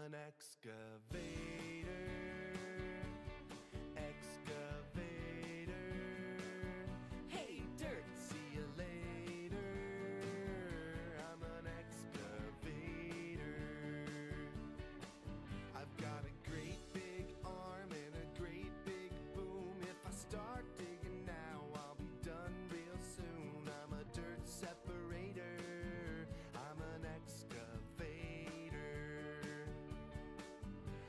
an excavator. Excavator. Hey, dirt, see you later. I'm an excavator. I've got a great big arm and a great big boom. If I start digging now, I'll be done real soon. I'm a dirt separator. I'm an excavator.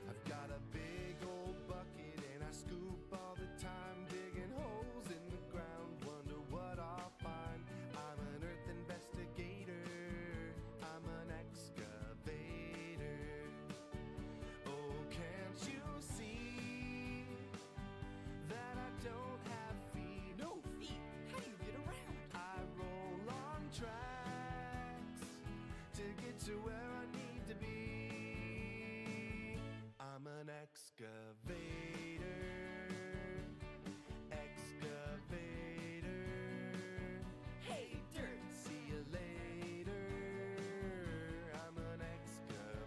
I've got a big old bucket and I scoop all the time, digging holes in the ground, wonder what I'll find. I'm an earth investigator. I'm an excavator. Oh, can't you see that I don't have feet? No feet? How do you get around? I roll on tracks to get to where I need to be. I'm an excavator. Excavator. Hey, dirt, see you later. I'm an excavator.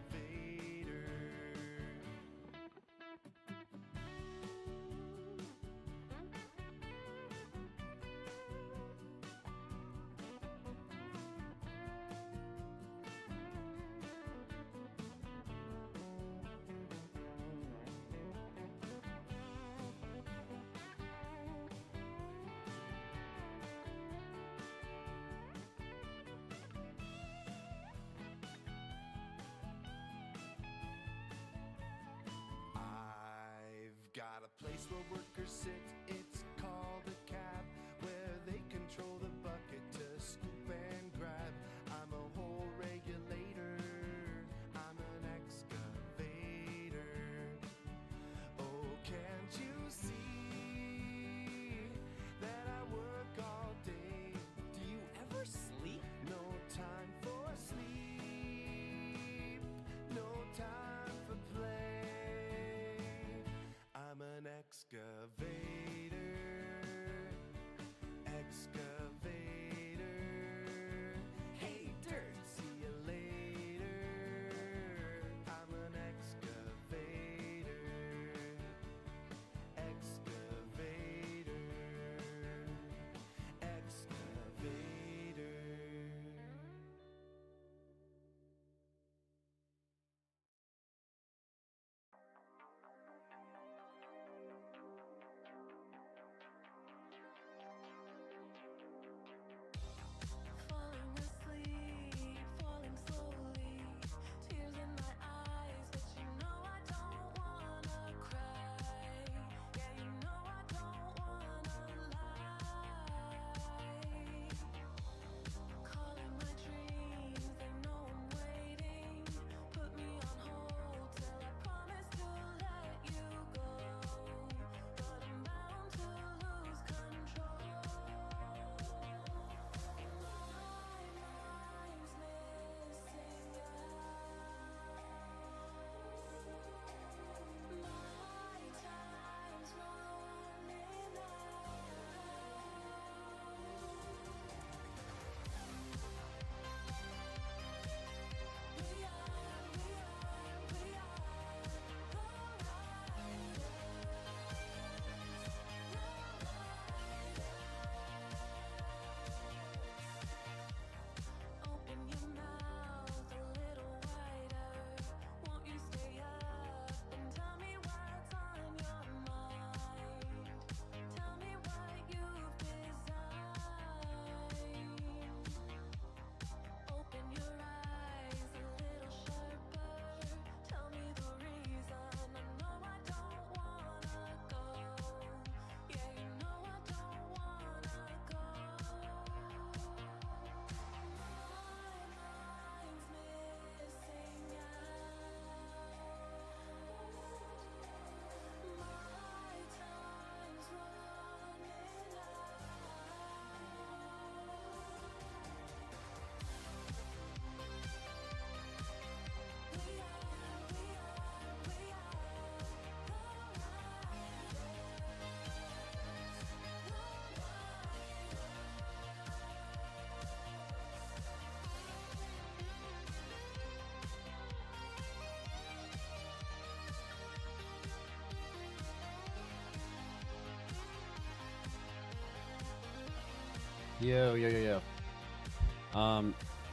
Yo.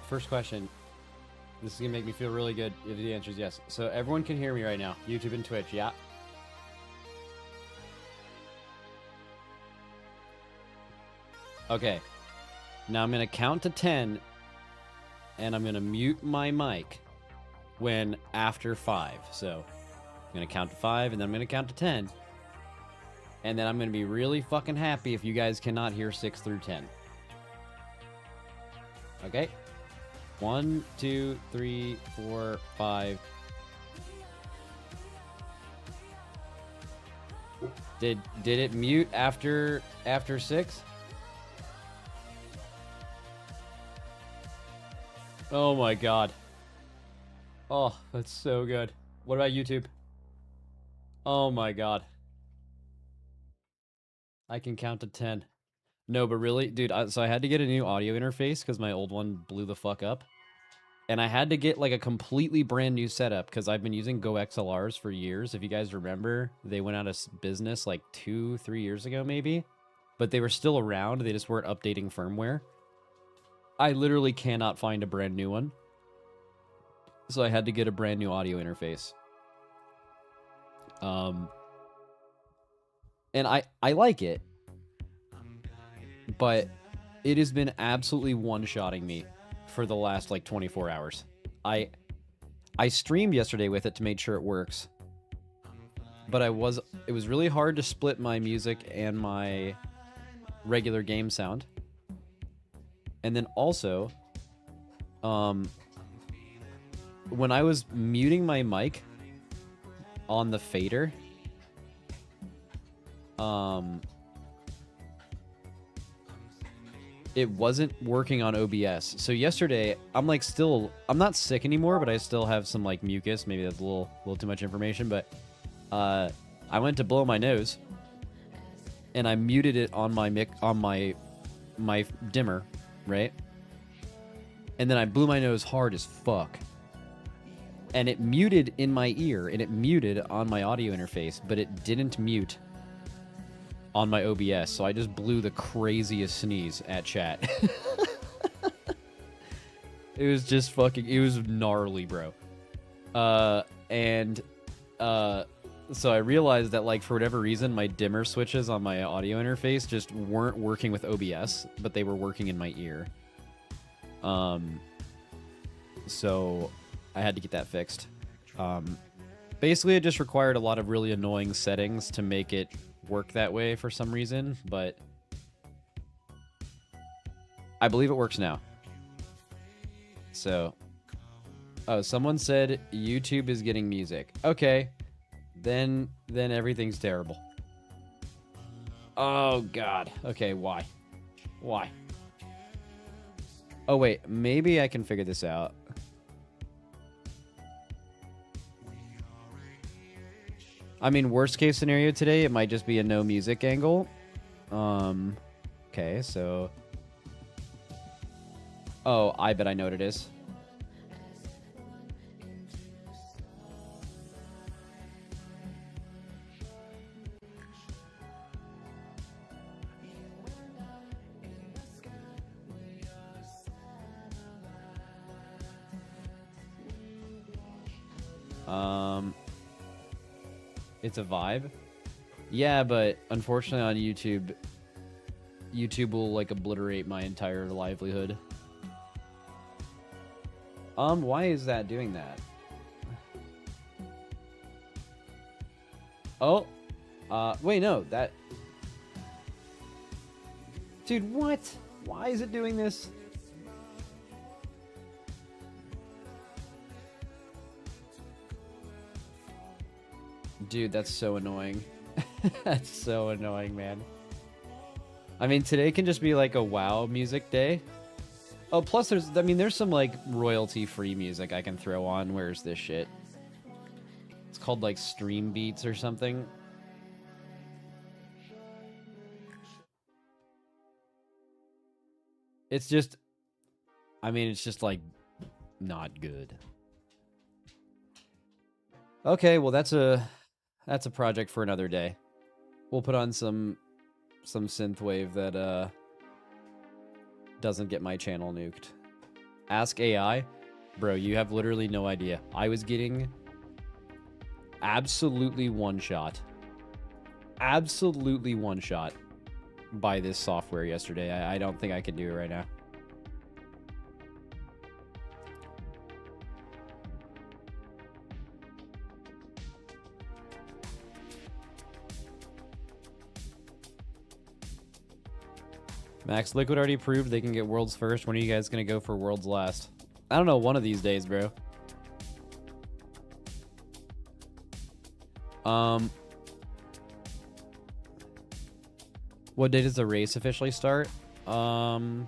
First question. This is gonna make me feel really good if the answer is yes. So everyone can hear me right now. YouTube and Twitch, yeah? Okay. Now I'm gonna count to 10, and I'm gonna mute my mic when after 5. So I'm gonna count to 5, and then I'm gonna count to 10. And then I'm gonna be really fucking happy if you guys cannot hear 6 through 10. Okay? 1, 2, 3, 4, 5. Did it mute after 6? Oh my god. Oh, that's so good. What about YouTube? Oh my god. I can count to 10. No, but really, dude, so I had to get a new audio interface because my old one blew the fuck up. And I had to get like a completely brand new setup because I've been using Go XLRs for years. If you guys remember, they went out of business like 2-3 years ago maybe. But they were still around, they just weren't updating firmware. I literally cannot find a brand new one. So I had to get a brand new audio interface. And I like it. But it has been absolutely one-shotting me for the last like 24 hours. I streamed yesterday with it to make sure it works. But it was really hard to split my music and my regular game sound. And then also, when I was muting my mic on the fader, it wasn't working on OBS. So yesterday, I'm not sick anymore, but I still have some like mucus. Maybe that's a little too much information, but I went to blow my nose and I muted it on my mic on my dimmer, right? And then I blew my nose hard as fuck. And it muted in my ear and it muted on my audio interface, but it didn't mute on my OBS, so I just blew the craziest sneeze at chat. It was just fucking, it was gnarly, bro. So I realized that, like, for whatever reason, my dimmer switches on my audio interface just weren't working with OBS, but they were working in my ear. So I had to get that fixed. Basically, it just required a lot of really annoying settings to make it work that way for some reason, but I believe it works now. So, oh, someone said YouTube is getting music. Okay, then everything's terrible. Oh god. Okay, why? Oh wait, maybe I can figure this out. I mean, worst case scenario today, it might just be a no music angle. Okay, so... Oh, I bet I know what it is. It's a vibe. Yeah, but unfortunately on YouTube will like obliterate my entire livelihood. Why is that doing that? Oh, wait, no, that... Dude, what? Why is it doing this? Dude, that's so annoying. That's so annoying, man. I mean, today can just be like a WoW music day. Oh, plus there's some like royalty-free music I can throw on. Where's this shit? It's called like Stream Beats or something. It's just, I mean, it's just like not good. Okay, well that's a project for another day. We'll put on some synthwave that doesn't get my channel nuked. Ask AI. Bro, you have literally no idea. I was getting absolutely one shot. Absolutely one shot by this software yesterday. I don't think I can do it right now. Max Liquid already proved they can get worlds first. When are you guys going to go for worlds last? I don't know, one of these days, bro. What day does the race officially start? You know,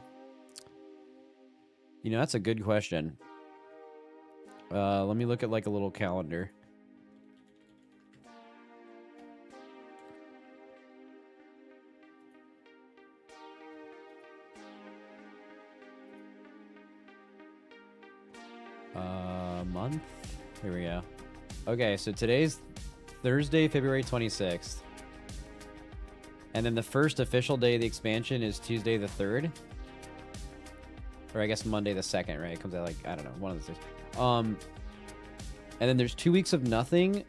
that's a good question. Let me look at like a little calendar. Month? Here we go. Okay, so today's Thursday, February 26th. And then the first official day of the expansion is Tuesday the 3rd. Or I guess Monday the 2nd, right? It comes out like, I don't know, one of the days. And then there's 2 weeks of nothing.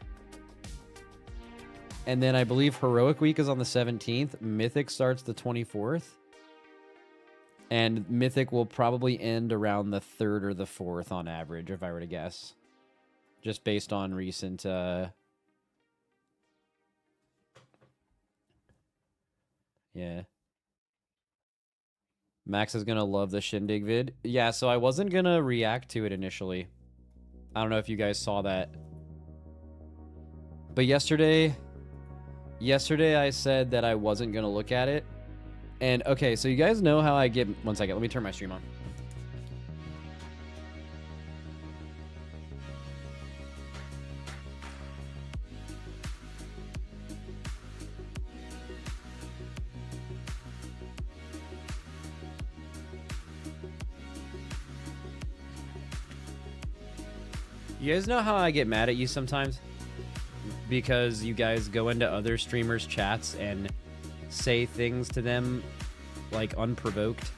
And then I believe Heroic Week is on the 17th. Mythic starts the 24th. And Mythic will probably end around the 3rd or the 4th on average, if I were to guess. Just based on recent... Yeah. Max is going to love the Shindig vid. Yeah, so I wasn't going to react to it initially. I don't know if you guys saw that. But yesterday I said that I wasn't going to look at it. And, okay, so you guys know how I get... One second, let me turn my stream on. You guys know how I get mad at you sometimes? Because you guys go into other streamers' chats and say things to them, like, unprovoked.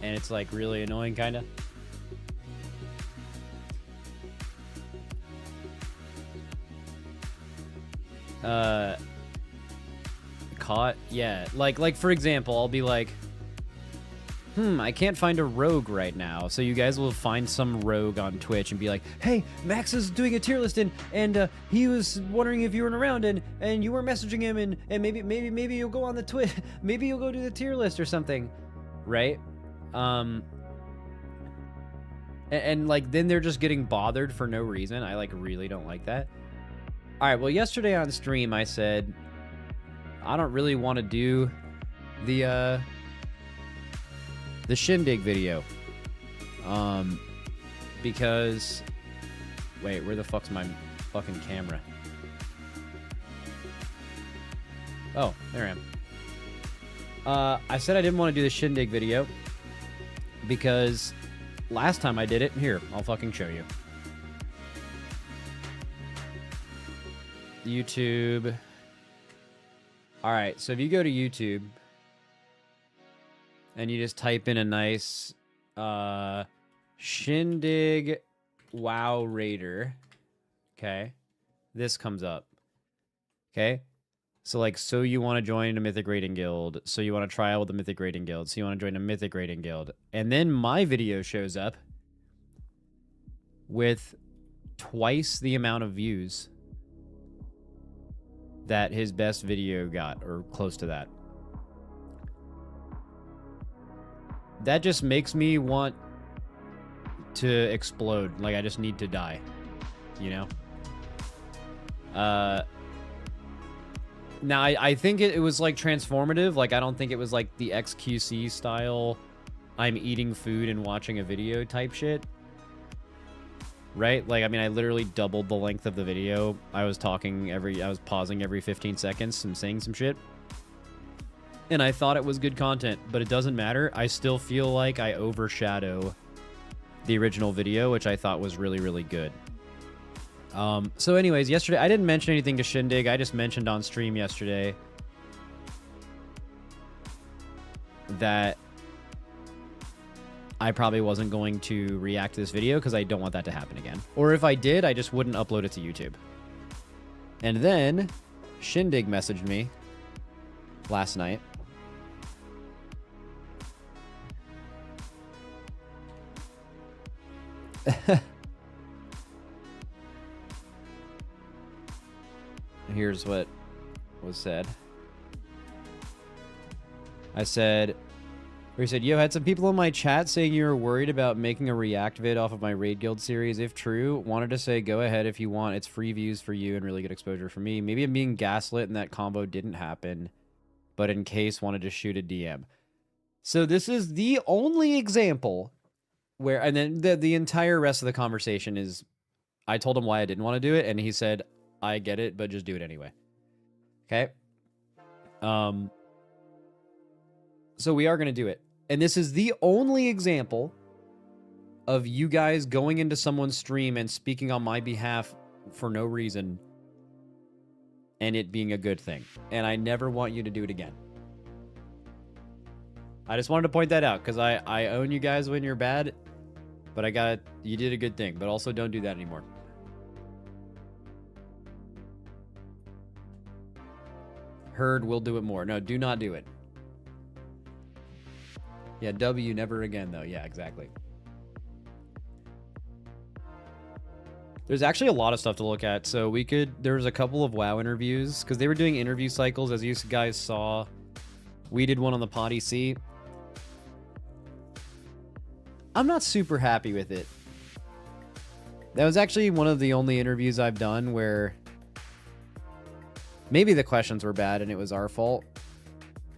And it's, like, really annoying, kind of. Caught? Yeah. Like, for example, I'll be like... I can't find a rogue right now. So you guys will find some rogue on Twitch and be like, hey, Max is doing a tier list and he was wondering if you weren't around and you were messaging him and maybe you'll go on the Twitch. Maybe you'll go do the tier list or something. Right? And like then they're just getting bothered for no reason. I like really don't like that. All right, well, yesterday on stream I said I don't really want to do the Shindig video. Because... Wait, where the fuck's my fucking camera? Oh, there I am. I said I didn't want to do the Shindig video because last time I did it... Here, I'll fucking show you. YouTube. Alright, so if you go to YouTube... and you just type in a nice Shindig WoW Raider. Okay. This comes up. Okay. So like, so you want to join a Mythic Raiding Guild. So you want to try out with a Mythic Raiding Guild. So you want to join a Mythic Raiding Guild. And then my video shows up with twice the amount of views that his best video got, or close to that. That just makes me want to explode. Like, I just need to die. You know? Now, I think it was, like, transformative. Like, I don't think it was, like, the XQC style, I'm eating food and watching a video type shit. Right? Like, I mean, I literally doubled the length of the video. I was pausing every 15 seconds and saying some shit. And I thought it was good content, but it doesn't matter. I still feel like I overshadow the original video, which I thought was really, really good. So anyways, yesterday, I didn't mention anything to Shindig. I just mentioned on stream yesterday that I probably wasn't going to react to this video because I don't want that to happen again. Or if I did, I just wouldn't upload it to YouTube. And then Shindig messaged me last night. Here's what was said. I said, or he said, yo, had some people in my chat saying you were worried about making a react vid off of my Raid Guild series. If true, wanted to say go ahead if you want. It's free views for you and really good exposure for me. Maybe I'm being gaslit and that combo didn't happen, but in case, wanted to shoot a DM. So this is the only example where, and then the entire rest of the conversation is, I told him why I didn't want to do it, and he said, I get it, but just do it anyway. Okay? So we are going to do it. And this is the only example of you guys going into someone's stream and speaking on my behalf for no reason and it being a good thing. And I never want you to do it again. I just wanted to point that out because I own you guys when you're bad, but you did a good thing, but also don't do that anymore. Heard, we'll do it more. No, do not do it. Yeah, W, never again, though. Yeah, exactly. There's actually a lot of stuff to look at. So there's a couple of WoW interviews, because they were doing interview cycles, as you guys saw. We did one on the Potty C. I'm not super happy with it. That was actually one of the only interviews I've done where maybe the questions were bad and it was our fault.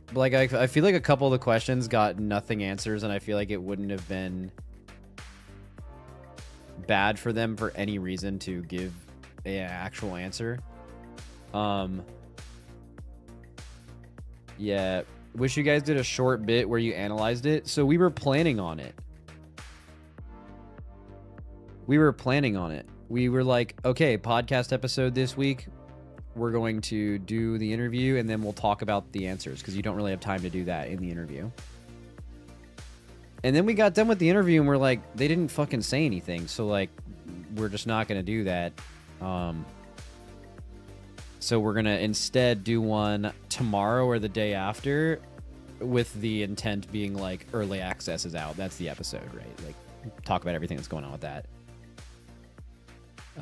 But like, I feel like a couple of the questions got nothing answers, and I feel like it wouldn't have been bad for them for any reason to give an actual answer. Yeah, wish you guys did a short bit where you analyzed it. So we were planning on it. We were like, okay, podcast episode this week. We're going to do the interview and then we'll talk about the answers because you don't really have time to do that in the interview. And then we got done with the interview and we're like, they didn't fucking say anything. So like, we're just not going to do that. So we're going to instead do one tomorrow or the day after with the intent being like early access is out. That's the episode, right? Like talk about everything that's going on with that.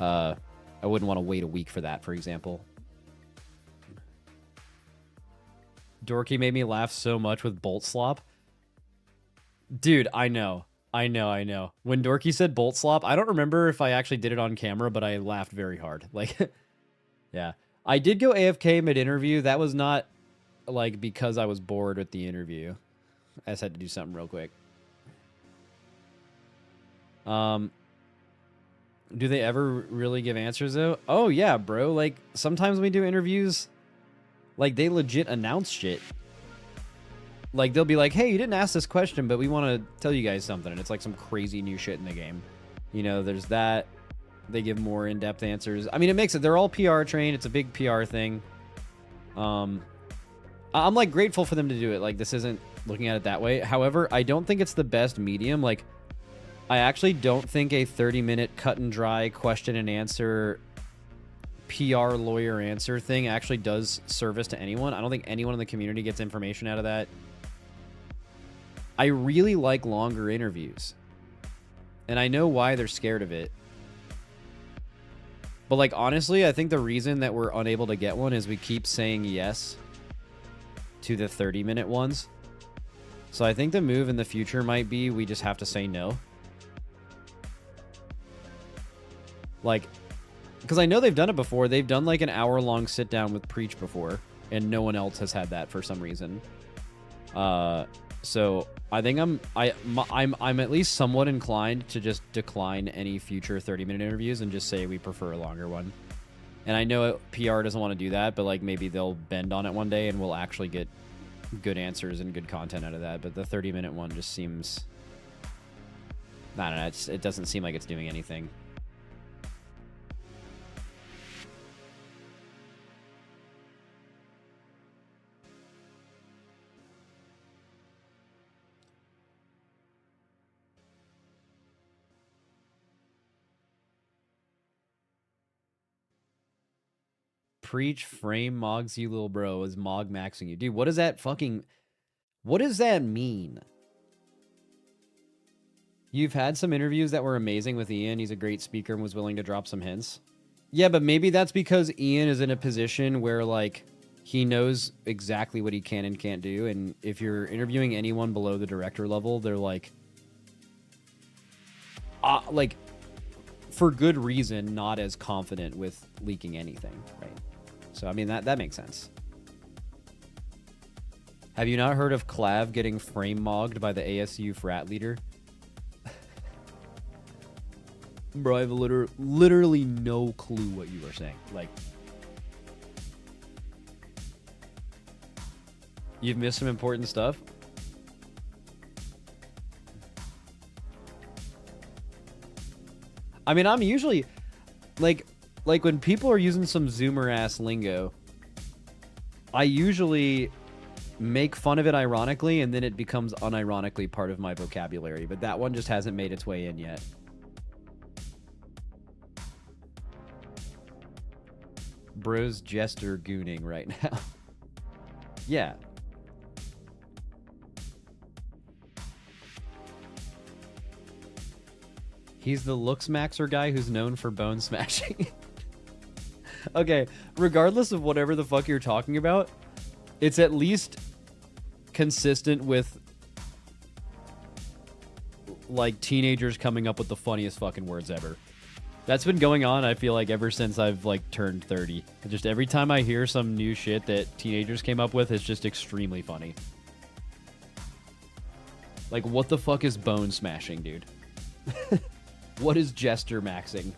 I wouldn't want to wait a week for that, for example. Dorky made me laugh so much with Bolt Slop. Dude, I know. When Dorky said Bolt Slop, I don't remember if I actually did it on camera, but I laughed very hard. Like, yeah. I did go AFK mid-interview. That was not, like, because I was bored with the interview. I just had to do something real quick. Do they ever really give answers, though? Oh, yeah, bro. Like, sometimes when we do interviews, like, they legit announce shit. Like, they'll be like, hey, you didn't ask this question, but we want to tell you guys something. And it's like some crazy new shit in the game. You know, there's that. They give more in-depth answers. I mean, it makes it. They're all PR trained. It's a big PR thing. I'm, like, grateful for them to do it. Like, this isn't looking at it that way. However, I don't think it's the best medium. Like, I actually don't think a 30-minute cut-and-dry question-and-answer PR lawyer answer thing actually does service to anyone. I don't think anyone in the community gets information out of that. I really like longer interviews. And I know why they're scared of it. But, like, honestly, I think the reason that we're unable to get one is we keep saying yes to the 30-minute ones. So I think the move in the future might be we just have to say no. Like, because I know they've done it before. At like an hour-long sit-down with Preach before, and no one else has had that for some reason. So I think I'm at least somewhat inclined to just decline any future 30-minute interviews and just say we prefer a longer one. And I know PR doesn't want to do that, but like maybe they'll bend on it one day and we'll actually get good answers and good content out of that. But the 30-minute one just seems, I don't know, it doesn't seem like it's doing anything. Preach, frame, mogs you little bro, is mog maxing you. Dude, what does that mean? You've had some interviews that were amazing with Ian. He's a great speaker and was willing to drop some hints. Yeah, but maybe that's because Ian is in a position where, like, he knows exactly what he can and can't do. And if you're interviewing anyone below the director level, they're like, for good reason, not as confident with leaking anything, right? So, I mean, that makes sense. Have you not heard of Clav getting frame mogged by the ASU frat leader? Bro, I have literally no clue what you are saying. Like, you've missed some important stuff? I mean, I'm usually, like when people are using some Zoomer-ass lingo, I usually make fun of it ironically, and then it becomes unironically part of my vocabulary. But that one just hasn't made its way in yet. Bro's jester gooning right now. Yeah. He's the looks maxer guy who's known for bone smashing. Okay, regardless of whatever the fuck you're talking about, it's at least consistent with, like, teenagers coming up with the funniest fucking words ever. That's been going on, I feel like, ever since I've, like, turned 30. Just every time I hear some new shit that teenagers came up with, it's just extremely funny. Like, what the fuck is bone smashing, dude? What is jester maxing?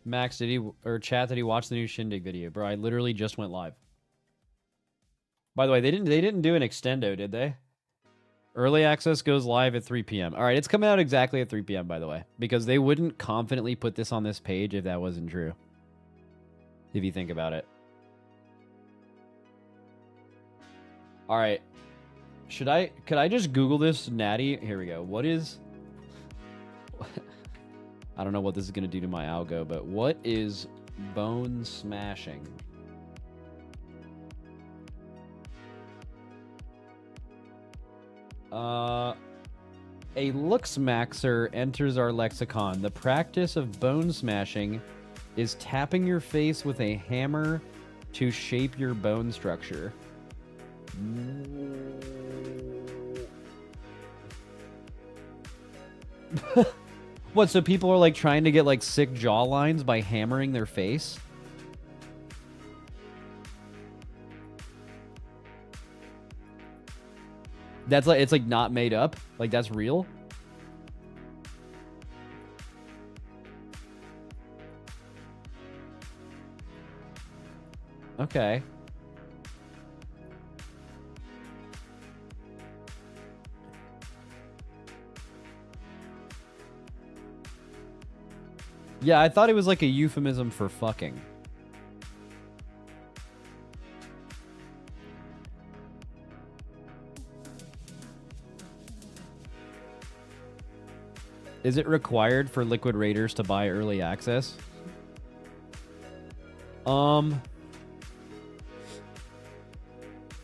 Max, did he, or chat, did he watch the new Shindig video? Bro, I literally just went live. By the way, they didn't do an extendo, did they? Early access goes live at 3 p.m. All right, it's coming out exactly at 3 p.m., by the way, because they wouldn't confidently put this on this page if that wasn't true. If you think about it. All right. Could I just Google this, Natty? Here we go. What is... I don't know what this is going to do to my algo, but what is bone smashing? A looks maxer enters our lexicon. The practice of bone smashing is tapping your face with a hammer to shape your bone structure. What, so people are like trying to get like sick jaw lines by hammering their face? That's like, it's like not made up? Like that's real? Okay. Yeah, I thought it was like a euphemism for fucking. Is it required for Liquid Raiders to buy early access?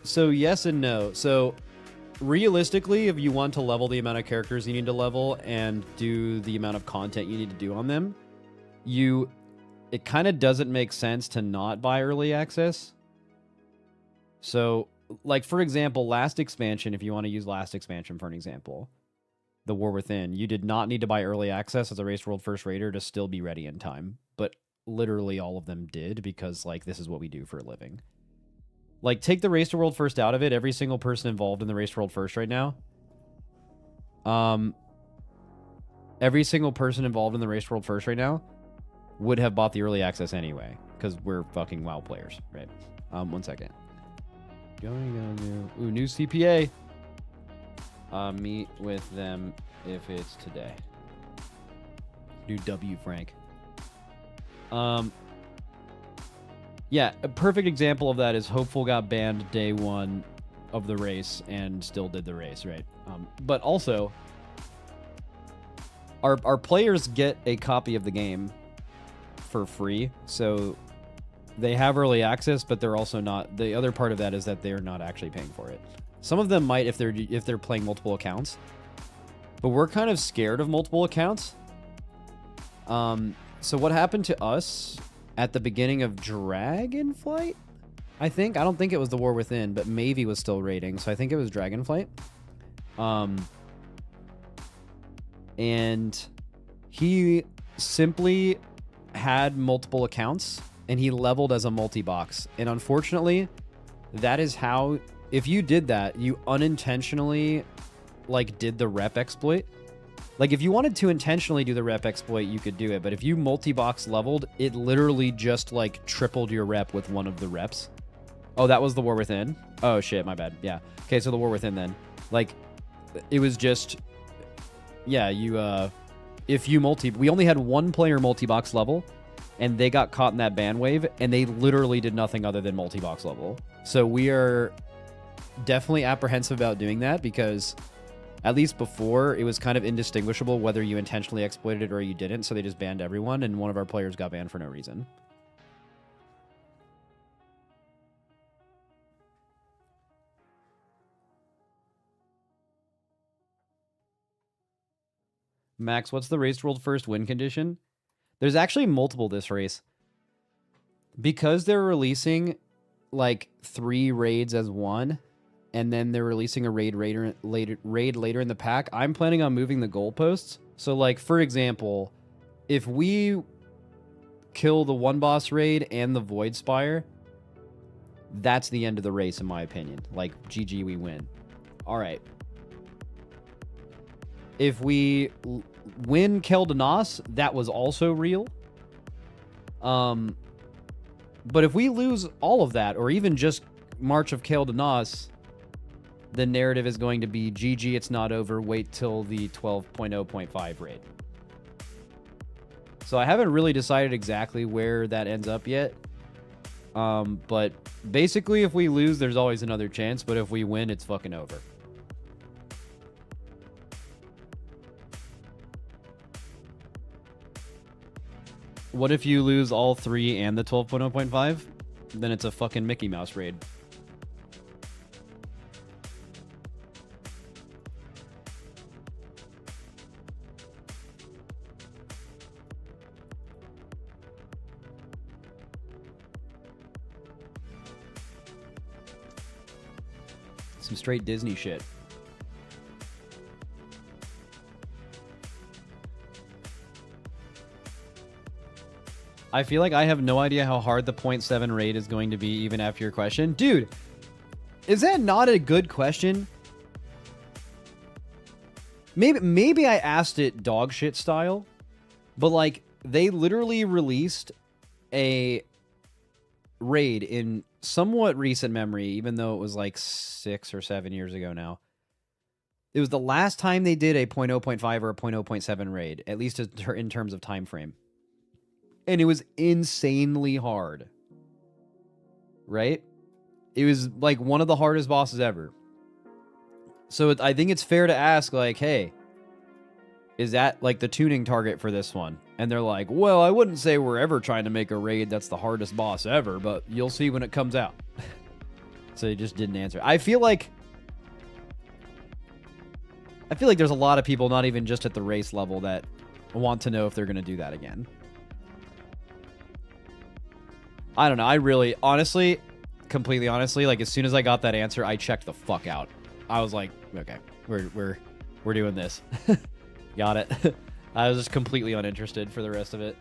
So yes and no. So realistically, if you want to level the amount of characters you need to level and do the amount of content you need to do on them, it kind of doesn't make sense to not buy early access. So, like, for example, last expansion, if you want to use last expansion for an example, The War Within, you did not need to buy early access as a Race World First Raider to still be ready in time. But literally all of them did, because, like, this is what we do for a living. Like, take the Race to World First out of it. Every single person involved in the Race to World First right now, every single person involved in the Race to World First right now would have bought the early access anyway, because we're fucking WoW players, right? 1 second. Ooh, new CPA. Meet with them if it's today. New W, Frank. Yeah, a perfect example of that is Hopeful got banned day 1 of the race and still did the race, right? But also, our players get a copy of the game for free, so they have early access, but they're also not. The other part of that is that they're not actually paying for it. Some of them might if they're playing multiple accounts, but we're kind of scared of multiple accounts. So what happened to us at the beginning of Dragonflight? I don't think it was the War Within, but Mavie was still raiding, so I think it was Dragonflight. And he simply had multiple accounts, and he leveled as a multi-box. And unfortunately, that is how, if you did that, you unintentionally, like, did the rep exploit. Like, if you wanted to intentionally do the rep exploit, you could do it. But if you multi-box leveled, it literally just, like, tripled your rep with one of the reps. Oh, that was the War Within? Oh, shit, my bad. Yeah. Okay, so the War Within then. Like, it was just... Yeah, if you we only had one player multi-box level, and they got caught in that ban wave, and they literally did nothing other than multi-box level. So we are definitely apprehensive about doing that, because at least before, it was kind of indistinguishable whether you intentionally exploited it or you didn't, so they just banned everyone, and one of our players got banned for no reason. Max, what's the race world first win condition? There's actually multiple this race. Because they're releasing like 3 raids as one, and then they're releasing a raid later in the pack, I'm planning on moving the goalposts. So like, for example, if we kill the one boss raid and the Void Spire, that's the end of the race in my opinion. Like, GG, we win. All right. If we win Kel'Danas, that was also real. But if we lose all of that, or even just March of Kel'Danas, the narrative is going to be GG, it's not over, wait till the 12.0.5 raid. So I haven't really decided exactly where that ends up yet. But basically, if we lose, there's always another chance, but if we win, it's fucking over. What if you lose all 3 and the 12.0.5? Then it's a fucking Mickey Mouse raid. Some straight Disney shit. I feel like I have no idea how hard the 0.7 raid is going to be even after your question. Dude, is that not a good question? Maybe I asked it dog shit style, but like, they literally released a raid in somewhat recent memory, even though it was like 6 or 7 years ago now. It was the last time they did a 0.0.5 or a 0.0.7 raid, at least in terms of time frame. And it was insanely hard. Right? It was like one of the hardest bosses ever. So I think it's fair to ask, like, hey, is that like the tuning target for this one? And they're like, well, I wouldn't say we're ever trying to make a raid that's the hardest boss ever, but you'll see when it comes out. So they just didn't answer. I feel like there's a lot of people, not even just at the race level, that want to know if they're going to do that again. I don't know. I really, honestly, completely honestly, like, as soon as I got that answer, I checked the fuck out. I was like, okay, we're doing this. Got it. I was just completely uninterested for the rest of it.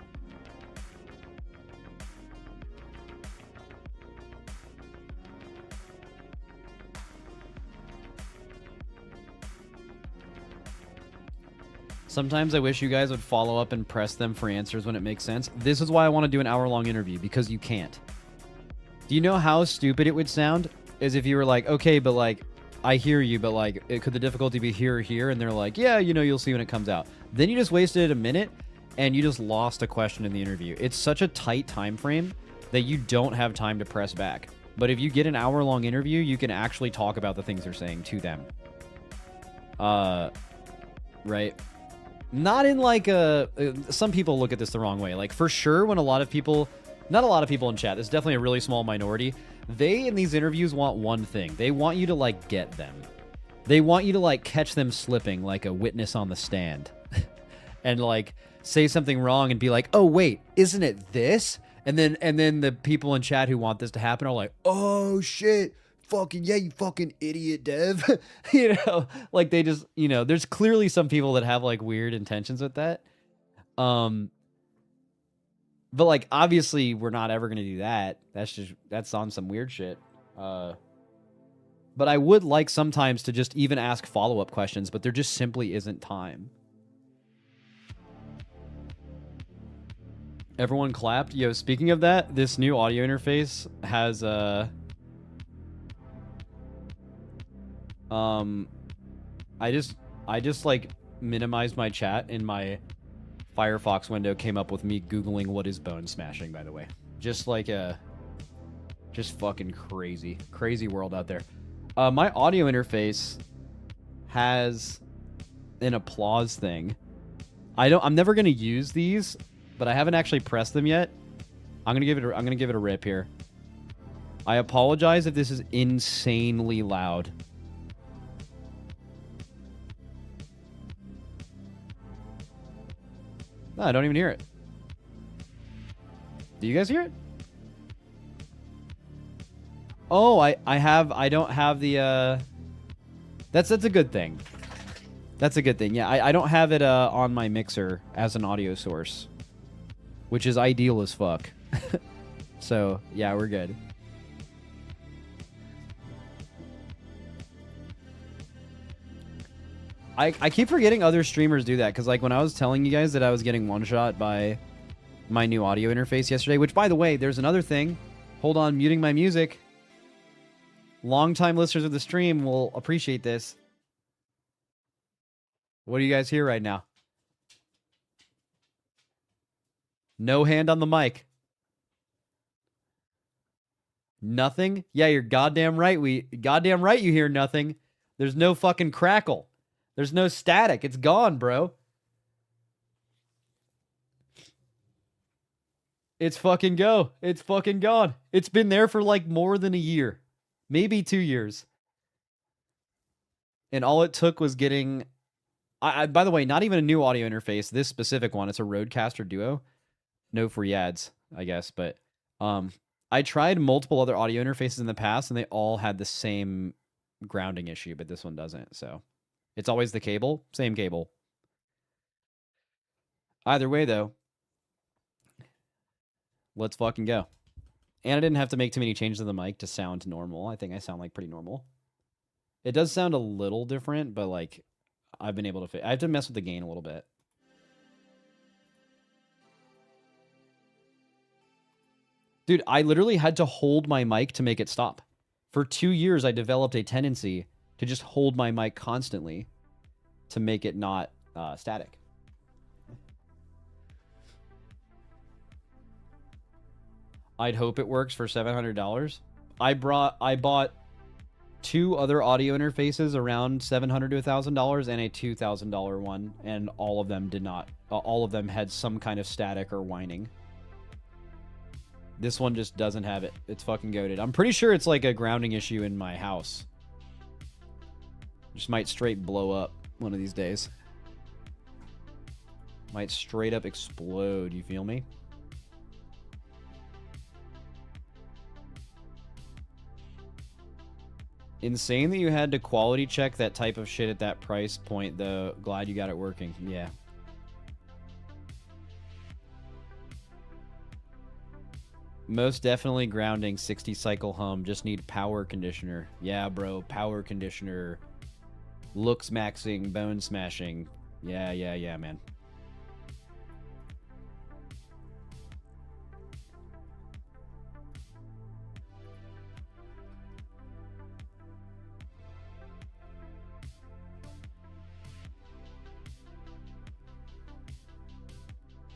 Sometimes I wish you guys would follow up and press them for answers when it makes sense. This is why I want to do an hour-long interview, because you can't. Do you know how stupid it would sound? As if you were like, okay, but like, I hear you, but like, could the difficulty be here or here? And they're like, yeah, you know, you'll see when it comes out. Then you just wasted a minute, and you just lost a question in the interview. It's such a tight time frame that you don't have time to press back. But if you get an hour-long interview, you can actually talk about the things they're saying to them. Right? Not in like a... some people look at this the wrong way. Like, for sure, when a lot of people... Not a lot of people in chat. It's definitely a really small minority. They, in these interviews, want one thing. They want you to, like, get them. They want you to, like, catch them slipping like a witness on the stand. And, like, say something wrong and be like, oh, wait, isn't it this? And then the people in chat who want this to happen are like, oh, shit. Fucking, yeah, you fucking idiot, Dev. You know, like, they just, you know, there's clearly some people that have, like, weird intentions with that. But, like, obviously, we're not ever going to do that. That's on some weird shit. But I would like sometimes to just even ask follow-up questions, but there just simply isn't time. Everyone clapped. Yo, speaking of that, this new audio interface has I just like minimized my chat, and my Firefox window came up with me Googling what is bone smashing, by the way. Just like just fucking crazy world out there. My audio interface has an applause thing. I'm never gonna use these, but I haven't actually pressed them yet. I'm gonna give it a rip here. I apologize if this is insanely loud. No, I don't even hear it. Do you guys hear it? Oh, I don't have the that's a good thing. That's a good thing. Yeah, I don't have it on my mixer as an audio source, which is ideal as fuck. So, yeah, we're good. I keep forgetting other streamers do that, because, like, when I was telling you guys that I was getting one-shot by my new audio interface yesterday, which, by the way, there's another thing. Hold on, muting my music. Long-time listeners of the stream will appreciate this. What do you guys hear right now? No hand on the mic. Nothing? Yeah, you're goddamn right. Goddamn right you hear nothing. There's no fucking crackle. There's no static. It's gone, bro. It's fucking go. It's fucking gone. It's been there for like more than a year. Maybe 2 years. And all it took was getting... by the way, not even a new audio interface. This specific one, it's a Rodecaster Duo. No free ads, I guess. But I tried multiple other audio interfaces in the past, and they all had the same grounding issue, but this one doesn't. So it's always the cable. Same cable. Either way, though, let's fucking go. And I didn't have to make too many changes to the mic to sound normal. I think I sound like pretty normal. It does sound a little different, but like I've been able to I have to mess with the gain a little bit. Dude, I literally had to hold my mic to make it stop. For 2 years, I developed a tendency to just hold my mic constantly to make it not static. I'd hope it works for $700. I bought 2 other audio interfaces around $700 to $1,000 and a $2,000 one, and all of them did not. All of them had some kind of static or whining. This one just doesn't have it. It's fucking goated. I'm pretty sure it's like a grounding issue in my house. Just might straight blow up one of these days. Might straight up explode, you feel me? Insane that you had to quality check that type of shit at that price point, though. Glad you got it working. Yeah. Most definitely grounding, 60 cycle hum. Just need power conditioner. Yeah, bro. Power conditioner. Looks maxing, bone smashing. Yeah, man.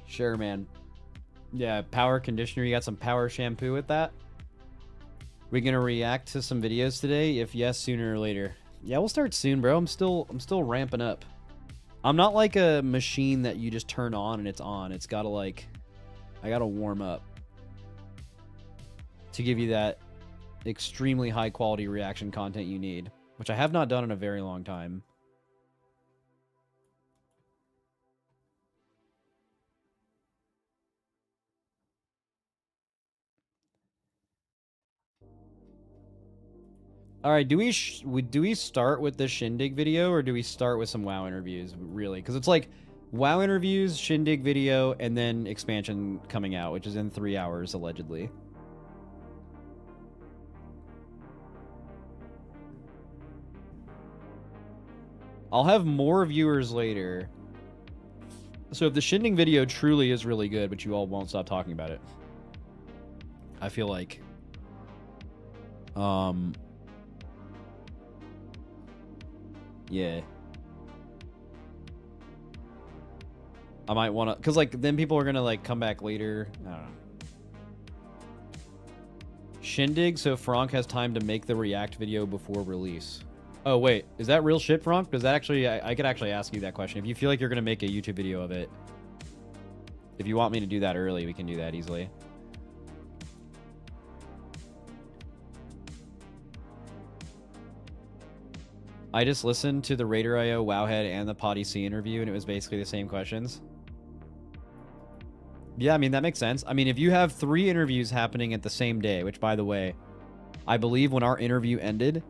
Sure, man. Yeah, power conditioner. You got some power shampoo with that? We gonna react to some videos today? If yes, sooner or later. Yeah, we'll start soon, bro. I'm still ramping up. I'm not like a machine that you just turn on and it's on. It's gotta like, I gotta warm up to give you that extremely high quality reaction content you need, which I have not done in a very long time. All right, do we start with the Shindig video or do we start with some WoW interviews? Really, because it's like WoW interviews, Shindig video, and then expansion coming out, which is in 3 hours allegedly. I'll have more viewers later. So if the Shindig video truly is really good, but you all won't stop talking about it, I feel like, yeah. I might want to, because like then people are gonna like come back later. I don't know. Shindig, so Frank has time to make the React video before release. Oh wait, is that real shit, Frank? Because that actually, I could actually ask you that question. If you feel like you're gonna make a YouTube video of it, if you want me to do that early, we can do that easily. I just listened to the Raider.io, Wowhead, and the Potty C interview, and it was basically the same questions. Yeah, I mean, that makes sense. I mean, if you have 3 interviews happening at the same day, which, by the way, I believe when our interview ended,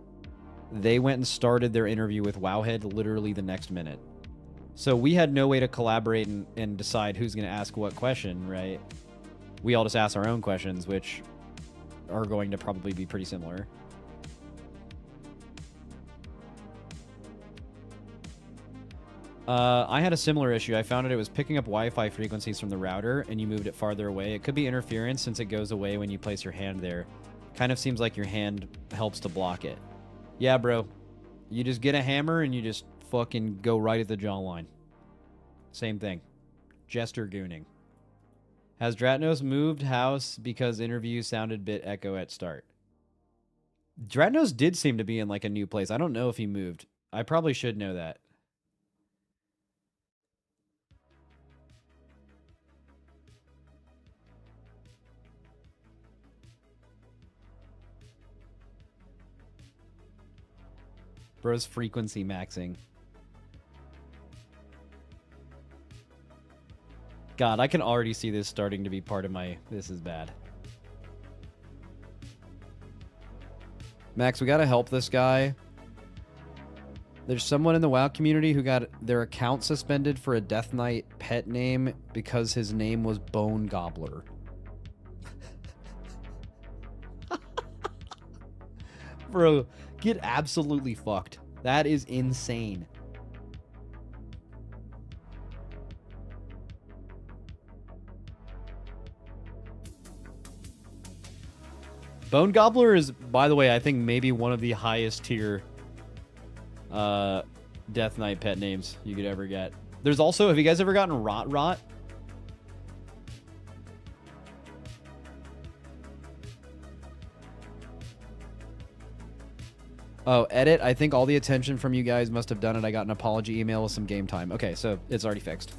they went and started their interview with Wowhead literally the next minute. So we had no way to collaborate and decide who's going to ask what question, right? We all just asked our own questions, which are going to probably be pretty similar. I had a similar issue. I found it was picking up Wi-Fi frequencies from the router, and you moved it farther away. It could be interference since it goes away when you place your hand there. Kind of seems like your hand helps to block it. Yeah, bro. You just get a hammer and you just fucking go right at the jawline. Same thing. Jester gooning. Has Dratnos moved house because interview sounded bit echo at start? Dratnos did seem to be in like a new place. I don't know if he moved. I probably should know that. Bro's frequency maxing. God, I can already see this starting to be part of my... This is bad. Max, we gotta help this guy. There's someone in the WoW community who got their account suspended for a Death Knight pet name because his name was Bone Gobbler. Bro, get absolutely fucked. That is insane. Bone Gobbler is, by the way, I think maybe one of the highest tier Death Knight pet names you could ever get. There's also, have you guys ever gotten Rot Rot? Oh, edit. I think all the attention from you guys must have done it. I got an apology email with some game time. Okay, so it's already fixed.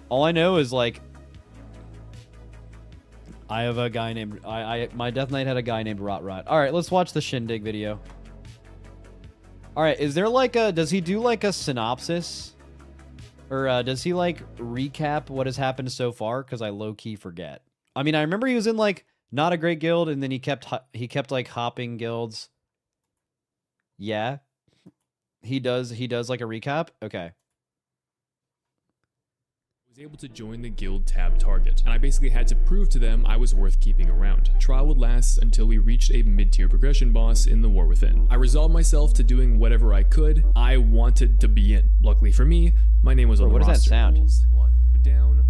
All I know is, like, I have a guy named... my Death Knight had a guy named Rot Rot. All right, let's watch the Shindig video. All right, is there, like, a... Does he do, like, a synopsis? Or does he, like, recap what has happened so far? Because I low-key forget. I mean, I remember he was in, like... Not a great guild, and then he kept like hopping guilds. Yeah, he does like a recap. Okay. I was able to join the guild tab target, and I basically had to prove to them I was worth keeping around. Trial would last until we reached a mid-tier progression boss in the War Within. I resolved myself to doing whatever I could. I wanted to be in. Luckily for me, my name was on the roster. What does that sound? Down.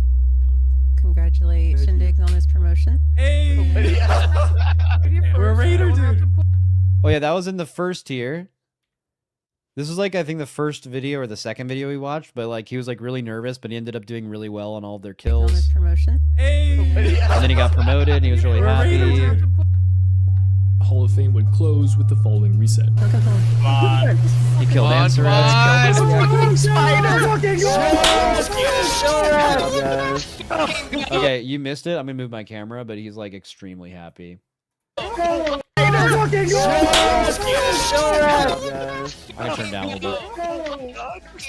Congratulate Shindig on his promotion. Hey! We're a raider, dude. Oh yeah, that was in the first tier. This was like, I think the first video or the second video we watched, but like he was like really nervous, but he ended up doing really well on all of their On kills. this promotion. And then he got promoted and he was really happy. Hall of Fame would close with the following reset. He killed Answer. Okay, you missed it. I'm gonna move my camera, but he's like extremely happy. I'm gonna turn down a little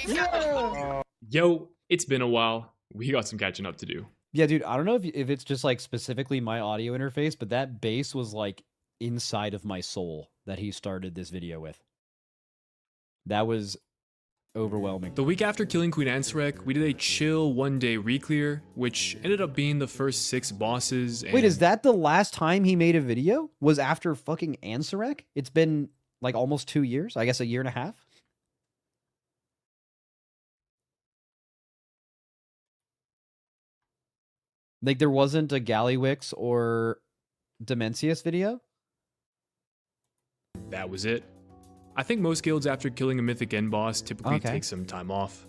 bit. Yo, it's been a while. We got some catching up to do. Yeah, dude, I don't know if it's just like specifically my audio interface, but that bass was like inside of my soul that he started this video with. That was overwhelming. The week after killing Queen Ansarek, we did a chill one-day reclear, which ended up being the first 6 bosses. And Wait, is that the last time he made a video? Was after fucking Ansarek? It's been like almost 2 years? I guess a year and a half? Like there wasn't a Giwix or Dimensius video? That was it. I think most guilds after killing a Mythic end boss typically Okay. take some time off.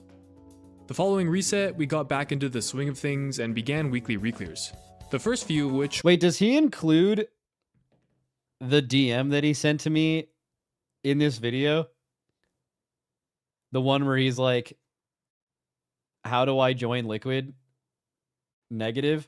The following reset, we got back into the swing of things and began weekly reclears. The first few which Wait, does he include the DM that he sent to me in this video? The one where he's like, how do I join Liquid? Negative?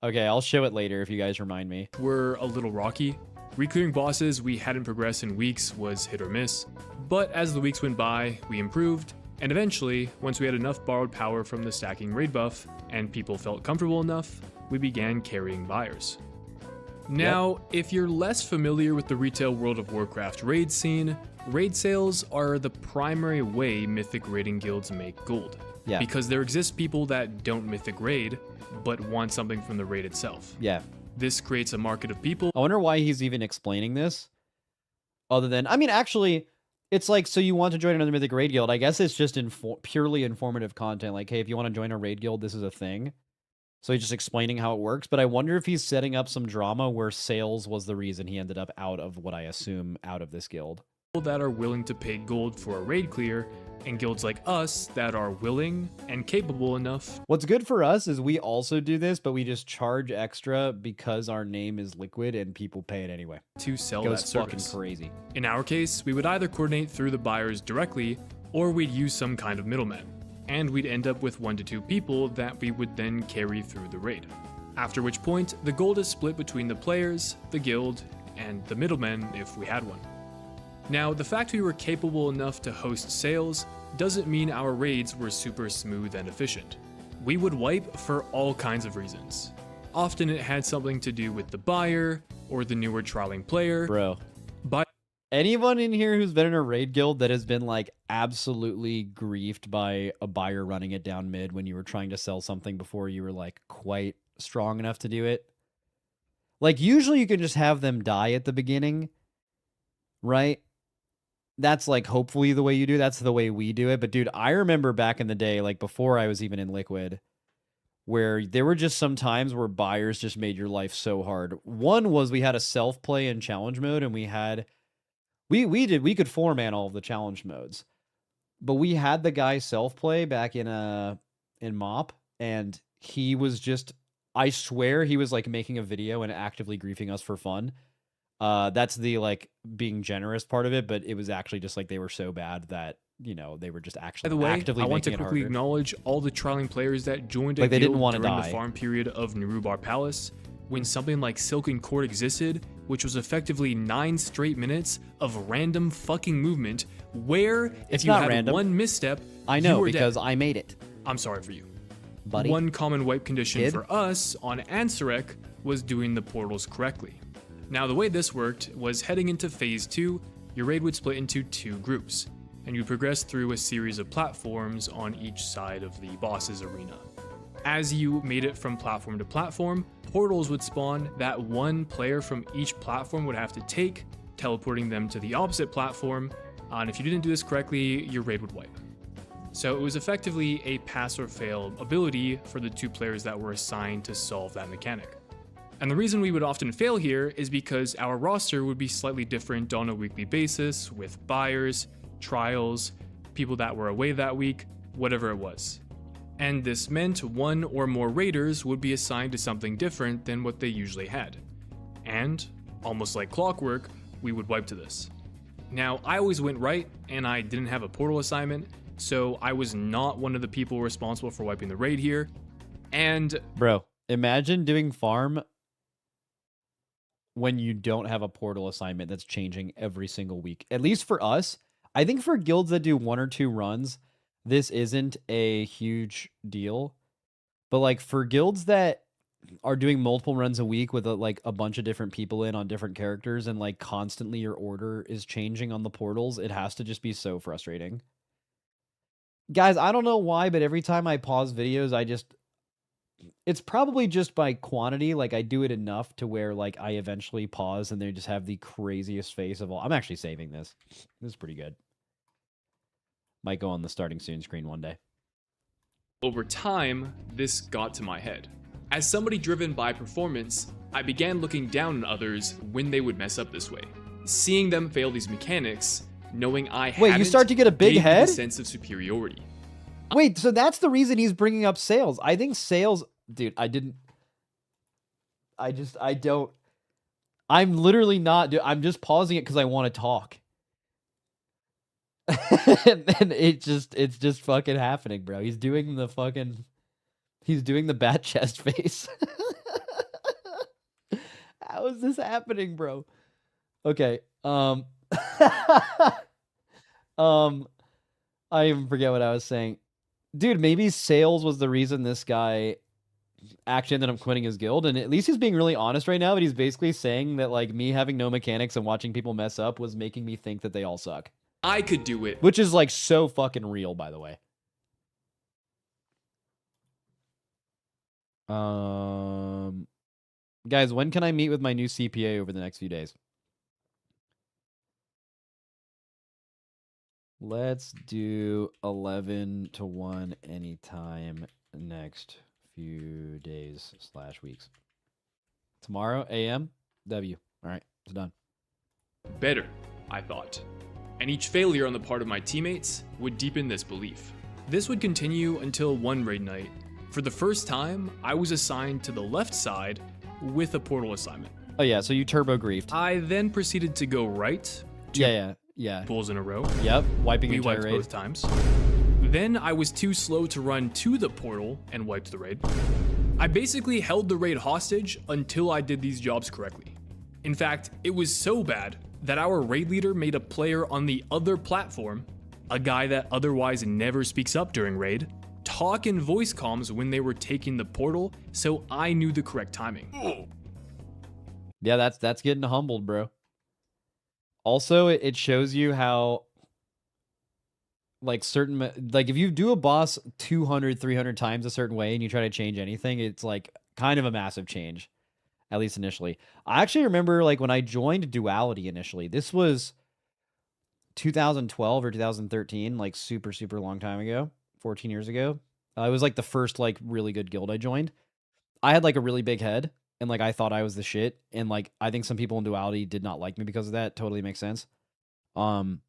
Okay, I'll show it later if you guys remind me. were a little rocky. Reclearing bosses we hadn't progressed in weeks was hit or miss, but as the weeks went by, we improved, and eventually, once we had enough borrowed power from the stacking raid buff, and people felt comfortable enough, we began carrying buyers. Now, if you're less familiar with the retail World of Warcraft raid scene, raid sales are the primary way Mythic raiding guilds make gold. Yeah. Because there exist people that don't Mythic raid, but want something from the raid itself. Yeah. This creates a market of people. I wonder why he's even explaining this. Other than, I mean, actually, it's like, so you want to join another Mythic raid guild. I guess it's just purely informative content. Like, hey, if you want to join a raid guild, this is a thing. So he's just explaining how it works. But I wonder if he's setting up some drama where sales was the reason he ended up out of what I assume out of this guild. That are willing to pay gold for a raid clear, and guilds like us that are willing and capable enough What's good for us is we also do this, but we just charge extra because our name is Liquid and people pay it anyway. to sell It that goes fucking service. crazy. In our case, we would either coordinate through the buyers directly, or we'd use some kind of middleman, and we'd end up with 1 to 2 people that we would then carry through the raid. After which point, the gold is split between the players, the guild, and the middlemen if we had one. Now, the fact we were capable enough to host sales doesn't mean our raids were super smooth and efficient. We would wipe for all kinds of reasons. Often it had something to do with the buyer or the newer trialing player. Bro, But anyone in here who's been in a raid guild that has been like absolutely griefed by a buyer running it down mid when you were trying to sell something before you were like quite strong enough to do it? Like usually you can just have them die at the beginning, right? That's like hopefully the way you do. That's the way we do it. But dude, I remember back in the day, like before I was even in Liquid, where there were just some times where buyers just made your life so hard. One was we had a self-play in challenge mode, and we could 4-man all of the challenge modes. But we had the guy self-play back in MOP, and he was just, I swear he was like making a video and actively griefing us for fun. That's the like being generous part of it, but it was actually just like they were so bad that, you know, they were just actually by the way, actively I want to making it quickly harder. acknowledge all the trialing players that joined a Like, they didn't guild wanna during die. the farm period of Narubar Palace, when something like Silken Court existed, which was effectively 9 straight minutes of random fucking movement, where It's if you not had random. one misstep, I you know were because dead. I made it, I'm sorry for you. buddy. One common wipe condition Kid? for us on Ansarek was doing the portals correctly. Now, the way this worked was heading into Phase 2, your raid would split into 2 groups, and you'd progress through a series of platforms on each side of the boss's arena. As you made it from platform to platform, portals would spawn that one player from each platform would have to take, teleporting them to the opposite platform, and if you didn't do this correctly, your raid would wipe. So it was effectively a pass or fail ability for the 2 players that were assigned to solve that mechanic. And the reason we would often fail here is because our roster would be slightly different on a weekly basis, with buyers, trials, people that were away that week, whatever it was. And this meant one or more raiders would be assigned to something different than what they usually had. And, almost like clockwork, we would wipe to this. Now, I always went right, and I didn't have a portal assignment, so I was not one of the people responsible for wiping the raid here. And Bro, imagine doing farm when you don't have a portal assignment that's changing every single week. At least for us, I think for guilds that do 1 or 2 runs, this isn't a huge deal. But like for guilds that are doing multiple runs a week with like a bunch of different people in on different characters and like constantly your order is changing on the portals, it has to just be so frustrating. Guys, I don't know why, but every time I pause videos, it's probably just by quantity. Like I do it enough to where like I eventually pause and they just have the craziest face of all. I'm actually saving this. This is pretty good. Might go on the starting soon screen one day. over time, this got to my head. As somebody driven by performance, I began looking down on others when they would mess up this way. Seeing them fail these mechanics, knowing I hadn't, Wait, you start to get a big gave me head? the sense of superiority. Wait, so that's the reason he's bringing up sales. I think sales... Dude, I'm literally not... I'm just pausing it because I want to talk. and it's just fucking happening, bro. He's doing the bat chest face. How is this happening, bro? Okay. I even forget what I was saying. Dude, maybe sales was the reason this guy actually ended up quitting his guild, and at least he's being really honest right now, but he's basically saying that like me having no mechanics and watching people mess up was making me think that they all suck. I could do it. Which is like so fucking real, by the way. Guys, when can I meet with my new CPA over the next few days? Let's do 11 to 1 anytime next few days / weeks. Tomorrow, AM, W. All right, it's done. Better, I thought. And each failure on the part of my teammates would deepen this belief. This would continue until one raid night. For the first time, I was assigned to the left side with a portal assignment. Oh yeah, so you turbo griefed. I then proceeded to go right. Yeah. Pulls in a row. Yep, wiping We entire wiped raid. both times. Then I was too slow to run to the portal and wiped the raid. I basically held the raid hostage until I did these jobs correctly. In fact, it was so bad that our raid leader made a player on the other platform, a guy that otherwise never speaks up during raid, talk in voice comms when they were taking the portal, so I knew the correct timing. Yeah, that's getting humbled, bro. Also, it shows you how, like, if you do a boss 200, 300 times a certain way and you try to change anything, it's, like, kind of a massive change, at least initially. I actually remember, like, when I joined Duality initially, this was 2012 or 2013, like, super, super long time ago, 14 years ago. It was, like, the first, like, really good guild I joined. I had, like, a really big head. And, like, I thought I was the shit. And, like, I think some people in Duality did not like me because of that. Totally makes sense. And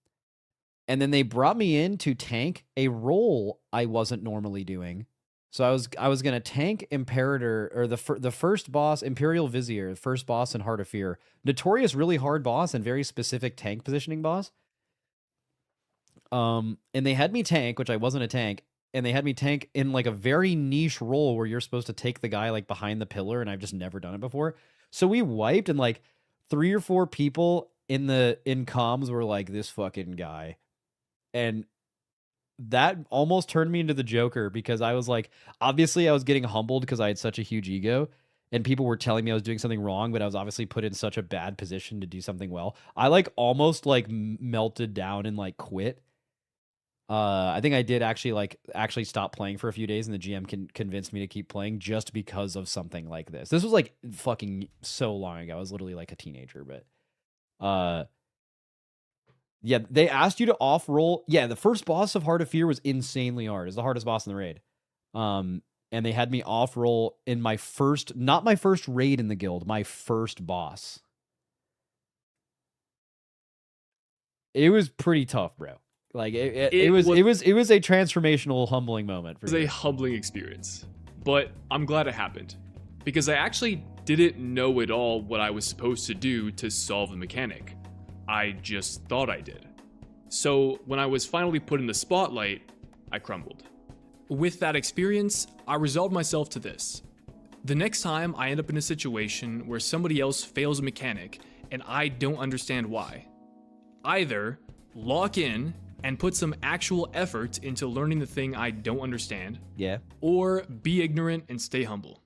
then they brought me in to tank a role I wasn't normally doing. So I was going to tank Imperator, or the first boss, Imperial Vizier, the first boss in Heart of Fear. Notorious, really hard boss and very specific tank positioning boss. And they had me tank, which I wasn't a tank. And they had me tank in like a very niche role where you're supposed to take the guy like behind the pillar, and I've just never done it before. So we wiped, and like 3 or 4 people in comms were like, this fucking guy. And that almost turned me into the Joker, because I was like, obviously I was getting humbled because I had such a huge ego, and people were telling me I was doing something wrong, but I was obviously put in such a bad position to do something well. I like almost like melted down and like quit. I think I did actually stop playing for a few days, and the GM convinced me to keep playing just because of something like this. This was like fucking so long ago. I was literally like a teenager, but yeah, they asked you to off roll. Yeah, the first boss of Heart of Fear was insanely hard. It's the hardest boss in the raid. And they had me off roll in not my first raid in the guild, my first boss. It was pretty tough, bro. Like it was a transformational, humbling moment for It was you. a humbling experience, but I'm glad it happened because I actually didn't know at all what I was supposed to do to solve the mechanic. I just thought I did. So when I was finally put in the spotlight, I crumbled. With that experience, I resolved myself to this. The next time I end up in a situation where somebody else fails a mechanic and I don't understand why, either lock in and put some actual effort into learning the thing I don't understand, Yeah. or be ignorant and stay humble.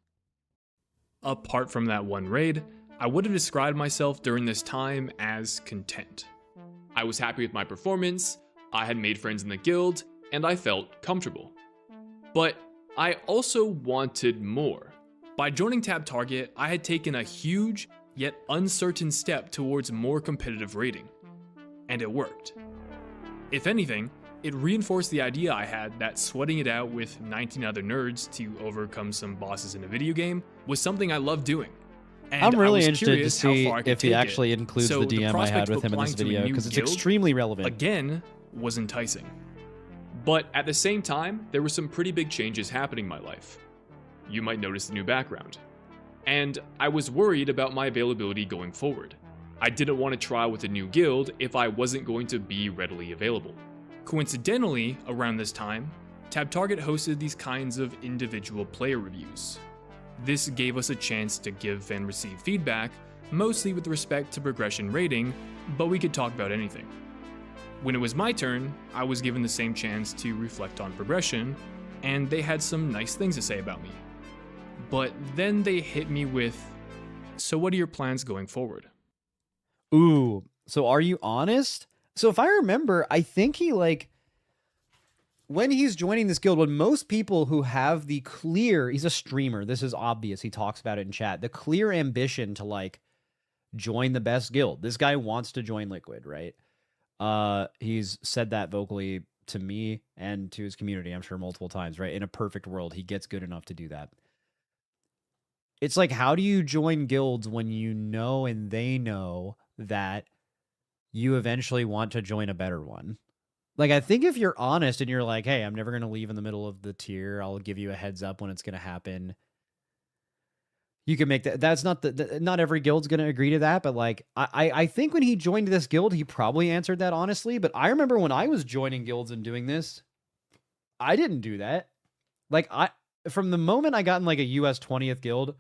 Apart from that one raid, I would have described myself during this time as content. I was happy with my performance, I had made friends in the guild, and I felt comfortable. But I also wanted more. By joining Tab Target, I had taken a huge, yet uncertain step towards more competitive raiding. And it worked. If anything, it reinforced the idea I had that sweating it out with 19 other nerds to overcome some bosses in a video game was something I loved doing. And I'm really I was interested to curious how see far I could if he take actually it. includes So the DM I prospect had of with him in this applying to a video, new because it's guild, extremely relevant. again, was enticing. But at the same time, there were some pretty big changes happening in my life. You might notice the new background. And I was worried about my availability going forward. I didn't want to try with a new guild if I wasn't going to be readily available. Coincidentally, around this time, Tab Target hosted these kinds of individual player reviews. This gave us a chance to give and receive feedback, mostly with respect to progression rating, but we could talk about anything. When it was my turn, I was given the same chance to reflect on progression, and they had some nice things to say about me. But then they hit me with, so what are your plans going forward? Ooh, so are you honest? So if I remember, I think he when he's joining this guild, when most people who have the clear, he's a streamer, this is obvious, he talks about it in chat, the clear ambition to join the best guild. This guy wants to join Liquid, right? He's said that vocally to me and to his community, I'm sure multiple times, right? In a perfect world, he gets good enough to do that. It's like, how do you join guilds when you know and they know that you eventually want to join a better one? Like, I think if you're honest and you're like, hey, I'm never going to leave in the middle of the tier, I'll give you a heads up when it's going to happen. You can make that. That's not not every guild's going to agree to that, but I think when he joined this guild, he probably answered that honestly. But I remember when I was joining guilds and doing this, I didn't do that. From the moment I got in a US 20th guild,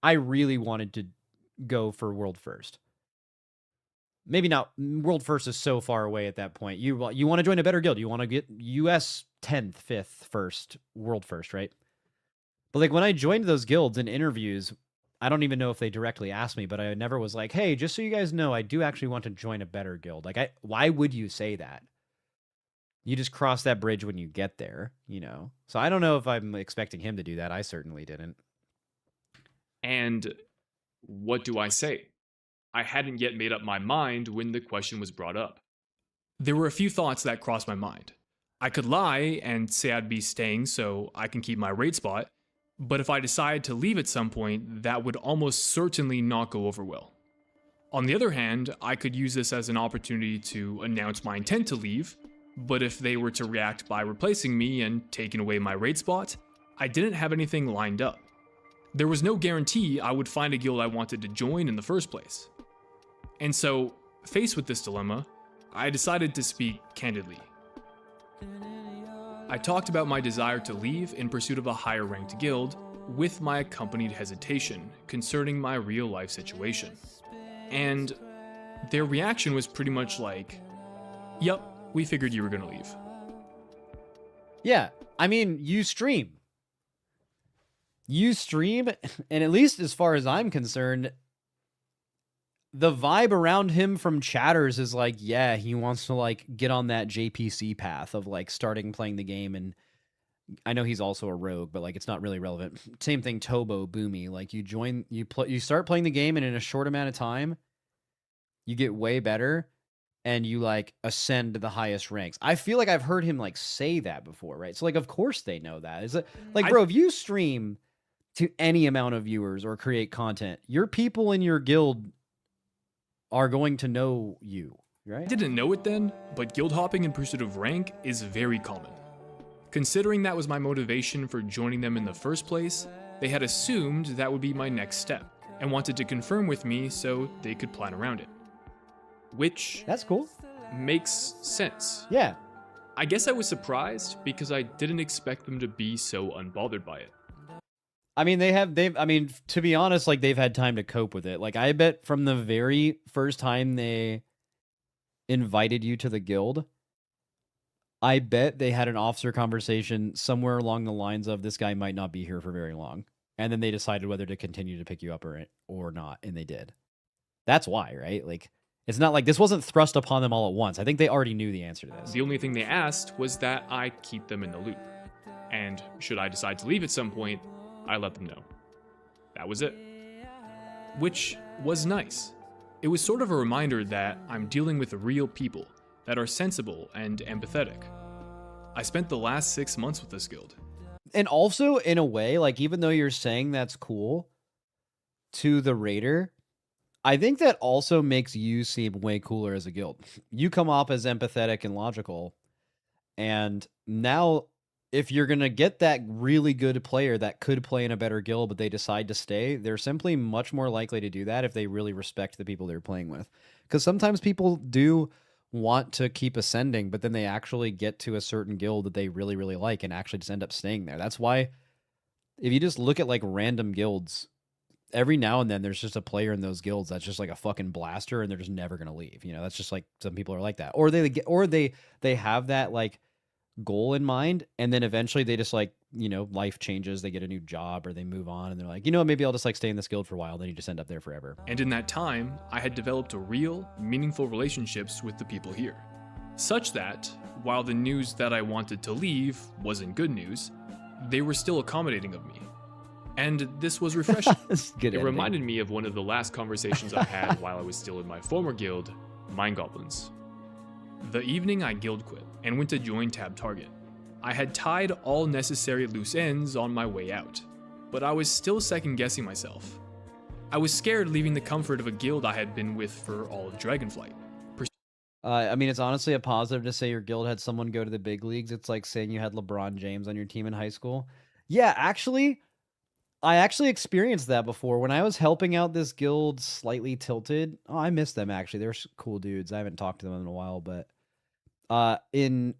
I really wanted to go for world first. Maybe not. World first is so far away at that point. You want to join a better guild. You want to get US 10th, 5th, 1st, world first, right? But when I joined those guilds in interviews, I don't even know if they directly asked me, but I never was like, hey, just so you guys know, I do actually want to join a better guild. Why would you say that? You just cross that bridge when you get there, you know? So I don't know if I'm expecting him to do that. I certainly didn't. And what do I say? I hadn't yet made up my mind when the question was brought up. There were a few thoughts that crossed my mind. I could lie and say I'd be staying so I can keep my raid spot, but if I decide to leave at some point, that would almost certainly not go over well. On the other hand, I could use this as an opportunity to announce my intent to leave, but if they were to react by replacing me and taking away my raid spot, I didn't have anything lined up. There was no guarantee I would find a guild I wanted to join in the first place. And so, faced with this dilemma, I decided to speak candidly. I talked about my desire to leave in pursuit of a higher ranked guild, with my accompanied hesitation concerning my real life situation. And their reaction was pretty much like, "Yup, we figured you were gonna leave." Yeah, I mean, you stream. And at least as far as I'm concerned, the vibe around him from chatters is yeah, he wants to get on that JPC path of starting playing the game. And I know he's also a rogue, but it's not really relevant. Same thing, Tobo, Boomy. You start playing the game, and in a short amount of time, you get way better, and you ascend to the highest ranks. I feel like I've heard him say that before, right? So of course they know that. Is it bro, if you stream to any amount of viewers or create content, your people in your guild are going to know you. right? I didn't know it then, but guild hopping in pursuit of rank is very common. Considering that was my motivation for joining them in the first place, they had assumed that would be my next step, and wanted to confirm with me so they could plan around it. Which That's cool. makes sense. Yeah. I guess I was surprised because I didn't expect them to be so unbothered by it. I mean, to be honest, like, they've had time to cope with it. Like, I bet from the very first time they invited you to the guild, I bet they had an officer conversation somewhere along the lines of, this guy might not be here for very long. And then they decided whether to continue to pick you up or not, and they did. That's why, right? Like, it's not like this wasn't thrust upon them all at once. I think they already knew the answer to this. The only thing they asked was that I keep them in the loop. And should I decide to leave at some point, I let them know. That was it. Which was nice. It was sort of a reminder that I'm dealing with real people that are sensible and empathetic. I spent the last 6 months with this guild. And also, in a way, like, even though you're saying that's cool to the raider, I think that also makes you seem way cooler as a guild. You come off as empathetic and logical. And now, if you're going to get that really good player that could play in a better guild, but they decide to stay, they're simply much more likely to do that if they really respect the people they're playing with. Because sometimes people do want to keep ascending, but then they actually get to a certain guild that they really, really like and actually just end up staying there. That's why if you just look at like random guilds, every now and then there's just a player in those guilds that's just like a fucking blaster and they're just never going to leave. You know, that's just like, some people are like that. Or they have that like goal in mind, and then eventually they just like, you know, life changes, they get a new job or they move on and they're like, you know, maybe I'll just like stay in this guild for a while, then you just end up there forever. And in that time, I had developed a real, meaningful relationships with the people here. Such that, while the news that I wanted to leave wasn't good news, they were still accommodating of me. And this was refreshing. It reminded me of one of the last conversations I had while I was still in my former guild, Mind Goblins. The evening I guild quit and went to join Tab Target, I had tied all necessary loose ends on my way out, but I was still second-guessing myself. I was scared leaving the comfort of a guild I had been with for all of Dragonflight. I mean, it's honestly a positive to say your guild had someone go to the big leagues. It's like saying you had LeBron James on your team in high school. Yeah, actually, I actually experienced that before. When I was helping out this guild, Slightly Tilted. Oh, I miss them, actually. They're cool dudes. I haven't talked to them in a while, but in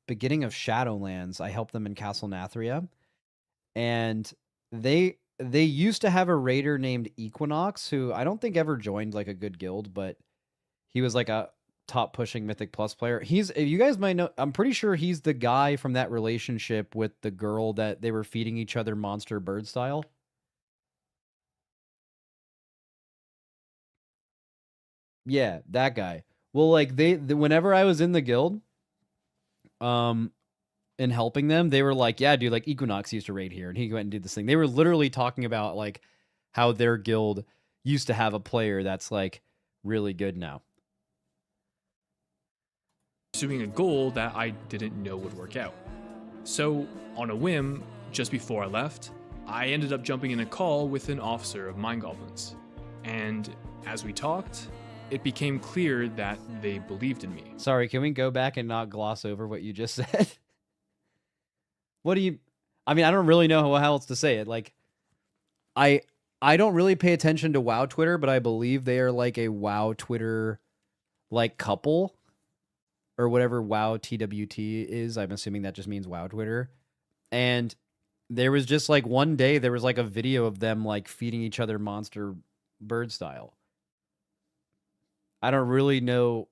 beginning of Shadowlands, I helped them in Castle Nathria, and they used to have a raider named Equinox, who I don't think ever joined like a good guild, but he was like a top pushing Mythic Plus player. You guys might know, I'm pretty sure he's the guy from that relationship with the girl that they were feeding each other monster bird style. Yeah, that guy. Well, like whenever I was in the guild, and helping them, they were like, yeah, dude, like Equinox used to raid here and he went and did this thing. They were literally talking about like how their guild used to have a player that's like really good now. Pursuing a goal that I didn't know would work out. So, on a whim, just before I left, I ended up jumping in a call with an officer of Mind Goblins. And as we talked, it became clear that they believed in me. Sorry, can we go back and not gloss over what you just said? I mean, I don't really know how else to say it. Like, I don't really pay attention to WoW Twitter, but I believe they are like a WoW Twitter like couple or whatever WoW TWT is. I'm assuming that just means WoW Twitter. And there was just like one day there was like a video of them like feeding each other monster bird style. I don't really know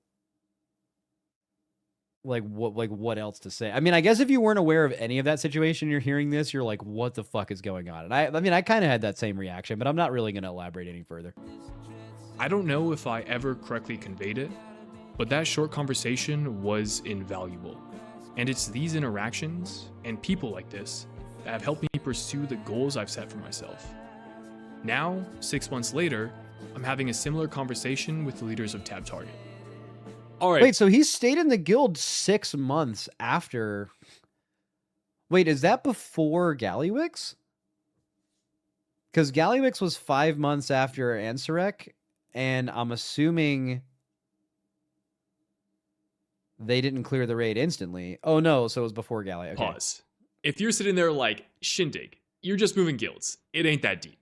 what else to say. I mean, I guess if you weren't aware of any of that situation, you're hearing this, you're like, what the fuck is going on? And I mean, I kind of had that same reaction, but I'm not really going to elaborate any further. I don't know if I ever correctly conveyed it, but that short conversation was invaluable. And it's these interactions and people like this that have helped me pursue the goals I've set for myself. Now, 6 months later, I'm having a similar conversation with the leaders of Tab Target. All right. Wait, so he stayed in the guild 6 months after. Wait, is that before Giwix? Because Giwix was 5 months after Ansarek, and I'm assuming They didn't clear the raid instantly. Oh no, so it was before Galley. Okay. Pause. If you're sitting there like, Shindig, you're just moving guilds. It ain't that deep.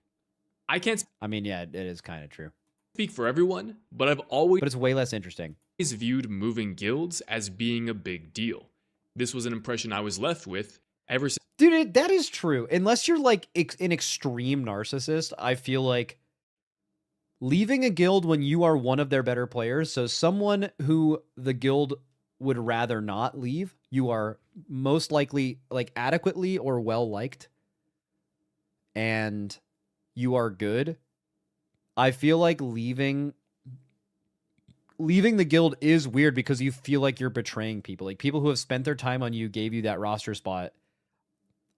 I can't I mean, yeah, it is kind of true. speak for everyone, but I've always But it's way less interesting. viewed moving guilds as being a big deal. This was an impression I was left with ever since Dude, that is true. Unless you're like an extreme narcissist, I feel like leaving a guild when you are one of their better players, so someone who the guild would rather not leave, you are most likely like adequately or well liked, and you are good. I feel like leaving the guild is weird because you feel like you're betraying people. Like people who have spent their time on you, gave you that roster spot.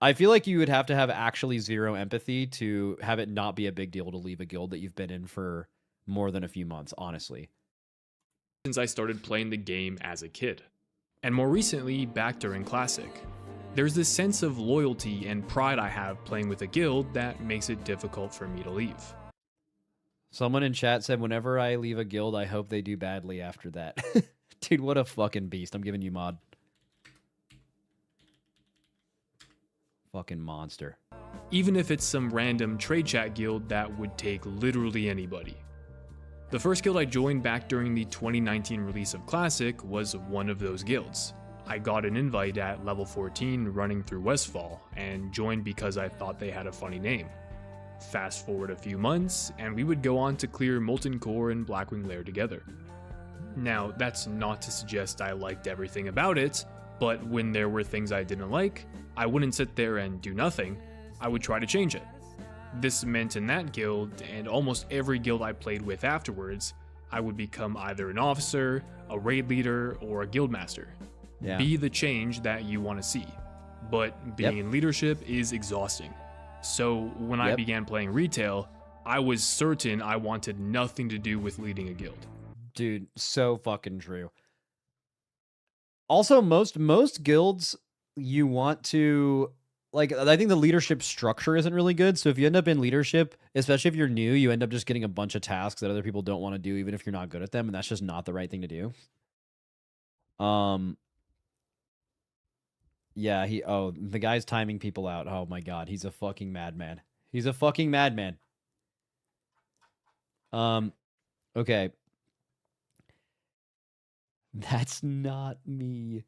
I feel like you would have to have actually zero empathy to have it not be a big deal to leave a guild that you've been in for more than a few months, honestly. I started playing the game as a kid. And more recently, back during Classic. There's this sense of loyalty and pride I have playing with a guild that makes it difficult for me to leave. Someone in chat said, whenever I leave a guild, I hope they do badly after that. Dude, what a fucking beast. I'm giving you mod. Fucking monster. Even if it's some random trade chat guild that would take literally anybody. The first guild I joined back during the 2019 release of Classic was one of those guilds. I got an invite at level 14 running through Westfall and joined because I thought they had a funny name. Fast forward a few months, and we would go on to clear Molten Core and Blackwing Lair together. Now, that's not to suggest I liked everything about it, but when there were things I didn't like, I wouldn't sit there and do nothing. I would try to change it. This meant in that guild, and almost every guild I played with afterwards, I would become either an officer, a raid leader, or a guild master. Yeah. Be the change that you want to see. But being in leadership is exhausting. So when I began playing retail, I was certain I wanted nothing to do with leading a guild. Dude, so fucking true. Also, most guilds, you want to... Like, I think the leadership structure isn't really good. So if you end up in leadership, especially if you're new, you end up just getting a bunch of tasks that other people don't want to do, even if you're not good at them. And that's just not the right thing to do. Yeah, the guy's timing people out. Oh my God. He's a fucking madman. He's a fucking madman. Okay. That's not me.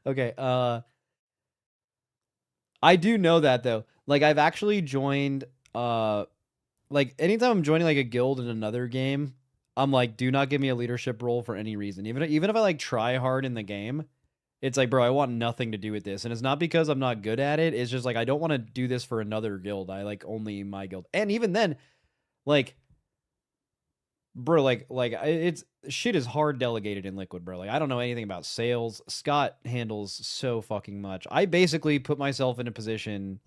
Okay, I do know that though. Like I've actually joined like anytime I'm joining like a guild in another game, I'm like, do not give me a leadership role for any reason. Even if I like try hard in the game, it's like, bro, I want nothing to do with this. And it's not because I'm not good at it. It's just like I don't want to do this for another guild. I like only my guild. And even then, like bro, it's shit is hard delegated in Liquid, bro. Like I don't know anything about sales. Scott handles so fucking much. I basically put myself in a position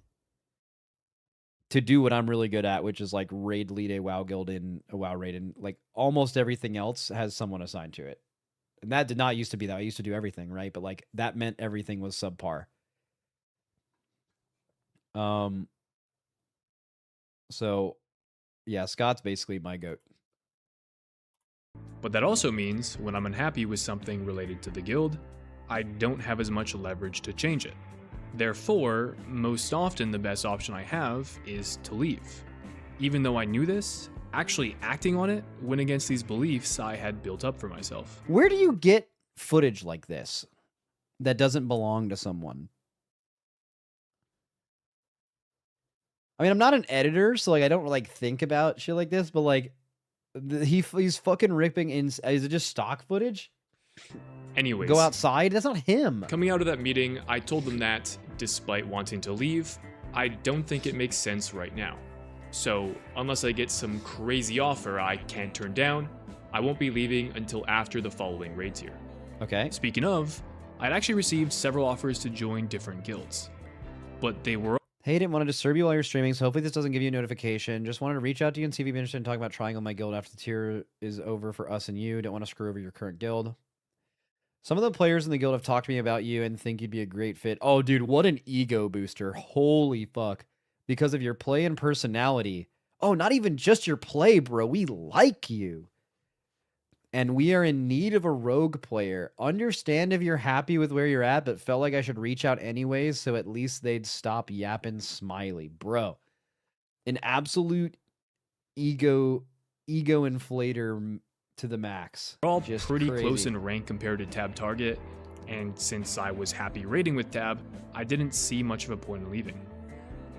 to do what I'm really good at, which is like raid lead a WoW guild in a WoW raid, and like almost everything else has someone assigned to it. And that did not used to be that. I used to do everything, right? But like that meant everything was subpar. So yeah, Scott's basically my goat. But that also means when I'm unhappy with something related to the guild, I don't have as much leverage to change it. Therefore, most often the best option I have is to leave. Even though I knew this, actually acting on it went against these beliefs I had built up for myself. Where do you get footage like this that doesn't belong to someone? I mean, I'm not an editor, so like I don't like think about shit like this, but like he's fucking ripping in. Is it just stock footage? Anyways, Go outside. That's not him. Coming out of that meeting, I told them that, despite wanting to leave, I don't think it makes sense right now. So, unless I get some crazy offer I can't turn down, I won't be leaving until after the following raid tier. Okay. Speaking of, I'd actually received several offers to join different guilds, but they were... Hey, didn't want to disturb you while you're streaming, so hopefully this doesn't give you a notification. Just wanted to reach out to you and see if you'd be interested in talking about trying on my guild after the tier is over for us and you. Don't want to screw over your current guild. Some of the players in the guild have talked to me about you and think you'd be a great fit. Oh, dude, what an ego booster. Holy fuck. Because of your play and personality. Oh, not even just your play, bro. We like you. and we are in need of a rogue player. Understand if you're happy with where you're at, but felt like I should reach out anyways, so at least they'd stop yapping smiley. Bro, an absolute ego inflator to the max. We're all Just pretty crazy. close in rank compared to Tab Target, and since I was happy raiding with Tab, I didn't see much of a point in leaving.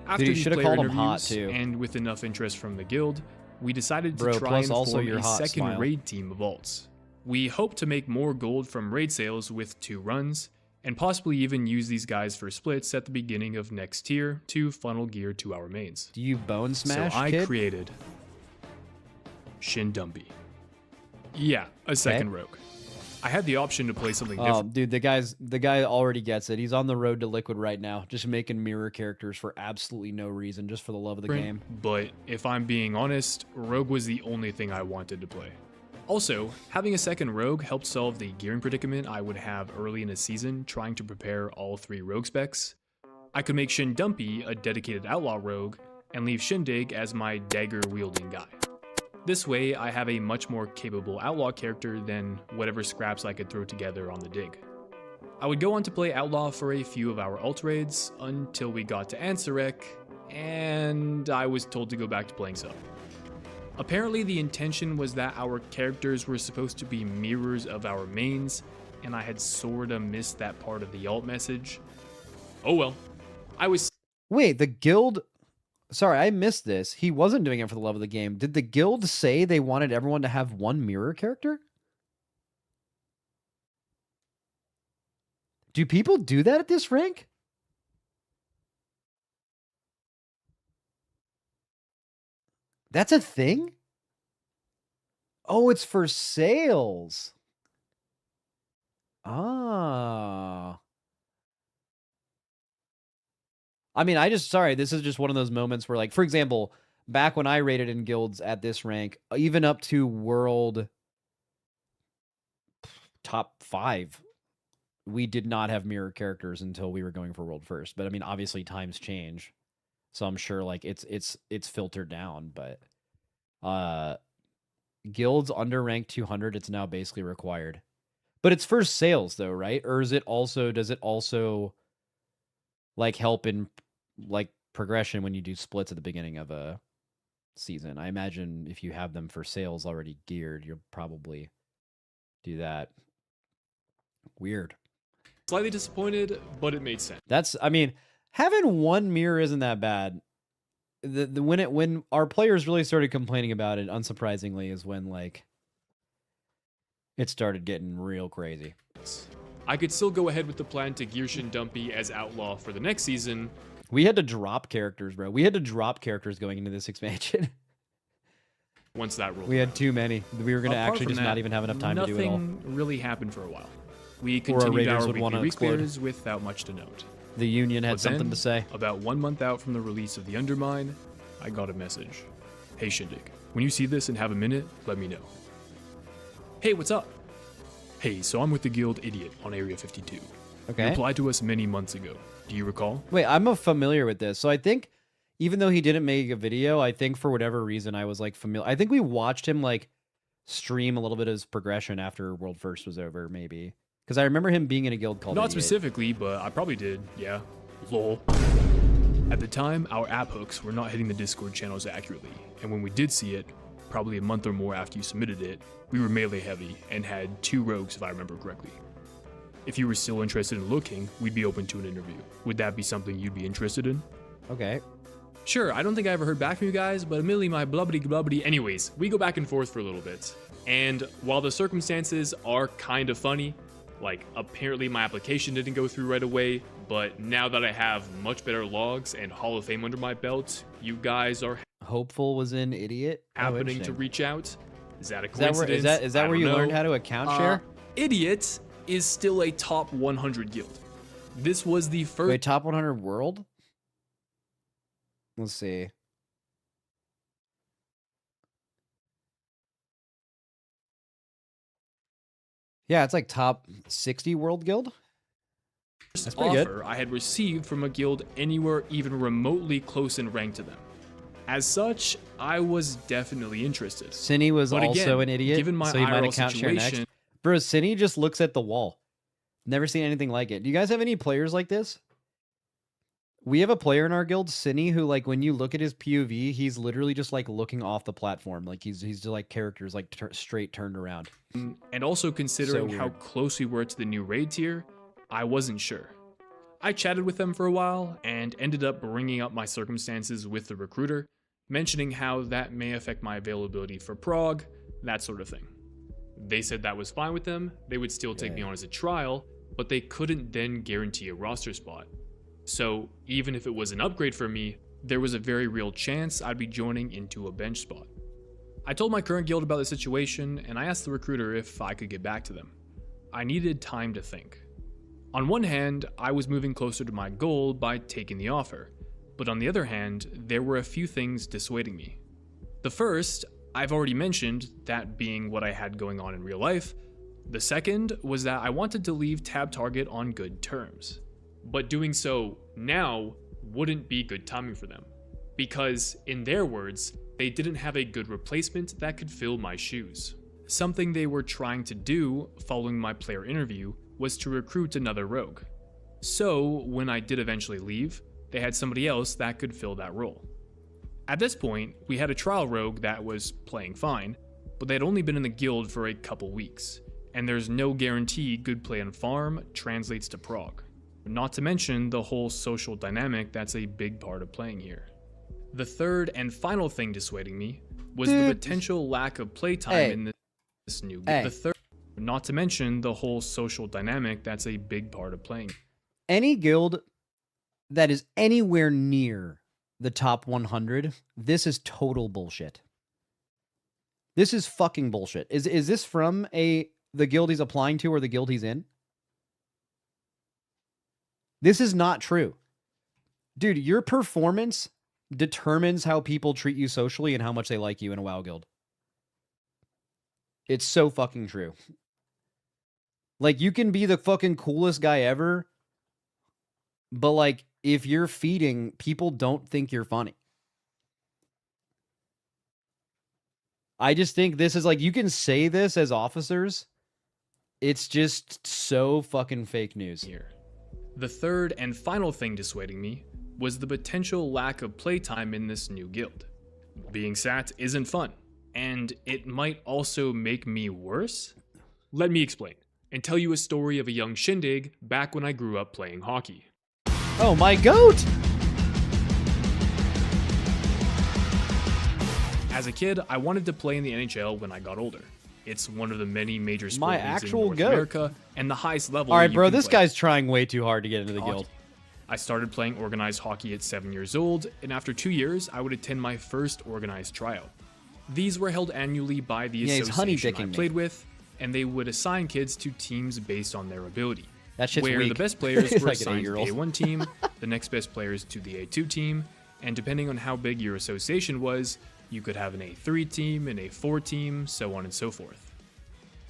After you these should've player called him hot, interviews, too. and with enough interest from the guild, we decided to Bro, try plus and also form your a hot second smile. raid team of alts. We hope to make more gold from raid sales with 2 runs, and possibly even use these guys for splits at the beginning of next tier to funnel gear to our mains. Do you bone smash, So I kid? created Shindig. Yeah, a second rogue. I had the option to play something Oh, different. dude, the guy already gets it. He's on the road to liquid right now, just making mirror characters for absolutely no reason, just for the love of the game. But if I'm being honest, rogue was the only thing I wanted to play. Also, having a second rogue helped solve the gearing predicament I would have early in a season trying to prepare all 3 rogue specs. I could make Shindumpy a dedicated outlaw rogue and leave Shindig as my dagger wielding guy. This way, I have a much more capable outlaw character than whatever scraps I could throw together on the dig. I would go on to play outlaw for a few of our alt raids until we got to Ansarek, and I was told to go back to playing sub. Apparently the intention was that our characters were supposed to be mirrors of our mains, and I had sorta missed that part of the alt message. Oh well. I was Wait, the guild... Sorry, I missed this. He wasn't doing it for the love of the game. Did the guild say they wanted everyone to have one mirror character? Do people do that at this rank? That's a thing? Oh, it's for sales. Ah. I mean, sorry, this is just one of those moments where, like, for example, back when I rated in guilds at this rank, even up to world top 5, we did not have mirror characters until we were going for world first. But I mean, obviously times change, so I'm sure like it's filtered down. But guilds under rank 200, it's now basically required. But it's for sales though, right? Or is it also, does it also like help in like progression when you do splits at the beginning of a season? I imagine if you have them for sales already geared, you'll probably do that. Weird. slightly disappointed, but it made sense. That's, I mean, having one mirror isn't that bad. When our players really started complaining about it, unsurprisingly, is when like it started getting real crazy. I could still go ahead with the plan to gear Shindumpy as outlaw for the next season. We had to drop characters, bro. We had to drop characters going into this expansion. Once that rolled We had around. too many. We were going to Apart actually from just not that, even have enough time to do it all. Nothing really happened for a while. We Or our continued raiders our would wanna weekly explode. repairs without much to note. The Union had But something then, to say. About 1 month out from the release of the Undermine, I got a message. Hey Shindig, when you see this and have a minute, let me know. Hey, what's up? Hey, so I'm with the guild Idiot on Area 52. You Okay. applied to us many months ago. Do you recall? Wait, I'm familiar with this. So I think even though he didn't make a video, I think for whatever reason I was like familiar. I think we watched him like stream a little bit of his progression after World First was over, maybe. Because I remember him being in a guild called Not Idiot. specifically, but I probably did, yeah. Lol. At the time, our app hooks were not hitting the Discord channels accurately, and when we did see it, probably a month or more after you submitted it, we were melee heavy and had 2 rogues if I remember correctly. If you were still interested in looking, we'd be open to an interview. Would that be something you'd be interested in? Okay. Sure, I don't think I ever heard back from you guys, but admittedly my blubbity. Anyways, we go back and forth for a little bit. And while the circumstances are kind of funny, like apparently my application didn't go through right away, but now that I have much better logs and Hall of Fame under my belt, you guys are Hopeful was in Idiot. Oh, happening to interesting. reach out. Is that a Is that where, coincidence? is that I where don't you know. learned how to account share? Idiot is still a top 100 guild. This was the first Wait, top 100 world? Let's see. Yeah, it's like top 60 world guild. That's pretty good. offer I had received from a guild anywhere even remotely close in rank to them. As such, I was definitely interested. Cinny was But also again, an idiot, given my so he might IRL have counted share next. situation- Bro, Cinny just looks at the wall. Never seen anything like it. Do you guys have any players like this? We have a player in our guild, Cinny, who like when you look at his POV, he's literally just like looking off the platform, like he's just like characters like straight turned around. And also considering So how weird. close we were to the new raid tier, I wasn't sure. I chatted with them for a while and ended up bringing up my circumstances with the recruiter, mentioning how that may affect my availability for prog, that sort of thing. They said that was fine with them, they would still take me on as a trial, but they couldn't then guarantee a roster spot. So even if it was an upgrade for me, there was a very real chance I'd be joining into a bench spot. I told my current guild about the situation and I asked the recruiter if I could get back to them. I needed time to think. On one hand, I was moving closer to my goal by taking the offer, but on the other hand, there were a few things dissuading me. The first, I've already mentioned, that being what I had going on in real life. The second was that I wanted to leave Tab Target on good terms. But doing so now wouldn't be good timing for them, because in their words, they didn't have a good replacement that could fill my shoes. Something they were trying to do following my player interview was to recruit another rogue. So when I did eventually leave, they had somebody else that could fill that role. At this point, we had a trial rogue that was playing fine, but they had only been in the guild for a couple weeks, and there's no guarantee good play on farm translates to prog. Not to mention the whole social dynamic that's a big part of playing here. The third and final thing dissuading me was the potential lack of playtime in this new game. The third, not to mention the whole social dynamic that's a big part of playing. Any guild that is anywhere near the top 100, this is total bullshit. This is fucking bullshit. Is this from the guild he's applying to or the guild he's in? This is not true. Dude, your performance determines how people treat you socially and how much they like you in a WoW guild. It's so fucking true. Like, you can be the fucking coolest guy ever, but like, if you're feeding, people don't think you're funny. I just think this is like, you can say this as officers. It's just so fucking fake news. Here. The third and final thing dissuading me was the potential lack of playtime in this new guild. Being sat isn't fun, and it might also make me worse. Let me explain, and tell you a story of a young Shindig back when I grew up playing hockey. Oh, my goat! As a kid, I wanted to play in the NHL when I got older. It's one of the many major sport My leagues actual in North goat. America, and the highest level. All right, you bro, can this play. guy's trying way too hard to get into the Hockey. guild. I started playing organized hockey at 7 years old, and after 2 years, I would attend my first organized tryout. These were held annually by the Yeah, he's association I honey-dicking me. played with, and they would assign kids to teams based on their ability. That shit's where weak. the best players He's were like an assigned to the 8-year-old. A1 team, the next best players to the A2 team, and depending on how big your association was, you could have an A3 team, an A4 team, so on and so forth.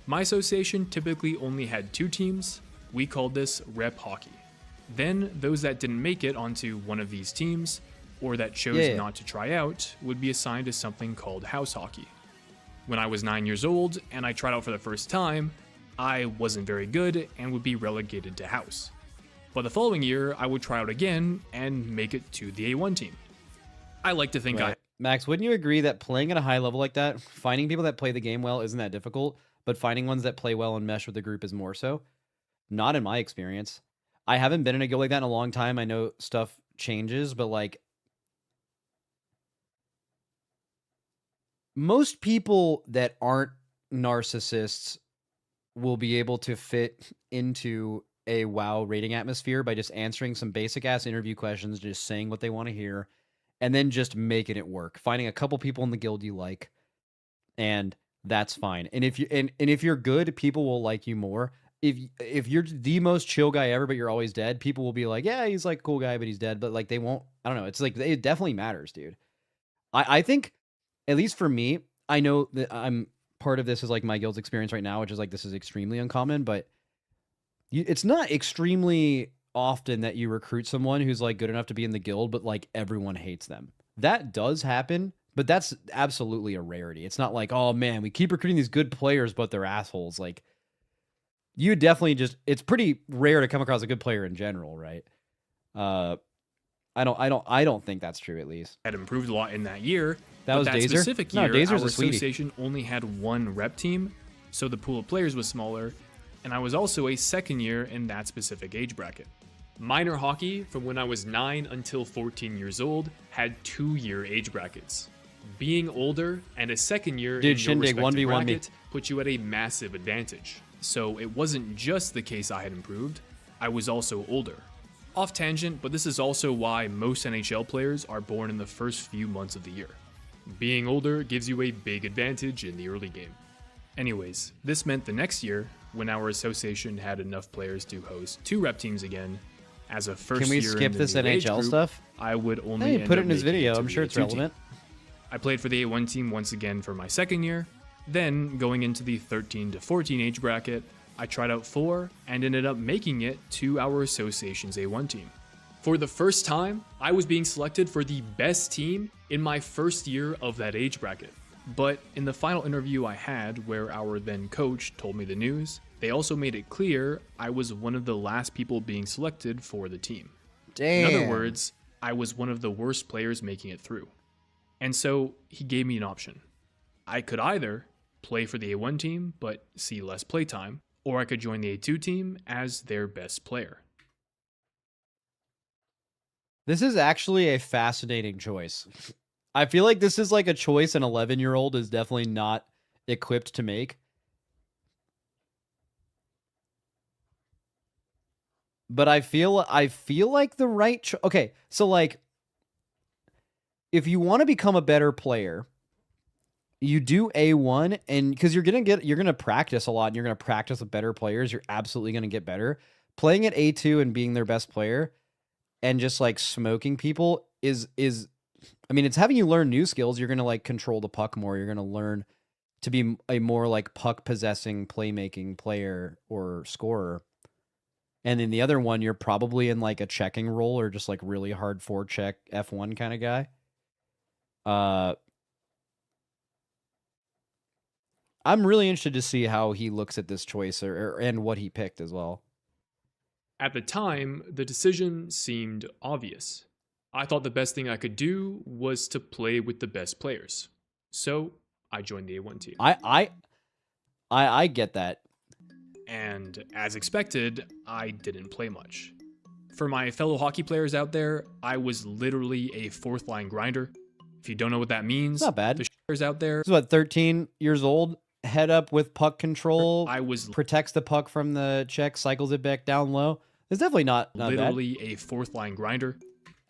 My association typically only had 2 teams. We called this rep hockey. Then those that didn't make it onto one of these teams, or that chose not to try out, would be assigned to something called house hockey. When I was 9 years old and I tried out for the first time, I wasn't very good and would be relegated to house. But the following year, I would try out again and make it to the A1 team. I like to think Right. Max, wouldn't you agree that playing at a high level like that, finding people that play the game well isn't that difficult, but finding ones that play well and mesh with the group is more so? Not in my experience. I haven't been in a guild like that in a long time. I know stuff changes, but like, most people that aren't narcissists will be able to fit into a WoW rating atmosphere by just answering some basic ass interview questions, just saying what they want to hear, and then just making it work. Finding a couple people in the guild you like, and that's fine. And if you and if you're good, people will like you more. If you're the most chill guy ever, but you're always dead, people will be like, yeah, he's like a cool guy, but he's dead. But like, they won't. I don't know. It's like, it definitely matters, dude. I think, at least for me, I know that I'm part of this is like my guild's experience right now, which is like, this is extremely uncommon, but it's not extremely often that you recruit someone who's like good enough to be in the guild, but like everyone hates them. that does happen, but that's absolutely a rarity. It's not like, oh man, we keep recruiting these good players, but they're assholes. Like, you definitely just, it's pretty rare to come across a good player in general, right? I don't think that's true, at least. Had improved a lot in that year. That was Dazer? Specific No, year, Dazer's our a sweetie. association only had one rep team, so the pool of players was smaller, and I was also a second year in that specific age bracket. Minor hockey, from when I was 9 until 14 years old, had 2-year age brackets. Being older and a second year in your Shindig, respective 1v1 me. bracket put you at a massive advantage. So it wasn't just the case I had improved, I was also older. Off tangent, but this is also why most NHL players are born in the first few months of the year. Being older gives you a big advantage in the early game. Anyways, this meant the next year, when our association had enough players to host 2 rep teams again, as a first Can we year skip in the this new age NHL group, stuff? I would only Hey, end put it up in his making video. to I'm the sure it's A2 team. relevant. I played for the A1 team once again for my second year. Then, going into the 13 to 14 age bracket, I tried out 4 and ended up making it to our association's A1 team. For the first time, I was being selected for the best team in my first year of that age bracket. But in the final interview I had, where our then coach told me the news, they also made it clear I was one of the last people being selected for the team. Damn. In other words, I was one of the worst players making it through. And so he gave me an option. I could either play for the A1 team but see less playtime, or I could join the A2 team as their best player. This is actually a fascinating choice. I feel like this is like a choice an 11-year-old is definitely not equipped to make. But I feel like the right okay, so like if you want to become a better player, you do A1, and because you're gonna practice a lot and you're gonna practice with better players, you're absolutely gonna get better. Playing at A2 and being their best player and just like smoking people is I mean, it's having you learn new skills. You're gonna like control the puck more. You're gonna learn to be a more like puck possessing, playmaking player or scorer. And in the other one, you're probably in like a checking role or just like really hard forecheck F1 kind of guy. I'm really interested to see how he looks at this choice and what he picked as well. At the time, the decision seemed obvious. I thought the best thing I could do was to play with the best players. So I joined the A1 team. I get that. And as expected, I didn't play much. For my fellow hockey players out there, I was literally a 4th line grinder. If you don't know what that means, Not bad. the shares out there, This is what, 13 years old, head up with puck control, I was protects the puck from the check, cycles it back down low. It's definitely not bad. literally a 4th line grinder.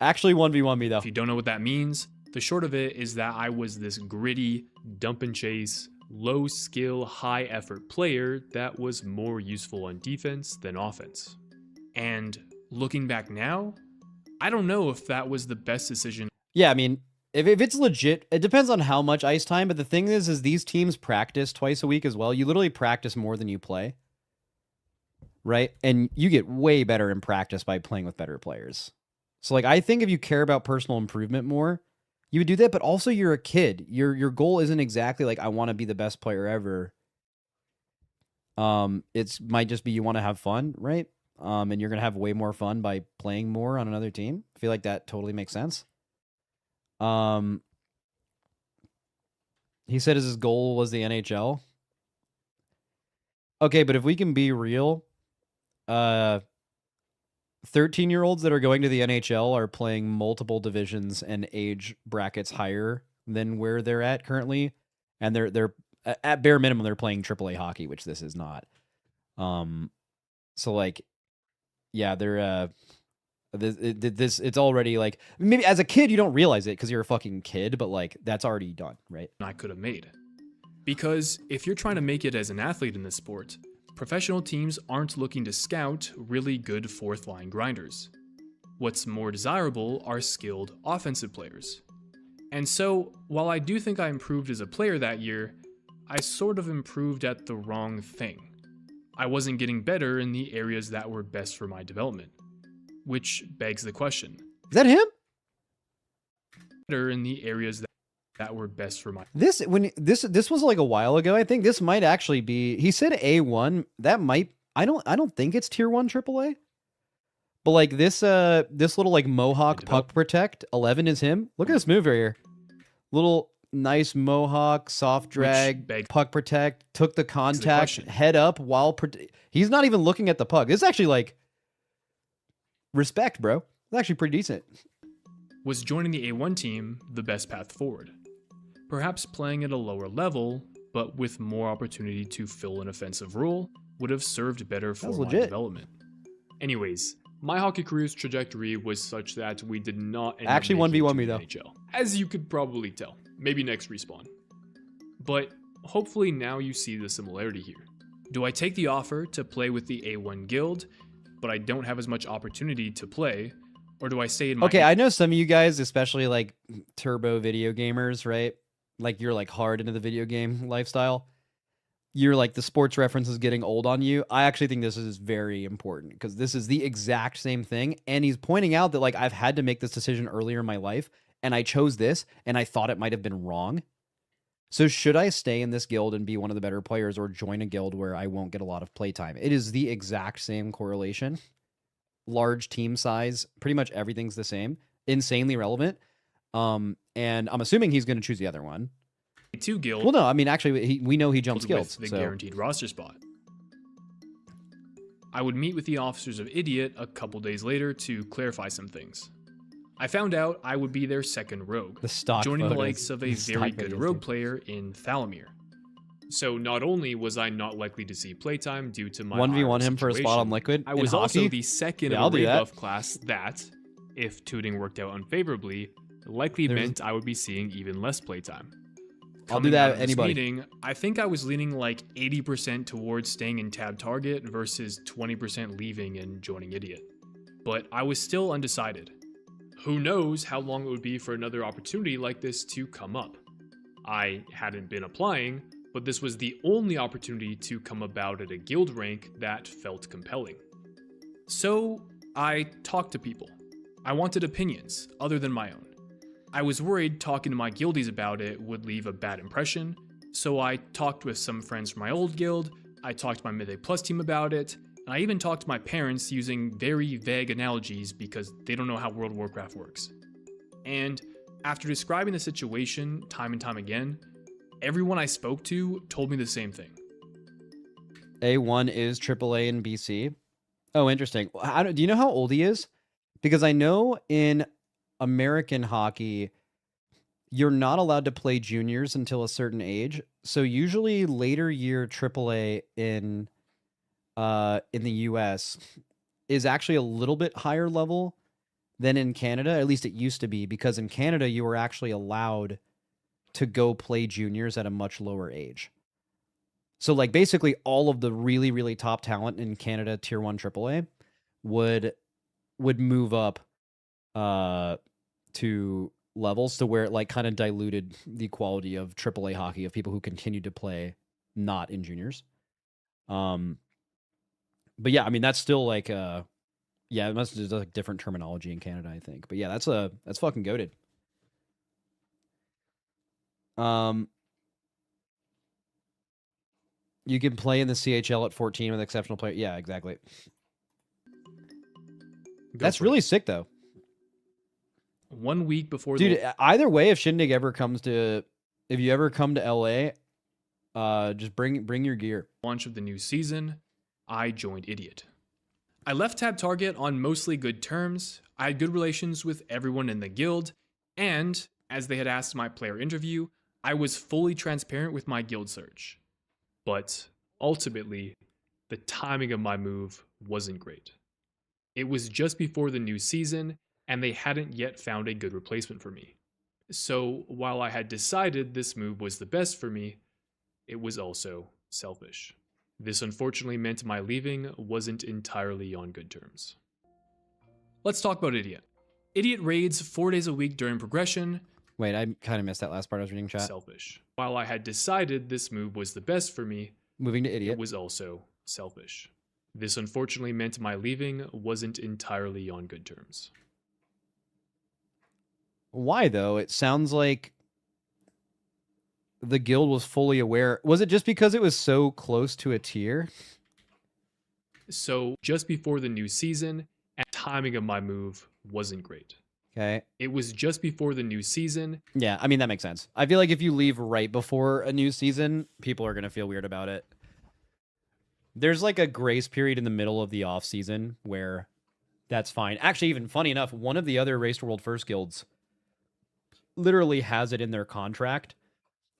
Actually 1v1 me though. If you don't know what that means, the short of it is that I was this gritty, dump and chase, low skill, high effort player that was more useful on defense than offense. And looking back now, I don't know if that was the best decision. Yeah, I mean, if it's legit, it depends on how much ice time, but the thing is these teams practice twice a week as well. You literally practice more than you play. Right? And you get way better in practice by playing with better players. So like I think if you care about personal improvement more, you would do that, but also you're a kid. Your goal isn't exactly like I want to be the best player ever. It's might just be you want to have fun, right? And you're gonna have way more fun by playing more on another team. I feel like that totally makes sense. He said his goal was the NHL. Okay, but if we can be real, 13-year-olds that are going to the NHL are playing multiple divisions and age brackets higher than where they're at currently, and they're at bare minimum they're playing AAA hockey, which this is not. So like, yeah, they're it's already like maybe as a kid you don't realize it because you're a fucking kid, but like that's already done, right? I could have made. Because if you're trying to make it as an athlete in this sport, professional teams aren't looking to scout really good 4th line grinders. What's more desirable are skilled offensive players. And so, while I do think I improved as a player that year, I sort of improved at the wrong thing. I wasn't getting better in the areas that were best for my development. Which begs the question. Is that him? in the areas that were best for my This was like a while ago. I think this might actually be. He said A1. That might. I don't think it's tier 1 AAA. But like this little like Mohawk puck protect 11 is him. Look at this move right here. Little nice Mohawk soft drag puck protect, took the contact, head up while he's not even looking at the puck. This is actually like respect, bro. It's actually pretty decent. Was joining the A1 team the best path forward? Perhaps playing at a lower level, but with more opportunity to fill an offensive role, would have served better for my development. Anyways, my hockey career's trajectory was such that we did not end actually 1v1 me though. NHL, as you could probably tell. Maybe next respawn. But hopefully now you see the similarity here. Do I take the offer to play with the A1 guild, but I don't have as much opportunity to play, or do I stay in my... Okay, I know some of you guys, especially like turbo video gamers, right? Like you're like hard into the video game lifestyle. You're like the sports reference is getting old on you. I actually think this is very important because this is the exact same thing. And he's pointing out that like I've had to make this decision earlier in my life and I chose this and I thought it might have been wrong. So should I stay in this guild and be one of the better players or join a guild where I won't get a lot of playtime? It is the exact same correlation. Large team size, pretty much everything's the same. Insanely relevant. And I'm assuming he's going to choose the other one. Two guild. Well, no, I mean, actually, we know he jumps guilds. The guaranteed roster spot. I would meet with the officers of Idiot a couple days later to clarify some things. I found out I would be their second rogue, joining the likes of a very good rogue player in Thalamir. So not only was I not likely to see playtime due to my 1v1 him for a spot on Liquid, I was also the second of a raid buff class that, if tooting worked out unfavorably, likely meant I would be seeing even less playtime. I'll do that anybody. Meeting, I think I was leaning like 80% towards staying in tab target versus 20% leaving and joining Idiot. But I was still undecided. Who knows how long it would be for another opportunity like this to come up. I hadn't been applying, but this was the only opportunity to come about at a guild rank that felt compelling. So I talked to people. I wanted opinions other than my own. I was worried talking to my guildies about it would leave a bad impression, so I talked with some friends from my old guild, I talked to my Mythic Plus team about it, and I even talked to my parents using very vague analogies because they don't know how World of Warcraft works. And after describing the situation time and time again, everyone I spoke to told me the same thing. A1 is AAA in BC. Oh, interesting. Do you know how old he is? Because I know in American hockey, you're not allowed to play juniors until a certain age. So usually later year AAA in the US is actually a little bit higher level than in Canada. At least it used to be, because in Canada you were actually allowed to go play juniors at a much lower age. So like basically all of the really, really top talent in Canada tier 1 AAA would move up to levels to where it like kind of diluted the quality of AAA hockey of people who continued to play not in juniors. But yeah, I mean that's still like it must be like different terminology in Canada, I think. But yeah, that's fucking goated. You can play in the CHL at 14 with exceptional player. Yeah, exactly. That's really sick though. 1 week before either way, if Shindig ever comes to, if you ever come to LA, just bring your gear. Launch of the new season, I joined Idiot. I left Tab Target on mostly good terms. I had good relations with everyone in the guild, and as they had asked my player interview, I was fully transparent with my guild search. But ultimately, the timing of my move wasn't great. It was just before the new season, and they hadn't yet found a good replacement for me. So while I had decided this move was the best for me, it was also selfish. This unfortunately meant my leaving wasn't entirely on good terms. Let's talk about Idiot. Idiot raids 4 days a week during progression. Wait, I kind of missed that last part I was reading chat. Selfish. While I had decided this move was the best for me, moving to Idiot, it was also selfish. This unfortunately meant my leaving wasn't entirely on good terms. Why, though? It sounds like the guild was fully aware. Was it just because it was so close to a tier? So just before the new season, and timing of my move wasn't great. Okay. It was just before the new season. Yeah, I mean, that makes sense. I feel like if you leave right before a new season, people are going to feel weird about it. There's like a grace period in the middle of the off season where that's fine. Actually, even funny enough, one of the other Race to World First guilds literally has it in their contract.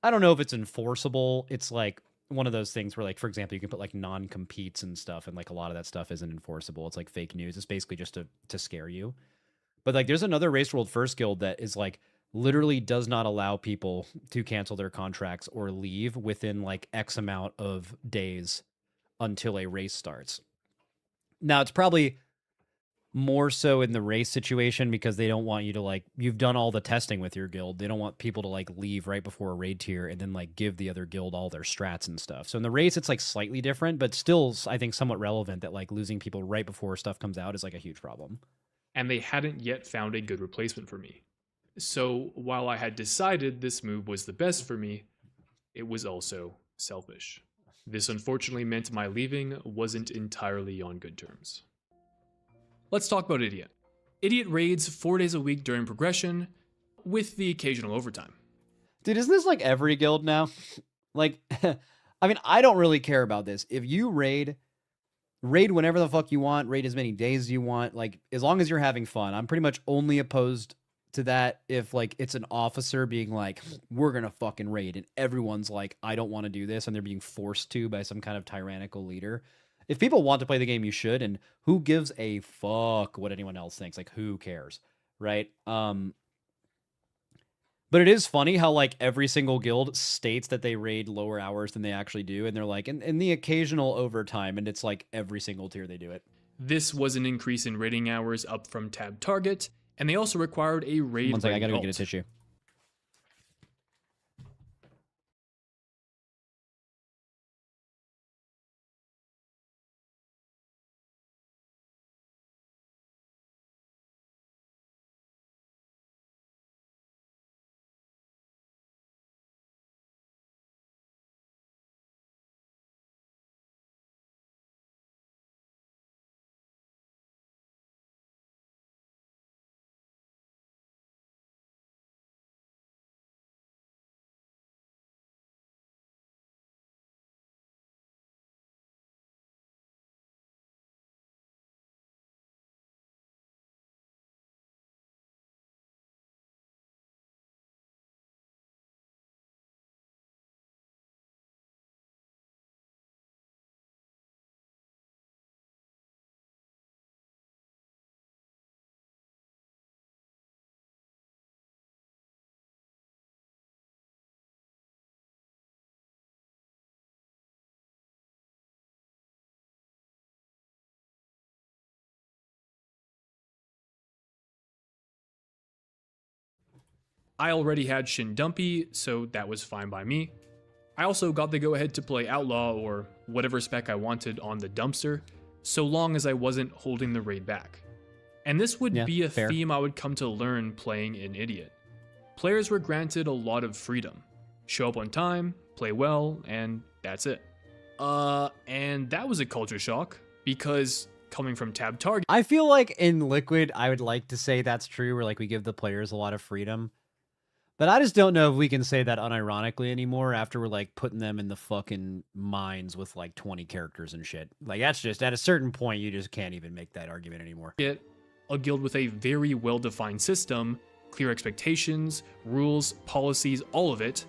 I don't know if it's enforceable. It's like one of those things where, like, for example, you can put like non-competes and stuff, and like a lot of that stuff isn't enforceable. It's like fake news. It's basically just to scare you. But like there's another Race to World First guild that is like literally does not allow people to cancel their contracts or leave within like X amount of days until a race starts. Now, it's probably more so in the race situation because they don't want you to like, you've done all the testing with your guild. They don't want people to like leave right before a raid tier and then like give the other guild all their strats and stuff. So in the race, it's like slightly different, but still, I think somewhat relevant that like losing people right before stuff comes out is like a huge problem. And they hadn't yet found a good replacement for me. So while I had decided this move was the best for me, it was also selfish. This unfortunately meant my leaving wasn't entirely on good terms. Let's talk about Idiot. Idiot raids 4 days a week during progression, with the occasional overtime. Dude, isn't this like every guild now? Like, I mean, I don't really care about this. If you raid whenever the fuck you want, raid as many days as you want, like, as long as you're having fun. I'm pretty much only opposed to that if, like, it's an officer being like, we're gonna fucking raid, and everyone's like, I don't want to do this, and they're being forced to by some kind of tyrannical leader. If people want to play the game, you should, and who gives a fuck what anyone else thinks? Like, who cares, right? But it is funny how, like, every single guild states that they raid lower hours than they actually do. And they're like, in the occasional overtime. And it's like every single tier they do it. This was an increase in raiding hours up from tab target. And they also required a raid. One second, I gotta go get a tissue. I already had Shin Dumpy, so that was fine by me. I also got the go-ahead to play Outlaw or whatever spec I wanted on the Dumpster, so long as I wasn't holding the raid back. And this would be a theme I would come to learn playing in Idiot. Players were granted a lot of freedom. Show up on time, play well, and that's it. And that was a culture shock, because coming from tab target... I feel like in Liquid, I would like to say that's true, where like we give the players a lot of freedom. But I just don't know if we can say that unironically anymore after we're like putting them in the fucking mines with like 20 characters and shit. Like that's just, at a certain point, you just can't even make that argument anymore. A guild with a very well-defined system, clear expectations, rules, policies, all of it,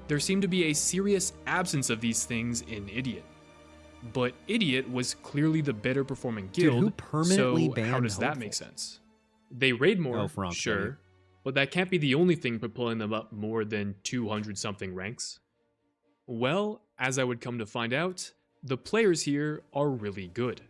there seemed to be a serious absence of these things in Idiot. But Idiot was clearly the better performing guild, dude, who permanently so banned how does that Hopeful? make sense? They raid more, Frank, sure, baby. but that can't be the only thing propelling them up more than 200-something ranks. Well, as I would come to find out, the players here are really good.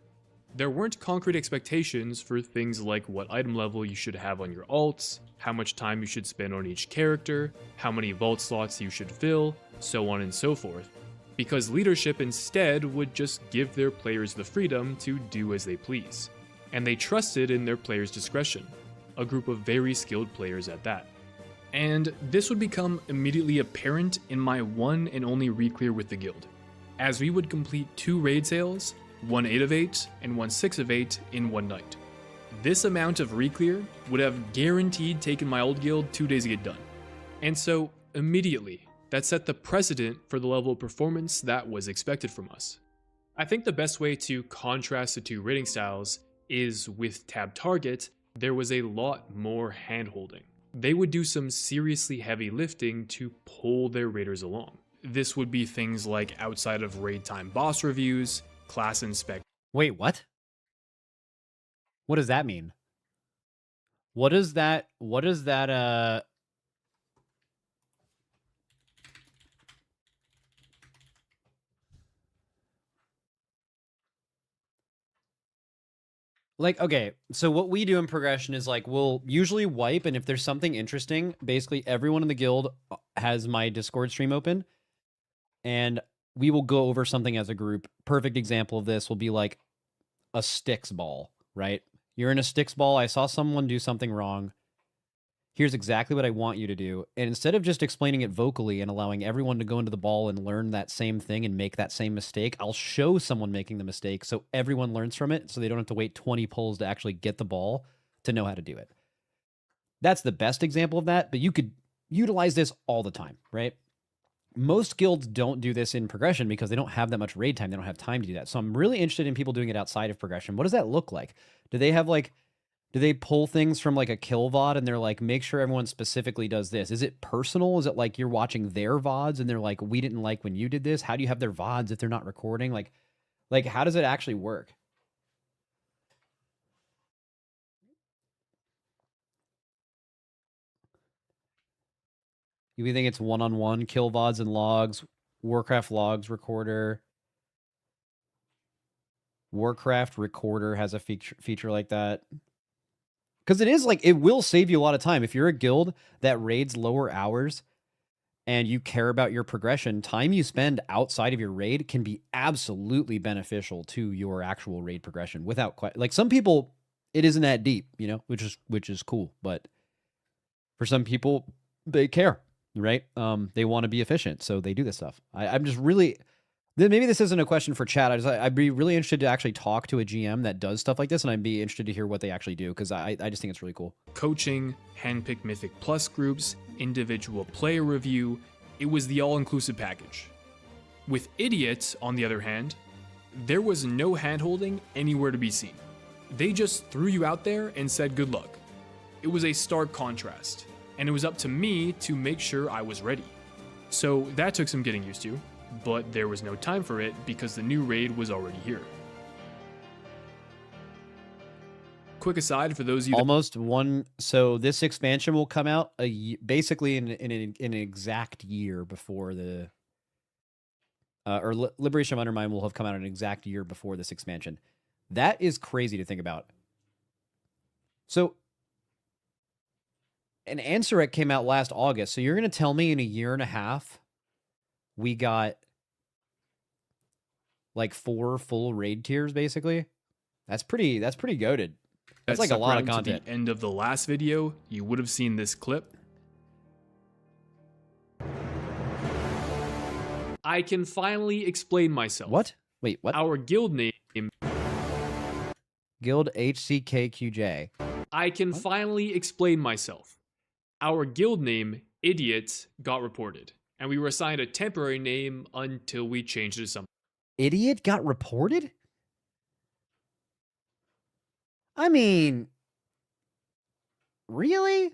There weren't concrete expectations for things like what item level you should have on your alts, how much time you should spend on each character, how many vault slots you should fill, so on and so forth, because leadership instead would just give their players the freedom to do as they please, and they trusted in their players' discretion, a group of very skilled players at that. And this would become immediately apparent in my one and only reclear with the guild, as we would complete 2 raid sales, one 8 of 8 and one 6 of 8 in one night. This amount of reclear would have guaranteed taken my old guild 2 days to get done. And so immediately, that set the precedent for the level of performance that was expected from us. I think the best way to contrast the 2 raiding styles is with tab target, there was a lot more hand-holding. They would do some seriously heavy lifting to pull their raiders along. This would be things like outside of raid time boss reviews, class inspect. Wait, what? What does that mean? What is that, like, okay, so what we do in progression is like, we'll usually wipe, and if there's something interesting, basically everyone in the guild has my Discord stream open, and we will go over something as a group. Perfect example of this will be like a sticks ball, right? You're in a sticks ball. I saw someone do something wrong. Here's exactly what I want you to do. And instead of just explaining it vocally and allowing everyone to go into the ball and learn that same thing and make that same mistake, I'll show someone making the mistake so everyone learns from it, so they don't have to wait 20 pulls to actually get the ball to know how to do it. That's the best example of that, but you could utilize this all the time, right? Most guilds don't do this in progression because they don't have that much raid time. They don't have time to do that. So I'm really interested in people doing it outside of progression. What does that look like? Do they have like, do they pull things from like a kill VOD and they're like, make sure everyone specifically does this? Is it personal? Is it like you're watching their VODs and they're like, we didn't like when you did this? How do you have their VODs if they're not recording? Like how does it actually work? You think it's one-on-one kill VODs and logs, Warcraft logs recorder. Warcraft recorder has a feature like that. Because it is like, it will save you a lot of time. If you're a guild that raids lower hours and you care about your progression, time you spend outside of your raid can be absolutely beneficial to your actual raid progression without quite, like some people, it isn't that deep, you know, which is cool. But for some people, they care. Right? They want to be efficient, so they do this stuff. I'm just really, maybe this isn't a question for chat. I'd be really interested to actually talk to a GM that does stuff like this, and I'd be interested to hear what they actually do, because I just think it's really cool. Coaching, handpicked Mythic Plus groups, individual player review, it was the all-inclusive package. With Idiots, on the other hand, there was no handholding anywhere to be seen. They just threw you out there and said good luck. It was a stark contrast. And it was up to me to make sure I was ready. So that took some getting used to, but there was no time for it because the new raid was already here. Quick aside for those of you so this expansion will come out basically in an exact year before the Liberation of Undermine will have come out an exact year before this expansion. That is crazy to think about. So an Ansarek came out last August, so you're going to tell me in a year and a half we got like 4 full raid tiers, basically? That's pretty goated. That's like a lot of content. At the end of the last video, you would have seen this clip. I can finally explain myself. What? Wait, what? Our guild name... Guild HCKQJ. I can finally explain myself. Our guild name, Idiots, got reported, and we were assigned a temporary name until we changed it to something. Idiot got reported? I mean, really?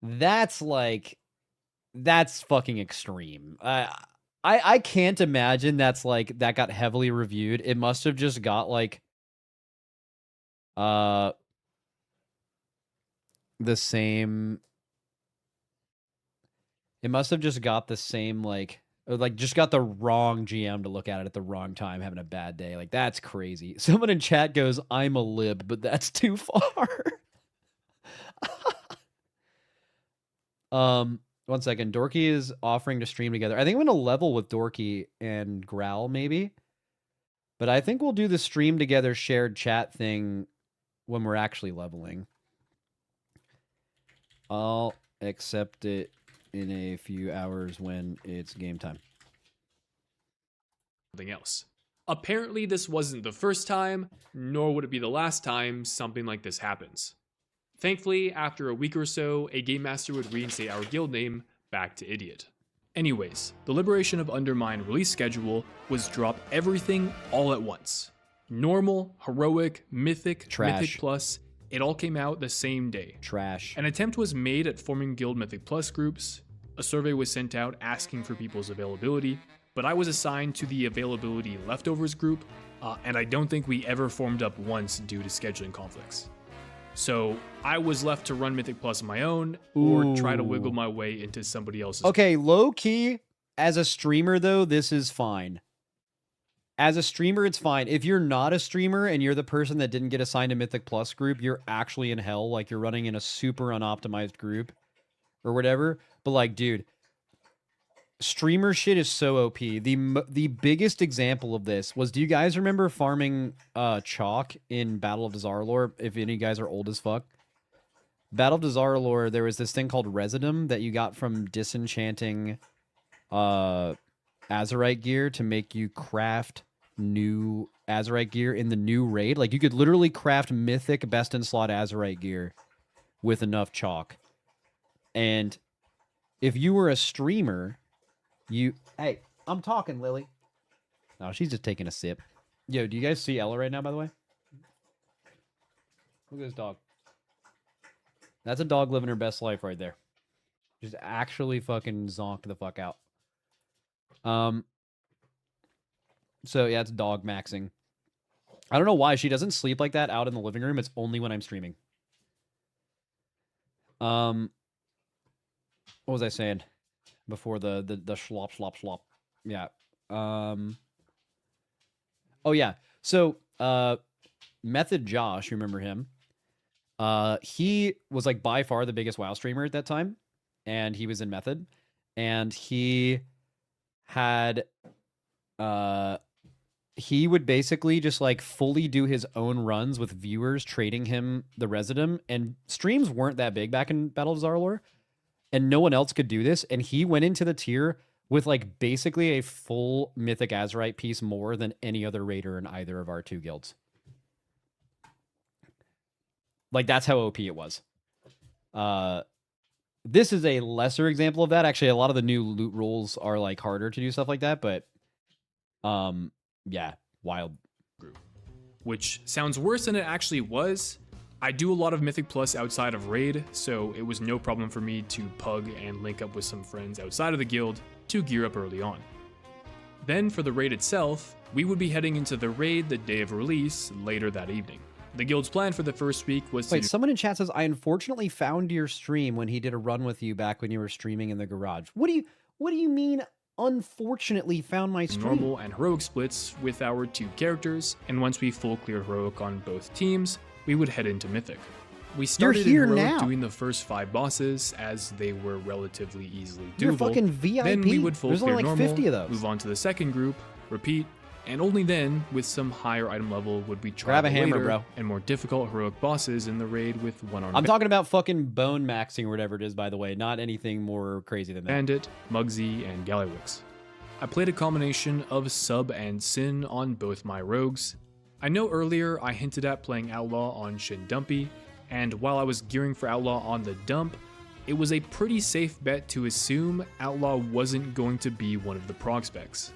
That's fucking extreme. I can't imagine that got heavily reviewed. It must have just got like the same. It must have just got the same just got the wrong GM to look at it at the wrong time, having a bad day. Like, that's crazy. Someone in chat goes, "I'm a lib," but that's too far. 1 second. Dorky is offering to stream together. I think I'm going to level with Dorky and Growl, maybe. But I think we'll do the stream together shared chat thing when we're actually leveling. I'll accept it in a few hours when it's game time. Something else. Apparently, this wasn't the first time, nor would it be the last time something like this happens. Thankfully, after a week or so, a game master would reinstate our guild name back to Idiot. Anyways, the Liberation of Undermine release schedule was drop everything all at once. Normal, heroic, mythic, Trash. Mythic Plus, it all came out the same day. Trash. An attempt was made at forming Guild Mythic Plus groups. A survey was sent out asking for people's availability, but I was assigned to the availability leftovers group, and I don't think we ever formed up once due to scheduling conflicts. So I was left to run Mythic Plus on my own, or try to wiggle my way into somebody else's. Okay, low key, as a streamer though, this is fine. As a streamer, it's fine. If you're not a streamer and you're the person that didn't get assigned a Mythic Plus group, you're actually in hell. Like, you're running in a super unoptimized group or whatever. But, like, dude, streamer shit is so OP. The biggest example of this was, do you guys remember farming chalk in Battle of Dazar'alor? If any of you guys are old as fuck. Battle of Dazar'alor, there was this thing called Residum that you got from disenchanting Azurite gear to make you craft new Azurite gear in the new raid. Like, you could literally craft mythic best in slot Azurite gear with enough chalk. And if you were a streamer, hey, I'm talking, Lily. No, she's just taking a sip. Yo, do you guys see Ella right now, by the way? Look at this dog. That's a dog living her best life right there. Just actually fucking zonked the fuck out. So yeah, it's dog maxing. I don't know why she doesn't sleep like that out in the living room. It's only when I'm streaming. What was I saying before the slop? Yeah. Oh yeah. So Method Josh, you remember him? He was like by far the biggest WoW streamer at that time, and he was in Method, and he had he would basically just like fully do his own runs with viewers trading him the Residum, and streams weren't that big back in Battle of Dazar'alor, and no one else could do this, and he went into the tier with like basically a full Mythic Azurite piece more than any other raider in either of our two guilds. Like, that's how OP it was. This is a lesser example of that. Actually, a lot of the new loot rules are like harder to do stuff like that, but yeah, wild. Which sounds worse than it actually was. I do a lot of Mythic Plus outside of Raid, so it was no problem for me to pug and link up with some friends outside of the guild to gear up early on. Then for the raid itself, we would be heading into the raid the day of release later that evening. The guild's plan for the first week was Wait, someone in chat says, I unfortunately found your stream when he did a run with you back when you were streaming in the garage. What do you mean unfortunately found my stream? Normal and heroic splits with our two characters, and once we full cleared heroic on both teams, we would head into Mythic. We started in heroic doing the first 5 bosses as they were relatively easily doable. You're fucking VIP. Then we would full There's clear only like normal, 50 of those. move on to the second group, repeat, and only then, with some higher item level, would we try Grab a the hammer, later bro. and more difficult heroic bosses in the raid with one-armed I'm talking about fucking bone maxing or whatever it is, by the way, not anything more crazy than that. bandit, Mugsy, and Giwix. I played a combination of sub and sin on both my rogues. I know earlier I hinted at playing outlaw on Shindumpy, and while I was gearing for outlaw on the dump, it was a pretty safe bet to assume outlaw wasn't going to be one of the prog specs.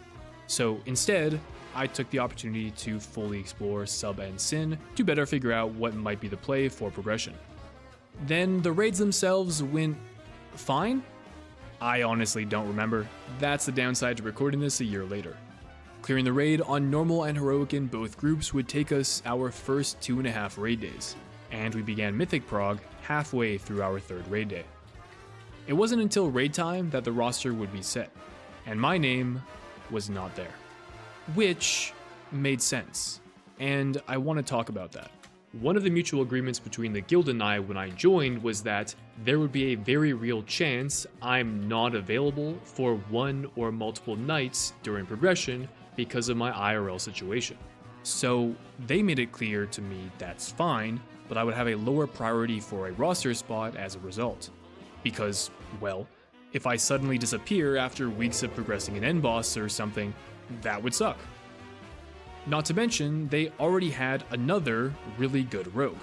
So instead, I took the opportunity to fully explore sub and sin to better figure out what might be the play for progression. Then the raids themselves went fine? I honestly don't remember. That's the downside to recording this a year later. Clearing the raid on normal and heroic in both groups would take us our first 2.5 raid days, and we began Mythic Prog halfway through our 3rd raid day. It wasn't until raid time that the roster would be set, and my name was not there. Which made sense, and I want to talk about that. One of the mutual agreements between the guild and I when I joined was that there would be a very real chance I'm not available for one or multiple nights during progression because of my IRL situation. So they made it clear to me that's fine, but I would have a lower priority for a roster spot as a result. Because, well, if I suddenly disappear after weeks of progressing an end boss or something, that would suck. Not to mention, they already had another really good rogue.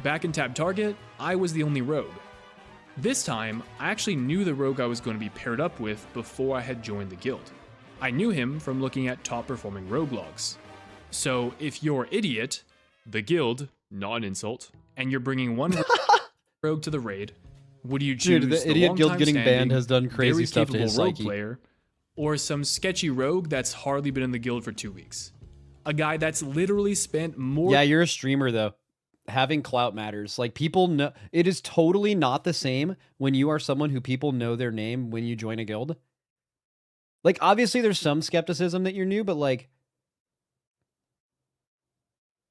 Back in Tab Target, I was the only rogue. This time, I actually knew the rogue I was going to be paired up with before I had joined the guild. I knew him from looking at top performing rogue logs. So if you're idiot, the guild, not an insult, and you're bringing one rogue to the raid, would you choose Dude, the idiot guild getting banned has done crazy very stuff to his capable rogue psyche. Player, or some sketchy rogue that's hardly been in the guild for 2 weeks? A guy that's literally spent more... Yeah, you're a streamer, though. Having clout matters. Like, people know... It is totally not the same when you are someone who people know their name when you join a guild. Like, obviously, there's some skepticism that you're new, but, like...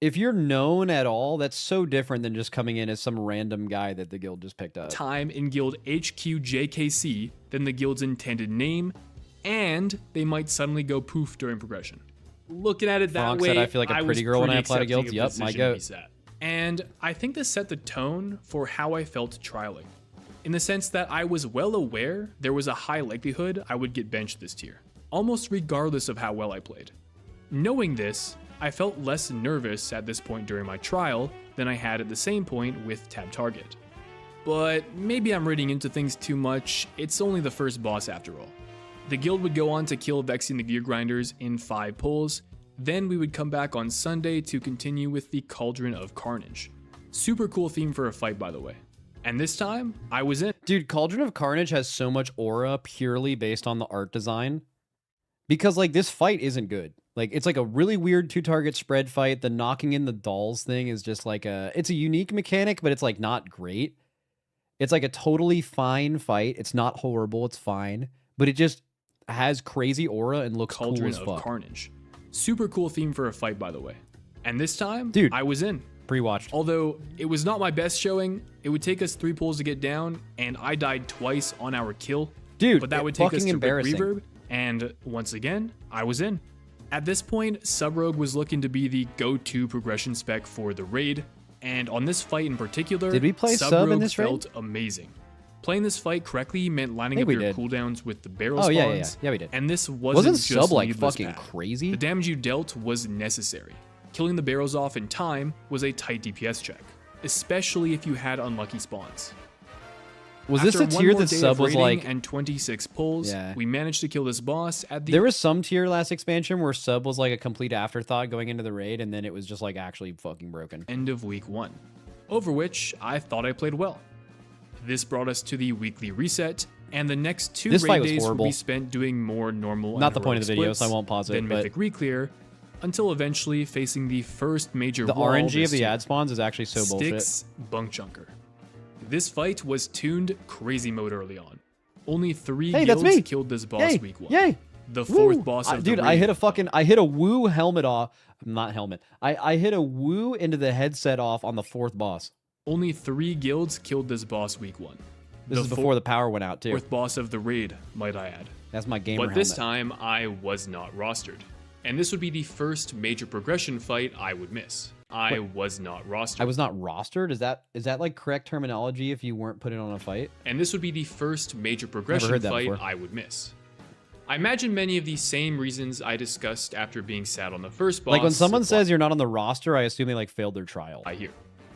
If you're known at all, that's so different than just coming in as some random guy that the guild just picked up. Time in guild HQ JKC than the guild's intended name, and they might suddenly go poof during progression. Looking at it that Frank way, said, I feel like a pretty girl when I apply to guilds. Yep, my goat. And I think this set the tone for how I felt trialing, in the sense that I was well aware there was a high likelihood I would get benched this tier, almost regardless of how well I played. Knowing this, I felt less nervous at this point during my trial than I had at the same point with Tab Target. But maybe I'm reading into things too much, it's only the first boss after all. The guild would go on to kill Vexing the Gear Grinders in 5 pulls, then we would come back on Sunday to continue with the Cauldron of Carnage. Super cool theme for a fight, by the way. And this time, I was in. Dude, Cauldron of Carnage has so much aura purely based on the art design. Because, like, this fight isn't good. Like, it's like a really weird 2-target spread fight. The knocking in the dolls thing is just like it's a unique mechanic, but it's, like, not great. It's like a totally fine fight. It's not horrible. It's fine. But it just has crazy aura and looks cool as fuck. Cauldron of Carnage. Super cool theme for a fight, by the way. And this time, dude, I was in. Pre-watched. Although it was not my best showing, it would take us 3 pulls to get down, and I died twice on our kill. Dude, but that would take us to Brick Reverb, and once again, I was in. At this point, Sub-Rogue was looking to be the go-to progression spec for the raid, and on this fight in particular, did we play Sub in this raid? Felt amazing. Playing this fight correctly meant lining up your cooldowns with the barrel spawns. Yeah, we did. And this wasn't just Sub like fucking path. crazy? The damage you dealt was necessary. Killing the barrels off in time was a tight DPS check, especially if you had unlucky spawns. Was this a tier that Sub was like... and 26 pulls, we managed to kill this boss at the... There was some tier last expansion where Sub was like a complete afterthought going into the raid, and then it was just like actually fucking broken. End of week 1, over which I thought I played well. This brought us to the weekly reset, and the next 2 raid days would be spent doing more normal Not the point of the video, so I won't pause it. Then Mythic Reclear, until eventually facing the first major the wall. The RNG of the ad spawns is actually so Styx Bunk Chunker. This fight was tuned crazy mode early on. Only 3 guilds killed this boss week 1. Yay! The 4th boss of the raid. Dude, I hit a woo helmet off. Not helmet. I hit a woo into the headset off on the 4th boss. Only 3 guilds killed this boss week 1. This is before the power went out, too. 4th boss of the raid, might I add. That's my gamer helmet. But this time, I was not rostered. And this would be the first major progression fight I would miss. I was not rostered. I was not rostered? Is that like correct terminology if you weren't put in on a fight? And this would be the first major progression fight I would miss. I imagine many of the same reasons I discussed after being sat on the first boss. Like when someone says you're not on the roster, I assume they like failed their trial. I hear.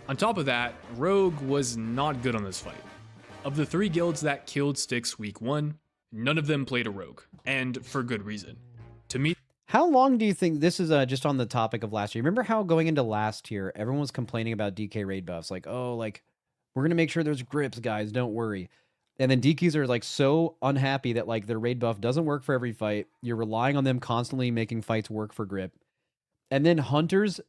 On top of that, Rogue was not good on this fight. Of the 3 guilds that killed Styx week 1, none of them played a Rogue, and for good reason. To me, how long do you think, this is just on the topic of last year, remember how going into last year, everyone was complaining about DK raid buffs, like, oh, like, we're going to make sure there's grips, guys, don't worry. And then DKs are like so unhappy that like their raid buff doesn't work for every fight. You're relying on them constantly making fights work for grip. And then Hunters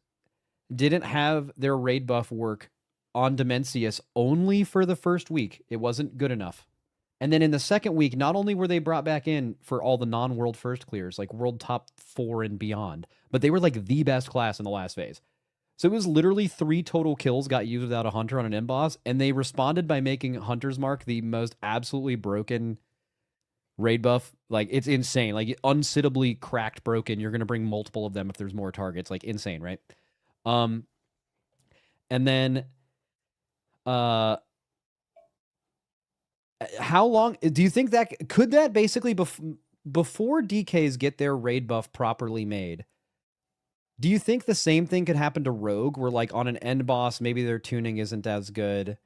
didn't have their raid buff work on Dimensius only for the first week. It wasn't good enough. And then in the second week, not only were they brought back in for all the non-world first clears, like world top 4 and beyond, but they were like the best class in the last phase. So it was literally 3 total kills got used without a hunter on an end boss, and they responded by making Hunter's Mark the most absolutely broken raid buff. Like, it's insane. Like, unsittably cracked broken. You're going to bring multiple of them if there's more targets. Like, insane, right? And then how long do you think that could that basically before DKs get their raid buff properly made? Do you think the same thing could happen to Rogue, where like on an end boss, maybe their tuning isn't as good,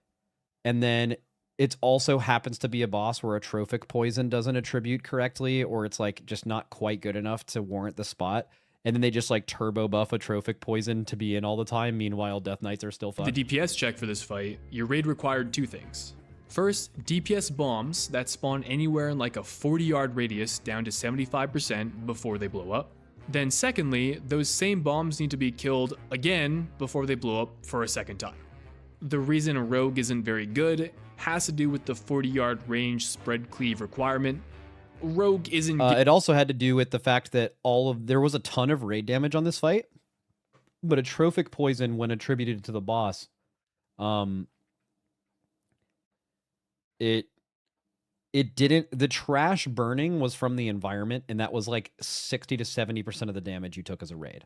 and then it also happens to be a boss where a trophic poison doesn't attribute correctly, or it's like just not quite good enough to warrant the spot, and then they just like turbo buff a trophic poison to be in all the time. Meanwhile, Death Knights are still fun. The DPS check for this fight, your raid required 2 things. First, DPS bombs that spawn anywhere in like a 40-yard radius down to 75% before they blow up. Then secondly, those same bombs need to be killed again before they blow up for a second time. The reason a Rogue isn't very good has to do with the 40-yard range spread cleave requirement. Rogue isn't... it also had to do with the fact that there was a ton of raid damage on this fight, but a trophic poison, when attributed to the boss, it didn't, the trash burning was from the environment, and that was like 60 to 70% of the damage you took as a raid.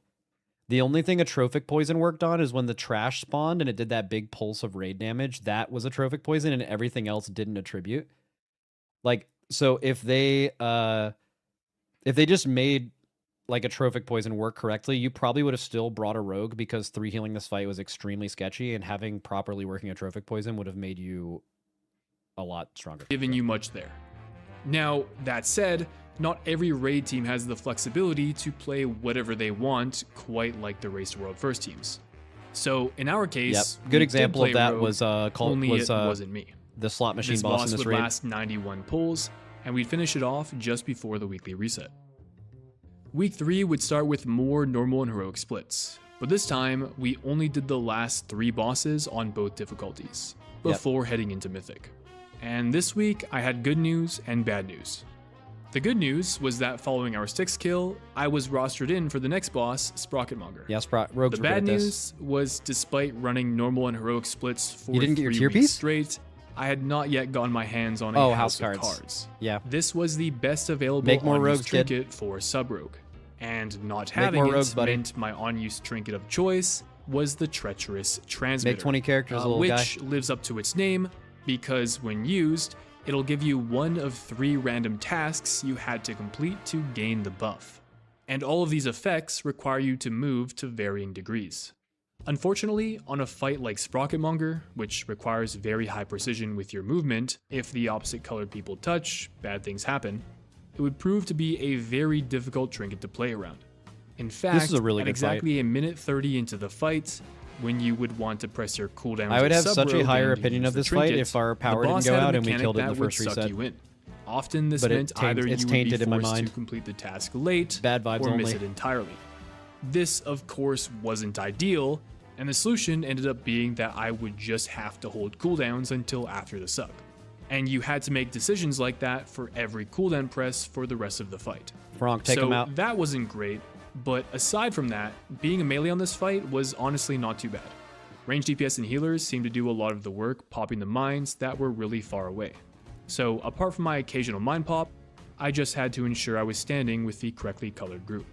The only thing a trophic poison worked on is when the trash spawned and it did that big pulse of raid damage. That was a trophic poison, and everything else didn't attribute. Like, so if they just made like a trophic poison work correctly, you probably would have still brought a Rogue, because 3 healing this fight was extremely sketchy, and having properly working a trophic poison would have made you a lot stronger. Giving you much there. Now, that said, not every raid team has the flexibility to play whatever they want, quite like the Race to World First teams. So in our case, good example of that was only it wasn't me. The slot machine This boss in this would raid. last 91 pulls, and we'd finish it off just before the weekly reset. Week 3 would start with more normal and heroic splits, but this time we only did the last 3 bosses on both difficulties before heading into Mythic. And this week, I had good news and bad news. The good news was that following our 6th kill, I was rostered in for the next boss, Sprocketmonger. Yeah, Rogues The were good bad at this. news was, despite running normal and heroic splits for You didn't get your 3 tier weeks piece? straight, I had not yet gotten my hands on a House of Cards. Yeah. This was the best available Make more on-use rogues, kid. trinket for Sub-Rogue. And not Make having more it rogues, buddy. meant my on-use trinket of choice was the Treacherous Transmitter. Make 20 characters, little guy. Which lives up to its name, because when used, it'll give you 1 of 3 random tasks you had to complete to gain the buff. And all of these effects require you to move to varying degrees. Unfortunately, on a fight like Sprocketmonger, which requires very high precision with your movement, if the opposite colored people touch, bad things happen, it would prove to be a very difficult trinket to play around. In fact, This is a really at good exactly a minute 30 into the fight, when you would want to press your cooldown, I would have such a higher opinion of this fight if our power didn't go out and we killed it in the first reset. Often this But meant either you it's would be tainted in my forced to mind. complete the task late Bad vibes or miss only. it entirely. This, of course, wasn't ideal, and the solution ended up being that I would just have to hold cooldowns until after the suck. And you had to make decisions like that for every cooldown press for the rest of the fight. Frank, take him out. That wasn't great, but aside from that, being a melee on this fight was honestly not too bad. Range DPS and healers seemed to do a lot of the work popping the mines that were really far away. So apart from my occasional mine pop, I just had to ensure I was standing with the correctly colored group.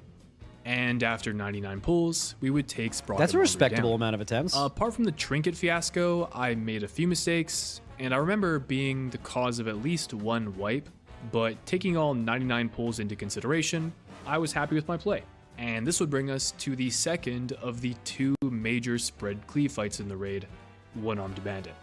And after 99 pulls, we would take Sprocketmonger That's a respectable down. amount of attempts. Apart from the trinket fiasco, I made a few mistakes, and I remember being the cause of at least 1 wipe, but taking all 99 pulls into consideration, I was happy with my play. And this would bring us to the second of the 2 major spread cleave fights in the raid, One-Armed Bandit.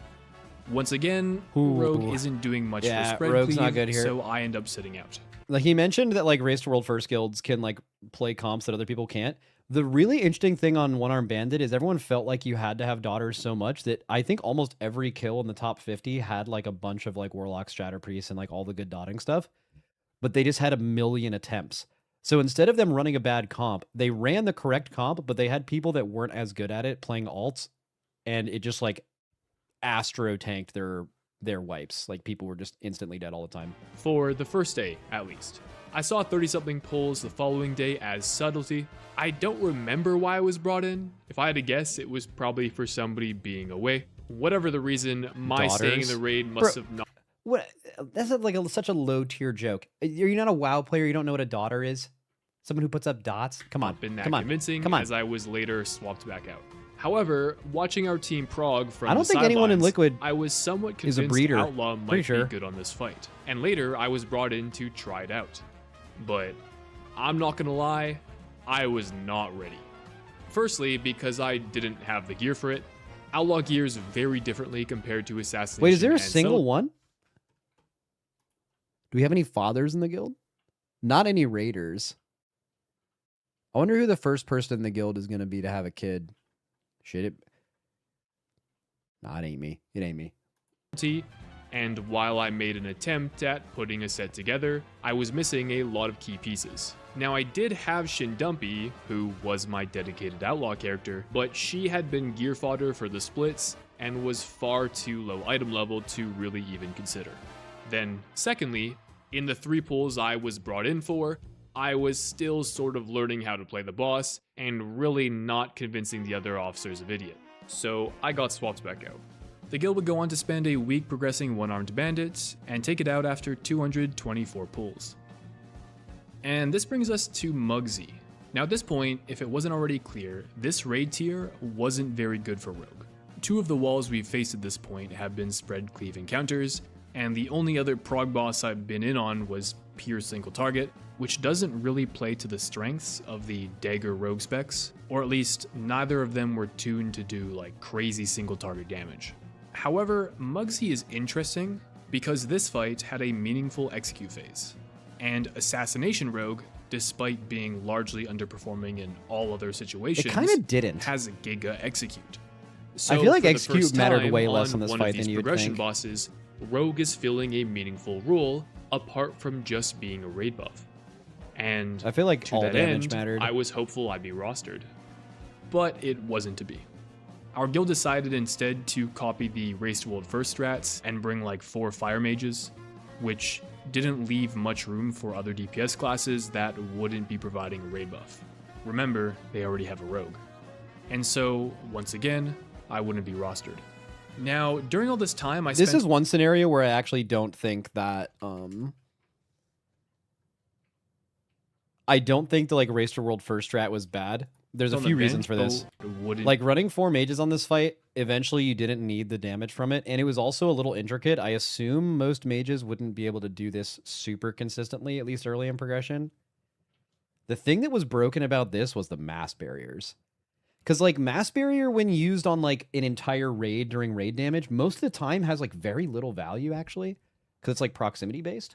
Once again, Rogue isn't doing much for spread Rogue's cleave, not good here. so I end up sitting out. Like, he mentioned that like Race to World First guilds can like play comps that other people can't. The really interesting thing on One-Armed Bandit is everyone felt like you had to have daughters so much that I think almost every kill in the top 50 had like a bunch of like Warlock, Stratter Priests, and like all the good dotting stuff, but they just had a million attempts. So instead of them running a bad comp, they ran the correct comp, but they had people that weren't as good at it playing alts, and it just like astro tanked their their wipes. Like, people were just instantly dead all the time. For the first day, at least. I saw 30-something pulls the following day as subtlety. I don't remember why I was brought in. If I had to guess, it was probably for somebody being away. Whatever the reason, my staying in the raid must have not... What? That's such a low-tier joke. Are you not a WoW player? You don't know what a daughter is? Someone who puts up dots? Come on. Been that come on. convincing Come on. as I was later swapped back out. However, watching our team prog from I don't think anyone in Liquid I was somewhat is a convinced breeder. Outlaw might Pretty sure. be good on this fight. And later, I was brought in to try it out. But I'm not gonna lie, I was not ready. Firstly, because I didn't have the gear for it. Outlaw gears very differently compared to Assassination. Wait, is there a and single Cell- one? Do we have any fathers in the guild? Not any raiders. I wonder who the first person in the guild is going to be to have a kid. Shit, it... Nah, it ain't me. It ain't me. And while I made an attempt at putting a set together, I was missing a lot of key pieces. Now, I did have Shindumpy, who was my dedicated outlaw character, but she had been gear fodder for the splits and was far too low item level to really even consider. Then, secondly, in the 3 pulls I was brought in for, I was still sort of learning how to play the boss and really not convincing the other officers of idiot. So I got swapped back out. The guild would go on to spend a week progressing one-armed bandits and take it out after 224 pulls. And this brings us to Mugsy. Now at this point, if it wasn't already clear, this raid tier wasn't very good for Rogue. 2 of the walls we've faced at this point have been spread cleave encounters, and the only other prog boss I've been in on was pure single target, which doesn't really play to the strengths of the dagger rogue specs, or at least neither of them were tuned to do like crazy single target damage. However, Mugsy is interesting because this fight had a meaningful execute phase, and Assassination Rogue, despite being largely underperforming in all other situations, It kind of didn't. has a giga execute. So I feel like for the execute first mattered time way less on on this one fight of these than you would progression think. bosses, Rogue is filling a meaningful role apart from just being a raid buff. And I feel like to all that damage end, mattered. I was hopeful I'd be rostered. But it wasn't to be. Our guild decided instead to copy the Race to World First strats and bring like 4 fire mages, which didn't leave much room for other DPS classes that wouldn't be providing a raid buff. Remember, they already have a rogue. And so, once again, I wouldn't be rostered. Now, during all this time, This is one scenario where I actually don't think that I don't think the like Race to World First strat was bad. There's a on few the reasons bench, for this. but wouldn't Like running 4 mages on this fight, eventually you didn't need the damage from it, and it was also a little intricate. I assume most mages wouldn't be able to do this super consistently, at least early in progression. The thing that was broken about this was the mass barriers. Because like mass barrier, when used on like an entire raid during raid damage, most of the time has like very little value actually, because it's like proximity based.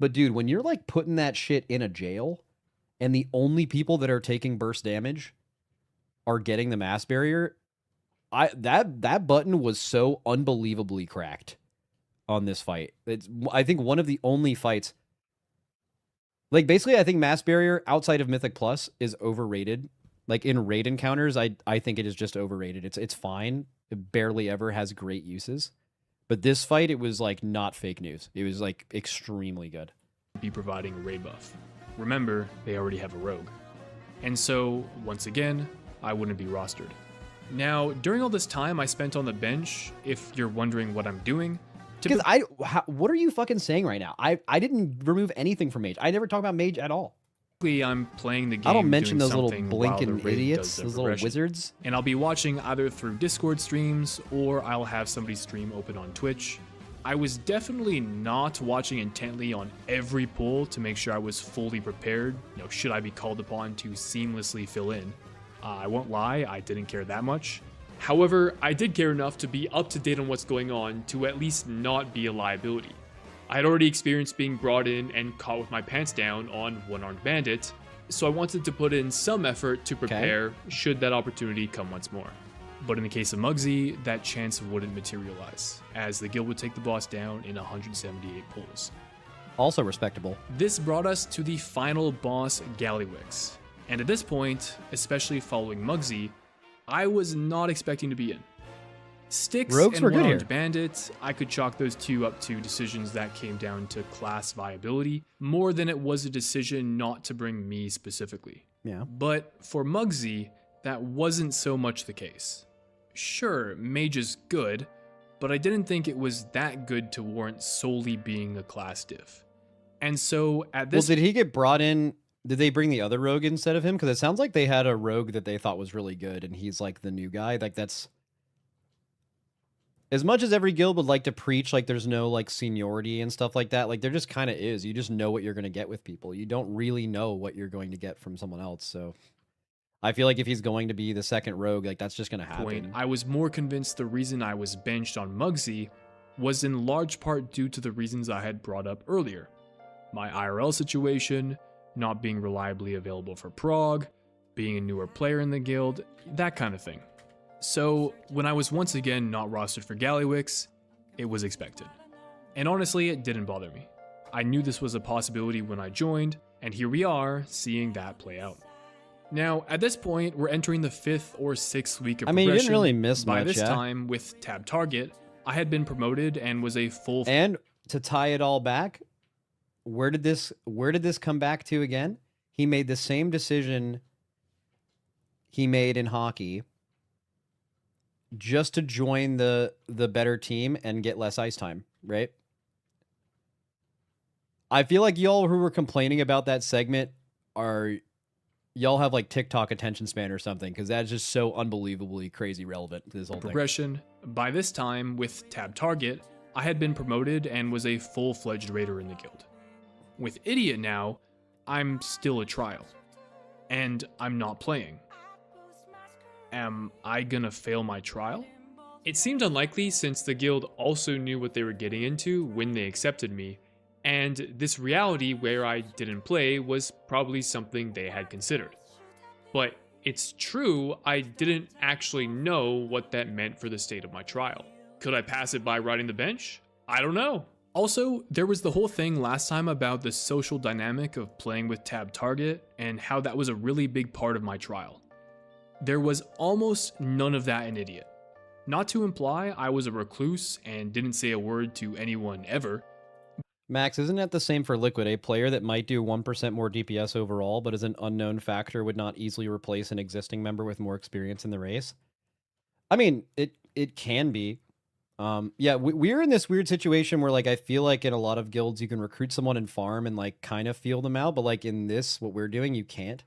But dude, when you're like putting that shit in a jail, and the only people that are taking burst damage are getting the mass barrier, that button was so unbelievably cracked on this fight. It's, I think, one of the only fights. Like basically, I think mass barrier outside of Mythic Plus is overrated. Like in raid encounters, I think it is just overrated. It's fine. It barely ever has great uses. But this fight, it was like not fake news. It was like extremely good. be providing a raid buff. Remember, they already have a rogue. And so, once again, I wouldn't be rostered. Now, during all this time I spent on the bench, if you're wondering what I'm doing, because what are you fucking saying right now? I didn't remove anything from Mage. I never talk about Mage at all. I'm playing the game. I don't mention doing those little something while the blinking raid idiots, does their those little progression. wizards. And I'll be watching either through Discord streams or I'll have somebody's stream open on Twitch. I was definitely not watching intently on every pull to make sure I was fully prepared, should I be called upon to seamlessly fill in. I won't lie, I didn't care that much. However, I did care enough to be up to date on what's going on to at least not be a liability. I had already experienced being brought in and caught with my pants down on one-armed bandit, so I wanted to put in some effort to prepare should that opportunity come once more. But in the case of Mugsy, that chance wouldn't materialize, as the guild would take the boss down in 178 pulls. Also respectable. This brought us to the final boss, Giwix. And at this point, especially following Mugsy, I was not expecting to be in. Sticks Rogues and were good one-armed here. bandits, I could chalk those two up to decisions that came down to class viability, more than it was a decision not to bring me specifically. Yeah. But for Mugsy, that wasn't so much the case. Sure, mage is good, but I didn't think it was that good to warrant solely being a class diff. And so at this Well, did he get brought in? Did they bring the other rogue instead of him? Because it sounds like they had a rogue that they thought was really good, and he's like the new guy. Like that's as much as every guild would like to preach, like there's no like seniority and stuff like that. Like there just kind of is. You just know what you're going to get with people. You don't really know what you're going to get from someone else. So I feel like if he's going to be the second rogue, like that's just going to happen. point, I was more convinced the reason I was benched on Mugsy was in large part due to the reasons I had brought up earlier. My IRL situation, not being reliably available for prog, being a newer player in the guild, that kind of thing. So when I was once again not rostered for Giwix, it was expected. And honestly, it didn't bother me. I knew this was a possibility when I joined, and here we are, seeing that play out. Now, at this point, we're entering the 5th or 6th week of I mean, you progression. didn't really miss By much, this yeah? time, with tab target, I had been promoted and was a full... And to tie it all back, where did this come back to again? He made the same decision he made in hockey just to join the better team and get less ice time, right? I feel like y'all who were complaining about that segment y'all have like TikTok attention span or something, because that's just so unbelievably crazy relevant to this whole thing. progression. By this time, with tab target, I had been promoted and was a full-fledged raider in the guild. With idiot now, I'm still a trial, and I'm not playing. Am I gonna fail my trial? It seemed unlikely since the guild also knew what they were getting into when they accepted me, and this reality where I didn't play was probably something they had considered. But it's true, I didn't actually know what that meant for the state of my trial. Could I pass it by riding the bench? I don't know. Also, there was the whole thing last time about the social dynamic of playing with tab target and how that was a really big part of my trial. There was almost none of that in Idiot. Not to imply I was a recluse and didn't say a word to anyone ever. Max, isn't that the same for Liquid? A player that might do 1% more DPS overall, but is an unknown factor, would not easily replace an existing member with more experience in the race? I mean, it can be. Yeah, we're in this weird situation where, like, I feel like in a lot of guilds you can recruit someone and farm and, like, kind of feel them out, but, like, in this, what we're doing, you can't.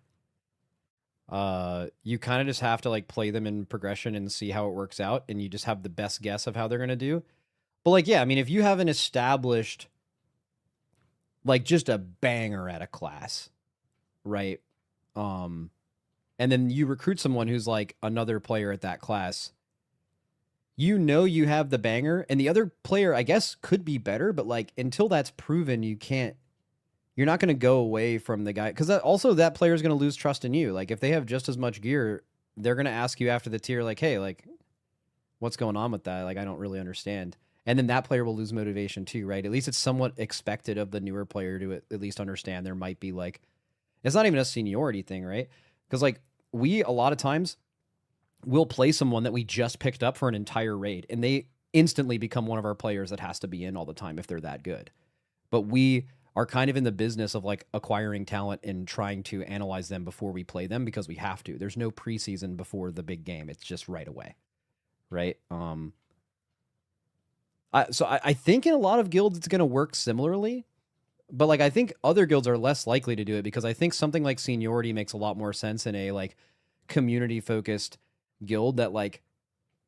You kind of just have to, like, play them in progression and see how it works out, and you just have the best guess of how they're going to do. But, like, yeah, I mean, if you have an established, like, just a banger at a class, right? And then you recruit someone who's, like, another player at that class, you know you have the banger, and the other player, I guess, could be better, but, like, until that's proven, you're not going to go away from the guy, because also that player is going to lose trust in you. Like, if they have just as much gear, they're going to ask you after the tier, like, hey, like, what's going on with that? Like, I don't really understand. And then that player will lose motivation too, right? At least it's somewhat expected of the newer player to at least understand there might be, like, it's not even a seniority thing, right? Because, like, we, a lot of times, will play someone that we just picked up for an entire raid, and they instantly become one of our players that has to be in all the time if they're that good. But we are kind of in the business of, like, acquiring talent and trying to analyze them before we play them, because we have to. There's no preseason before the big game. It's just right away, right? So I think in a lot of guilds it's going to work similarly, but, like, I think other guilds are less likely to do it, because I think something like seniority makes a lot more sense in a, like, community-focused guild that, like,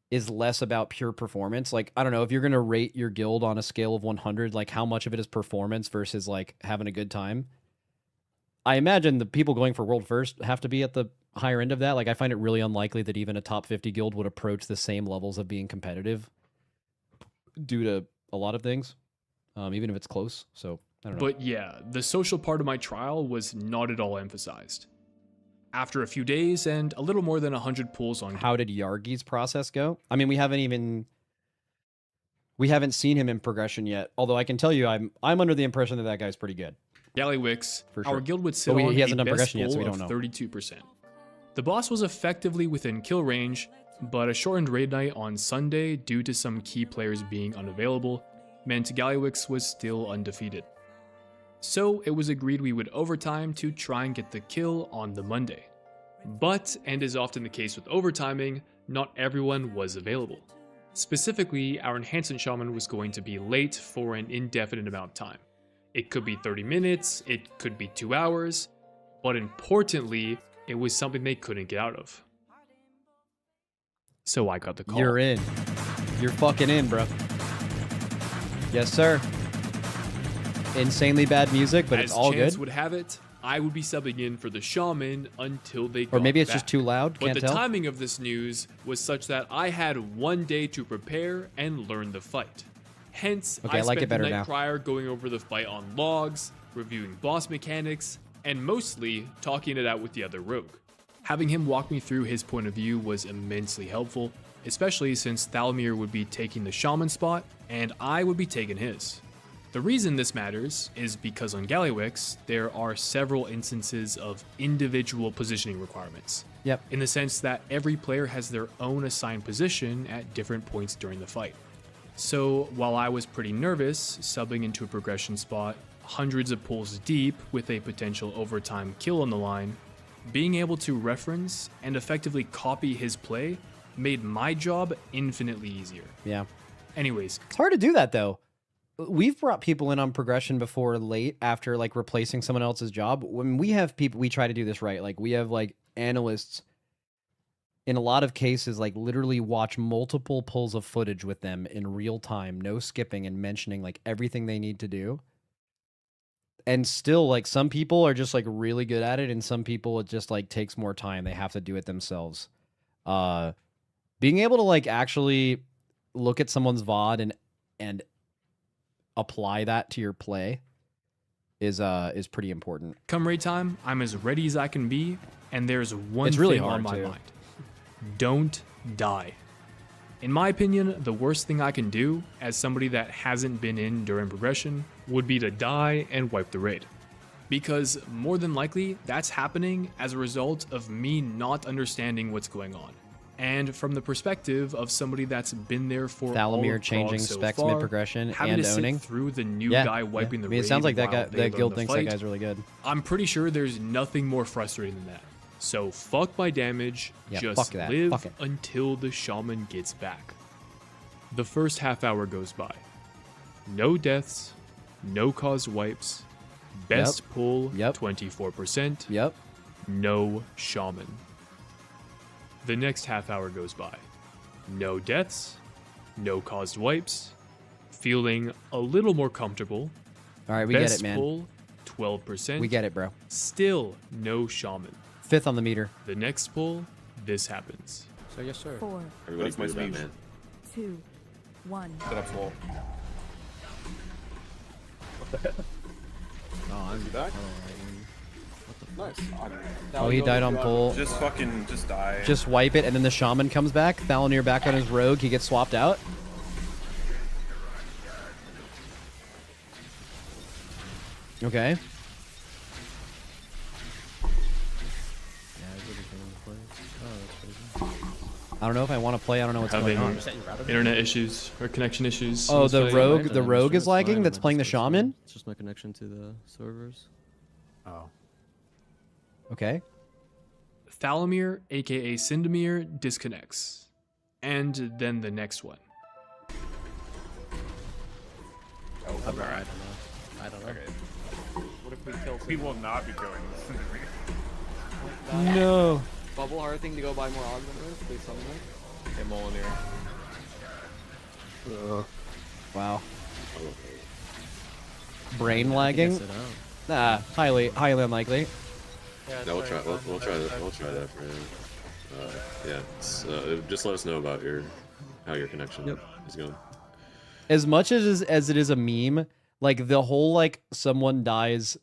is less about pure performance. Like, I don't know, if you're going to rate your guild on a scale of 100, like, how much of it is performance versus, like, having a good time? I imagine the people going for world first have to be at the higher end of that. Like, I find it really unlikely that even a top 50 guild would approach the same levels of being competitive due to a lot of things, even if it's close. So, I don't know. But yeah, the social part of my trial was not at all emphasized. After a few days and a little more than 100 pulls on... How did Yargi's process go? I mean, we haven't seen him in progression yet. Although I can tell you, I'm under the impression that that guy's pretty good. Giwix, For sure. our guild would sit But on he hasn't a done best progression yet, so we pull don't of know. 32%. The boss was effectively within kill range, but a shortened raid night on Sunday due to some key players being unavailable meant Giwix was still undefeated. So it was agreed we would overtime to try and get the kill on the Monday. But, and is often the case with overtiming, not everyone was available. Specifically, our Enhancement Shaman was going to be late for an indefinite amount of time. It could be 30 minutes, it could be 2 hours, but importantly, it was something they couldn't get out of. So I got the call. You're in. You're fucking in, bro. Yes, sir. Insanely bad music, but it's all good. As chance would have it, I would be subbing in for the Shaman until they got Or maybe it's back. just too loud, But can't the tell. timing of this news was such that I had 1 day to prepare and learn the fight. Hence, Okay, I I like spent it better the night now. prior going over the fight on logs, reviewing boss mechanics, and mostly talking it out with the other rogue. Having him walk me through his point of view was immensely helpful, especially since Thalmir would be taking the Shaman spot, and I would be taking his. The reason this matters is because on Giwix, there are several instances of individual positioning requirements. Yep. In the sense that every player has their own assigned position at different points during the fight. So while I was pretty nervous subbing into a progression spot hundreds of pulls deep with a potential overtime kill on the line, being able to reference and effectively copy his play made my job infinitely easier. Yeah. Anyways, It's hard to do that, though. We've brought people in on progression before late after, like, replacing someone else's job. When we have people, we try to do this right. Like, we have, like, analysts in a lot of cases, like, literally watch multiple pulls of footage with them in real time, no skipping, and mentioning, like, everything they need to do. And still, like, some people are just, like, really good at it, and some people, it just, like, takes more time. They have to do it themselves. Being able to, like, actually look at someone's VOD and apply that to your play is pretty important. come raid time, I'm as ready as I can be, and there's one It's really thing hard, on my too. mind. Don't die. In my opinion, the worst thing I can do, as somebody that hasn't been in during progression, would be to die and wipe the raid. Because more than likely, that's happening as a result of me not understanding what's going on. And from the perspective of somebody that's been there for all Thalmir of changing Prog so specs far, mid-progression having and to sit owning. through the new Yeah, guy wiping the I mean, raid it sounds like while that they that learn guild the thinks fight, that guy's really good. I'm pretty sure there's nothing more frustrating than that. So fuck my damage, Yeah, just fuck that. live Fuck it. until the shaman gets back. The first half hour goes by. No deaths, no caused wipes, best pull Yep. 24%, Yep. no shaman. The next half hour goes by. No deaths, no caused wipes, feeling a little more comfortable. All right, we best get it, man. pull 12%. We get it, bro. Still no shaman. 5th on the meter. The next pull, this happens. So yes, sir. 4, Everybody That's my do that, speech. man. 2, 1. Set up slow. No, I'm back? Nice. Oh, he died on pull. Just fucking, just die. Just wipe it, and then the shaman comes back. Thalmir back on his rogue. He gets swapped out. Okay. I don't know if I want to play. I don't know what's going Having on. internet issues or connection issues. Oh, in this the fight. rogue. The rogue is lagging. That's playing the shaman. It's just my connection to the servers. Oh. Okay. Thalmir, aka Sindamir, disconnects. And then the next one. I don't know. I don't know. What if we kill We will not be killing this. No. Bubble hard thing to go buy more augmenters, please summon it. Hey, Molineer. Wow. Brain lagging. Sit out. Nah, highly unlikely. Yeah, No, we'll try. We'll try that. We'll try that for him. Yeah. Just let us know about how your connection is going. As much as it is a meme, like the whole like someone dies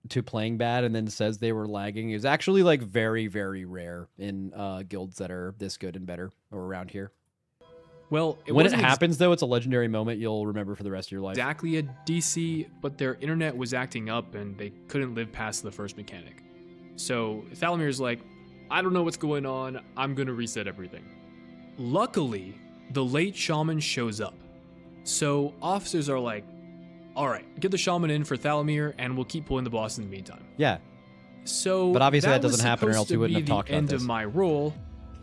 to playing bad and then says they were lagging is actually like very, very rare in guilds that are this good and better or around here. Well, When it wasn't happens though, it's a legendary moment you'll remember for the rest of your life. exactly a DC, but their internet was acting up and they couldn't live past the first mechanic. So Thalamir's like, I don't know what's going on, I'm gonna reset everything. Luckily, the late shaman shows up. So officers are like, all right, get the shaman in for Thalamir and we'll keep pulling the boss in the meantime. Yeah. So But obviously that was doesn't happen or else supposed we to wouldn't be have talked the about end this. of my role,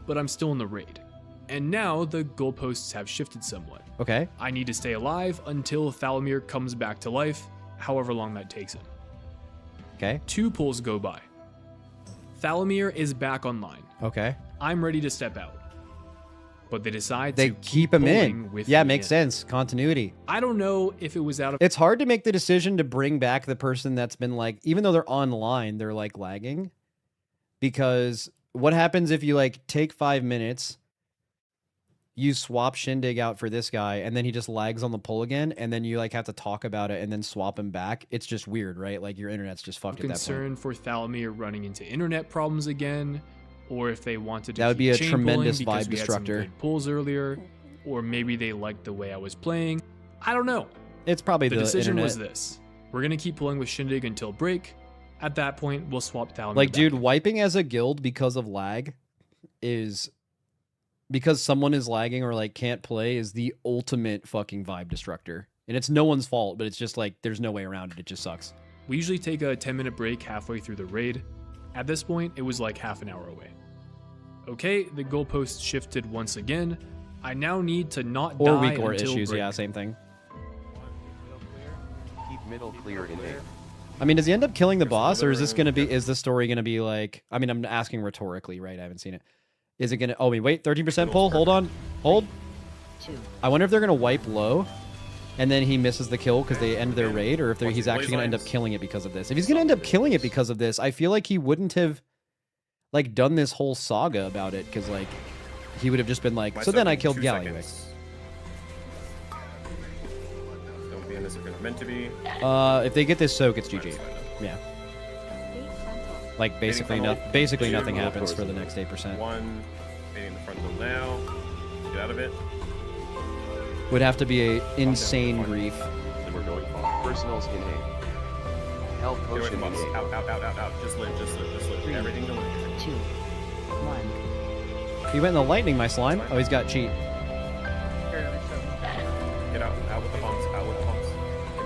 but I'm still in the raid. And now the goalposts have shifted somewhat. Okay. I need to stay alive until Thalamir comes back to life, however long that takes him. Okay. 2 pulls go by. Thalamir is back online. Okay. I'm ready to step out. But they decide They to keep him pulling in. with Yeah, me makes in. sense. Continuity. I don't know if it was out of It's hard to make the decision to bring back the person that's been like, even though they're online, they're like lagging. Because what happens if you like take 5 minutes, you swap Shindig out for this guy, and then he just lags on the pull again, and then you like have to talk about it and then swap him back? It's just weird, right? Like your internet's just fucked at that point. concern for Thalamir running into internet problems again, or if they wanted to That would keep be a chain tremendous pulling because vibe we had some disruptor. good pulls earlier, or maybe they liked the way I was playing. I don't know. It's probably The the decision internet. was this. We're going to keep pulling with Shindig until break. At that point, we'll swap Thalamir Like, back dude, in. wiping as a guild because of lag is because someone is lagging or like can't play is the ultimate fucking vibe destructor. And it's no one's fault, but it's just like there's no way around it. It just sucks. We usually take a 10-minute break halfway through the raid. At this point, it was like half an hour away. Okay, the goalpost shifted once again. I now need to not Or die weak or until issues, break. yeah, same thing. Keep middle clear in A. I mean, does he end up killing the boss, or is this gonna be? Is the story gonna be like? I mean, I'm asking rhetorically, right? I haven't seen it. Is it gonna? Oh wait, 13% pull. Hold on, hold. I wonder if they're gonna wipe low, and then he misses the kill because they end their raid, or if he's actually gonna end up killing it because of this. If he's gonna end up killing it because of this, I feel like he wouldn't have like done this whole saga about it, because like he would have just been like, so then I killed Giwix. Don't be in this if you're not meant to be. If they get this soak, it's GG. Yeah. Like basically nothing happens for the next 8%. One, hitting the frontal now. Get out of it. Would have to be a insane grief. And we're going far. Personals in A. Health Get away potion from in us. A. Out. Just live. Everything to live. 2, 1. He went in the lightning, my slime. Oh, he's got cheat. Get out with the bumps. Give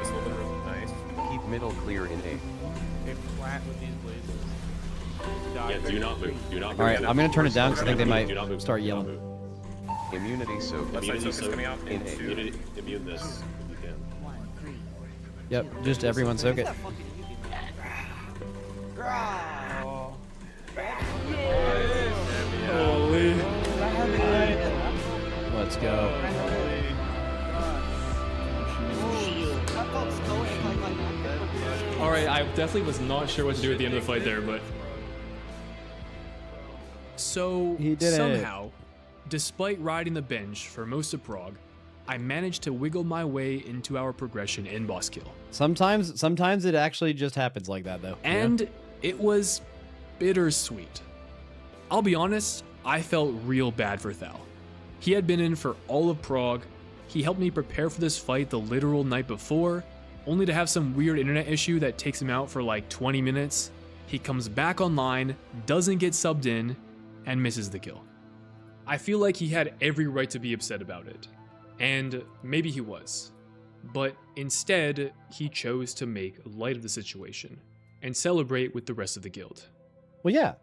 us a little bit of room. Nice. Keep middle clear in A. They flat with these blazes. Yeah, do not move. Do not move. All right, I'm gonna turn it down because I think they might Do not move. start Do not yelling. move. Immunity soak. Left side Immunity soak is soak coming out. in Into Immunity, immune this if you can. 1, 3. Yep, just everyone soak it. Holy. Let's go. Alright, I definitely was not sure what to do at the end of the fight there, but... So, He did it. somehow, despite riding the bench for most of Prog, I managed to wiggle my way into our progression in boss kill. Sometimes it actually just happens like that, though. And it was bittersweet. I'll be honest, I felt real bad for Thal. He had been in for all of Prog, he helped me prepare for this fight the literal night before, only to have some weird internet issue that takes him out for like 20 minutes. He comes back online, doesn't get subbed in, and misses the kill. I feel like he had every right to be upset about it. And maybe he was. But instead, he chose to make light of the situation and celebrate with the rest of the guild. Well, yeah.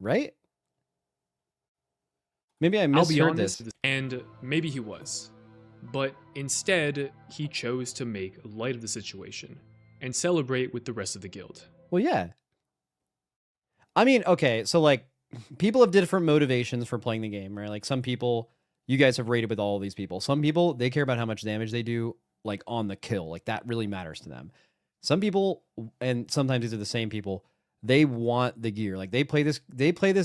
Right? Maybe I I'll be misheard honest, this. and maybe he was. But instead, he chose to make light of the situation and celebrate with the rest of the guild. Well, yeah. I mean, okay, so like people have different motivations for playing the game, right? Like some people, you guys have rated with all of these people. Some people, they care about how much damage they do, like on the kill. Like that really matters to them. Some people, and sometimes these are the same people, they want the gear. Like they play this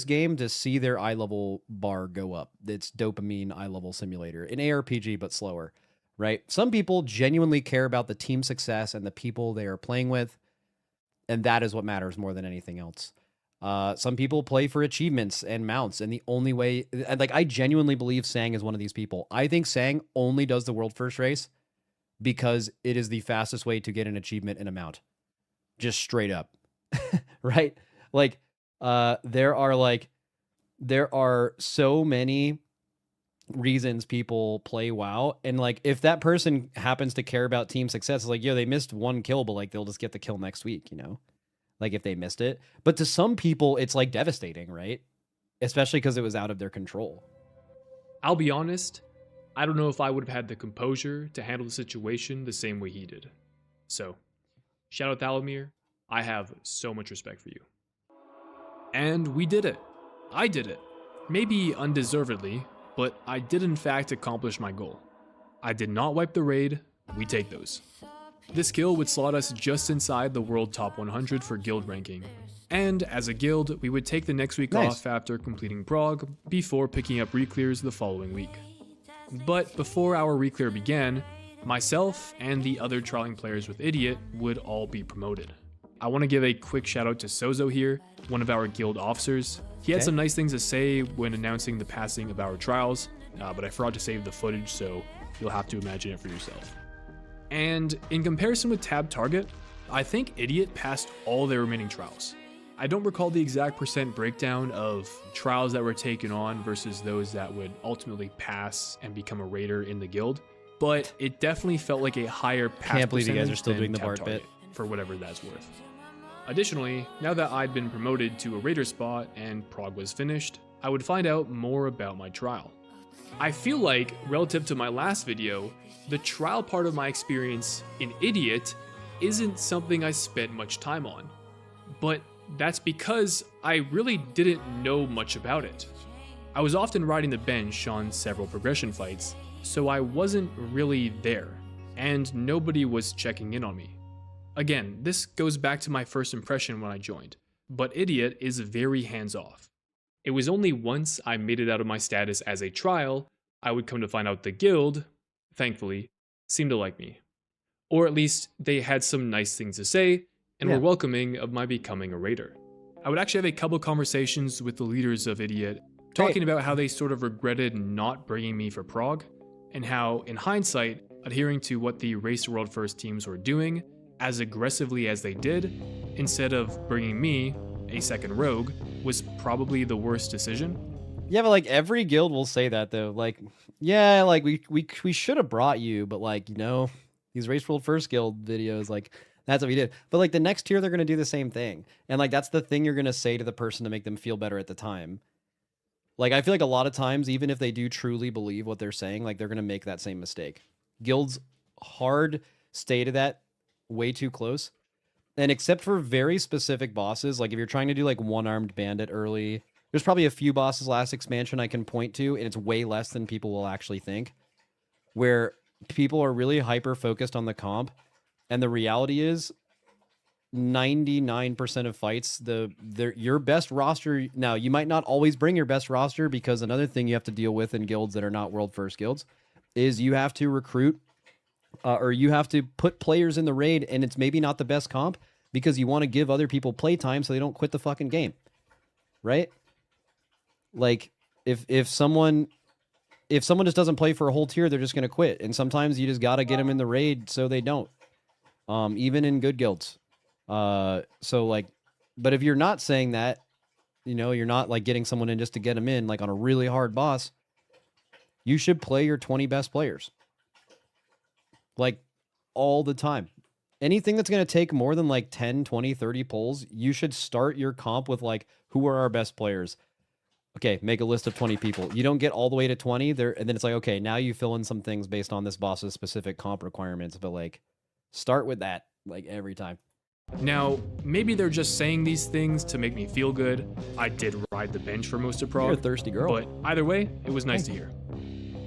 game to see their eye level bar go up. It's dopamine eye level simulator, an ARPG but slower, right? Some people genuinely care about the team success and the people they are playing with, and that is what matters more than anything else. Some people play for achievements and mounts, and the only way, like I genuinely believe Sang is one of these people. I think Sang only does the world first race because it is the fastest way to get an achievement and a mount. Just straight up. Right? Like, there are so many reasons people play WoW. And like, if that person happens to care about team success, it's like, yo, they missed one kill, but like they'll just get the kill next week, you know? Like if they missed it. But to some people, it's like devastating, right? Especially because it was out of their control. I'll be honest, I don't know if I would have had the composure to handle the situation the same way he did. So, shout out Thalamir, I have so much respect for you. And we did it. I did it. Maybe undeservedly, but I did in fact accomplish my goal. I did not wipe the raid, we take those. This kill would slot us just inside the world top 100 for guild ranking. And as a guild, we would take the next week off after completing Prog before picking up reclears the following week. But before our reclear began, myself and the other trialing players with Idiot would all be promoted. I want to give a quick shout out to Sozo here, one of our guild officers. He had some nice things to say when announcing the passing of our trials, but I forgot to save the footage, so you'll have to imagine it for yourself. And in comparison with Tab Target, I think Idiot passed all their remaining trials. I don't recall the exact percent breakdown of trials that were taken on versus those that would ultimately pass and become a raider in the guild, but it definitely felt like a higher pass percentage. Can't believe you guys are still doing the Tab Bart Target, bit. for whatever that's worth. Additionally, now that I'd been promoted to a raider spot and Prog was finished, I would find out more about my trial. I feel like, relative to my last video, the trial part of my experience in Idiot isn't something I spent much time on. But that's because I really didn't know much about it. I was often riding the bench on several progression fights, so I wasn't really there, and nobody was checking in on me. Again, this goes back to my first impression when I joined, but Idiot is very hands-off. It was only once I made it out of my status as a trial, I would come to find out the guild, thankfully, seemed to like me. Or at least they had some nice things to say and were welcoming of my becoming a raider. I would actually have a couple conversations with the leaders of Idiot, talking about how they sort of regretted not bringing me for Prog, and how, in hindsight, adhering to what the Race World First teams were doing as aggressively as they did, instead of bringing me, a second rogue, was probably the worst decision. Yeah, but like every guild will say that though. Like, yeah, like we should have brought you, but like, you know, these Race World First guild videos, like that's what we did. But like the next tier, they're gonna do the same thing, and like that's the thing you're gonna say to the person to make them feel better at the time. Like I feel like a lot of times, even if they do truly believe what they're saying, like they're gonna make that same mistake. Guilds hard stay to that way too close, and except for very specific bosses, like if you're trying to do like one-armed bandit early, there's probably a few bosses last expansion I can point to, and it's way less than people will actually think, where people are really hyper focused on the comp, and the reality is 99% of fights, your best roster, now you might not always bring your best roster, because another thing you have to deal with in guilds that are not world first guilds is you have to recruit or you have to put players in the raid, and it's maybe not the best comp because you want to give other people playtime so they don't quit the fucking game, right? Like if someone just doesn't play for a whole tier, they're just gonna quit, and sometimes you just gotta get them in the raid so they don't. Even in good guilds. So like, but if you're not saying that, you know, you're not like getting someone in just to get them in, like on a really hard boss, you should play your 20 best players. Like all the time. Anything that's going to take more than like 10, 20, 30 pulls, you should start your comp with like, who are our best players? Okay, make a list of 20 people. You don't get all the way to 20 there, and then it's like, okay, now you fill in some things based on this boss's specific comp requirements, but like, start with that, like every time. Now, maybe they're just saying these things to make me feel good. I did ride the bench for most of Prog. You're a thirsty girl. But either way, it was nice to hear.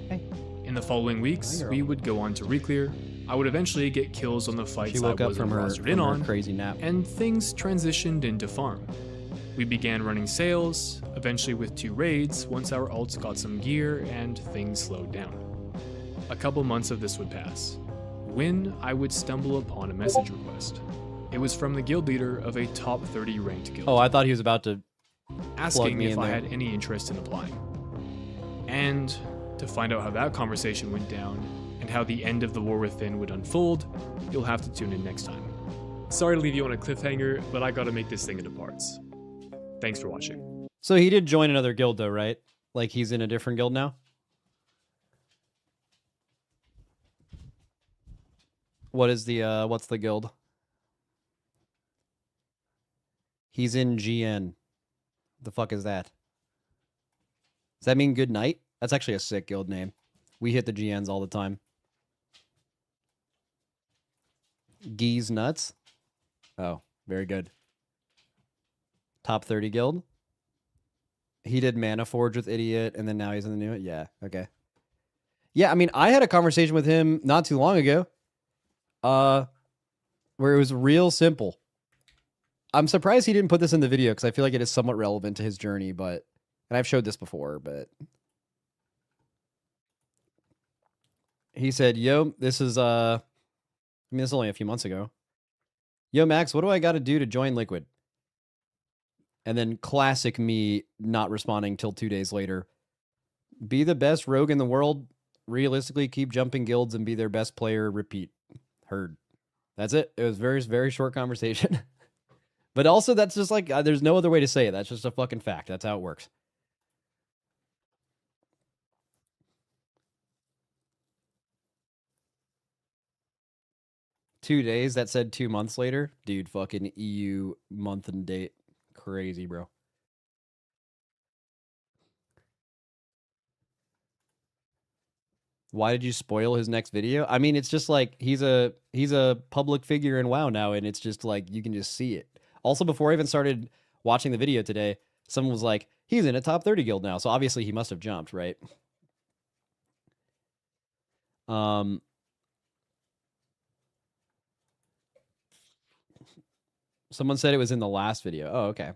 Hey. In the following weeks, we would go on to reclear. I would eventually get kills on the fights I wasn't rostered in on, crazy nap, and things transitioned into farm. We began running sales, eventually with 2 raids once our alts got some gear and things slowed down. A couple months of this would pass, when I would stumble upon a message request. It was from the guild leader of a top 30 ranked guild. Oh, I thought he was about to asking if I had any interest in applying. And to find out how that conversation went down and how the end of the War Within would unfold, you'll have to tune in next time. Sorry to leave you on a cliffhanger, but I gotta make this thing into parts. Thanks for watching. So he did join another guild though, right? Like he's in a different guild now? What is the what's the guild? He's in GN. The fuck is that? Does that mean good night? That's actually a sick guild name. We hit the GNs all the time. Geese nuts. Oh, very good. Top 30 guild. He did Mana Forge with Idiot, and then now he's in the new one. Yeah, okay. Yeah, I mean, I had a conversation with him not too long ago, where it was real simple. I'm surprised he didn't put this in the video because I feel like it is somewhat relevant to his journey, but, and I've showed this before, but he said, yo, this is, I mean, this is only a few months ago. Yo, Max, what do I got to do to join Liquid? And then classic me not responding till 2 days later. Be the best rogue in the world. Realistically, keep jumping guilds and be their best player. Repeat. Heard. That's it. It was very, very short conversation. But also, that's just like, there's no other way to say it. That's just a fucking fact. That's how it works. "2 days, that said 2 months later. Dude, fucking EU month and date. Crazy, bro. Why did you spoil his next video? I mean, it's just like he's a public figure in WoW now, and it's just like you can just see it. Also, before I even started watching the video today, someone was like, he's in a top 30 guild now, so obviously he must have jumped, right? Someone said it was in the last video. Oh, okay.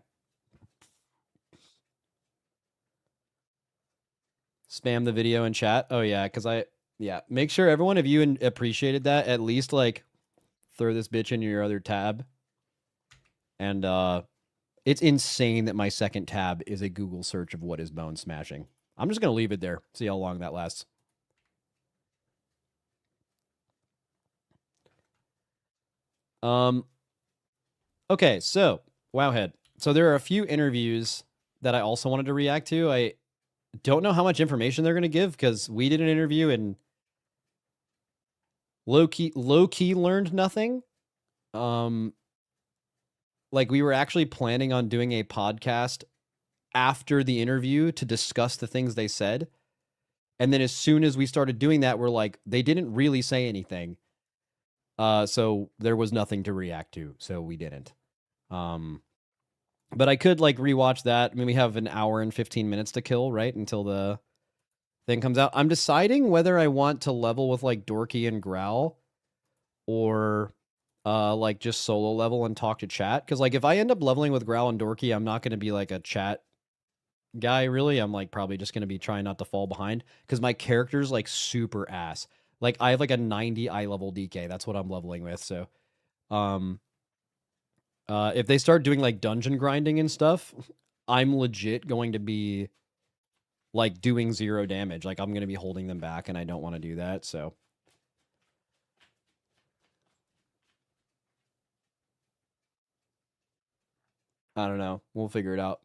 Spam the video in chat. Oh, yeah, because yeah. Make sure everyone, if you appreciated that, at least, like, throw this bitch in your other tab. And, it's insane that my second tab is a Google search of what is bone smashing. I'm just going to leave it there. See how long that lasts. Okay, so, Wowhead. So there are a few interviews that I also wanted to react to. I don't know how much information they're going to give because we did an interview and low-key learned nothing. Like, we were actually planning on doing a podcast after the interview to discuss the things they said. And then as soon as we started doing that, we're like, they didn't really say anything. So there was nothing to react to, so we didn't. But I could, like, rewatch that. I mean, we have an hour and 15 minutes to kill, right? Until the thing comes out. I'm deciding whether I want to level with, like, Dorky and Growl or, like, just solo level and talk to chat. Because, like, if I end up leveling with Growl and Dorky, I'm not going to be, like, a chat guy, really. I'm, like, probably just going to be trying not to fall behind. Because my character's, like, super ass. Like, I have, like, a 90 eye level DK. That's what I'm leveling with, so... if they start doing, like, dungeon grinding and stuff, I'm legit going to be, like, doing 0 damage. Like, I'm going to be holding them back, and I don't want to do that, so. I don't know. We'll figure it out.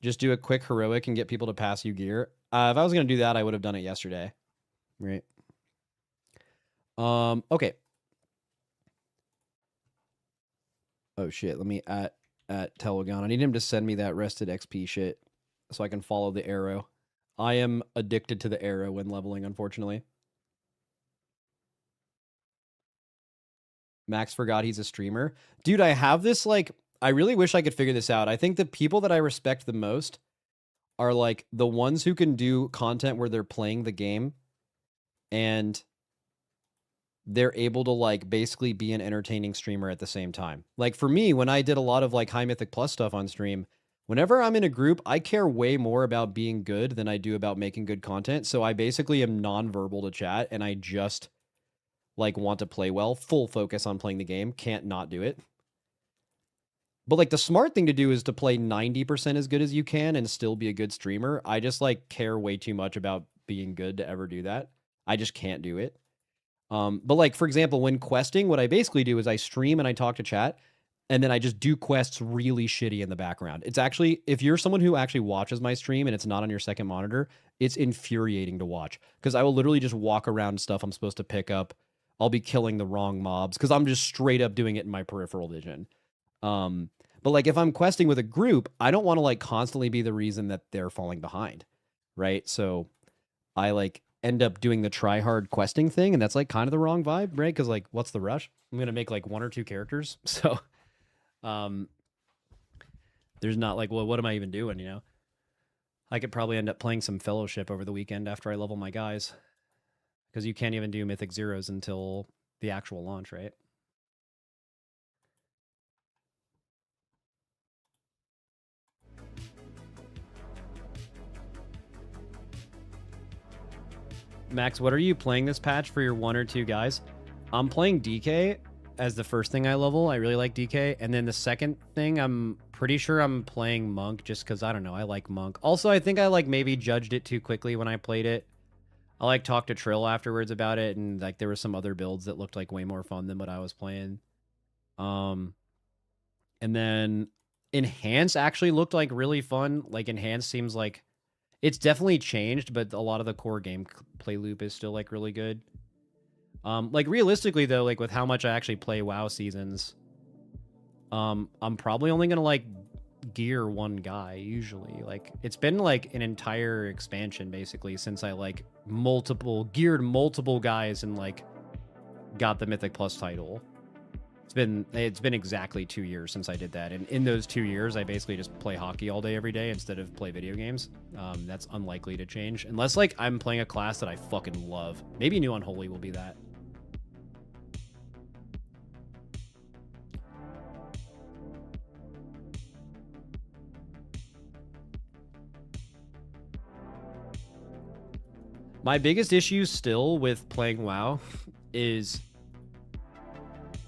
Just do a quick heroic and get people to pass you gear. If I was going to do that, I would have done it yesterday. Right. Okay. Oh, shit. Let me at Telegon. I need him to send me that rested XP shit so I can follow the arrow. I am addicted to the arrow when leveling, unfortunately. Max forgot he's a streamer. Dude, I have this, like... I really wish I could figure this out. I think the people that I respect the most are, like, the ones who can do content where they're playing the game and... they're able to, like, basically be an entertaining streamer at the same time. Like, for me, when I did a lot of, like, high Mythic Plus stuff on stream, whenever I'm in a group, I care way more about being good than I do about making good content. So I basically am non-verbal to chat, and I just, like, want to play well. Full focus on playing the game. Can't not do it. But, like, the smart thing to do is to play 90% as good as you can and still be a good streamer. I just, like, care way too much about being good to ever do that. I just can't do it. But, like, for example, when questing, what I basically do is I stream and I talk to chat, and then I just do quests really shitty in the background. It's actually, if you're someone who actually watches my stream and it's not on your second monitor, It's infuriating to watch because I will literally just walk around stuff I'm supposed to pick up. I'll be killing the wrong mobs because I'm just straight up doing it in my peripheral vision. But like if I'm questing with a group, I don't want to like constantly be the reason that they're falling behind, right? So I like end up doing the try hard questing thing, and that's like kind of the wrong vibe, right? Because like, what's the rush? I'm gonna make like 1 or 2 characters, so there's not like, well, what am I even doing? You know, I could probably end up playing some Fellowship over the weekend after I level my guys, because you can't even do Mythic Zeros until the actual launch, right? Max, what are you playing this patch for your 1 or 2 guys? I'm playing DK as the first thing I level. I really like DK. And then the second thing, I'm pretty sure I'm playing Monk just because, I don't know, I like Monk. Also, I think I like maybe judged it too quickly when I played it. I like talked to Trill afterwards about it, and like there were some other builds that looked like way more fun than what I was playing. And then Enhance actually looked like really fun. Like Enhance seems like it's definitely changed, but a lot of the core gameplay loop is still like really good. Like realistically though, like with how much I actually play WoW seasons, I'm probably only gonna like gear 1 guy usually. Like it's been like an entire expansion basically since I like geared multiple guys and like got the Mythic Plus title. It's been exactly 2 years since I did that, and in those 2 years I basically just play hockey all day every day instead of play video games. That's unlikely to change unless like I'm playing a class that I fucking love. Maybe New Unholy will be that. My biggest issue still with playing WoW is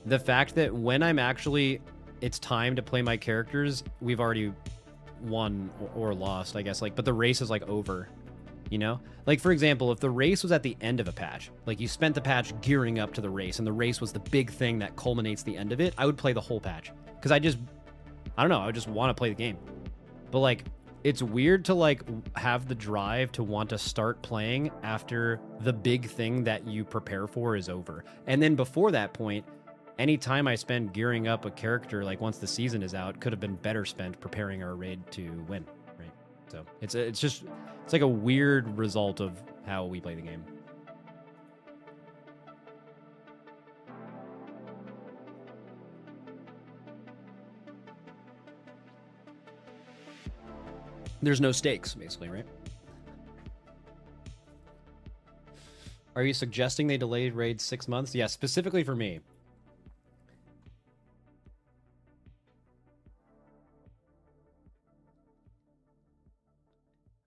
the fact that when it's time to play my characters, we've already won or lost, I guess. Like, but the race is like over, you know? Like, for example, if the race was at the end of a patch, like you spent the patch gearing up to the race and the race was the big thing that culminates the end of it, I would play the whole patch. Because I don't know, I would just want to play the game. But like, it's weird to like have the drive to want to start playing after the big thing that you prepare for is over. And then before that point, any time I spend gearing up a character, like once the season is out, could have been better spent preparing our raid to win, right? So it's like a weird result of how we play the game. There's no stakes, basically, right? Are you suggesting they delayed raid 6 months? Yeah, specifically for me.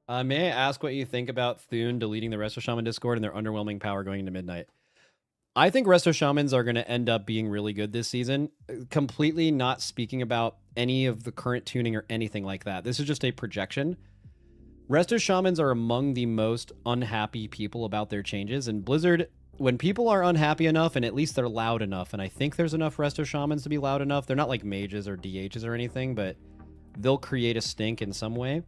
May I ask what you think about Thune deleting the Resto Shaman Discord and their underwhelming power going into midnight? I think Resto Shamans are going to end up being really good this season. Completely not speaking about any of the current tuning or anything like that. This is just a projection. Resto Shamans are among the most unhappy people about their changes. And Blizzard, when people are unhappy enough, and at least they're loud enough, and I think there's enough Resto Shamans to be loud enough. They're not like mages or DHs or anything, but they'll create a stink in some way.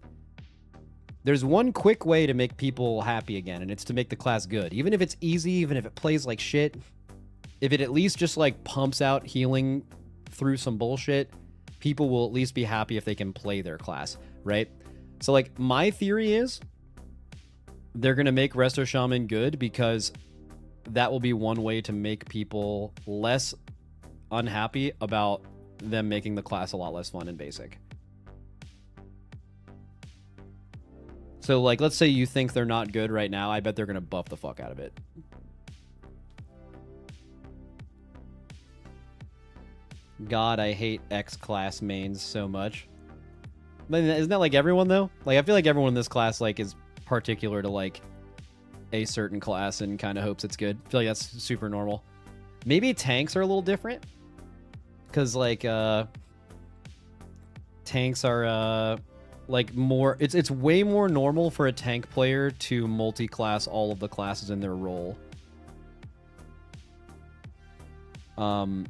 There's one quick way to make people happy again, and it's to make the class good. Even if it's easy, even if it plays like shit, if it at least just like pumps out healing through some bullshit, people will at least be happy if they can play their class, right? So like my theory is they're going to make Resto Shaman good because that will be one way to make people less unhappy about them making the class a lot less fun in basic. So, like, let's say you think they're not good right now. I bet they're going to buff the fuck out of it. God, I hate X-class mains so much. But isn't that like everyone, though? Like, I feel like everyone in this class, like, is particular to, like, a certain class and kind of hopes it's good. I feel like that's super normal. Maybe tanks are a little different. Because, like, tanks are, like more it's way more normal for a tank player to multi-class all of the classes in their role. Oh,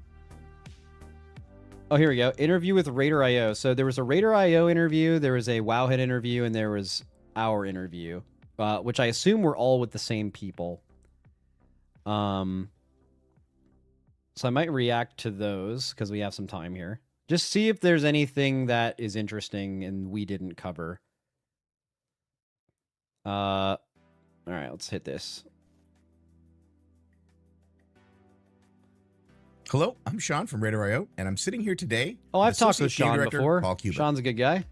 here we go. Interview with Raider.io. So there was a Raider.io interview, there was a Wowhead interview, and there was our interview. which I assume were all with the same people. So I might react to those because we have some time here. Just see if there's anything that is interesting and we didn't cover. All right, let's hit this. Hello, I'm Sean from Radar.io, and I'm sitting here today. Oh, I've talked with Sean before. Paul Cuba. Sean's a good guy.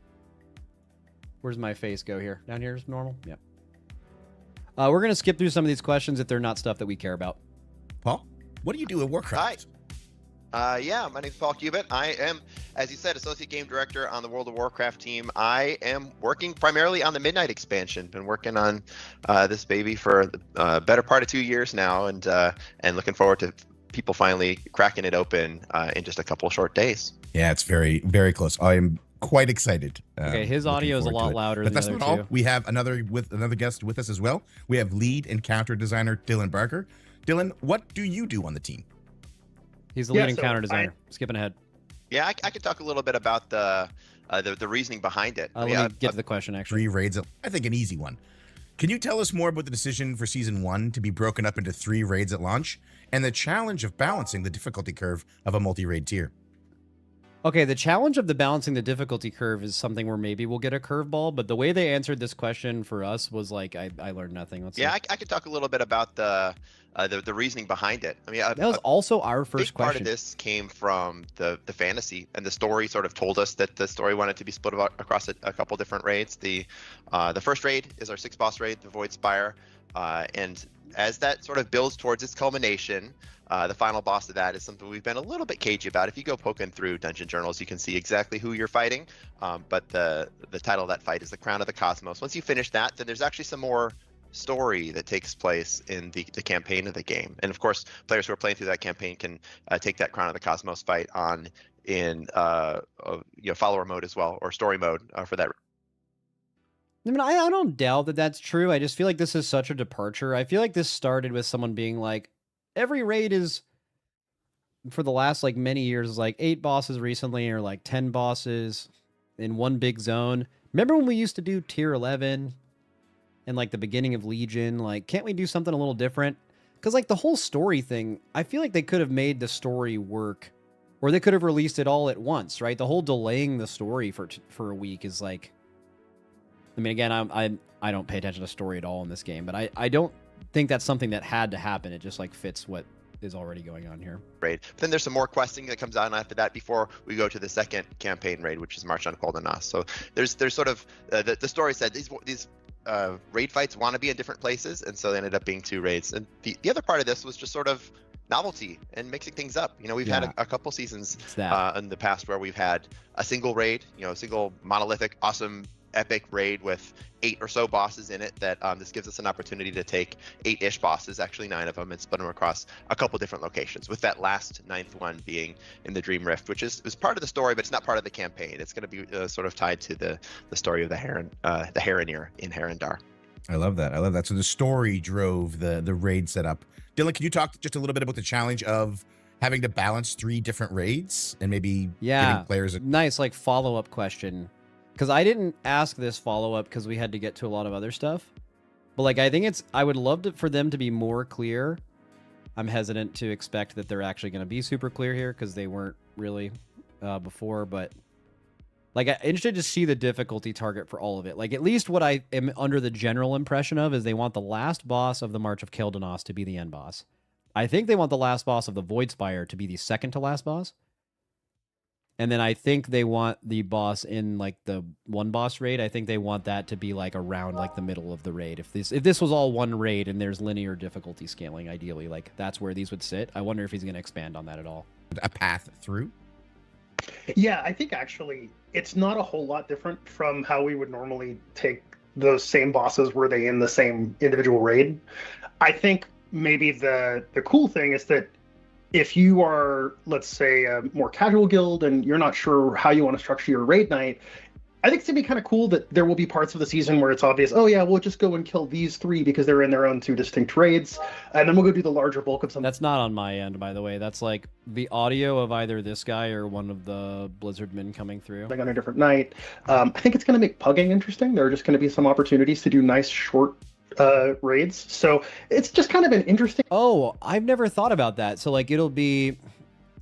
Where's my face go here? Down here is normal? Yeah. We're going to skip through some of these questions if they're not stuff that we care about. Paul, what do you do at Warcraft? Hi. Yeah, my name is Paul Cuba. I am, as you said, Associate Game Director on the World of Warcraft team. I am working primarily on the Midnight expansion. Been working on this baby for the better part of 2 years now, and looking forward to people finally cracking it open in just a couple of short days. Yeah, it's very, very close. I am quite excited. Okay, his audio is a lot louder than the other two. But that's not all. We have another guest with us as well. We have lead encounter designer Dylan Barker. Dylan, what do you do on the team? He's the lead encounter designer. Skipping ahead. Yeah, I could talk a little bit about the reasoning behind it. Let me get to the question, actually. 3 raids, I think an easy one. Can you tell us more about the decision for Season 1 to be broken up into 3 raids at launch, and the challenge of balancing the difficulty curve of a multi-raid tier? Okay, the challenge of the balancing the difficulty curve is something where maybe we'll get a curveball, but the way they answered this question for us was like, I learned nothing. I could talk a little bit about the reasoning behind it. I mean, that was also our first question. Part of this came from the fantasy, and the story sort of told us that the story wanted to be split across a couple different raids. The first raid is our 6 boss raid, the Void Spire, and as that sort of builds towards its culmination, the final boss of that is something we've been a little bit cagey about. If you go poking through dungeon journals, you can see exactly who you're fighting, but the title of that fight is the Crown of the Cosmos. Once you finish that, then there's actually some more story that takes place in the campaign of the game, and of course players who are playing through that campaign can take that Crown of the Cosmos fight on in follower mode as well, or story mode for that. I mean, I don't doubt that that's true. I just feel like this is such a departure. I feel like this started with someone being like, every raid is, for the last like many years, like 8 bosses recently, or like 10 bosses in one big zone. Remember when we used to do tier 11 and like the beginning of Legion? Like, can't we do something a little different? Because like the whole story thing, I feel like they could have made the story work, or they could have released it all at once, right? The whole delaying the story for a week is like, I mean, again, I don't pay attention to story at all in this game, but I don't think that's something that had to happen. It just like fits what is already going on here. Raid. Then there's some more questing that comes on after that before we go to the second campaign raid, which is March on Koldanos. So there's sort of the story said these raid fights want to be in different places, and so they ended up being 2 raids. And the other part of this was just sort of novelty and mixing things up. You know, we've had a couple seasons in the past where we've had a single raid, a single monolithic, awesome, epic raid with 8 or so bosses in it. That this gives us an opportunity to take 8-ish bosses, actually 9 of them, and split them across a couple different locations, with that last 9th one being in the Dream Rift, which is part of the story, but it's not part of the campaign. It's going to be sort of tied to the story of the Heronir in Herondar. I love that. So the story drove the raid setup. Dylan, can you talk just a little bit about the challenge of having to balance 3 different raids and maybe giving players nice like follow-up question? Because I didn't ask this follow-up because we had to get to a lot of other stuff. But like, I would love for them to be more clear. I'm hesitant to expect that they're actually going to be super clear here because they weren't really before. But like, I'm interested to see the difficulty target for all of it. Like, at least what I am under the general impression of is they want the last boss of the March of Koldanos to be the end boss. I think they want the last boss of the Void Spire to be the second to last boss. And then I think they want the boss in like the 1 boss raid. I think they want that to be like around like the middle of the raid. If this was all one raid and there's linear difficulty scaling, ideally, like that's where these would sit. I wonder if he's going to expand on that at all. A path through? Yeah, I think actually it's not a whole lot different from how we would normally take those same bosses were they in the same individual raid. I think maybe the cool thing is that if you are, let's say, a more casual guild and you're not sure how you want to structure your raid night, I think it's going to be kind of cool that there will be parts of the season where it's obvious, oh yeah, we'll just go and kill these 3 because they're in their own 2 distinct raids, and then we'll go do the larger bulk of something. That's not on my end, by the way. That's like the audio of either this guy or one of the Blizzard men coming through. Like on a different night. I think it's going to make pugging interesting. There are just going to be some opportunities to do nice, short raids. So it's just kind of an interesting. Oh, I've never thought about that. So like it'll be,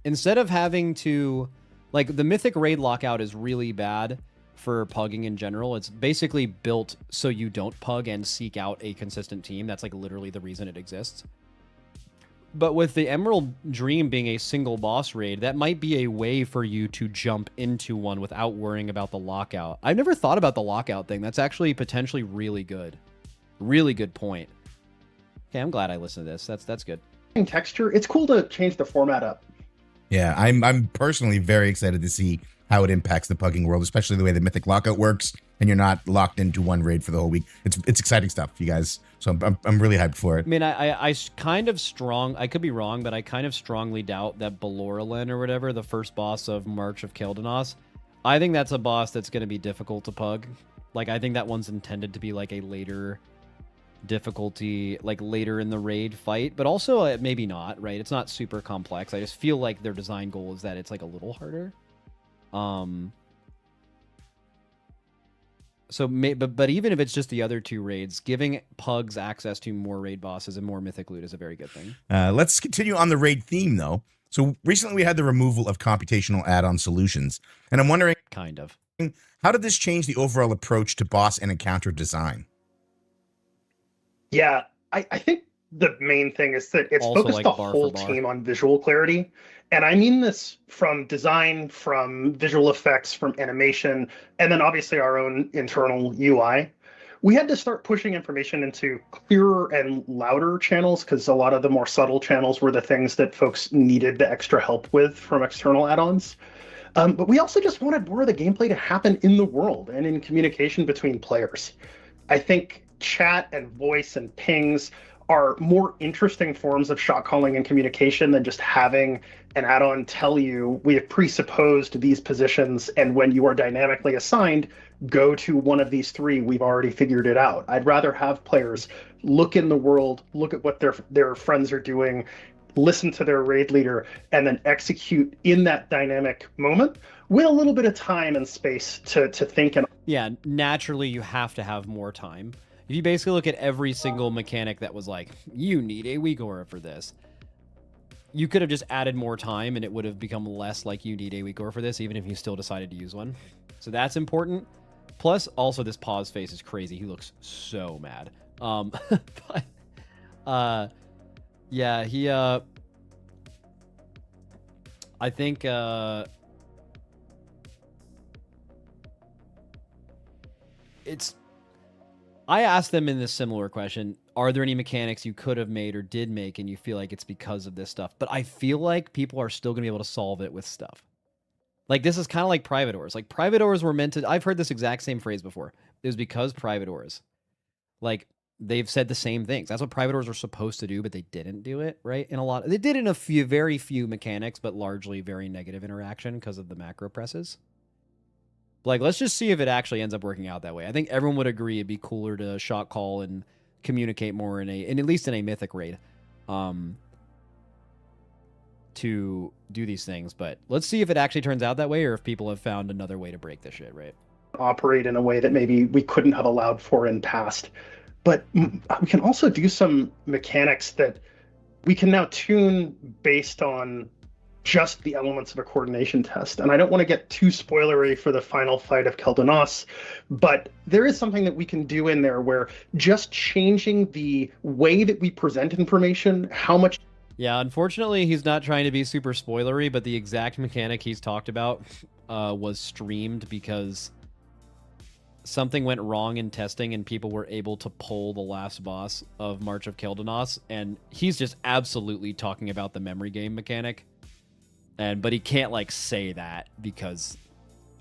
instead of having to, like the Mythic raid lockout is really bad for pugging in general. It's basically built so you don't pug and seek out a consistent team. That's like literally the reason it exists. But with the Emerald Dream being a single boss raid, that might be a way for you to jump into one without worrying about the lockout. I've never thought about the lockout thing. That's actually potentially really good. Really good point. Okay, I'm glad I listened to this. That's good. Texture. It's cool to change the format up. Yeah, I'm personally very excited to see how it impacts the pugging world, especially the way the Mythic lockout works, and you're not locked into one raid for the whole week. It's exciting stuff, you guys. So I'm really hyped for it. I mean, I kind of I could be wrong, but I kind of strongly doubt that Baloralen or whatever, the first boss of March of Keldanos, I think that's a boss that's going to be difficult to pug. Like, I think that one's intended to be like a later difficulty, like later in the raid fight, but also maybe not, right? It's not super complex. I just feel like their design goal is that it's like a little harder. So, but even if it's just the other two raids, giving pugs access to more raid bosses and more mythic loot is a very good thing. Let's continue on the raid theme, though. So recently we had the removal of computational add-on solutions, and I'm wondering, kind of, how did this change the overall approach to boss and encounter design? Yeah, I think the main thing is that it's also focused like the bar whole for bar. team on visual clarity. And I mean this from design, from visual effects, from animation, and then obviously our own internal UI. We had to start pushing information into clearer and louder channels because a lot of the more subtle channels were the things that folks needed the extra help with from external add-ons. But we also just wanted more of the gameplay to happen in the world and in communication between players. I think chat and voice and pings are more interesting forms of shot calling and communication than just having an add-on tell you we have presupposed these positions, and when you are dynamically assigned, go to one of these three. We've already figured it out. I'd rather have players look in the world, look at what their friends are doing, listen to their raid leader, and then execute in that dynamic moment with a little bit of time and space to think. And yeah, naturally you have to have more time. If you basically look at every single mechanic that was like, you need a weak aura for this, you could have just added more time and it would have become less like you need a weak aura for this, even if you still decided to use one. So that's important. Plus, also this pause face is crazy. He looks so mad. Yeah, he, I think, I asked them in this similar question, are there any mechanics you could have made or did make and you feel like it's because of this stuff? But I feel like people are still going to be able to solve it with stuff. Like, this is kind of like private ores. Like, private ores were meant to... I've heard this exact same phrase before. It was because private ores. Like, they've said the same things. That's what private ores are supposed to do, but they didn't do it, right? In a lot... They did in a few, very few mechanics, but largely very negative interaction because of the macro presses. Like, let's just see if it actually ends up working out that way. I think everyone would agree it'd be cooler to shot call and communicate more in at least in a mythic raid, to do these things. But let's see if it actually turns out that way, or if people have found another way to break this shit, right? Operate in a way that maybe we couldn't have allowed for in past. But we can also do some mechanics that we can now tune based on just the elements of a coordination test. And I don't want to get too spoilery for the final fight of Keldanos, but there is something that we can do in there where just changing the way that we present information, how much... Yeah, unfortunately, he's not trying to be super spoilery, but the exact mechanic he's talked about was streamed because something went wrong in testing and people were able to pull the last boss of March of Keldanos, and he's just absolutely talking about the memory game mechanic. But he can't like say that because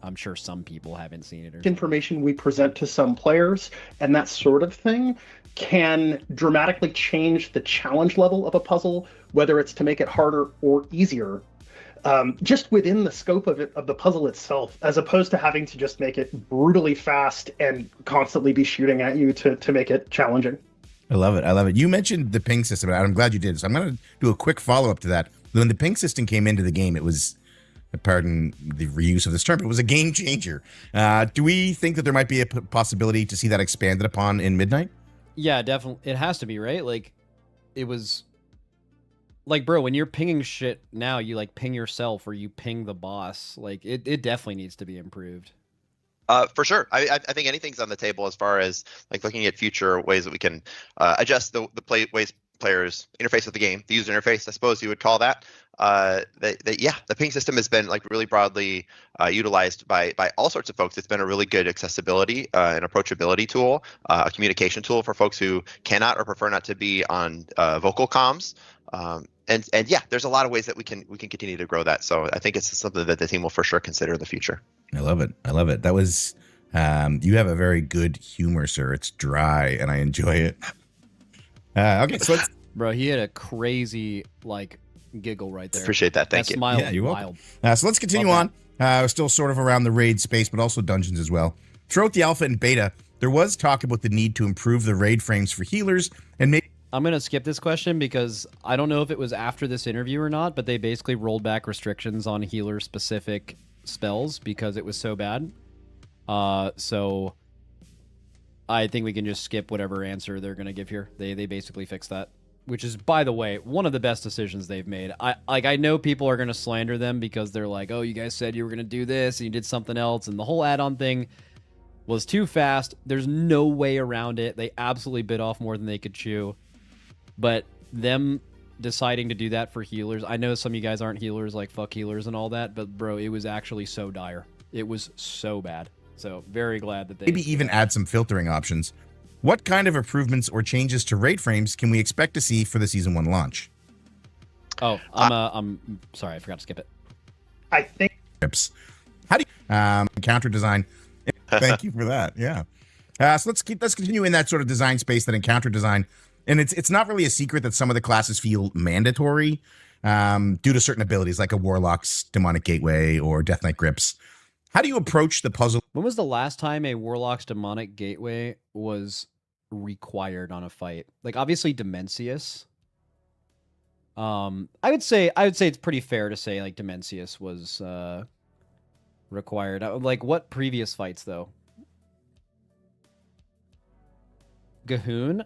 I'm sure some people haven't seen it. Information we present to some players and that sort of thing can dramatically change the challenge level of a puzzle, whether it's to make it harder or easier, just within the scope of the puzzle itself, as opposed to having to just make it brutally fast and constantly be shooting at you to make it challenging. I love it. I love it. You mentioned the ping system, and I'm glad you did. So I'm going to do a quick follow-up to that. When the ping system came into the game, it was, pardon the reuse of this term, but it was a game changer. Do we think that there might be a possibility to see that expanded upon in Midnight? Yeah, definitely. It has to be, right? Like, it was... Like, bro, when you're pinging shit now, you, like, ping yourself or you ping the boss. Like, it definitely needs to be improved. For sure. I think anything's on the table as far as, like, looking at future ways that we can adjust the ways players interface with the game, the user interface, I suppose you would call that. The ping system has been, like, really broadly utilized by all sorts of folks. It's been a really good accessibility and approachability tool, a communication tool for folks who cannot or prefer not to be on vocal comms. And yeah, there's a lot of ways that we can continue to grow that. So I think it's something that the team will for sure consider in the future. I love it. I love it. That was, you have a very good humor, sir. It's dry and I enjoy it. Okay, so let's... Bro, he had a crazy, like, giggle right there. Appreciate that. Thank you. Smile Yeah, you're wild. welcome. So let's continue on. Still sort of around the raid space, but also dungeons as well. Throughout the alpha and beta, there was talk about the need to improve the raid frames for healers and maybe... I'm going to skip this question because I don't know if it was after this interview or not, but they basically rolled back restrictions on healer-specific spells because it was so bad. So I think we can just skip whatever answer they're going to give here. They basically fixed that, which is, by the way, one of the best decisions they've made. I know people are going to slander them because they're like, oh, you guys said you were going to do this and you did something else, and the whole add-on thing was too fast. There's no way around it. They absolutely bit off more than they could chew. But them deciding to do that for healers, I know some of you guys aren't healers, like fuck healers and all that, but bro, it was actually so dire. It was so bad. So very glad that they... Maybe even add some filtering options. What kind of improvements or changes to raid frames can we expect to see for the Season 1 launch? Oh, I'm sorry, I forgot to skip it. I think... How do you... counter design. Thank you for that, yeah. So let's continue in that sort of design space, that encounter design. And it's not really a secret that some of the classes feel mandatory due to certain abilities, like a Warlock's Demonic Gateway or Death Knight Grips. How do you approach the puzzle? When was the last time a Warlock's Demonic Gateway was required on a fight? Like, obviously Dimensius. I would say it's pretty fair to say, like, Dimensius was required. Like, what previous fights, though? Gahoon?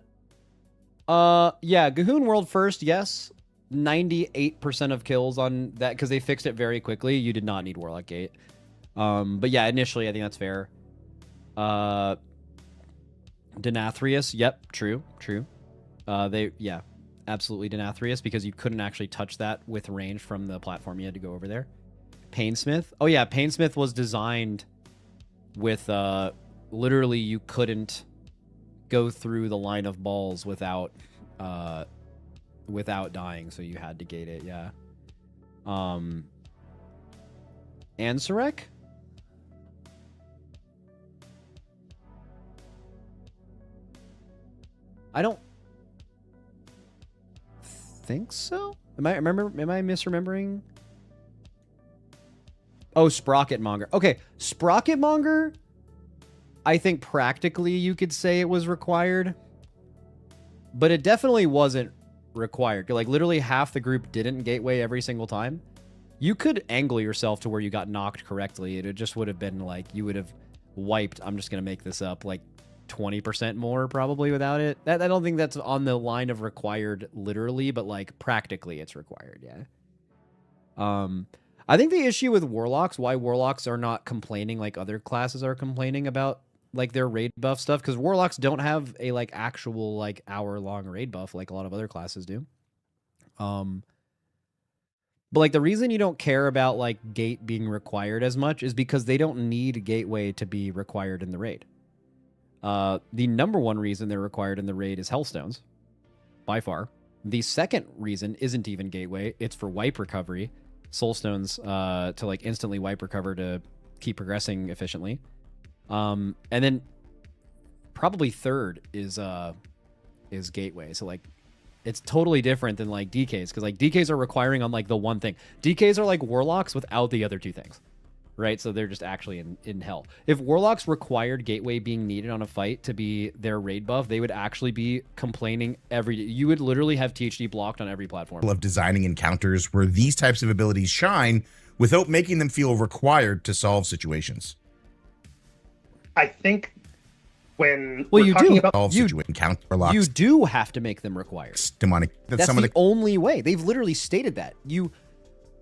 Yeah, Gahoon World First, yes. 98% of kills on that, because they fixed it very quickly. You did not need Warlock Gate. But yeah, initially, I think that's fair. Denathrius, yep, true. Yeah, absolutely Denathrius, because you couldn't actually touch that with range from the platform. You had to go over there. Painsmith. Oh yeah, Painsmith was designed with, literally you couldn't go through the line of balls without dying, so you had to gate it. Yeah. Ansurek? I don't think so. Am I misremembering? Oh, Sprocketmonger. Okay, Sprocketmonger, I think practically you could say it was required, but it definitely wasn't required. Like, literally half the group didn't gateway every single time. You could angle yourself to where you got knocked correctly. It just would have been like, you would have wiped, I'm just going to make this up, like 20% more probably without it. I don't think that's on the line of required literally, but like practically it's required, yeah. I think the issue with Warlocks, why Warlocks are not complaining like other classes are complaining about like their raid buff stuff, because Warlocks don't have a like actual like hour-long raid buff like a lot of other classes do. But like the reason you don't care about like gate being required as much is because they don't need gateway to be required in the raid. The number one reason they're required in the raid is Hellstones, by far. The second reason isn't even gateway. It's for wipe recovery. Soulstones to like instantly wipe recover to keep progressing efficiently. And then probably third is gateway. So like it's totally different than like DKs, because like DKs are requiring on like the one thing. DKs are like Warlocks without the other two things, right? So they're just actually in hell. If Warlocks required gateway being needed on a fight to be their raid buff, they would actually be complaining you would literally have THD blocked on every platform. Of designing encounters where these types of abilities shine without making them feel required to solve situations. I think when Well, we're you talking do. about All situation counter locks. You do have to make them required. Demonic. That's some the of the only way. They've literally stated that.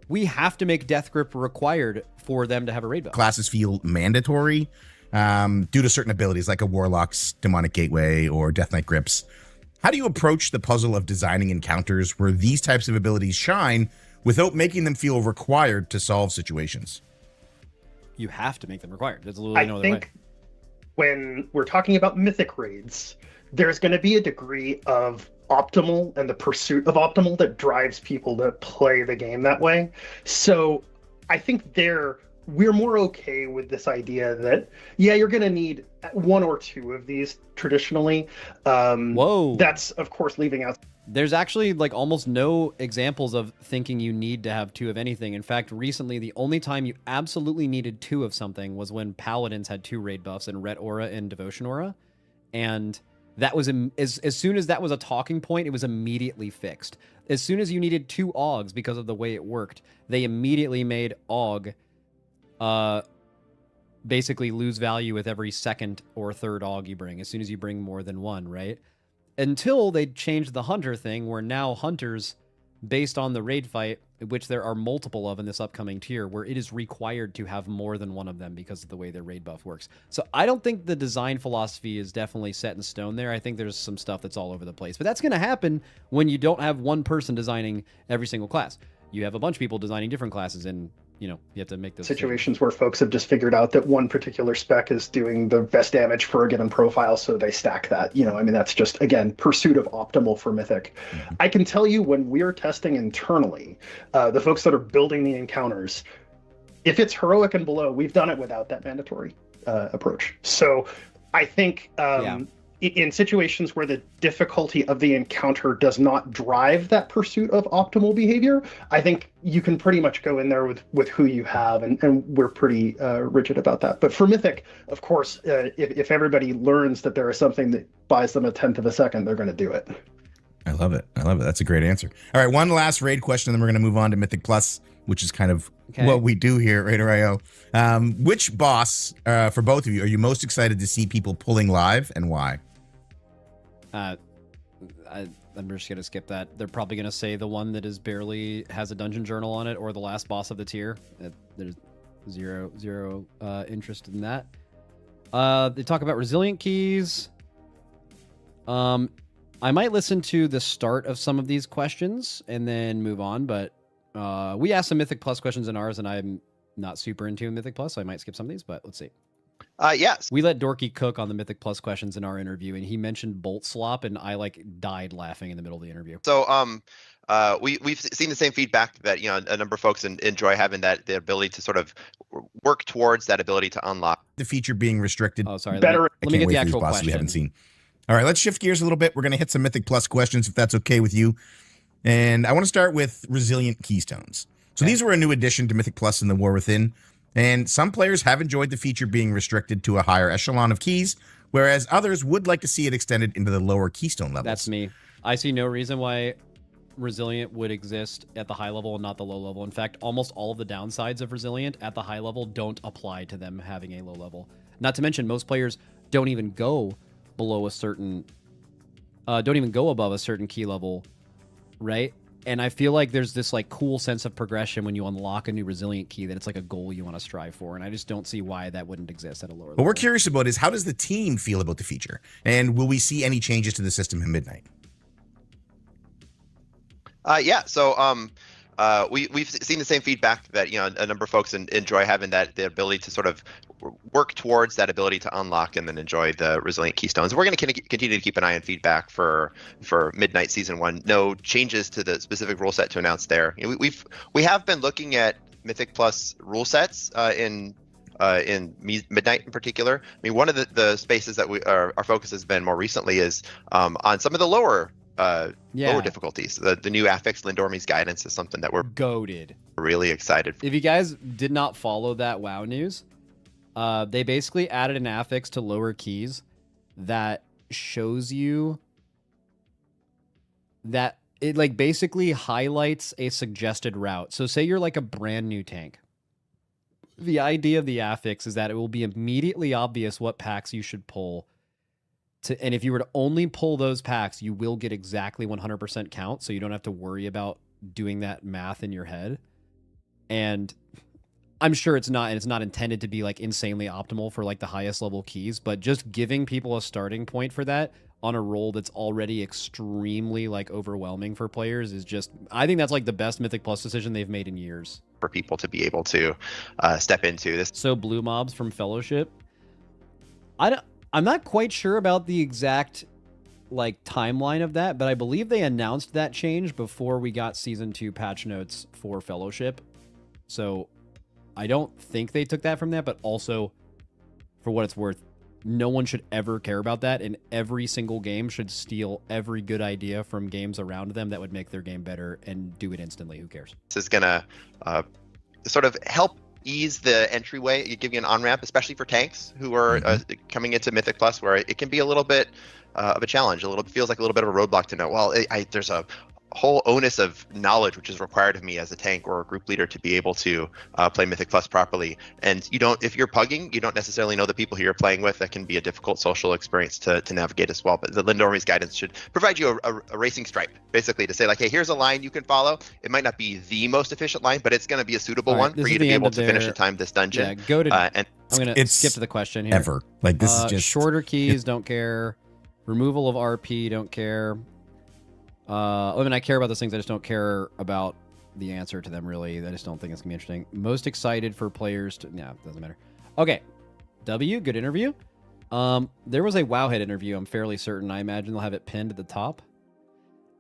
We have to make Death Grip required for them to have a raid buff. classes feel mandatory due to certain abilities like a Warlock's Demonic Gateway or Death Knight Grips. How do you approach the puzzle of designing encounters where these types of abilities shine without making them feel required to solve situations? You have to make them required. There's literally no I other way. think when we're talking about mythic raids, there's going to be a degree of optimal and the pursuit of optimal that drives people to play the game that way. So I think we're more okay with this idea that, yeah, you're going to need one or two of these traditionally. Whoa. That's, of course, leaving out. There's actually like almost no examples of thinking you need to have two of anything. In fact, recently, the only time you absolutely needed two of something was when Paladins had two raid buffs in Ret Aura and Devotion Aura. And that was, as soon as that was a talking point, it was immediately fixed. As soon as you needed two Augs because of the way it worked, they immediately made Aug basically lose value with every second or third Aug you bring, as soon as you bring more than one, right? Until they changed the Hunter thing, where now Hunters, based on the raid fight, which there are multiple of in this upcoming tier, where it is required to have more than one of them because of the way their raid buff works. So I don't think the design philosophy is definitely set in stone there. I think there's some stuff that's all over the place. But that's going to happen when you don't have one person designing every single class. You have a bunch of people designing different classes, and you have to make those situations where folks have just figured out that one particular spec is doing the best damage for a given profile, so they stack that. That's just, again, pursuit of optimal for Mythic. I can tell you, when we're testing internally, the folks that are building the encounters, if it's heroic and below, we've done it without that mandatory approach. So I think in situations where the difficulty of the encounter does not drive that pursuit of optimal behavior, I think you can pretty much go in there with who you have, and we're pretty rigid about that. But for Mythic, of course, if everybody learns that there is something that buys them a tenth of a second, they're going to do it. I love it. That's a great answer. All right, one last raid question, then we're going to move on to Mythic Plus, which is kind of what we do here at Raider.io. Which boss, for both of you, are you most excited to see people pulling live, and why? I'm just going to skip that. They're probably going to say the one that barely has a dungeon journal on it, or the last boss of the tier. There's zero interest in that. They talk about resilient keys. I might listen to the start of some of these questions and then move on, but we asked some Mythic Plus questions in ours, and I'm not super into Mythic Plus, so I might skip some of these, but let's see. Yes. We let Dorky cook on the Mythic Plus questions in our interview, and he mentioned Bolt Slop, and I died laughing in the middle of the interview. So we've seen the same feedback that a number of folks enjoy having the ability to sort of work towards that ability to unlock the feature being restricted. Oh, sorry. Better. Let me get the actual question. We haven't seen. All right, let's shift gears a little bit. We're going to hit some Mythic Plus questions, if that's okay with you. And I want to start with resilient keystones. So these were a new addition to Mythic Plus in the War Within. And some players have enjoyed the feature being restricted to a higher echelon of keys, whereas others would like to see it extended into the lower keystone levels. That's me. I see no reason why Resilient would exist at the high level and not the low level. In fact, almost all of the downsides of Resilient at the high level don't apply to them having a low level. Not to mention, most players don't even go below a certain, don't even go above a certain key level, right? And I feel like there's this cool sense of progression when you unlock a new resilient key, that it's like a goal you want to strive for. And I just don't see why that wouldn't exist at a lower level. What we're curious about is, how does the team feel about the feature? And will we see any changes to the system in Midnight? So we've seen the same feedback that a number of folks enjoy having the ability to sort of work towards that ability to unlock and then enjoy the resilient keystones. We're going to continue to keep an eye on feedback for Midnight Season 1. No changes to the specific rule set to announce there. We have been looking at Mythic Plus rule sets in Midnight in particular. I mean, one of the spaces that our focus has been more recently is on some of the lower difficulties. The new affix Lindormi's guidance is something that we're goated, really excited for. If you guys did not follow that WoW news, they basically added an affix to lower keys that shows you that it basically highlights a suggested route. So say you're a brand new tank. The idea of the affix is that it will be immediately obvious what packs you should pull and if you were to only pull those packs, you will get exactly 100% count, so you don't have to worry about doing that math in your head. And I'm sure it's not intended to be like insanely optimal for like the highest level keys, but just giving people a starting point for that on a roll that's already extremely like overwhelming for players is just, I think that's like the best Mythic Plus decision they've made in years. For people to be able to step into this. So blue mobs from Fellowship. I'm not quite sure about the exact like timeline of that, but I believe they announced that change before we got Season 2 patch notes for Fellowship. So I don't think they took that from that, but also, for what it's worth, no one should ever care about that, and every single game should steal every good idea from games around them that would make their game better and do it instantly. Who cares? This is going to sort of help ease the entryway, give you an on-ramp, especially for tanks who are coming into Mythic Plus, where it can be a little bit of a challenge, feels like a little bit of a roadblock to know, well, there's a whole onus of knowledge which is required of me as a tank or a group leader to be able to play Mythic Plus properly. And if you're pugging, you don't necessarily know the people who you're playing with. That can be a difficult social experience to navigate as well. But the Lindormi's guidance should provide you a racing stripe, basically, to say like, hey, here's a line you can follow. It might not be the most efficient line, but it's going to be a suitable one for you to be able to finish the time this dungeon. Yeah, go to. And I'm going to skip to the question here. Ever. Like, this is just shorter keys. Don't care. Removal of RP. Don't care. I mean, I care about those things. I just don't care about the answer to them, really. I just don't think it's going to be interesting. Most excited for players to... Yeah, doesn't matter. Okay. W, good interview. There was a Wowhead interview, I'm fairly certain. I imagine they'll have it pinned at the top.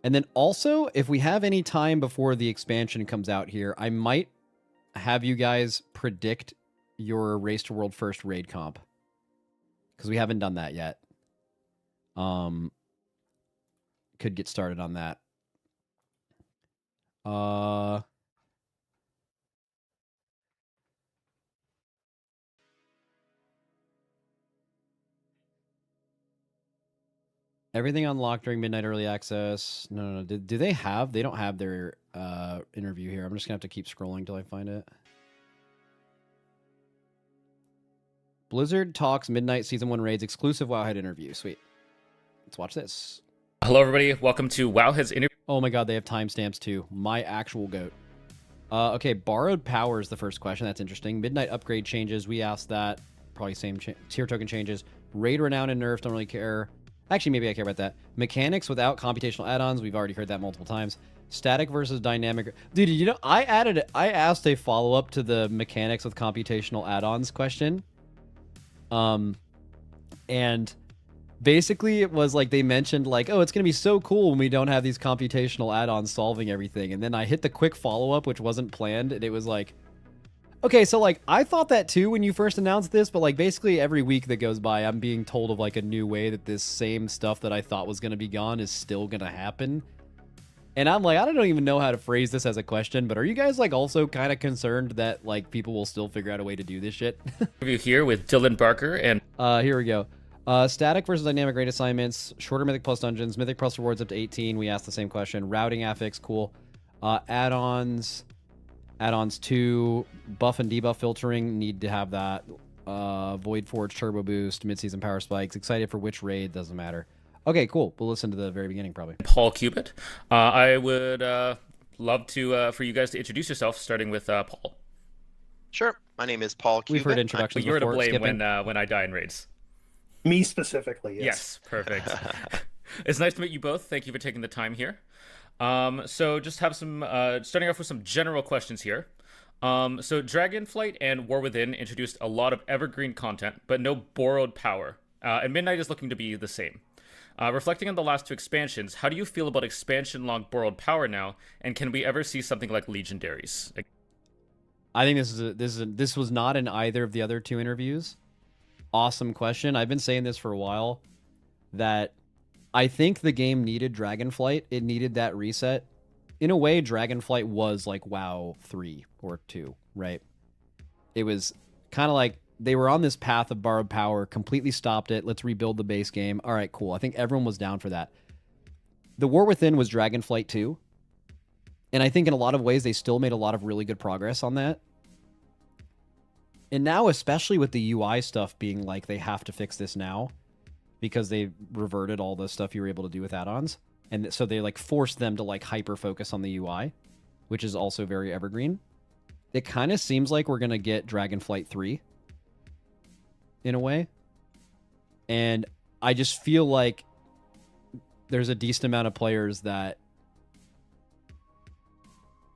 And then also, if we have any time before the expansion comes out here, I might have you guys predict your Race to World First raid comp. Because we haven't done that yet. Could get started on that. Everything unlocked during midnight early access. No. Do they have? They don't have their interview here. I'm just gonna have to keep scrolling till I find it. Blizzard talks midnight season 1 raids exclusive Wowhead interview. Sweet. Let's watch this. Hello, everybody. Welcome to Wowhead's interview. Oh my god, they have timestamps too. My actual goat. Okay, borrowed power is the first question. That's interesting. Midnight upgrade changes. We asked that. Probably same tier token changes. Raid renown and nerf. Don't really care. Actually, maybe I care about that. Mechanics without computational add-ons. We've already heard that multiple times. Static versus dynamic. Dude, you know, I asked a follow-up to the mechanics with computational add-ons question. And basically, it was like they mentioned like, oh, it's going to be so cool when we don't have these computational add-ons solving everything. And then I hit the quick follow-up, which wasn't planned. And it was like, okay, so like I thought that too when you first announced this. But like basically every week that goes by, I'm being told of like a new way that this same stuff that I thought was going to be gone is still going to happen. And I'm like, I don't even know how to phrase this as a question. But are you guys like also kind of concerned that like people will still figure out a way to do this shit? Interview here with Dylan Barker and... here we go. Static versus dynamic raid assignments, shorter Mythic Plus dungeons, Mythic Plus rewards up to 18. We asked the same question. Routing affix, cool. Add-ons 2, buff and debuff filtering, need to have that. Void Forge turbo boost, mid-season power spikes. Excited for which raid, doesn't matter. Okay, cool. We'll listen to the very beginning probably. Paul Cubit. I would love to for you guys to introduce yourself, starting with Paul. Sure. My name is Paul Cubit. We've heard introductions You're to before. blame Skipping. when I die in raids. Me specifically, yes. Yes, perfect. It's nice to meet you both. Thank you for taking the time here. So just have some, starting off with some general questions here. So Dragonflight and War Within introduced a lot of evergreen content, but no borrowed power. And Midnight is looking to be the same. Reflecting on the last 2 expansions, how do you feel about expansion long borrowed power now? And can we ever see something like Legendaries? I think this was not in either of the other 2 interviews. Awesome question. I've been saying this for a while, that I think the game needed Dragonflight. It needed that reset. In a way, Dragonflight was like WoW 3 or 2, right? It was kind of like they were on this path of borrowed power, completely stopped it. Let's rebuild the base game. All right, cool. I think everyone was down for that. The War Within was Dragonflight 2. And I think in a lot of ways, they still made a lot of really good progress on that. And now, especially with the UI stuff being like they have to fix this now, because they reverted all the stuff you were able to do with add-ons. And so they like forced them to like hyper focus on the UI, which is also very evergreen. It kind of seems like we're going to get Dragonflight 3 in a way. And I just feel like there's a decent amount of players that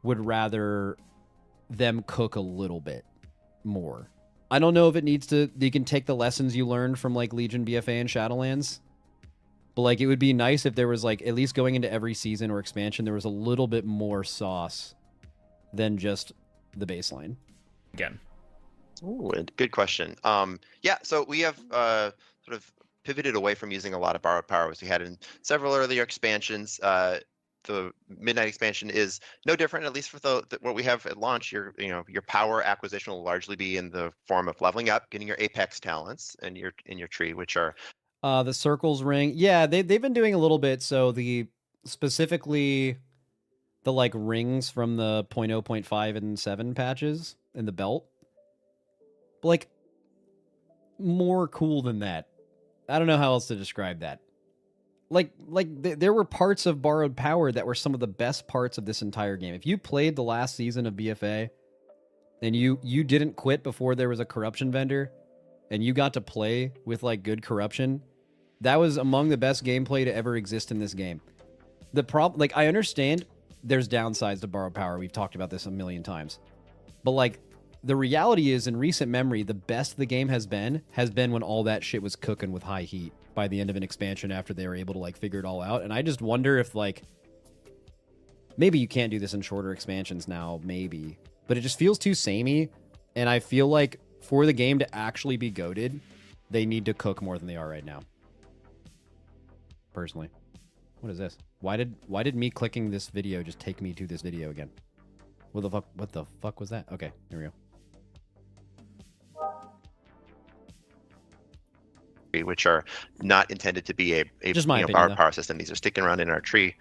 would rather them cook a little bit more. I don't know if it needs to, you can take the lessons you learned from like Legion, BFA, and Shadowlands. But like, it would be nice if there was like, at least going into every season or expansion, there was a little bit more sauce than just the baseline. Again. Ooh, good question. Yeah, so we have sort of pivoted away from using a lot of borrowed power as we had in several earlier expansions. The Midnight expansion is no different, at least for what we have at launch. Your power acquisition will largely be in the form of leveling up, getting your apex talents and in your tree, which are the circles ring. Yeah, they've been doing a little bit. So specifically the like rings from the 0.0, 0.5, and 7 patches in the belt. But like more cool than that. I don't know how else to describe that. There were parts of borrowed power that were some of the best parts of this entire game. If you played the last season of BFA and you didn't quit before there was a corruption vendor and you got to play with like good corruption, that was among the best gameplay to ever exist in this game. The problem, like, I understand there's downsides to borrowed power. We've talked about this a million times. But like, the reality is, in recent memory, the best the game has been when all that shit was cooking with high heat by the end of an expansion after they were able to like figure it all out. And I just wonder if like, maybe you can't do this in shorter expansions now, maybe, but it just feels too samey. And I feel like for the game to actually be goated, they need to cook more than they are right now. Personally. What is this? Why did me clicking this video just take me to this video again? What the fuck was that? Okay, here we go. Which are not intended to be a opinion, borrowed power system. These are sticking around in our tree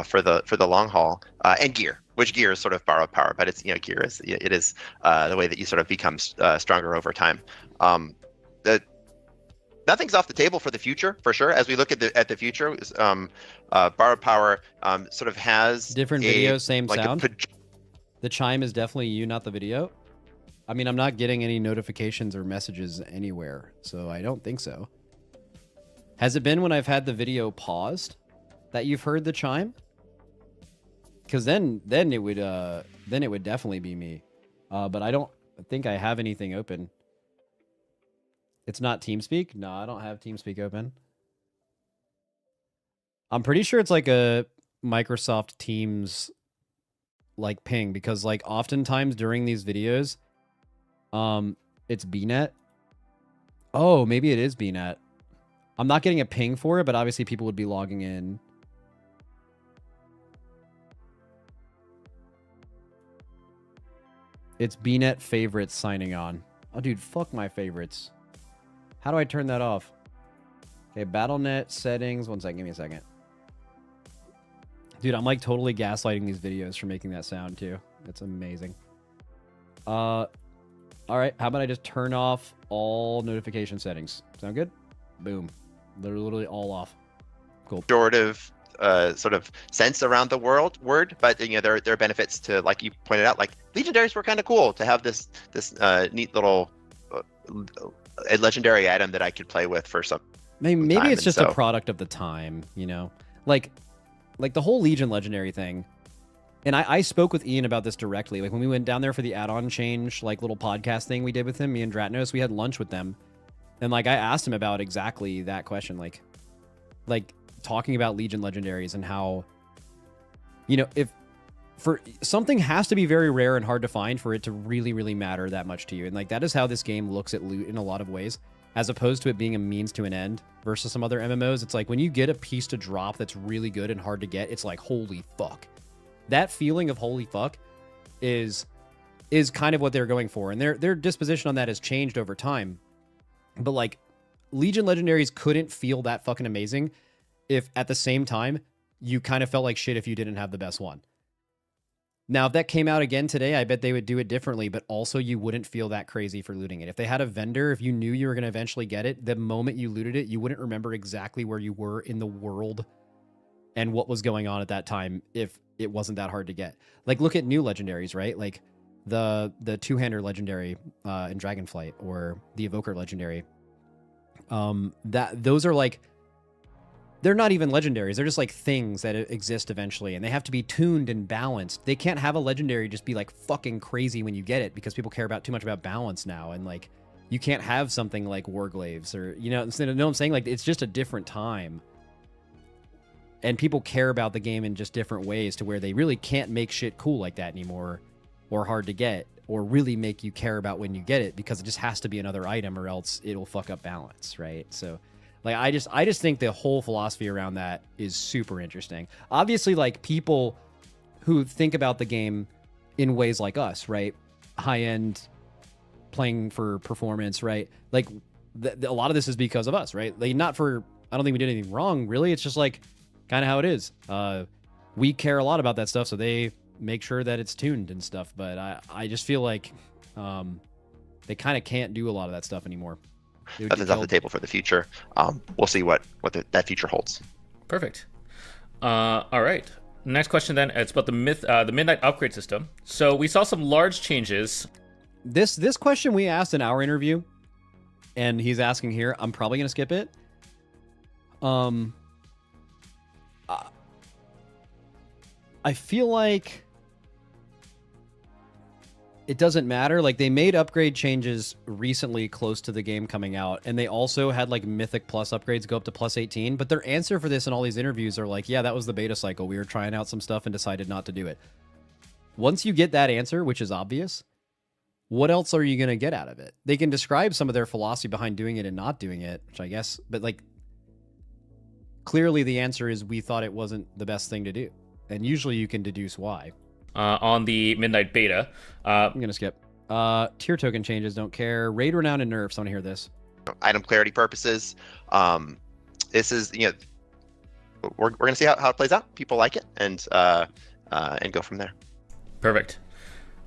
for the long haul. And gear, which gear is sort of borrowed power, but it's gear is the way that you sort of become stronger over time. Nothing's off the table for the future, for sure. As we look at the future, borrowed power sort of has different videos, same sound. The chime is definitely you, not the video. I mean, I'm not getting any notifications or messages anywhere, so I don't think so. Has it been when I've had the video paused that you've heard the chime? Because then it would definitely be me. But I don't think I have anything open. It's not TeamSpeak? No, I don't have TeamSpeak open. I'm pretty sure it's like a Microsoft Teams like ping, because like oftentimes during these videos, it's BNet. Oh, maybe it is BNet. I'm not getting a ping for it, but obviously people would be logging in. It's BNet favorites signing on. Oh, dude, fuck my favorites. How do I turn that off? Okay, BattleNet settings. One second, give me a second. Dude, I'm like totally gaslighting these videos for making that sound too. It's amazing. All right, how about I just turn off all notification settings? Sound good? Boom. They're literally all off. Cool. Sort of sense around the word, but there are benefits to, like you pointed out, like legendaries were kind of cool to have this neat little a legendary item that I could play with for some maybe time. It's just a product of the time, like the whole Legion legendary thing. And I spoke with Ian about this directly. Like when we went down there for the add-on change, like little podcast thing we did with him, me and Dratnos, we had lunch with them. And like I asked him about exactly that question, like talking about Legion legendaries and how, if for something has to be very rare and hard to find for it to really, really matter that much to you. And like that is how this game looks at loot in a lot of ways, as opposed to it being a means to an end versus some other MMOs. It's like when you get a piece to drop that's really good and hard to get, it's like, holy fuck. That feeling of holy fuck is kind of what they're going for. And their disposition on that has changed over time. But like Legion legendaries couldn't feel that fucking amazing if at the same time you kind of felt like shit if you didn't have the best one. Now, if that came out again today, I bet they would do it differently, but also you wouldn't feel that crazy for looting it. If they had a vendor, if you knew you were going to eventually get it, the moment you looted it, you wouldn't remember exactly where you were in the world and what was going on at that time if it wasn't that hard to get. Like, look at new legendaries, right? Like the two-hander legendary in Dragonflight, or the Evoker legendary. Those are like, they're not even legendaries. They're just like things that exist eventually, and they have to be tuned and balanced. They can't have a legendary just be like fucking crazy when you get it, because people care about too much about balance now. And like, you can't have something like Warglaves, or, you know what I'm saying? Like, it's just a different time. And people care about the game in just different ways, to where they really can't make shit cool like that anymore, or hard to get, or really make you care about when you get it, because it just has to be another item, or else it'll fuck up balance, right? So, like, I just think the whole philosophy around that is super interesting. Obviously, like, people who think about the game in ways like us, right? High-end, playing for performance, right? Like, a lot of this is because of us, right? Like, not for, I don't think we did anything wrong, really. It's just, like, kind of how it is. We care a lot about that stuff, so they make sure that it's tuned and stuff. But I just feel like they kind of can't do a lot of that stuff anymore. Nothing's off the table for the future. We'll see what that future holds. Perfect. All right. Next question then. It's about the Midnight upgrade system. So we saw some large changes. This question we asked in our interview, and he's asking here. I'm probably gonna skip it. I feel like it doesn't matter. Like, they made upgrade changes recently close to the game coming out, and they also had like Mythic Plus upgrades go up to plus 18, but their answer for this in all these interviews are like, yeah, that was the beta cycle. We were trying out some stuff and decided not to do it. Once you get that answer, which is obvious, what else are you going to get out of it? They can describe some of their philosophy behind doing it and not doing it, which I guess, but like, clearly the answer is we thought it wasn't the best thing to do. And usually you can deduce why. On the Midnight Beta. I'm going to skip. Tier token changes, don't care. Raid Renown and nerfs, I want to hear this. Item clarity purposes. This is, we're going to see how it plays out. People like it, and go from there. Perfect.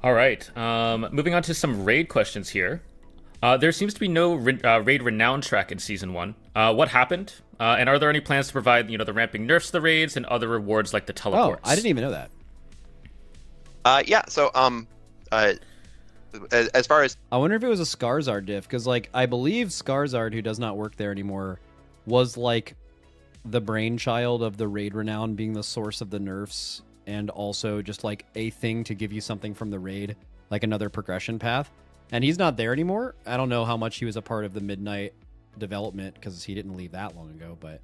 All right. Moving on to some raid questions here. There seems to be no raid renown track in Season 1. What happened? And are there any plans to provide, the ramping nerfs to the raids and other rewards like the teleports? Oh, I didn't even know that. Yeah, so, as far as... I wonder if it was a Skarzard diff, because, like, I believe Skarzard, who does not work there anymore, was, like, the brainchild of the raid renown being the source of the nerfs, and also just, like, a thing to give you something from the raid, like another progression path. And he's not there anymore. I don't know how much he was a part of the Midnight development, because he didn't leave that long ago, but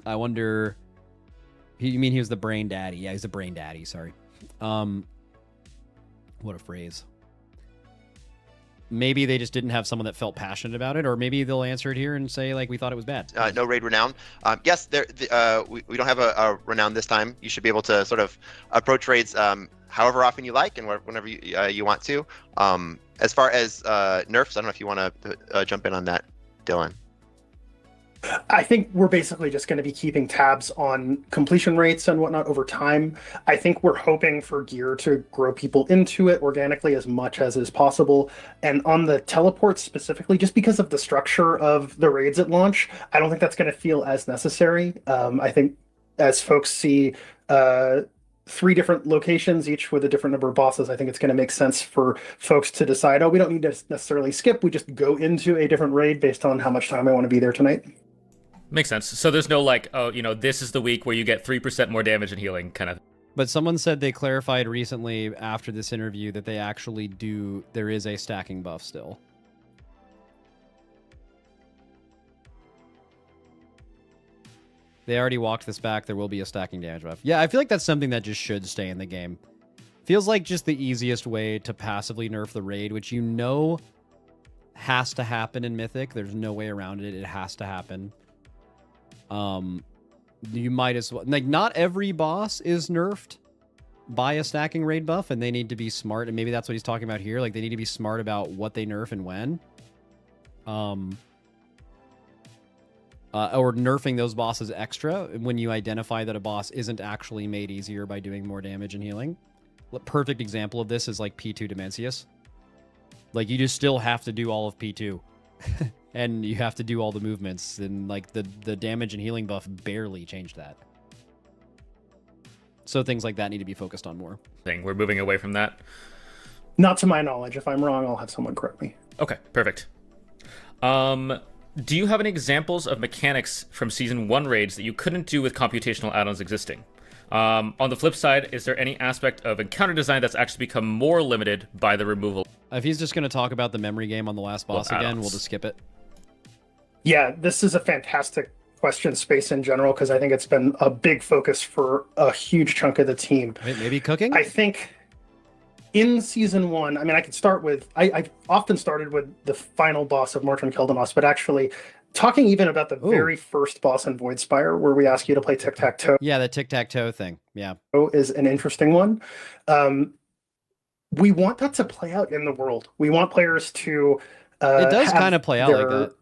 I wonder... You mean he was the brain daddy? Yeah, he's the brain daddy, sorry. What a phrase. Maybe they just didn't have someone that felt passionate about it, or maybe they'll answer it here and say, like, we thought it was bad. No raid renown. Yes, we don't have a renown this time. You should be able to sort of approach raids however often you like and whenever you want to. As far as nerfs, I don't know if you want to jump in on that, Dylan. I think we're basically just going to be keeping tabs on completion rates and whatnot over time. I think we're hoping for gear to grow people into it organically as much as is possible. And on the teleports specifically, just because of the structure of the raids at launch, I don't think that's going to feel as necessary. I think as folks see 3 different locations, each with a different number of bosses, I think it's going to make sense for folks to decide, oh, we don't need to necessarily skip. We just go into a different raid based on how much time I want to be there tonight. Makes sense. So there's no like, oh, this is the week where you get 3% more damage and healing kind of. But someone said they clarified recently after this interview that they actually there is a stacking buff still. They already walked this back. There will be a stacking damage buff. Yeah, I feel like that's something that just should stay in the game. Feels like just the easiest way to passively nerf the raid, which has to happen in Mythic. There's no way around it. It has to happen. You might as well, like, not every boss is nerfed by a stacking raid buff, and they need to be smart, and maybe that's what he's talking about here. Like, they need to be smart about what they nerf and when. or nerfing those bosses extra when you identify that a boss isn't actually made easier by doing more damage and healing. A perfect example of this is like P2 Dimensius. Like, you just still have to do all of P2. And you have to do all the movements, and like the damage and healing buff barely changed that. So things like that need to be focused on more. We're moving away from that. Not to my knowledge. If I'm wrong, I'll have someone correct me. Okay, perfect. Do you have any examples of mechanics from Season 1 raids that you couldn't do with computational add-ons existing? On the flip side, is there any aspect of encounter design that's actually become more limited by the removal? If he's just going to talk about the memory game on the last boss again, we'll just skip it. Yeah, this is a fantastic question space in general, because I think it's been a big focus for a huge chunk of the team. Maybe cooking? I think in Season 1, I mean, I could start with, I've often started with the final boss of Mortrim Kildanos, but actually talking even about the very first boss in Voidspire, where we ask you to play tic-tac-toe. Yeah, the tic-tac-toe thing. Yeah. Is an interesting one. We want that to play out in the world. We want players to it does kind of play out like that.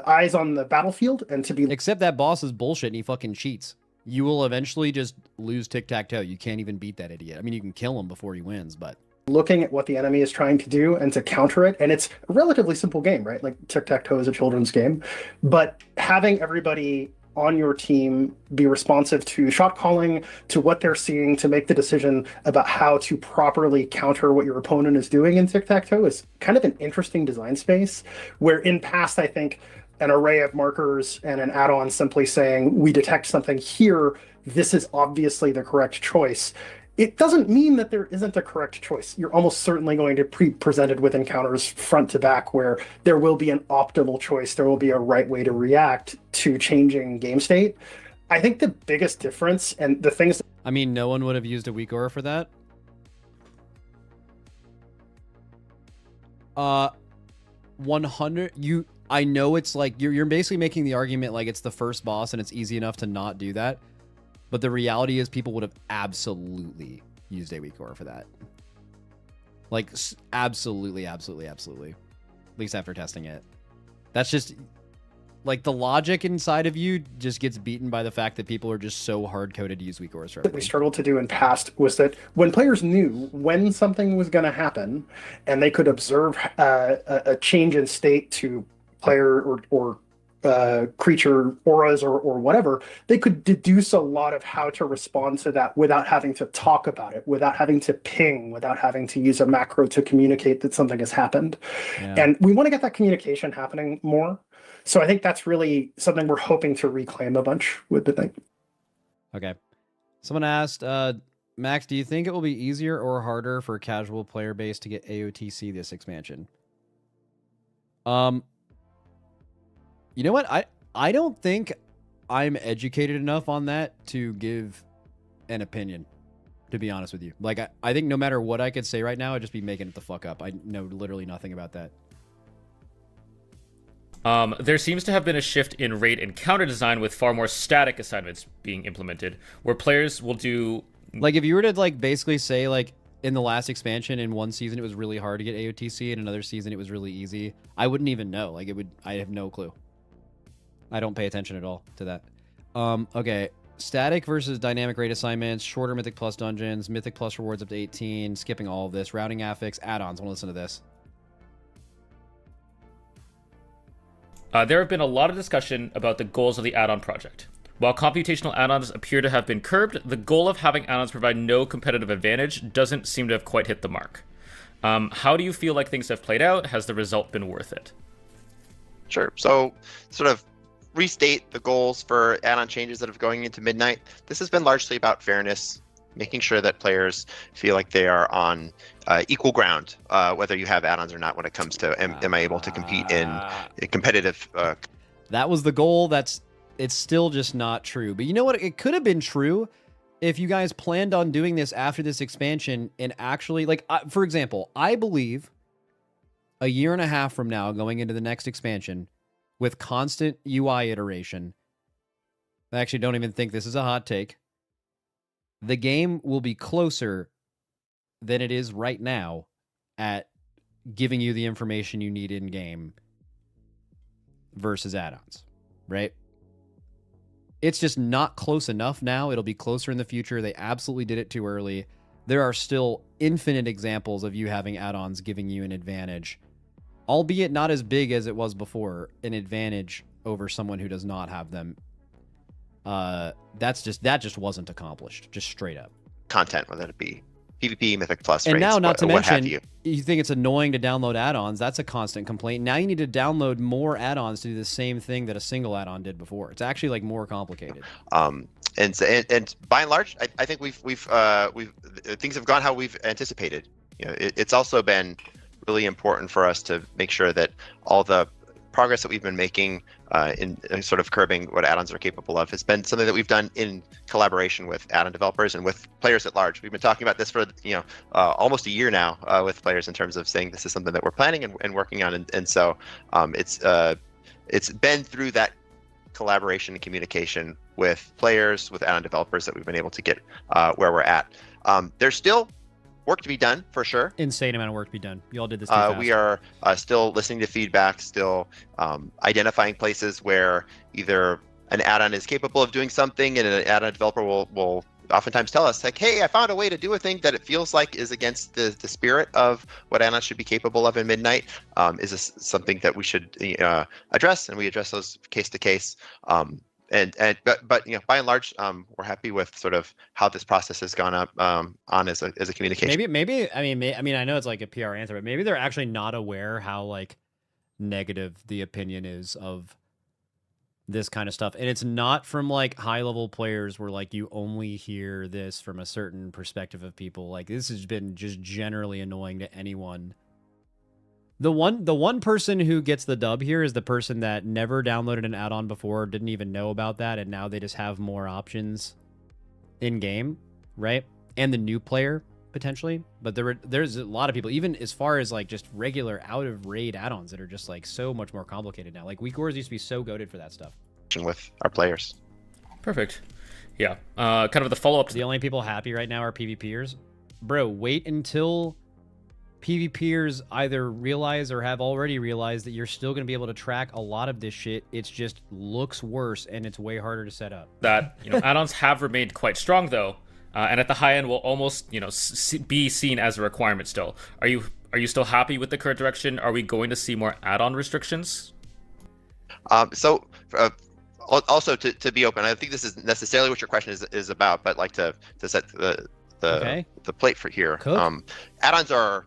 Eyes on the battlefield and to be... Except that boss is bullshit and he fucking cheats. You will eventually just lose tic-tac-toe. You can't even beat that idiot. I mean, you can kill him before he wins, but... Looking at what the enemy is trying to do and to counter it, and it's a relatively simple game, right? Like tic-tac-toe is a children's game, but having everybody on your team be responsive to shot calling, to what they're seeing, to make the decision about how to properly counter what your opponent is doing in tic-tac-toe is kind of an interesting design space, where in past, I think an array of markers and an add-on simply saying, we detect something here, this is obviously the correct choice. It doesn't mean that there isn't a correct choice. You're almost certainly going to be presented with encounters front to back where there will be an optimal choice. There will be a right way to react to changing game state. I think the biggest difference and the things... I mean, no one would have used a weak aura for that. 100... I know it's like... You're basically making the argument like it's the first boss and it's easy enough to not do that. But the reality is people would have absolutely used a weak aura for that. Like, absolutely, absolutely, absolutely. At least after testing it. That's just... Like, the logic inside of you just gets beaten by the fact that people are just so hard-coded to use weak auras for everything. What we struggled to do in past was that when players knew when something was going to happen, and they could observe a change in state to player or creature auras or whatever, they could deduce a lot of how to respond to that without having to talk about it, without having to ping, without having to use a macro to communicate that something has happened. Yeah. And we want to get that communication happening more. So I think that's really something we're hoping to reclaim a bunch with the thing. Okay. Someone asked, Max, do you think it will be easier or harder for a casual player base to get AOTC this expansion? You know what? I don't think I'm educated enough on that to give an opinion, to be honest with you. Like, I think no matter what I could say right now, I'd just be making it the fuck up. I know literally nothing about that. There seems to have been a shift in raid and counter design with far more static assignments being implemented, where players will do... Like, if you were to, like, basically say, like, in the last expansion, in one season, it was really hard to get AOTC, in another season, it was really easy, I wouldn't even know. Like, I have no clue. I don't pay attention at all to that. Okay. Static versus dynamic raid assignments, shorter Mythic Plus dungeons, Mythic Plus rewards up to 18, skipping all of this, routing affix, add-ons. I want to listen to this. There have been a lot of discussion about the goals of the add-on project. While computational add-ons appear to have been curbed, the goal of having add-ons provide no competitive advantage doesn't seem to have quite hit the mark. How do you feel like things have played out? Has the result been worth it? Sure. So, sort of restate the goals for add-on changes that are going into Midnight. This has been largely about fairness, making sure that players feel like they are on equal ground, whether you have add-ons or not, when it comes to am I able to compete in a competitive... That was the goal. It's still just not true. But you know what? It could have been true if you guys planned on doing this after this expansion and actually, like, for example, I believe a year and a half from now, going into the next expansion, with constant UI iteration, I actually don't even think this is a hot take, the game will be closer than it is right now at giving you the information you need in-game versus add-ons, right? It's just not close enough now. It'll be closer in the future. They absolutely did it too early. There are still infinite examples of you having add-ons giving you an advantage, albeit not as big as it was before, an advantage over someone who does not have them. That just wasn't accomplished, just straight up. Content, whether it be PvP, Mythic Plus, and raids, now, not to what have mention, you think it's annoying to download add-ons. That's a constant complaint. Now you need to download more add-ons to do the same thing that a single add-on did before. It's actually like more complicated. And by and large, I think we've things have gone how we've anticipated. You know, it's also been really important for us to make sure that all the progress that we've been making in sort of curbing what add-ons are capable of has been something that we've done in collaboration with add-on developers and with players at large. We've been talking about this for almost a year now with players in terms of saying this is something that we're planning and working on, and so it's been through that collaboration and communication with players, with add-on developers, that we've been able to get where we're at. There's still work to be done, for sure. Insane amount of work to be done. You all did this too fast. We are still listening to feedback, still identifying places where either an add-on is capable of doing something, and an add-on developer will oftentimes tell us, like, hey, I found a way to do a thing that it feels like is against the spirit of what add-ons should be capable of in Midnight. Is this something that we should address? And we address those case to case. But by and large, we're happy with sort of how this process has gone up on as a communication. Maybe I mean I know it's like a PR answer, but maybe they're actually not aware how like negative the opinion is of this kind of stuff, and it's not from like high level players where like you only hear this from a certain perspective of people. Like this has been just generally annoying to anyone. The one person who gets the dub here is the person that never downloaded an add-on before, didn't even know about that, and now they just have more options in game, right? And the new player potentially, but there's a lot of people, even as far as like just regular out of raid add-ons, that are just like so much more complicated now. Like Weak Wars used to be so goated for that stuff. With our players. Perfect. Yeah. Kind of the follow-up. The only people happy right now are PvPers. Bro, wait until PvPers either realize or have already realized that you're still going to be able to track a lot of this shit. It's just looks worse and it's way harder to set up. That add-ons have remained quite strong though, and at the high end will almost be seen as a requirement still. Are you still happy with the current direction? Are we going to see more add-on restrictions? Also to be open, I think this is necessarily what your question is about, but like to set the plate for here. Add-ons are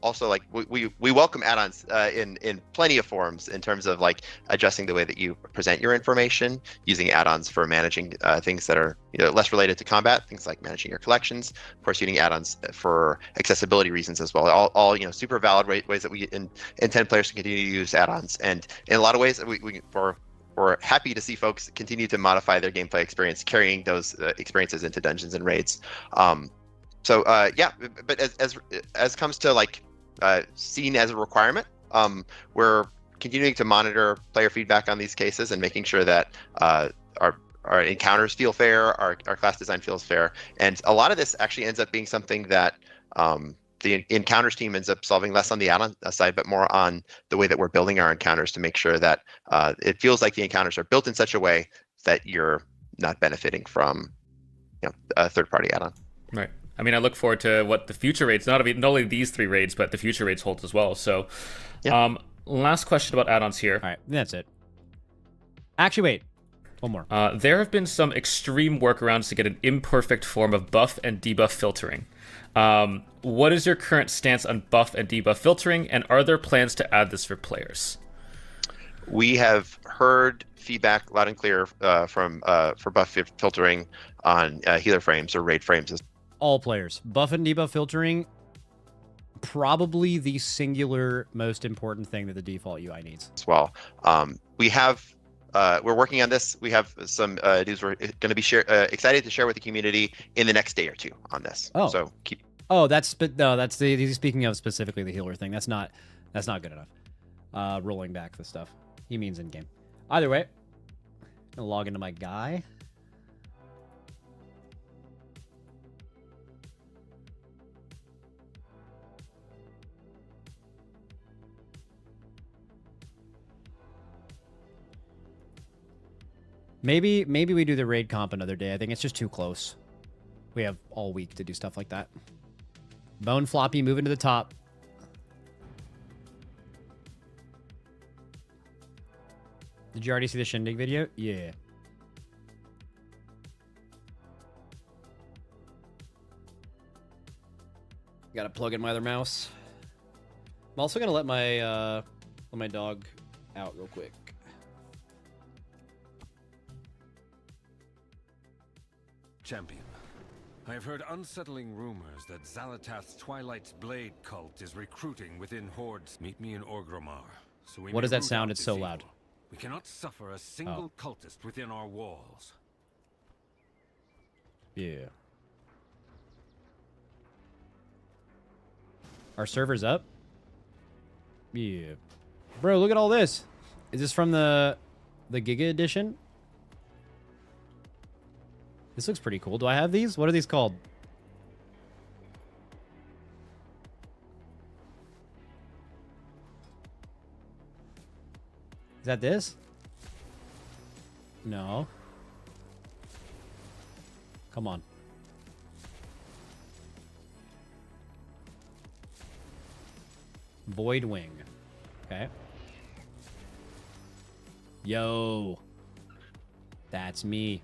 also like we welcome add-ons in plenty of forms in terms of like adjusting the way that you present your information, using add-ons for managing things that are less related to combat, things like managing your collections. Of course, using add-ons for accessibility reasons as well. All super valid ways that we intend players to continue to use add-ons, and in a lot of ways we're happy to see folks continue to modify their gameplay experience, carrying those experiences into dungeons and raids. But as comes to like seen as a requirement, we're continuing to monitor player feedback on these cases and making sure that our encounters feel fair, our class design feels fair, and a lot of this actually ends up being something that the encounters team ends up solving less on the add-on side, but more on the way that we're building our encounters to make sure that it feels like the encounters are built in such a way that you're not benefiting from a third-party add-on. Right. I mean, I look forward to what the future raids, not only these 3 raids, but the future raids hold as well. So, last question about add-ons here. All right, that's it. Actually, wait. One more. There have been some extreme workarounds to get an imperfect form of buff and debuff filtering. What is your current stance on buff and debuff filtering, and are there plans to add this for players? We have heard feedback loud and clear for buff filtering on healer frames or raid frames. All players. Buff and debuff filtering, probably the singular most important thing that the default UI needs. As well. We're working on this. We have some news we're going to be excited to share with the community in the next day or two on this. Oh, so that's speaking of specifically the healer thing. That's not good enough. Rolling back the stuff. He means in game. Either way, I'm gonna log into my guy. Maybe we do the raid comp another day. I think it's just too close. We have all week to do stuff like that. Bone Floppy moving to the top. Did you already see the Shindig video? Yeah. Gotta plug in my other mouse. I'm also gonna let my dog out real quick. Champion, I have heard unsettling rumors that Xalatath's Twilight's Blade cult is recruiting within hordes. Meet me in Orgrimmar. So we What may does that root sound? out It's this so evil. loud. We cannot suffer a single cultist within our walls. Yeah. Our server's up? Yeah. Bro, look at all this. Is this from the Giga edition? This looks pretty cool. Do I have these? What are these called? Is that this? No. Come on. Void Wing. Okay. Yo. That's me.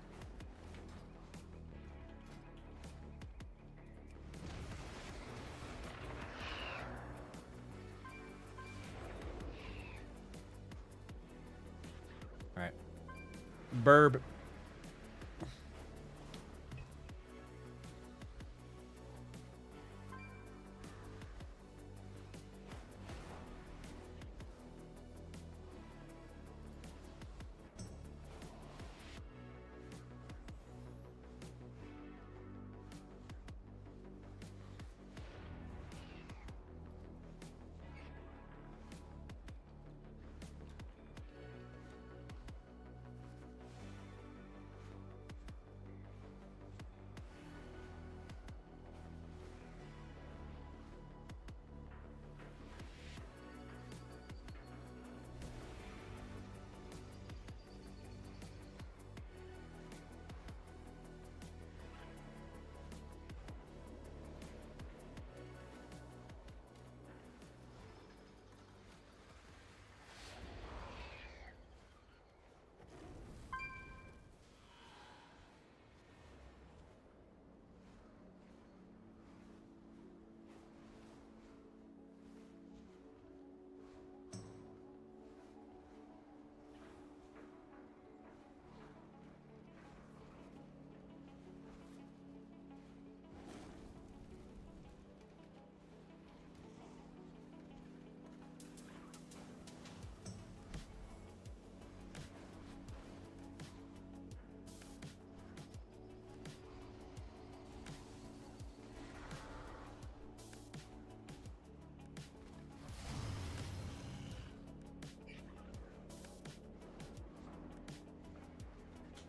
All right. Burb.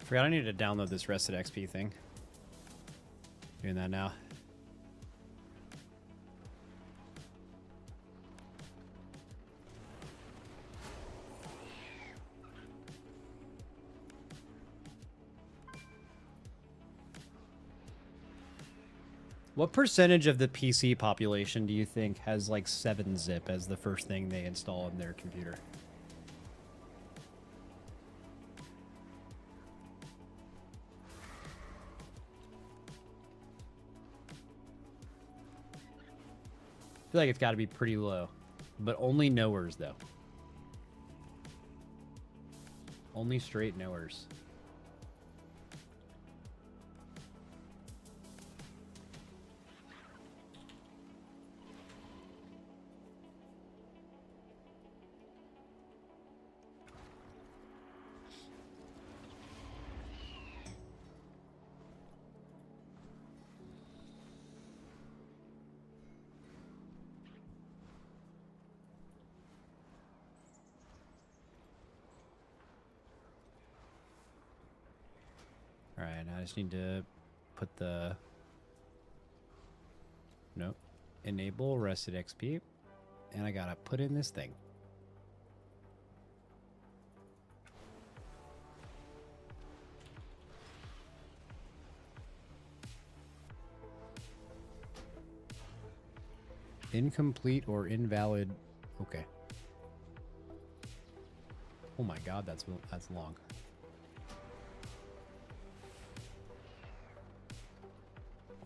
Forgot I need to download this Rested XP thing. Doing that now. What percentage of the PC population do you think has like 7-zip as the first thing they install on their computer? I feel like it's got to be pretty low, but only knowers though. Only straight knowers. Alright, I just need to put the... Nope. Enable Rested XP. And I gotta put in this thing. Incomplete or invalid. Okay. Oh my god, that's long.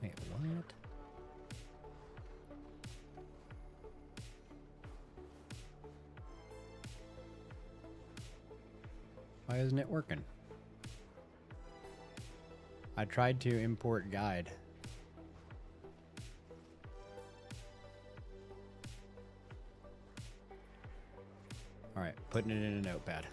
Wait, what? Why isn't it working? I tried to import guide. Alright, putting it in a notepad.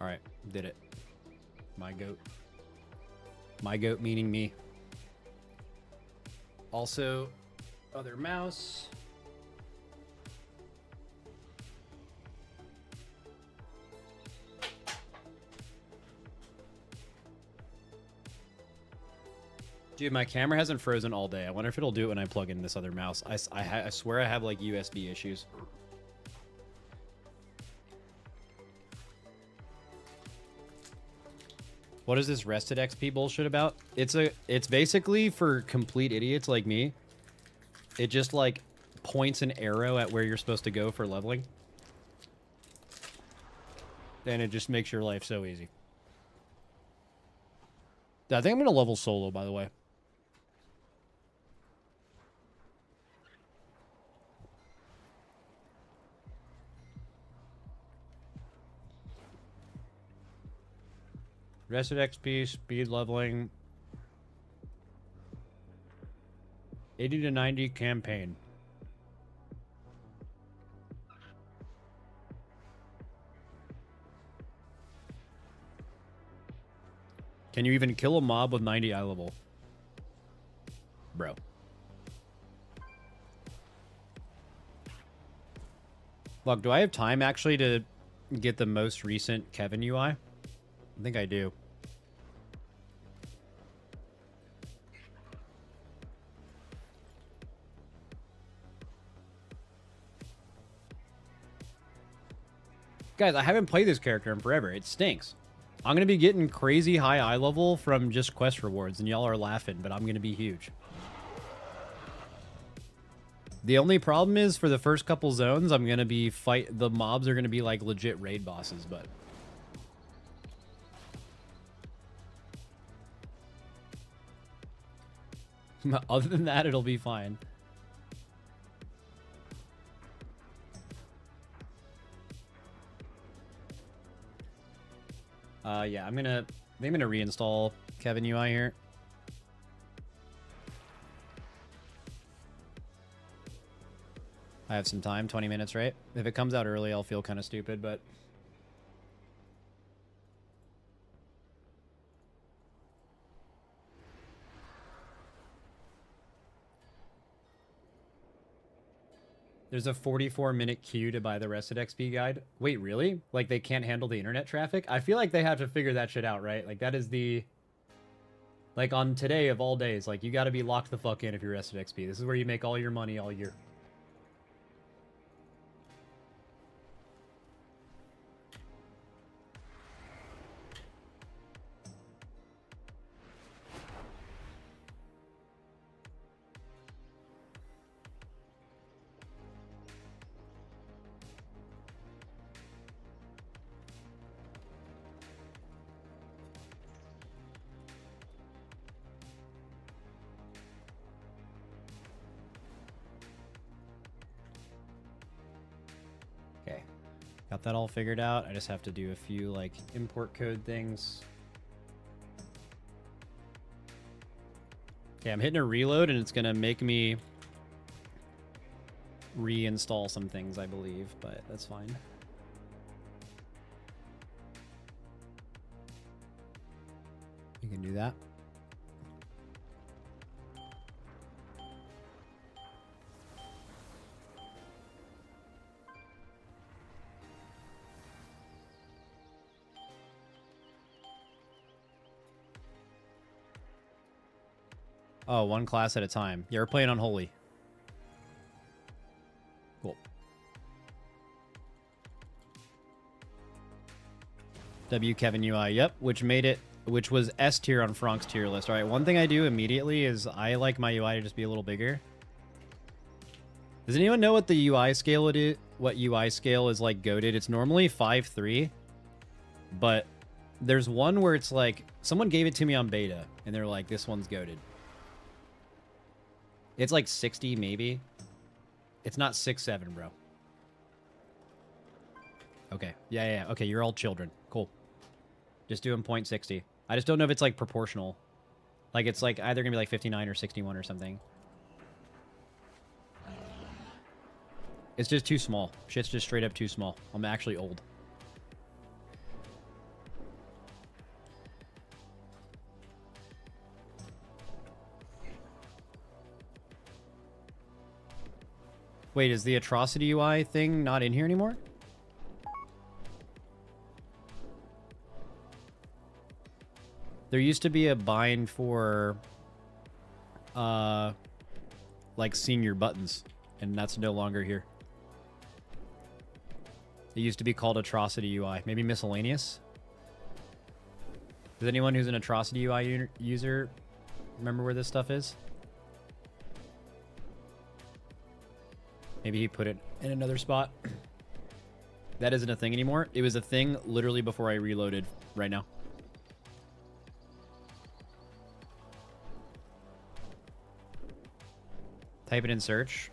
Alright, did it. My goat. My goat meaning me. Also, other mouse. Dude, my camera hasn't frozen all day. I wonder if it'll do it when I plug in this other mouse. I swear I have like USB issues. What is this rested XP bullshit about? It's basically for complete idiots like me. It just like points an arrow at where you're supposed to go for leveling. And it just makes your life so easy. I think I'm gonna level solo, by the way. Rested XP, speed leveling. 80 to 90 campaign. Can you even kill a mob with 90 eye level? Bro. Look, do I have time actually to get the most recent Kevin UI? I think I do. Guys, I haven't played this character in forever. It stinks. I'm going to be getting crazy high eye level from just quest rewards, and y'all are laughing, but I'm going to be huge. The only problem is for the first couple zones, I'm going to be the mobs are going to be like legit raid bosses, but... other than that, it'll be fine. Yeah, I'm gonna reinstall Kevin UI here. I have some time, 20 minutes, right? If it comes out early, I'll feel kind of stupid, but... There's a 44-minute queue to buy the Rested XP guide. Wait, really? Like, they can't handle the internet traffic? I feel like they have to figure that shit out, right? Like, that is the... Like, on today of all days, like, you gotta be locked the fuck in if you're Rested XP. This is where you make all your money all year. Got that all figured out. I just have to do a few like import code things. Okay, I'm hitting a reload and it's gonna make me reinstall some things, I believe, but that's fine. You can do that. Oh, one class at a time. Yeah, we're playing on Holy. Cool. W Kevin UI. Yep, which was S tier on Frank's tier list. All right, one thing I do immediately is I like my UI to just be a little bigger. Does anyone know what the UI scale it is? What UI scale is like goated? It's normally 5.3, but there's one where it's like someone gave it to me on beta, and they're like, "This one's goated." It's like 60 maybe. It's not 6.7, bro. Okay. Yeah. Okay, you're all children. Cool. Just doing 0.60. I just don't know if it's like proportional. Like it's like either gonna be like 59 or 61 or something. It's just too small. Shit's just straight up too small. I'm actually old. Wait, is the atrocity UI thing not in here anymore? There used to be a bind for like senior buttons, and that's no longer here. It used to be called atrocity UI. Maybe miscellaneous? Does anyone who's an atrocity UI user remember where this stuff is? Maybe he put it in another spot. That isn't a thing anymore. It was a thing literally before I reloaded right now. Type it in search.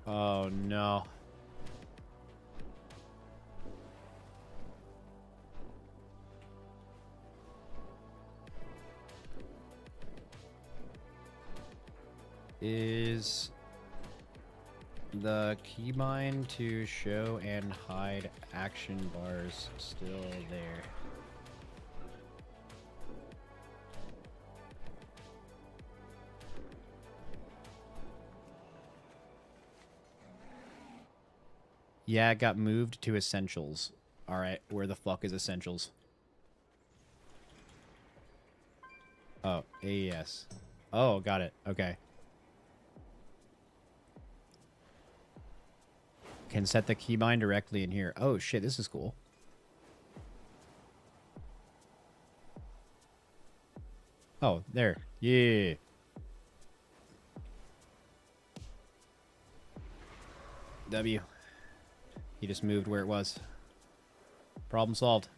Oh no. Is the keybind to show and hide action bars still there? Yeah, it got moved to Essentials. Alright, where the fuck is Essentials? Oh, AES. Oh, got it. Okay. Can set the keybind directly in here. Oh, shit, this is cool. Oh, there. Yeah. W. He just moved where it was. Problem solved.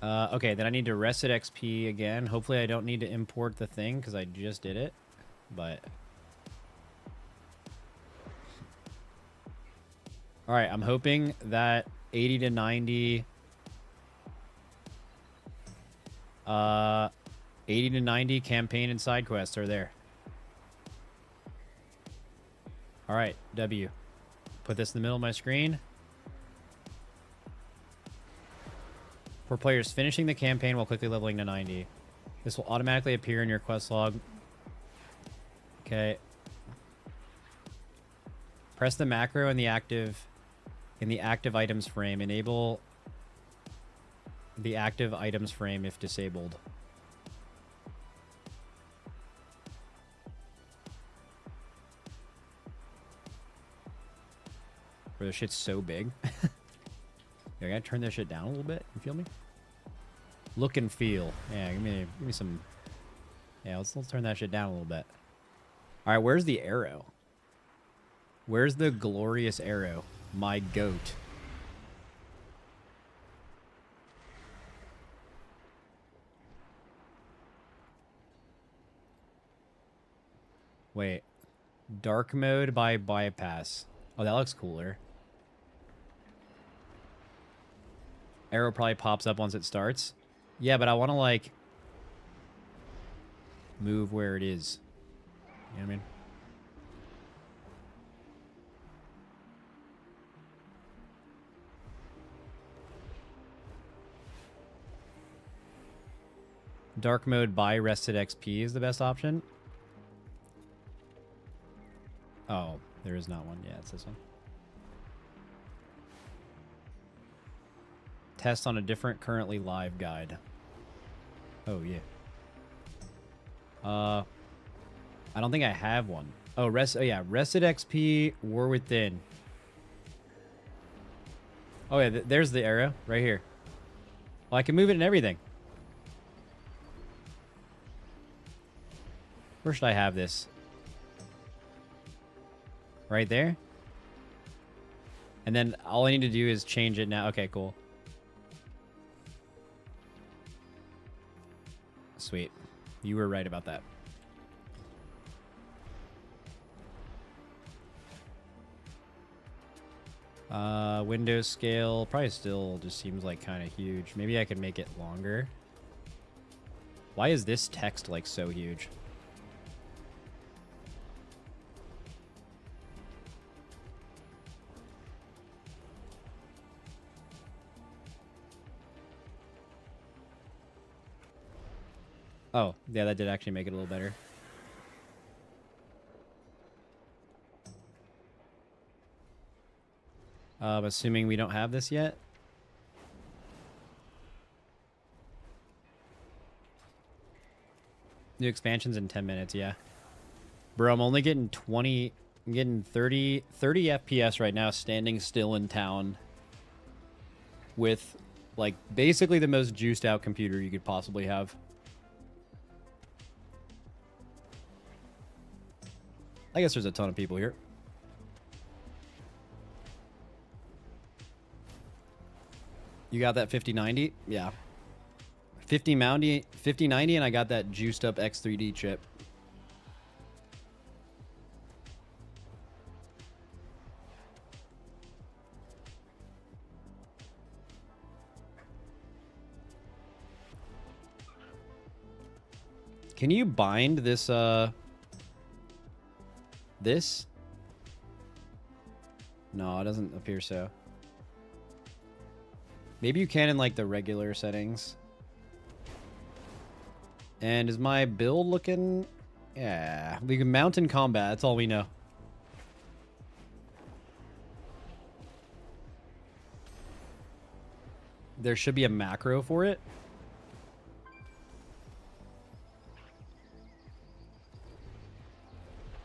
Okay, then I need to reset XP again. Hopefully I don't need to import the thing because I just did it. But... Alright, I'm hoping that 80 to 90... 80 to 90 campaign and side quests are there. Alright, W. Put this in the middle of my screen. For players finishing the campaign while quickly leveling to 90. This will automatically appear in your quest log. Okay. Press the macro in the active items frame. Enable the active items frame if disabled. Bro, this shit's so big. I gotta turn this shit down a little bit. You feel me? Look and feel. Yeah, give me some. Yeah, let's turn that shit down a little bit. All right, where's the arrow? Where's the glorious arrow? My goat. Wait. Dark mode by bypass. Oh, that looks cooler. Arrow probably pops up once it starts. Yeah, but I want to, like, move where it is. You know what I mean? Dark mode by rested XP is the best option. Oh, there is not one. Yeah, it's this one. Test on a different currently live guide. Oh, yeah. I don't think I have one. Oh, oh yeah, rested XP, War Within. Oh yeah, there's the arrow right here. Well, I can move it and everything. Where should I have this? Right there? And then all I need to do is change it now. Okay, cool. Sweet. You were right about that. Window scale probably still just seems like kind of huge. Maybe I could make it longer. Why is this text like so huge? Oh, yeah, that did actually make it a little better. Assuming we don't have this yet. New expansions in 10 minutes, yeah. Bro, I'm only getting 20, I'm getting 30 FPS right now standing still in town with, like, basically the most juiced out computer you could possibly have. I guess there's a ton of people here. You got that 5090? Yeah. 5090, and I got that juiced up X3D chip. Can you bind this, this? No, it doesn't appear so. Maybe you can in, like, the regular settings. And is my build looking... Yeah. We can mount in combat. That's all we know. There should be a macro for it.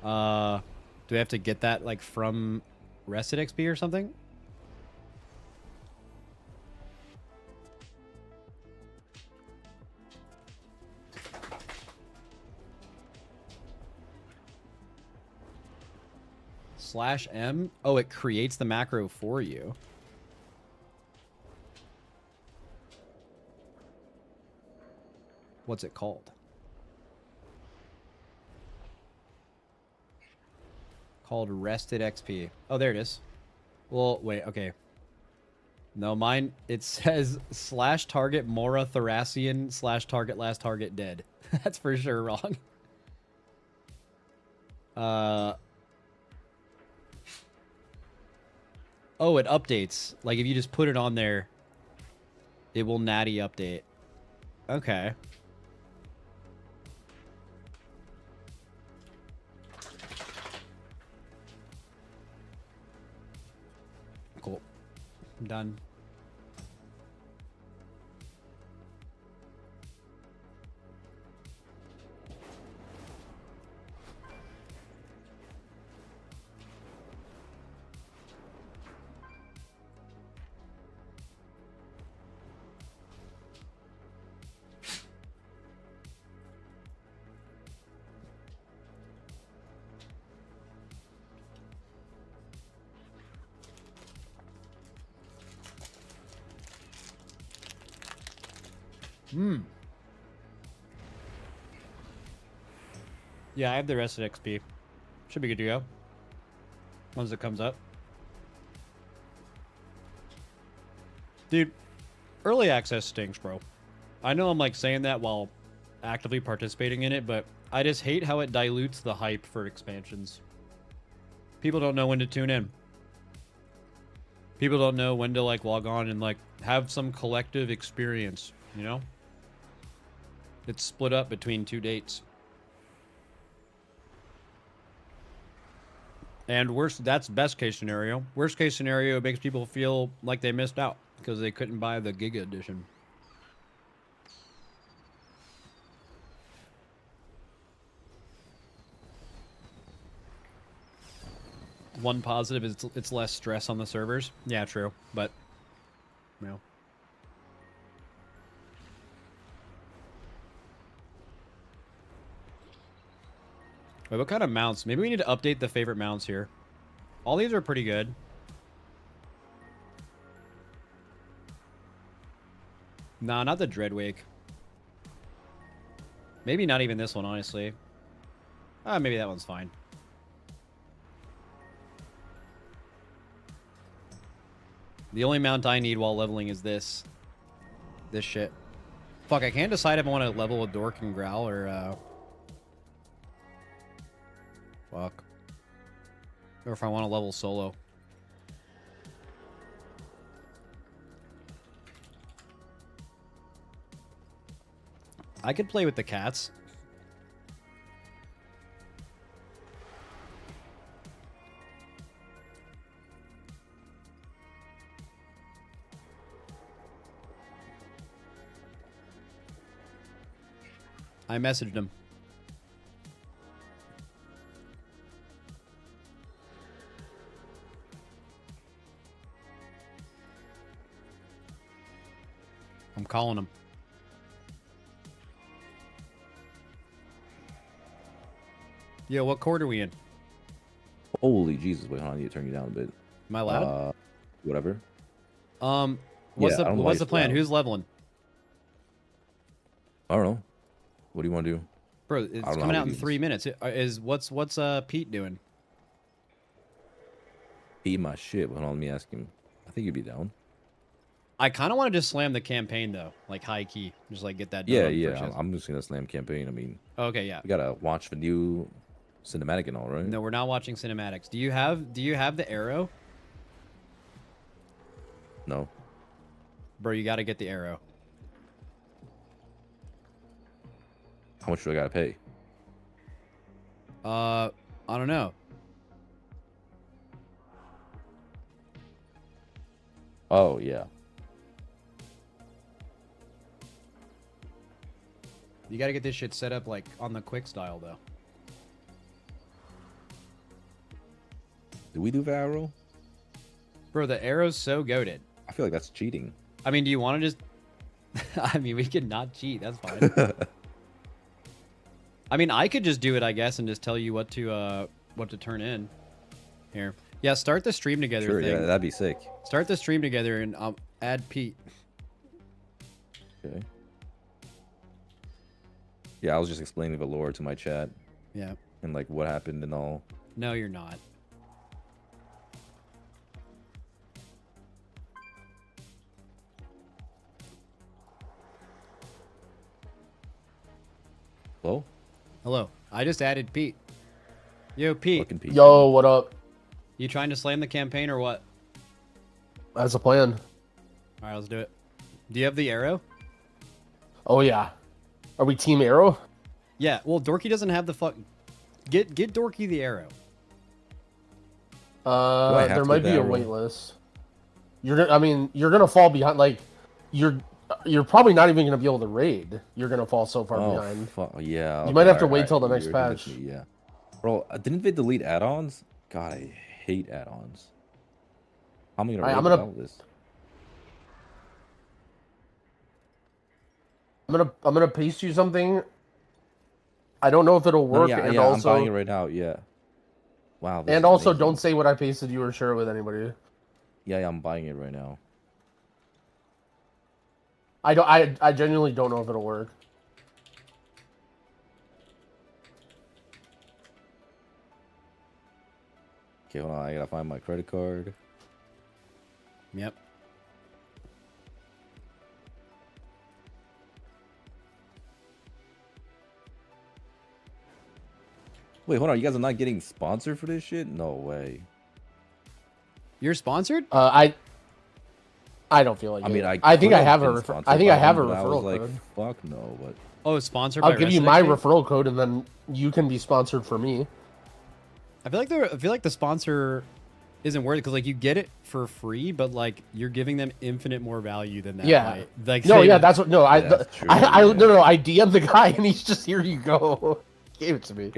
Do we have to get that, like, from Rested XP or something? /M? Oh, it creates the macro for you. What's it called? Called Rested XP. Oh, there it is. Well, wait, okay. No, mine, it says /target Mora Thracian /target last target dead. That's for sure wrong. Oh, it updates. Like, if you just put it on there, it will natty update. Okay. Cool. I'm done. Yeah, I have the rest of XP. Should be good to go. Once it comes up. Dude, early access stinks, bro. I know I'm like saying that while actively participating in it, but I just hate how it dilutes the hype for expansions. People don't know when to tune in. People don't know when to like log on and like have some collective experience, you know? It's split up between 2 dates. And worst, that's best case scenario. Worst case scenario, it makes people feel like they missed out because they couldn't buy the Giga Edition. one positive is it's less stress on the servers. Yeah, true. But, you know. Wait, what kind of mounts? Maybe we need to update the favorite mounts here. All these are pretty good. Nah, not the Dreadwake. Maybe not even this one, honestly. Maybe that one's fine. The only mount I need while leveling is this. This shit. Fuck, I can't decide if I want to level with Dork and Growl or, fuck. Or if I want to level solo. I could play with the cats. I messaged him. I'm calling him. Yeah, what chord are we in? Holy Jesus! Wait, hold on. I need to turn you down a bit. Am I loud? Whatever. What's the plan? Who's leveling? I don't know. What do you want to do? Bro, it's coming out in 3 minutes. What's Pete doing? Eat my shit. Hold on, let me ask him. I think you'd be down. I kind of want to just slam the campaign though, like high key, just like get that done. Yeah. I'm just gonna slam campaign. I mean. Okay, yeah. We gotta watch the new cinematic and all, right? No, we're not watching cinematics. Do you have the arrow? No. Bro, you got to get the arrow. How much do I gotta pay? I don't know. Oh yeah. You got to get this shit set up like on the quick style though. Do we do the arrow? Bro, the arrow's so goated. I feel like that's cheating. I mean, do you want to just... I mean, we could not cheat. That's fine. I mean, I could just do it, I guess, and just tell you what to turn in. Here. Yeah, start the stream together Sure, thing. yeah, that'd be sick. Start the stream together and add Pete. Okay. Yeah, I was just explaining the lore to my chat. Yeah. And like what happened and all. No, you're not. Hello? Hello. I just added Pete. Yo, Pete. Pete. Yo, what up? You trying to slam the campaign or what? That's a plan. All right, let's do it. Do you have the arrow? Oh yeah. Are we Team Arrow? Yeah. Well, Dorky doesn't have the fuck. Get Dorky the arrow. There might be a wait list. You're gonna fall behind. Like, you're probably not even gonna be able to raid. You're gonna fall so far behind. Yeah. You might have to wait till the next patch. Yeah. Bro, didn't they delete add-ons? God, I hate add-ons. How am I gonna raid without this? I'm gonna paste you something. I don't know if it'll work. I'm buying it right now. Yeah. Wow. And also, amazing. Don't say what I pasted you or share it with anybody. Yeah, I'm buying it right now. I genuinely don't know if it'll work. Okay, hold on. I gotta find my credit card. Yep. Wait, hold on. You guys are not getting sponsored for this shit? No way. You're sponsored? I don't feel like. I mean, I think I have a referral like, code. Fuck no, but oh, it's sponsored. I'll give you my referral code, and then you can be sponsored for me. I feel like the sponsor isn't worth it because like you get it for free, but like you're giving them infinite more value than that. Yeah. Right? Like that's what. No, I DM'd the guy, and he's just here. You go. Gave it to me.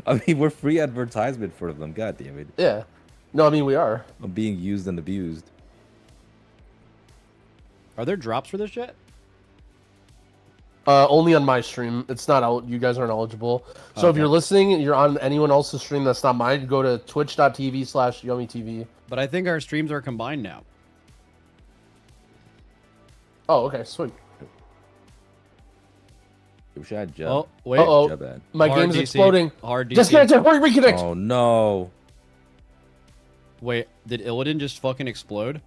I mean, we're free advertisement for them. God damn it. Yeah. No, I mean, we are. I'm being used and abused. Are there drops for this yet? Only on my stream. It's not out. You guys aren't eligible. So if you're listening and you're on anyone else's stream that's not mine, go to twitch.tv/YummyTV. But I think our streams are combined now. Oh, okay, sweet. Wish I had Jeb. Oh, wait. Uh-oh. My Hard game's DC. exploding. Hard DC. Disconnect it. Hurry, reconnect. Oh, no. Wait, did Illidan just fucking explode?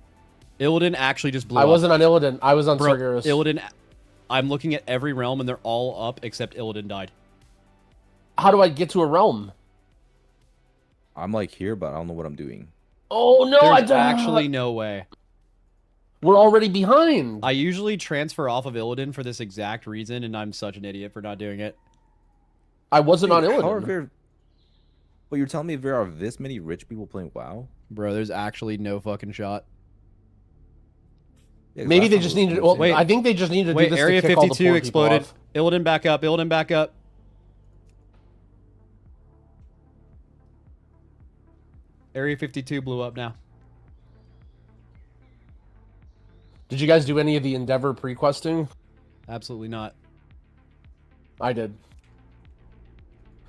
Illidan actually just blew I up. wasn't on Illidan. I was on Bro, Sargeras. Illidan... I'm looking at every realm and they're all up except Illidan died. How do I get to a realm? I'm like here, but I don't know what I'm doing. Oh, no, There's actually no way. We're already behind. I usually transfer off of Illidan for this exact reason, and I'm such an idiot for not doing it. I wasn't on How are Illidan. there... Well, you're telling me there are this many rich people playing WoW? Bro, there's actually no fucking shot. Yeah, 'cause Maybe last they time just it was needed. insane. Well, Wait. I think they just needed to Wait, do this Area to kick all the 52 poor people exploded. off. Illidan back up. Illidan back up. Area 52 blew up now. Did you guys do any of the Endeavor pre-questing? Absolutely not. I did.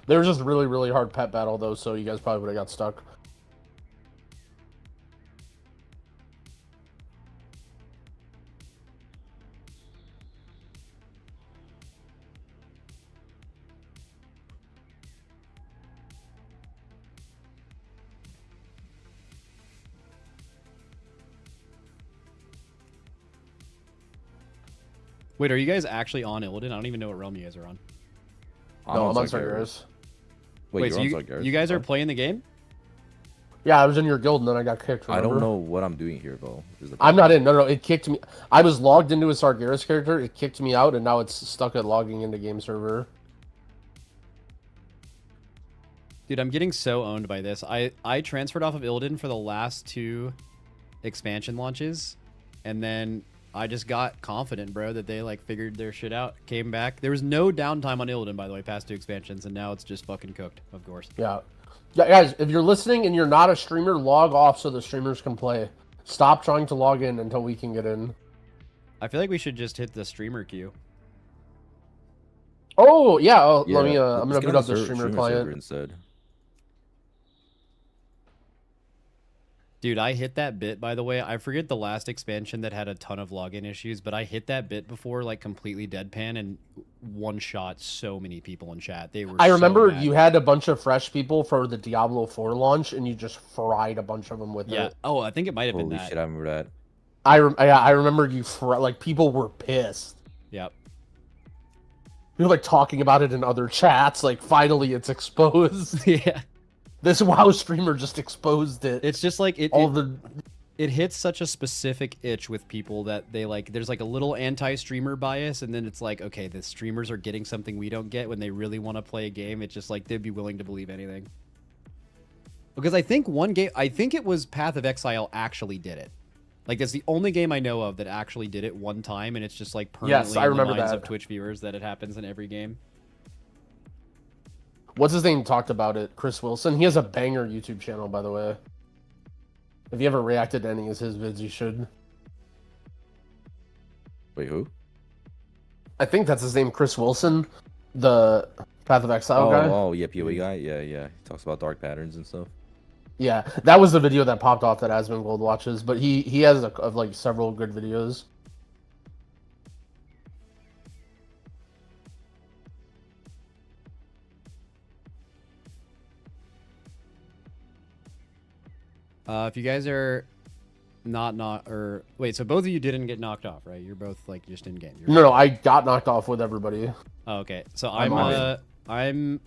There was just really, really hard pet battle though, so you guys probably would have got stuck. Wait, are you guys actually on Illidan? I don't even know what realm you guys are on. No, I'm on Sargeras. Wait, so you guys are playing the game? Yeah, I was in your guild and then I got kicked. I Remember? don't know what I'm doing here, though. I'm not in. No, it kicked me. I was logged into a Sargeras character. It kicked me out, and now it's stuck at logging into game server. Dude, I'm getting so owned by this. I transferred off of Illidan for the last 2 expansion launches, and then I just got confident, bro, that they like figured their shit out, came back. There was no downtime on Illidan, by the way, past 2 expansions, and now it's just fucking cooked, of course. Yeah. Yeah, guys, if you're listening and you're not a streamer, log off so the streamers can play. Stop trying to log in until we can get in. I feel like we should just hit the streamer queue. Oh, yeah. Oh, Yeah, let me. I'm let's gonna get boot on up the streamer server client. instead. Dude, I hit that bit, by the way. I forget the last expansion that had a ton of login issues, but I hit that bit before, like, completely deadpan and one-shot so many people in chat. They were I remember so mad. you had a bunch of fresh people for the Diablo 4 launch, and you just fried a bunch of them with Yeah. it. Oh, I think it might have been Holy that. shit, I remember that. I remember you like people were pissed. Yep. You were like talking about it in other chats. Like finally, it's exposed. Yeah. This WoW streamer just exposed it. It's just like it hits such a specific itch with people that they like. There's like a little anti-streamer bias, and then it's like, okay, the streamers are getting something we don't get when they really want to play a game. It's just like they'd be willing to believe anything. Because I think it was Path of Exile actually did it. Like that's the only game I know of that actually did it one time, and it's just like permanently I remember in the minds that. of Twitch viewers that it happens in every game. What's his name talked about it? Chris Wilson. He has a banger YouTube channel, by the way. If you ever reacted to any of his vids, you should. Wait, who? I think that's his name, Chris Wilson, the Path of Exile guy. Oh, yeah, PoE guy. Yeah. He talks about dark patterns and stuff. Yeah, that was the video that popped off that Asmon Gold watches, but he has like several good videos. If you guys are wait, so both of you didn't get knocked off, right? You're both like just in game. No, I got knocked off with everybody. Oh, okay, so I'm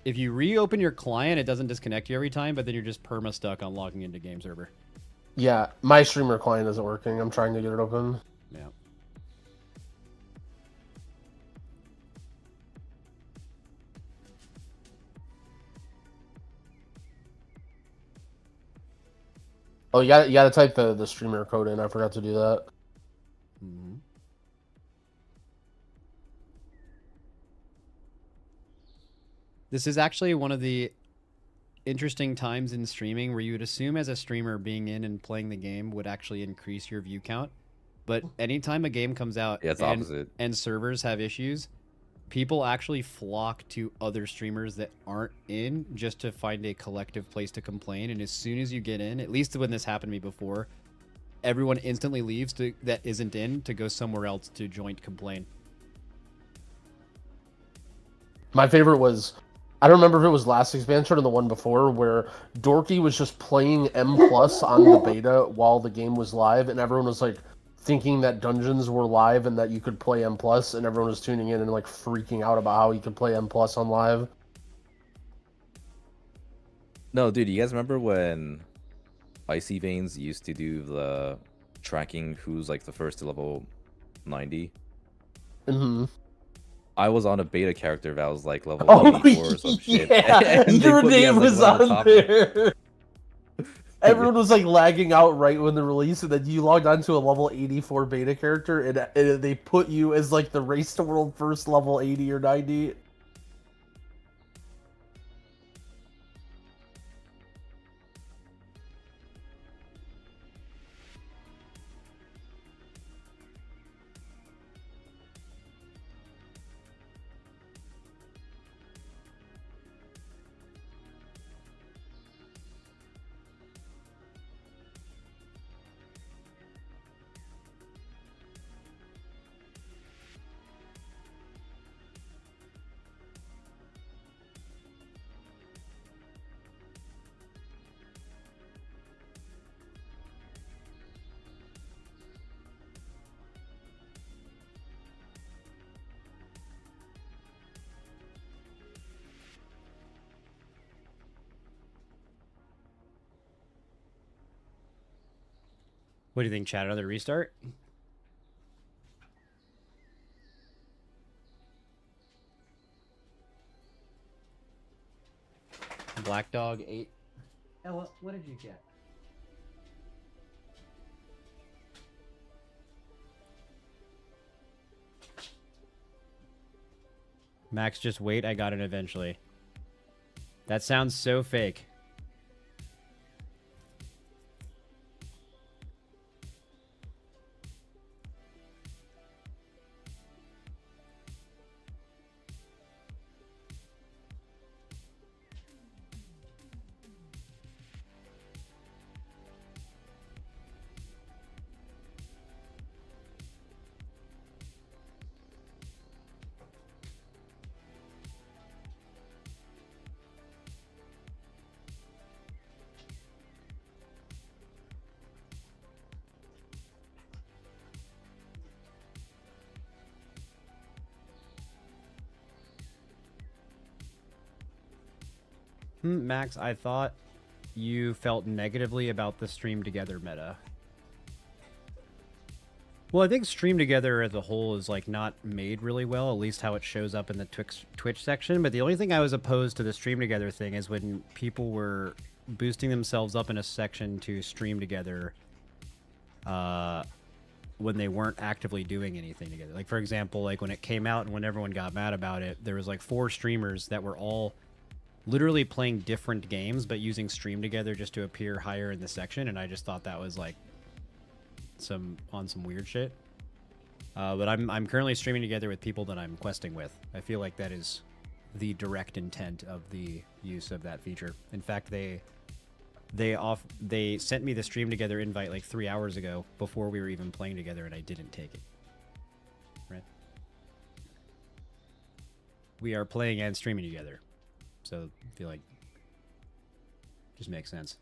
if you reopen your client, it doesn't disconnect you every time, but then you're just perma stuck on logging into game server. Yeah, my streamer client isn't working. I'm trying to get it open. Yeah. Oh, you gotta type the streamer code in. I forgot to do that. Mm-hmm. This is actually one of the interesting times in streaming where you would assume as a streamer being in and playing the game would actually increase your view count. But anytime a game comes out Yeah, it's opposite. and servers have issues, people actually flock to other streamers that aren't in just to find a collective place to complain. And as soon as you get in, at least when this happened to me before, everyone instantly leaves that isn't in to go somewhere else to joint complain. My favorite was, I don't remember if it was last expansion or the one before, where Dorky was just playing M+ on the beta while the game was live, and everyone was like thinking that dungeons were live and that you could play M+, and everyone was tuning in and like freaking out about how you could play M+ on live. No, dude, you guys remember when Icy Veins used to do the tracking who's like the first to level 90? Mm-hmm. I was on a beta character that was like level Oh, 84 or some shit. yeah, And they your put me name as, like, was one of the on top- there. Everyone was like lagging out right when the release, and then you logged onto a level 84 beta character, and they put you as like the race to world first level 80 or 90. What do you think, Chad? Another restart? Black Dog 8. Ella, what did you get? Max, just wait. I got it eventually. That sounds so fake. Max, I thought you felt negatively about the stream together meta. Well, I think stream together as a whole is like not made really well, at least how it shows up in the Twitch section. But the only thing I was opposed to the stream together thing is when people were boosting themselves up in a section to stream together when they weren't actively doing anything together. Like, for example, like when it came out and when everyone got mad about it, there was like 4 streamers that were all literally playing different games but using stream together just to appear higher in the section, and I just thought that was like some weird shit. But I'm currently streaming together with people that I'm questing with. I feel like that is the direct intent of the use of that feature. In fact, they sent me the stream together invite like 3 hours ago before we were even playing together, and I didn't take it. Right? We are playing and streaming together. So I feel like it just makes sense.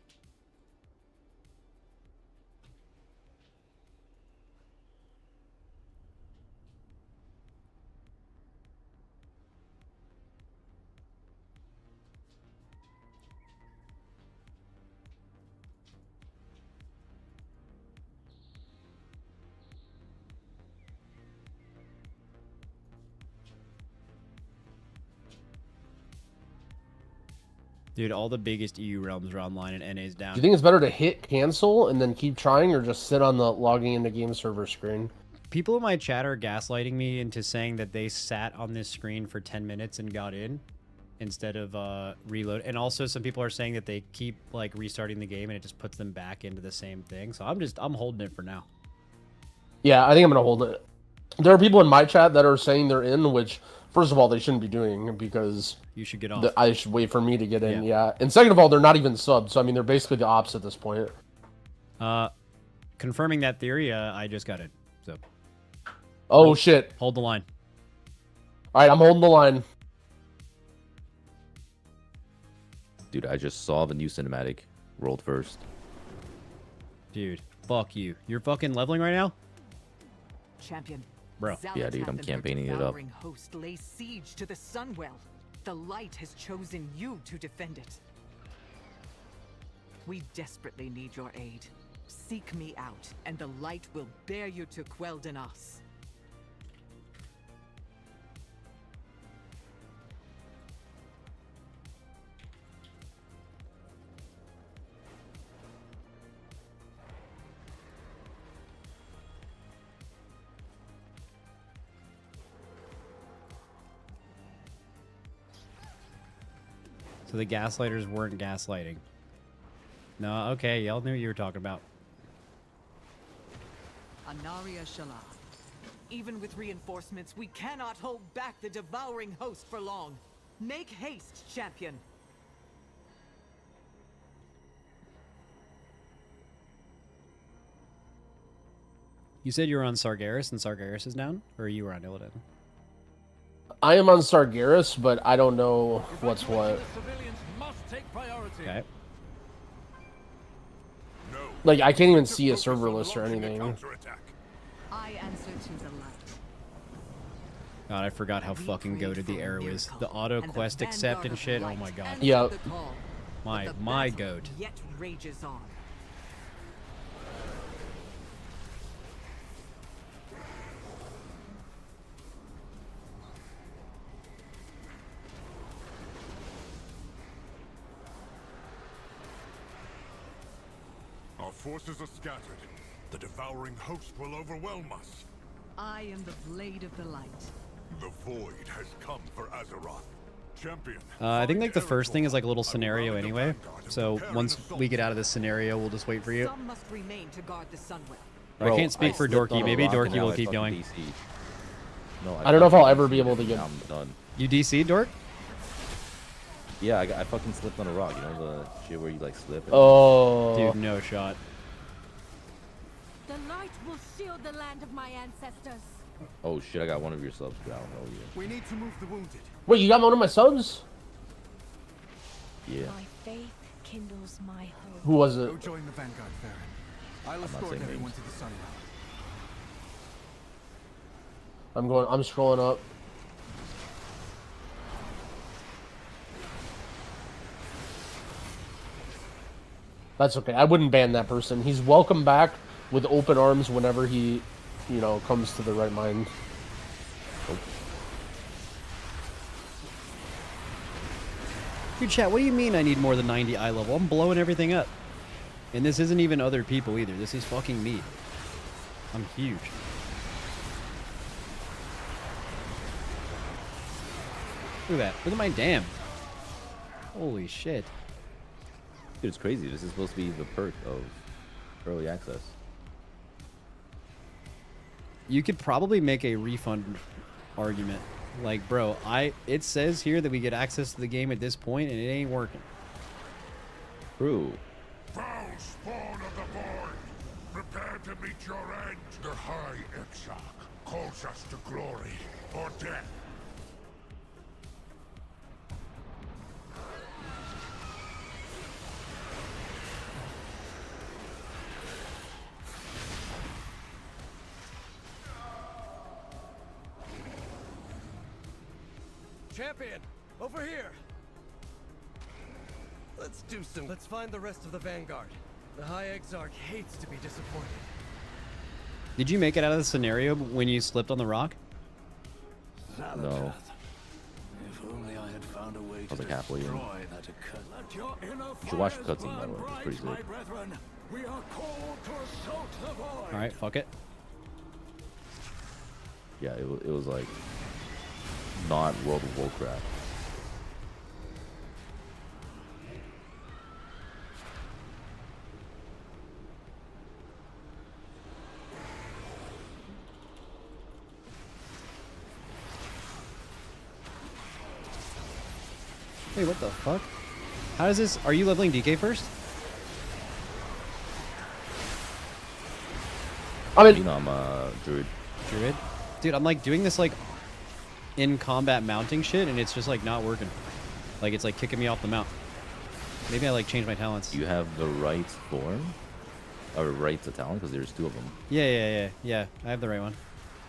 Dude, all the biggest EU realms are online and NA's down. Do you think it's better to hit cancel and then keep trying, or just sit on the logging into game server screen? People in my chat are gaslighting me into saying that they sat on this screen for 10 minutes and got in. instead of reload. And also some people are saying that they keep like restarting the game and it just puts them back into the same thing. So I'm holding it for now. Yeah, I think I'm gonna hold it. There are people in my chat that are saying they're in, which first of all they shouldn't be doing because you should get off. I should wait for me to get in. Yeah, and second of all, they're not even subs. So I mean, they're basically the ops at this point. Confirming that theory, I just got it. So. Oh shit! Hold the line. All right, I'm holding the line. Dude, I just saw the new cinematic rolled first. Dude, fuck you. You're fucking leveling right now? Champion. Bro. Yeah, dude, I'm campaigning it up. Host lays siege to the Sunwell. The light has chosen you to defend it. We desperately need your aid. Seek me out, and the light will bear you to Quel'Danas. So the gaslighters weren't gaslighting. No, okay, y'all knew what you were talking about. Anaria Shala. Even with reinforcements, we cannot hold back the devouring host for long. Make haste, champion. You said you were on Sargeras and Sargeras is down? Or you were on Illidan? I am on Sargeras, but I don't know what's what. Okay. Like, I can't even see a server list or anything. I answer to the light. God, I forgot how fucking goated the arrow is. The auto quest accept and shit. Oh my god. Yeah. My goat. Yet rages on. Our forces are scattered. The devouring host will overwhelm us. I am the blade of the light. The void has come for Azeroth. Champion. I think like the first thing is like a little scenario anyway. So once we get out of this scenario, we'll just wait for you. Some must remain to guard the Sunwell. I can't speak for Dorky. Maybe Dorky will keep going. No, I don't know if I'll ever be able to get. I'm done. You DC, Dork? Yeah, I fucking slipped on a rock. You know the shit where you like slip. Oh. Dude, no shot. The light will shield the land of my ancestors. Oh shit! I got one of your subs down. Oh yeah. We need to move the wounded. Wait, you got one of my subs? Yeah. My faith kindles my hope. Who was it? Go join the Vanguard, Farron. I'll escort everyone to the Sunwell. I'm scrolling up. That's okay. I wouldn't ban that person. He's welcome back with open arms whenever he, you know, comes to the right mind. Dude, chat, what do you mean I need more than 90 eye level? I'm blowing everything up. And this isn't even other people either. This is fucking me. I'm huge. Look at that. Look at my dam. Holy shit. Dude, it's crazy. This is supposed to be the perk of early access. You could probably make a refund argument. Like, bro, it says here that we get access to the game at this point, and it ain't working. True. Foul spawn of the void! Prepare to meet your end! The High Exarch calls us to glory or death. Champion, over here. Let's find the rest of the Vanguard. The High Exarch hates to be disappointed. Did you make it out of the scenario when you slipped on the rock? No. If only I had found a way I was like halfway in. You You should watch the cutscene, by the way. It's pretty sick. We are called to assault the void. Alright, fuck it. Yeah, it was like not World of Warcraft. Wait, what the fuck? How does this... Are you leveling DK first? I mean, you know, I'm a druid. Druid? Dude, I'm like doing this like in combat mounting shit and it's just like not working. Like it's like kicking me off the mount. Maybe I like change my talents. You have the right form? Or right to talent? Because there's 2 of them. Yeah. I have the right one.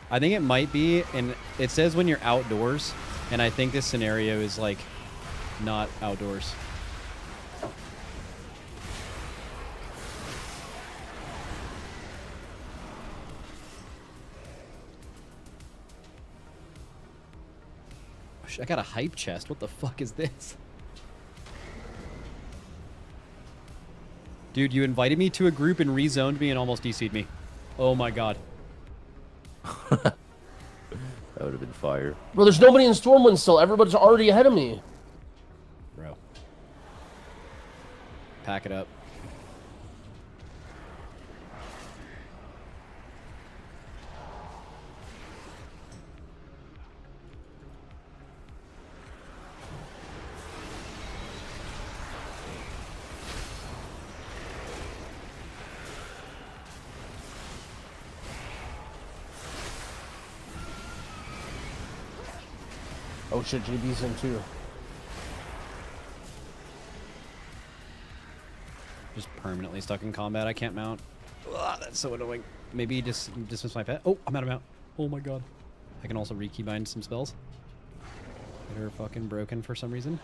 I think it might be, and it says when you're outdoors, and I think this scenario is like not outdoors. I got a hype chest. What the fuck is this? Dude, you invited me to a group and rezoned me and almost DC'd me. Oh my god. That would have been fire. Bro, there's nobody in Stormwind still. Everybody's already ahead of me. Bro. Pack it up. Oh shit, JB's in too. Just permanently stuck in combat. I can't mount. Ugh, that's so annoying. Maybe just dismiss my pet. Oh, I'm out of mount. Oh my god. I can also rekeybind some spells that are fucking broken for some reason.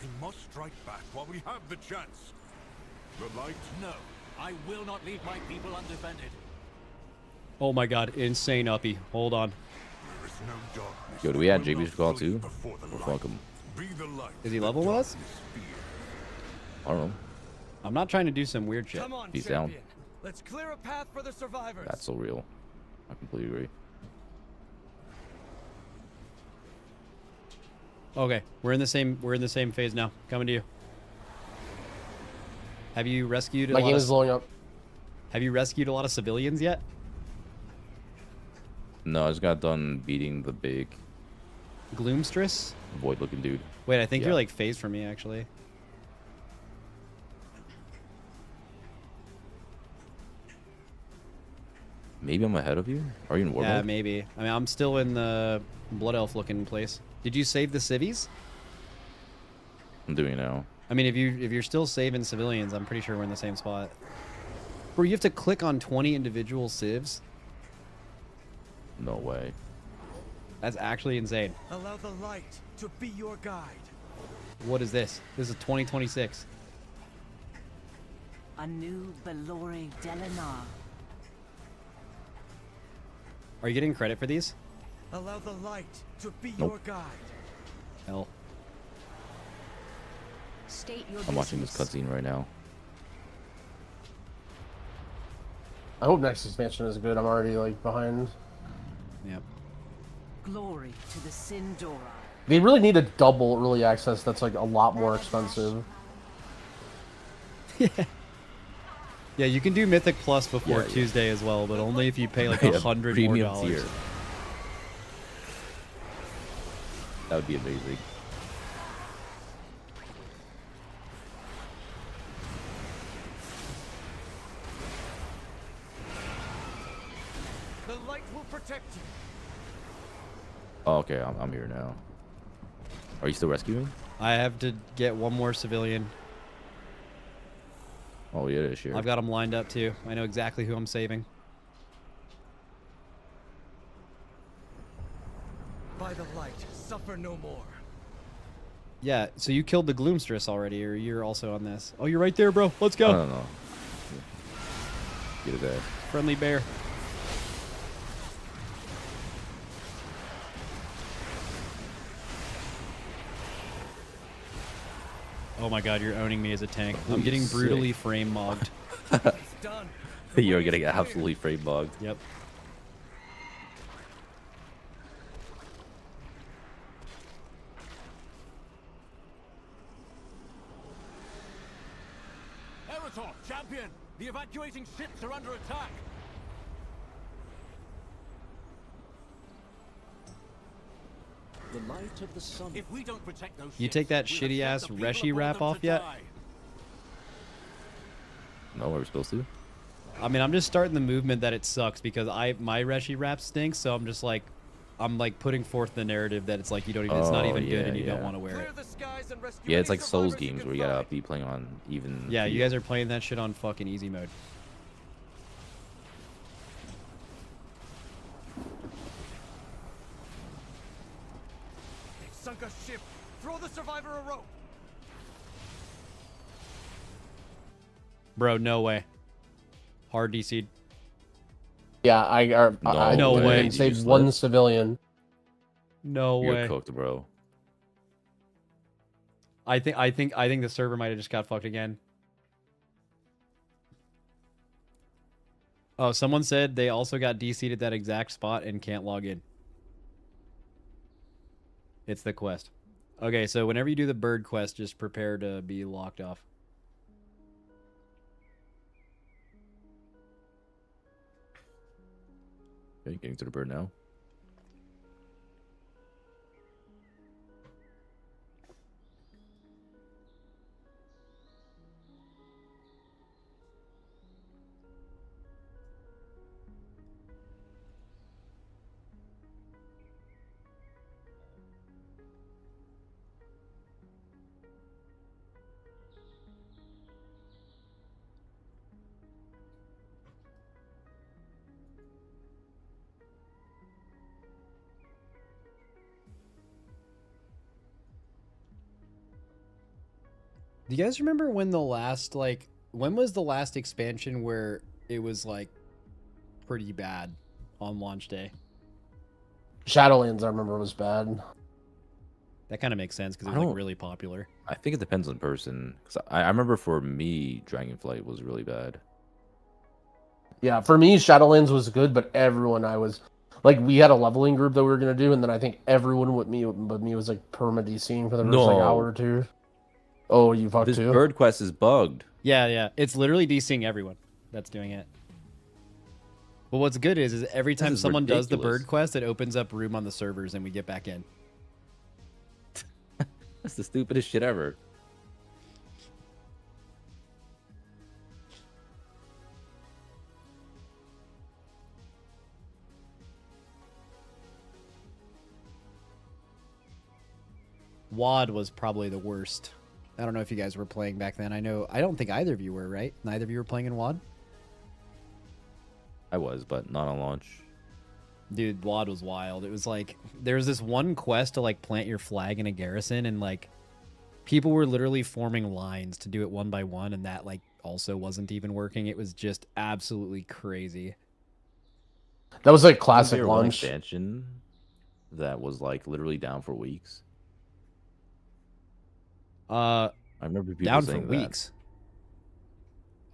We must strike back while we have the chance. The light? No, I will not leave my people undefended. Oh my god, insane uppy. Hold on. There is no darkness. Yo, do we add JB's call too? Or fuck him? Is he level with us? I don't know. I'm not trying to do some weird shit. Come on, He's champion. down. Let's clear a path for the survivors. That's so real. I completely agree. Okay, we're in the same phase now. Coming to you. Have you rescued My game is blowing up. Have you rescued a lot of civilians yet? No, I just got done beating the big Gloomstress? void-looking dude. Wait, I think Yeah. you're like phased from me actually. Maybe I'm ahead of you? Are you in war Yeah, mode? maybe. I mean, I'm still in the blood elf looking place. Did you save the civvies? I'm doing it now. I mean, if you're still saving civilians, I'm pretty sure we're in the same spot. Bro, you have to click on 20 individual civs. No way. That's actually insane. Allow the light to be your guide. What is this? This is 2026. A new Belore Delinar. Are you getting credit for these? Allow the light to be Nope. your guide. Hell. State your I'm watching this business. cutscene right now. I hope next expansion is good. I'm already like behind. Yep. Glory to the Sindora. They really need a double early access that's like a lot more expensive. Yeah, you can do Mythic Plus before Yeah, yeah. Tuesday as well, but only if you pay like Yeah, $100 more premium dollars. tier. That would be amazing. The light will protect you. Oh, okay, I'm here now. Are you still rescuing? I have to get one more civilian. Oh, yeah, sure. I've got them lined up too. I know exactly who I'm saving. By the light, suffer no more. Yeah, so you killed the Gloomstress already, or you're also on this. Oh, you're right there, bro. Let's go. I don't know. Get it there. Friendly bear. Oh my god, you're owning me as a tank. I'm Holy getting sick. brutally frame mogged. Done. You're getting absolutely frame bogged. Yep. Eritol, champion, The evacuating ships are under attack. The light of the sun. If we don't protect those You ships, take that we have shitty sent ass the people Reshi aboard wrap them off to yet? die. No, we're supposed to. I mean, I'm just starting the movement that it sucks because my Reshi wrap stinks. So I'm just like, I'm like putting forth the narrative that it's like you don't even, it's not even good and you don't want to wear it. Yeah, it's like Souls games where you gotta be playing on even. Yeah, you guys are playing that shit on fucking easy mode. They've sunk a ship. Throw the survivor a rope. Bro, no way. Hard DC'd. Yeah, I No way. Saved one civilian. No You're way. cooked, bro. I think the server might have just got fucked again. Oh, someone said they also got DC'd at that exact spot and can't log in. It's the quest. Okay, so whenever you do the bird quest, just prepare to be locked off. Okay, getting to the bird now. Do you guys remember when the last, like, when was the last expansion where it was, like, pretty bad on launch day? Shadowlands, I remember, was bad. That kind of makes sense because it I was, like, don't- really popular. I think it depends on person. Cause I remember for me, Dragonflight was really bad. Yeah, for me, Shadowlands was good, but everyone I was like, we had a leveling group that we were gonna do, and then I think everyone with me was like perma DCing for the first like hour or two. Oh, you fucked This too. bird quest is bugged. Yeah. It's literally DCing everyone that's doing it. But what's good is every time is someone does the ridiculous. bird quest, it opens up room on the servers and we get back in. That's the stupidest shit ever. WoD was probably the worst. I don't know if you guys were playing back then. I don't think either of you were, right? Neither of you were playing in WoD? I was, but not on launch. Dude, WoD was wild. It was like, there was this one quest to like plant your flag in a garrison, and like people were literally forming lines to do it one by one, and that like also wasn't even working. It was just absolutely crazy. That was like Wasn't classic there one launch. expansion that was like literally down for weeks. I remember people Down for saying weeks.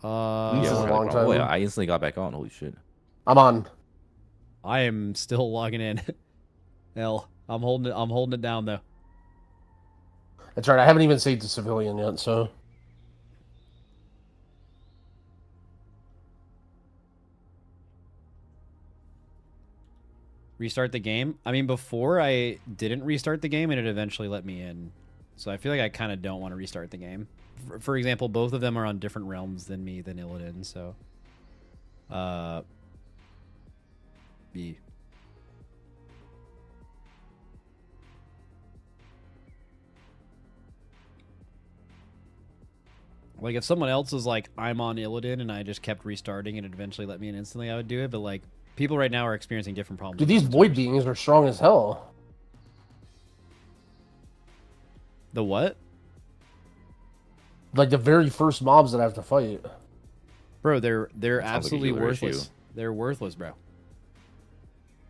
Yeah, Weeks is a we're long like, oh, time. yeah, I instantly got back on. Holy shit! I'm on. I am still logging in. Hell, I'm holding it down though. That's right. I haven't even saved a civilian yet, so. Restart the game. I mean, before I didn't restart the game and it eventually let me in. So I feel like I kind of don't want to restart the game. For example, both of them are on different realms than me, than Illidan, so... B. Like, if someone else was like, I'm on Illidan and I just kept restarting and it eventually let me in instantly, I would do it, but like, people right now are experiencing different problems. Dude, these void beings are strong as hell. The what? Like the very first mobs that I have to fight. Bro, they're Sounds like a absolutely healer issue. worthless. They're worthless, bro.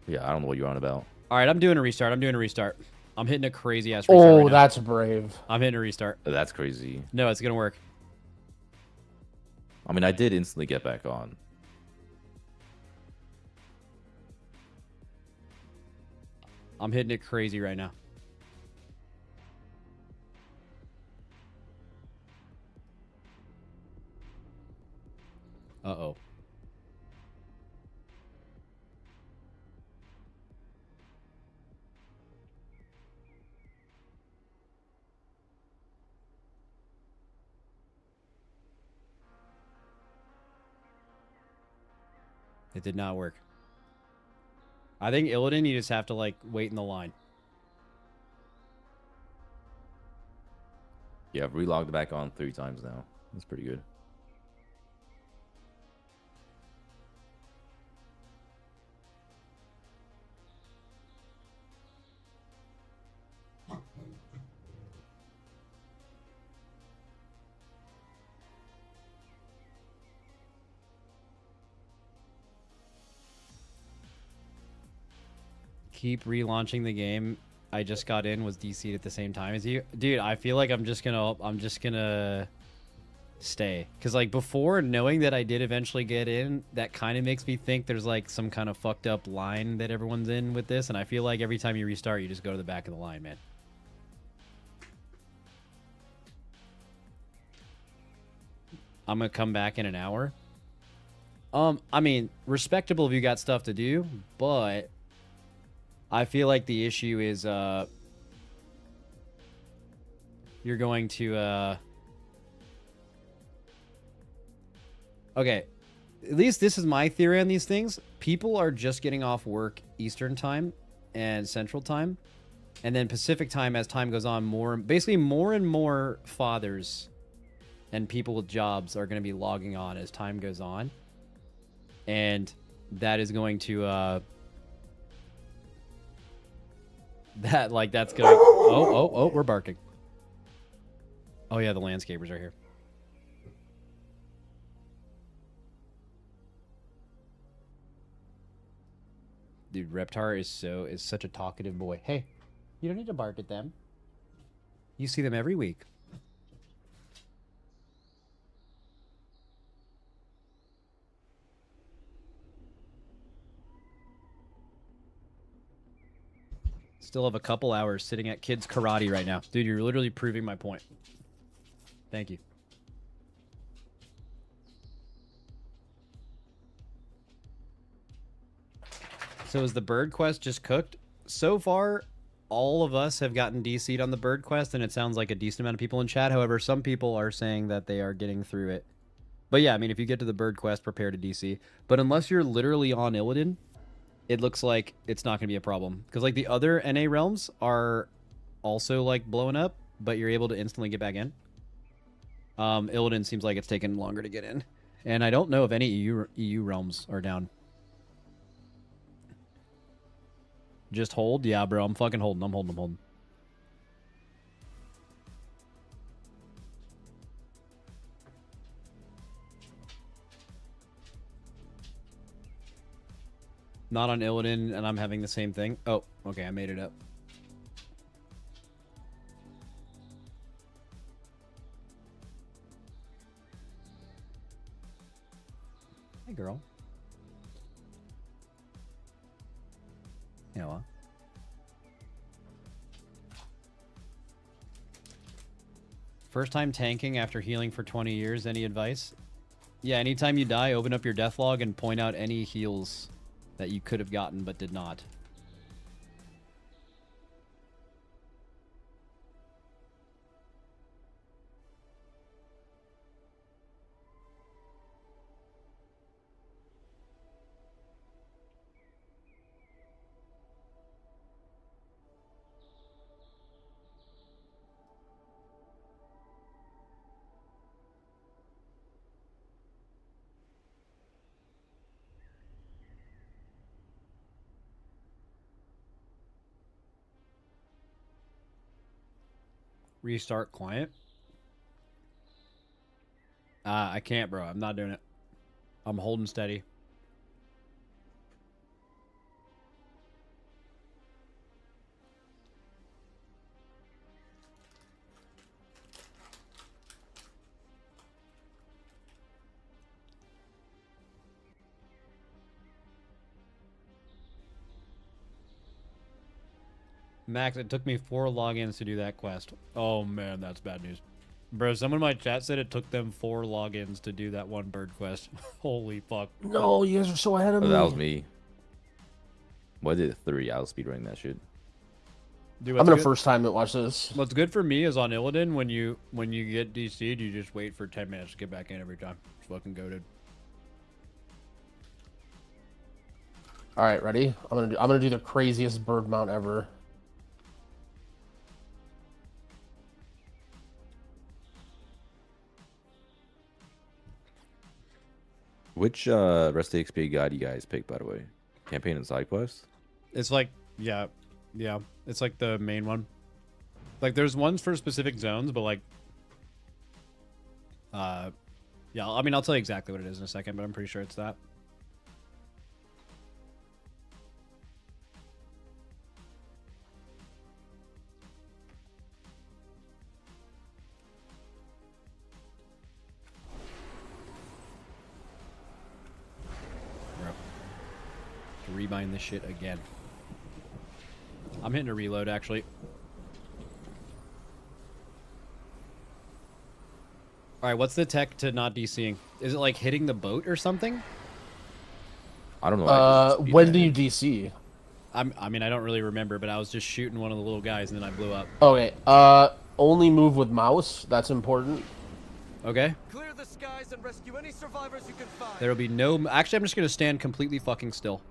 Yeah, I don't know what you're on about. All right, I'm doing a restart. I'm hitting a crazy ass restart. Oh, right now. that's brave. I'm hitting a restart. That's crazy. No, it's gonna work. I mean, I did instantly get back on. I'm hitting it crazy right now. It did not work. I think Illidan, you just have to, like, wait in the line. Yeah, I've relogged back on 3 times now. That's pretty good. Keep relaunching the game. I just got in, was DC'd at the same time as you. Dude, I feel like I'm just gonna stay. Cause like before, knowing that I did eventually get in, that kind of makes me think there's like some kind of fucked up line that everyone's in with this, and I feel like every time you restart, you just go to the back of the line, man. I'm gonna come back in an hour. I mean, respectable if you got stuff to do, but I feel like the issue is you're going to okay, at least this is my theory on these things. People are just getting off work Eastern time and Central time, and then Pacific time as time goes on, more and more fathers and people with jobs are going to be logging on as time goes on, and that is going to that's gonna oh, we're barking. Oh yeah, the landscapers are here. Dude, Reptar is such a talkative boy. Hey, you don't need to bark at them. You see them every week. Still have a couple hours sitting at kids karate right now. Dude, you're literally proving my point. Thank you. So is the bird quest just cooked? So far, all of us have gotten DC'd on the bird quest, and it sounds like a decent amount of people in chat. However, some people are saying that they are getting through it. But yeah, I mean, if you get to the bird quest, prepare to DC. But unless you're literally on Illidan, it looks like it's not going to be a problem. Because, like, the other NA realms are also, like, blowing up, but you're able to instantly get back in. Illidan seems like it's taken longer to get in. And I don't know if any EU realms are down. Just hold? Yeah, bro, I'm fucking holding. I'm holding. Not on Illidan, and I'm having the same thing. Oh, okay, I made it up. Hey, girl. Yeah, well. First time tanking after healing for 20 years. Any advice? Yeah, anytime you die, open up your death log and point out any heals that you could have gotten but did not. Restart client. I can't, bro. I'm not doing it. I'm holding steady. Max, it took me 4 logins to do that quest. Oh man, that's bad news. Bro, someone in my chat said it took them 4 logins to do that one bird quest. Holy fuck. No, you guys are so ahead of me. That was me. Well, I did 3. I was speedrunning that shit. Dude, I'm gonna first time to watch this. What's good for me is on Illidan, when you get DC'd, you just wait for 10 minutes to get back in every time. It's fucking goated. All right, ready? I'm gonna do the craziest bird mount ever. Which rest of the XP guide you guys pick, by the way? Campaign and side quest? It's like, yeah. It's like the main one. Like, there's ones for specific zones, but like, yeah. I mean, I'll tell you exactly what it is in a second, but I'm pretty sure it's that. Rebind this shit again. I'm hitting a reload, actually. Alright, what's the tech to not DCing? Is it like hitting the boat or something? I don't know. When do you DC? I mean, I don't really remember, but I was just shooting one of the little guys and then I blew up. Okay, only move with mouse. That's important. Okay. Clear the skies and rescue any survivors you can find. There'll be no... Actually, I'm just gonna stand completely fucking still.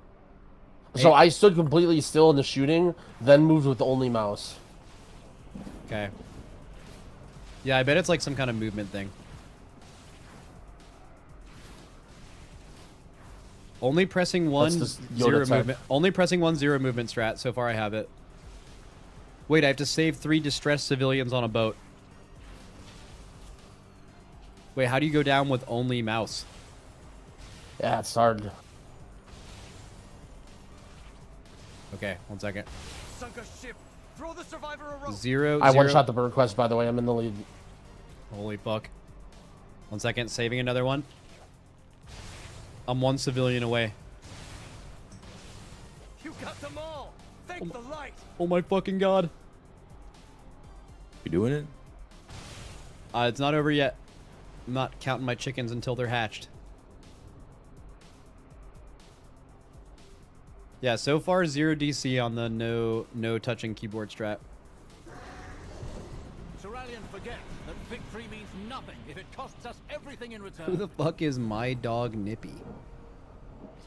So I stood completely still in the shooting, then moved with only mouse. Okay. Yeah, I bet it's like some kind of movement thing. Only pressing one, zero movement. Only pressing one, zero movement strat. So far I have it. Wait, I have to save 3 distressed civilians on a boat. Wait, how do you go down with only mouse? Yeah, it's hard. Okay, 1 second. Sunk a ship. Throw the survivor a rope. Zero. I one-shot the bird quest, by the way. I'm in the lead. Holy fuck. 1 second, saving another one. I'm 1 civilian away. You got them all. Thank the light. Oh my fucking god. You doing it? It's not over yet. I'm not counting my chickens until they're hatched. Yeah, so far 0 DC on the no touching keyboard strat. Soralian, forget that victory means nothing if it costs us everything in return. Who the fuck is my dog Nippy?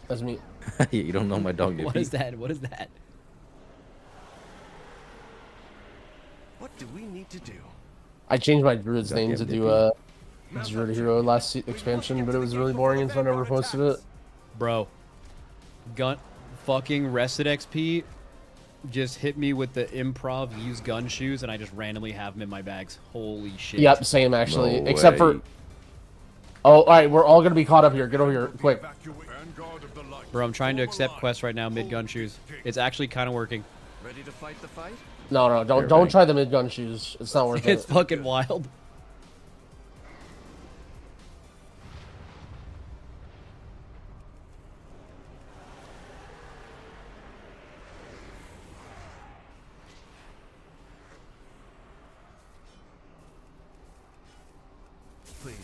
That's me. You don't know my dog Nippy? What is that? What is that? What do we need to do? I changed my druid's name to do Zero to Hero last expansion, but it was really boring, and so I never posted it. Bro, fucking rested XP just hit me with the improv use gun shoes, and I just randomly have them in my bags. Holy shit. Yep, same actually, No except for. Oh, all right, we're all gonna be caught up here. Get over here, quick. Bro, I'm trying to accept quests right now mid gun shoes. It's actually kind of working. Ready to fight the fight? No, don't try the mid gun shoes. It's not worth it. It's fucking wild. Please,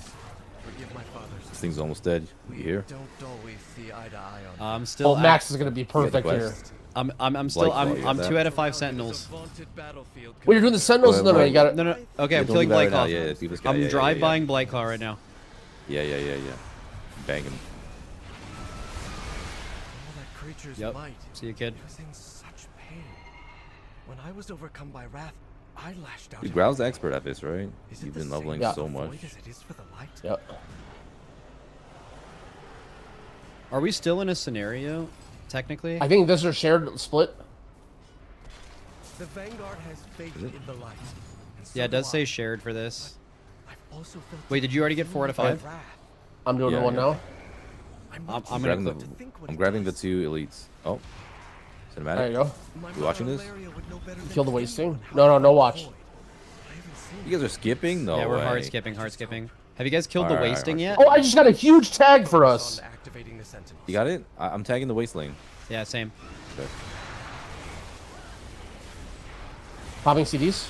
forgive my father's. This thing's almost dead. You here? Don't always see eye to eye on. I'm still. Oh, Max is gonna be perfect here. I'm still. I'm 2 out of 5 sentinels. Well, you're doing the sentinels. No, you got it. No. Okay, I'm killing Blightclaw. I'm drive buying Blightclaw right now. Yeah. Bang him. Yep. See you, kid. He was in such pain. When I was overcome by wrath, I lashed out. Dude, Growl's the expert at this, right? Is it You've the been same leveling for so the much. void as it is for the light? Yep. Are we still in a scenario, technically? I think this is shared split. The Vanguard has faith in the light. Yeah, it does say shared for this. I've also felt Wait, did you already get 4 out of 5? I'm doing one now. I'm grabbing the 2 elites. Oh, cinematic. There you go. You watching this? Kill the wasting. No watch. You guys are skipping? No Yeah, we're way. hard skipping. Have you guys killed the wasting yet? Oh, I just got a huge tag for us. You got it? I'm tagging the waste lane. Yeah, same. Okay. Popping CDs.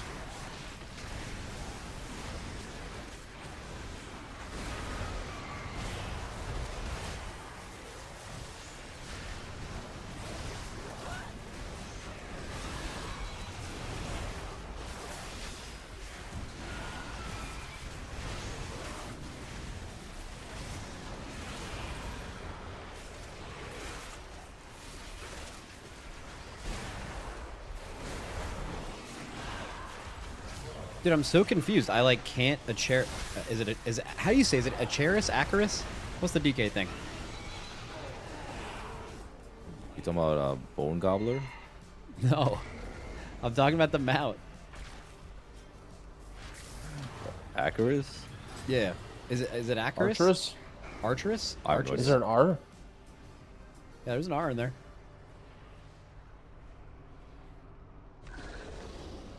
Dude, I'm so confused. I like can't a chair. Is it how do you say? Is it Acheris? Acheris? What's the DK thing? You talking about Bone Gobbler? No, I'm talking about the mount. Acheris? Yeah. Is it Acheris? Archerus? Archerus? Archerus. Is there an R? Yeah, there's an R in there.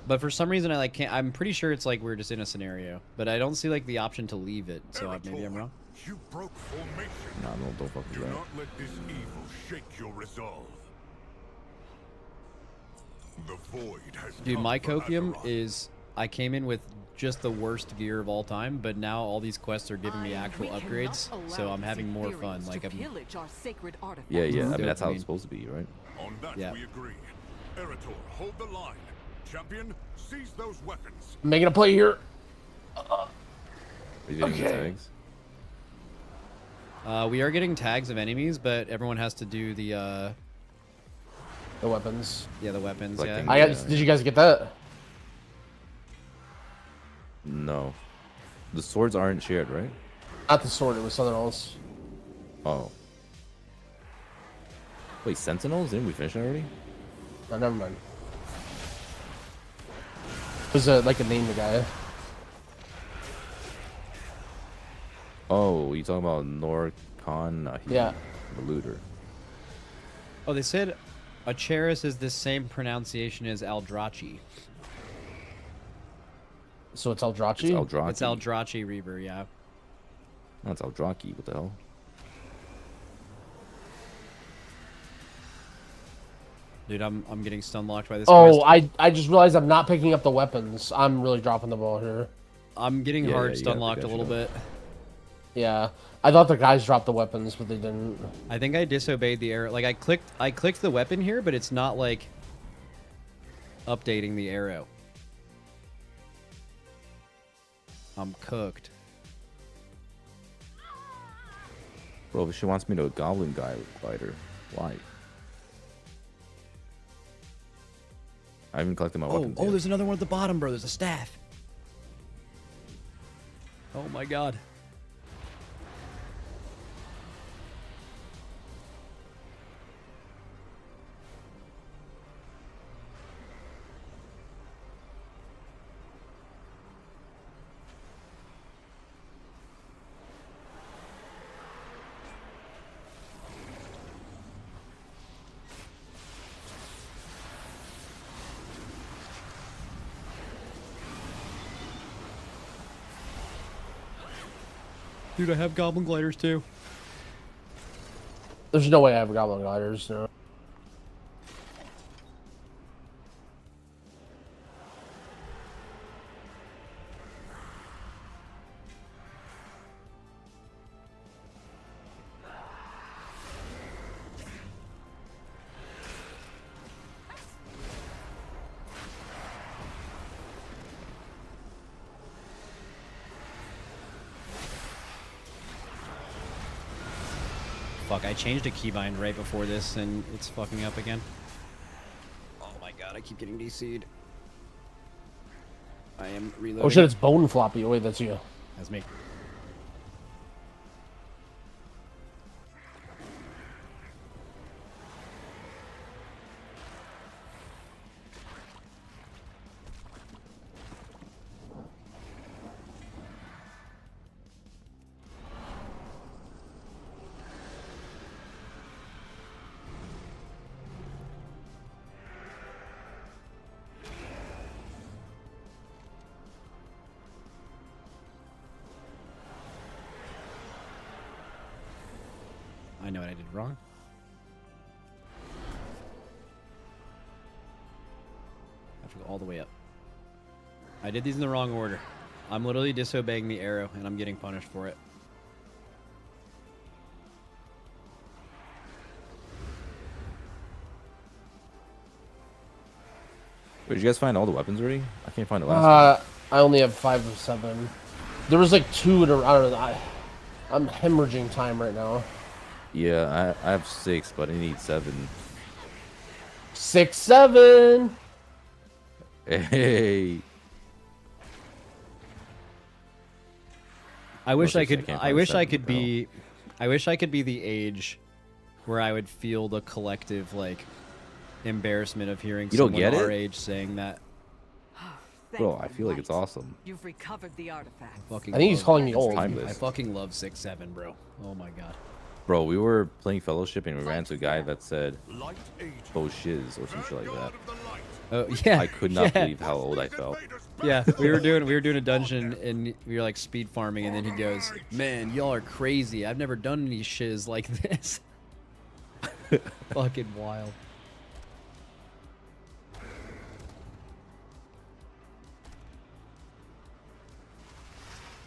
But for some reason, I like can't. I'm pretty sure it's like we're just in a scenario, but I don't see like the option to leave it. So maybe I'm wrong. You broke formation. No, don't fuck with Do that. not let this evil shake your resolve. The void has Dude, come my for copium Azeroth. is I came in with just the worst gear of all time, but now all these quests are giving me actual upgrades, so I'm having more fun. Like I'm. Yeah. I mean, that's how Dopamine. it's supposed to be, right? On that Yeah. we agree. Erator, hold the line. Champion, seize those weapons. I'm making a play here. Are you getting the Okay. tags? We are getting tags of enemies, but everyone has to do the weapons. Yeah, the weapons. Like Yeah. Did you guys get that? No. The swords aren't shared, right? Not the sword. It was something else. Oh. Wait, Sentinels? Didn't we finish it already? No, never mind. It was like a name the guy. Oh, you talking about Norcon? Yeah. The looter. Oh, they said Acheris is the same pronunciation as Aldrachi. So it's Eldrachi? It's Eldrachi. It's Aldrachi Reaver, yeah. No, it's Eldrachi. What the hell? Dude, I'm getting stun locked by this. Oh, quest. I just realized I'm not picking up the weapons. I'm really dropping the ball here. I'm getting Yeah, hard you stun gotta locked a pick that little shit bit. Yeah, I thought the guys dropped the weapons, but they didn't. I think I disobeyed the arrow. Like I clicked the weapon here, but it's not like updating the arrow. I'm cooked. Bro, she wants me to Goblin Glider. Why? I haven't collected my weapons yet. There's another one at the bottom, bro. There's a staff. Oh my god. Dude, I have goblin gliders too. There's no way I have goblin gliders. No. Fuck, I changed a keybind right before this and it's fucking up again. Oh my god, I keep getting DC'd. I am reloading. Oh shit, it's bone floppy. Oh wait, that's you. That's me. I know what I did wrong. I have to go all the way up. I did these in the wrong order. I'm literally disobeying the arrow and I'm getting punished for it. Wait, did you guys find all the weapons already? I can't find the last one. I only have 5 of 7. There was like 2 in a. I don't know. I'm hemorrhaging time right now. Yeah, I have 6, but I need 7. 6, 7. Hey. I wish I Mostly could. can't I find wish the I seven could lapel. be. I wish I could be the age where I would feel the collective like embarrassment of hearing You don't someone get our it? age saying that. Bro, I feel like it's awesome. You've recovered the artifact. Fucking I think he's love- calling me old. I Timeless. fucking love 6-7, bro. Oh my god. Bro, we were playing Fellowship and we ran into a guy that said, "Oh shiz" or some shit like that. Oh yeah. I could not yeah. believe how old I felt. Yeah, we were doing a dungeon and we were like speed farming, and then he goes, "Man, y'all are crazy. I've never done any shiz like this." Fucking wild.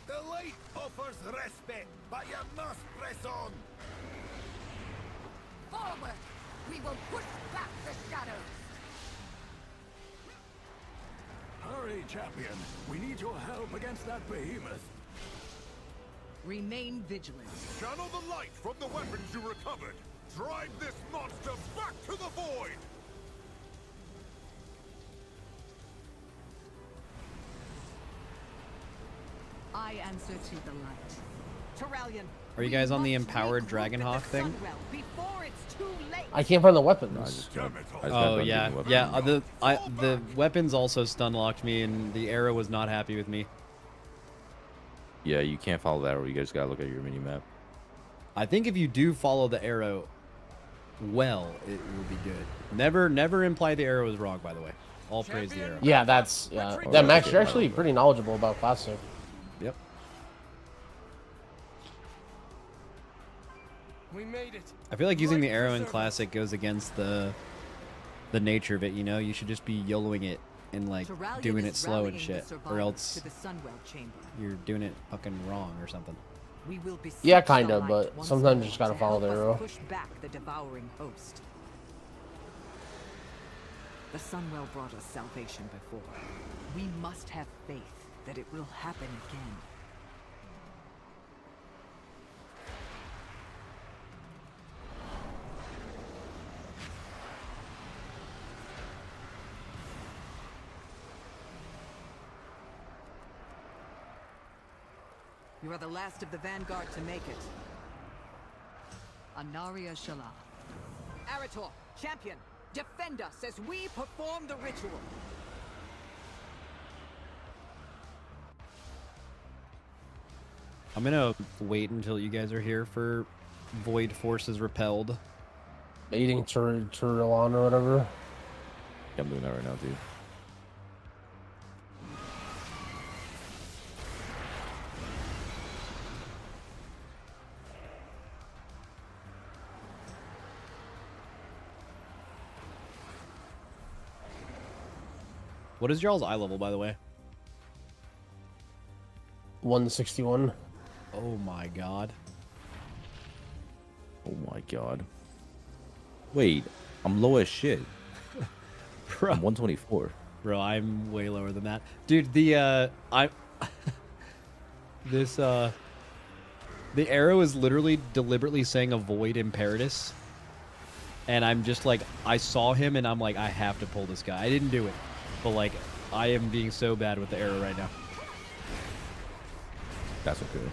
The light offers respite, but you must press on. Forward! We will push back the shadows! Hurry, champion. We need your help against that behemoth. Remain vigilant. Channel the light from the weapons you recovered. Drive this monster back to the void. I answer to the light. Terralion. Are you guys on the empowered Dragonhawk thing? Before it's too late. I can't find the weapons. No, I just got Oh done yeah, doing weapons. yeah. The weapons also stun locked me, and the arrow was not happy with me. Yeah, you can't follow that, or you guys gotta look at your mini map. I think if you do follow the arrow well, it will be good. Never imply the arrow is wrong. By the way, all praise the arrow. Yeah, that's yeah, Max, you're actually pretty knowledgeable about Classic. Yep. We made it. I feel like using the arrow in Classic goes against the nature of it. You know, you should just be YOLOing it and like Terralion doing is it slow and rallying shit, the or survivors else to the Sunwell chamber. you're doing it fucking wrong or something. We will be Yeah, kind of, but sometimes you just gotta follow the arrow. Push back the devouring host. The Sunwell brought us salvation before. We must have faith that it will happen again. You are the last of the vanguard to make it. Anaria Shala. Arator, champion, defend us as we perform the ritual. I'm gonna wait until you guys are here for Void Forces Repelled. Eating Turalon or whatever. Yeah, I'm doing that right now, dude. What is y'all's eye level, by the way? 161. Oh my god. Oh my god. Wait, I'm low as shit. Bro. I'm 124. Bro, I'm way lower than that. Dude, the arrow is literally deliberately saying avoid Imperatus. And I'm just like, I saw him and I'm like, I have to pull this guy. I didn't do it. But like, I am being so bad with the arrow right now. That's okay.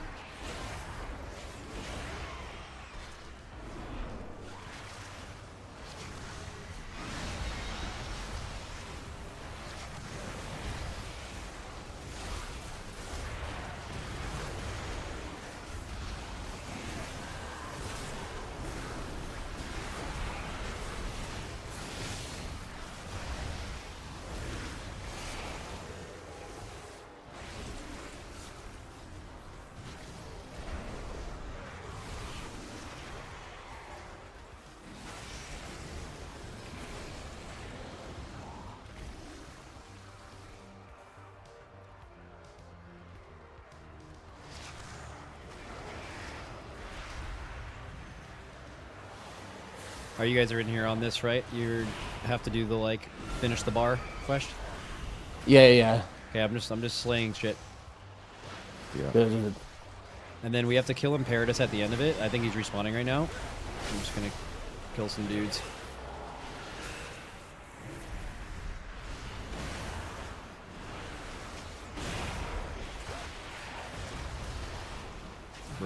Are you guys are in here on this, right? You have to do the like finish the bar quest. Yeah. Okay, I'm just slaying shit. Yeah. Good. And then we have to kill Imperatus at the end of it. I think he's respawning right now. I'm just gonna kill some dudes.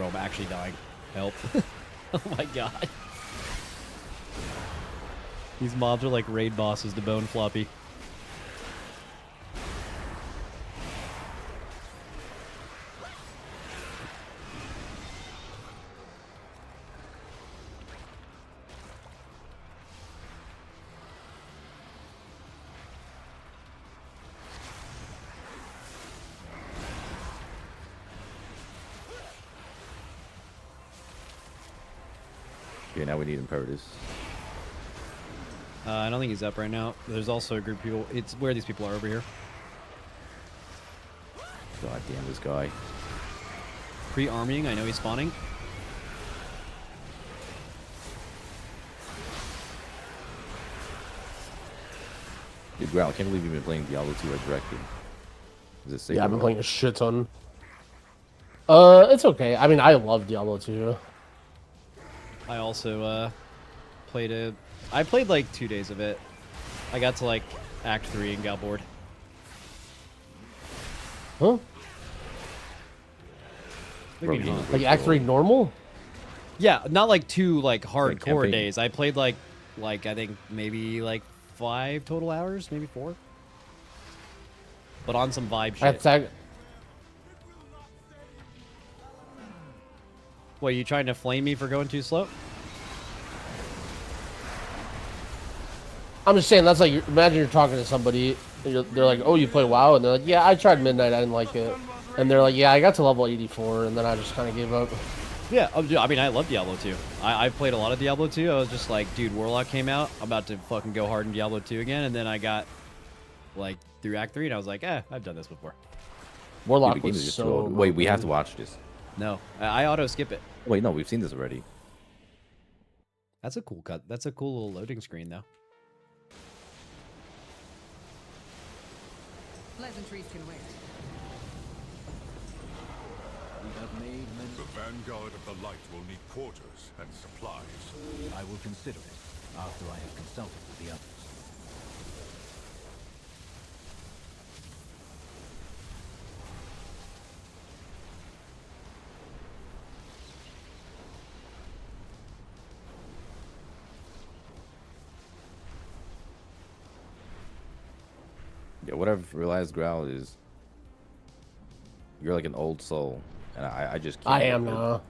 bro, I'm actually dying. Help. Oh my god. These mobs are like raid bosses to Bone Floppy. Okay, now we need Imperatus. I don't think he's up right now. There's also a group of people. It's where these people are over here. God damn this guy. Pre-arming, I know he's spawning. Dude, Growl, I can't believe you've been playing Diablo 2 Resurrected. Is it safe? Yeah, I've been playing a shit ton. It's okay. I mean, I love Diablo 2. I also I played like 2 days of it. I got to like Act 3 and got bored. Huh? Like Act 3 normal? Yeah, not like 2 like hardcore campaign. days. I played like I think maybe like 5 total hours, maybe 4. But on some vibe shit. What, you trying to flame me for going too slow? I'm just saying, that's like, imagine you're talking to somebody, they're like, oh, you play WoW? And they're like, yeah, I tried Midnight, I didn't like it. And they're like, yeah, I got to level 84, and then I just kind of gave up. Yeah, I mean, I love Diablo 2. I played a lot of Diablo 2. I was just like, dude, Warlock came out. I'm about to fucking go hard in Diablo 2 again. And then I got, like, through Act 3, and I was like, I've done this before. Warlock Dude, the game was is just so too old. Wait, we have to watch this. No, I auto-skip it. Wait, no, we've seen this already. That's a cool cut. That's a cool little loading screen, though. Pleasantries can wait. We have made many... The vanguard of the light will need quarters and supplies. I will consider it after I have consulted with the others. Yeah, what I've realized, Growl, is you're like an old soul, and I just can't. I am now.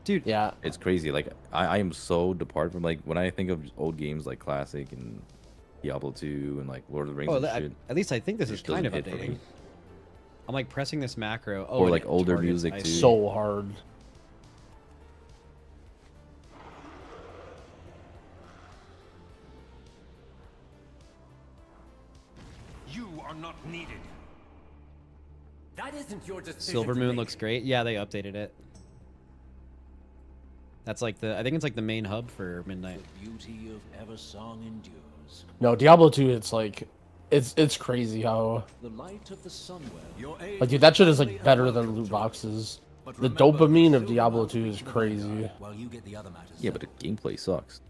Dude, yeah. It's crazy. Like, I am so departed from, like, when I think of old games like Classic and Diablo 2 and, like, Lord of the Rings and shit. At least I think this it is just kind of doesn't hit for updating. me. I'm, like, pressing this macro. Oh, Or, and like, it older targets. music, I too. see. So hard. You are not needed. That isn't your decision. Silver Moon looks great. Yeah, they updated it. That's like I think it's like the main hub for Midnight. The beauty of Eversong endures. No, Diablo 2, it's like, it's crazy how, The light of the sunwell. like, dude, that shit is like better than loot boxes. The dopamine of Diablo 2 is crazy. While you get the other matters. Yeah, but the gameplay sucks.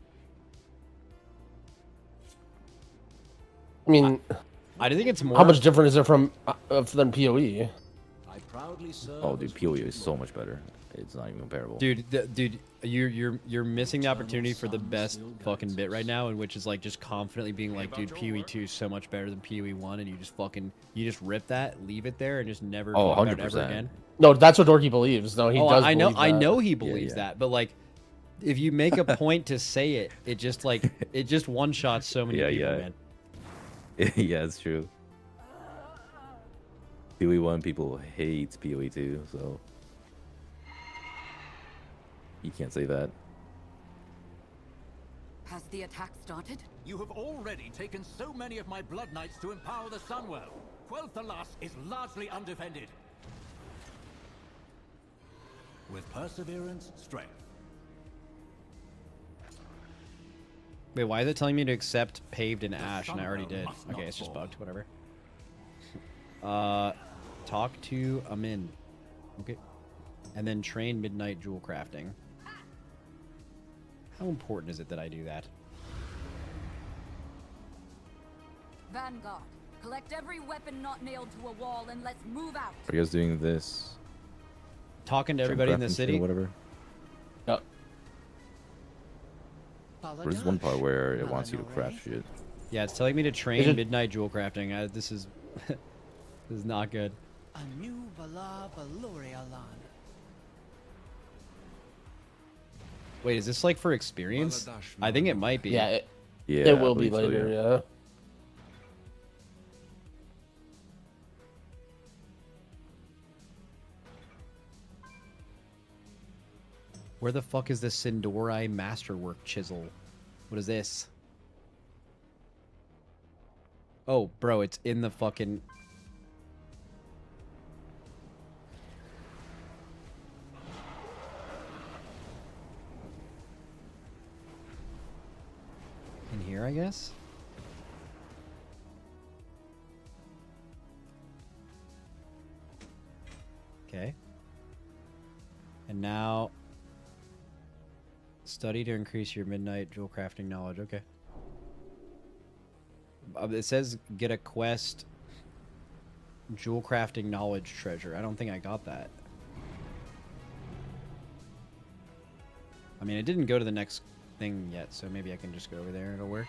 I mean, I think it's more. How much different is it from than PoE? I proudly serve. Oh, dude, PoE is so much better. It's not even comparable. Dude, dude, you're missing the opportunity for the best fucking bit right now, and which is like just confidently being like, dude, PoE 2 is so much better than PoE 1, and you just rip that, leave it there, and just never talk about it ever 100%. again. No, that's what Dorky believes. No, he does. I know, believe that. I know he believes that, but like, if you make a point to say it, it just like it just one shots so many people, man. Yeah, it's true. PoE 1 people hate PoE 2, so you can't say that. Has the attack started? You have already taken so many of my Blood Knights to empower the Sunwell. Quel'Thalas is largely undefended. With perseverance, strength. Wait, why is it telling me to accept paved in ash, and I already did? Okay, it's just bugged. Whatever. Talk to Amin. Okay. And then train Midnight Jewel Crafting. How important is it that I do that? Vanguard, collect every weapon not nailed to a wall and let's move out. Are you guys doing this? talking to everybody in the crafting shit city. or whatever. Yep. There's one part where it wants you to craft shit. Yeah, it's telling me to train Is it- midnight jewel crafting. This is this is not good. A new Bala Balorialan. Wait, is this like for experience? I think it might be. Yeah, Yeah, it I will be believe so, later. yeah. Yeah. Where the fuck is this Sindori Masterwork Chisel? What is this? Oh, bro, it's in the fucking... In here, I guess? Okay. And now... Study to increase your midnight jewel crafting knowledge. Okay. It says get a quest jewel crafting knowledge treasure. I don't think I got that. I mean, it didn't go to the next thing yet, so maybe I can just go over there and it'll work.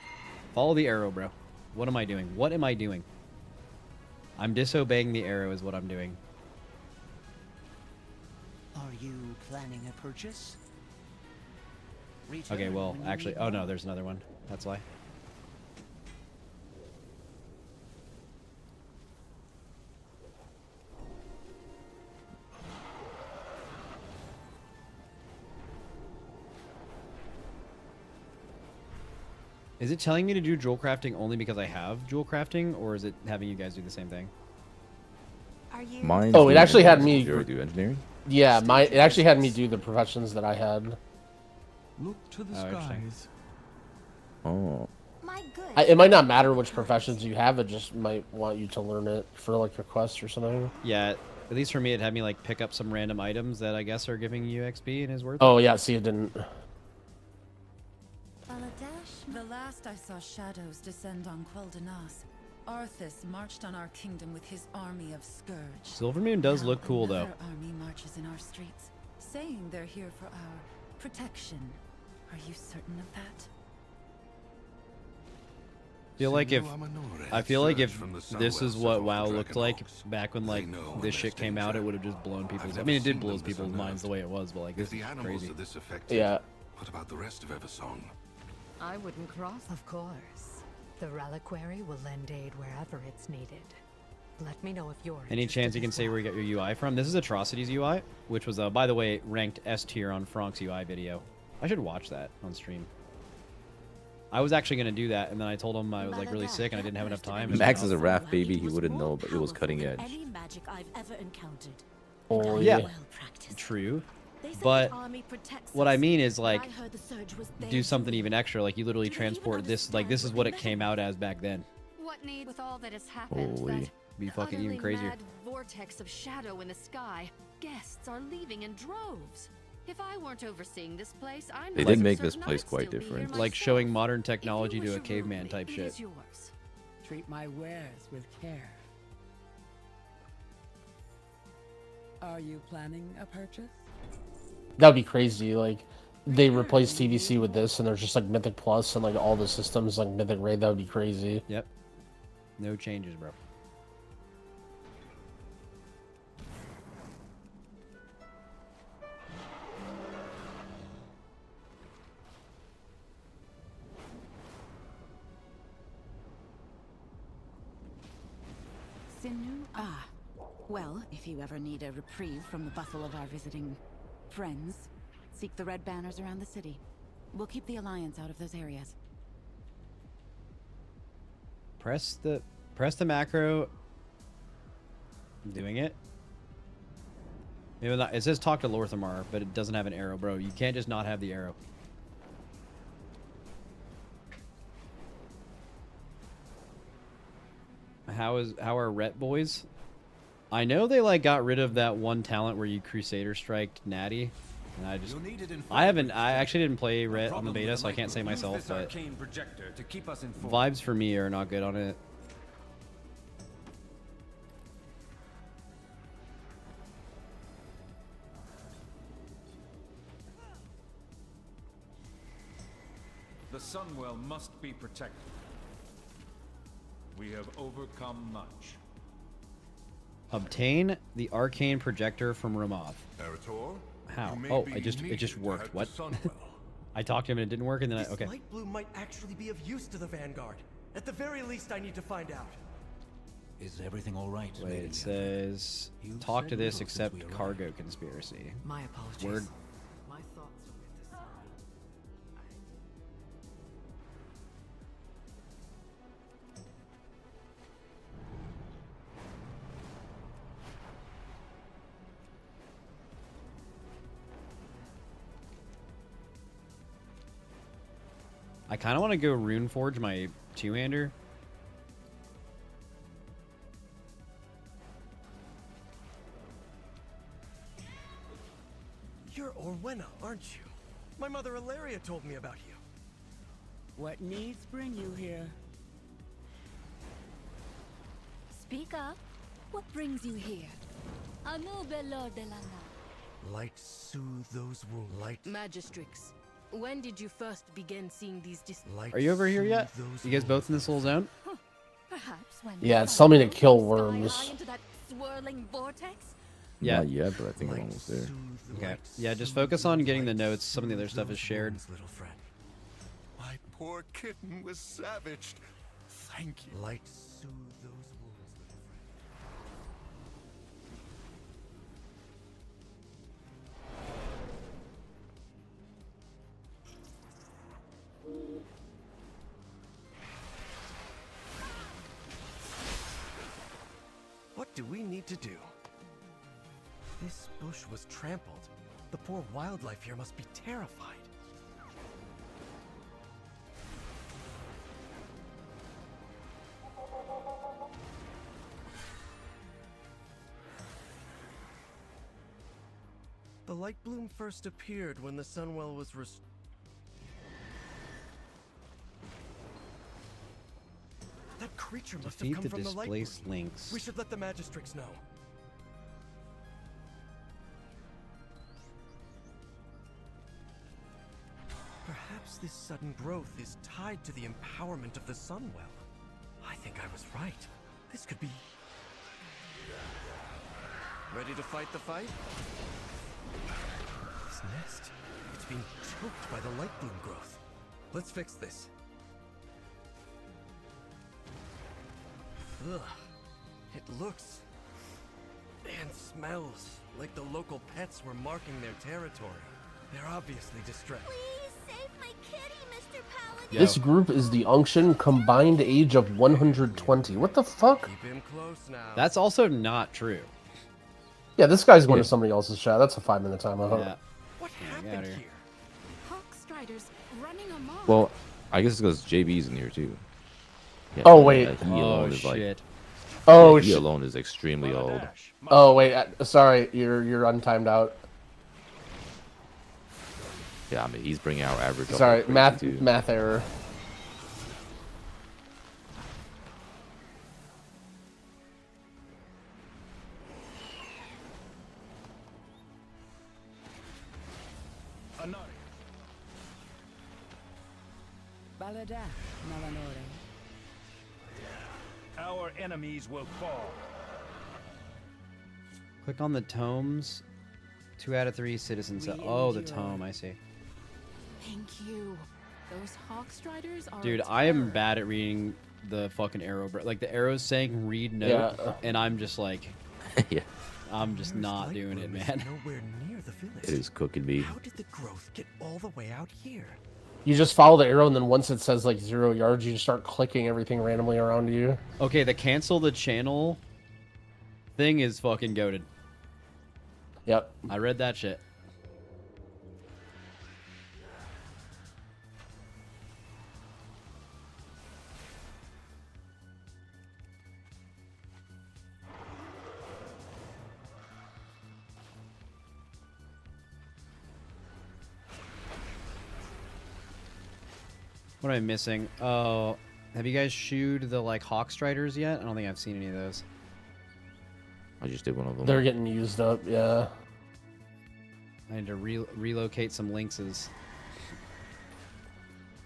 Follow the arrow, bro. What am I doing? What am I doing? I'm disobeying the arrow is what I'm doing. Are you planning a purchase? Okay, well, actually... Oh, no, there's another one. That's why. Is it telling me to do jewel crafting only because I have jewel crafting, or is it having you guys do the same thing? Mine's Oh, it doing actually had engineering. me. Did you already do engineering? Yeah, it actually had me do the professions that I had. Look to the Oh, interesting. skies. Oh. It might not matter which professions you have. It just might want you to learn it for like your quest or something. Yeah, at least for me, it had me like pick up some random items that I guess are giving you XP and is worth it. Oh yeah, see, it didn't. The last I saw shadows descend on Quel'Danas, Arthas marched on our kingdom with his army of Scourge. Silvermoon does look cool, though. Another army marches in our streets, saying they're here for our protection. Are you certain of that? I feel like if this is what WoW looked like back when like this shit came out, it would have just blown people's. I mean, it did blow people's minds the way it was, but like this is crazy. Yeah. What about the rest of Eversong? I wouldn't cross. Of course. The reliquary will lend aid wherever it's needed. Let me know if you're Any chance you can say where you got your UI from? This is Atrocity's UI, which was, by the way, ranked S tier on Frank's UI video. I should watch that on stream. I was actually going to do that, and then I told him I was like really sick and I didn't have enough time. and Max then is a Wrath baby. He wouldn't know, but it was cutting edge. Any magic I've ever encountered. Oh yeah, Well practiced. true. They say But the army protects what I us, mean is but like I heard the surge was there do something too. even extra. Like you literally transport this. Like this is what it came out as back then. What need with all that has happened? Holy, that be fucking even utterly crazier. mad vortex of shadow in the sky. Guests are leaving in droves. If I weren't overseeing this place, I know They did make this place quite different. Like showing modern technology to a caveman type it shit. is yours. Treat my wares with care. Are you planning a purchase? That would be crazy. Like, they replace TBC with this, and there's just like Mythic Plus and like all the systems like Mythic Raid. That would be crazy. Yep. No changes, bro. Ah, well, if you ever need a reprieve from the bustle of our visiting friends, seek the red banners around the city. We'll keep the Alliance out of those areas. Press the macro. I'm doing it. Maybe not. It says talk to Lorthamar, but it doesn't have an arrow, bro. You can't just not have the arrow. How are Ret boys? I know they like got rid of that one talent where you Crusader striked Natty, and I actually didn't play Ret on the beta, so I can't say myself, but vibes for me are not good on it. The Sunwell must be protected. We have overcome much. Obtain the arcane projector from Ramoth. Eritor, How? Oh, it just worked. What? I talked to him and it didn't work, and then This okay. light blue might actually be of use to the Vanguard. At the very least, I need to find out. Is everything all right? Wait, it says talk to this except cargo conspiracy. My apologies. Word. My thoughts are with the I kind of want to go rune forge my two-hander. You're Orwenna, aren't you? My mother Ilaria told me about you. What needs bring you here? Speak up. What brings you here? Anu Belor de la Na. Light soothe those wounds. Light. Magistrix, when did you first begin seeing these Are you over here yet? You guys both in this little zone? Perhaps when Yeah, it's telling me to kill worms. into that swirling vortex? Yeah. Not yet, but I think we're almost there. Okay. Yeah, just focus on getting the notes. Some of the other stuff is shared. Little friend. My poor kitten was savaged. Thank you. Light soothe those wounds, little friend. What do we need to do? This bush was trampled. The poor wildlife here must be terrified. The light bloom first appeared when the Sunwell was That creature must have Defeat come the from the light displaced bloom. links. We should let the Magistrix know. Perhaps this sudden growth is tied to the empowerment of the Sunwell. I think I was right. This could be... Ready to fight the fight? This nest, it's being choked by the light bloom growth. Let's fix this. Ugh. It looks and smells like the local pets were marking their territory. They're obviously distressed. Please save my kitty, Mr. Paladin. This group is the Unction combined age of 120. What the fuck? Keep him close now. That's also not true. Yeah, this guy's going to somebody else's chat. That's a 5-minute time. I hope. Yeah. What happened happened here? here? Hawk Striders running amok. Well, I guess it's because JB's in here too. Yeah, Oh, wait. He alone is like. shit. Oh, yeah, he shit. alone is extremely old. Oh wait, sorry, you're untimed out. Yeah, I mean he's bringing out average. up Sorry, like crazy, too. math error. Balada, Malanore. Our enemies will fall. Click on the tomes. 2 out of 3 citizens. Oh, the tome. I see. Thank you. Those Hawk Striders are Dude, a I am terror. bad at reading the fucking arrow. Like the arrow's saying read note, Yeah. and I'm just like, yeah, I'm just not doing it, man. Nowhere near the village. it is cooking me. How did the growth get all the way out here? You just follow the arrow, and then once it says like 0 yards, you just start clicking everything randomly around you. Okay, the cancel the channel thing is fucking goated. Yep. I read that shit. What am I missing? Oh, have you guys shooed the like Hawk Striders yet? I don't think I've seen any of those. I just did one of them. They're getting used up, yeah. I need to relocate some lynxes.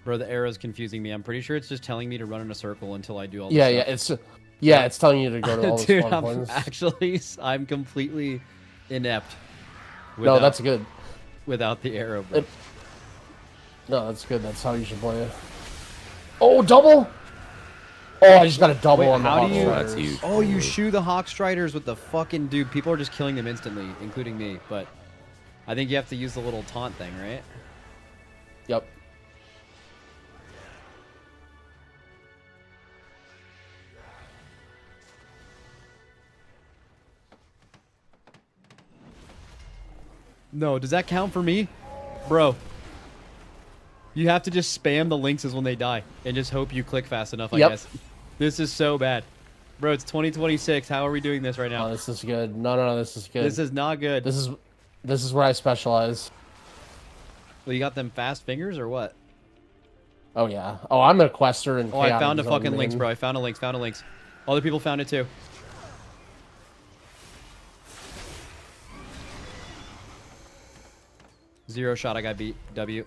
Bro, the arrow's confusing me. I'm pretty sure it's just telling me to run in a circle until I do all. Yeah, stuff. it's telling you to go to all the Dude, spawn points. I'm completely inept. No, that's good. Without the arrow, bro. No, that's good. That's how you should play it. Oh, double! Oh, I just got a double on the Hawk Striders. That's huge. Oh, you shoot the Hawk Striders with the fucking dude. People are just killing them instantly, including me. But I think you have to use the little taunt thing, right? Yep. No, does that count for me? Bro. You have to just spam the lynxes when they die and just hope you click fast enough, I guess. This is so bad. Bro, it's 2026. How are we doing this right now? Oh, this is good. No, this is good. This is not good. This is where I specialize. Well, you got them fast fingers or what? Oh, yeah. Oh, I'm a quester and Oh, I found a fucking lynx, bro. I found a lynx. Other people found it too. Zero shot, I got beat. W.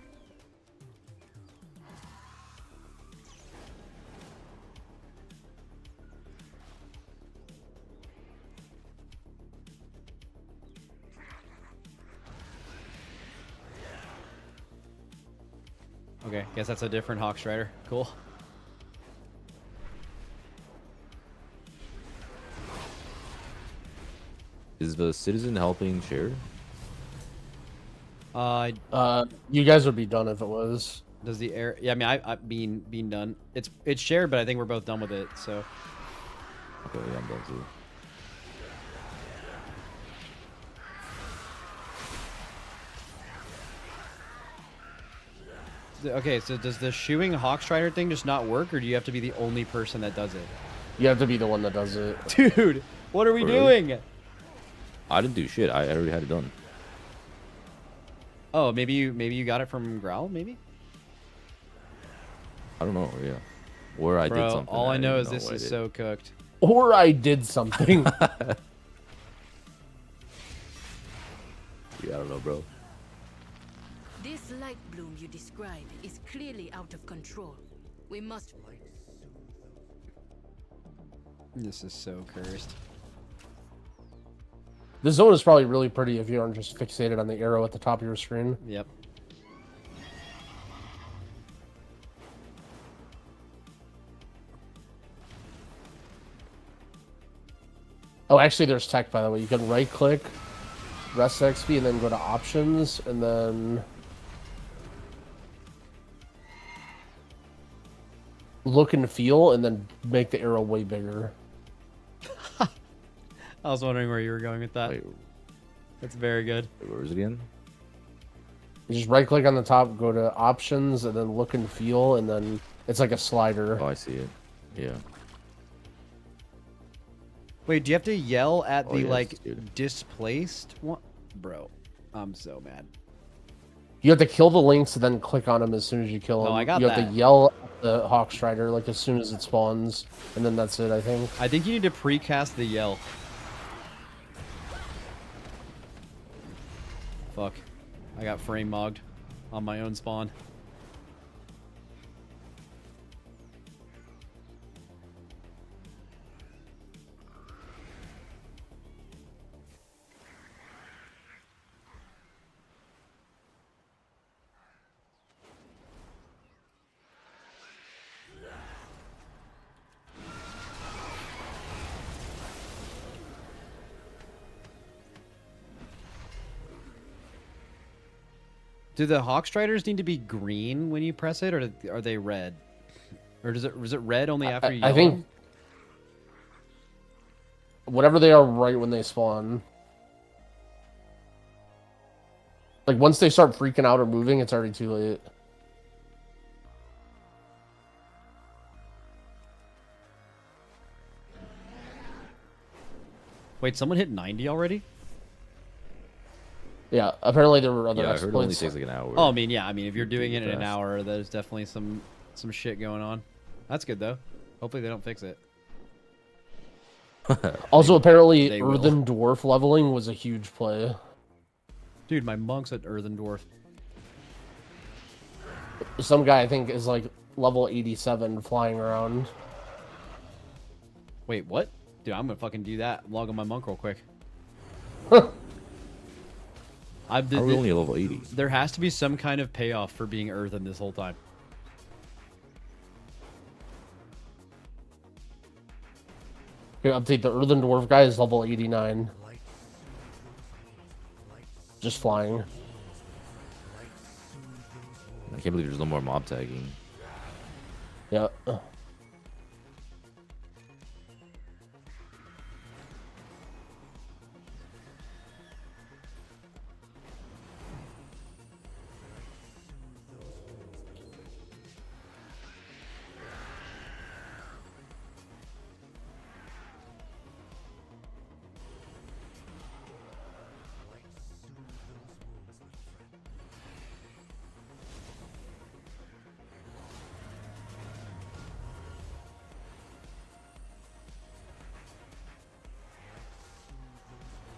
Okay, guess that's a different Hawk Strider. Cool. Is the citizen helping share? You guys would be done if it was. Does the air? Yeah, I mean, I being done. It's shared, but I think we're both done with it. So. Okay, yeah, I'm done too. Okay, so does the shooing Hawk Strider thing just not work, or do you have to be the only person that does it? You have to be the one that does it. Dude, what are we doing? I didn't do shit. I already had it done. Oh, maybe you got it from Growl, maybe? I don't know, yeah. Or I did something. All I know is this is so cooked. Or I did something. Yeah, I don't know, bro. This light bloom you describe is clearly out of control. We must... This is so cursed. The zone is probably really pretty if you aren't just fixated on the arrow at the top of your screen. Yep. Oh, actually, there's tech, by the way. You can right-click, rest XP, and then go to options, and then look and feel, and then make the arrow way bigger. I was wondering where you were going with that. Wait. That's very good. Where is it again? You just right-click on the top, go to options, and then look and feel, and then it's like a slider. Oh, I see it. Yeah. Wait, do you have to yell at the, yes, like, dude. displaced one? Bro, I'm so mad. You have to kill the lynx and then click on him as soon as you kill him. No, I got you have that. to yell at the Hawk Strider, like, as soon as it spawns, and then that's it, I think. I think you need to precast the yell. Fuck. I got frame mogged on my own spawn. Do the Hawk Striders need to be green when you press it, or are they red? Or is it red only after you yell I think them? whatever they are right when they spawn. Like, once they start freaking out or moving, it's already too late. Wait, someone hit 90 already? Yeah, apparently there were other Yeah, I heard it only exploits. takes like an hour. Oh, I mean, yeah. I mean, if you're doing it in Pretty an fast. hour, there's definitely some shit going on. That's good, though. Hopefully they don't fix it. Also, apparently, they will. Earthen Dwarf leveling was a huge play. Dude, my monk's an Earthen Dwarf. Some guy I think is like level 87 flying around. Wait, what? Dude, I'm gonna fucking do that. Log on my monk real quick. Are we only level 80? There has to be some kind of payoff for being earthen this whole time. Here, update the Earthen Dwarf guy is level 89. Just flying. I can't believe there's no more mob tagging. Yeah.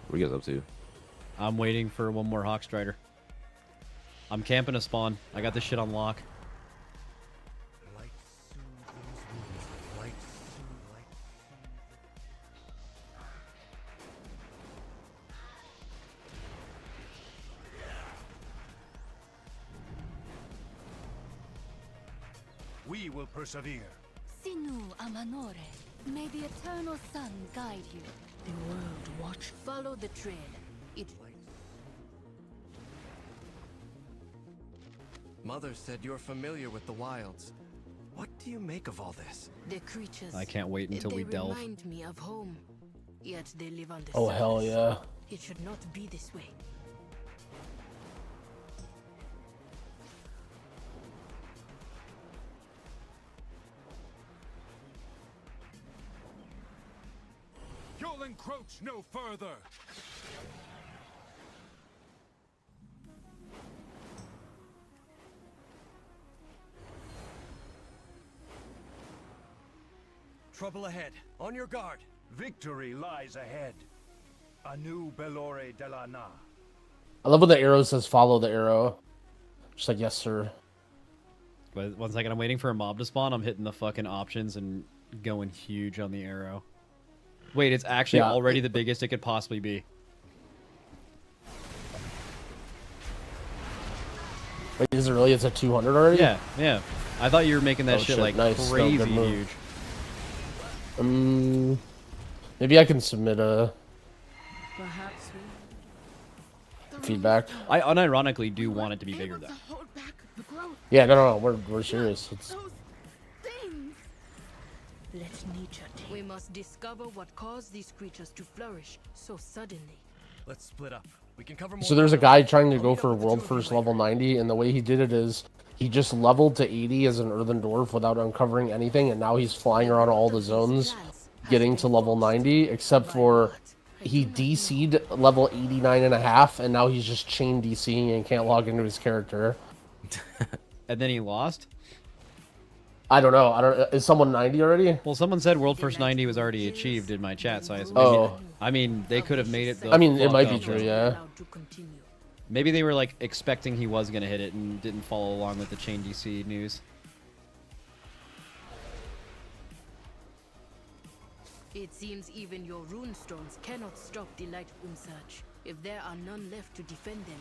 What are you guys up to? I'm waiting for one more Hawkstrider. I'm camping a spawn. I got this shit on lock. We will persevere. Sinu Amanore. May the eternal sun guide you. The world watch. Follow the trail. It. Mother said you're familiar with the wilds. What do you make of all this? The creatures. I can't wait until we delve. They remind me of home. Yet they live on the Oh, surface. hell yeah. It should not be this way. You'll encroach no further. Trouble ahead. On your guard. Victory lies ahead. A new Belore de la Na. I love when the arrow says follow the arrow. Just like, yes, sir. But 1 second, I'm waiting for a mob to spawn. I'm hitting the fucking options and going huge on the arrow. Wait, it's actually already the biggest it could possibly be. Wait, is it really? It's at 200 already? Yeah, yeah. I thought you were making that shit like nice. crazy No, good huge. Maybe I can submit a Perhaps feedback. I unironically do want it to be bigger though. Yeah, no, we're serious. It's Let nature take. We must discover what caused these creatures to flourish so suddenly. Let's split up. We can cover more. So there's a guy trying to go for world first level 90, and the way he did it is he just leveled to 80 as an Earthen Dwarf without uncovering anything, and now he's flying around all the zones, getting to level 90, except for he DC'd level 89.5, and now he's just chain DCing and can't log into his character. And then he lost? I don't know. Is someone 90 already? Well, someone said World First 90 was already achieved in my chat, so I assume. Oh. I mean, they could have made it. I mean, it might be true, yeah. Maybe they were like expecting he was gonna hit it and didn't follow along with the chain DC news. It seems even your runestones cannot stop the light surge, if there are none left to defend them.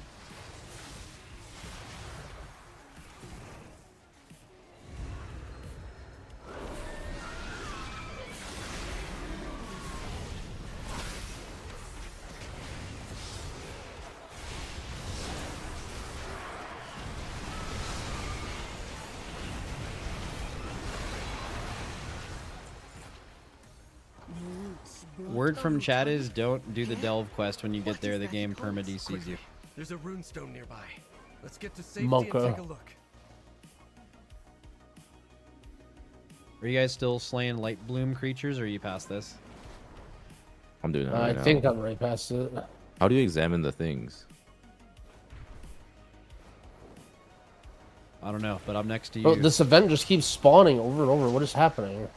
Word from chat is don't do the delve quest when you get there. The game perma DCs you. There's a runestone nearby. Let's get to safety and take a look. Are you guys still slaying light bloom creatures, or are you past this? I'm doing it I right now. think I'm right past it. How do you examine the things? I don't know, but I'm next to you. Oh, this event just keeps spawning over and over. What is happening?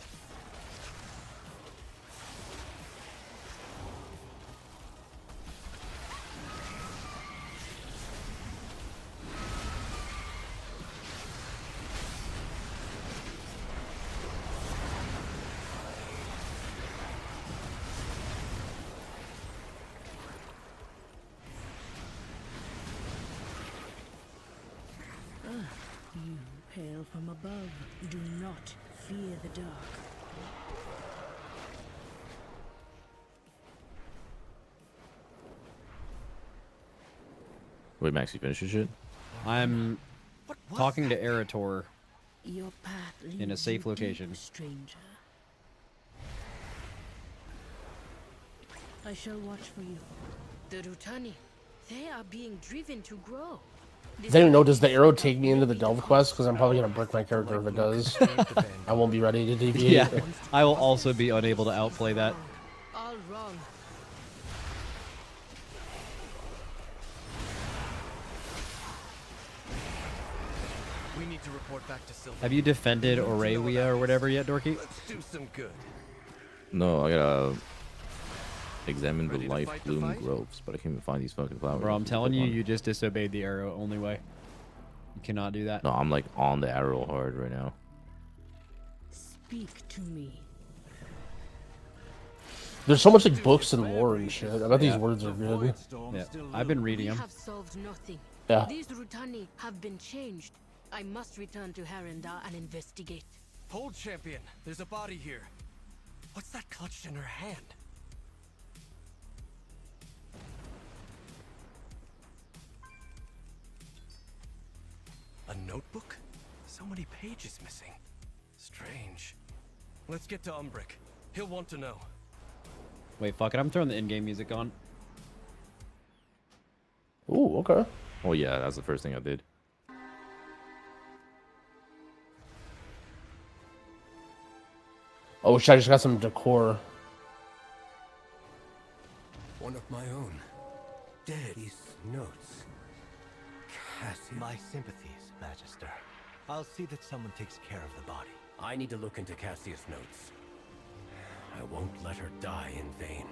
from above. Do not fear the dark. Wait, Max, you finished your shit? I'm talking to Erator Your path in a leads safe you location. deep, stranger. I shall watch for you. The Rutani, they are being driven to grow. Does anyone know, does the arrow take me into the Delve quest? Because I'm probably going to brick my character if it does. I won't be ready to deviate. Yeah, I will also be unable to outplay that. All wrong. We need to report back to Silver. Have you defended Aurelia or whatever yet, Dorky? Let's do some good. No, I gotta examine the life bloom groves, but I can't even find these fucking flowers. Bro, I'm telling you, you just disobeyed the arrow. Only way. You cannot do that. No, I'm like on the arrow hard right now. Speak to me. There's so much like books and lore and shit. I bet these words are good. Yeah, I've been reading We them. have solved nothing. Yeah. These Rutani have been changed. I must return to Harenda and investigate. Hold, champion. There's a body here. What's that clutched in her hand? A notebook? So many pages missing. Strange. Let's get to Umbrick. He'll want to know. Wait, fuck it. I'm throwing the in-game music on. Ooh, okay. Oh yeah, that's the first thing I did. Oh shit, I just got some decor. One of my own. Dead. These notes. Cassia. My sympathies, Magister. I'll see that someone takes care of the body. I need to look into Cassia's notes. I won't let her die in vain.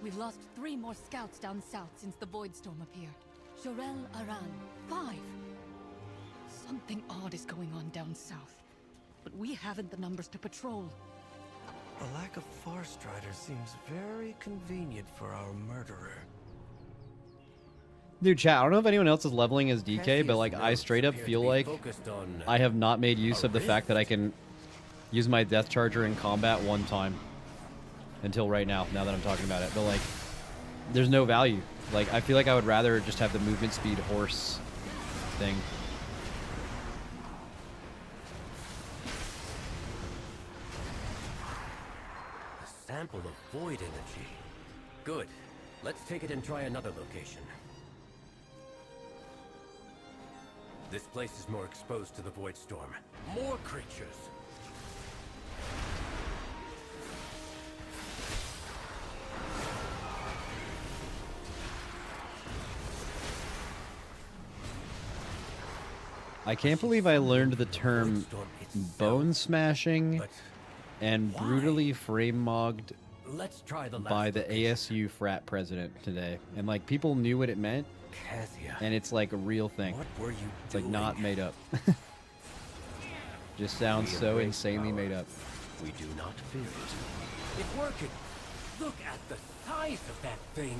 We've lost 3 more scouts down south since the Void Storm appeared. Shorel Aran, 5. Something odd is going on down south, but we haven't the numbers to patrol. The lack of Farstrider seems very convenient for our murderer. Dude, chat, I don't know if anyone else is leveling as DK, but like I straight up feel like I have not made use of the fact that I can use my Death Charger in combat one time. Until right now that I'm talking about it. But like, there's no value. Like, I feel like I would rather just have the movement speed horse thing. A sample of void energy. Good. Let's take it and try another location. This place is more exposed to the Void Storm. More creatures! I can't believe I learned the term bone smashing and brutally frame-mogged by the ASU frat president today. And like, people knew what it meant, and it's like a real thing. It's like not made up. Just sounds so insanely made up. We do not fear it. It's working. Look at the size of that thing.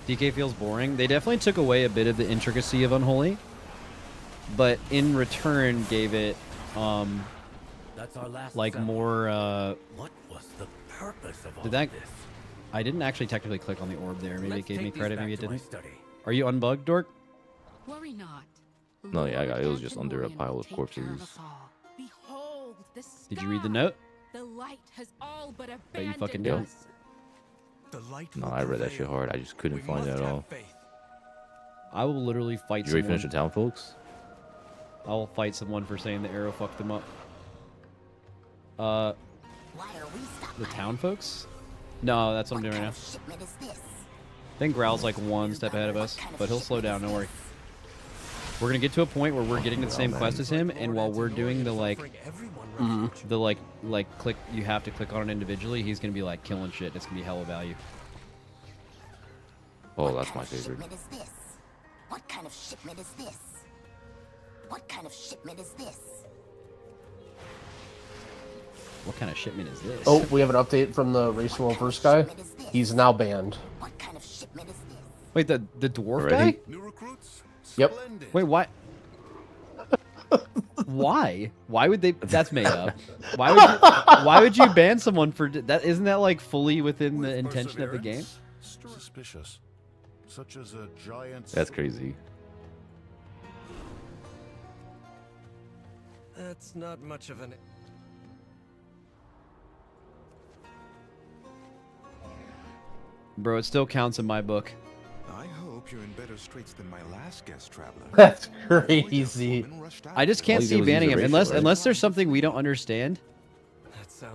DK feels boring. They definitely took away a bit of the intricacy of Unholy, but in return gave it That's our last like sample. more What was the purpose of all did that this? I didn't actually technically click on the orb there. Maybe it Let's gave me take these credit, back maybe it to my didn't. study. Are you unbugged, Dork? Worry not. No, yeah, it was just under a pile of corpses. Behold the Did you read the note? The light has all but Bet abandoned you fucking do. us. The light No, I read that shit hard. I just couldn't find it at all. I will literally fight Did you already someone. finish the town, folks? I will fight someone for saying the arrow fucked them up. The town folks? No, that's what I'm doing right now. I think Growl's like one step ahead of us, but he'll slow down, don't worry. We're gonna get to a point where we're getting the same quest as him, and while we're doing the like, click, you have to click on it individually, he's gonna be like killing shit. It's gonna be hella value. Oh, that's my favorite. Shipment is this? What kind of shipment is this? What kind of shipment is this? What kind of shipment is this? Oh, we have an update from the Race World First guy. He's now banned. What kind of shipment is this? Wait, the dwarf Already? guy? Yep. Wait, what? Why? Why would they? That's made up. Why would you ban someone for that? Isn't that like fully within the intention of the game? Suspicious. Such as a giant. That's crazy. That's not much of an... Bro, it still counts in my book. I hope you're in better straits than my last guest traveler. That's crazy. I just can't see banning him unless there's something we don't understand.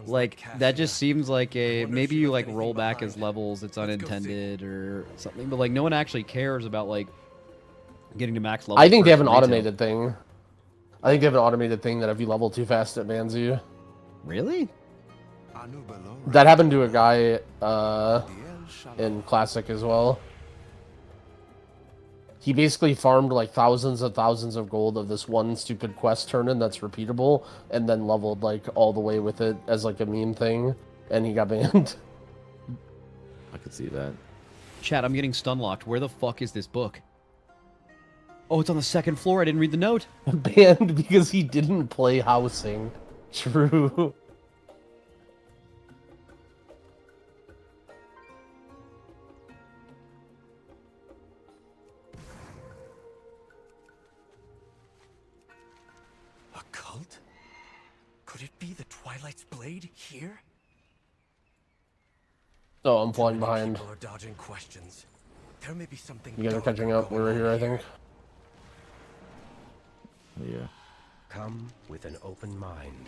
Like that just seems like a maybe you like roll back his levels, it's unintended or something, but like no one actually cares about like getting to max level. I think they have an automated thing. I think they have an automated thing that if you level too fast, it bans you. Really? That happened to a guy in Classic as well. He basically farmed like thousands of gold of this one stupid quest turn-in that's repeatable, and then leveled like all the way with it as like a meme thing, and he got banned. I could see that. Chat, I'm getting stun locked. Where the fuck is this book? Oh, it's on the second floor. I didn't read the note. Banned because he didn't play housing. True. A cult? Could it be the Twilight's blade here? Oh, I'm falling behind. People are dodging questions. There may be something. You guys are catching up. We're here, I think. Yeah. Come with an open mind.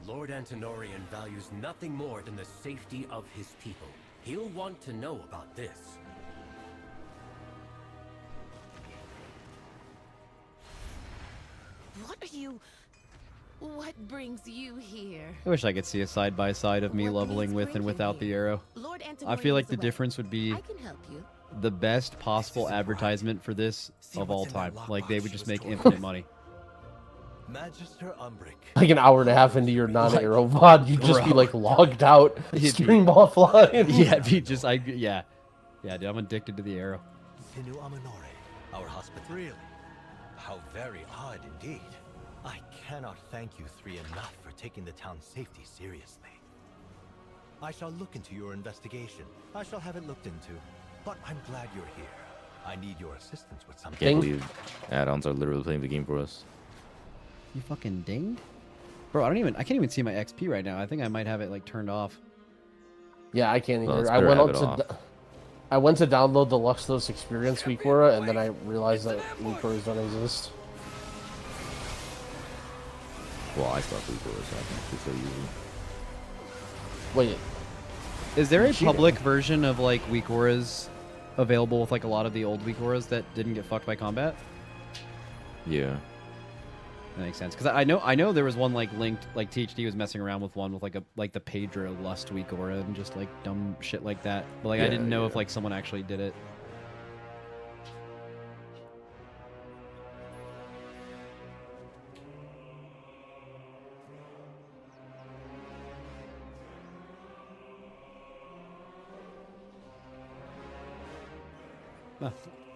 Lord Antinorian values nothing more than the safety of his people. He'll want to know about this. What are you... What brings you here? I wish I could see a side-by-side of me leveling with and without the arrow. I feel like the difference would be the best possible advertisement for this of all time. Like, they would just make infinite money. Magister Umbric. Like an hour and a half into your non-arrow VOD, you'd just be like logged out, stream offline. Yeah, it'd be just, yeah, dude, I'm addicted to the arrow. Sinu Amanore, our hospital. Really? How very odd indeed. I cannot thank you three enough for taking the town's safety seriously. I shall look into your investigation. I shall have it looked into. But I'm glad you're here. I need your assistance with I something. can't believe add-ons are literally playing the game for us. You fucking dinged? Bro, I can't even see my XP right now. I think I might have it like turned off. Yeah, I can't Well, either. it's I better went have out it to and went to download the Luxos Experience Weekora, and then I realized that Weekoras don't exist. Well, I stopped Weekora, so I can actually still use them. Wait. Is there a public version of like Weekoras available with like a lot of the old Weekoras that didn't get fucked by combat? Yeah. That makes sense. Because I know there was one like linked, like THD was messing around with one with like the Pedro Lust Weekora and just like dumb shit like that. But like I didn't know if like someone actually did it.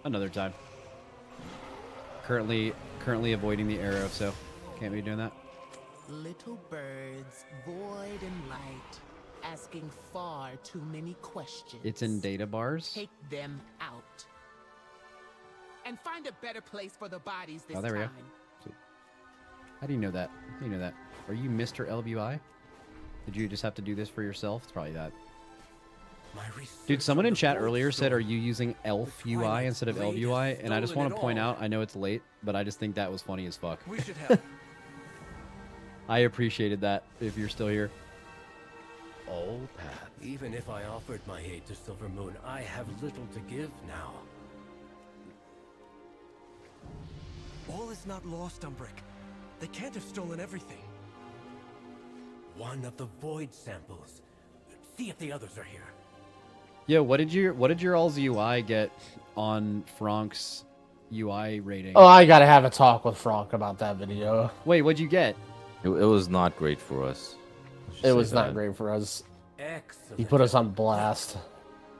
Another time. Currently avoiding the arrow, so can't be doing that. Little birds, void and light, asking far too many questions. It's in data bars. Take them out. And find a better place for the bodies this Oh, there we go. time. Sweet. How do you know that? How do you know that? Are you Mr. LBI? Did you just have to do this for yourself? It's probably that. Dude, someone in chat earlier said, are you using ELF UI instead of LBUI? And I just want to point out, I know it's late, but I just think that was funny as fuck. We should help. I appreciated that, if you're still here. All path. Even if I offered my aid to Silvermoon, I have little to give now. All is not lost, Umbric. They can't have stolen everything. One of the void samples. See if the others are here. Yo, what did your all's UI get on Frank's UI rating? Oh, I gotta have a talk with Frank about that video. Wait, what'd you get? It was not great for us. It was not great for us. Excellent. He put us on blast.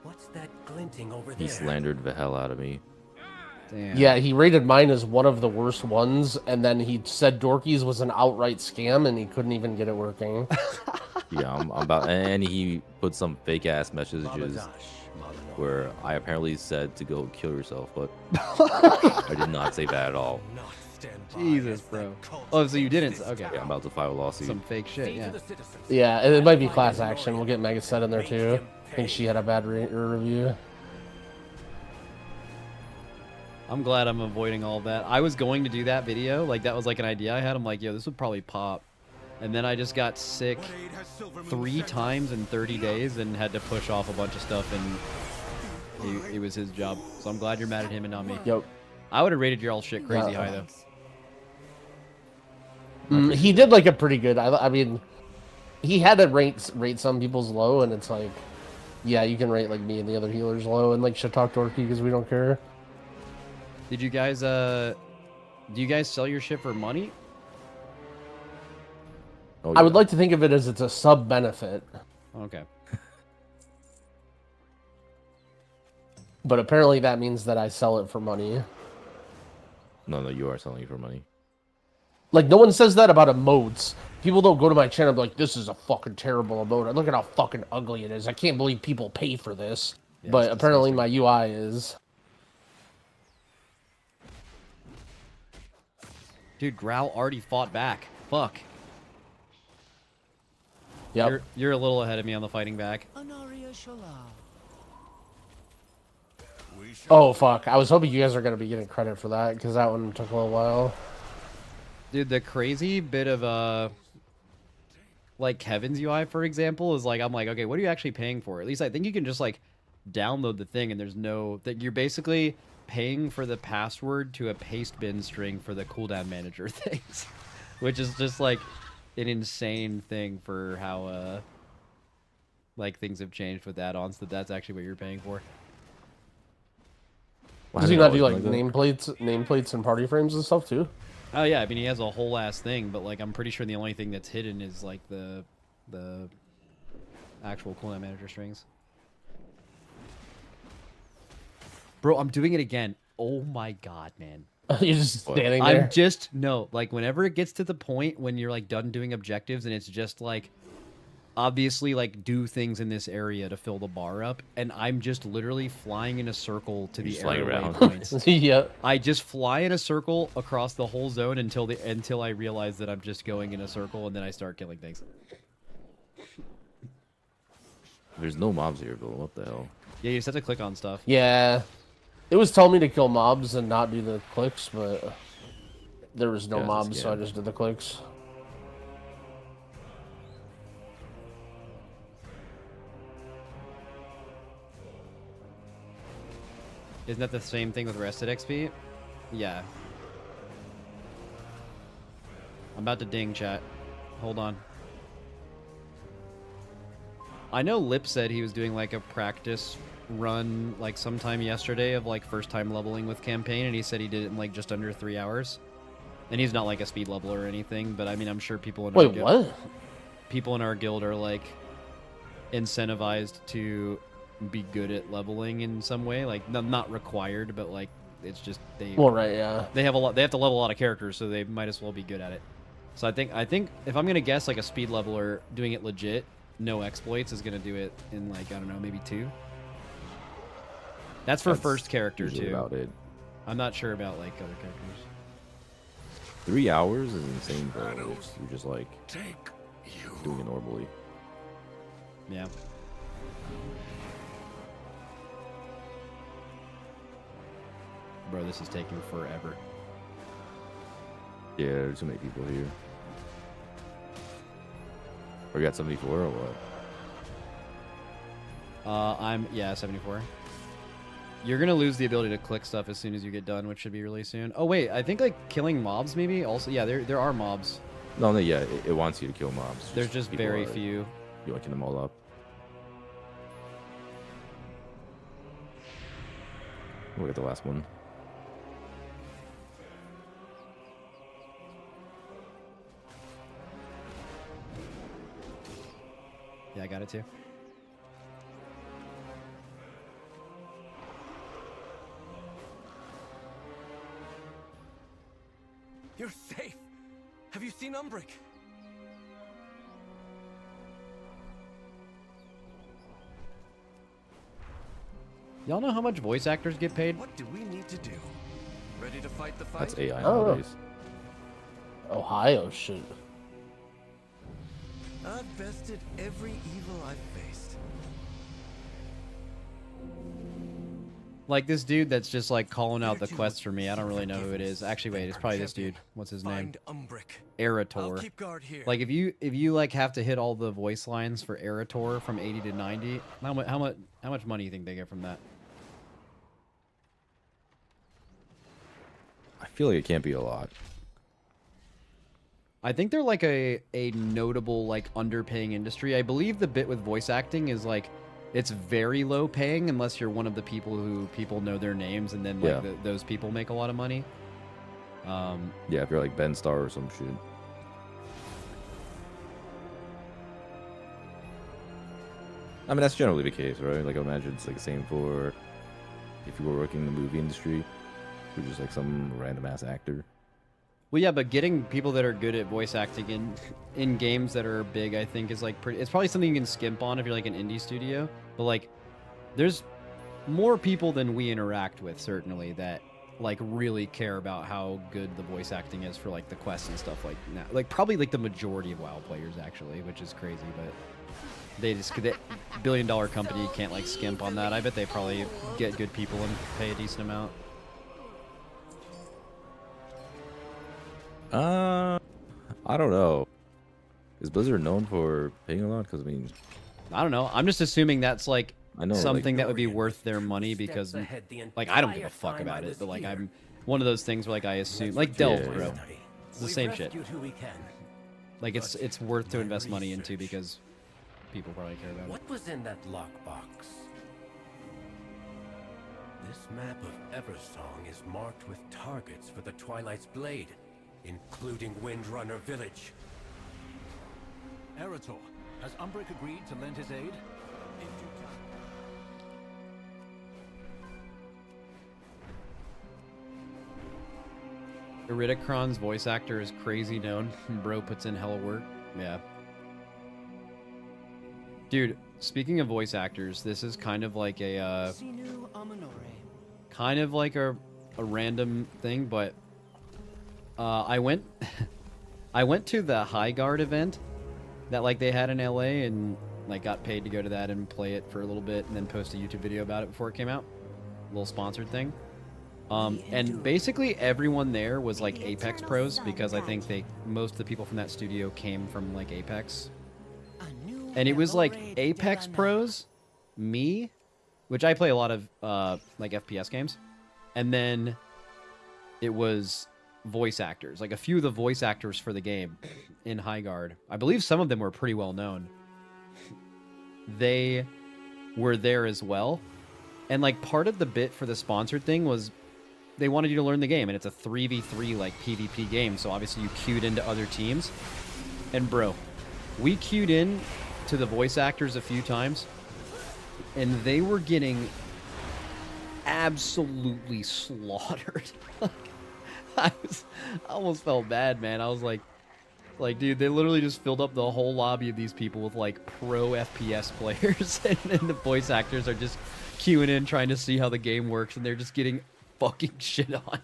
What's that glinting over there? He slandered the hell out of me. Damn. Yeah, he rated mine as one of the worst ones, and then he said Dorky's was an outright scam, and he couldn't even get it working. Yeah, I'm about, and he put some fake ass messages where I apparently said to go kill yourself, but I did not say that at all. Jesus, bro. Oh, so you didn't? Okay. Yeah, I'm about to file a lawsuit. Some fake shit, yeah. Yeah, and it might be class action. We'll get Megaset in there too. I think she had a bad review. I'm glad I'm avoiding all that. I was going to do that video. Like, that was like an idea I had. I'm like, yo, this would probably pop. And then I just got sick 3 times in 30 days and had to push off a bunch of stuff, and it was his job. So I'm glad you're mad at him and not me. Yep. I would have rated your all shit crazy high, though. though. He did like a pretty good. I mean, he had to rate some people's low, and it's like, yeah, you can rate like me and the other healers low, and like should talk Dorky because we don't care. Did you guys, do you guys sell your shit for money? Oh, I would like to think of it as it's a sub benefit. Okay. But apparently that means that I sell it for money. No, you are selling it for money. Like, no one says that about emotes. People don't go to my channel and be like, this is a fucking terrible emote. Look at how fucking ugly it is. I can't believe people pay for this. Yeah, but apparently my UI is. Dude, Growl already fought back. Fuck. Yep. You're a little ahead of me on the fighting back. Oh, fuck. I was hoping you guys are going to be getting credit for that, because that one took a little while. Dude, the crazy bit of, like, Kevin's UI, for example, is like, I'm like, okay, what are you actually paying for? At least I think you can just, like, download the thing, and there's no... that you're basically paying for the password to a paste bin string for the cooldown manager things. Which is just, like, an insane thing for how, like, things have changed with add-ons, that's actually what you're paying for. Does he not do like nameplates and party frames and stuff too? Oh yeah, I mean he has a whole ass thing, but like I'm pretty sure the only thing that's hidden is like the actual cooldown manager strings. Bro, I'm doing it again. Oh my god, man. You're just standing there. I'm just like whenever it gets to the point when you're like done doing objectives and it's just like obviously like do things in this area to fill the bar up, and I'm just literally flying in a circle to the area points. Yeah. I just fly in a circle across the whole zone until I realize that I'm just going in a circle, and then I start killing things. There's no mobs here, Bill. What the hell? Yeah, you just have to click on stuff. Yeah. It was telling me to kill mobs and not do the clicks, but there was no mobs, so I just did the clicks. Isn't that the same thing with rested XP? Yeah. I'm about to ding, chat. Hold on. I know Lip said he was doing like a practice run like sometime yesterday of like first time leveling with campaign, and he said he did it in like just under 3 hours. And he's not like a speed leveler or anything, but I mean I'm sure people in our guild, what? People in our guild are like incentivized to be good at leveling in some way, like not required, but like it's just they they have to level a lot of characters, so they might as well be good at it. So I think if I'm gonna guess, like a speed leveler doing it legit, no exploits, is gonna do it in like I don't know, maybe 2. That's for first character too. About it. I'm not sure about like other characters. 3 hours is insane, bro. You're just like doing it normally. Yeah. Bro, this is taking forever. Yeah, there's too many people here. Or you got 74 or what? I'm 74. You're gonna lose the ability to click stuff as soon as you get done, which should be really soon. Oh wait, I think like killing mobs maybe also. Yeah, there are mobs. No, yeah, it wants you to kill mobs. There's just very few. You're looking them all up. Look at the last one. Yeah, I got it too. You're safe. Have you seen Umbric? Y'all know how much voice actors get paid? What do we need to do? Ready to fight the fight? That's AI Oh. nowadays. Ohio shit. I've bested every evil I've faced. Like this dude that's just like calling out the quests for me. I don't really know who it is. Actually, wait, it's probably this dude. What's his name? Erator. keep guard here. Like if you like have to hit all the voice lines for Erator from 80 to 90, how much money do you think they get from that? I feel like it can't be a lot. I think they're like a notable like underpaying industry. I believe the bit with voice acting is like it's very low paying unless you're one of the people who people know their names and then like those people make a lot of money. Yeah, if you're like Ben Starr or some shit. I mean, that's generally the case, right? Like, I imagine it's like the same for if you were working in the movie industry, you're just like some random ass actor. Well, yeah, but getting people that are good at voice acting in games that are big, I think, is like pretty. It's probably something you can skimp on if you're like an indie studio. But like, there's more people than we interact with, certainly, that like really care about how good the voice acting is for like the quests and stuff like that. Like probably like the majority of WoW players actually, which is crazy, but they just that billion-dollar company can't like skimp on that. I bet they probably get good people and pay a decent amount. I don't know. Is Blizzard known for paying a lot? Because I mean, I don't know. I'm just assuming that's like I know, something like, that would be worth their money because, like, I don't give a fuck about it. But like, I'm one of those things where like I assume, like Delve, bro, it's the same shit. Like it's worth to invest money into because people probably care about it. What was in that lockbox? This map of Eversong is marked with targets for the Twilight's Blade, including Windrunner Village. Erator, has Umbric agreed to lend his aid? Iridicron's voice actor is crazy known. Bro puts in hella work. Yeah. Dude, speaking of voice actors, this is kind of like a random thing, but I went to the High Guard event that like they had in LA and like got paid to go to that and play it for a little bit and then post a YouTube video about it before it came out. A little sponsored thing. And basically everyone there was like Apex pros because I think most of the people from that studio came from like Apex. And it was like Apex pros, me, which I play a lot of like FPS games, and then it was voice actors, like a few of the voice actors for the game in High Guard. I believe some of them were pretty well known. They were there as well. And like part of the bit for the sponsored thing was they wanted you to learn the game, and it's a 3v3 like PvP game, so obviously you queued into other teams. And bro, we queued in to the voice actors a few times, and they were getting absolutely slaughtered. I almost felt bad, man. I was like, dude, they literally just filled up the whole lobby of these people with like pro FPS players, and then the voice actors are just queuing in trying to see how the game works, and they're just getting fucking shit on.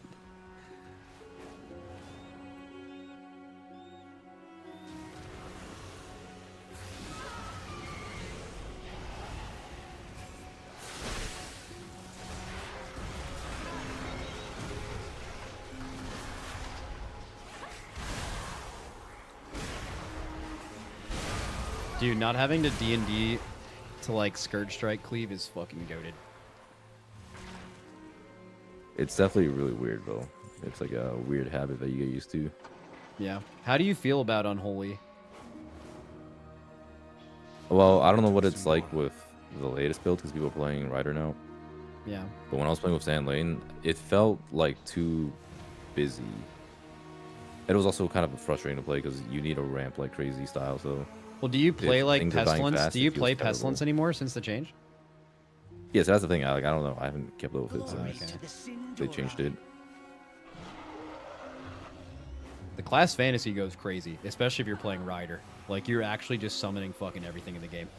Dude, not having to D&D to like Scourge Strike cleave is fucking goated. It's definitely really weird though. It's like a weird habit that you get used to. Yeah. How do you feel about Unholy? Well, I don't know what it's like with the latest build because people are playing Rider now. Yeah. But when I was playing with Sand Lane, it felt like too busy. It was also kind of frustrating to play because you need a ramp like crazy style. So. Well, do you play like Pestilence? Fast, do you play Pestilence anymore since the change? Yeah, so that's the thing. I don't know. I haven't kept up with it since they changed it. The class fantasy goes crazy, especially if you're playing Rider. Like, you're actually just summoning fucking everything in the game.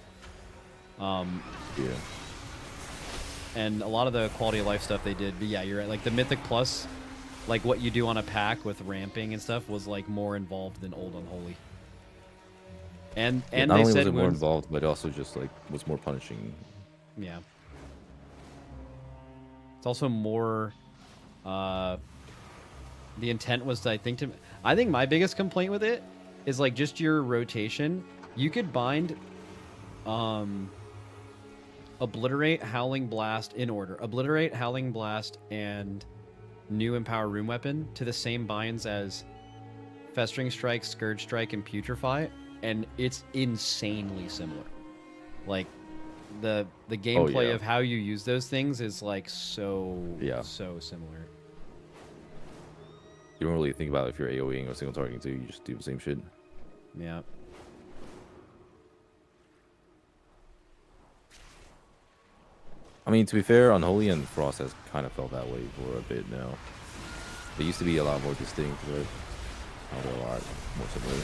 Yeah. And a lot of the quality of life stuff they did, but yeah, you're right. Like, the Mythic Plus, like, what you do on a pack with ramping and stuff was, like, more involved than Old Unholy. And not they only said was it more wounds... involved, but it also just, like, was more punishing. Yeah. It's also more... the intent was to, I think my biggest complaint with it is, like, just your rotation. You could bind Obliterate, Howling Blast in order. Obliterate, Howling Blast, and New Empower Room Weapon to the same binds as Festering Strike, Scourge Strike, and Putrefy, and it's insanely similar. Like, the gameplay of how you use those things is, like, so similar. You don't really think about if you're AoEing or single targeting too. You just do the same shit. Yeah. I mean, to be fair, Unholy and Frost has kind of felt that way for a bit now. They used to be a lot more distinct, but now they're a lot more similar.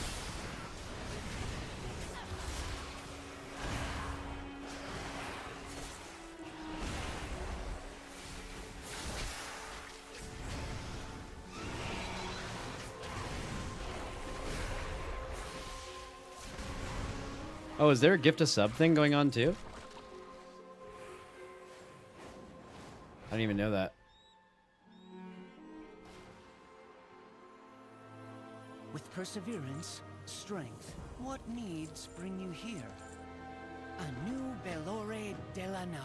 Oh, is there a gift a sub thing going on too? I didn't even know that. With perseverance, strength, what needs bring you here? A new Belore Delana.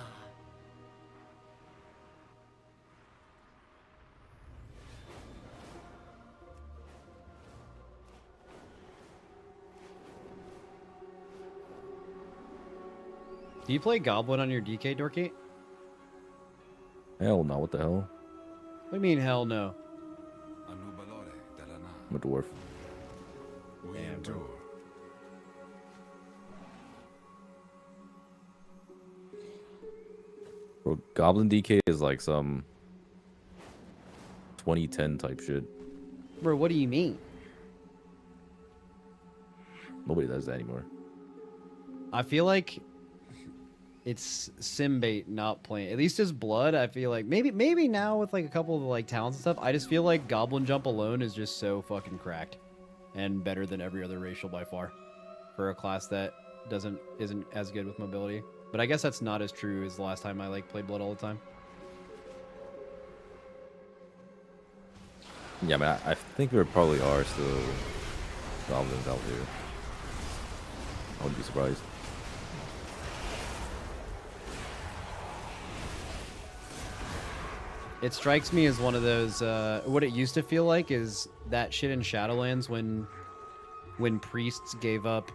Do you play Goblin on your DK, Dorky? Hell no, what the hell? What do you mean, hell no? I'm a dwarf. Damn, bro. Bro, Goblin DK is like some 2010 type shit. Bro, what do you mean? Nobody does that anymore. I feel like it's Simbait not playing. At least his blood, I feel like maybe now with like a couple of like talents and stuff, I just feel like Goblin Jump alone is just so fucking cracked and better than every other racial by far for a class that isn't as good with mobility. But I guess that's not as true as the last time I like played Blood all the time. Yeah, I mean, I think there probably are still goblins out there. I wouldn't be surprised. It strikes me as one of those, what it used to feel like is that shit in Shadowlands when priests gave up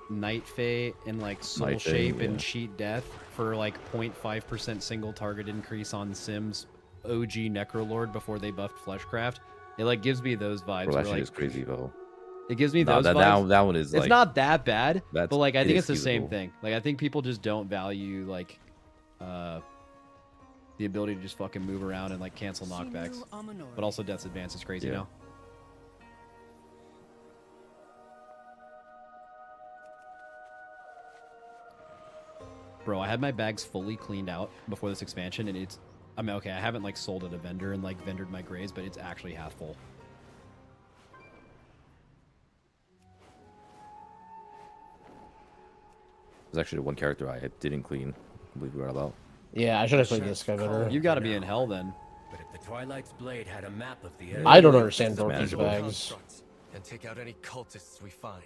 Night Fae and like Soul Shape and Cheat Death for like 0.5% single target increase on Sims OG Necrolord before they buffed Fleshcraft. It like gives me those vibes. Bro, that shit like, is crazy though. It gives me those vibes. That one is it's like, not that bad, but like I think it's the same inexcusable. thing. Like I think people just don't value like the ability to just fucking move around and like cancel knockbacks. But also Death's Advance is crazy now. Bro, I had my bags fully cleaned out before this expansion, and it's... I mean, okay, I haven't, like, sold at a vendor and, like, vendored my grays, but it's actually half full. There's actually one character I didn't clean. I believe we were about. Yeah, I should have cleaned the Excavator. You gotta be in hell, then. But if the Twilight's blade had a map of the I don't understand Dorky's bags. And take out any cultists we find.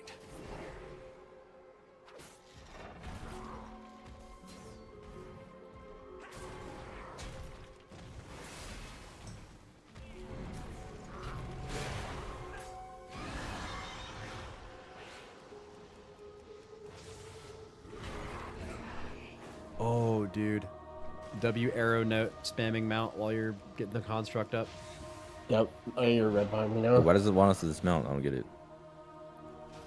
Oh, dude. W arrow note spamming mount while you're getting the construct up. Yep. Oh, you're red behind me now. Why does it want us to dismount? I don't get it.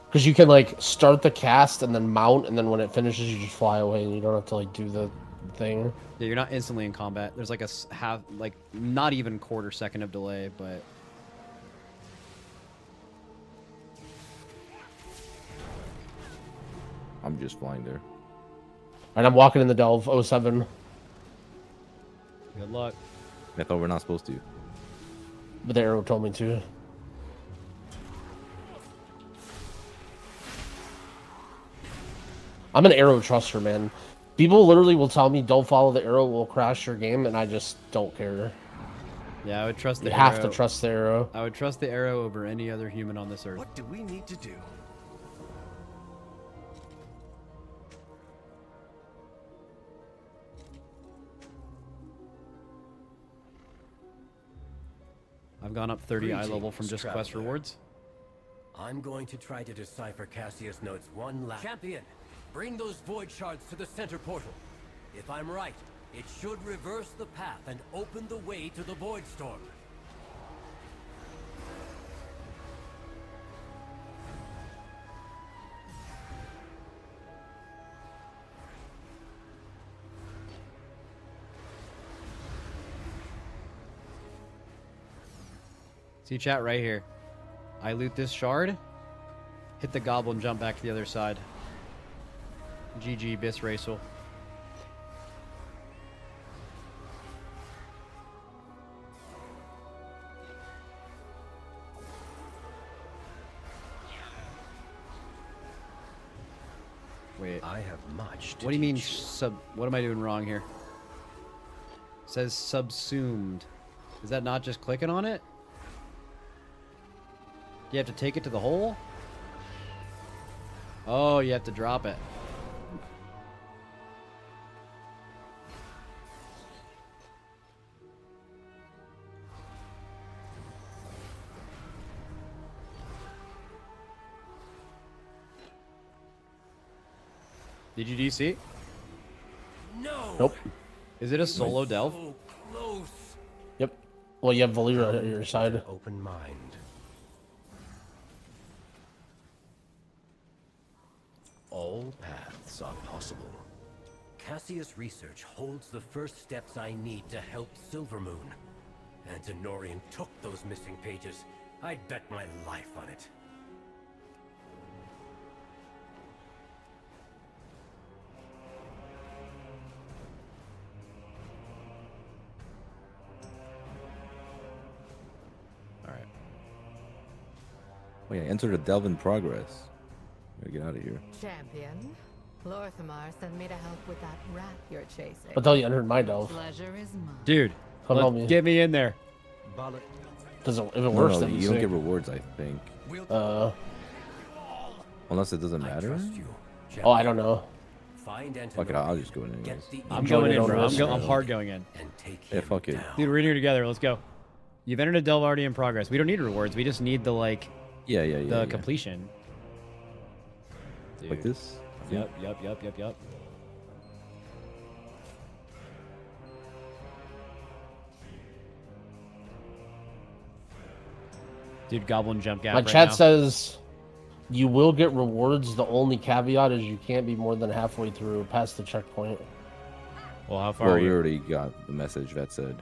Because you can like start the cast and then mount, and then when it finishes, you just fly away, and you don't have to like do the thing. Yeah, you're not instantly in combat. There's like a half, like not even quarter second of delay, but I'm just flying there. And I'm walking in the delve. 07. Good luck. I thought we're not supposed to. But the arrow told me to. I'm an arrow truster, man. People literally will tell me, don't follow the arrow, will crash your game, and I just don't care. Yeah, I would trust the You arrow. have to trust the arrow. I would trust the arrow over any other human on this earth. What do we need to do? I've gone up 30 eye level from Greetings, just quest traveler. rewards. I'm going to try to decipher Cassius' notes one last. Champion, bring those void shards to the center portal. If I'm right, it should reverse the path and open the way to the void storm. See chat right here. I loot this shard, hit the goblin, jump back to the other side. GG, Bis Racel. Wait. I have much to What do you mean sub? What am I doing wrong here? It says subsumed. Is that not just clicking on it? Do you have to take it to the hole? Oh, you have to drop it. Did you DC? No. Nope. Is it a solo delve? So close. Yep. Well, you have Valera at your side. Open mind. All paths are possible. Cassius Research holds the first steps I need to help Silvermoon. Antinorian took those missing pages. I'd bet my life on it. Alright. Oh yeah, enter the delve in progress. Gotta get out of here. Champion, Lorthamar sent me to help with that rat you're chasing. I'll tell you entered my delve. Pleasure is mine. Dude, Come help me. get me in there. Does it, if it No, works, no, then you don't get rewards, I think. Unless it doesn't matter. Oh, I don't know. Fuck it, I'll just go in anyways. I'm going in, bro. I'm hard going in. Yeah, fuck it. Dude, we're in here together. Let's go. You've entered a delve already in progress. We don't need rewards. We just need the, like... Yeah. completion. Dude. Like this? Yep. Dude, goblin jump gap My right chat now. says you will get rewards. The only caveat is you can't be more than halfway through past the checkpoint. Well, how far Well, are we we? already got the message that said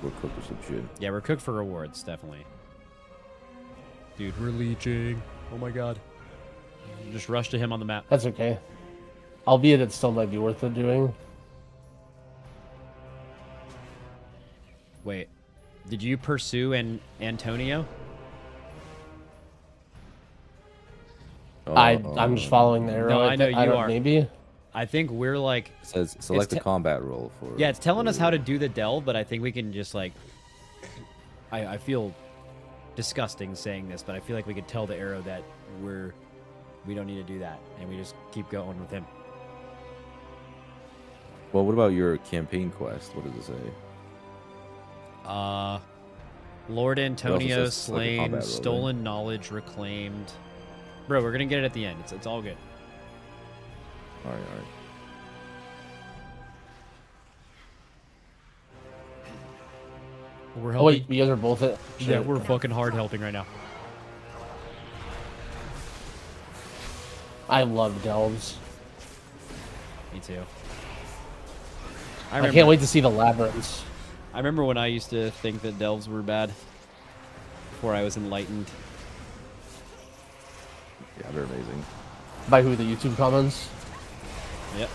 we're cooked or some shit. Yeah, we're cooked for rewards, definitely. Dude, we're leeching. Oh my god. Just rush to him on the map. That's okay. Albeit it still might be worth it doing. Wait. Did you pursue Antonio? I'm just following the arrow. No, I know you are. Maybe. I think we're like... It says select the combat role for... Yeah, it's telling us how to do the delve, but I think we can just like... I feel disgusting saying this, but I feel like we could tell the arrow that we don't need to do that, and we just keep going with him. Well, what about your campaign quest? What does it say? Lord Antonio says select the combat slain, role, stolen knowledge reclaimed. Bro, we're gonna get it at the end. It's all good. Alright. We're Oh helping. wait, you guys are both at. Yeah, shit. we're fucking hard helping right now. I love delves. Me too. I can't wait to see the labyrinths. I remember when I used to think that delves were bad before I was enlightened. Yeah, they're amazing. By who? The YouTube comments? Yep.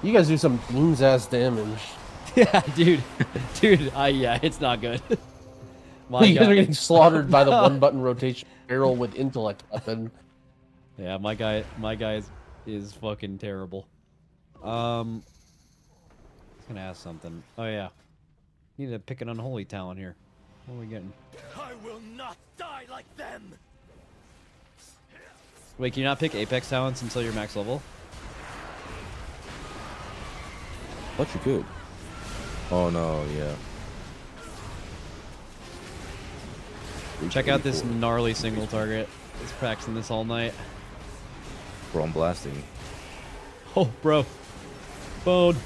You guys do some beans ass damage. Yeah, dude. Yeah, it's not good. You guys are getting slaughtered by the one button rotation barrel with intellect weapon. Yeah, my guy is fucking terrible. I was gonna ask something. Oh yeah. Need to pick an unholy talent here. What are we getting? I will not die like them. Wait, can you not pick Apex talents until you're max level? Thought you could. Oh no, yeah. Check out this gnarly single target. It's practicing this all night. Bro, I'm blasting. Oh, bro. Bone.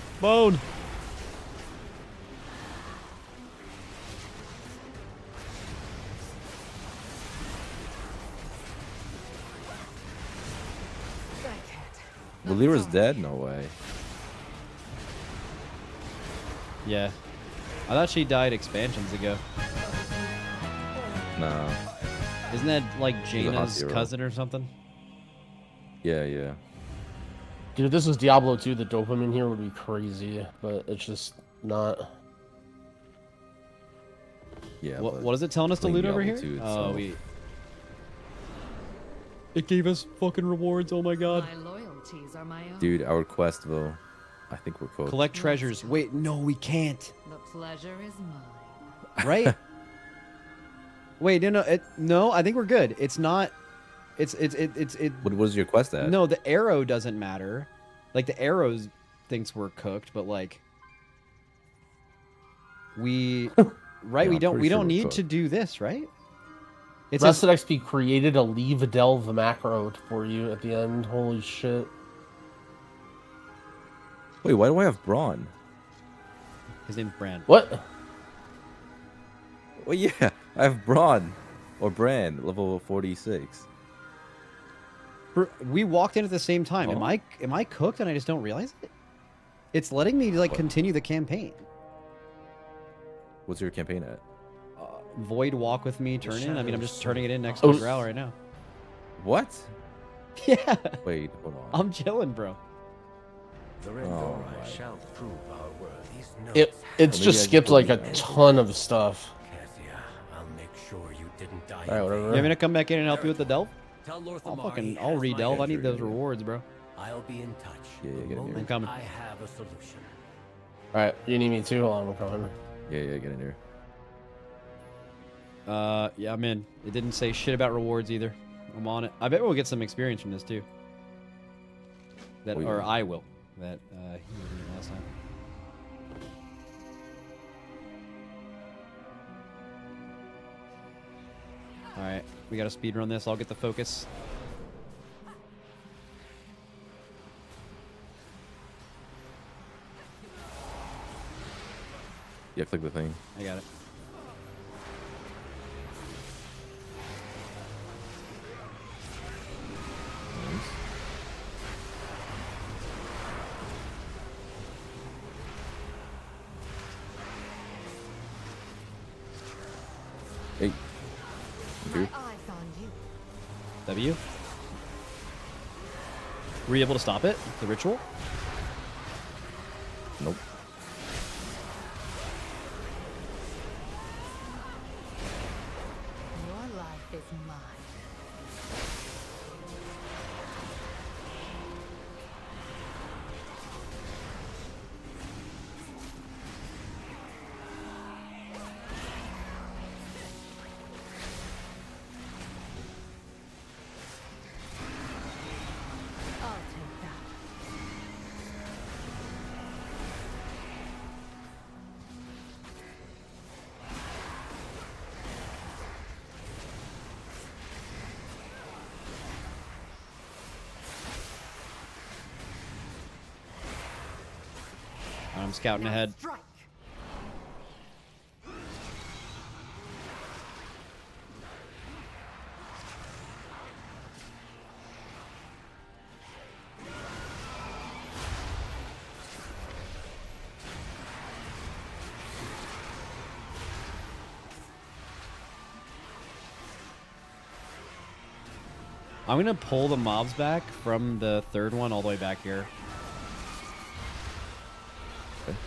Valera's dead? No way. Yeah. I thought she died expansions ago. No. Isn't that like She's a hot Jaina's hero. cousin or something? Yeah. Dude, if this was Diablo 2, the dopamine here would be crazy, but it's just not. Yeah. What is it telling us to loot over here? It gave us fucking rewards. Oh my god. My loyalties are my own. Dude, our quest though, I think we're cooked. Collect treasures. Wait, no, we can't. The pleasure is mine. Right? Wait, no, I think we're good. It's not. It's. What was your quest at? No, the arrow doesn't matter. Like the arrows thinks we're cooked, but like we, right? Yeah, we don't we're need cooked. to do this, right? It's Rested XP created a leave a delve macro for you at the end. Holy shit. Wait, why do I have Braun? His name's Bran. What? Well, yeah, I have Braun or Bran, level 46. We walked in at the same time. Oh. Am I cooked and I just don't realize it? It's letting me like continue the campaign. What's your campaign at? Void walk with me turn in. I mean, I'm just turning it in next to Growl right now. What? Yeah. Wait, hold on. I'm chilling, bro. The Oh, shall prove our worth. These It's Maybe just I skipped just like a deleted it. ton of stuff. Cassia, I'll make sure you didn't die. Alright, whatever. You want me to come back in and help you with the delve? Tell I'll re-delve. I need those rewards, bro. I'll be in touch. Yeah, the get in here. moment I'm coming. I have a solution. Alright, you need me too? Hold on, I'm coming. Yeah, get in here. Yeah, I'm in. It didn't say shit about rewards either. I'm on it. I bet we'll get some experience from this too. That, Oh, yeah. or I will. That he didn't get last time. All right, we got to speed run this. I'll get the focus. Yeah, click the thing. I got it. Nice. Hey. Dude. I found you. W. Were you able to stop it? The ritual? Nope. Your life is mine. I'll take that. I'm scouting ahead. I'm gonna pull the mobs back from the third one all the way back here. Okay.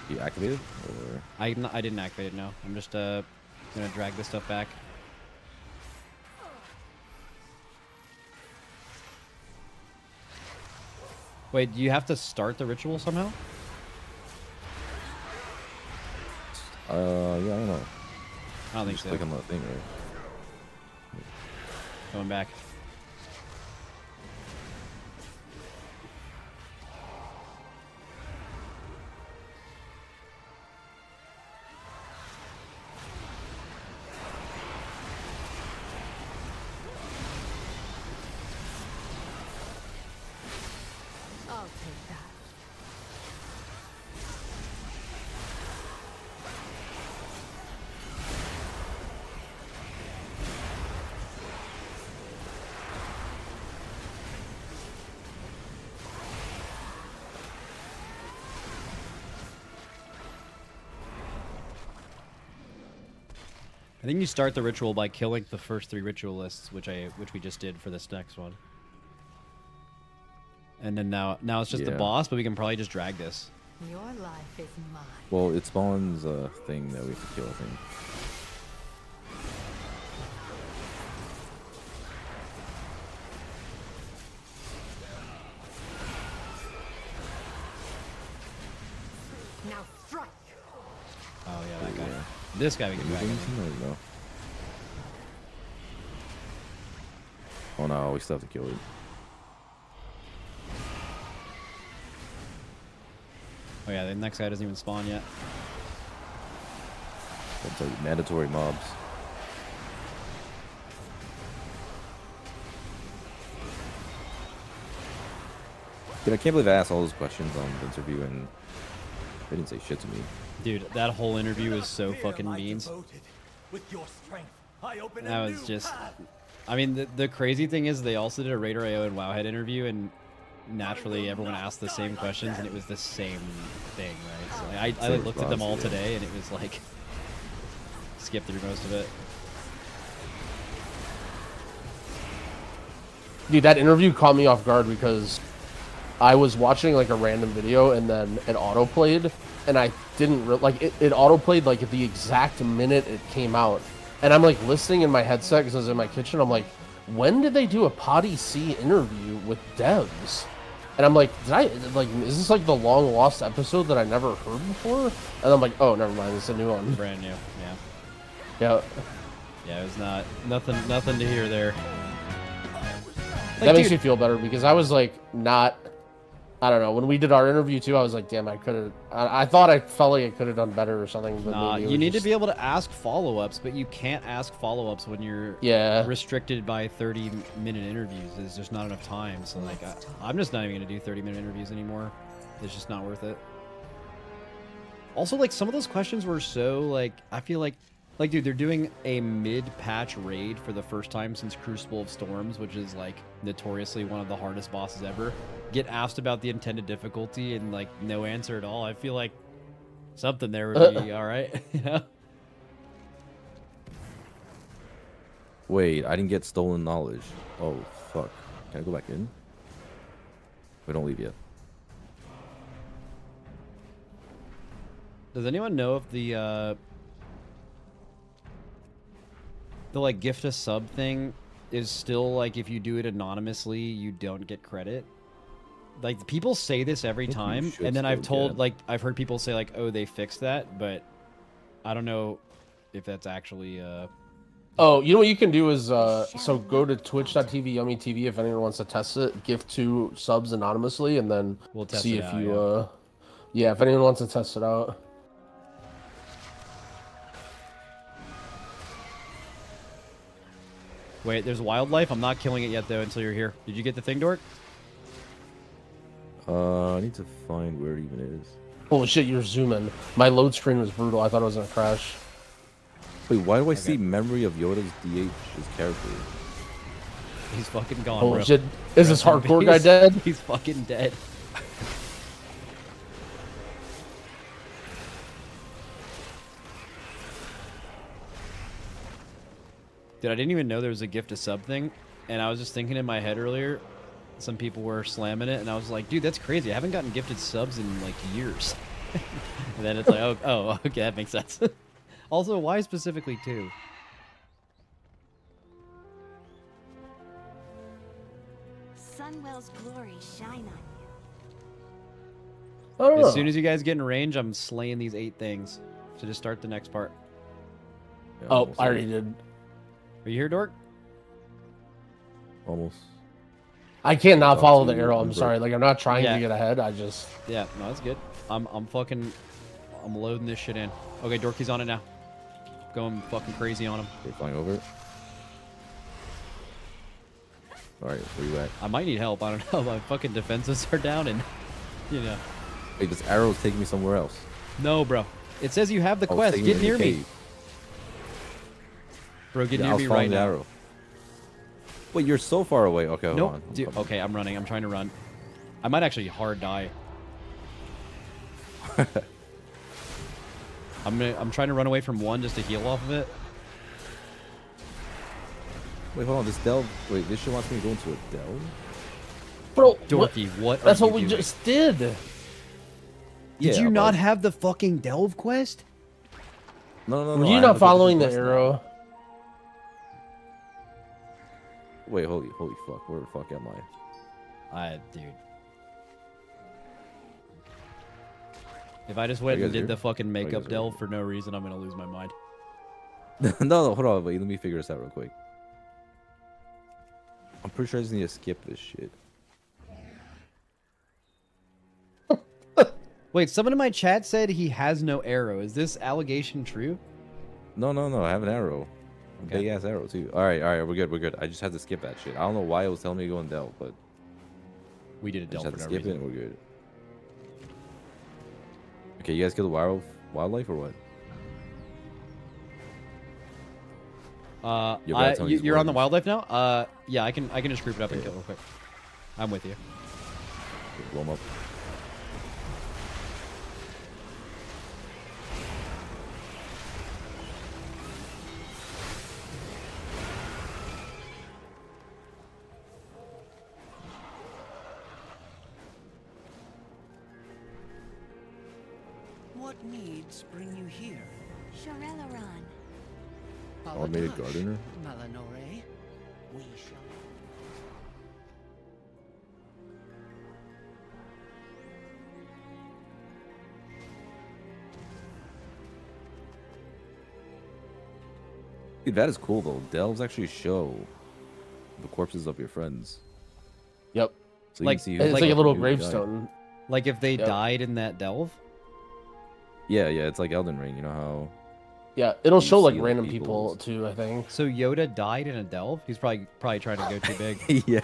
You activated? Or? I didn't activate it, no. I'm just gonna drag this stuff back. Wait, do you have to start the ritual somehow? Yeah, I don't know. I don't think so. Click on the thing, right? Going back. I'll take that. I think you start the ritual by killing the first 3 ritualists, which we just did for this next one. And then now it's just the boss, but we can probably just drag this. Your life is mine. Well, it spawns a thing that we have to kill, I think. Now strike. Oh yeah, that guy. Yeah. This guy we can drag. No. Oh no, we still have to kill it. Oh yeah, the next guy doesn't even spawn yet. That's like mandatory mobs. Dude, I can't believe I asked all those questions on the interview and they didn't say shit to me. Dude, that whole interview was so fucking beans. With your strength, I open That was just... I mean, the crazy thing is they also did a Raider AO and Wowhead interview, and naturally everyone asked the same questions, and it was the same thing, right? So like, I looked at them all today, and it was like... skip through most of it. Dude, that interview caught me off guard because I was watching like a random video and then it auto-played, and I didn't it auto-played like at the exact minute it came out. And I'm like listening in my headset because I was in my kitchen. I'm like, when did they do a Potty C interview with devs? And I'm like, is this like the long lost episode that I never heard before? And I'm like, oh, never mind, it's a new one. Brand new, yeah. Yeah. Yeah, it was nothing to hear there. That makes me feel better because I was like I don't know, when we did our interview too, I was like, damn, I could have, I thought I felt like I could have done better or something. But nah, you need to be able to ask follow-ups, but you can't ask follow-ups when you're restricted by 30-minute interviews. There's just not enough time. So like, I'm just not even gonna do 30-minute interviews anymore. It's just not worth it. Also, like, some of those questions were so like, I feel like, dude, they're doing a mid-patch raid for the first time since Crucible of Storms, which is, like, notoriously one of the hardest bosses ever. Get asked about the intended difficulty and, like, no answer at all. I feel like something there would be alright, you know? Wait, I didn't get stolen knowledge. Oh, fuck. Can I go back in? We don't leave yet. Does anyone know if the like gift a sub thing is still like if you do it anonymously you don't get credit? Like people say this every time, and then I've heard people say like, oh, they fixed that, but I don't know if that's actually Oh, you know what you can do is so go to twitch.tv yummy TV if anyone wants to test it, gift 2 subs anonymously, and then we'll test see it if out, you yeah, if anyone wants to test it out. Wait, there's wildlife? I'm not killing it yet, though, until you're here. Did you get the thing, Dork? I need to find where it even is. Holy shit, you're zooming. My load screen was brutal. I thought it was going to crash. Wait, why do I see memory of Yoda's DH's character? He's fucking gone, Holy bro. shit. Is this hardcore guy dead? He's fucking dead. Dude, I didn't even know there was a gift to sub thing, and I was just thinking in my head earlier, some people were slamming it, and I was like, dude, that's crazy. I haven't gotten gifted subs in like years. And then it's like, oh, okay, that makes sense. Also, why specifically 2? Sunwell's glory shine on Oh. As soon as you guys get in range, I'm slaying these 8 things. So just start the next part. Yeah, Oh, almost I already there. did. Are you here, Dork? Almost. I can't not Oh, follow so the arrow. I'm you're- sorry. Like I'm not trying Yeah. to get ahead. I just. Yeah, no, that's good. I'm loading this shit in. Okay, Dorky's on it now. Going fucking crazy on him. Okay, flying over it. Alright, where you at? I might need help. I don't know. My fucking defenses are down and, you know. Wait, this arrow's taking me somewhere else. No, bro. It says you have the Oh, it's quest. taking Get in the near me. cave. Bro, get Yeah, I near was me following right the now. arrow. Wait, you're so far away. Okay, hold Nope. on. I'm Dude, coming. okay, I'm running. I'm trying to run. I might actually hard die. I'm trying to run away from one just to heal off of it. Wait, hold on. This delve. Wait, this shit wants me to go into a delve? Bro, Dorky, what That's are what you we doing? just did. Did Yeah, you not but- have the fucking delve quest? No. Were I you have not to go to following the quest now. arrow? Wait, holy fuck. Where the fuck am I? Dude. If I just went you and guys did here? the fucking you makeup guys are delve for no reason, I'm gonna lose my mind. No, hold on. Wait, let me figure this out real quick. I'm pretty sure I just need to skip this shit. Wait, someone in my chat said he has no arrow. Is this allegation true? No. I have an arrow. A Okay. big ass arrow too. All right. We're good. I just had to skip that shit. I don't know why it was telling me to go and delve, but We did a I just delve had for to no skip it reason. and we're good. Okay, you guys kill the wildlife or what? You're bad at telling these You're on the words. wildlife now? Yeah, I can just group it up and kill real quick. I'm with you. Okay, blow 'em up. What needs bring you here? Shorelaron. Automated gardener? Malanore, we shall. Dude, that is cool though. Delves actually show the corpses of your friends. Yep. So you Like- can see It's like like a little who died. gravestone. Like if they Yep. died in that delve? Yeah, it's like Elden Ring. You know how? Yeah, it'll You show like see, like, random people people's- too. I think. So Yoda died in a delve? He's probably trying to go too big. Yeah.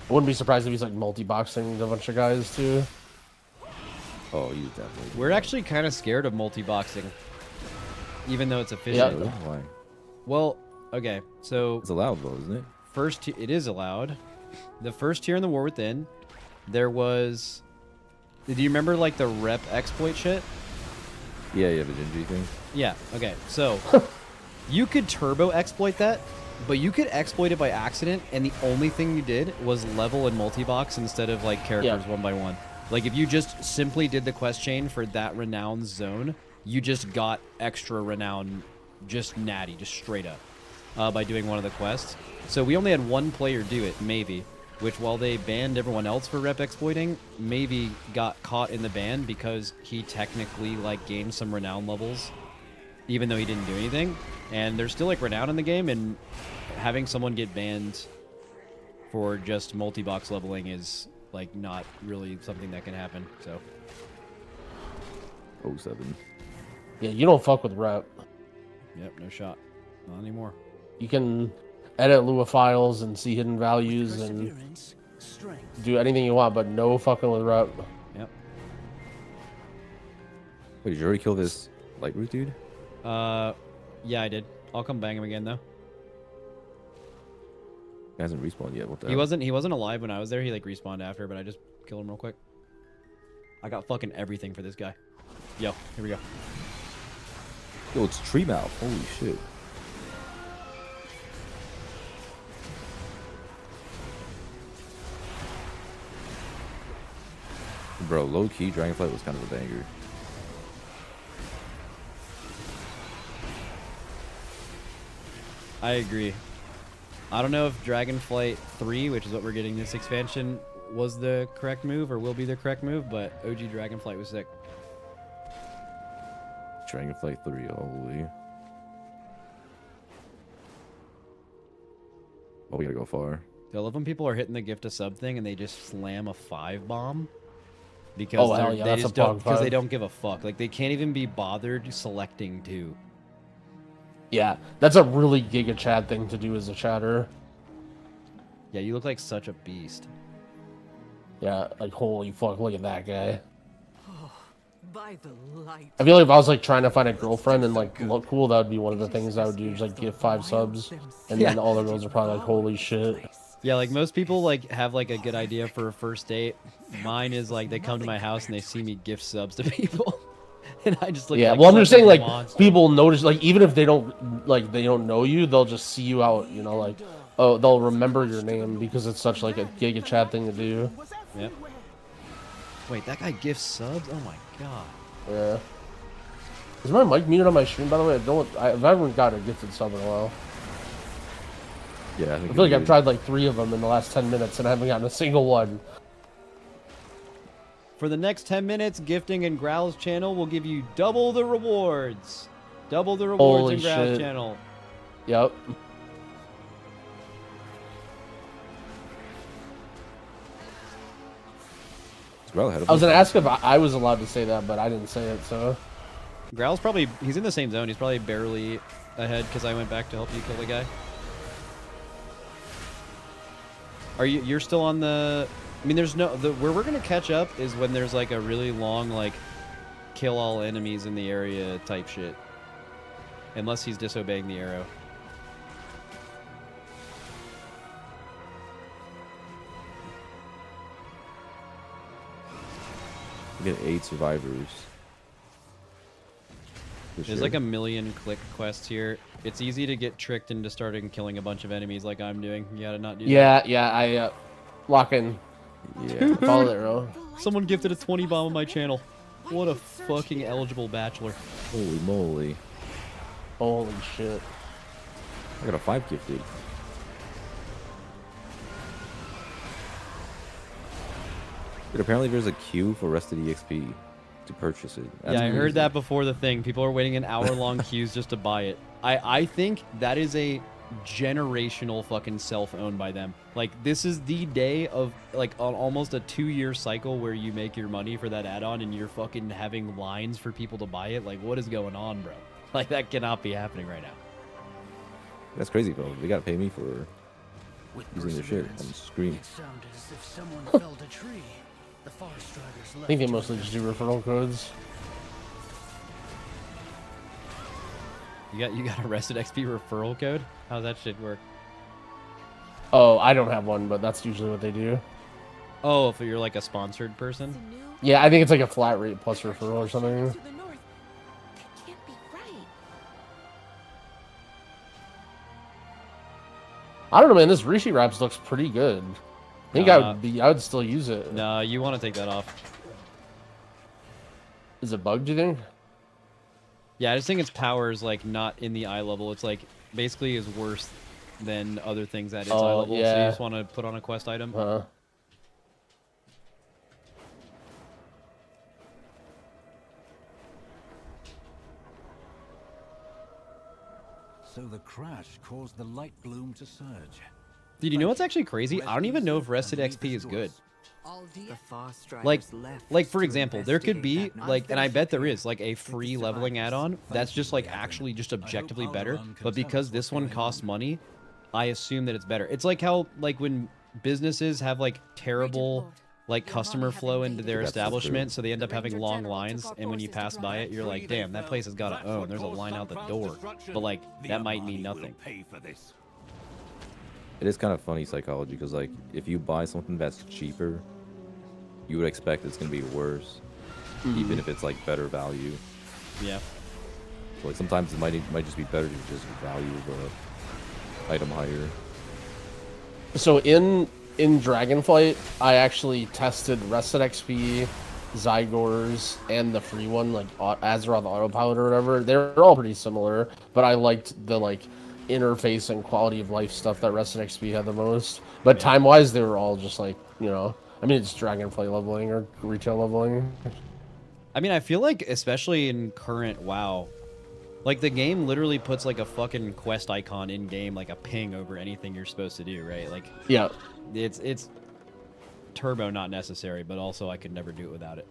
I wouldn't be surprised if he's like multi-boxing a bunch of guys too. Oh, he's definitely. We're actually kind of scared of multi-boxing. Even though it's efficient. Really? Why? Well, okay, so It's allowed though, isn't it? it is allowed. The first tier in the War Within, there was... Do you remember like the rep exploit shit? Yeah, the Gingy thing. Yeah, okay. So, you could turbo exploit that, but you could exploit it by accident, and the only thing you did was level and multi-box instead of like characters one by one. Like if you just simply did the quest chain for that renown zone, you just got extra renown, just natty, just straight up, by doing one of the quests. So we only had one player do it, maybe, which while they banned everyone else for rep exploiting, maybe got caught in the ban because he technically like gained some renown levels, even though he didn't do anything. And there's still like renown in the game, and having someone get banned for just multi-box leveling is like not really something that can happen. So 07. Yeah, you don't fuck with rep. Yep, no shot. Not anymore. You can edit Lua files and see hidden values and Perseverance, strength. do anything you want, but no fucking with rep. Yep. Wait, did you already kill this light root dude? Yeah, I did. I'll come bang him again though. He hasn't respawned yet. What the He hell? wasn't alive when I was there. He like respawned after, but I just killed him real quick. I got fucking everything for this guy. Yo, here we go. Yo, it's Tree Mouth. Holy shit. Bro, low-key, Dragonflight was kind of a banger. I agree. I don't know if Dragonflight 3, which is what we're getting this expansion, was the correct move or will be the correct move, but OG Dragonflight was sick. Dragonflight 3, holy. Oh, we gotta go far. I love when people are hitting the gift of sub thing and they just slam a 5 bomb because they don't give a fuck. Like they can't even be bothered selecting 2. Yeah, that's a really Giga Chad thing to do as a chatter. Yeah, you look like such a beast. Yeah, like holy fuck, look at that guy. By the light. I feel like if I was like trying to find a girlfriend and like look cool, that would be one of the things I would do, is like give 5 subs, and then all the girls are probably like, holy shit. Yeah, like most people like have like a good idea for a first date. Mine is like they come to my house and they see me gift subs to people. And I just look like well, I'm just saying, like, monster. people notice, like, even if they don't know you, they'll just see you out, you know, like, oh, they'll remember your name because it's such, like, a Giga Chad thing to do. Yep. Wait, that guy gifts subs? Oh my god. Yeah. Is my mic muted on my stream, by the way? I haven't got a gifted sub in a while. Yeah, I feel like I've tried, like, 3 of them in the last 10 minutes, and I haven't gotten a single one. For the next 10 minutes, Gifting and Growl's channel will give you double the rewards. Double the rewards Holy in Growl's shit. channel. Yep. I was gonna ask if I was allowed to say that, but I didn't say it, so. Growl's probably, he's in the same zone. He's probably barely ahead because I went back to help you kill the guy. You're still on the... I mean, there's no... where we're going to catch up is when there's, like, a really long, like, kill all enemies in the area type shit. Unless he's disobeying the arrow. We get 8 survivors. There's like a million click quests here. It's easy to get tricked into starting killing a bunch of enemies like I'm doing. You gotta not do that. Yeah, I lock in. Yeah. Follow that row. Someone gifted a 20 bomb on my channel. What a fucking eligible bachelor. Holy moly. Holy shit. I got a 5 gifted. But apparently there's a queue for Rested EXP to purchase it. That's Yeah, I heard crazy. that before the thing. People are waiting in hour-long queues just to buy it. I think that is a generational fucking self-owned by them. Like, this is the day of, like, almost a 2-year cycle where you make your money for that add-on and you're fucking having lines for people to buy it. Like, what is going on, bro? Like, that cannot be happening right now. That's crazy, bro. They gotta pay me for using their shit on screen. It sounded as if someone felled a tree. The forest riders left. I think they mostly just do referral codes. You got a Rested XP referral code? How's that shit work? Oh, I don't have one, but that's usually what they do. Oh, if you're like a sponsored person? Yeah, I think it's like a flat rate plus referral or something. I don't know, man. This Rishi Wraps looks pretty good. I think I would still use it. No, you want to take that off. Is it bugged, do you think? Yeah, I just think its power is like not in the eye level. It's like basically is worse than other things at its eye level. Yeah. So you just want to put on a quest item. So the crash caused the light bloom to surge. Dude, you know what's actually crazy? I don't even know if Rested XP is good. The fast Like riders left for to example, there could be investigate that like, and I bet there unfinished is like a free leveling add-on that's just like actually just objectively better. But because this one costs money, I assume that it's better. It's like how like when businesses have like terrible like customer flow into their establishment, so they end up having long lines, and when you pass by it, you're like, damn, that place has got to own. There's a line out the door, but like that might mean nothing. It is kind of funny psychology because, like, if you buy something that's cheaper, you would expect it's going to be worse. even if it's like better value. Yeah. So, like sometimes it might just be better to just value the item higher. So in Dragonflight, I actually tested Rested XP, Zygors, and the free one, like Azeroth Autopilot or whatever. They're all pretty similar, but I liked the like interface and quality of life stuff that Rested XP had the most. But time-wise, they were all just like, you know, I mean, it's Dragonflight leveling or retail leveling. I mean, I feel like, especially in current WoW, like the game literally puts like a fucking quest icon in game, like a ping over anything you're supposed to do, right? Like, yeah, it's turbo not necessary, but also I could never do it without it.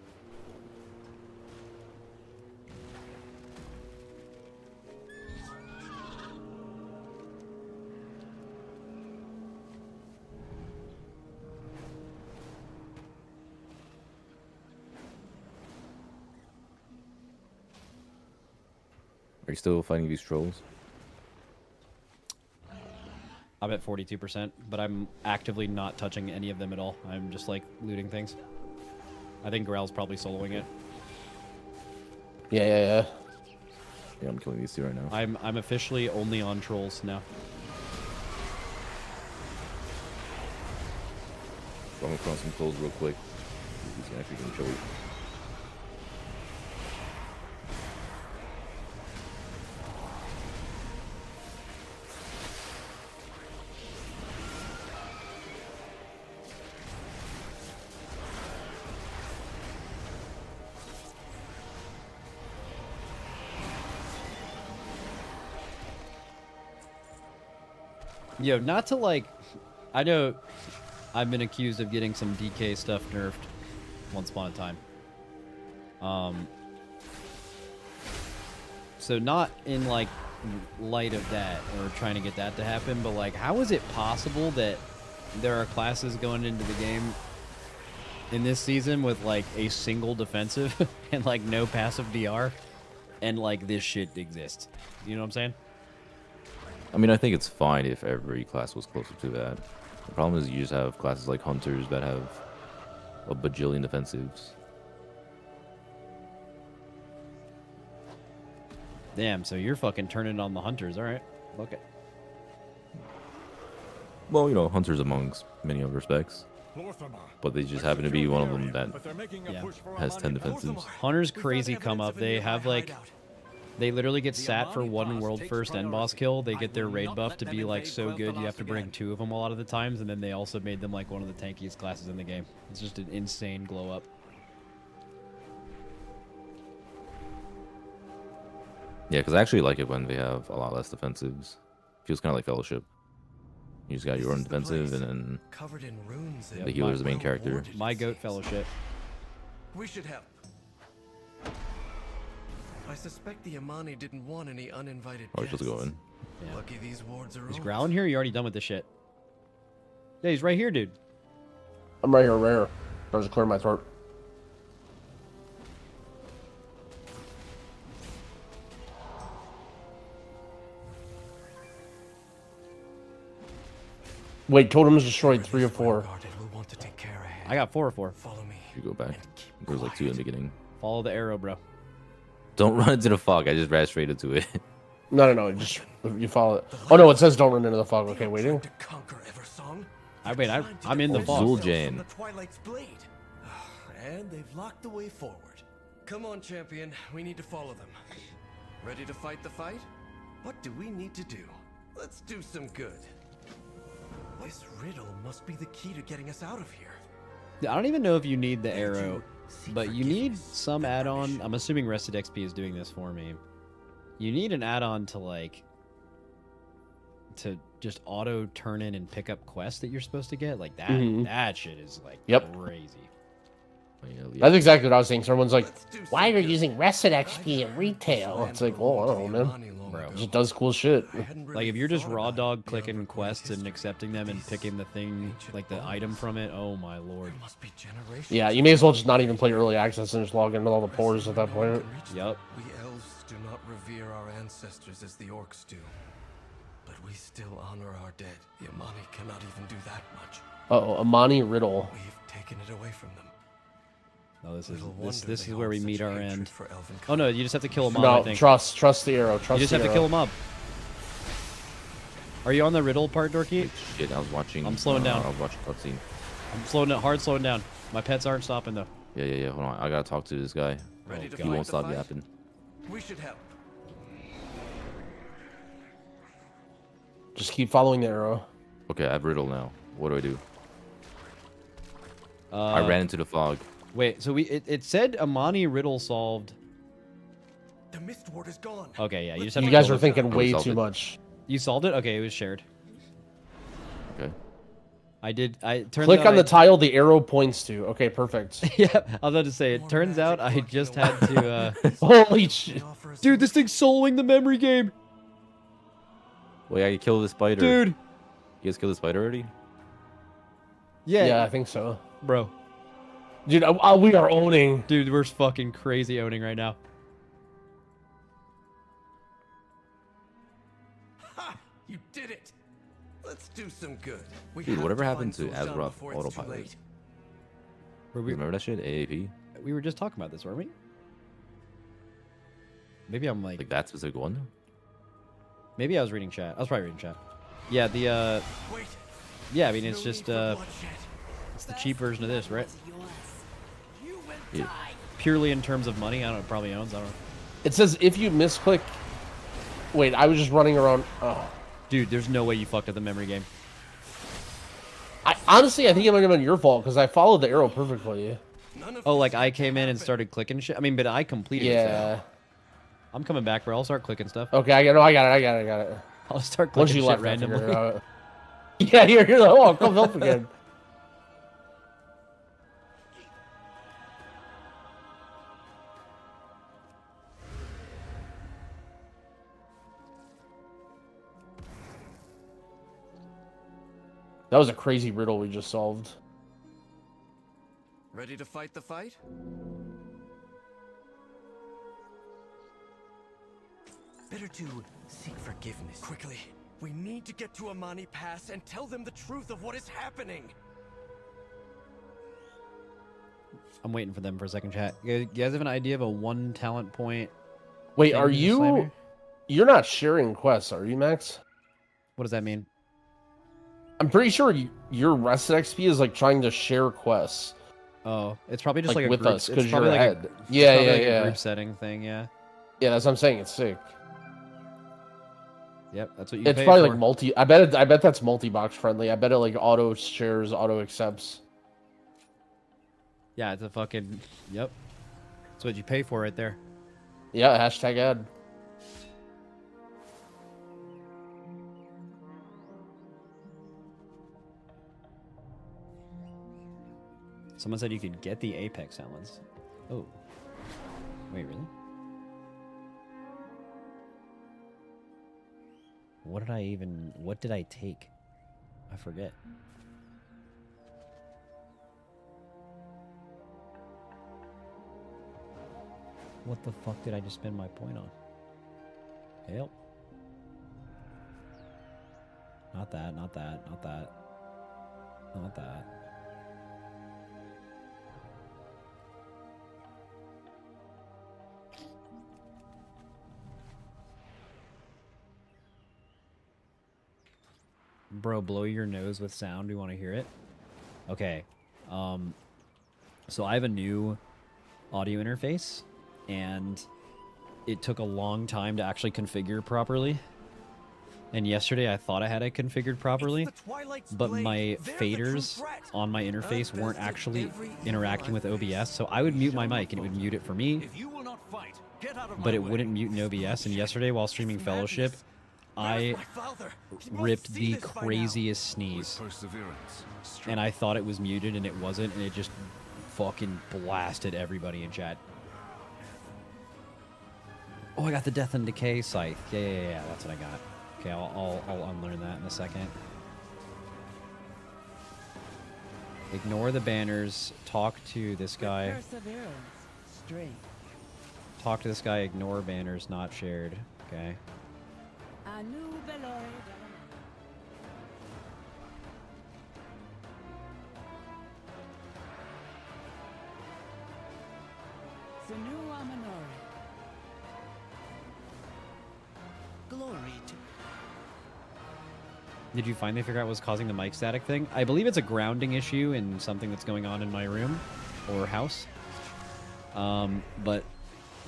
Are you still fighting these trolls? I'm at 42%, but I'm actively not touching any of them at all. I'm just like looting things. I think Grell's probably soloing it. Yeah. Yeah, I'm killing these two right now. I'm officially only on trolls now. So I'm gonna put on some clothes real quick. He's actually gonna show you. Yo, not to like, I know I've been accused of getting some DK stuff nerfed once upon a time. So not in like light of that or trying to get that to happen, but like, how is it possible that there are classes going into the game in this season with like a single defensive and like no passive DR, and like this shit exists? You know what I'm saying? I mean, I think it's fine if every class was closer to that. The problem is you just have classes like Hunters that have a bajillion defensives. Damn, so you're fucking turning on the Hunters. All right, look it. Well, you know, Hunters amongst many other respects. But they just happen to be one of them that has 10 defensives. Hunters crazy come up. They have like... They literally get sat for one world first end boss kill. They get their raid buff to be like so good you have to bring 2 of them a lot of the times, and then they also made them like one of the tankiest classes in the game. It's just an insane glow up. Yeah, because I actually like it when they have a lot less defensives. Feels kind of like Fellowship. You just got your own defensive, and then covered in runes the healer is the main character. My goat Fellowship. We should help. I suspect the Amani didn't want any uninvited Oh, he's supposed to go in. Yeah. Lucky these wards are He's growling here? Or you already done with this shit? Yeah, he's right here, dude. I'm right here. I was clearing my throat. Wait, totems destroyed 3 or 4. I got 4 or 4. Follow me. You go back. There was like 2 in the beginning. Follow the arrow, bro. Don't run into the fog. I just ran straight into it. No. Just you follow it. Oh no, it says don't run into the fog. Okay, waiting. I'm in the fog. Zul'Jin. And they've locked the way forward. Come on, champion. We need to follow them. Ready to fight the fight? What do we need to do? Let's do some good. This riddle must be the key to getting us out of here. I don't even know if you need the arrow, but you need some add-on. I'm assuming Rested XP is doing this for me. You need an add-on to like to just auto turn in and pick up quests that you're supposed to get. Like that that shit is like crazy. That's exactly what I was saying. Someone's like, why are you using Rested XP in retail? It's like, well, I don't know, man. Bro, it just does cool shit. Like if you're just raw dog clicking quests and accepting them and picking the thing, like the item from it, oh my lord. Yeah, you may as well just not even play early access and just log into all the pores at that point. Yep. We elves do not revere our ancestors as the orcs do. But we still honor our dead. The Amani cannot even do that much. Uh-oh, Amani riddle. We've taken it away from them. No, this is Little this wonder is they where we hold meet such our hatred end. for elven Oh no, you just have to kill a mob. I No, think. trust the arrow. Trust You just the have to arrow. kill a mob. Are you on the riddle part, Dorky? Shit, I was watching. I'm slowing down. I was watching cutscene. I'm slowing down. Hard slowing down. My pets aren't stopping though. Yeah. Hold on, I gotta talk to this guy. Ready to He fight won't the stop fight? yapping. We should help. Just keep following the arrow. Okay, I have riddle now. What do I do? I ran into the fog. Wait, so it said Amani riddle solved. The mist ward is gone. Okay, yeah, you just have You to guys kill are the- thinking Oh, way solved too it. much. You solved it? Okay, it was shared. Okay. I turned Click out on the tile the arrow points to. Okay, perfect. Yeah, I was about to say. It turns out I just had to. Holy shit, dude! This thing's soloing the memory game. Wait, I killed the spider. Dude. You guys killed the spider already? Yeah, I think so. Bro. Dude, we are owning. Dude, we're fucking crazy owning right now. Ha! You did it. Let's do some good. We Dude, have whatever to happened find to Sultan Azeroth before it's too autopilot? late. Were You remember that shit? AAP? We were just talking about this, weren't we? Maybe I'm like that specific one? Maybe I was reading chat. I was probably reading chat. Yeah, the yeah, I mean it's just it's the cheap version of this, right? Yeah. Purely in terms of money, I don't know, it probably owns. I don't know. It says if you misclick. Wait, I was just running around. Oh. Dude, there's no way you fucked up the memory game. Honestly, I think it might have been your fault because I followed the arrow perfectly. Oh, like I came in and started clicking shit. I mean, but I completed it. Yeah. So I'm coming back, bro. I'll start clicking stuff. Okay, I got it. I'll start Once clicking you shit left, I figured randomly. it out. Yeah, you're like, oh, come help again. That was a crazy riddle we just solved. Ready to fight the fight? Better to seek forgiveness. Quickly, we need to get to Amani Pass and tell them the truth of what is happening. I'm waiting for them for a second, chat. You guys have an idea of a 1 talent point? Wait, thing are in the you? Slammer? You're not sharing quests, are you, Max? What does that mean? I'm pretty sure your rested XP is like trying to share quests. Oh, it's probably just like a with group. us it's because probably you're like ahead. a, it's Yeah, probably yeah, like yeah. a group setting thing, yeah. Yeah, that's what I'm saying. It's sick. Yep, that's what you. It's pay probably for. like multi. I bet that's multi-box friendly. I bet it like auto shares, auto accepts. Yeah, it's a fucking. Yep. That's what you pay for right there. Yeah, hashtag ad. Someone said you could get the Apex helmets. Oh. Wait, really? What did I take? I forget. What the fuck did I just spend my point on? Help. Not that, not that, not that. Not that. Bro, blow your nose with sound. Do you want to hear it? Okay. So I have a new audio interface, and it took a long time to actually configure properly. And yesterday I thought I had it configured properly, but my faders on my interface weren't actually interacting with OBS, so I would mute my mic and it would mute it for me, but it wouldn't mute in OBS. And yesterday while streaming Fellowship, I ripped the craziest sneeze, and I thought it was muted and it wasn't, and it just fucking blasted everybody in chat. Oh, I got the Death and Decay scythe. Yeah, that's what I got. Okay, I'll unlearn that in a second. Ignore the banners. Talk to this guy. Talk to this guy. Ignore banners not shared. Okay. glory to... Did you finally figure out what was causing the mic static thing? I believe it's a grounding issue in something that's going on in my room or house. But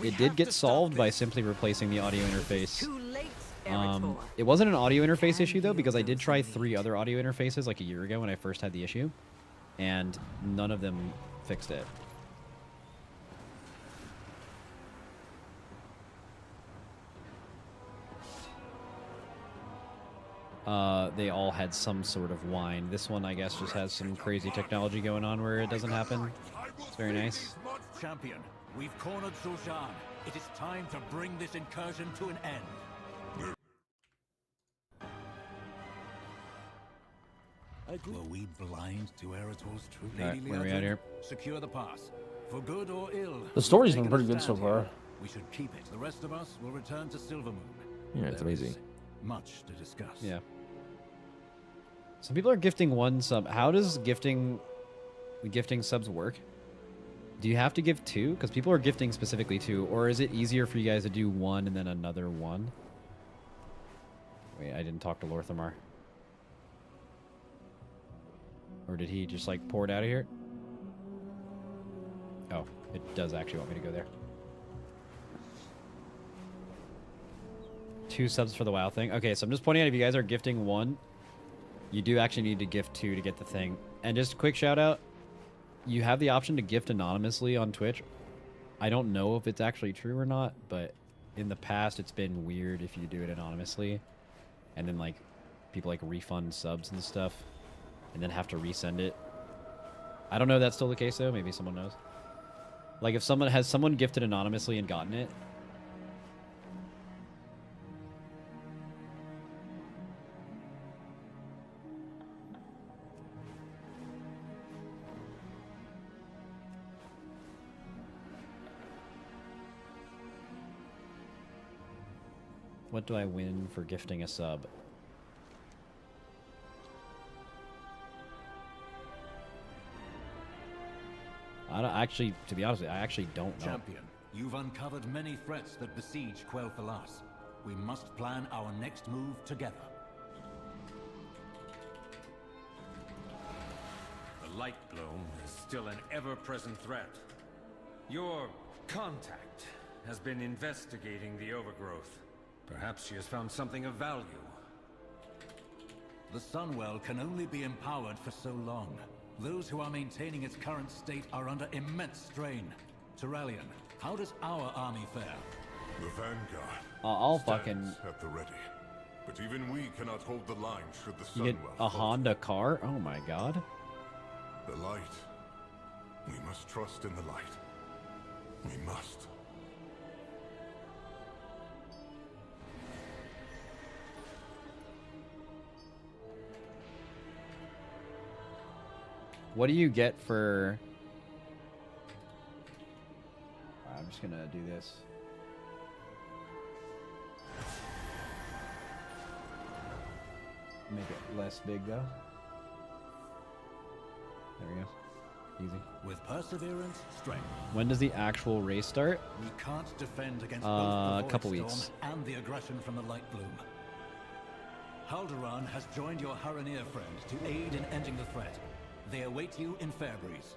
it did get solved by simply replacing the audio interface. It wasn't an audio interface issue though, because I did try 3 other audio interfaces like a year ago when I first had the issue, and none of them fixed it. They all had some sort of whine. This one, I guess, just has some crazy technology going on where it doesn't happen. It's very nice. Champion, we've cornered Zul'Shan. It is time to bring this incursion to an end. Were we blind to Eritol's true Lady Where are we at here? Secure the pass. For good or ill. The story's been pretty good so far. We should keep it. The rest of us will return to Silvermoon. Yeah, it's amazing. Much to discuss. Yeah. Some people are gifting 1 sub. How does gifting subs work? Do you have to give 2? Because people are gifting specifically 2. Or is it easier for you guys to do 1 and then another 1? Wait, I didn't talk to Lorthamar. Or did he just like pour it out of here? Oh, it does actually want me to go there. 2 subs for the WoW thing. Okay, so I'm just pointing out if you guys are gifting 1, you do actually need to gift 2 to get the thing. And just a quick shout out, you have the option to gift anonymously on Twitch. I don't know if it's actually true or not, but in the past it's been weird if you do it anonymously. And then like people like refund subs and stuff and then have to resend it. I don't know if that's still the case though. Maybe someone knows. Like if someone gifted anonymously and gotten it. What do I win for gifting a sub? I don't actually, to be honest with you, I actually don't know. Champion, you've uncovered many threats that besiege Quel'Thalas. We must plan our next move together. The Lightbloom is still an ever-present threat. Your contact has been investigating the overgrowth. Perhaps she has found something of value. The Sunwell can only be empowered for so long. Those who are maintaining its current state are under immense strain. Turalian, how does our army fare? The Vanguard I'll fucking... at the ready. But even we cannot hold the line should the You get Sunwell a Honda car? Oh my god. The light. We must trust in the light. We must. What do you get for... I'm just gonna do this. Make it less big though. There we go. Easy. With perseverance, strength. When does the actual race start? We can't defend against A both the couple Void weeks. Storm and the aggression from the Lightbloom. Haldoran has joined your Haranir friend to aid in ending the threat. They await you in Fairbreeze.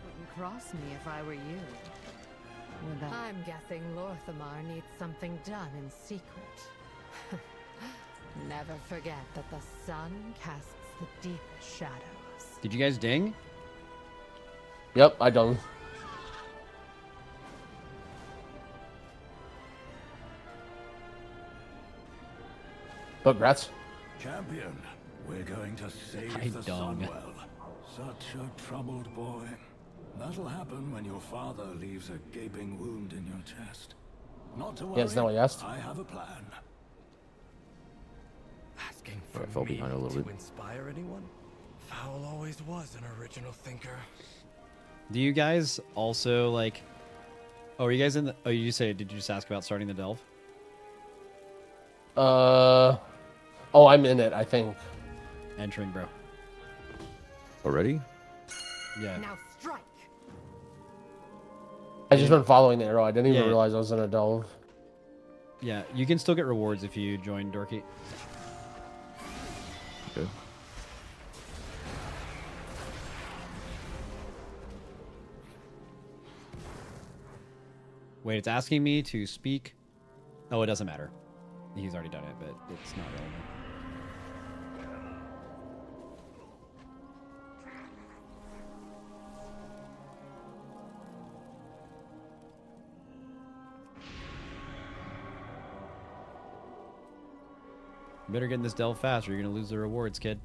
Wouldn't cross me if I were you. I'm guessing Lorthamar needs something done in secret. Never forget that the sun casts the deepest shadows. Did you guys ding? Yep, I done. But Grats. Champion, we're going to save I the dung. Sunwell. Such a troubled boy. That'll happen when your father leaves a gaping wound in your chest. Not to worry. Yes, now I asked. I have a plan. Asking I for fell me behind a little to bit. inspire anyone? Fowl always was an original thinker. Do you guys also like... Oh, are you guys in the... Oh, did you just ask about starting the Delve? Oh, I'm in it, I think. Entering, bro. Already? Yeah. Now strike. I just been following the arrow. I didn't even Yeah. realize I was in a delve. Yeah, you can still get rewards if you join Dorky. Okay. Wait, it's asking me to speak. Oh, it doesn't matter. He's already done it, but it's not relevant. You better get in this delve fast or you're going to lose the rewards, kid.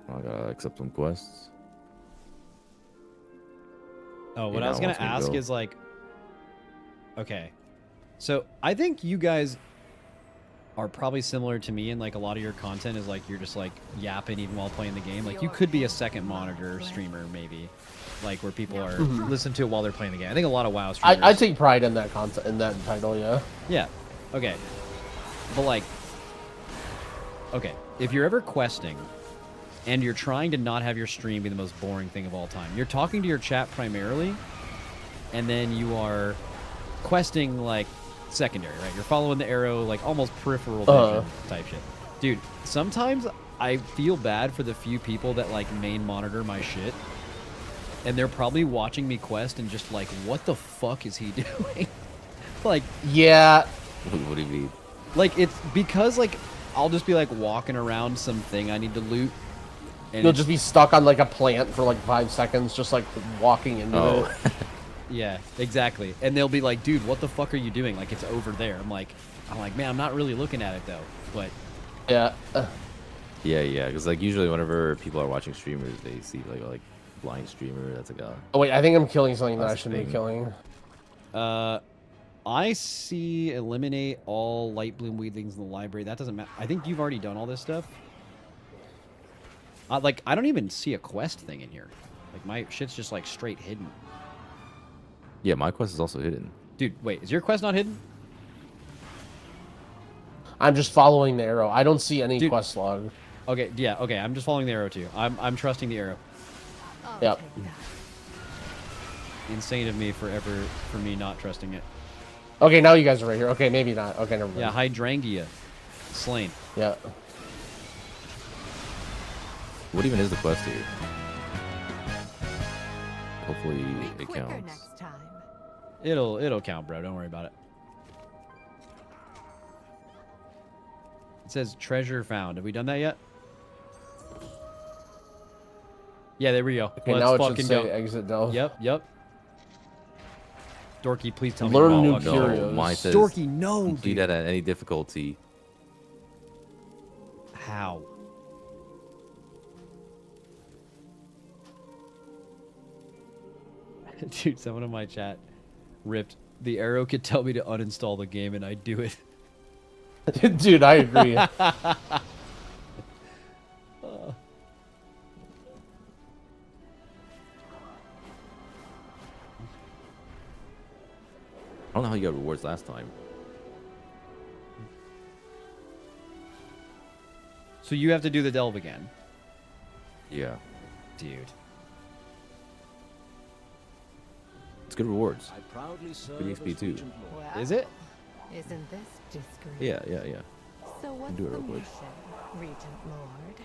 I gotta accept some quests. Oh, what Yeah, I was going wants to me to ask go. is like, okay. So I think you guys are probably similar to me in like a lot of your content is like you're just like yapping even while playing the game. Like you could be a second monitor streamer maybe. Like where people are listen to it while they're playing the game. I think a lot of WoW streamers. I take pride in that content, in that title, yeah. Yeah. Okay. But like, okay, if you're ever questing and you're trying to not have your stream be the most boring thing of all time, you're talking to your chat primarily, and then you are questing like secondary, right? You're following the arrow, like almost peripheral vision type shit. Dude, sometimes I feel bad for the few people that like main monitor my shit. And they're probably watching me quest and just like, what the fuck is he doing? Like, yeah. What do you mean? Like, it's because like I'll just be like walking around something I need to loot. And You'll just be stuck on like a plant for like 5 seconds, just like walking into it. Yeah, exactly. And they'll be like, dude, what the fuck are you doing? Like, it's over there. I'm like, man, I'm not really looking at it though. But yeah. Yeah, because like usually whenever people are watching streamers, they see like blind streamer. That's a guy. Oh wait, I think I'm killing something that I That's shouldn't be killing. I see eliminate all light bloom weedlings in the library. That doesn't matter. I think you've already done all this stuff. Like, I don't even see a quest thing in here. Like, my shit's just like straight hidden. Yeah, my quest is also hidden. Dude, wait, is your quest not hidden? I'm just following the arrow. I don't see any quest log. Okay, yeah, okay. I'm just following the arrow too. I'm trusting the arrow. Yep. Insane of me for me not trusting it. Okay, now you guys are right here. Okay, maybe not. Okay, never mind. Yeah, Hydrangia. Slain. Yeah. What even is the quest here? Hopefully it counts. Next time. It'll count, bro. Don't worry about it. It says treasure found. Have we done that yet? Yeah, there we go. Okay, Let's now it fucking should say go. exit delve. Yep. Dorky, please tell Learn me. new curios. Mine says Dorky, no, do that at any difficulty. How? Dude, someone in my chat ripped. The arrow could tell me to uninstall the game, and I'd do it. Dude, I agree. I don't know how you got rewards last time. So you have to do the delve again. Yeah. Dude. It's good rewards. I proudly serve Good XP too. Well, Is it? Isn't this discreet? Yeah. So what's do it the real quick. mission, Regent Lord?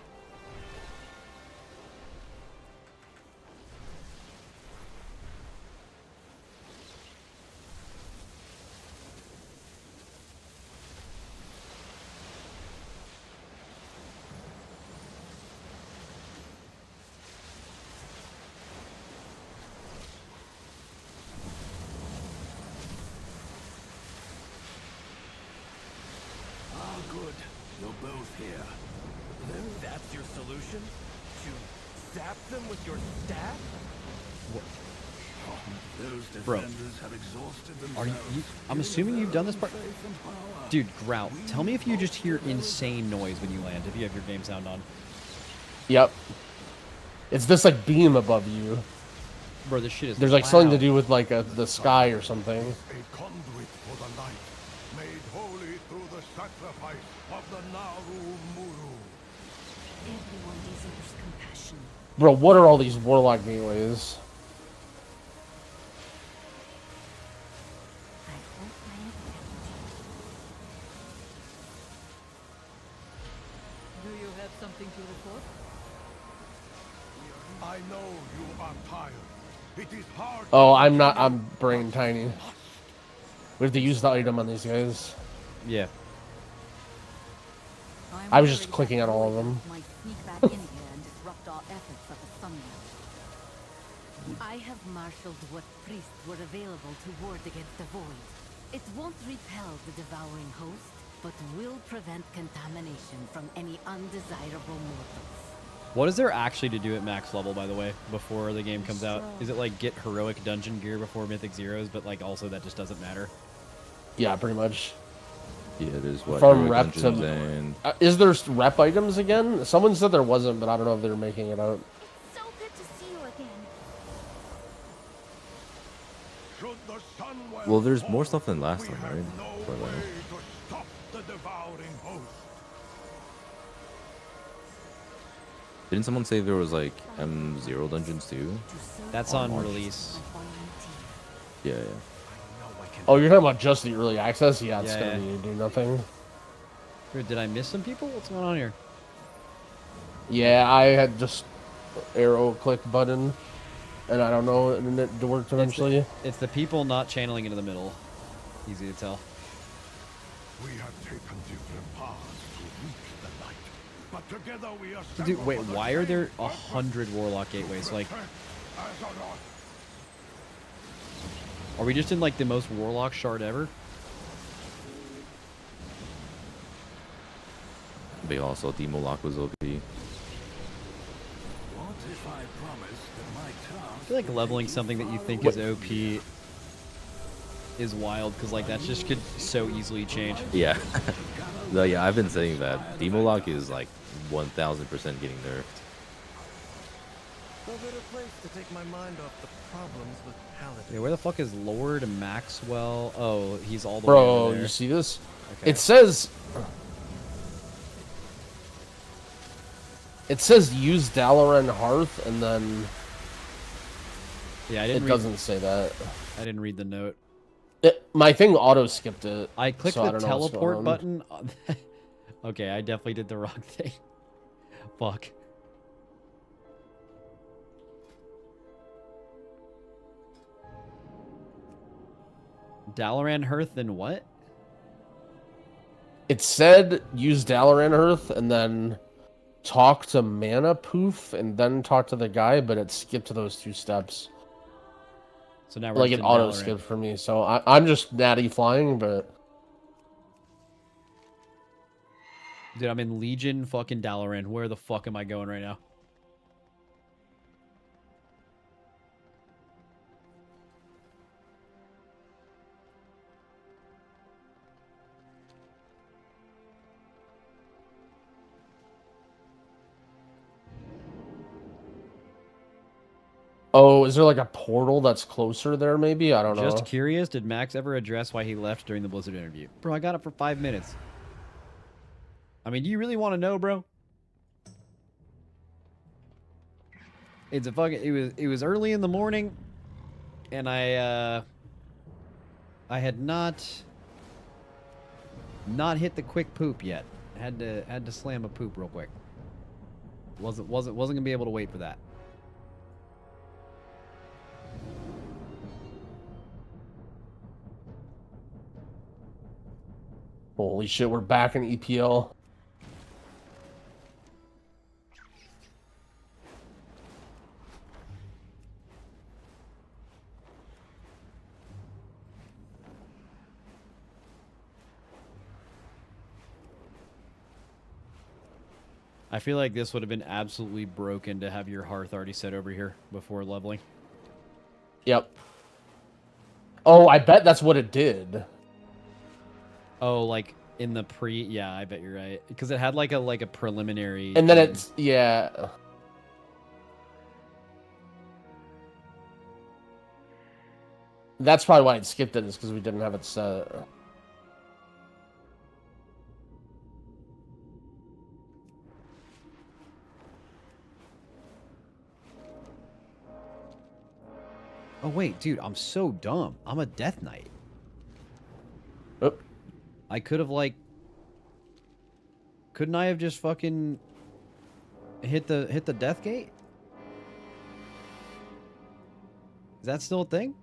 Ah, good. You're both here. Then that's your solution? To zap them with your staff? Those Bro, defenders have exhausted Are themselves. you? I'm assuming you've done this part. Dude, Grout, tell me if you just hear insane noise when you land. If you have your game sound on. Yep. It's this like beam above you. Bro, this shit is. There's like something to loud. do with like the sky or something. A conduit for the light. Made holy through the sacrifice of the Naru Muru. Everyone deserves compassion. Bro, what are all these warlock gateways? Do you have something to report? I know you are tired. It is hard. Oh, I'm not. I'm brain tiny. We have to use the item on these guys. Yeah. I was just clicking on all of them. Might sneak back in here and disrupt our efforts at the summit. I have marshaled what priests were available to ward against the void. It won't repel the devouring host, but will prevent contamination from any undesirable mortals. What is there actually to do at max level, by the way, before the game comes out? Is it like get heroic dungeon gear before Mythic Zeros, but like also that just doesn't matter? Yeah, pretty much. Yeah, there's what? From rep dungeons to... and... is there rep items again? Someone said there wasn't, but I don't know if they're making it out. So good to see you again. Well, there's more stuff than last time, right? For that. Stop the devouring host. Didn't someone say there was like M0 dungeons too? That's on release. Yeah, yeah. Oh, you're talking about just the early access? Yeah, it's Yeah, gonna be do nothing. Did I miss some people? What's going on here? Yeah, I had just arrow click button, and I don't know, and it worked eventually. It's the people not channeling into the middle. Easy to tell. We have taken different paths to reach the light, but together we are. Dude, wait, why are there 100 warlock gateways? Like, are we just in like the most warlock shard ever? They also Demo Lock was OP. What if I promised that my task I feel like leveling something that you think is OP is wild, because like that just could so easily change. Yeah. No, yeah, I've been saying that. Demo Lock is like 1000% getting nerfed. No better place to take my mind off the problems with Paladin. Yeah, where the fuck is Lord Maxwell? Oh, he's all the way Bro, over there. you see this? Okay. It says use Dalaran Hearth, and then yeah, I didn't. It doesn't say that. I didn't read the note. My thing auto skipped it. I clicked so the teleport button. Okay, I definitely did the wrong thing. Fuck. Dalaran Hearth and what? It said use Dalaran Hearth and then talk to Mana Poof and then talk to the guy, but it skipped those two steps. So now we're like just it in auto Dalaran. skipped for me. So I'm just natty flying, but Dude, I'm in Legion fucking Dalaran. Where the fuck am I going right now? oh, is there like a portal that's closer there? Maybe I don't know. Just curious, did Max ever address why he left during the Blizzard interview? Bro, I got it for 5 minutes. I mean, do you really want to know, bro? It's a fucking. It was early in the morning, and I had not hit the quick poop yet. Had to slam a poop real quick. Wasn't gonna be able to wait for that. Holy shit, we're back in EPL. I feel like this would have been absolutely broken to have your hearth already set over here before leveling. Yep. Oh, I bet that's what it did. Oh, like in the pre, yeah, I bet you're right, because it had like a preliminary. And then it's yeah. That's probably why it skipped it, is because we didn't have it set. Oh wait, dude, I'm so dumb. I'm a Death Knight. Oh. I could have like. Couldn't I have just fucking hit the death gate? Is that still a thing?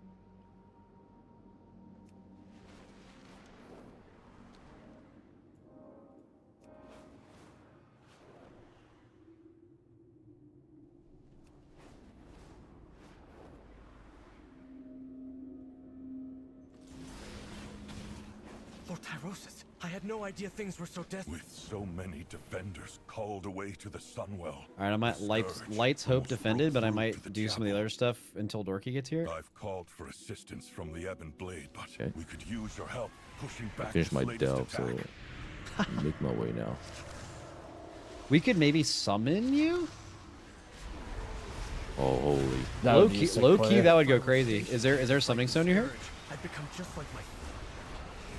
Lord Tyrosus, I had no idea things were so desperate. With so many defenders called away to the Sunwell. All right, I might lights hope defended, but I might do some of the other stuff until Dorky gets here. I've called for assistance from the Ebon Blade, but we could use your help pushing I back finished my this latest delve, so attack. I'm making my way now. We could maybe summon you. Oh, holy! Low key, that would go crazy. Is there a summoning stone you here? I'd become just like my.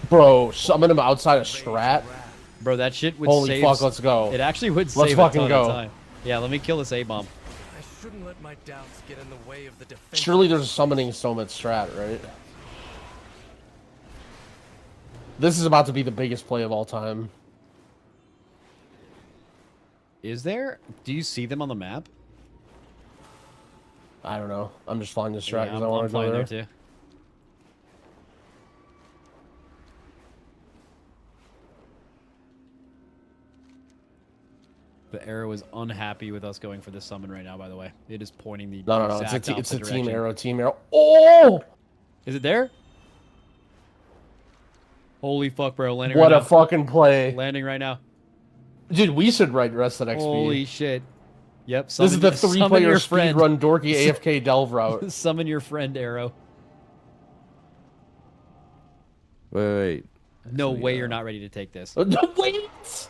Bro, summon him outside of Strat. Bro, that shit would Holy save. fuck, let's go. It actually would Let's save fucking a ton go. of time. Yeah, let me kill this A-bomb. I shouldn't let my doubts get in the way of the defense. Surely there's a summoning stone at Strat, right? This is about to be the biggest play of all time. Is there? Do you see them on the map? I don't know. I'm just flying the Strat because Yeah, I want I'm to go flying there. there too. The arrow is unhappy with us going for this summon right now, by the way. It is pointing the No. exact It's a opposite team direction. arrow. Team arrow. Oh! Is it there? Holy fuck, bro. Landing What right a now. fucking play. Landing right now. Dude, we should write rest at XP. Holy shit. Yep. This is the three-player speedrun dorky AFK delve route. Summon your friend, Arrow. Wait. No way you're not ready to take this. Wait!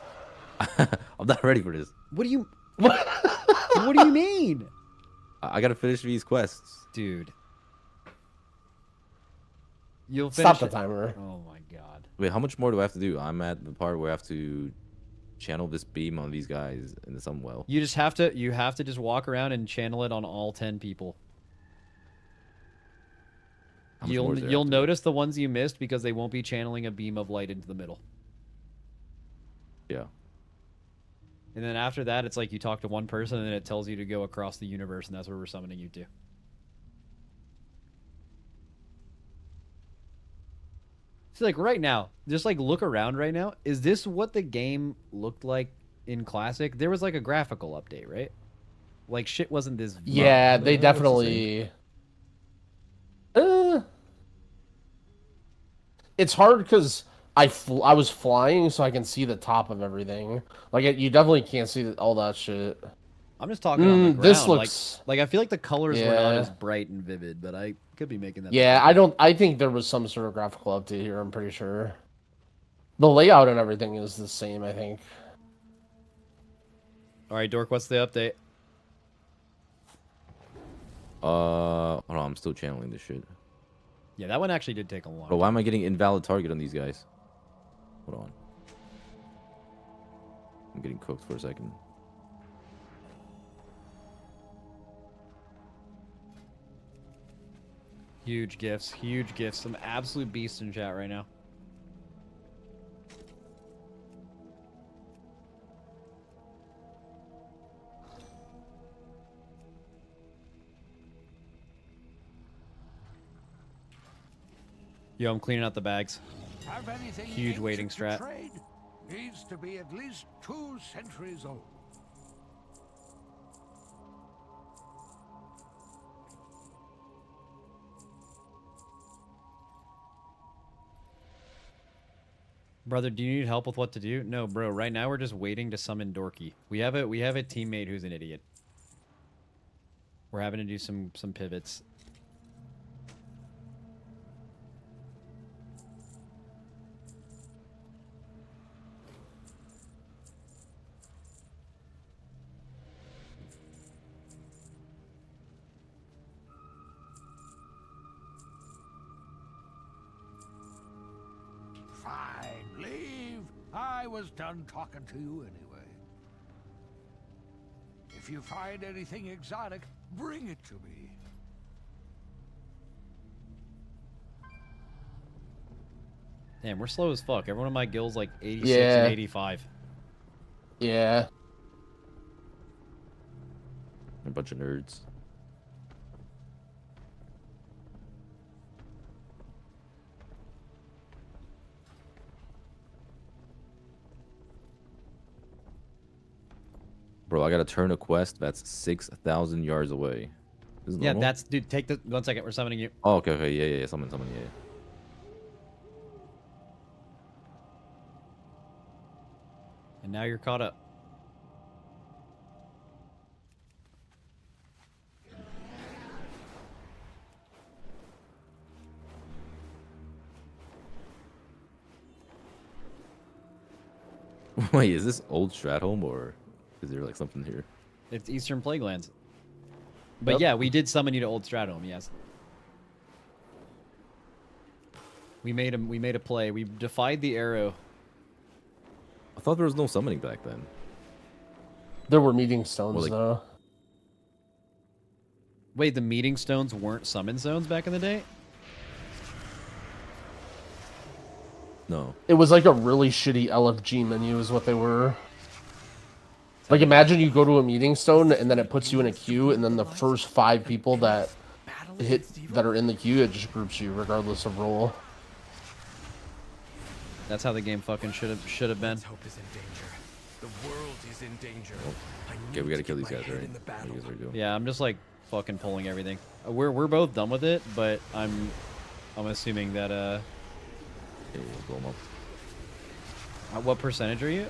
I'm not ready for this. What do you... What do you mean? I gotta finish these quests. Dude. You'll finish Stop the timer. Oh my god. Wait, how much more do I have to do? I'm at the part where I have to channel this beam on these guys in the Sunwell. You just have to just walk around and channel it on all 10 people. How much more is there You'll after notice the ones you missed because they won't be channeling a beam of light into the middle. Yeah. And then after that, it's like you talk to one person and then it tells you to go across the universe, and that's where we're summoning you to. So like right now, just like look around right now. Is this what the game looked like in Classic? There was like a graphical update, right? Like shit wasn't this. Yeah, they definitely. It's hard because I was flying, so I can see the top of everything. Like you definitely can't see all that shit. I'm just talking on the ground. This looks like I feel like the colors were not as bright and vivid, but I could be making that. Yeah, I think there was some sort of graphical update here. I'm pretty sure. The layout and everything is the same, I think. All right, Dork, what's the update? Hold on, I'm still channeling this shit. Yeah, that one actually did take a long. Bro, why am I getting invalid target on these guys? Hold on. I'm getting cooked for a second. Huge gifts, huge gifts. Some absolute beasts in chat right now. Yo, I'm cleaning out the bags. Have anything Huge waiting ancient to strat. trade? Needs to be at least 2 centuries old. Brother, do you need help with what to do? No, bro. Right now we're just waiting to summon Dorky. We have a teammate who's an idiot. We're having to do some pivots. Fine, leave. I was done talking to you anyway. If you find anything exotic, bring it to me. Damn, we're slow as fuck. Everyone in my guild's like 86 Yeah. and 85. Yeah. A bunch of nerds. Bro, I gotta turn a quest that's 6,000 yards away. This is Yeah, normal? that's dude. Take the 1 second. We're summoning you. Oh, okay, yeah. Summon, yeah. And now you're caught up. Wait, is this old Stratholme or is there like something here? It's Eastern Plaguelands. But Yep. yeah, we did summon you to Old Stratholme. Yes. We made a play. We defied the arrow. I thought there was no summoning back then. There were meeting stones, Well, like- though. Wait, the meeting stones weren't summon zones back in the day? No. It was like a really shitty LFG menu is what they were. Like, imagine you go to a meeting stone, and then it puts you in a queue, and then the first 5 people that are in the queue, it just groups you, regardless of role. That's how the game fucking should have been. Hope is in danger. The world is in danger. Okay, we gotta kill these guys, right? What you guys are doing? Yeah, I'm just like fucking pulling everything. We're both done with it, but I'm assuming that Okay, blow them up. what percentage are you?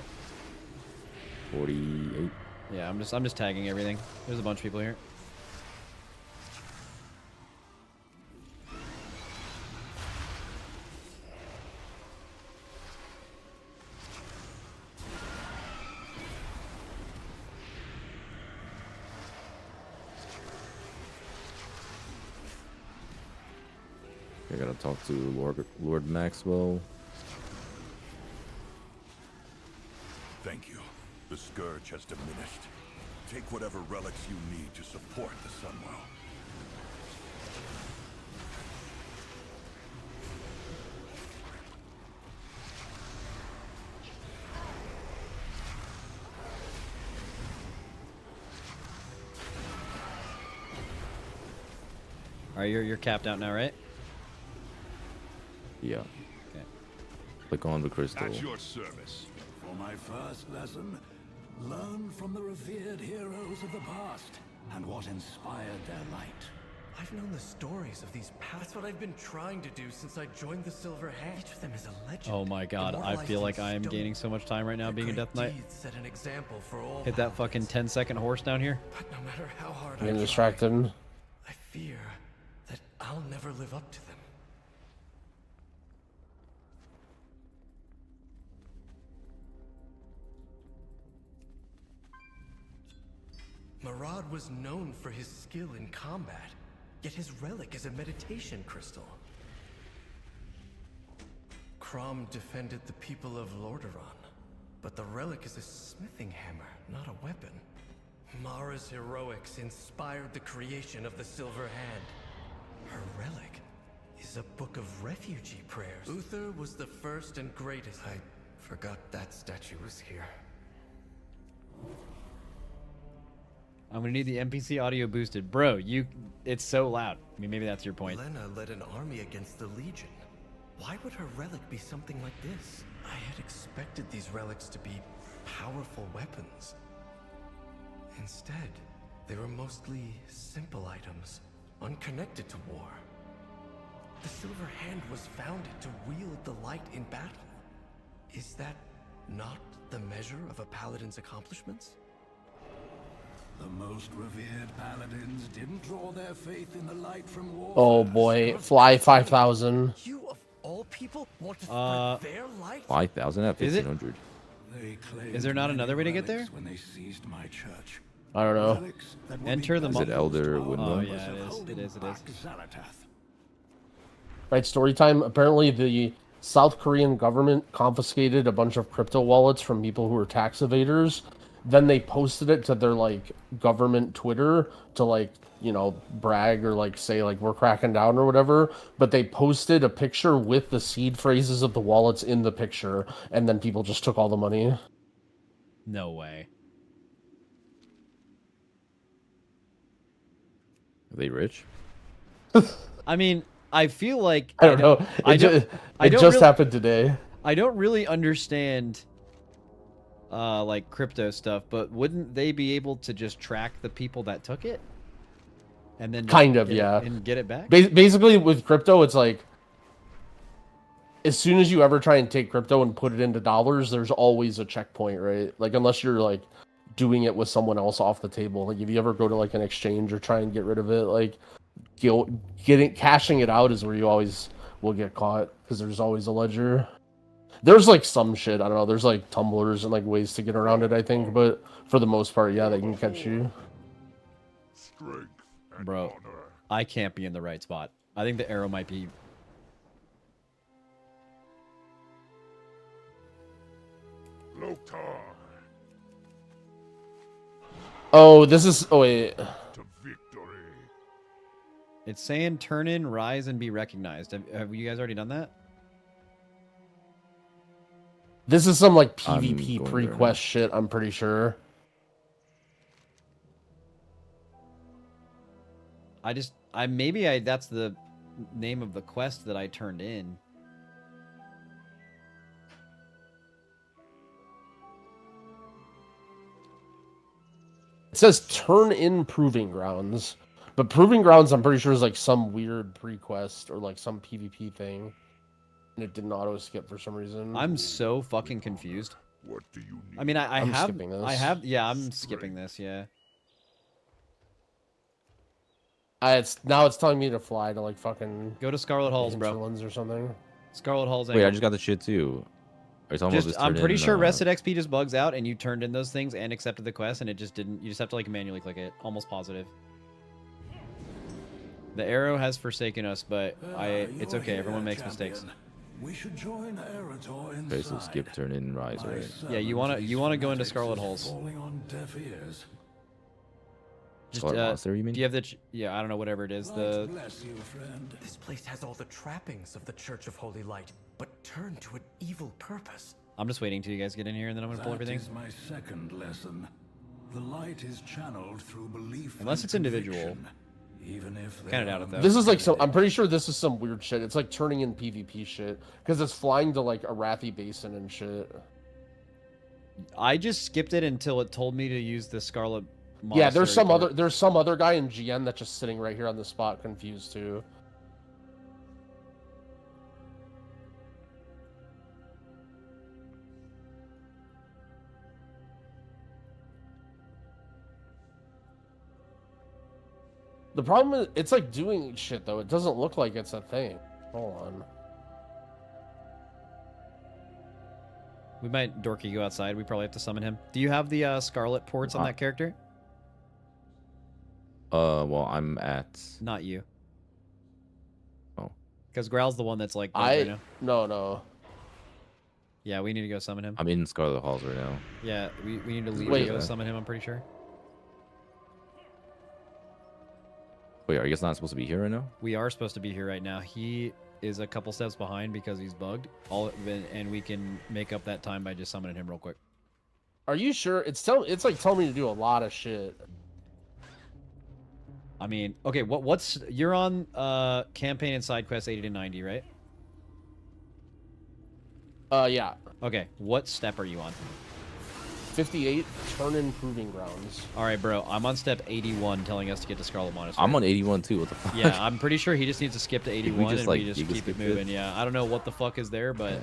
48. Yeah, I'm just tagging everything. There's a bunch of people here. I gotta talk to Lord Maxwell. Thank you. The scourge has diminished. Take whatever relics you need to support the Sunwell. Alright, you're capped out now, right? Yeah. Okay. Click on the crystal. At your service. For my first lesson, learn from the revered heroes of the past and what inspired their light. I've known the stories of these past. That's what I've been trying to do since I joined the Silver Hand. Each of them is a legend. Oh my god, I feel like I am gaining so much time right now being a Death Knight. Set an example for all. Hit that fucking 10-second horse down here. But no matter how hard I'm getting I distracted. I fear that I'll never live up to them. Marad was known for his skill in combat, yet his relic is a meditation crystal. Crom defended the people of Lordaeron, but the relic is a smithing hammer, not a weapon. Mara's heroics inspired the creation of the Silver Hand. Her relic is a book of refugee prayers. Uther was the first and greatest. I forgot that statue was here. I'm gonna need the NPC audio boosted. Bro, it's so loud. I mean, maybe that's your point. Lena led an army against the Legion. Why would her relic be something like this? I had expected these relics to be powerful weapons. Instead, they were mostly simple items, unconnected to war. The Silver Hand was founded to wield the light in battle. Is that not the measure of a paladin's accomplishments? The most revered paladins didn't draw their faith in the light from war. Oh boy, Fly 5000. You of all people want to spread their light? 5,000 at Is it? 1,500. Is there not another way to get there? When they seized my church. I don't know. Enter the Is it Elder Windmill? Oh yeah, it is. Right, story time. Apparently, the South Korean government confiscated a bunch of crypto wallets from people who were tax evaders, then they posted it to their like government Twitter to like, you know, brag or like say like we're cracking down or whatever, but they posted a picture with the seed phrases of the wallets in the picture, and then people just took all the money. No way. Are they rich? I mean, I feel like I don't know. It just happened today. I don't really understand like crypto stuff, but wouldn't they be able to just track the people that took it? And then Kind of, get yeah. and get it back? Basically, with crypto, it's like as soon as you ever try and take crypto and put it into dollars, there's always a checkpoint, right? Like unless you're like doing it with someone else off the table. Like if you ever go to like an exchange or try and get rid of it, like cashing it out is where you always will get caught because there's always a ledger. There's like some shit, I don't know, there's like tumblers and like ways to get around it, I think, but for the most part, yeah, they can catch you. Bro, I can't be in the right spot. I think the arrow might be... Oh, this is... Oh, wait. It's saying turn in, rise, and be recognized. Have you guys already done that? This is some like PvP pre-quest shit, I'm pretty sure. Maybe that's the name of the quest that I turned in. It says turn in Proving Grounds. But Proving Grounds, I'm pretty sure, is like some weird pre-quest or like some PvP thing. And it didn't auto-skip for some reason. I'm so fucking confused. What do you need? I mean, I'm skipping this. Yeah, I'm skipping this, yeah. Now it's telling me to fly to like fucking... Go to Scarlet Halls, bro. Or something. Scarlet Halls. Wait, I just got the shit too. Are you talking about this I'm pretty sure in, Rested XP just bugs out and you turned in those things and accepted the quest and it just didn't. You just have to like manually click it. Almost positive. The arrow has forsaken us, but it's okay. Everyone makes mistakes. We should join Erator inside. Okay, so skip, turn in, rise, right? Yeah, you wanna go into Scarlet Halls. Falling on deaf ears. Just, Scarlet Monster, you mean? Do you have the? Yeah, I don't know. Whatever it is. The. Bless you, friend. This place has all the trappings of the Church of Holy Light, but turned to an evil purpose. I'm just waiting till you guys get in here, and then I'm gonna pull everything. That is my second lesson. The light is channeled through belief. Unless it's individual. Even if kind of doubt it though. This is like some. I'm pretty sure this is some weird shit. It's like turning in PvP shit because it's flying to like Arathi Basin and shit. I just skipped it until it told me to use the Scarlet. Yeah, there's some other guy in GN that's just sitting right here on the spot, confused too. The problem is, it's like doing shit though. It doesn't look like it's a thing. Hold on. We might Dorky go outside. We probably have to summon him. Do you have the Scarlet ports on that character? Well, I'm at... Not you. Oh. Because Growl's the one that's like... right now. No. Yeah, we need to go summon him. I'm in Scarlet Halls right now. Yeah, we need to leave Wait, to go summon him, I'm pretty sure. Wait, are you guys not supposed to be here right now? We are supposed to be here right now. He is a couple steps behind because he's bugged. And we can make up that time by just summoning him real quick. Are you sure? It's like telling me to do a lot of shit. I mean, okay, what's you're on campaign and side quest 80 to 90, right? Yeah. Okay, what step are you on? 58, turn in Proving Grounds. All right, bro. I'm on step 81, telling us to get to Scarlet Monastery. I'm on 81 too. What the fuck? Yeah, I'm pretty sure he just needs to skip to 81 just, and like, we just you can keep it skip moving. it? Yeah, I don't know what the fuck is there, but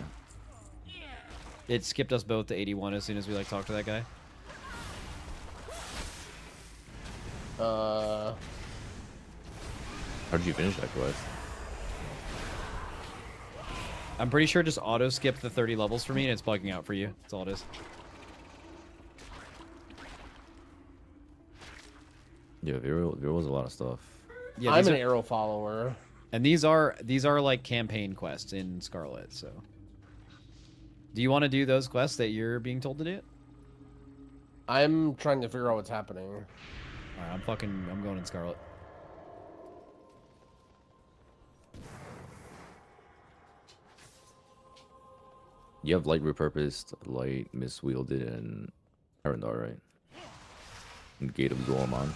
it skipped us both to 81 as soon as we like talked to that guy. How did you finish that quest? I'm pretty sure it just auto skipped the 30 levels for me and it's bugging out for you. That's all it is. Yeah, there was a lot of stuff. Yeah, I'm an arrow follower. And these are like campaign quests in Scarlet, so. Do you want to do those quests that you're being told to do? I'm trying to figure out what's happening. Alright, I'm going in Scarlet. You have light repurposed, light miswielded, and Arendar, right? And Gate of Gorman.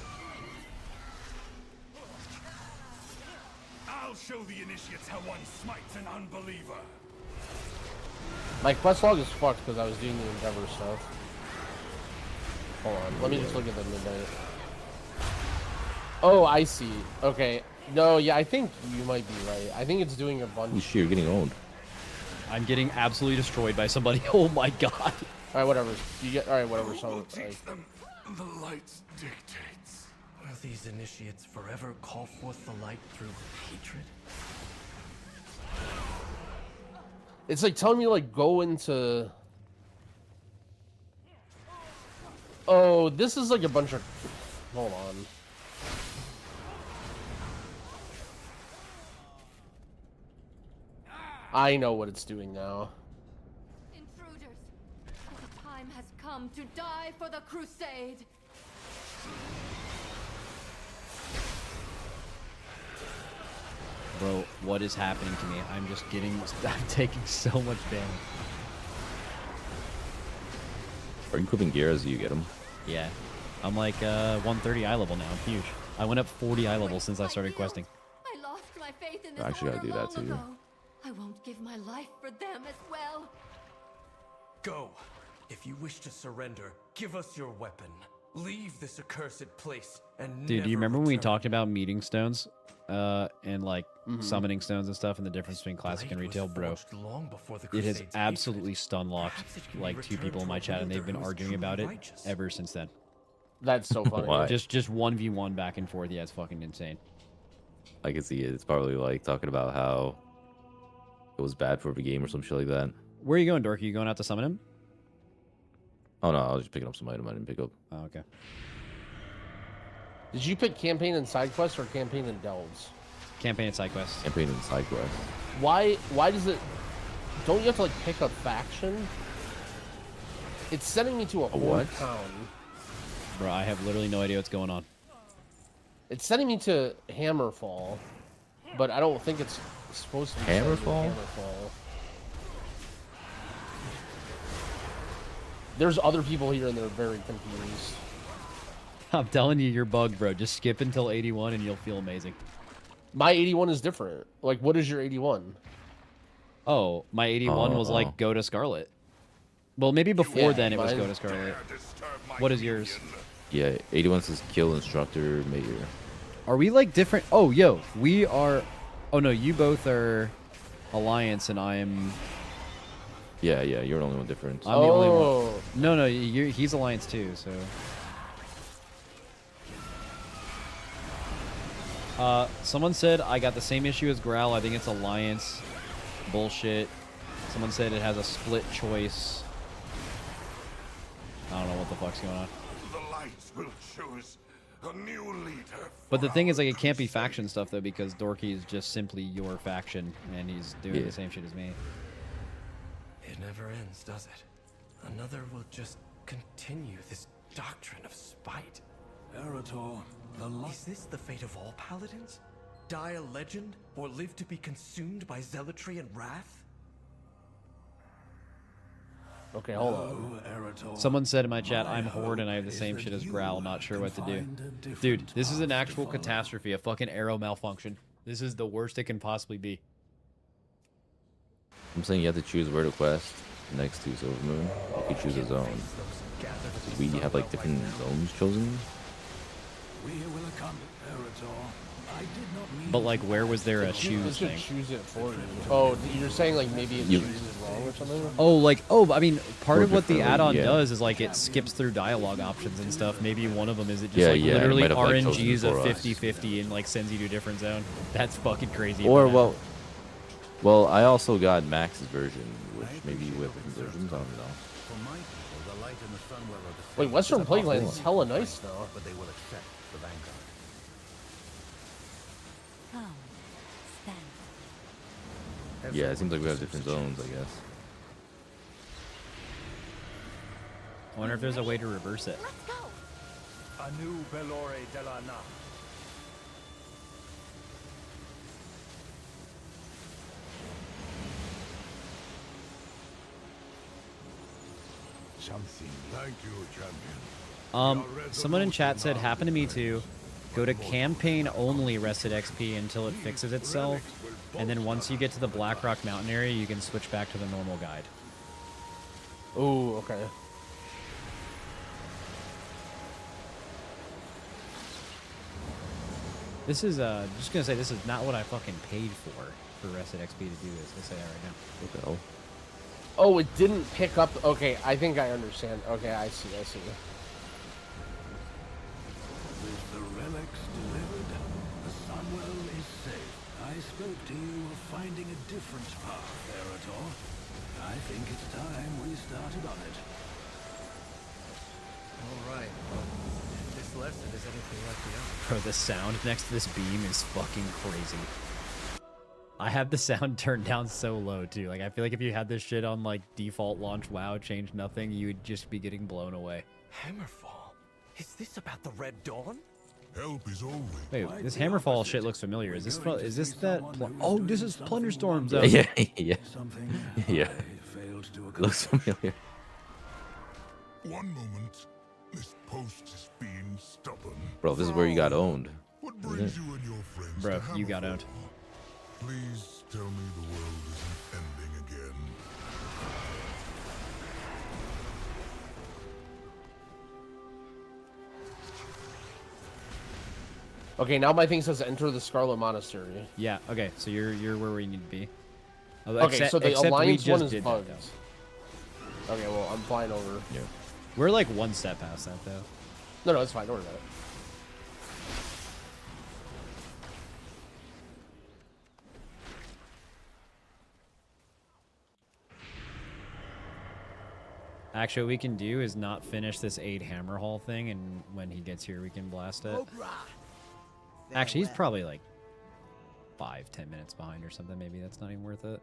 I'll show the initiates how one smites an unbeliever. My quest log is fucked because I was doing the Endeavor stuff. Hold on, let me just look at the midnight. Oh, I see. Okay. No, yeah, I think you might be right. I think it's doing a bunch. Oh, shit, you're getting owned. I'm getting absolutely destroyed by somebody. Oh my god. Alright, whatever. You get alright, whatever. So The light dictates. Will these initiates forever call forth the light through hatred? it's like telling me like go into. Oh, this is like a bunch of. Hold on. I know what it's doing now. Intruders, the time has come to die for the crusade. Bro, what is happening to me? I'm just getting... I'm taking so much damage. Are you equipping gear as you get them? Yeah. I'm like 130 eye level now. I'm huge. I went up 40 eye level since I started questing. I lost my faith in this I actually gotta do that too. I won't give my life for them as well. Go. If you wish to surrender, give us your weapon. Leave this accursed place and Dude, do you never remember when we return. talked about meeting stones? And like summoning stones and stuff and the difference between classic and retail? Bro, long before the it has Crusade's absolutely stun locked like 2 people in my chat and they've been arguing about it ever since then. That's so funny. Why? Just 1v1 back and forth. Yeah, it's fucking insane. I can see it. It's probably like talking about how it was bad for the game or some shit like that. Where are you going, Dorky? You going out to summon him? Oh no, I was just picking up some item I didn't pick up. Oh, okay. Did you pick campaign and side quests or campaign and delves? Campaign and side quests. Campaign and side quests. Why does it... Don't you have to like pick a faction? It's sending me to a what? town. Bro, I have literally no idea what's going on. It's sending me to Hammerfall, but I don't think it's supposed to be sending me to Hammerfall? Hammerfall. There's other people here and they're very confused. I'm telling you, you're bugged, bro. Just skip until 81 and you'll feel amazing. My 81 is different. Like, what is your 81? Oh, my 81 was like go to Scarlet. Well, maybe before then it was mine- go to Scarlet. What is yours? Yeah, 81 says kill instructor mayor. Are we like different? Oh, yo, we are. Oh no, you both are Alliance and I am. Yeah, you're the only one different. I'm the only one. No, he's Alliance too, so. Someone said I got the same issue as Growl. I think it's Alliance. Bullshit. Someone said it has a split choice. I don't know what the fuck's going on. The lights will choose a new leader. But the thing is, like, it can't be faction stuff though, because Dorky is just simply your faction, and he's doing the same shit as me. It never ends, does it? Another will just continue this doctrine of spite. Erator, Is this the fate of all paladins? Die a legend, or live to be consumed by zealotry and wrath? Okay, hold on. Someone said in my chat, I'm Horde and I have the same shit as Growl, not sure what to do. Dude, this is an actual catastrophe, a fucking arrow malfunction. This is the worst it can possibly be. I'm saying you have to choose where to quest next to Silvermoon. You can choose a zone. We have like different zones chosen. we will come, Erator. I did not mean But like, where was there a choose It should thing? choose it for you. Oh, you're saying like maybe it chooses wrong or something? I mean, part Or of what the differently, add-on yeah. does is like it skips through dialogue options and stuff. Maybe one of them is it just Yeah, like yeah, it literally might have, like, chosen RNGs a for us. 50-50 and like sends you to a different zone. That's fucking crazy. Or if that well, I also got Max's version, which maybe with conversions, I don't know. For my people, the light and the sun are the Wait, same. Western It's a Plagueland is possibility, hella nice now. but they will accept the Vanguard. Come, stand. Yeah, it seems like we have different zones, I guess. I wonder if there's a way to reverse it. Anu Belore de la Na. Something. Thank you, champion. Someone in chat said, happened to me too. Go to campaign only rested XP until it fixes itself. And then once you get to the Blackrock Mountain area, you can switch back to the normal guide. Oh, okay. This is, just gonna say, this is not what I fucking paid for rested XP to do this. I'll say that right now. What the hell? Oh, it didn't pick up. Okay, I think I understand. Okay, I see. With the relics delivered, the Sunwell is safe. I spoke to you of finding a different path, Erator. I think it's time we started on it. All right. Well, if this lesson is anything like the other. Bro, the sound next to this beam is fucking crazy. I have the sound turned down so low too. Like I feel like if you had this shit on like default launch WoW, change nothing, you would just be getting blown away. Hammerfall? Is this about the Red Dawn? Help is always. Wait, this Hammerfall shit looks familiar. Is this that? Oh, this is Plunderstorm zone. Yeah, yeah, yeah. Looks familiar. One moment. This post is being stubborn. Bro, this is where you got owned. What brings you and your friends Bro, to you got Hammerfall? owned. Please tell me the world isn't ending again. Okay, now my thing says enter the Scarlet Monastery. Yeah. Okay. So you're where we need to be. Okay, so the Alliance one is did bugged. that, Okay, well, I'm flying over. Yeah. We're like one step past that though. No, it's fine. Don't worry about it. Actually, what we can do is not finish this 8 Hammer Hall thing, and when he gets here, we can blast it. Actually, he's probably like 5-10 minutes behind or something. Maybe that's not even worth it.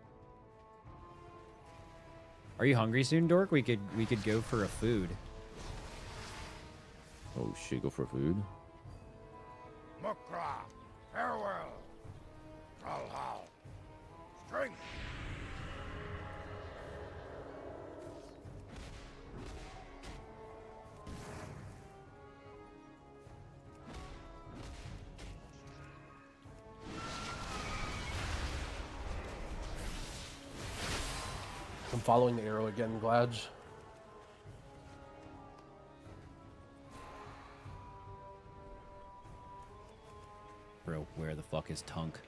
Are you hungry soon, Dork? We could go for a food. Oh shit, go for food. Mukra, farewell. Tralhal, strength. I'm following the arrow again, Gladge. Bro, where the fuck is Tunk?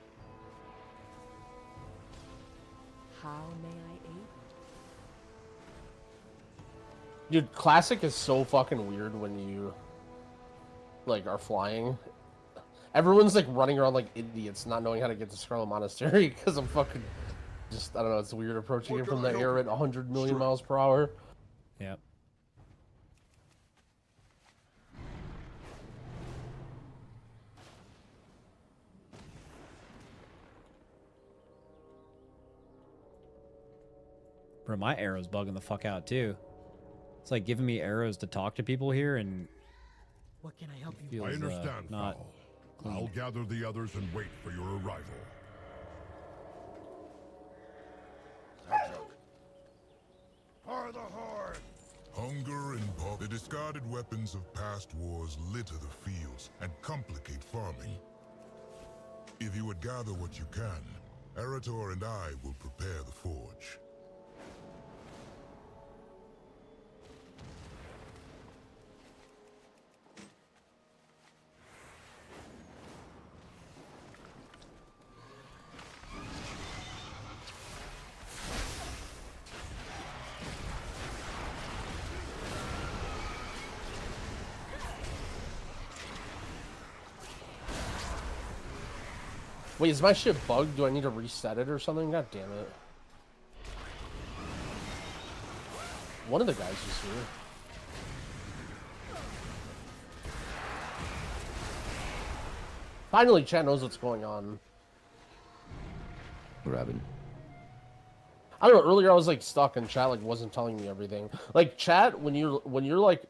How may I aid? Dude, Classic is so fucking weird when you, like, are flying. Everyone's, like, running around like idiots, not knowing how to get to Scarlet Monastery, because I'm fucking... Just, I don't know, it's weird approaching it from the air at 100 million miles per hour. Yep. Bro, my arrow's bugging the fuck out too. It's like giving me arrows to talk to people here, and what can I help you? I feels, understand, not Fowl. I'll gather the others and wait for your arrival. For the Horde! Hunger and the discarded weapons of past wars litter the fields and complicate farming. If you would gather what you can, Erator and I will prepare the forge. Wait, is my shit bugged? Do I need to reset it or something? God damn it. One of the guys is here. Finally, chat knows what's going on. What happened? I don't know. Earlier, I was like stuck, and chat like wasn't telling me everything. Like chat, when you're like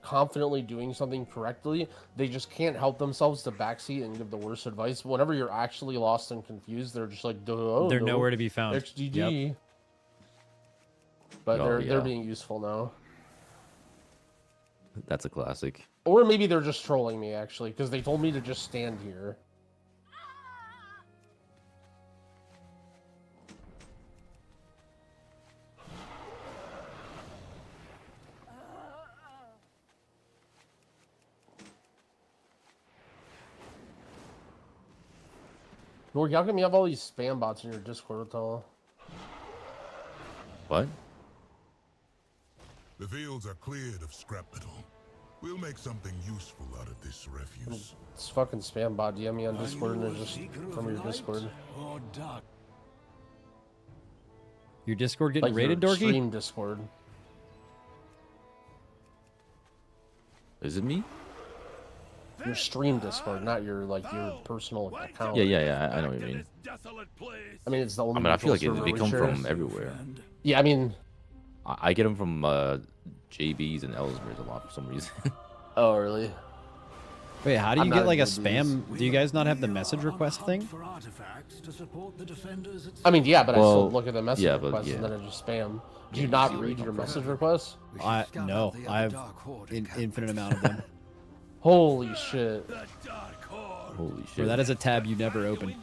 confidently doing something correctly, they just can't help themselves to backseat and give the worst advice. Whenever you're actually lost and confused, they're just like, duh, They're nowhere to be found. XGG. Yep. But they're being useful now. That's a classic. Or maybe they're just trolling me actually, because they told me to just stand here. Lord, how come you have all these spam bots in your Discord, Tall? What? The fields are cleared of scrap metal. We'll make something useful out of this refuse. It's fucking spam bot. DM me on Discord and they're just from your Discord. Your Discord getting Like raided, your Dorky? Stream Discord. Is it me? Your stream Discord, not your your personal account. Yeah. I know what you mean. I mean, it's the only. I mean, I feel like server they we come share. from everywhere. Yeah, I mean, I get them from JB's and Ellesmere's a lot for some reason. Oh, really? Wait, how do you I'm get not like a into these. spam? Do you guys not have the message request thing? I mean, yeah, but I Well, still look at the message yeah, but request yeah. and then I just spam. Do you not read your message requests? No, I have an infinite amount of them. Holy shit! Holy Or shit. that is a tab you never open.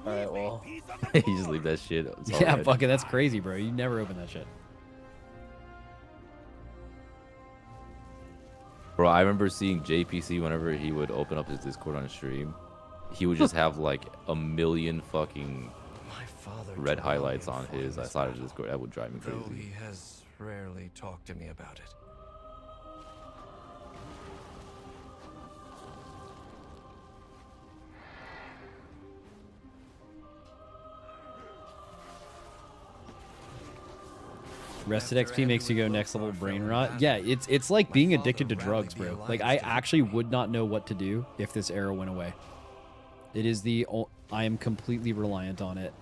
Alright, well. You just leave that shit. It's all Yeah, right. fucking that's crazy, bro. You never open that shit. Bro, I remember seeing JPC whenever he would open up his Discord on stream. He would just have like a million fucking red highlights on his side of Discord. That would drive me Though crazy. he has rarely talked to me about it. Rested XP makes you go next level brain rot. Yeah, it's like being addicted to drugs, bro. Like I actually would not know what to do if this arrow went away. It is I am completely reliant on it.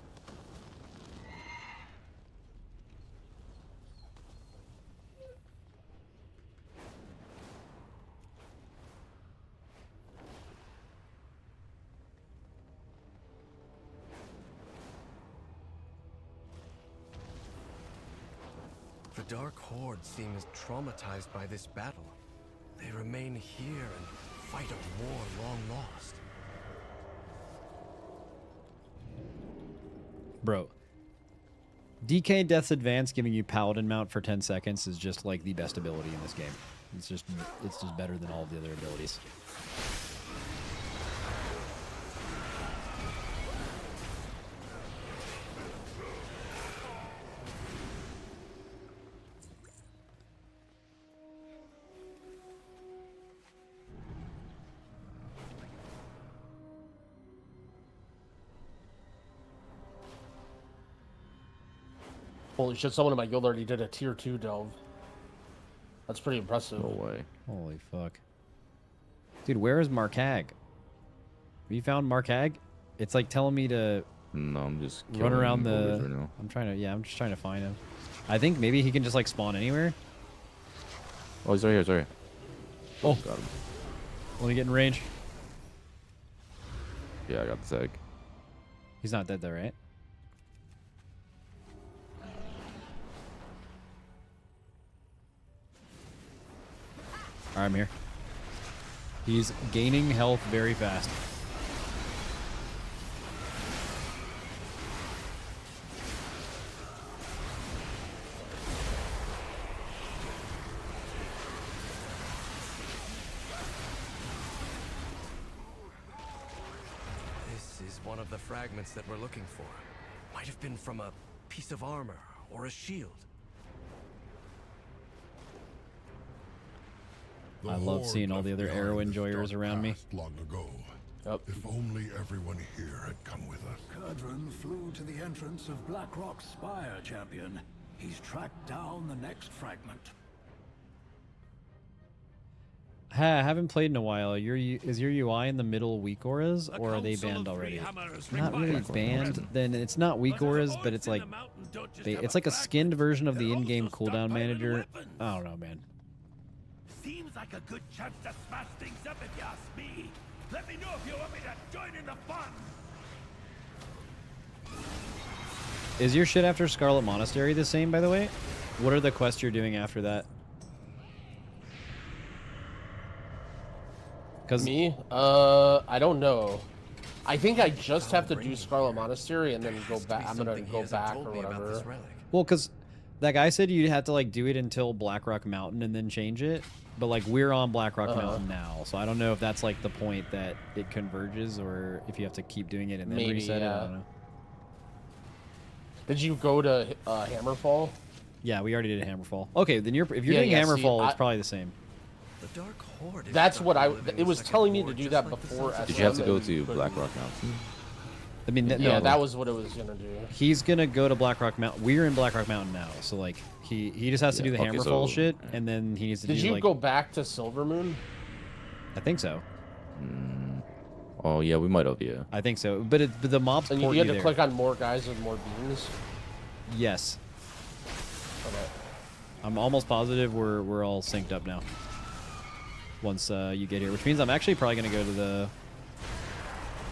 The Dark Horde seems traumatized by this battle. They remain here and fight a war long lost. Bro. DK Death's Advance giving you Paladin mount for 10 seconds is just like the best ability in this game. It's just better than all of the other abilities. Holy shit! Someone in my guild already did a tier 2 delve. That's pretty impressive. No way. Holy fuck. Dude, where is Markag? Have you found Markag? It's like telling me to No, I'm just run around killing the... ogres right now. I'm just trying to find him. I think maybe he can just like spawn anywhere. Oh, he's right here. Sorry. Oh. Got him. Let me get in range. Yeah, I got the seg. He's not dead though, right? Alright, I'm here. He's gaining health very fast. This is one of the fragments that we're looking for. Might have been from a piece of armor or a shield. The I love Horde seeing all the left other behind arrow this enjoyers dark around me. past long ago. Yep. If only everyone here had come with us. Kurdran flew to the entrance of Blackrock's spire, champion. He's tracked down the next fragment. I haven't played in a while. Is your UI in the middle weak auras, or are they banned already? Not really banned. Then it's not weak auras, but it's like it's like a skinned version of the in-game cooldown manager. I don't know, man. Seems like a good chance to smash things up if you ask me. Let me know if you want me to join in the fun. Is your shit after Scarlet Monastery the same, by the way? What are the quests you're doing after that? Me? I don't know. I think I just have to do Scarlet Monastery and then go back. I'm gonna go back or whatever. Well, because that guy said you'd have to like do it until Blackrock Mountain and then change it. But like we're on Blackrock Mountain now, so I don't know if that's like the point that it converges or if you have to keep doing it and then reset it. I don't know. Did you go to Hammerfall? Yeah, we already did Hammerfall. Okay, then if you're doing Hammerfall, it's probably the same. The Dark Horde. That's what it was telling me to do that before. Did you have to go to Blackrock Mountain? I mean, yeah, that was what it was gonna do. He's gonna go to Blackrock Mountain. We're in Blackrock Mountain now, so like he just has to do the Hammerfall shit, and then he needs to. Did do, you go back to Silvermoon? I think so. Oh yeah, we might have. Yeah. I think so, but the mobs. And you had to click on more guys with more beams. Yes. Okay. I'm almost positive we're all synced up now. Once you get here, which means I'm actually probably gonna go to the.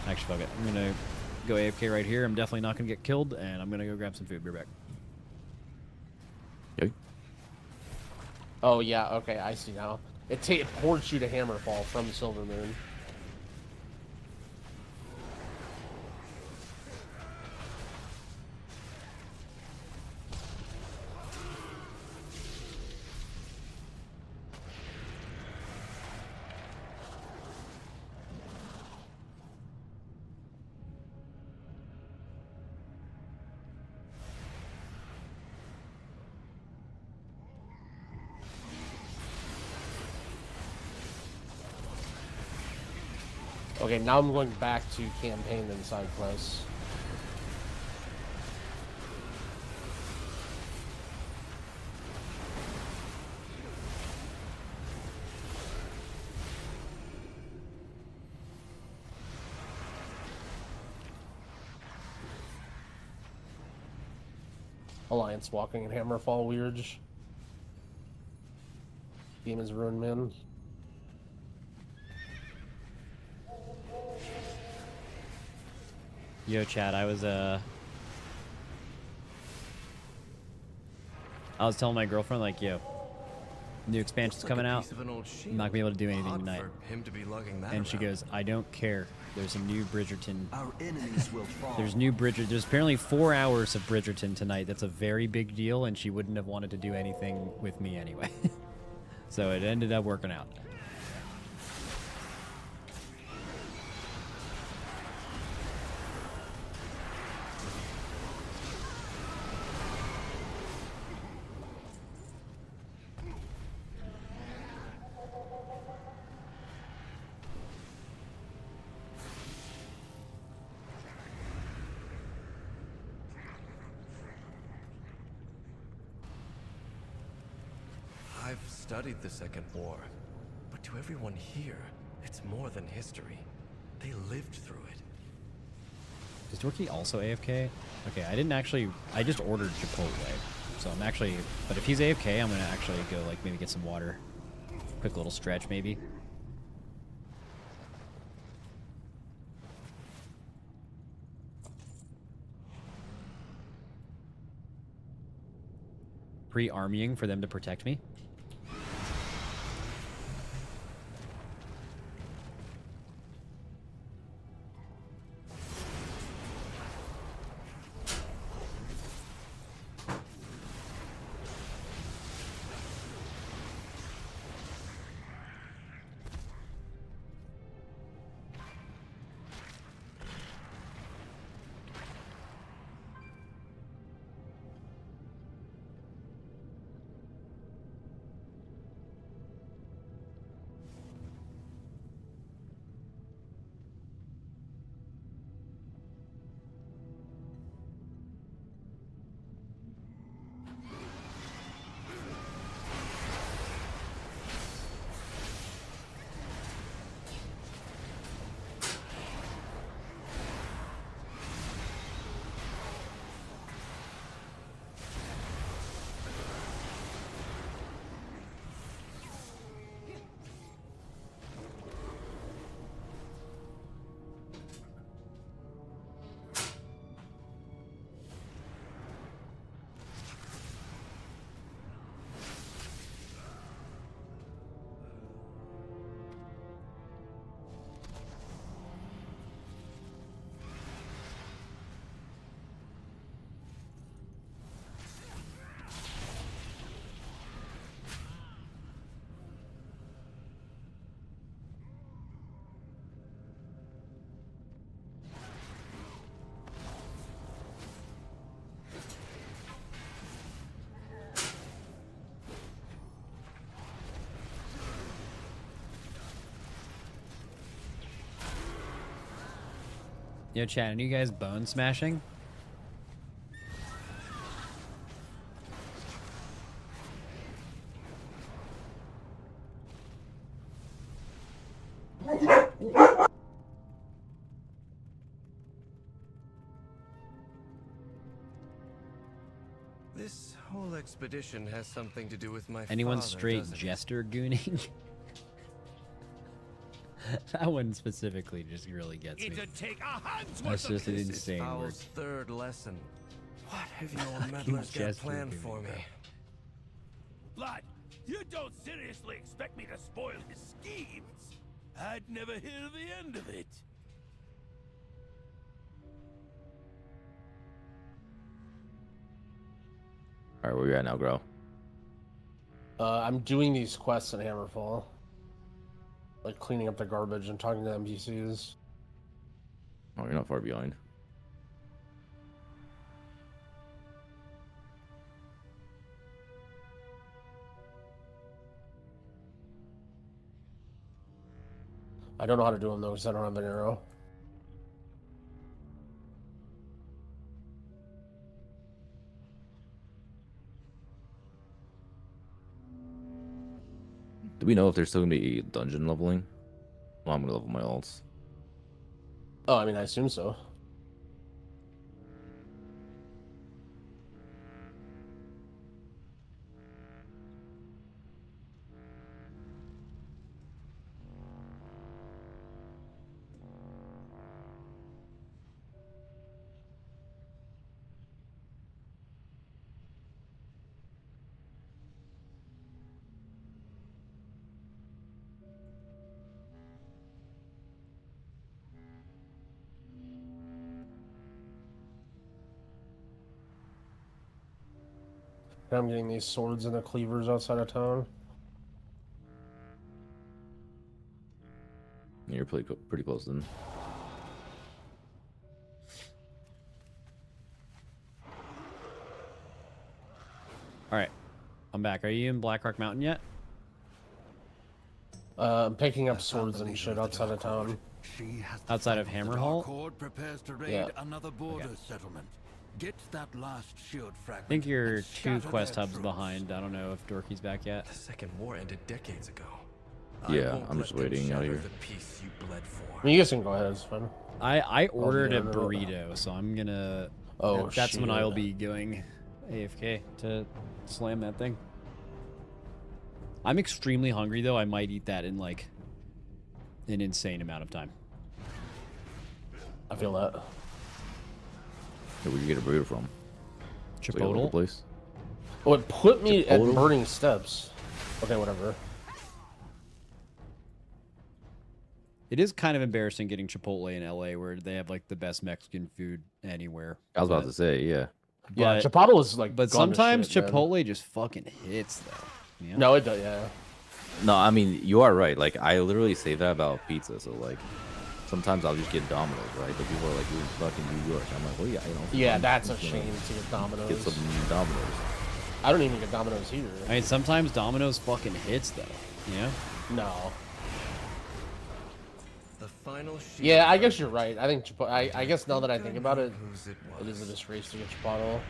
Actually, fuck it. I'm gonna go AFK right here. I'm definitely not gonna get killed, and I'm gonna go grab some food. Be right back. Okay. Oh yeah. Okay, I see now. It ports you to Hammerfall from Silvermoon. Okay, now I'm going back to campaign and side quests. Alliance walking in Hammerfall weird. Demon's Ruin Man. Yo, Chad, I was telling my girlfriend, like, yo, new expansion's coming out. I'm not gonna be able to do anything tonight. And she goes, I don't care. There's a new Bridgerton. Our enemies will fall. There's apparently 4 hours of Bridgerton tonight. That's a very big deal, and she wouldn't have wanted to do anything with me anyway. So it ended up working out. I've studied the Second War, but to everyone here, it's more than history. They lived through it. Is Dorky also AFK? Okay, I just ordered Chipotle. So I'm actually, but if he's AFK, I'm gonna actually go like maybe get some water. Quick little stretch maybe. Pre-armying for them to protect me. Yo, chat, are you guys bone smashing? This whole expedition has something to do with my Anyone father, straight doesn't it? jester gooning? That one specifically just really gets me. It'd take a hand's That's worth of just an This is insane word. Foul's third lesson. What have you old meddlers got jester planned gooning, for me? bro. Lad, you don't seriously expect me to spoil his schemes? I'd never hear the end of it. All right, where you at now, Grow? I'm doing these quests in Hammerfall. Like cleaning up the garbage and talking to NPCs. Oh, you're not far behind. I don't know how to do them though because I don't have an arrow. Do we know if there's still gonna be dungeon leveling? Well, I'm gonna level my alts. Oh, I mean, I assume so. I'm getting these swords and the cleavers outside of town. You're pretty close then. All right, I'm back. Are you in Blackrock Mountain yet? I'm picking up swords and shit outside of town. Outside of Hammerhall? Horde prepares to raid Yeah. another border settlement. Get that last shield fragment. I think you're and 2 scatter quest their hubs troops. behind. I don't know if Dorky's back yet. The Second War ended decades ago. Yeah, I'm just waiting out here. The peace you bled for. I mean, you guys can go ahead. It's fine. I ordered a no. burrito, so I'm gonna. Oh, that's when I will shit. be going AFK to slam that thing. I'm extremely hungry though. I might eat that in like an insane amount of time. I feel that. Hey, where'd you get a burrito from? So you got a local Chipotle? place? Oh, it put me at Chipotle? Burning Steps. Okay, whatever. It is kind of embarrassing getting Chipotle in LA where they have like the best Mexican food anywhere. I was about to say, yeah. Yeah, Chipotle is like. But gone to sometimes shit, man. Chipotle just fucking hits though. You know? No, it does. Yeah. No, I mean, you are right. Like, I literally say that about pizza. So, like, sometimes I'll just get Domino's, right? But people are like, you're fucking New York. I'm like, well, yeah, you know. Yeah, that's a you know, shame to get Domino's. Get some Domino's. I don't even get Domino's here. I mean, sometimes Domino's fucking hits though. You know? No. The final shield Yeah, I guess you're right. I think Chipotle. I guess now that I think about it, it is a disgrace to get Chipotle.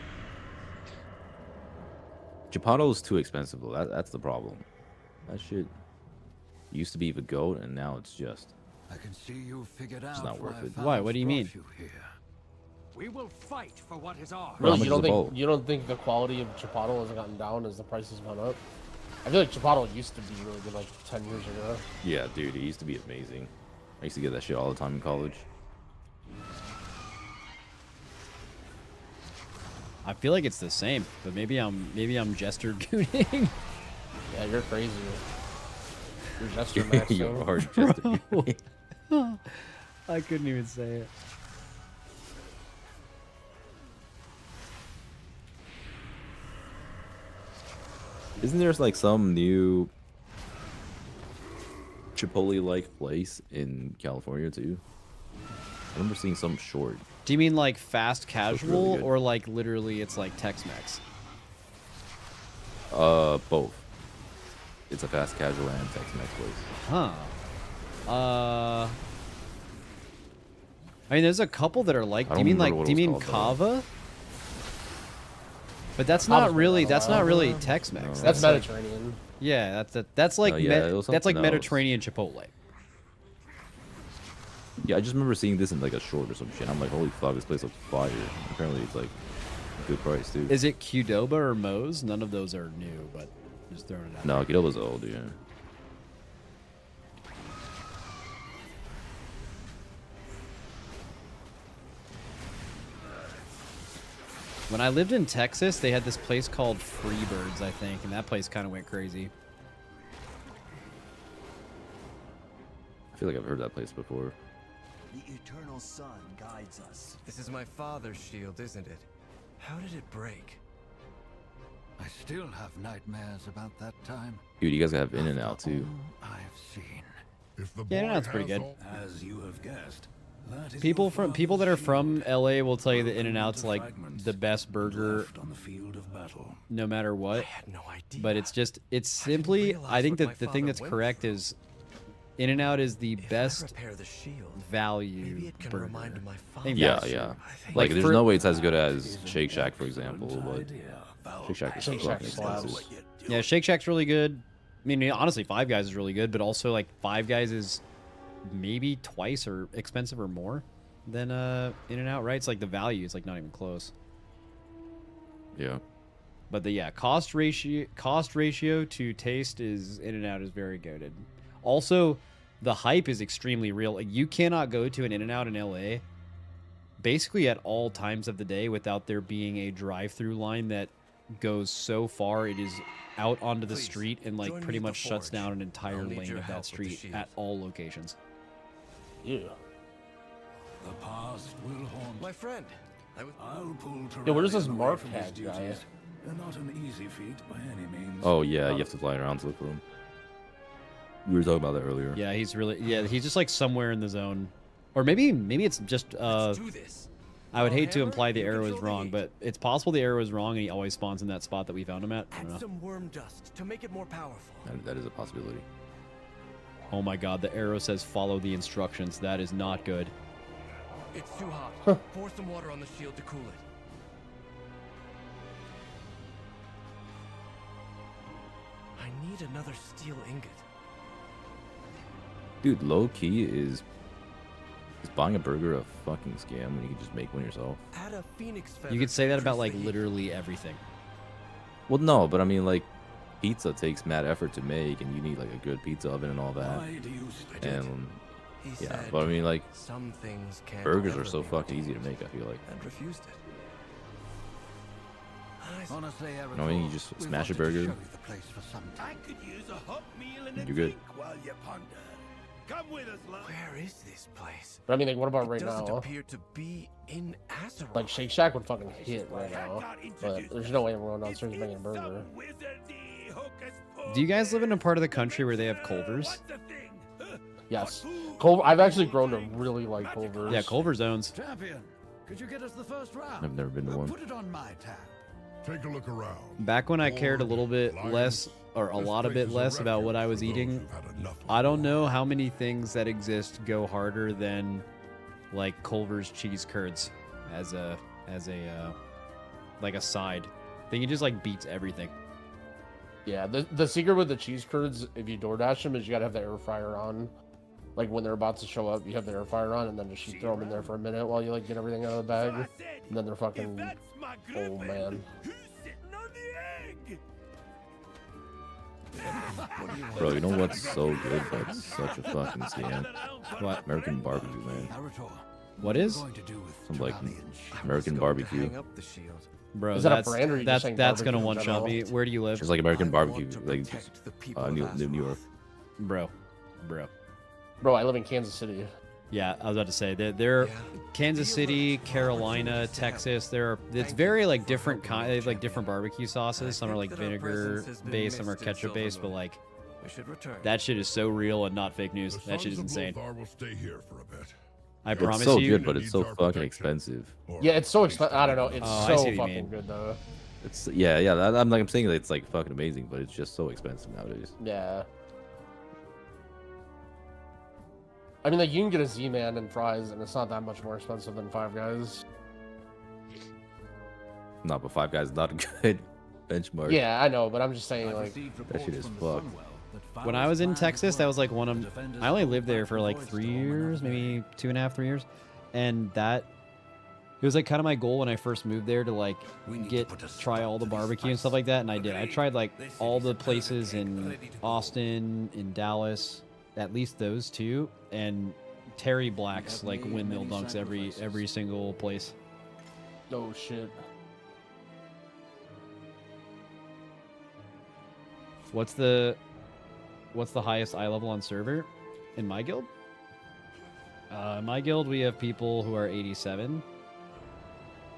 Chipotle's too expensive, though. That's the problem. That shit used to be the GOAT, and now it's just. I can see you figured out It's not worth why it. Why? What do you Fowls mean? brought you here. We will fight for what is ours. Really, much you don't is a bowl? think the quality of Chipotle has gotten down as the prices have gone up? I feel like Chipotle used to be really good like 10 years ago. Yeah, dude, it used to be amazing. I used to get that shit all the time in college. I feel like it's the same, but maybe I'm jester gooning. Yeah, you're crazy. You're Jester Max. You are Jester. I couldn't even say it. Isn't there like some new Chipotle-like place in California too? I remember seeing some short. Do you mean like fast casual good. or like literally it's like Tex-Mex? Both. It's a fast casual and Tex-Mex place. Huh. I mean, there's a couple that are like. I Do you don't mean remember like? what Do it you was mean called, Kava? But that's not really. That's not really Tex-Mex. No. That's like- Mediterranean. Yeah, that's like No, yeah, it was that's like something else. Mediterranean Chipotle. Yeah, I just remember seeing this in like a short or some shit. I'm like, holy fuck, this place looks fire. Apparently, it's like a good price too. Is it Qdoba or Moe's? None of those are new, but just throwing it out. No, Qdoba's old, yeah. When I lived in Texas, they had this place called Freebirds, I think, and that place kind of went crazy. I feel like I've heard that place before. The eternal sun guides us. This is my father's shield, isn't it? How did it break? I still have nightmares about that time. Dude, you guys have In and Out too. I've seen. If the Yeah, boy no, that's pretty has good. all- As you have guessed, that is People your that are father's from LA will tell you that shield, In-N-Out's like fragments the best burger left on the field of battle. no matter what. I had no idea. But it's simply, I think realize that what the thing my that's father correct went is In-N-Out is the If I best repair the shield, value maybe it can burger. remind my I think Yeah, that's yeah. true. Like, there's for- no way it's as good as Shake Shack, for example, but Shake Shack is Shake fucking Shack slaps. expensive. Yeah, Shake Shack's really good. I mean, honestly, Five Guys is really good, but also like Five Guys is maybe twice or expensive or more than In-N-Out, right? It's like the value is like not even close. Yeah. But the cost ratio to taste is In-N-Out is very goated. Also, the hype is extremely real. Like, you cannot go to an In-N-Out in LA basically at all times of the day without there being a drive-through line that goes so far it is out onto the street and like join me pretty at the much shuts forge. down an entire I'll need lane your of help that with the street shield. at all locations. Yeah. The past will haunt. my friend. I'll pull Yeah, where does Terrarion this away Mark from his tag guy? duties. Not an easy feat by any means. Oh, yeah, you have to fly around to look for him. We were talking about that earlier. Yeah, he's just like somewhere in the zone. Or maybe it's just Let's do this. I would hate to Hammer, imply the you arrow is control the wrong, heat. but it's possible the arrow is wrong and he always spawns in that spot that we found him at. I don't Add know. some worm dust to make it more powerful. That is a possibility. Oh my god, the arrow says follow the instructions. That is not good. It's too hot. Pour some water on the shield to cool it. I need another steel ingot. Dude, low key is buying a burger a fucking scam when you can just make one yourself. Add a phoenix feather. You could say that about like increase the heat. literally everything. Well, no, but I mean, like, pizza takes mad effort to make, and you need like a good pizza oven and all that. Why do you spit it? And He yeah, said, but I mean, like, some things can't burgers ever are so be fucking easy to make. I feel like. and refused it. Honestly, You know what I mean? You just smash a burger. I could use a hot meal and a You're good. drink while you ponder. Come with us, love. Where is this place? But I mean, like, what about right It doesn't now? appear to be in Azeroth. Like, Shake Shack would fucking hit right now. But there's no way I'm going downstairs making a burger. Do you guys live in a part of the country where they have Culver's? Yes. I've actually grown to really like Culver's. Yeah, Culver's owns. Champion, could you get us the first round? I've never been to one. Put it on my tab. Take a look around. Back when I cared a little bit less, or a lot a bit less about what I was eating, I don't know how many things that exist go harder than like Culver's cheese curds as a like a side. I think it just like beats everything. Yeah, the secret with the cheese curds, if you DoorDash them, is you gotta have the air fryer on. Like when they're about to show up, you have the air fryer on, and then just you throw them in there for a minute while you like get everything out of the bag, and then they're fucking. Oh man. Bro, you know what's so good, but such a fucking scam? What? American barbecue, man. What is? Some like American barbecue. Hang up the shield. Bro, Is that a that's brand, or are you just saying that's gonna barbecue in one shot general? me. Where do you live? Just like American barbecue, like protect the people New of York. Bro. Bro, I live in Kansas City. Yeah, I was about to say they're Kansas City, Carolina, Texas. It's very like different kind, like different barbecue sauces. Some are like vinegar based, some are ketchup based, but like We should return. that shit is so real and not fake news. The That shit is Sons of insane. Lothar will stay here for a bit. I It's promise so you. good, but it's so fucking expensive. Yeah, it's so expensive. I don't know. It's Oh, I see so what you fucking mean. good though. It's yeah. I'm saying that it's like fucking amazing, but it's just so expensive nowadays. Yeah. I mean, like, you can get a Z-Man and fries, and it's not that much more expensive than Five Guys. No, but Five Guys is not a good benchmark. Yeah, I know, but I'm just saying, like... That shit is fucked. When I was in Texas, that was like one of... I only lived there for like 3 years, maybe 2.5, 3 years. And that... It was like kind of my goal when I first moved there to like try all the barbecue and stuff like that, and I did. I tried like all the places in Austin, in Dallas, at least those two, and Terry Black's like windmill dunks every single place. Oh shit. What's the highest eye level on server in my guild? In my guild we have people who are 87.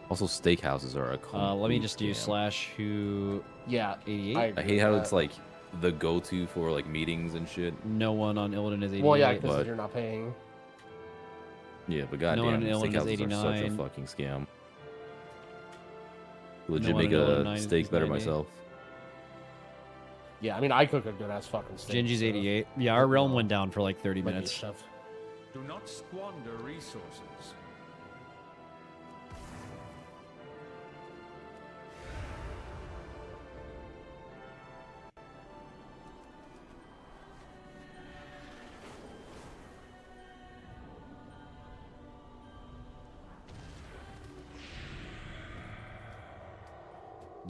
Also, steakhouses are a let me just do /who. Yeah, 88. I hate how it's like the go-to for like meetings and shit. No one on Illidan is 88. Well, yeah, because you're not paying. Yeah, but goddamn, no one on Illidan is steakhouses 89. are such a fucking scam. Legit No one make on a Illidan steak is better 90. myself. Yeah, I mean, I cook a good ass fucking steak. Gingy's so- 88. Yeah, our realm went down for like 30 Might be minutes. chef. Do not squander resources.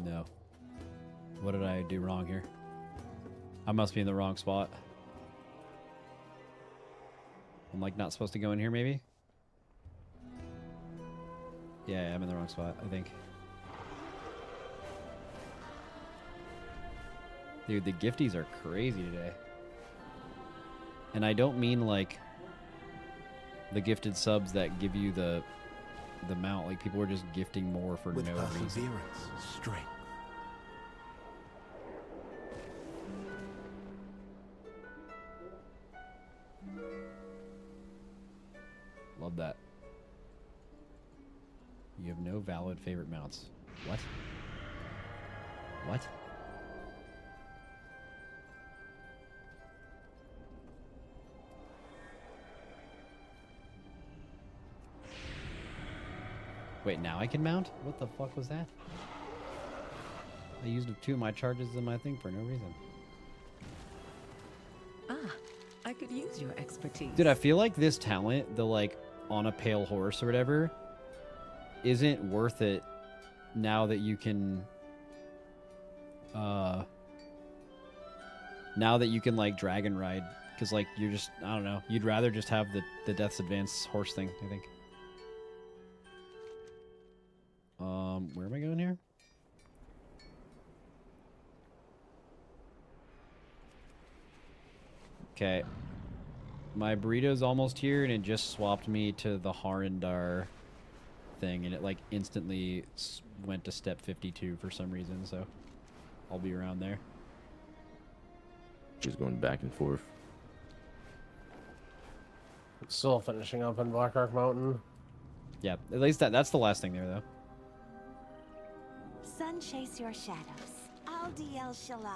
No. What did I do wrong here? I must be in the wrong spot. I'm like not supposed to go in here maybe? Yeah, I'm in the wrong spot, I think. Dude, the gifties are crazy today. And I don't mean like the gifted subs that give you the mount. Like people are just gifting more for With no reason. perseverance, strength. Love that. You have no valid favorite mounts. What? What? Wait, now I can mount? What the fuck was that? I used 2 of my charges in my thing for no reason. Ah, I could use your expertise. Dude, I feel like this talent, the like on a pale horse or whatever, isn't worth it now that you can like dragon ride, because like you're just, I don't know, you'd rather just have the Death's Advance horse thing, I think. Where am I going here? Okay. My burrito's almost here, and it just swapped me to the Harindar thing, and it like instantly went to step 52 for some reason, so I'll be around there. Just going back and forth. Still finishing up in Blackrock Mountain. Yeah, at least that's the last thing there, though. Sun chase your shadows. Al Diel Shala.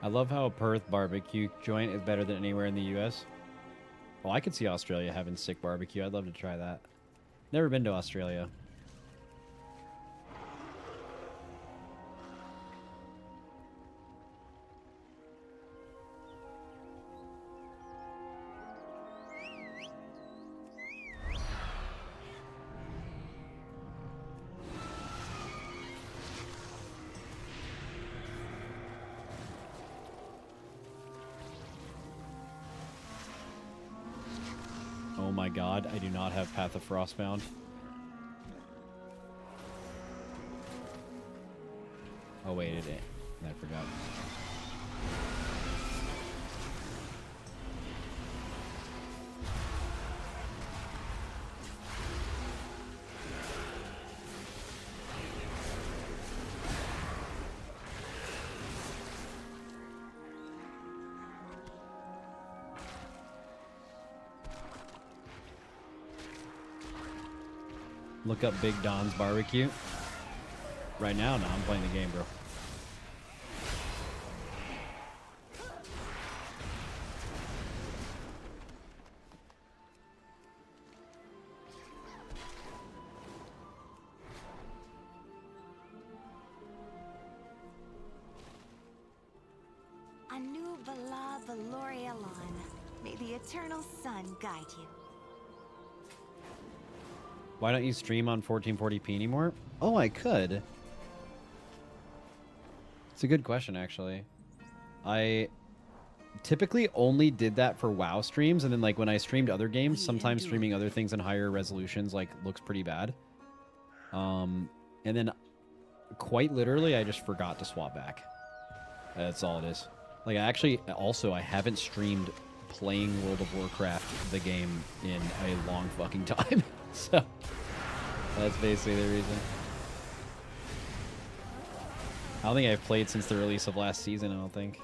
I love how a Perth barbecue joint is better than anywhere in the U.S. Well, I could see Australia having sick barbecue. I'd love to try that. Never been to Australia. Oh my god, I do not have Path of Frostbound. Oh wait, it ain't. I forgot. Look up Big Don's Barbecue. Right now, no, I'm playing the game, bro. Anu Bala Valorialon. May the eternal sun guide you. Why don't you stream on 1440p anymore? Oh, I could. It's a good question, actually. I typically only did that for WoW streams, and then like when I streamed other games, sometimes streaming other things in higher resolutions like looks pretty bad. And then quite literally, I just forgot to swap back. That's all it is. Like, I haven't streamed playing World of Warcraft, the game, in a long fucking time. So, that's basically the reason. I don't think I've played since the release of last season, I don't think.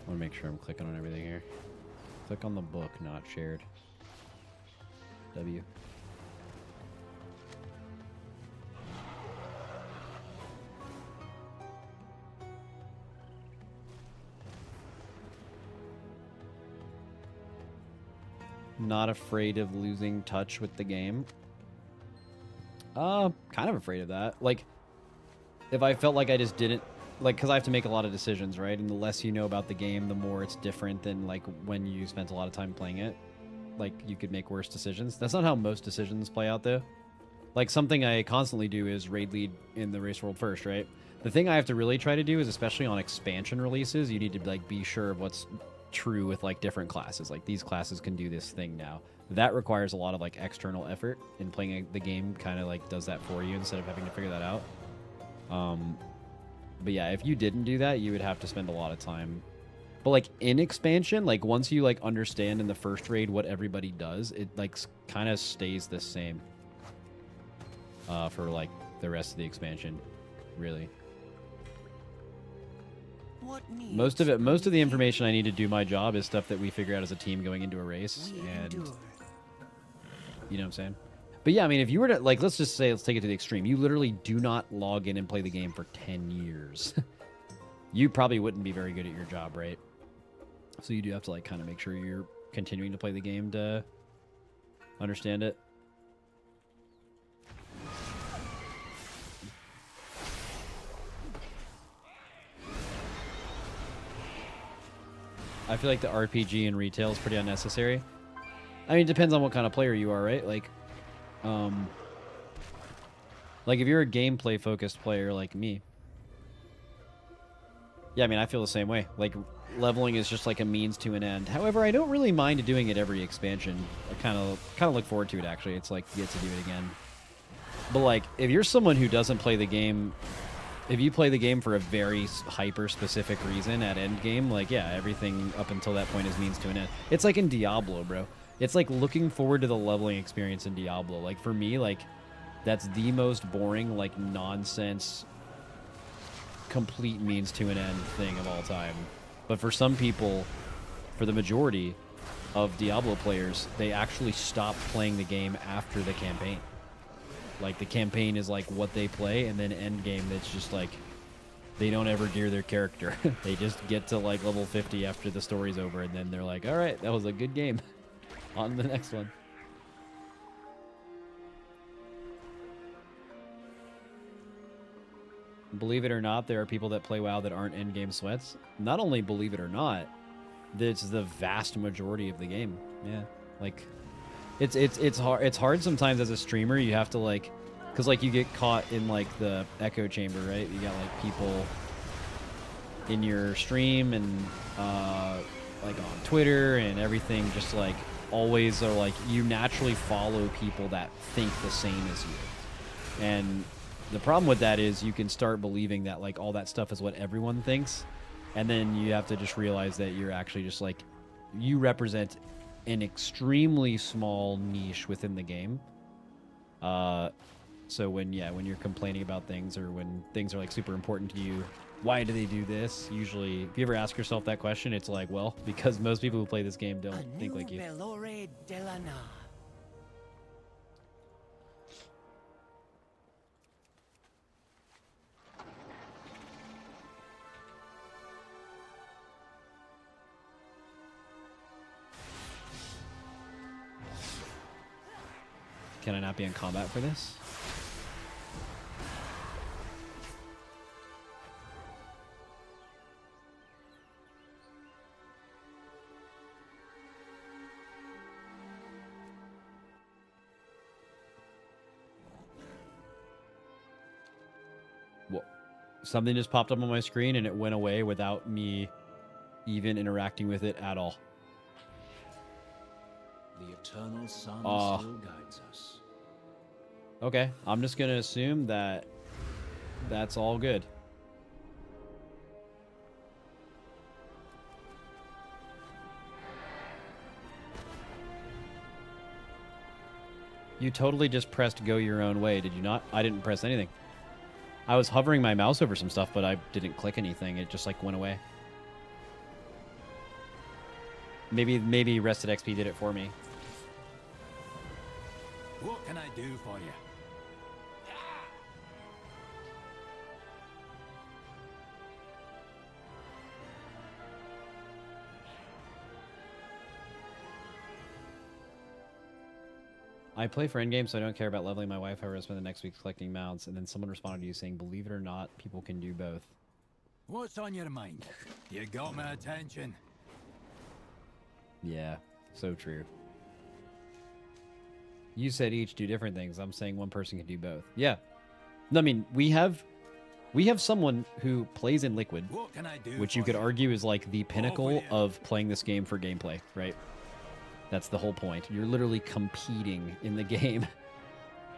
I want to make sure I'm clicking on everything here. Click on the book, not shared. W. Not afraid of losing touch with the game. Kind of afraid of that. Like, if I felt like I just didn't, like, because I have to make a lot of decisions, right? And the less you know about the game, the more it's different than, like, when you spent a lot of time playing it. Like, you could make worse decisions. That's not how most decisions play out, though. Like, something I constantly do is raid lead in the race world first, right? The thing I have to really try to do is, especially on expansion releases, you need to, like, be sure of what's true with, like, different classes. Like, these classes can do this thing now. That requires a lot of, like, external effort, and playing the game kind of, like, does that for you instead of having to figure that out. But yeah, if you didn't do that, you would have to spend a lot of time. But like in expansion, like once you like understand in the first raid what everybody does, it like kind of stays the same for like the rest of the expansion, really. Most of the information I need to do my job is stuff that we figure out as a team going into a race, and you know what I'm saying? But yeah, I mean, if you were to, like, let's just say, let's take it to the extreme. You literally do not log in and play the game for 10 years. You probably wouldn't be very good at your job, right? So you do have to, like, kind of make sure you're continuing to play the game to understand it. I feel like the RPG in retail is pretty unnecessary. I mean, it depends on what kind of player you are, right? Like if you're a gameplay focused player like me, yeah, I mean, I feel the same way. Like leveling is just like a means to an end. However, I don't really mind doing it every expansion. I kind of look forward to it, actually. It's like you get to do it again. But like if you're someone who doesn't play the game, if you play the game for a very hyper specific reason at end game, like yeah, everything up until that point is means to an end. It's like in Diablo, bro. It's like looking forward to the leveling experience in Diablo. Like for me, like that's the most boring, like nonsense, complete means to an end thing of all time. But for some people, for the majority of Diablo players, they actually stop playing the game after the campaign. Like the campaign is like what they play, and then end game, it's just like they don't ever gear their character. They just get to like level 50 after the story's over, and then they're like, all right, that was a good game. On the next one. Believe it or not, there are people that play WoW that aren't endgame sweats. Not only believe it or not, it's the vast majority of the game. Yeah, like it's hard. It's hard sometimes as a streamer. You have to like, cause like you get caught in like the echo chamber, right? You got like people in your stream and like on Twitter and everything, just like always are like you naturally follow people that think the same as you, and The problem with that is you can start believing that like all that stuff is what everyone thinks, and then you have to just realize that you're actually just like, you represent an extremely small niche within the game. So when you're complaining about things, or when things are like super important to you, why do they do this? Usually, if you ever ask yourself that question, it's like, well, because most people who play this game don't think like you. Can I not be in combat for this? What? Something just popped up on my screen and it went away without me even interacting with it at all. The eternal sun still guides us. Okay, I'm just gonna assume that that's all good. You totally just pressed go your own way, did you not? I didn't press anything. I was hovering my mouse over some stuff, but I didn't click anything. It just like went away. Maybe Rested XP did it for me. What can I do for you? I play for endgame, so I don't care about leveling my wife. However, I spend the next week collecting mounts. And then someone responded to you saying, believe it or not, people can do both. What's on your mind? You got my attention. Yeah, so true. You said each do different things. I'm saying one person can do both. Yeah. No, I mean, we have someone who plays in Liquid, What can I do which you could argue is like the pinnacle of playing this game for gameplay, right? That's the whole point. You're literally competing in the game.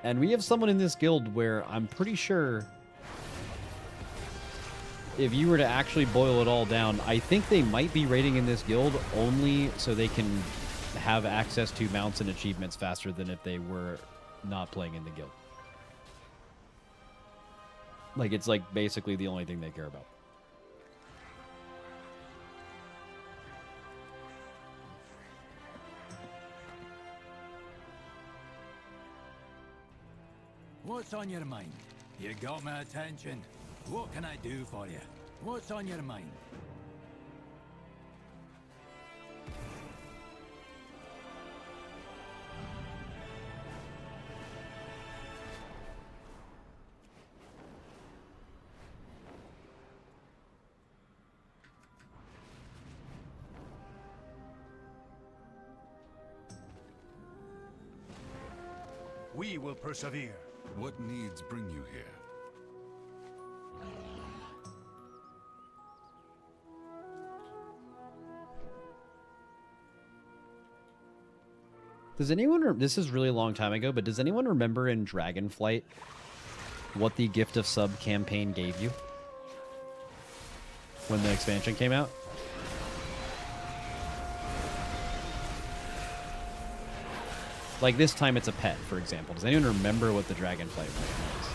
And we have someone in this guild where I'm pretty sure if you were to actually boil it all down, I think they might be raiding in this guild only so they can have access to mounts and achievements faster than if they were not playing in the guild. Like, it's like basically the only thing they care about. What's on your mind? You got my attention. What can I do for you? What's on your mind? We will persevere. What needs bring you here? Does anyone, this is really a long time ago, but does anyone remember in Dragonflight what the Gift of Sub campaign gave you when the expansion came out? Like this time it's a pet, for example. Does anyone remember what the Dragonflight was?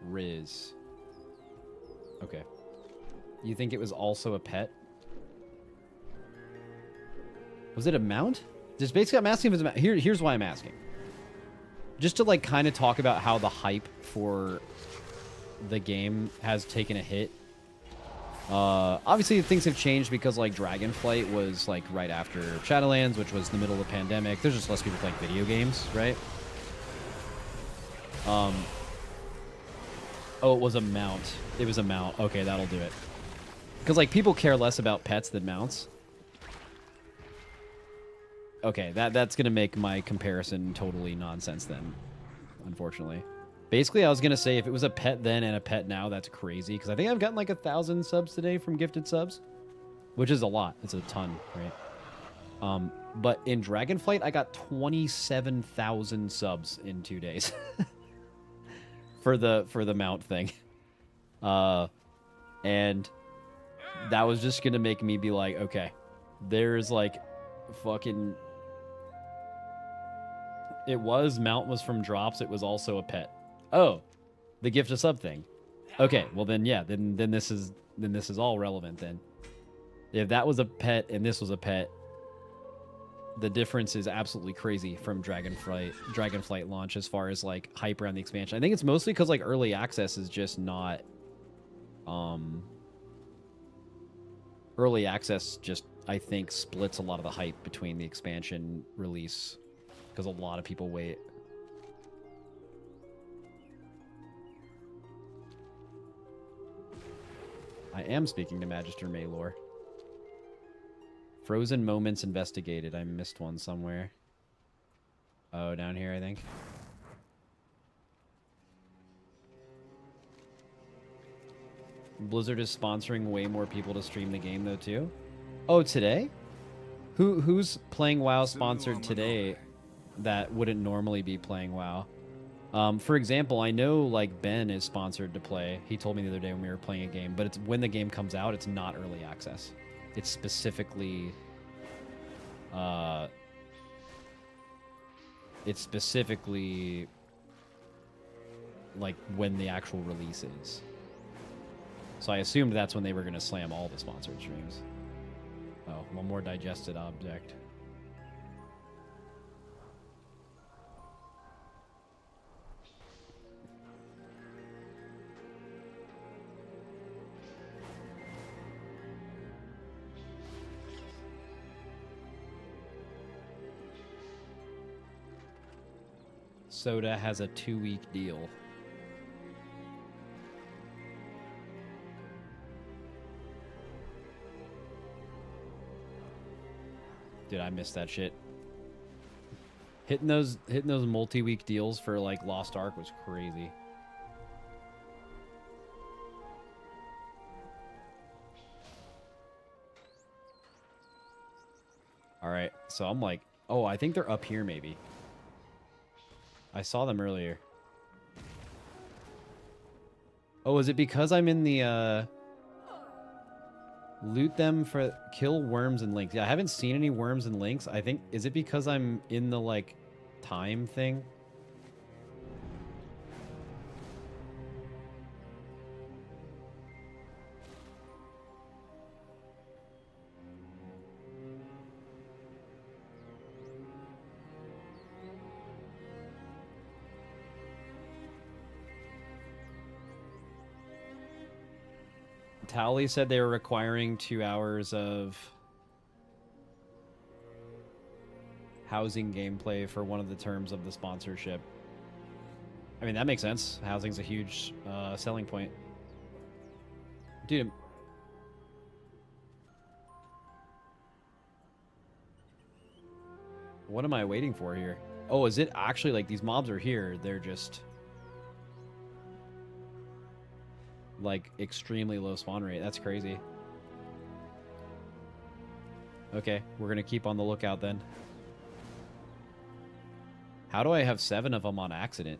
Riz. Okay. You think it was also a pet? Was it a mount? Just basically, I'm asking if it's a mount. Here's why I'm asking. Just to like kind of talk about how the hype for the game has taken a hit. Obviously, things have changed because like Dragonflight was like right after Shadowlands, which was the middle of the pandemic. There's just less people playing video games, right? Oh, it was a mount. It was a mount. Okay, that'll do it. Because like people care less about pets than mounts. Okay, that's gonna make my comparison totally nonsense then, unfortunately. Basically, I was going to say if it was a pet then and a pet now, that's crazy. Because I think I've gotten like 1,000 subs today from gifted subs. Which is a lot. It's a ton, right? But in Dragonflight, I got 27,000 subs in 2 days. for the mount thing. And that was just going to make me be like, okay, there's like fucking... Mount was from drops. It was also a pet. Oh, the gift of sub thing. Okay, well then, yeah, then this is all relevant then. If that was a pet and this was a pet, the difference is absolutely crazy from Dragonflight launch as far as like hype around the expansion. I think it's mostly because like early access is just not early access just I think splits a lot of the hype between the expansion release because a lot of people wait. I am speaking to Magister Maylor. Frozen moments investigated. I missed one somewhere. Oh, down here, I think. Blizzard is sponsoring way more people to stream the game, though, too. Oh, today? Who's playing WoW sponsored today that wouldn't normally be playing WoW? For example, I know, like, Ben is sponsored to play. He told me the other day when we were playing a game, but it's when the game comes out, it's not early access. It's specifically... like when the actual release is. So I assumed that's when they were going to slam all the sponsored streams. Oh, one more digested object. Soda has a 2-week deal. Dude, I missed that shit. Hitting those multi-week deals for like Lost Ark was crazy. All right, so I'm like, oh, I think they're up here maybe. I saw them earlier. Oh, is it because I'm in the, loot them for kill worms and links? Yeah, I haven't seen any worms and links. I think, is it because I'm in the, like, time thing? Towley said they were requiring 2 hours of housing gameplay for one of the terms of the sponsorship. I mean, that makes sense. Housing's a huge selling point. Dude. What am I waiting for here? Oh, is it actually like these mobs are here? They're just... like extremely low spawn rate. That's crazy. Okay, we're gonna keep on the lookout then. How do I have 7 of them on accident?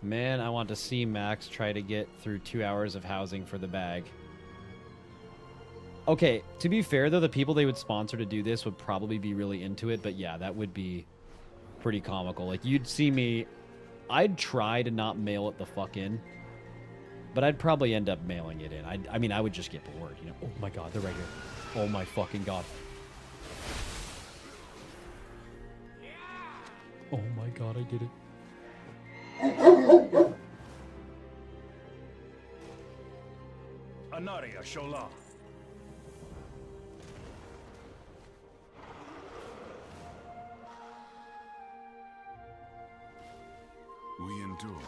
Man, I want to see Max try to get through 2 hours of housing for the bag. Okay, to be fair, though, the people they would sponsor to do this would probably be really into it, but yeah, that would be pretty comical. Like, you'd see me... I'd try to not mail it the fuck in, but I'd probably end up mailing it in. I mean, I would just get bored, you know? Oh my god, they're right here. Oh my fucking god. Oh my god, I did it. Anaria Shola. We endure.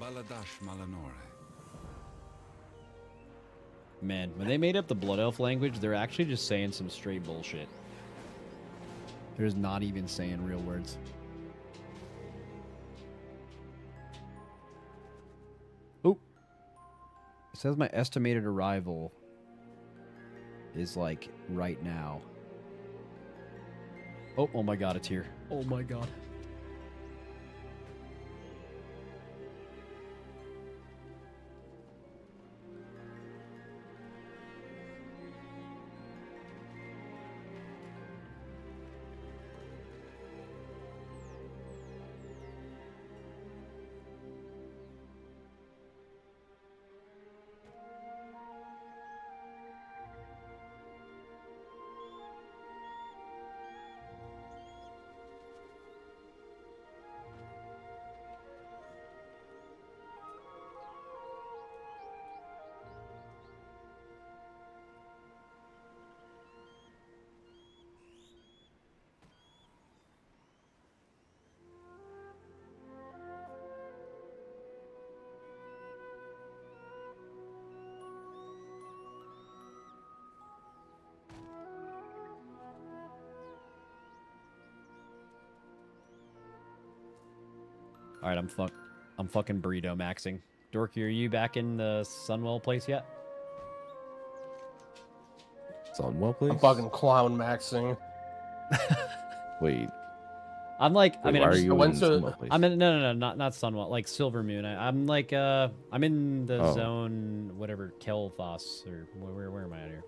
Baladash Malanore. Man, when they made up the Blood Elf language, they're actually just saying some straight bullshit. They're just not even saying real words. Oh. It says my estimated arrival is like right now. Oh my god, it's here. Oh my god. All right, I'm fucking burrito maxing. Dorky, are you back in the Sunwell place yet? Sunwell place? I'm fucking clown maxing. Wait. I'm like, Wait, I mean, why I'm are just, you in Sunwell place? I'm in, no, not Sunwell, like Silver Moon. I'm like, I'm in the Oh. zone, whatever, Kel'Thas, or where am I at here?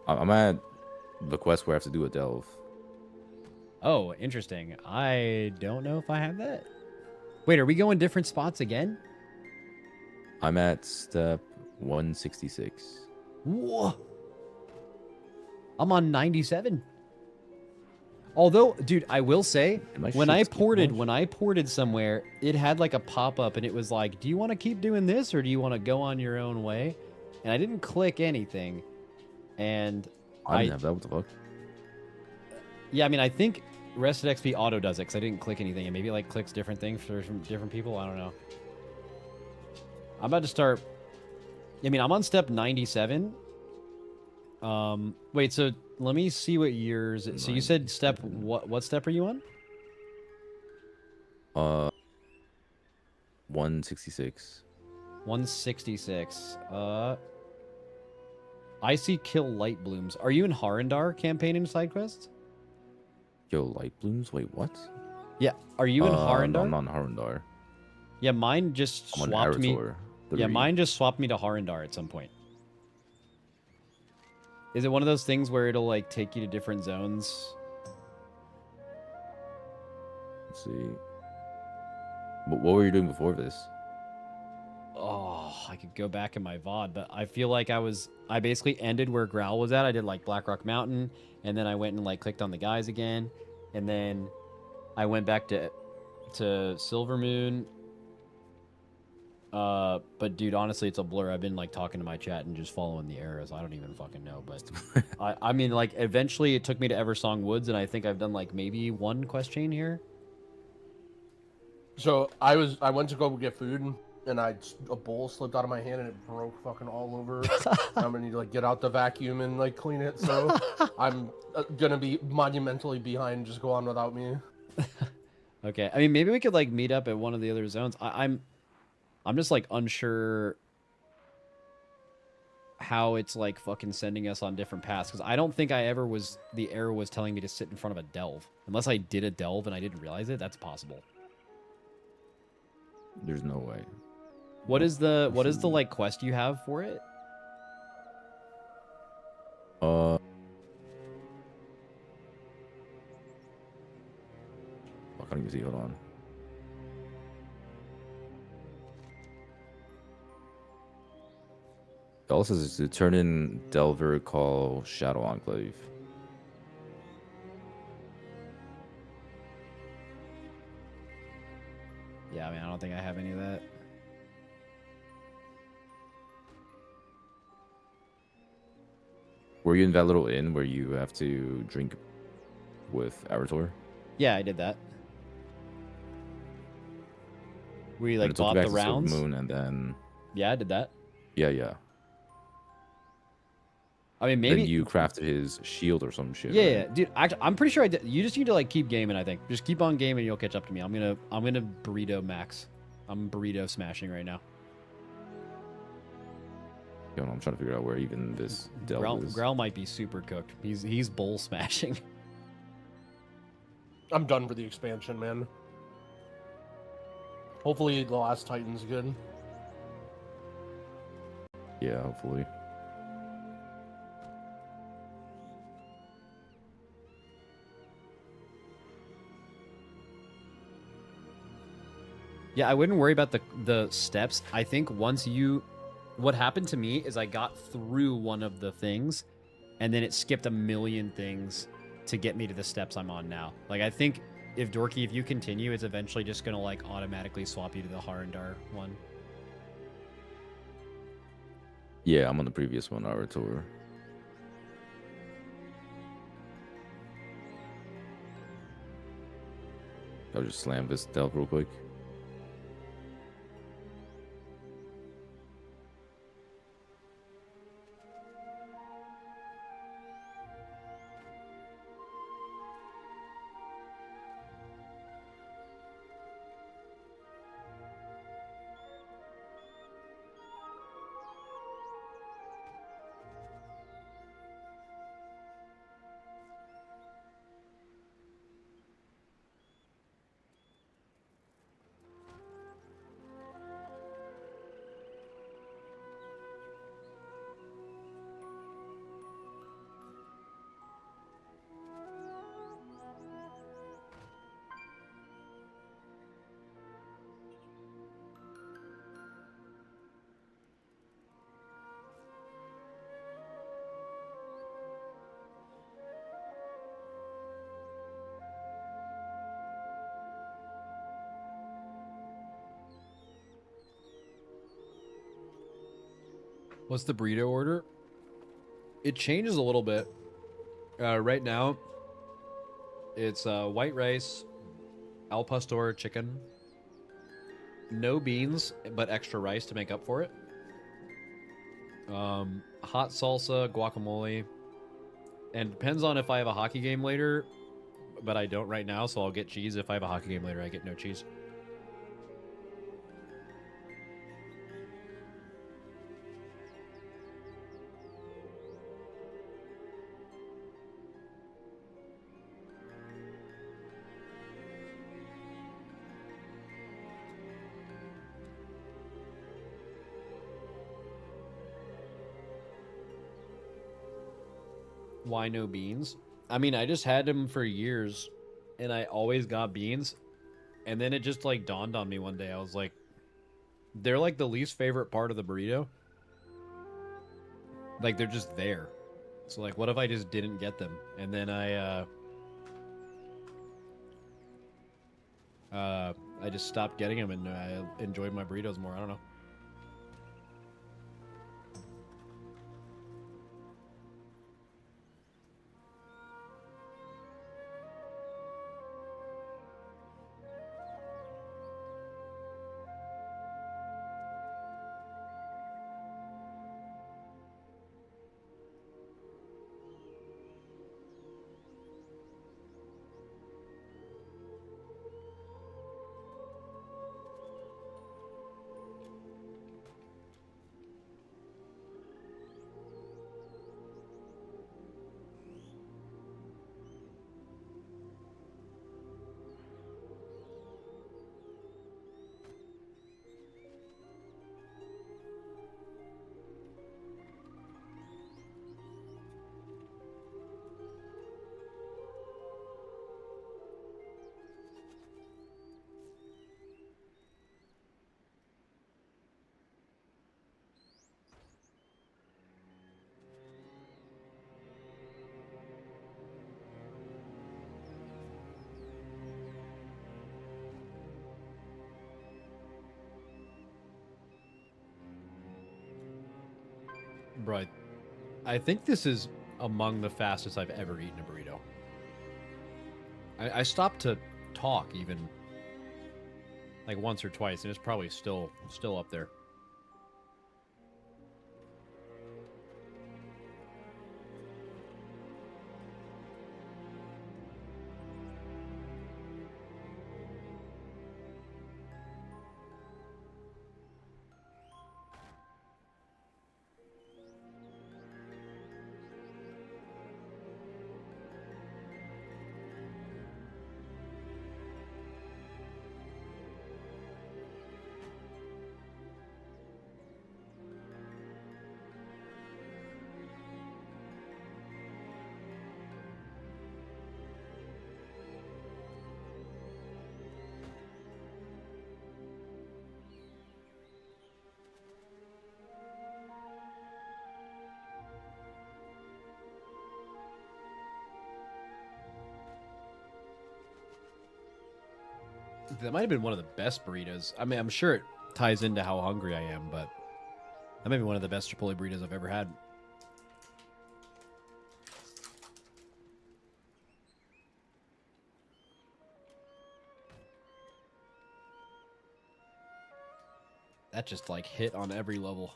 I'm at the quest where I have to do a delve. Oh, interesting. I don't know if I have that. Wait, are we going different spots again? I'm at step 166. Whoa. I'm on 97. Although, dude, I will say, when I ported somewhere, it had like a pop-up and it was like, do you want to keep doing this or do you want to go on your own way? And I didn't click anything. And I didn't have that. What the fuck? Yeah, I mean, I think Rested XP auto does it because I didn't click anything. And maybe it like clicks different things for different people. I don't know. I'm about to start. I mean, I'm on step 97. Wait, so let me see what yours. So you said step what step are you on? 166. 166. I see kill light blooms. Are you in Harandar campaigning side quests? Yo, light blooms? Wait, what? Yeah. Are you in Harandar? No, I'm not in Harandar. Yeah, mine just I'm on swapped me. Arator, Yeah, 3. mine just swapped me to Harandar at some point. Is it one of those things where it'll like take you to different zones? Let's see. What were you doing before this? Oh, I could go back in my VOD, but I feel like I basically ended where Growl was at. I did like Blackrock Mountain, and then I went and like clicked on the guys again, and then I went back to Silver Moon. But dude, honestly, it's a blur. I've been like talking to my chat and just following the arrows. I don't even fucking know, but I mean, like eventually it took me to Eversong Woods, and I think I've done like maybe one quest chain here. So I went to go get food, and a bowl slipped out of my hand and it broke fucking all over. I'm gonna need to like get out the vacuum and like clean it. So I'm gonna be monumentally behind. Just go on without me. Okay, I mean maybe we could like meet up at one of the other zones. I'm just like unsure how it's like fucking sending us on different paths, because I don't think the arrow was telling me to sit in front of a delve. Unless I did a delve and I didn't realize it, that's possible. There's no way. What is the like quest you have for it? I can't even see. Hold on. It also says to turn in Delver call Shadow Enclave. Yeah, I mean, I don't think I have any of that. Were you in that little inn where you have to drink with Arator? Yeah, I did that. We And like it took bought you the back to Silver rounds. Moon, and then Yeah, I did that. yeah. I mean, Then maybe you crafted his shield or some shit. Yeah, right? yeah, dude. I'm pretty sure I did. You just need to like keep gaming. I think just keep on gaming. You'll catch up to me. I'm gonna burrito max. I'm burrito smashing right now. Yo, I'm trying to figure out where even this delve is. Growl might be super cooked. He's bowl smashing. I'm done for the expansion, man. Hopefully the last Titan's good. Yeah, hopefully. Yeah, I wouldn't worry about the steps. I think once you... What happened to me is I got through one of the things, and then it skipped a million things to get me to the steps I'm on now. Like, I think if Dorky, if you continue, it's eventually just going to, like, automatically swap you to the Harandar one. Yeah, I'm on the previous one, Arator. I'll just slam this delve real quick. What's the burrito order? It changes a little bit. Right now, it's white rice, al pastor chicken, no beans, but extra rice to make up for it. Hot salsa, guacamole, and depends on if I have a hockey game later, but I don't right now, so I'll get cheese. If I have a hockey game later, I get no cheese. Why no beans? I mean, I just had them for years, and I always got beans, and then it just, like, dawned on me one day. I was like, they're, like, the least favorite part of the burrito. Like, they're just there. So, like, what if I just didn't get them? And then I just stopped getting them, and I enjoyed my burritos more. I don't know. Right. I think this is among the fastest I've ever eaten a burrito. I stopped to talk even. like once or twice, and it's probably still up there. That might have been one of the best burritos. I mean, I'm sure it ties into how hungry I am, but that might be one of the best Chipotle burritos I've ever had. That just like hit on every level.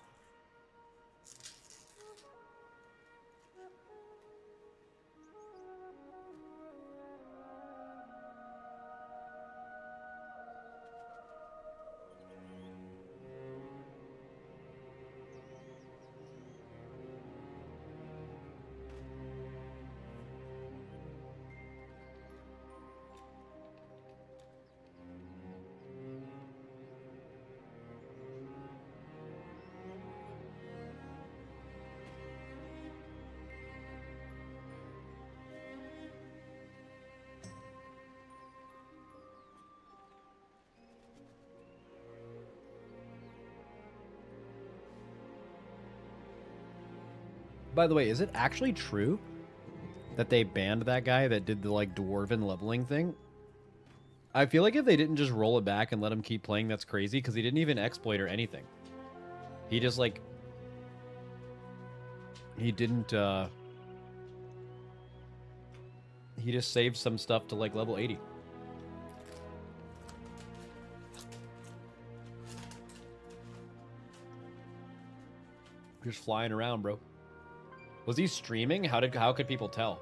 By the way, is it actually true that they banned that guy that did the, like, dwarven leveling thing? I feel like if they didn't just roll it back and let him keep playing, that's crazy, because he didn't even exploit or anything. He just, like... He didn't, He just saved some stuff to, like, level 80. Just flying around, bro. Was he streaming? How could people tell?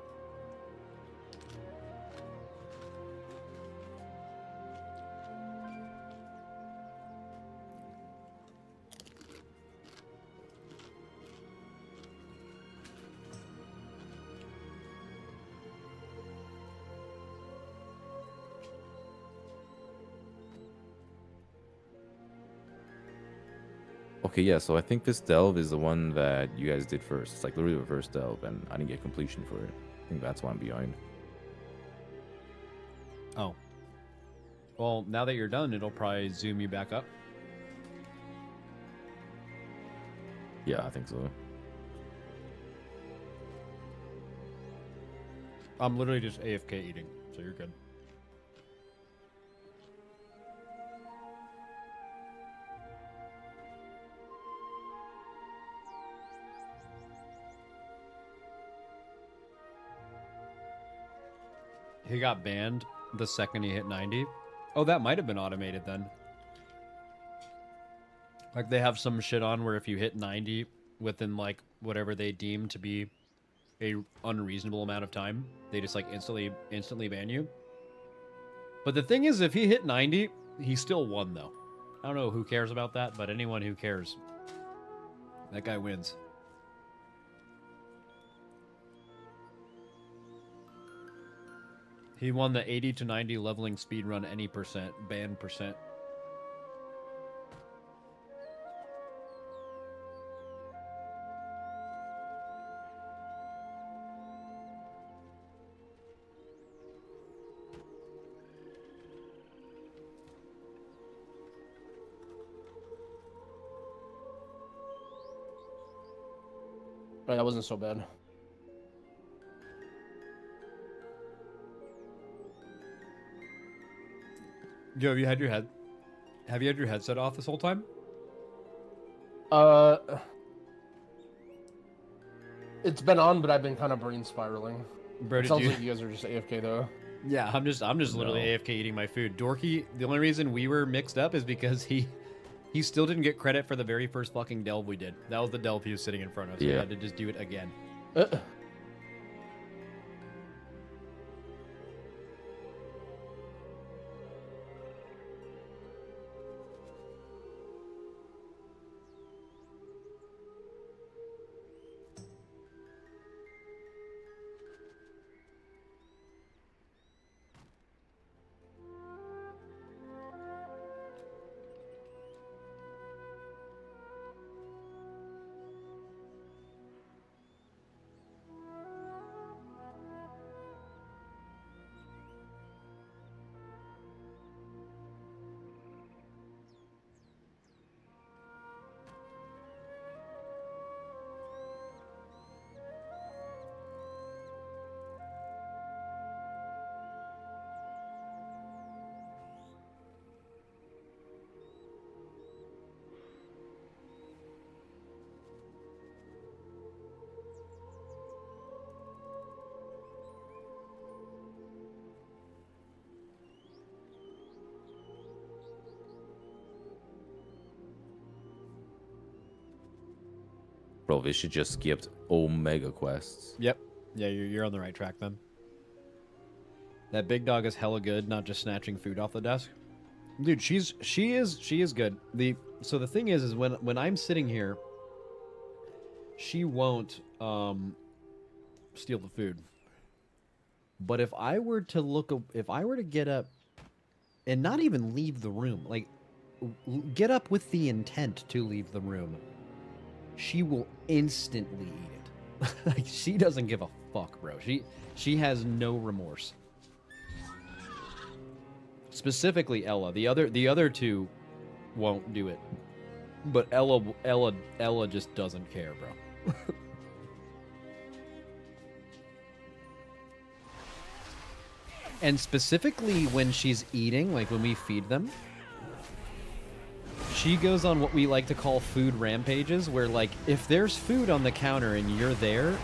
Okay, yeah, so I think this delve is the one that you guys did first. It's like literally the first delve, and I didn't get completion for it. I think that's why I'm behind. Oh. Well, now that you're done, it'll probably zoom you back up. Yeah, I think so. I'm literally just AFK eating, so you're good. He got banned the second he hit 90. Oh, that might have been automated then. Like they have some shit on where if you hit 90 within like whatever they deem to be a unreasonable amount of time, they just like instantly ban you. But the thing is, if he hit 90, he still won though. I don't know who cares about that, but anyone who cares, that guy wins. He won the 80 to 90 leveling speedrun any percent, ban percent. Right, that wasn't so bad. Yo, have you had your headset off this whole time? It's been on, but I've been kind of brain spiraling. Bro, it sounds like you guys are just AFK though. Yeah, I'm just literally AFK eating my food. Dorky, the only reason we were mixed up is because he still didn't get credit for the very first fucking delve we did. That was the delve he was sitting in front of, so we had to just do it again. Bro, this should just skipped Omega quests. Yep. Yeah, you're on the right track then. That big dog is hella good, not just snatching food off the desk. Dude, she is good. So the thing is when I'm sitting here, she won't steal the food. But if I were to get up and not even leave the room, like get up with the intent to leave the room, she will instantly eat it. Like, she doesn't give a fuck, bro. She has no remorse. Specifically Ella. The other two won't do it. But Ella just doesn't care, bro. And specifically when she's eating, like when we feed them, she goes on what we like to call food rampages, where, like, if there's food on the counter and you're there,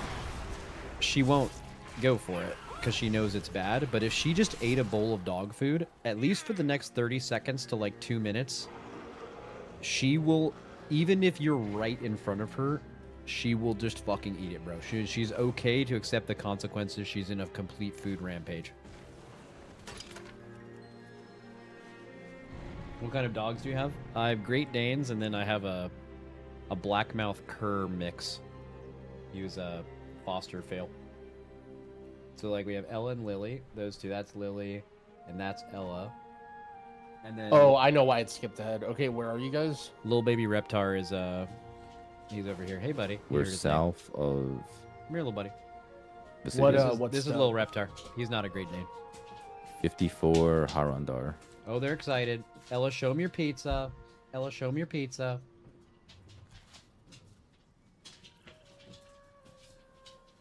she won't go for it because she knows it's bad. But if she just ate a bowl of dog food, at least for the next 30 seconds to like 2 minutes, she will, even if you're right in front of her, she will just fucking eat it, bro. She's okay to accept the consequences. She's in a complete food rampage. What kind of dogs do you have? I have Great Danes, and then I have a Blackmouth Cur mix. Use a foster fail. So, like, we have Ella and Lily. Those two. That's Lily, and that's Ella. And then... Oh, I know why it skipped ahead. Okay, where are you guys? Little baby Reptar is, he's over here. Hey, buddy. We're south of... Come here, little buddy. This is little Reptar. He's not a Great Dane. 54 Harandar. Oh, they're excited. Ella, show him your pizza. Ella, show him your pizza.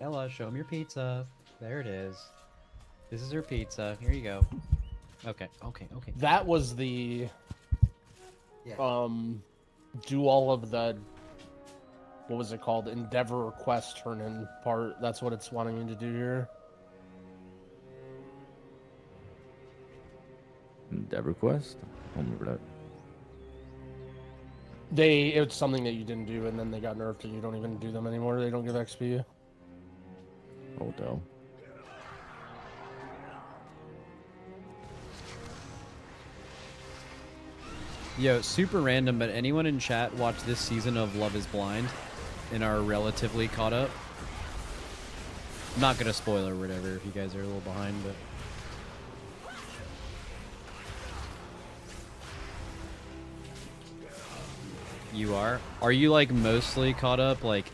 Ella, show him your pizza. There it is. This is her pizza. Here you go. Okay. That was the... do all of the... What was it called? Endeavor quest turn-in part. That's what it's wanting you to do here. Endeavor quest? I don't remember that. It's something that you didn't do, and then they got nerfed and you don't even do them anymore. They don't give XP. Oh, no. Yo, super random, but anyone in chat watch this season of Love is Blind and are relatively caught up? I'm not gonna spoil or whatever if you guys are a little behind, but... You are? Are you, like, mostly caught up? Like,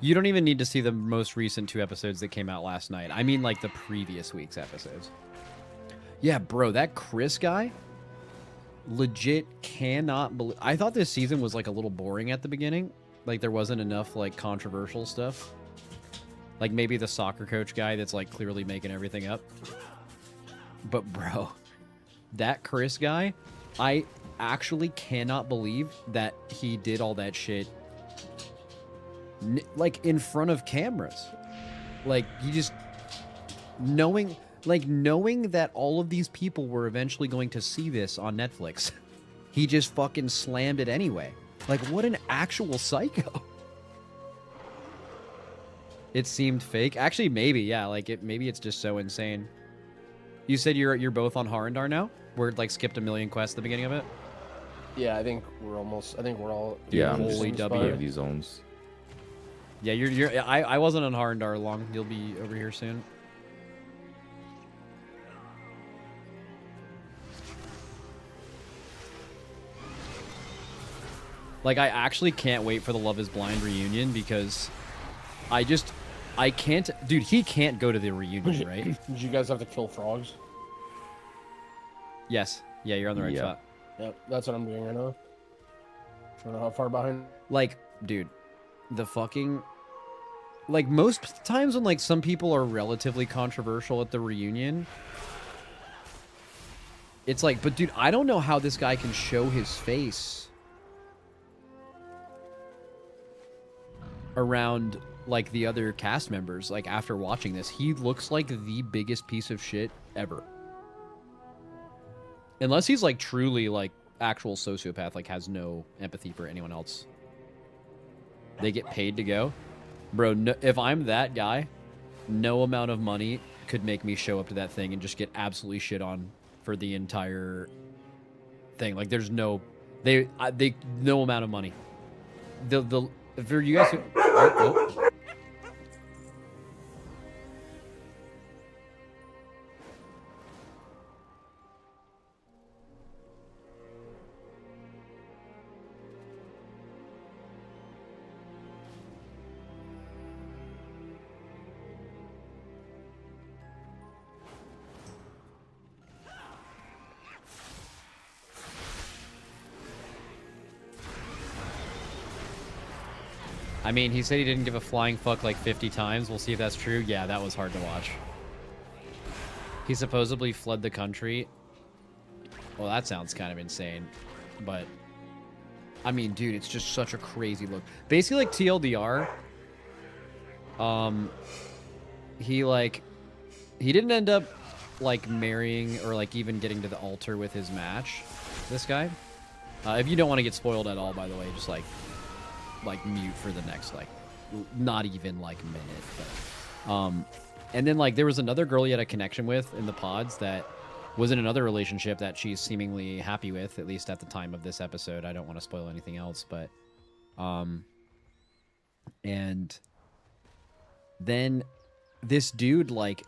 you don't even need to see the most recent 2 episodes that came out last night. I mean, like, the previous week's episodes. Yeah, bro, that Chris guy legit cannot believe... I thought this season was, like, a little boring at the beginning. Like, there wasn't enough, like, controversial stuff. Like, maybe the soccer coach guy that's, like, clearly making everything up. But, bro, that Chris guy, I actually cannot believe that he did all that shit, like, in front of cameras. Like, you just... knowing... Like, knowing that all of these people were eventually going to see this on Netflix, he just fucking slammed it anyway. Like, what an actual psycho. It seemed fake. Actually, maybe, yeah. Like, maybe it's just so insane. You said you're both on Harandar now? We're like skipped a million quests at the beginning of it? Yeah, I think we're all... Yeah, I'm holy just W. these zones. Yeah, I wasn't on Harandar long. You'll be over here soon. Like, I actually can't wait for the Love is Blind reunion because I can't... Dude, he can't go to the reunion, right? Did you guys have to kill frogs? Yes. Yeah, you're on the right shot. Yep, that's what I'm doing right now. I don't know how far behind. Like, dude, the fucking... Like, most times when, like, some people are relatively controversial at the reunion, it's like, but dude, I don't know how this guy can show his face around, like, the other cast members. Like, after watching this, he looks like the biggest piece of shit ever. Unless he's, like, truly, like, actual sociopath, like, has no empathy for anyone else. They get paid to go. Bro, no, if I'm that guy, no amount of money could make me show up to that thing and just get absolutely shit on for the entire thing. Like, there's no... They no amount of money. For you guys who... Oh. I mean, he said he didn't give a flying fuck like 50 times. We'll see if that's true. Yeah, that was hard to watch. He supposedly fled the country. Well, that sounds kind of insane. But, I mean, dude, it's just such a crazy look. Basically, like, TLDR, he didn't end up, like, marrying or, like, even getting to the altar with his match, this guy. If you don't want to get spoiled at all, by the way, just, like mute for the next, like, not even, like, minute. But, and then, like, there was another girl he had a connection with in the pods that was in another relationship that she's seemingly happy with, at least at the time of this episode. I don't want to spoil anything else, but, and then this dude, like,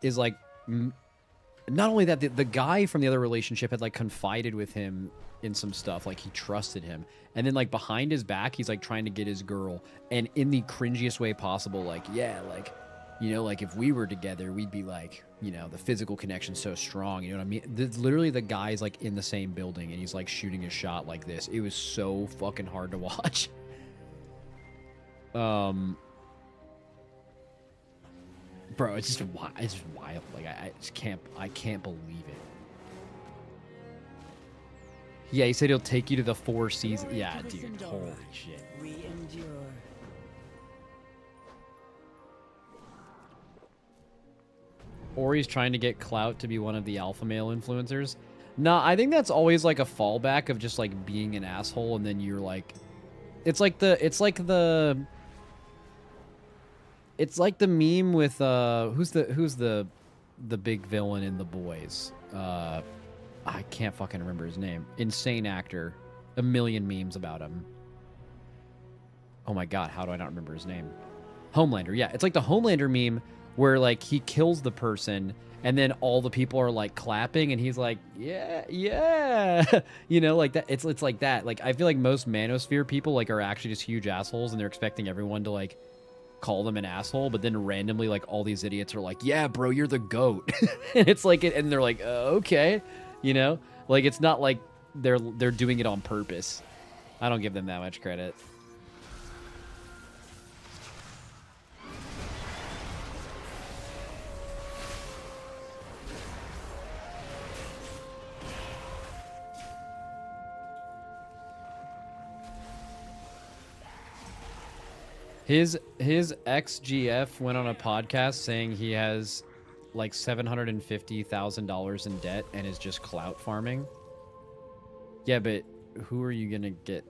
is, like, not only that, the guy from the other relationship had, like, confided with him in some stuff, like, he trusted him, and then, like, behind his back, he's, like, trying to get his girl, and in the cringiest way possible, like, yeah, like, you know, like, if we were together, we'd be, like, you know, the physical connection's so strong, you know what I mean? Literally, the guy's, like, in the same building, and he's, like, shooting a shot like this. It was so fucking hard to watch. Bro, it's just wild. Like, I can't believe it. Yeah, he said he'll take you to the 4 seasons. Yeah, dude, holy shit. We endure. Or he's trying to get Clout to be one of the alpha male influencers. Nah, I think that's always, like, a fallback of just, like, being an asshole, and then you're, like... It's like the meme with, who's the big villain in The Boys? I can't fucking remember his name. Insane actor. A million memes about him. Oh my god, how do I not remember his name? Homelander, yeah. It's like the Homelander meme where, like, he kills the person and then all the people are, like, clapping and he's like, yeah, yeah. You know, like that. It's like that. Like, I feel like most Manosphere people, like, are actually just huge assholes and they're expecting everyone to, like, call them an asshole, but then randomly, like, all these idiots are like, yeah, bro, you're the GOAT. And it's like, and they're like, okay. You know, like, it's not like they're doing it on purpose. I don't give them that much credit. His ex-GF went on a podcast saying he has like $750,000 in debt and is just clout farming. Yeah, but who are you gonna get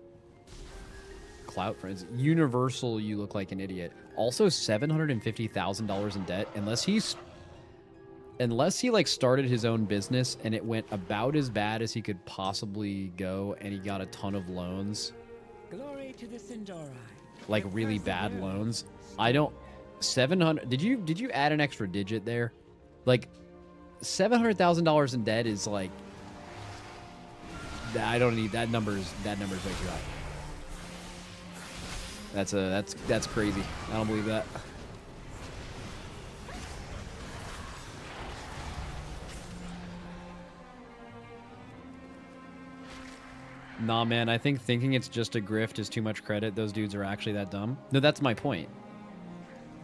clout from? Universal, you look like an idiot. Also, $750,000 in debt, unless he like started his own business and it went about as bad as he could possibly go, and he got a ton of loans. Glory to the Sindori. Like really bad loans. I don't 700. Did you add an extra digit there? Like $700,000 in debt is like, I don't need that number's way too high. That's crazy. I don't believe that. Nah, man, I think thinking it's just a grift is too much credit. Those dudes are actually that dumb. No, that's my point.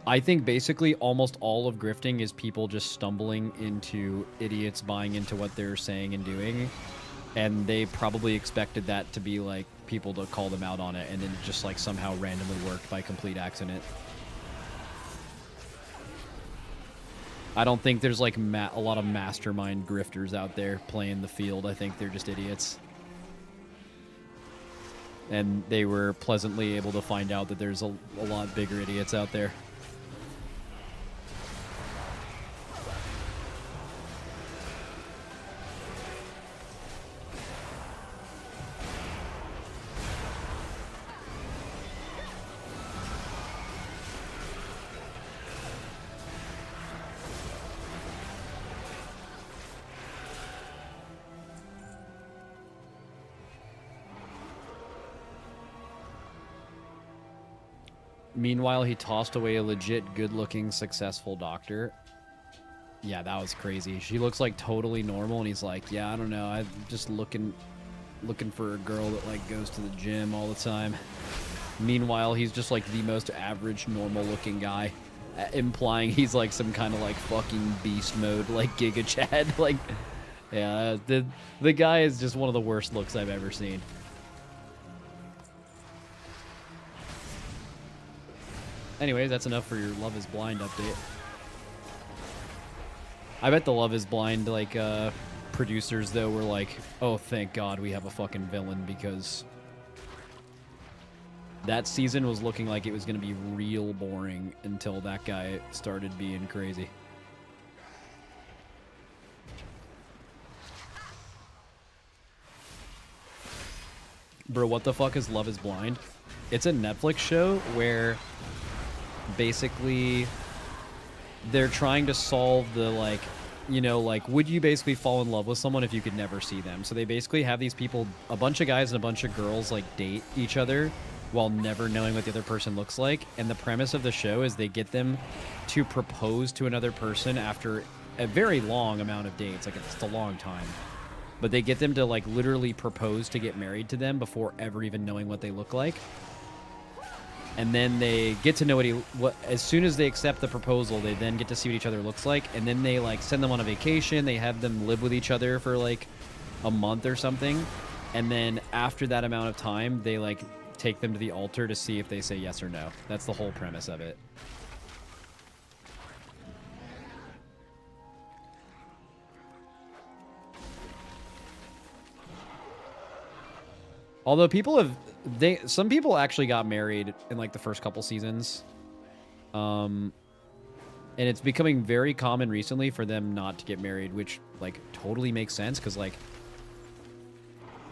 I think basically almost all of grifting is people just stumbling into idiots buying into what they're saying and doing. And they probably expected that to be like people to call them out on it, and then it just like somehow randomly worked by complete accident. I don't think there's like a lot of mastermind grifters out there playing the field. I think they're just idiots. And they were pleasantly able to find out that there's a lot bigger idiots out there. Meanwhile, he tossed away a legit, good-looking, successful doctor. Yeah, that was crazy. She looks like totally normal, and he's like, yeah, I don't know. I'm just looking for a girl that like goes to the gym all the time. Meanwhile, he's just like the most average, normal-looking guy, implying he's like some kind of like fucking beast mode, like Giga Chad. Like, yeah, the guy is just one of the worst looks I've ever seen. Anyways, that's enough for your Love is Blind update. I bet the Love is Blind, like, producers, though, were like, oh, thank God we have a fucking villain, because that season was looking like it was going to be real boring until that guy started being crazy. Bro, what the fuck is Love is Blind? It's a Netflix show where basically they're trying to solve the, like, you know, like, would you basically fall in love with someone if you could never see them? So they basically have these people, a bunch of guys and a bunch of girls, like, date each other while never knowing what the other person looks like. And the premise of the show is they get them to propose to another person after a very long amount of dates. Like, it's a long time. But they get them to, like, literally propose to get married to them before ever even knowing what they look like. And then they get to know as soon as they accept the proposal, they then get to see what each other looks like. And then they, like, send them on a vacation. They have them live with each other for, like, a month or something. And then after that amount of time, they, like, take them to the altar to see if they say yes or no. That's the whole premise of it. Although some people actually got married in like the first couple seasons. And it's becoming very common recently for them not to get married, which like totally makes sense because like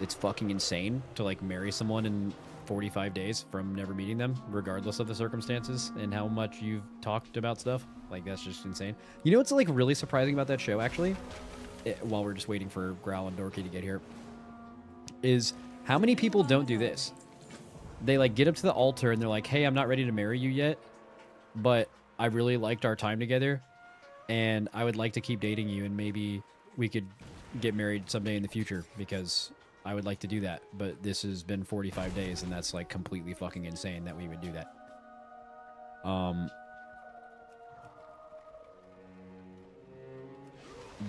it's fucking insane to like marry someone in 45 days from never meeting them, regardless of the circumstances and how much you've talked about stuff. Like that's just insane. You know what's like really surprising about that show actually? While we're just waiting for Growl and Dorky to get here, is how many people don't do this? They like get up to the altar and they're like, hey, I'm not ready to marry you yet, but I really liked our time together and I would like to keep dating you and maybe we could get married someday in the future because I would like to do that. But this has been 45 days and that's like completely fucking insane that we would do that.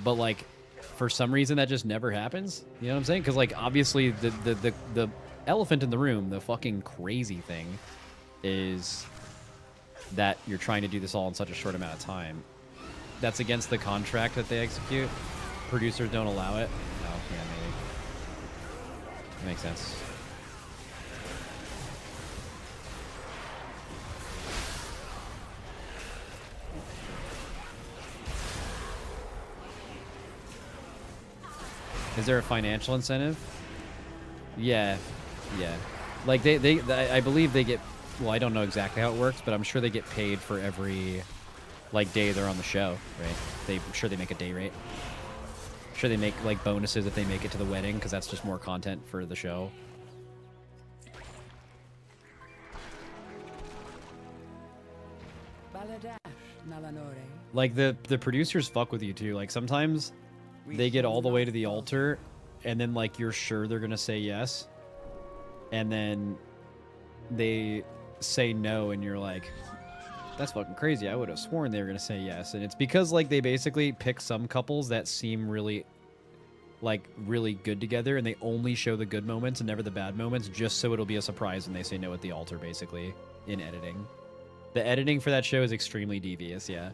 But like, for some reason that just never happens. You know what I'm saying? Because like obviously the elephant in the room, the fucking crazy thing, is that you're trying to do this all in such a short amount of time. that's against the contract that they execute. Producers don't allow it. Oh, yeah, maybe. Makes sense. Is there a financial incentive? Yeah, yeah. Like I believe they get. Well, I don't know exactly how it works, but I'm sure they get paid for every, like, day they're on the show, right? I'm sure they make a day rate. I'm sure they make like bonuses if they make it to the wedding, because that's just more content for the show. Like the producers fuck with you too. Like sometimes they get all the way to the altar, and then like you're sure they're gonna say yes, and then they say no, and you're like, that's fucking crazy. I would have sworn they were gonna say yes. And it's because like they basically pick some couples that seem really good together, and they only show the good moments and never the bad moments, just so it'll be a surprise when they say no at the altar, basically, in editing. The editing for that show is extremely devious, yeah.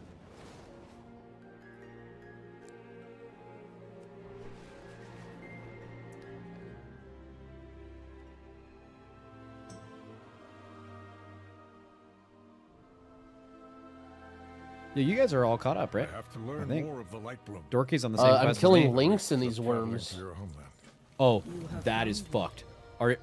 Yeah, you guys are all caught up, right? I have to learn more of the light bloom. Dorky's on the same quest I'm as killing me. links in these worms. Oh, that is fucked. Are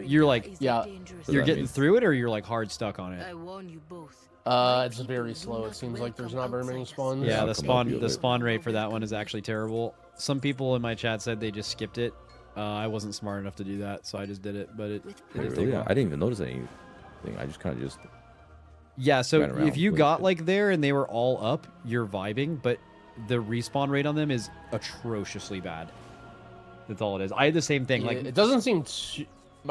you're like, yeah, you're getting through it, or you're like hard stuck on it? I warn you both. It's very slow. It seems like there's not very many spawns. Yeah, the spawn rate for that one is actually terrible. Some people in my chat said they just skipped it. I wasn't smart enough to do that, so I just did it. But it did take a while. I didn't even notice anything. I just kind of just. Yeah, so if you got like there and they were all up, you're vibing, but the respawn rate on them is atrociously bad. That's all it is. I had the same thing. Yeah, like it doesn't seem too...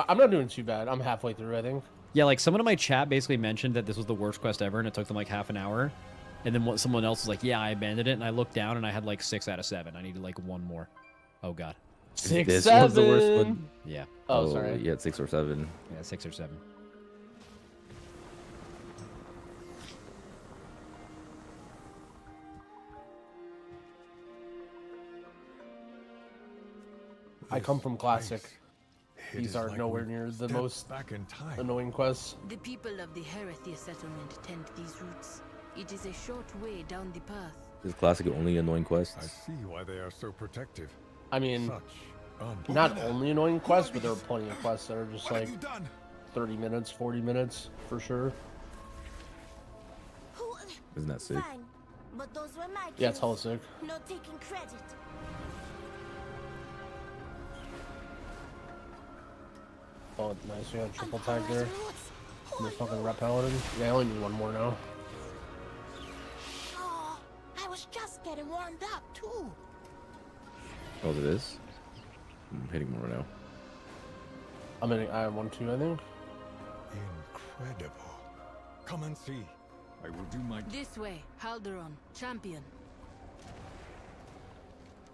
I'm not doing too bad. I'm halfway through, I think. Yeah, like someone in my chat basically mentioned that this was the worst quest ever, and it took them like half an hour. And then someone else was like, yeah, I abandoned it, and I looked down and I had like 6 out of 7. I needed like 1 more. Oh god. 6, this 7. was the worst one. Yeah. Oh, sorry. You had 6 or 7. Yeah, 6 or 7. I come from Classic. These are nowhere near the most annoying quests. The people of the Herethia settlement tend these routes. It is a short way down the path. Is Classic only annoying quests? I see why they are so protective. I mean, not only annoying quests, but there are plenty of quests that are just like 30 minutes, 40 minutes, for sure. Isn't that sick? Fine, but those were my Yeah, it's hella sick. No taking credit. Oh, nice. We got a triple tag there. And the fucking rep paladin. Yeah, I only need 1 more now. Oh, I was just getting warmed up too. Oh, it is? I'm hitting more now. I have 1 too, I think. Incredible. Come and see. I will do my... This way, Halderon, champion.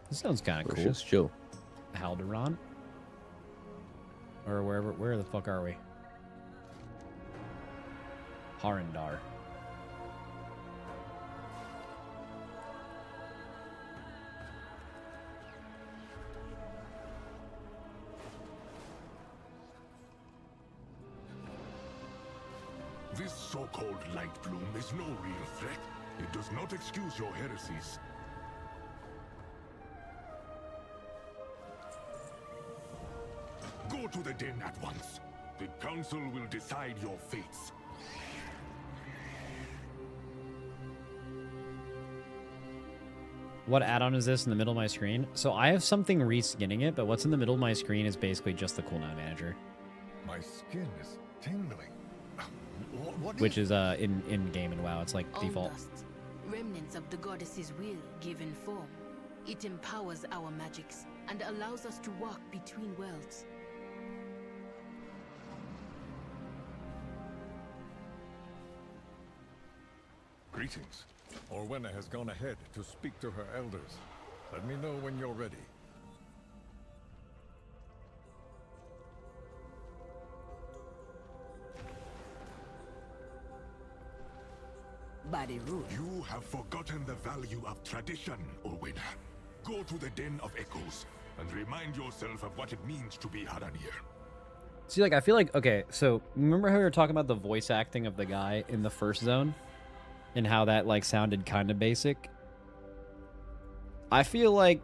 This sounds kind of cool. Just chill. Halderon? Or where the fuck are we? Harindar. This so-called light bloom is no real threat. It does not excuse your heresies. Go to the den at once. The council will decide your fates. What add-on is this in the middle of my screen? So I have something reskinning it, but what's in the middle of my screen is basically just the cooldown manager. My skin is tingling. Which is in game and WoW. It's like default. Dust, remnants of the goddess's will given form. It empowers our magics and allows us to walk between worlds. Greetings. Orwenna has gone ahead to speak to her elders. Let me know when you're ready. Body rude. You have forgotten the value of tradition, Orwin. Go to the Den of Echoes and remind yourself of what it means to be Haranir. See, like, I feel like, okay, so remember how we were talking about the voice acting of the guy in the first zone? And how that, like, sounded kind of basic? I feel like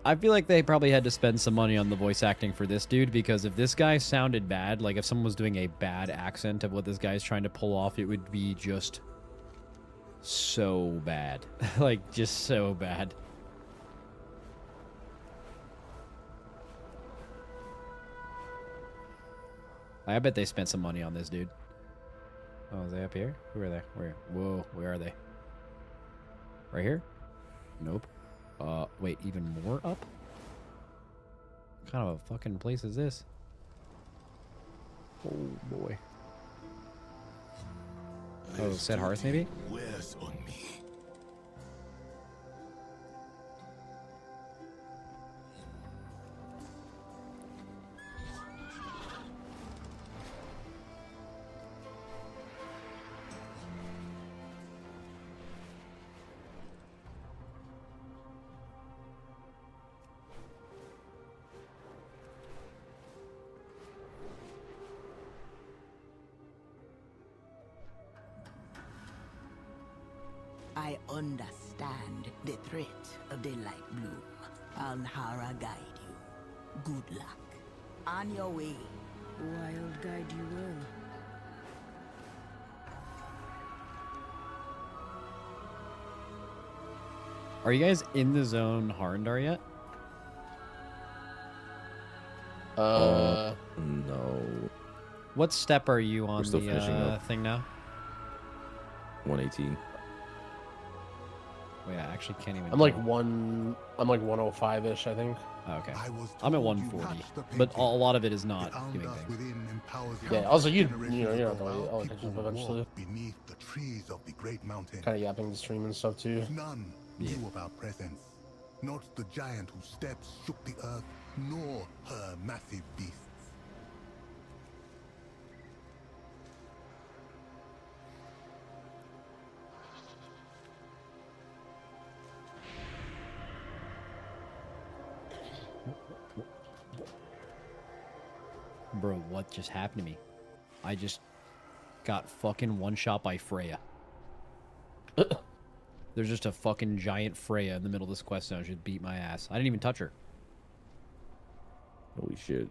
I feel like they probably had to spend some money on the voice acting for this dude, because if this guy sounded bad, like if someone was doing a bad accent of what this guy's trying to pull off, it would be just so bad. Like, just so bad. I bet they spent some money on this dude. Oh, are they up here? Who are they? Where? Whoa, where are they? Right here? Nope. Wait, even more up? What kind of a fucking place is this? Oh, boy. Oh, Set Hearth, maybe? Wears on me. I understand the threat of the light bloom. Alhara guide you. Good luck. On your way. Wild guide you will. Are you guys in the zone Harndar yet? No. What step are you on still finishing the up. thing now? 118. Wait, I actually can't even. I'm like 105-ish, I think. Oh, okay. I'm at 140, but a lot of it is not doing things. Yeah, also you're not going to catch up eventually. Beneath the trees of the great mountain. Kind of yapping the stream and stuff too. None knew of our presence. Not the giant whose steps shook the earth, nor her massive beasts. Bro, what just happened to me? I just got fucking one-shot by Freya. There's just a fucking giant Freya in the middle of this quest zone. She just beat my ass. I didn't even touch her. Holy shit.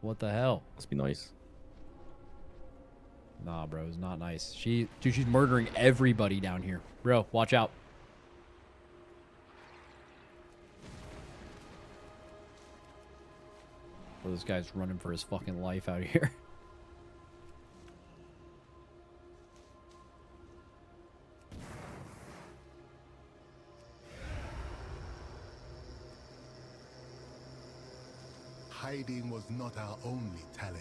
What the hell? Must be nice. Nah, bro, it's not nice. Dude, she's murdering everybody down here. Bro, watch out. Bro, this guy's running for his fucking life out here. Hiding was not our only talent.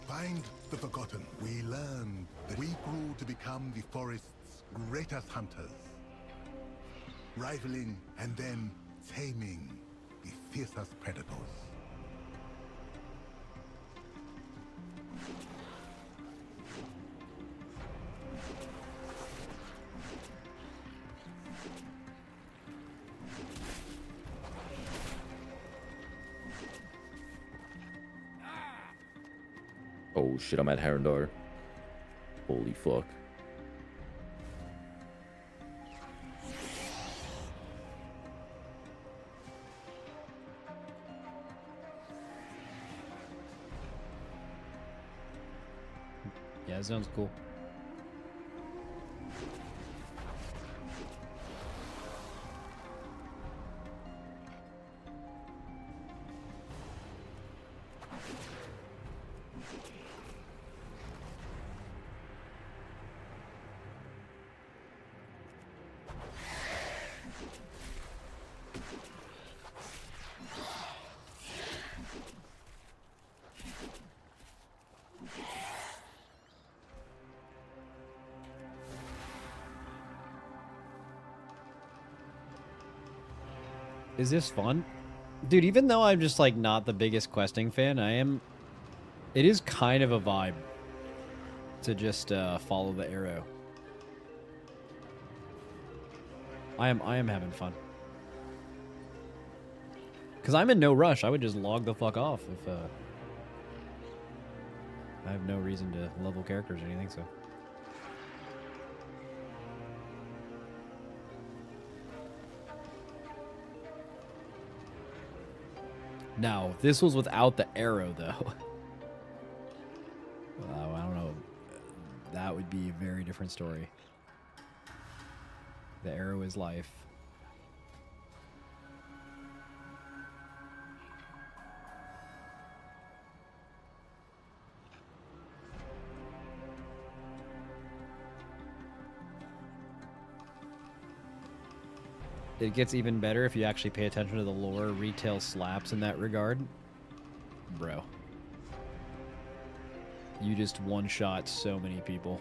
Find the forgotten. We learned that we grew to become the forest's greatest hunters. Rivaling and then taming the fiercest predators. Oh shit, I'm at Harandar. Holy fuck. Yeah, that sounds cool. Is this fun? Dude, even though I'm just like not the biggest questing fan, it is kind of a vibe to just follow the arrow. I am having fun. Because I'm in no rush. I would just log the fuck off if I have no reason to level characters or anything, so. Now, if this was without the arrow, though. I don't know. That would be a very different story. The arrow is life. It gets even better if you actually pay attention to the lore. Retail slaps in that regard. Bro. You just one-shot so many people.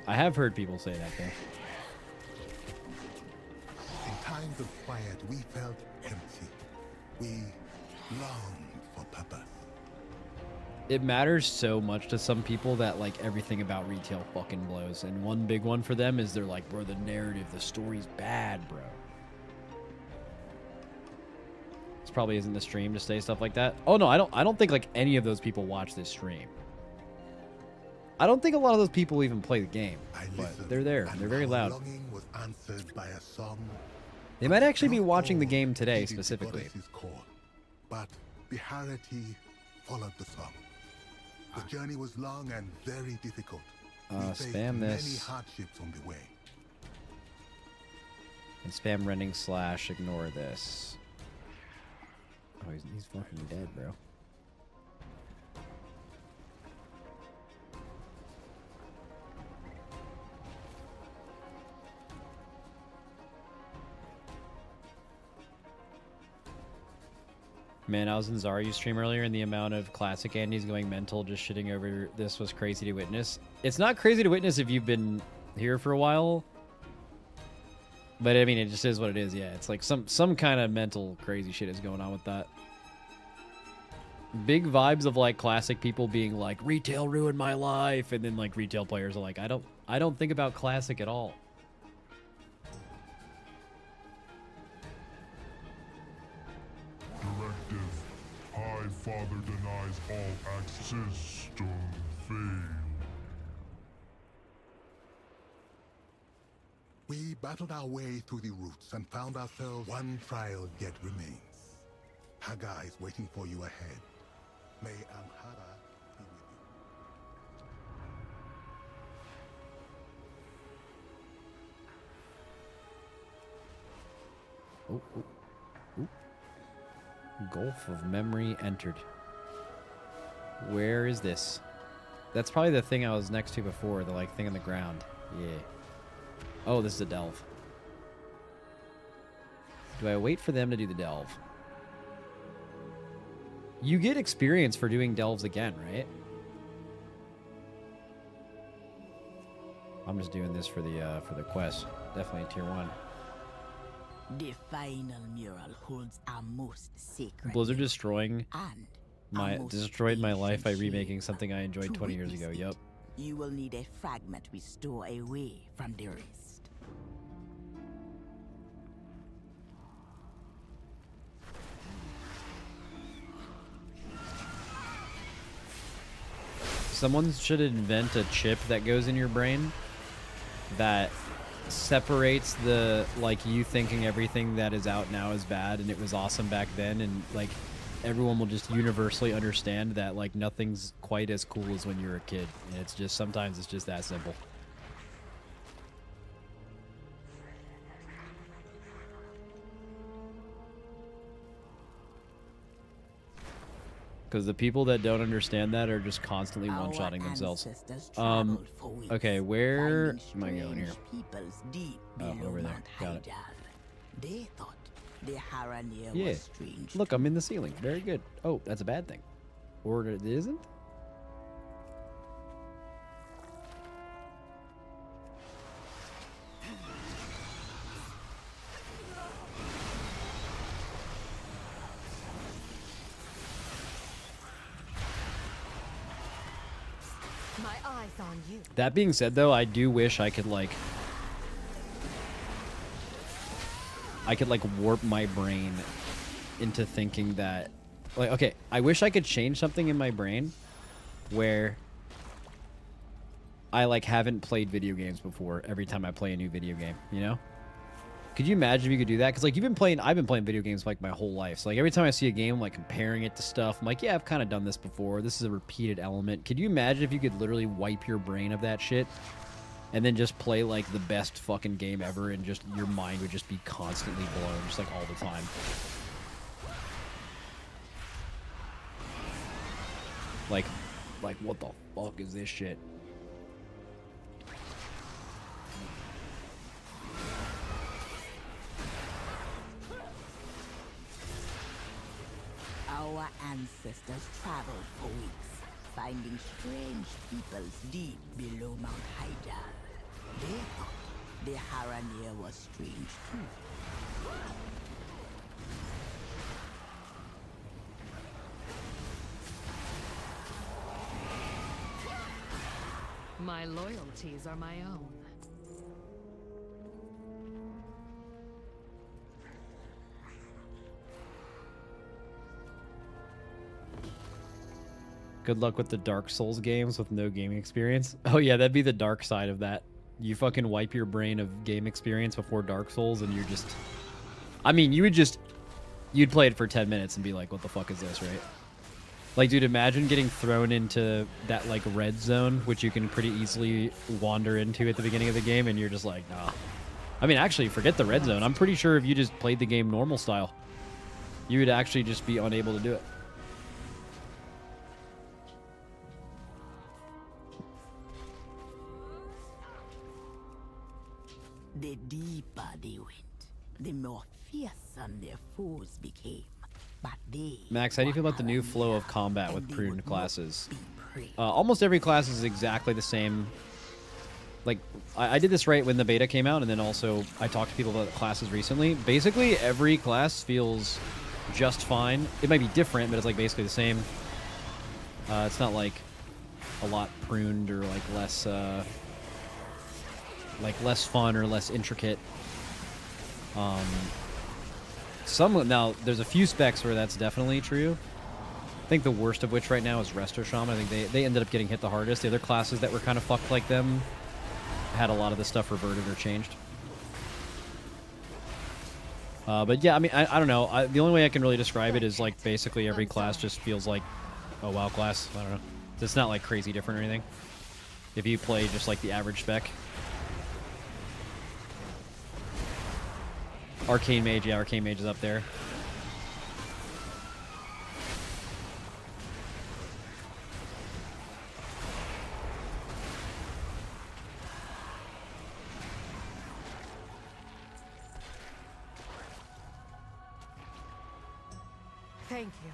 I have heard people say that, though. In times of quiet, we felt empty. We longed for purpose. It matters so much to some people that, like, everything about retail fucking blows. And one big one for them is they're like, bro, the narrative, the story's bad, bro. This probably isn't the stream to say stuff like that. Oh, no, I don't think, like, any of those people watch this stream. I don't think a lot of those people even play the game, but they're there. They're very loud. Was answered by a song. They might actually be watching the game today, specifically. But Biharati followed the song. The journey was long and very difficult. We faced Spam many this. hardships on the way. And spam rending / ignore this. Oh, he's fucking dead, bro. Man, I was in Zarya's stream earlier, and the amount of classic Andes going mental just shitting over this was crazy to witness. It's not crazy to witness if you've been here for a while. But, I mean, it just is what it is, yeah. It's like some kind of mental crazy shit is going on with that. Big vibes of, like, classic people being like, retail ruined my life, and then, like, retail players are like, I don't think about classic at all. High Father denies all access to Veil. We battled our way through the roots and found ourselves one trial yet remains. Haga is waiting for you ahead. May Amhara be with you. Gulf of Memory entered. Where is this? That's probably the thing I was next to before, the like thing on the ground. Yeah. Oh, this is a delve. Do I wait for them to do the delve? You get experience for doing delves again, right? I'm just doing this for the quest. Definitely tier 1. The final mural holds a most sacred Blizzard destroyed my life by ancient remaking something I enjoyed 20 years ago. Yup. You will need a fragment we store away from the rest. Someone should invent a chip that goes in your brain that separates the, like, you thinking everything that is out now is bad and it was awesome back then, and, like, everyone will just universally understand that, like, nothing's quite as cool as when you're a kid. And it's just, sometimes it's just that simple. Because the people that don't understand that are just constantly one-shotting themselves. Okay, where am I going here? Oh, over there. Got it. They thought the Harania Yeah. was strange. Look, I'm in the ceiling. Very good. Oh, that's a bad thing. Or it isn't? My Eyes on you. That being said, though, I do wish I could like warp my brain into thinking that, like, okay, I wish I could change something in my brain where I like haven't played video games before every time I play a new video game, you know? Could you imagine if you could do that? Because, like, I've been playing video games, like, my whole life. So, like, every time I see a game, I'm, like, comparing it to stuff. I'm like, yeah, I've kind of done this before. This is a repeated element. Could you imagine if you could literally wipe your brain of that shit and then just play, like, the best fucking game ever and just your mind would just be constantly blown, just, like, all the time? Like, what the fuck is this shit? Our ancestors traveled for weeks, finding strange peoples deep below Mount Hyjal. They thought the Haranir was strange too. My loyalties are my own. Good luck with the Dark Souls games with no gaming experience. Oh yeah, that'd be the dark side of that. You fucking wipe your brain of game experience before Dark Souls and you're just... I mean, you'd play it for 10 minutes and be like, what the fuck is this, right? Like, dude, imagine getting thrown into that, like, red zone, which you can pretty easily wander into at the beginning of the game, and you're just like, nah. I mean, actually, forget the red zone. I'm pretty sure if you just played the game normal style, you would actually just be unable to do it. The deeper they went, the more fearsome their foes became. But they... Max, how do you feel about the new flow of combat with pruned classes? Almost every class is exactly the same. Like, I did this right when the beta came out, and then also I talked to people about classes recently. Basically, every class feels just fine. It might be different, but it's like basically the same. It's not like a lot pruned or like less fun or less intricate. Now there's a few specs where that's definitely true. I think the worst of which right now is Resto Shaman. I think they ended up getting hit the hardest. The other classes that were kind of fucked like them had a lot of the stuff reverted or changed. But yeah, I mean, I don't know. The only way I can really describe it is like basically every class just feels like a WoW class. I don't know. It's not like crazy different or anything. If you play just like the average spec. Arcane Mage, yeah, Arcane Mage is up there. Thank you.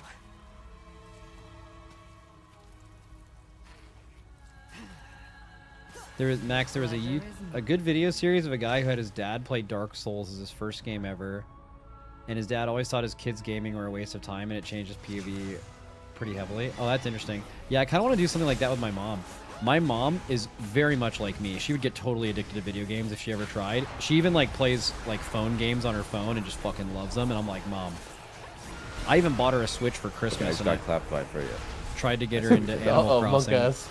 There was a good video series of a guy who had his dad play Dark Souls as his first game ever, and his dad always thought his kids gaming were a waste of time, and it changes PvE pretty heavily. Oh, that's interesting. Yeah, I kind of want to do something like that with my mom. My mom is very much like me. She would get totally addicted to video games if she ever tried. She even like plays like phone games on her phone and just fucking loves them, and I'm like, Mom. I even bought her a Switch for Christmas. I got clapped by Freya. Tried to get her into Animal Crossing. Monk-ass.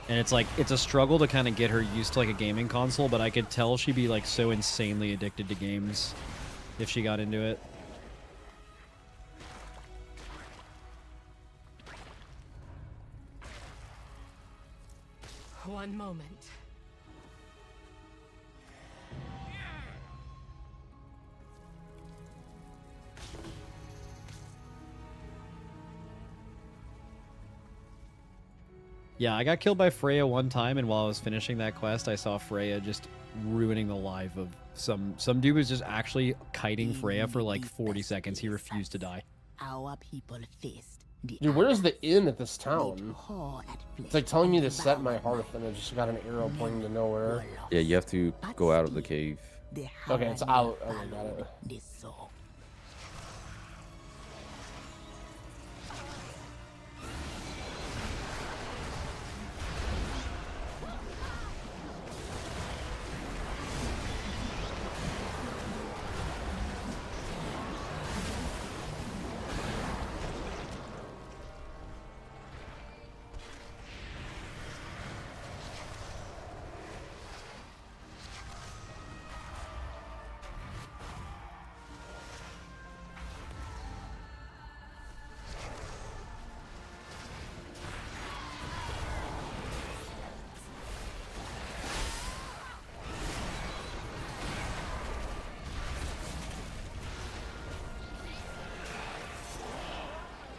And it's like, it's a struggle to kind of get her used to like a gaming console, but I could tell she'd be like so insanely addicted to games if she got into it. One moment. Yeah, I got killed by Freya one time, and while I was finishing that quest, I saw Freya just ruining the life of some dude was just actually kiting Freya for like 40 seconds. He refused to die. Our people faced the Dude, where's the inn at this town? It's like telling me to set my hearth, and I just got an arrow pointing to nowhere. Yeah, you have to go out of the cave. Okay, it's out. Okay, got it.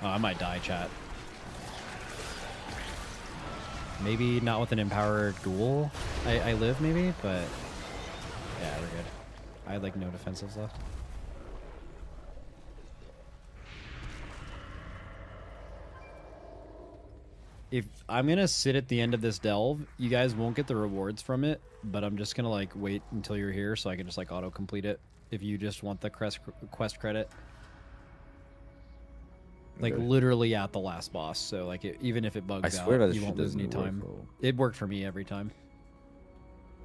Oh, I might die, chat. Maybe not with an empowered ghoul. I live, maybe, but yeah, we're good. I had like no defensives left. If I'm gonna sit at the end of this delve, you guys won't get the rewards from it, but I'm just gonna like wait until you're here so I can just like auto complete it if you just want the quest credit. Like literally at the last boss, so like even if it bugs out, you won't lose any time. It worked for me every time.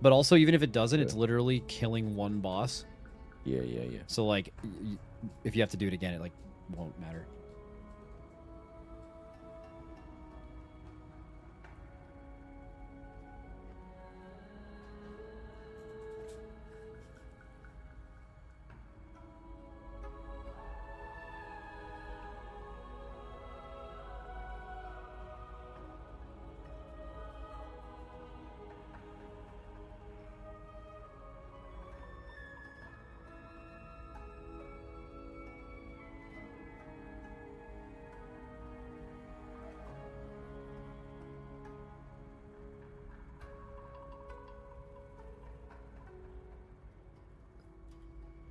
But also, even if it doesn't, it's literally killing one boss. Yeah. So like, if you have to do it again, it like won't matter.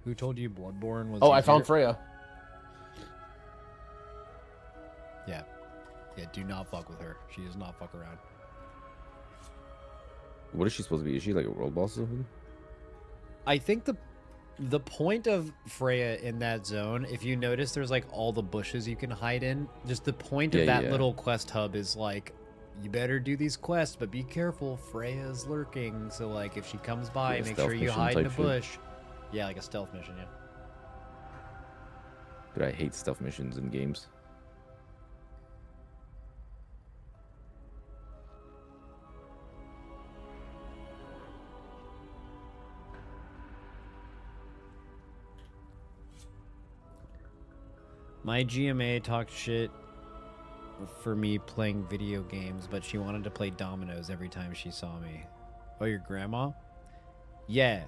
Who told you Bloodborne was? Oh, I found Freya. Yeah. Yeah, do not fuck with her. She does not fuck around. What is she supposed to be? Is she like a world boss or something? I think the point of Freya in that zone, if you notice there's like all the bushes you can hide in, just the point of that little quest hub is like, you better do these quests, but be careful, Freya's lurking. So like if she comes by, make sure you hide in a bush. Yeah, like a stealth mission, yeah. Dude, I hate stealth missions in games. My GMA talked shit for me playing video games, but she wanted to play dominoes every time she saw me. Oh, your grandma? Yeah.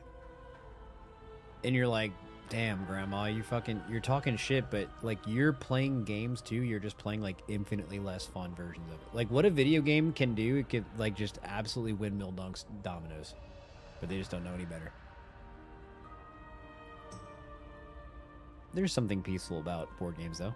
And you're like, damn, grandma, you're talking shit, but like you're playing games too. You're just playing like infinitely less fun versions of it. Like what a video game can do, it could like just absolutely windmill dunks dominoes, but they just don't know any better. There's something peaceful about board games though.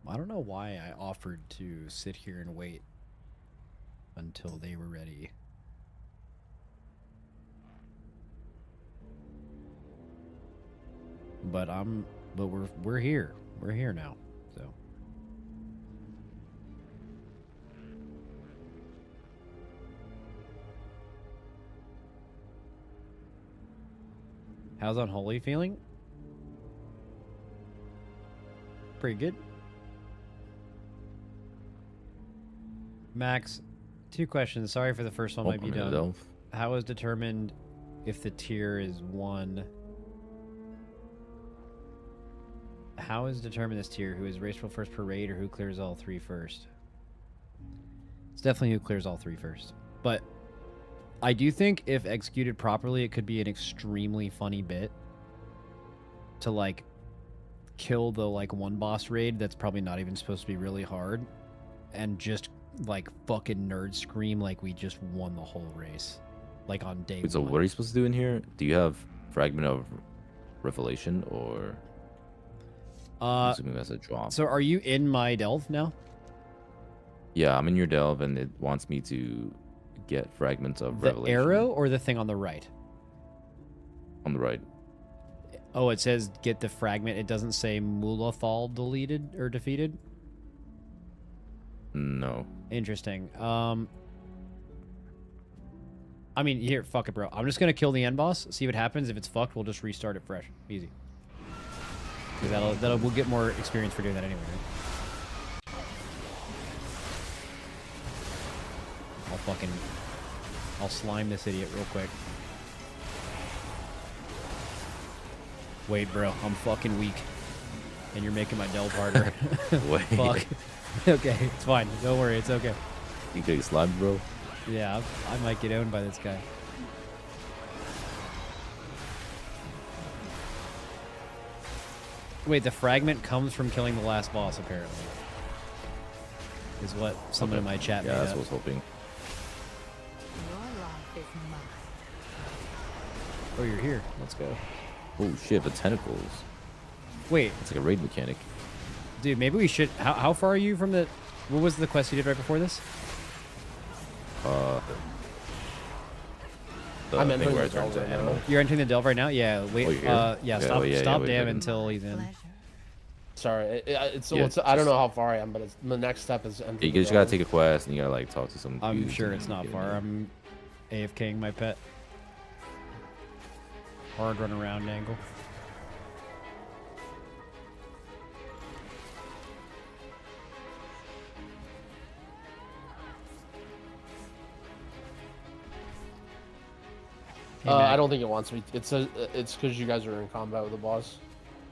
I don't know why I offered to sit here and wait until they were ready. But we're here. We're here now. So how's Unholy feeling? Pretty good. Max, 2 questions. Sorry for the first one, might be dumb. How is determined if the tier is 1? How is determined this tier? Who is raceful first per raid, or who clears all 3 first? It's definitely who clears all 3 first. But I do think if executed properly, it could be an extremely funny bit to like kill the like one boss raid that's probably not even supposed to be really hard, and just like fucking nerd scream like we just won the whole race, like on day one. So what are you supposed to do in here? Do you have Fragment of Revelation, or I'm assuming that's a drop? So are you in my delve now? Yeah, I'm in your delve, and it wants me to get Fragments of Revelation. The arrow or the thing on the right? On the right. Oh, it says get the fragment. It doesn't say Mulathal deleted or defeated? No. Interesting. I mean, here, fuck it, bro. I'm just gonna kill the end boss, see what happens. If it's fucked, we'll just restart it fresh. Easy. Because we'll get more experience for doing that anyway, right? I'll slime this idiot real quick. Wait, bro, I'm fucking weak. And you're making my delve harder. Wait. Fuck. Okay, it's fine. Don't worry, it's okay. You getting slimed, bro? Yeah, I might get owned by this guy. Wait, the fragment comes from killing the last boss, apparently. Is what someone in my chat made Yeah, that's up. what I was hoping. Oh, you're here. Let's go. Oh shit, the tentacles. Wait. It's like a raid mechanic. Dude, maybe we should... How far are you from the... What was the quest you did right before this? I'm entering the delve right now. You're entering the delve right now? Yeah, wait. Oh, you're here? Yeah, Okay, stop wait, damn wait. until he's in. Sorry, it's Yeah, I don't know how far I am, but it's, the next step is entering You the just gotta delve. take a quest and you gotta like talk to some I'm dudes sure and it's not get far. in there. I'm AFKing my pet. Hard run around angle. Hey, Matt. I don't think it wants me. It's because you guys are in combat with the boss.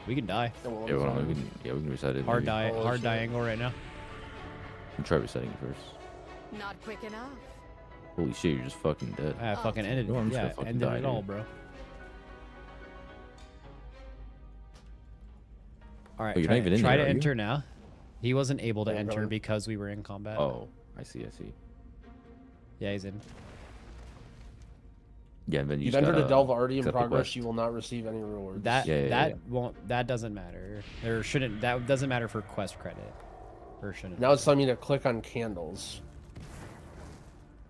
We can die. Yeah, we can reset it. Hard maybe. die, hard die angle right now. Try resetting it first. Not quick enough. Holy shit, you're just fucking dead. I fucking ended No, I'm it. just Yeah, gonna fucking ended die, it all, dude. bro. All right, Oh, you're not even in try there, to are you? enter now. He wasn't able to Yeah, I'm enter going. because we were in combat. Oh, I see. Yeah, he's in. Yeah, and then you You've just entered a gotta delve already in accept the progress. quest. You will not receive any rewards. That Yeah. won't. That doesn't matter. Or shouldn't. That doesn't matter for quest credit. Or shouldn't. Now it's telling me to click on candles.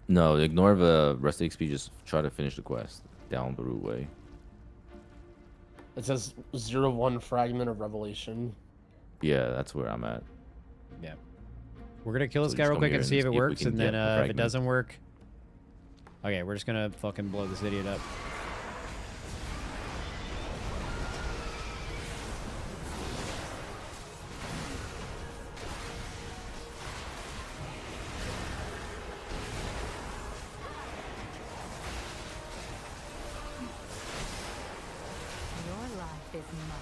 No, ignore the rest of XP. Just try to finish the quest down the root way. It says 0-1 fragment of revelation. Yeah, that's where I'm at. Yeah. We're gonna kill this So guy just real come quick here and and see if see it if we works, can and then get the if it fragment. doesn't work, okay, we're just gonna fucking blow this idiot up. Your life is mine.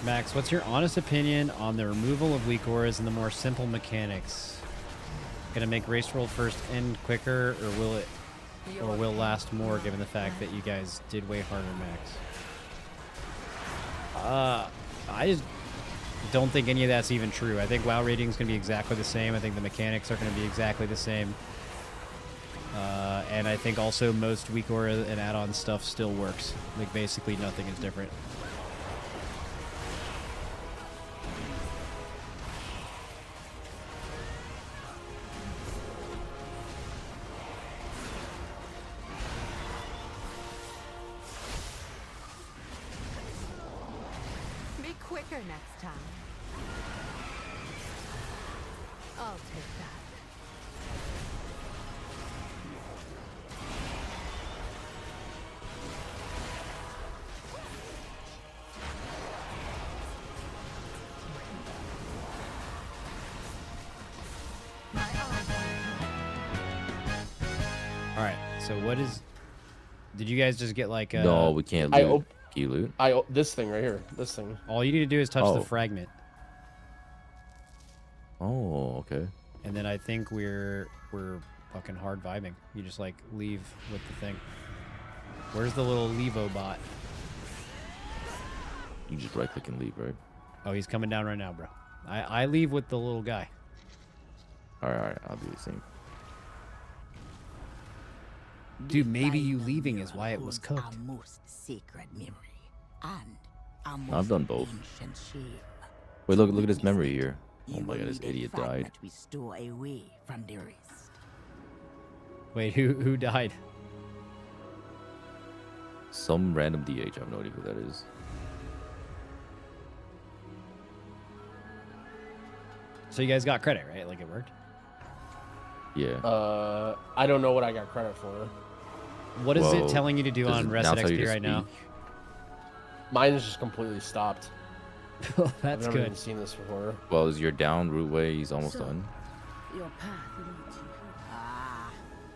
Max, what's your honest opinion on the removal of weak auras and the more simple mechanics? Gonna make race world first end quicker, or will last more given the fact that you guys did way harder, Max? I just don't think any of that's even true. I think WoW rating is gonna be exactly the same. I think the mechanics are gonna be exactly the same. And I think also most weak aura and add-on stuff still works. Like basically nothing is different. Be quicker next time. I'll take that. All right. So what is? Did you guys just get like? No, we can't I loot. op- Can you loot? This thing right here. This thing. All you need to do is touch the Oh. fragment, Oh, okay. and then I think we're fucking hard vibing. You just like leave with the thing. Where's the little Levo bot? You just right click and leave, right? Oh, he's coming down right now, bro. I leave with the little guy. All right, I'll do the same. Dude, maybe you leaving is why it was Holds cooked. a most sacred memory and a most I've done both. ancient shame. Wait, look at his memory here. Oh You my will god, this need a idiot died. fragment we store away from the rest. Wait, who died? Some random DH. I have no idea who that is. So you guys got credit, right? Like it worked. Yeah. I don't know what I got credit for. What is it telling you to do on Reset XP right now? Mine is just completely stopped. That's I've never good. even seen this before. Well, is your down route way? He's almost done. Your path leads you. Ah,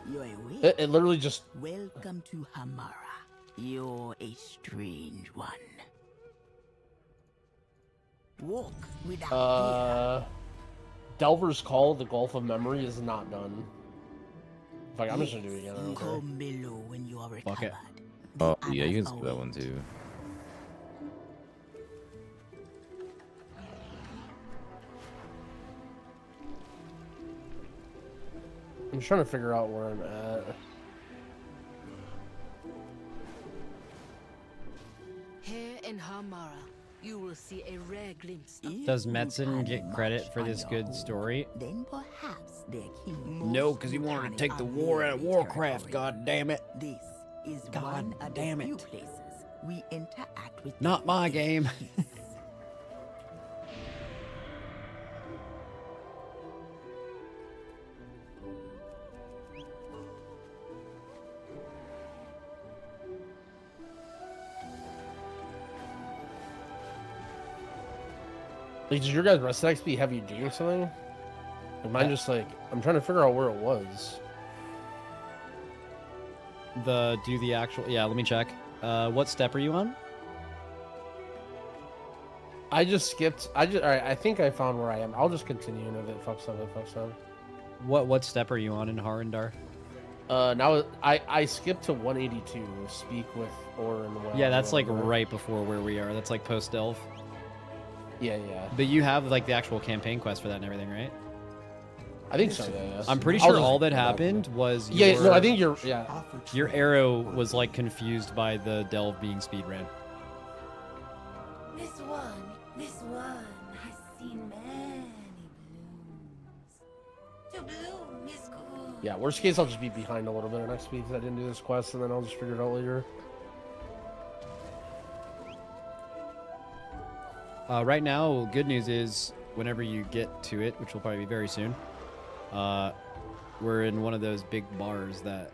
you're awake. It literally just. Welcome to Hamara. You're a strange one. Walk without fear. Delver's Call, the Gulf of Memory, is not done. Like, I'm just gonna do it again. I don't care. Come below when you are Fuck it. Oh, yeah, you can skip that one too. I'm trying to figure out where I'm at. Here in Hamara, you will see a rare glimpse of Does Metzen get credit for this good story? Then perhaps their No, because he wanted to take the war out of Warcraft, god damn it. This is God one of damn the few it. places we interact with. Not my game. Like, did your guys' Reset XP have you doing something? Like, mine just like, I'm trying to figure out where it was. Do the actual, yeah, let me check. What step are you on? I just skipped. Alright, I think I found where I am. I'll just continue, and if it fucks up, it fucks up. What step are you on in Harindar? Now I skipped to 182. Speak with Or and Well. Yeah, that's like right before where we are. That's like post Delve. Yeah. But you have like the actual campaign quest for that and everything, right? I think so. Yeah. I'm pretty sure all that happened was no, I think your arrow was like confused by the Delve being speed ran. This one has seen many blooms. To bloom is good. Yeah, worst case, I'll just be behind a little bit next week because I didn't do this quest, and then I'll just figure it out later. Right now, good news is whenever you get to it, which will probably be very soon, we're in one of those big bars that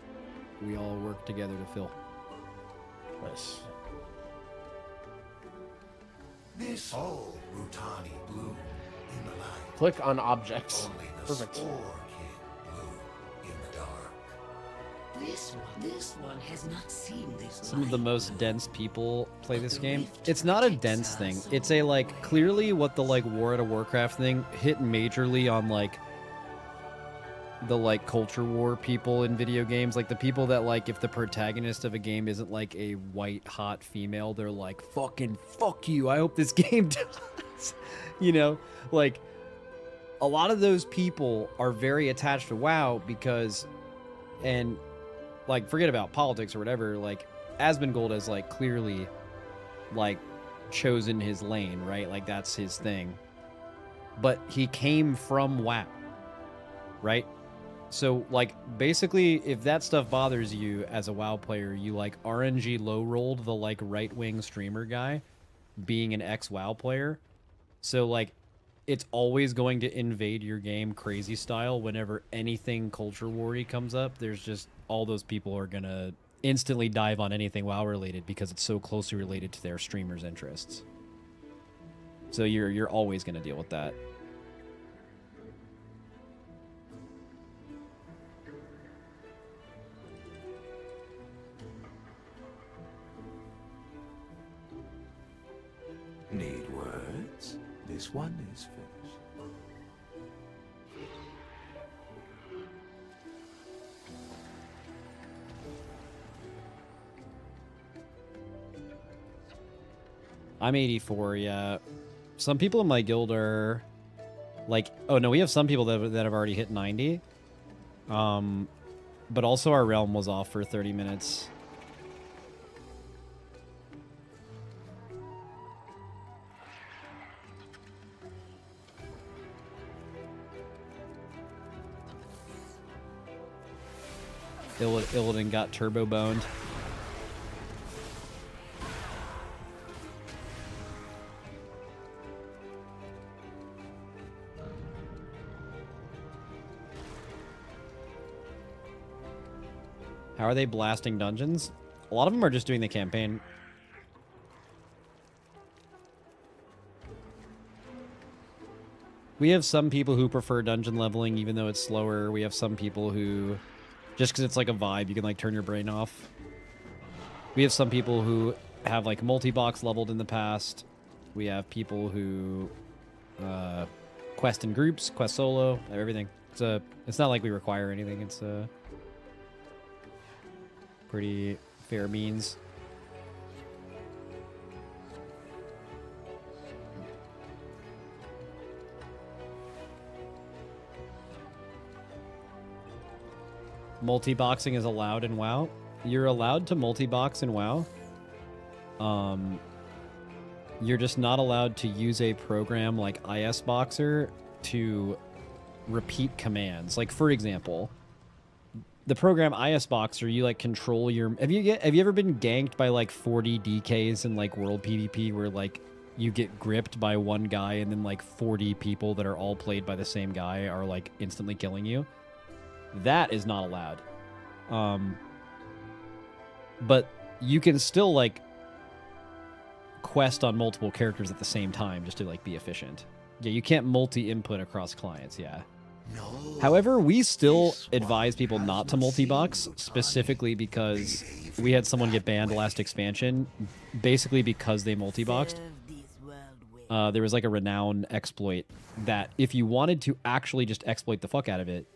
we all work together to fill. Nice. This whole Rutani bloom in the light. Click on objects. Only the Perfect. spore can bloom in the dark. This one has not seen this. Some of the most dense people play this game. It's not a dense thing. It's a like clearly what the like War of Warcraft thing hit majorly on like the like culture war people in video games, like the people that like if the protagonist of a game isn't like a white hot female, they're like fucking fuck you. I hope this game does. You know, like a lot of those people are very attached to WoW because and like forget about politics or whatever, like Asmongold has like clearly like chosen his lane, right? Like that's his thing. But he came from WoW, right? So like basically if that stuff bothers you as a WoW player, you like RNG low rolled the like right-wing streamer guy being an ex-WoW player. So like it's always going to invade your game crazy style whenever anything culture war-y comes up. There's just all those people are going to instantly dive on anything WoW related because it's so closely related to their streamer's interests. So you're always going to deal with that. Need words? This one is finished. I'm 84, yeah. Some people in my guild are like, oh no, we have some people that have already hit 90. But also our realm was off for 30 minutes. Illidan got turbo boned. How are they blasting dungeons? A lot of them are just doing the campaign. We have some people who prefer dungeon leveling even though it's slower. We have some people who, just because it's like a vibe, you can like turn your brain off. We have some people who have like multi-box leveled in the past. We have people who quest in groups, quest solo, everything. It's not like we require anything. It's a pretty fair means. Multi-boxing is allowed in WoW. You're allowed to multi-box in WoW. You're just not allowed to use a program like IS Boxer to repeat commands. Like, for example, the program IS Boxer, you like control your... Have you ever been ganked by like 40 DKs in like World PvP where like you get gripped by one guy and then like 40 people that are all played by the same guy are like instantly killing you? That is not allowed. But you can still like quest on multiple characters at the same time just to like be efficient. Yeah, you can't multi-input across clients, yeah. No. However, we still advise people not to multi-box, specifically because we had someone get banned last expansion, basically because they multi-boxed. There was like a renowned exploit that if you wanted to actually just exploit the fuck out of it,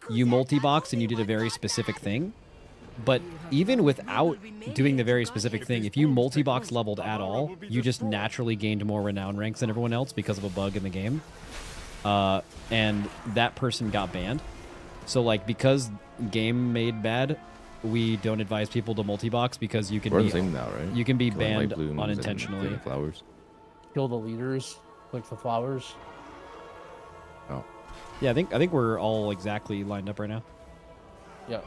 you multi-boxed and you did a very specific thing. But even without doing the very specific thing, if you multi-box leveled at all, you just naturally gained more renown ranks than everyone else because of a bug in the game. And that person got banned. So like, because game made bad, we don't advise people to multi-box because you can We're the same now, right? You can be Killing white banned blooms unintentionally. and flowers. Kill the leaders, like the flowers. Oh. Yeah, I think we're all exactly lined up right now. Yeah.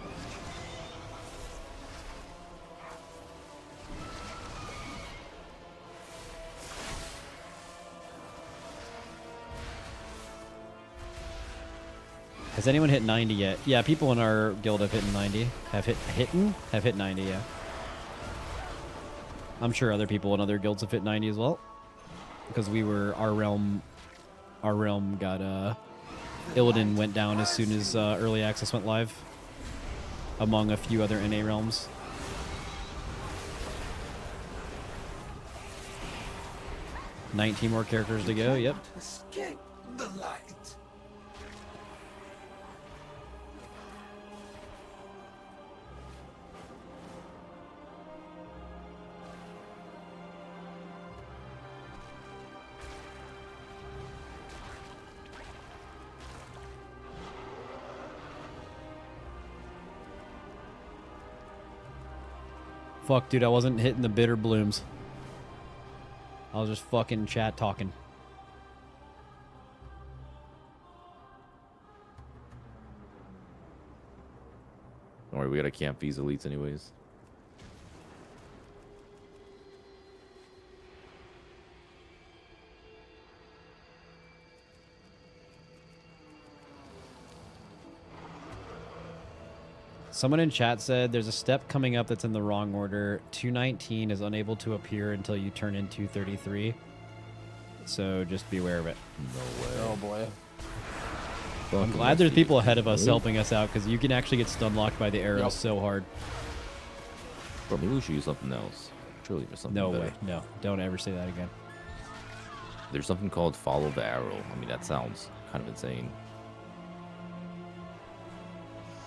Has anyone hit 90 yet? Yeah, people in our guild have hit 90. Have hit 90, yeah. I'm sure other people in other guilds have hit 90 as well. Because our realm got Illidan went down as soon as early access went live, among a few other NA realms. $19 more characters to go, yep. Escape the light. Fuck, dude, I wasn't hitting the bitter blooms. I was just fucking chat talking. Don't worry, we gotta camp these elites anyways. Someone in chat said there's a step coming up that's in the wrong order. 219 is unable to appear until you turn in 233. So just be aware of it. No way. Oh boy. I'm glad there's people ahead of us helping us out because you can actually get stun locked by the arrows so hard. Bro, maybe we should use something else. Surely there's something No better. way. No. Don't ever say that again. There's something called follow the arrow. I mean, that sounds kind of insane.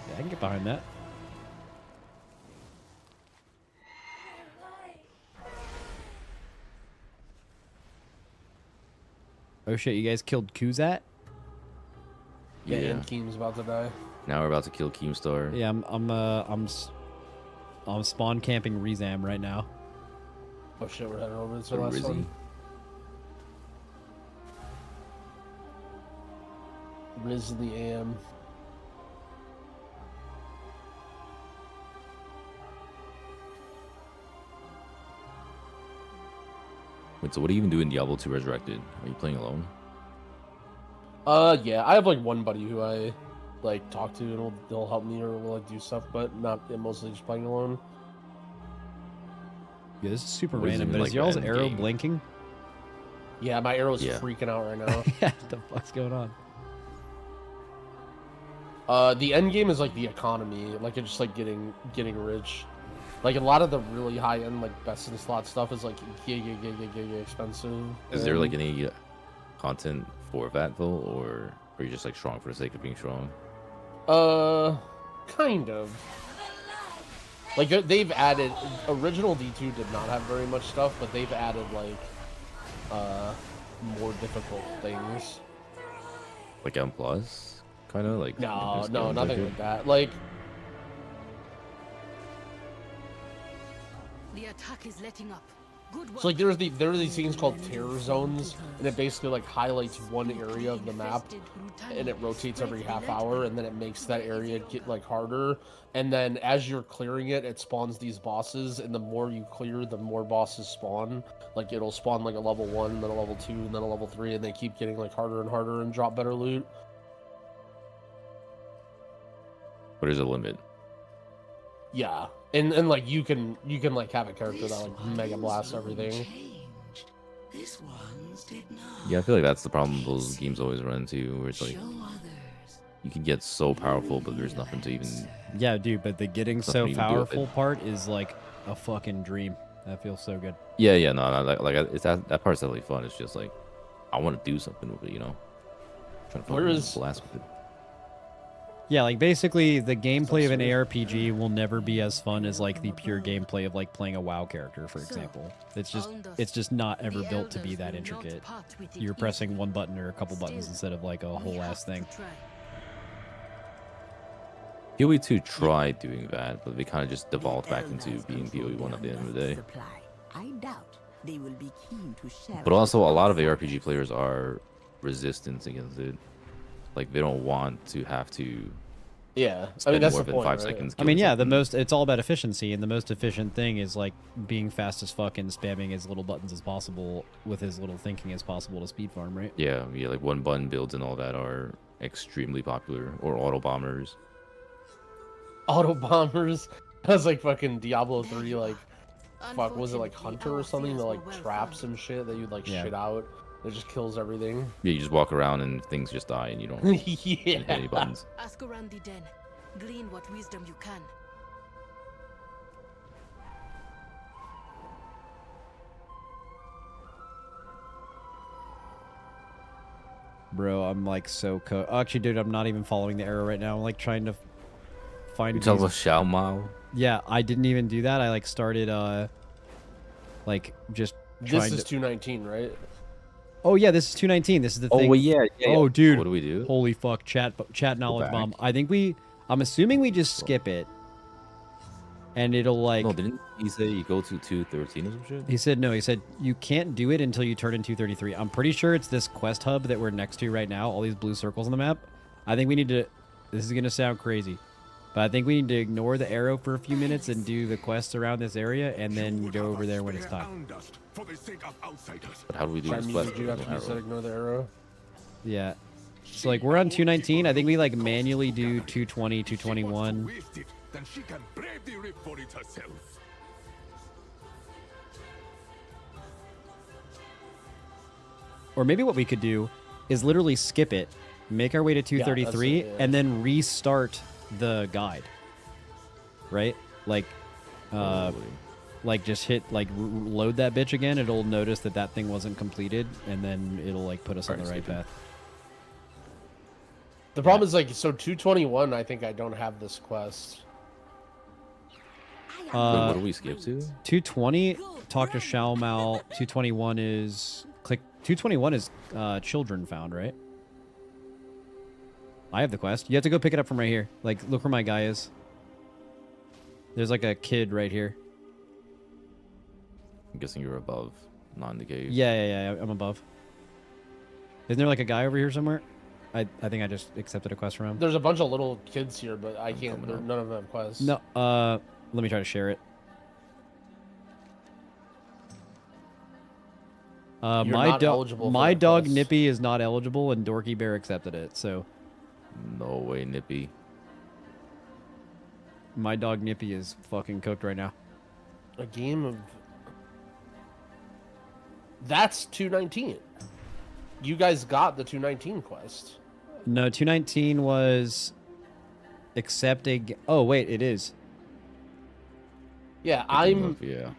Yeah, I can get behind that. Oh shit, you guys killed Kuzat? Yeah, and Keem's about to die. Now we're about to kill Keemstar. Yeah, I'm spawn camping Rezam right now. Oh shit, we're heading over to the Or last Rizzy. one. Riz the AM. Wait, so what do you even do in Diablo 2 Resurrected? Are you playing alone? Yeah, I have like one buddy who I like talk to, and they'll help me or will like do stuff, but not mostly just playing alone. Yeah, this is super What is random, even, but like, is y'all's the end arrow game? blinking? Yeah, my arrow's Yeah. freaking out right now. Yeah, what the fuck's going on? The end game is like the economy, like it's just like getting rich. Like a lot of the really high end like best in slot stuff is like giga expensive. Is there like any content for that though, or are you just like strong for the sake of being strong? Kind of. Like they've added, original D2 did not have very much stuff, but they've added like more difficult things. Like M plus, kind of like. No, just no, games nothing it? like that. Like The attack is letting up. Good work. so like there are these things called terror zones, and it basically like highlights one area of the map, and it rotates every half hour, and then it makes that area get like harder. And then as you're clearing it, it spawns these bosses, and the more you clear, the more bosses spawn. Like it'll spawn like a level 1, then a level 2, and then a level 3, and they keep getting like harder and harder and drop better loot. What is a limit? Yeah, and like you can like have a character that like mega blasts everything. This one's did not. Yeah, I feel like that's the problem those games always run into, where it's like you can get so powerful, but there's nothing to even. Yeah, dude, but the getting Nothing so you can do with it. powerful part is like a fucking dream. That feels so good. Yeah, no, like it's that part's definitely fun. It's just like I want to do something with it, you know. Trying to Where is- blast with it. Yeah, like basically the gameplay of an ARPG will never be as fun as like the pure gameplay of like playing a WoW character, for example. It's just not ever built to be that intricate. You're pressing one button or a couple buttons instead of like a whole ass thing. PoE 2 tried doing that, but they kind of just devolved back into being PoE 1 at the end of the day. I doubt they will be keen to share. But also, a lot of ARPG players are resistant against it. Like they don't want to have to. Yeah, I spend mean that's more the than point. 5 right? seconds. I mean, yeah, it's all about efficiency, and the most efficient thing is like being fast as fuck and spamming as little buttons as possible with as little thinking as possible to speed farm, right? Yeah, like one button builds and all that are extremely popular, or auto bombers. Auto bombers. That was like fucking Diablo 3, like fuck, was it like Hunter or something? The like traps and shit that you'd like shit out. It just kills everything. Yeah, you just walk around and things just die, and you don't hit any buttons. Ask around the den. Glean what wisdom you can. Bro, I'm like so actually, dude, I'm not even following the arrow right now. I'm like trying to find. You talking about Xiao Mao? Yeah, I didn't even do that. I like started like just This is 219, right? Oh yeah, this is 219. This is the Oh, thing. well, yeah. Oh dude. What do we do? Holy fuck, chat knowledge back. bomb. I think I'm assuming we just skip it. And it'll like No, didn't he say you go to 213 or some shit? He said no, he said you can't do it until you turn in 233. I'm pretty sure it's this quest hub that we're next to right now, all these blue circles on the map. I think we need to this is gonna sound crazy. But I think we need to ignore the arrow for a few minutes and do the quests around this area and then go over there when it's time. But how do we do Sorry, this music, quest? you have with to no be said arrow? ignore the arrow. Yeah. So like we're on 219. I think we like manually do 220, 221. Then she can brave the rip for it herself. Or maybe what we could do is literally skip it, make our way to 233, yeah. and then restart the guide. Right? Like, like just hit like load that bitch again. It'll notice that that thing wasn't completed, and then it'll like put us on the right path. The problem is like so 221. I think I don't have this quest. Wait, what do we skip to? 220, talk to Xiao Mao. 221 is click. 221 is children found, right? I have the quest. You have to go pick it up from right here. Like, look where my guy is. There's like a kid right here. I'm guessing you're above, not in the cave. Yeah, I'm above. Isn't there like a guy over here somewhere? I think I just accepted a quest from him. There's a bunch of little kids here, but I can't. None of them have quests. No, let me try to share it. You're my not eligible for my that dog quest. Nippy is not eligible, and Dorky Bear accepted it. So No way, Nippy. My dog Nippy is fucking cooked right now. A game of... That's 219. You guys got the 219 quest. No, 219 was accepting. Oh wait, it is. Yeah, Yeah.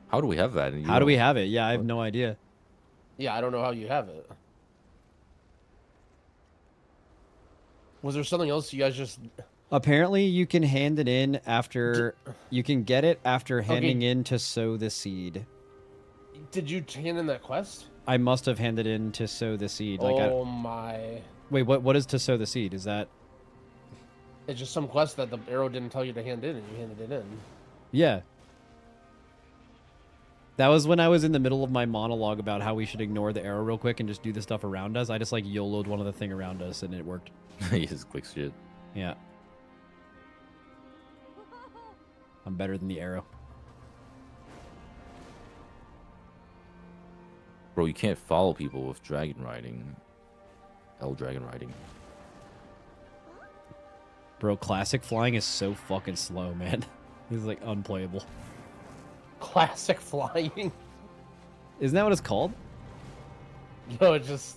How do we have that? How do we have it? Yeah, I have no idea. Yeah, I don't know how you have it. Was there something else you guys just... Apparently, you can hand it in after... You can get it after handing in to sow the seed. Did you hand in that quest? I must have handed in to sow the seed. Oh my... Wait, what is to sow the seed? Is that... It's just some quest that the arrow didn't tell you to hand in, and you handed it in. Yeah. That was when I was in the middle of my monologue about how we should ignore the arrow real quick and just do the stuff around us. I just like YOLO'd one of the thing around us and it worked. He just clicks shit. Yeah. I'm better than the arrow. Bro, you can't follow people with dragon riding. Dragon riding. Bro, classic flying is so fucking slow, man. This is like unplayable. Classic flying? Isn't that what it's called? No, it's just...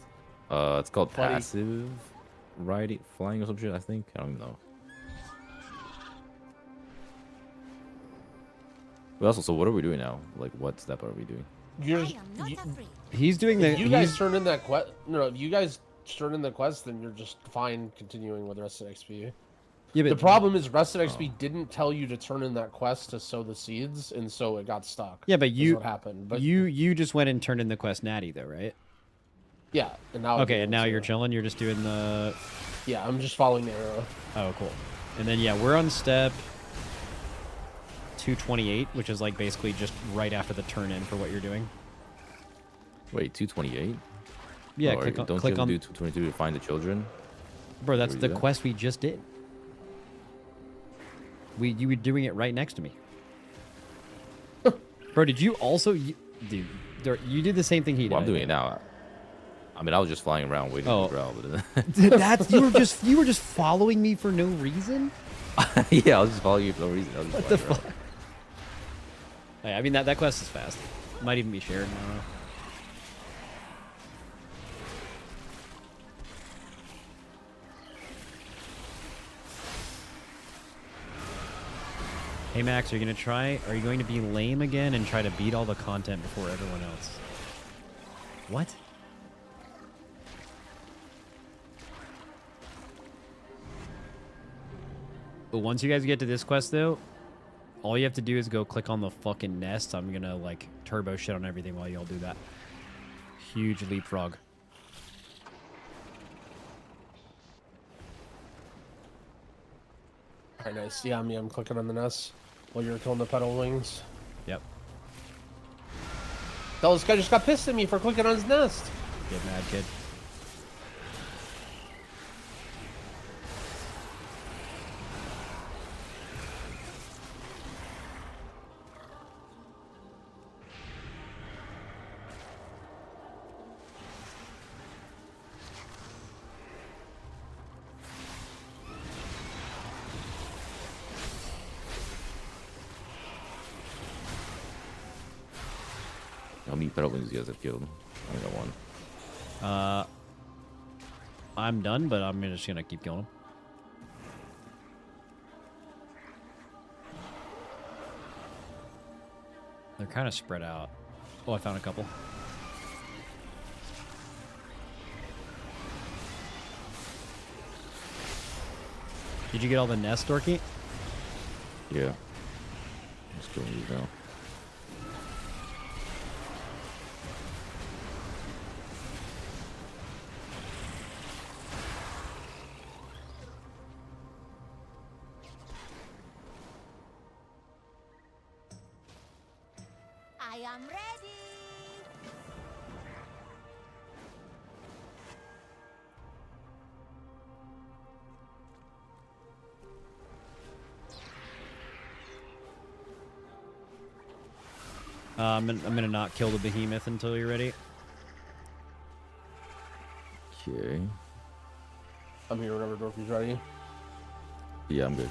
It's called passive riding, flying or some shit, I think. I don't even know. But also, so what are we doing now? Like, what step are we doing? He's doing the... If you guys turned in that quest... No, if you guys turned in the quest, then you're just fine continuing with the rest of XP. Yeah, but the problem is Rested XP didn't tell you to turn in that quest to sow the seeds, and so it got stuck. Yeah, but what happened. But you just went and turned in the quest natty though, right? Yeah, and now okay, and now you're chilling. You're just doing the. Yeah, I'm just following the arrow. Oh, cool. And then yeah, we're on step 228, which is like basically just right after the turn in for what you're doing. Wait, 228? Yeah, don't you have to do 222 to find the children? Bro, that's the quest we just did. You were doing it right next to me. Bro, did you also... Dude, you did the same thing he did. Well, I'm doing it now. I mean, I was just flying around waiting to growl. But you were just following me for no reason? Yeah, I was just following you for no reason. What the fuck? Hey, I mean, that quest is fast. Might even be shared. I don't know. Hey Max, are you going to be lame again and try to beat all the content before everyone else? What? But once you guys get to this quest though, all you have to do is go click on the fucking nest. I'm gonna like turbo shit on everything while y'all do that. Huge leapfrog. Alright, nice. Yeah, I'm clicking on the nest while you're killing the petal wings. Yep. Hell, this guy just got pissed at me for clicking on his nest. Get mad, kid. How many petal wings you guys have killed? I only got one. I'm done, but I'm just gonna keep killing them. They're kind of spread out. Oh, I found a couple. Did you get all the nests, Dorky? Yeah. Just killing these now. I am ready. I'm gonna not kill the behemoth until you're ready. Okay. I'm here whenever Dorothy's ready. Yeah, I'm good.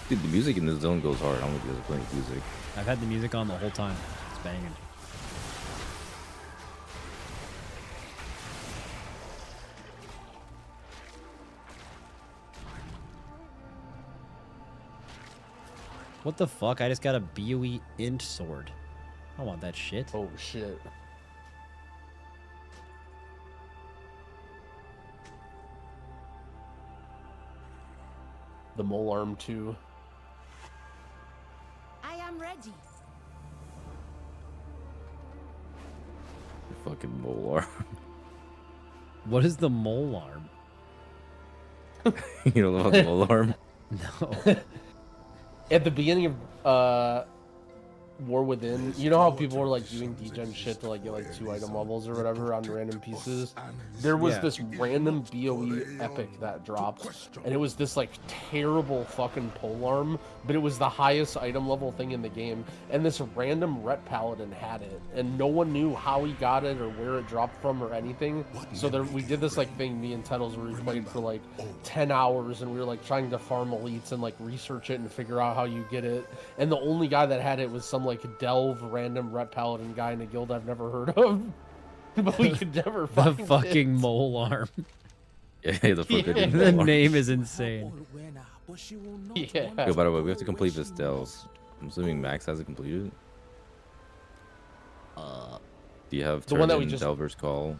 Dude, the music in this zone goes hard. I don't know if you guys are playing music. I've had the music on the whole time. It's banging. What the fuck? I just got a BOE int sword. I don't want that shit. Oh shit. The mole arm too. I am ready. The fucking mole arm. What is the mole arm? You don't know about the mole arm? No. At the beginning of War Within, you know how people were like doing degen shit to like get like 2 item levels or whatever on random pieces? There was this random BOE epic that dropped, and it was this like terrible fucking polearm, but it was the highest item level thing in the game, and this random ret paladin had it, and no one knew how he got it or where it dropped from or anything. So there, we did this like thing, me and Tettles, where we played for like 10 hours, and we were like trying to farm elites and like research it and figure out how you get it, and the only guy that had it was some like delve random ret paladin guy in a guild I've never heard of. But we could never find the fucking it. mole arm. Yeah, the fucking The mole arm. name is insane. Yeah. Yo, by the way, we have to complete this delve. I'm assuming Max hasn't completed it. Do you have The one that we Turn-in just- Delver's Call?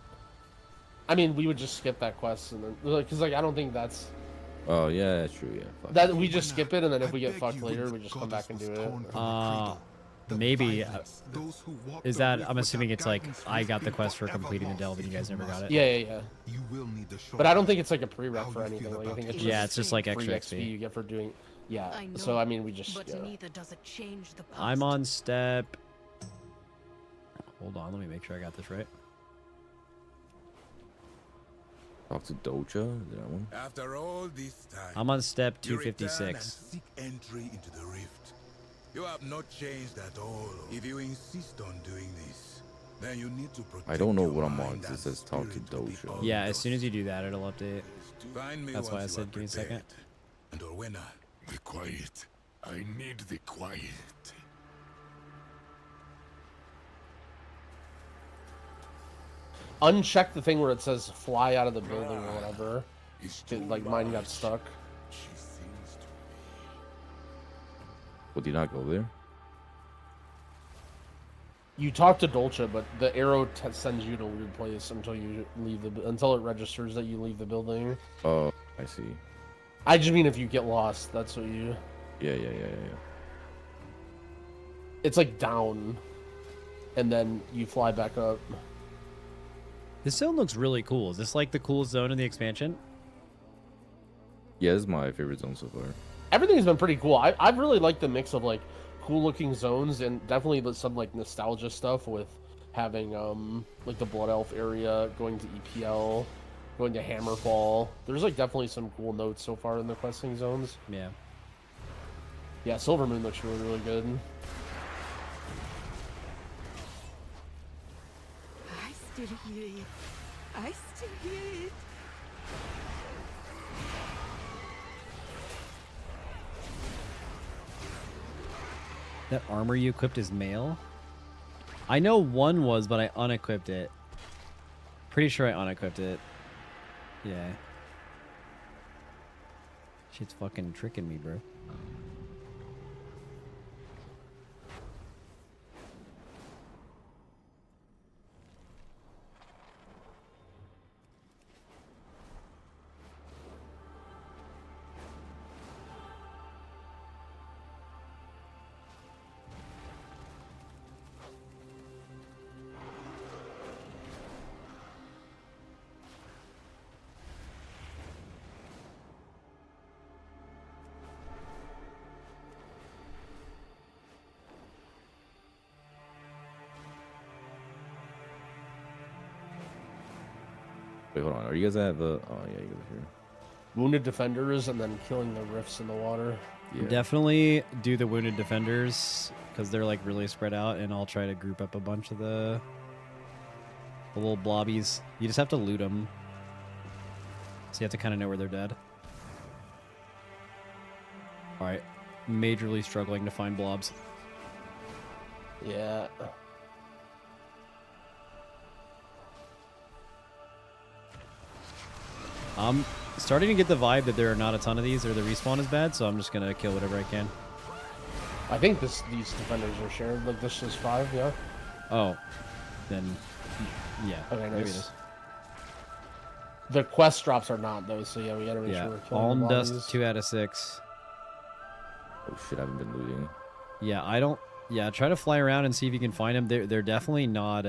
I mean, we would just skip that quest, and then because like I don't think that's Oh yeah, that's true. Yeah. Fuck. that we just skip it, and then if we get fucked later, we just come back and do it. Maybe. Is that? I'm assuming it's like I got the quest for completing the delve and you guys never got it. Yeah. But I don't think it's like a prereq for anything. Like I think it's just Yeah, it's just like free extra XP. you get for doing. Yeah. I know, So I mean, we just. but Yeah. neither does it change the past. I'm on step. Hold on, let me make sure I got this right. Talk to Docha. Is that one? After all this time, I'm on step you return and 256. seek entry into the rift. You have not changed at all. If you insist on doing this, then you need to protect I don't know your what I'm on. mind 'Cause and It says talk to spirit with the Docha. Yeah, as soon as you do that, it'll update. Find me That's why I once you are said give me a second. prepared. And Orwena, Be quiet. I need the quiet. Uncheck the thing where it says fly out of the building or whatever. Like mine got stuck. Well, do you not go there? You talk to Dolce, but the arrow sends you to a weird place until you leave until it registers that you leave the building. Oh, I see. I just mean if you get lost, that's what you. Yeah. It's like down, and then you fly back up. This zone looks really cool. Is this like the coolest zone in the expansion? Yeah, this is my favorite zone so far. Everything's been pretty cool. I've really liked the mix of like cool looking zones and definitely some like nostalgia stuff with having like the Blood Elf area, going to EPL, going to Hammerfall. There's like definitely some cool notes so far in the questing zones. Yeah. Yeah, Silver Moon looks really, really good. I still hear it. I still hear it. That armor you equipped is male? I know one was, but I unequipped it. Pretty sure I unequipped it. Yeah. Shit's fucking tricking me, bro. Wait, hold on. Are you guys at the? Oh yeah, you guys are here. wounded defenders and then killing the rifts in the water. Yeah. Definitely do the wounded defenders because they're like really spread out, and I'll try to group up a bunch of the little blobbies. You just have to loot them, so you have to kind of know where they're dead. All right, majorly struggling to find blobs. Yeah. I'm starting to get the vibe that there are not a ton of these, or the respawn is bad, so I'm just gonna kill whatever I can. I think these defenders are shared. Like this is 5, yeah. Oh, then yeah. Okay, maybe it nice. is. The quest drops are not though, so yeah, we gotta make Yeah, sure we're killing Alm the Dust blobbies. 2 out of 6. Oh shit, I haven't been looting. Yeah, I don't. Yeah, try to fly around and see if you can find them. They're definitely not.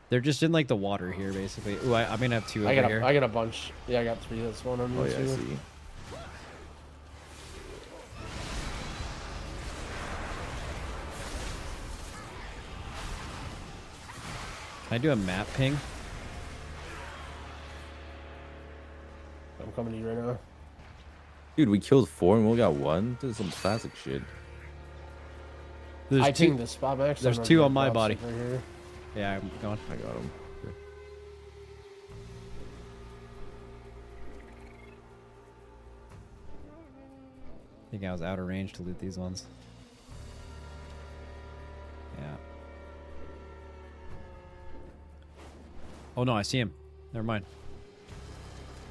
They're just in like the water here, basically. Ooh, I'm gonna have 2 over here. I got a bunch. Yeah, I got 3 that's going on me Oh yeah, too. I see. Can I do a map ping? I'm coming to you right now. Dude, we killed 4 and we only got 1. This is some classic shit. There's I 2 pinged this spot max. There's I'm 2 gonna on my drop body. some right here. Yeah, I'm going. I got him. I think I was out of range to loot these ones. Yeah. Oh no, I see him. Never mind.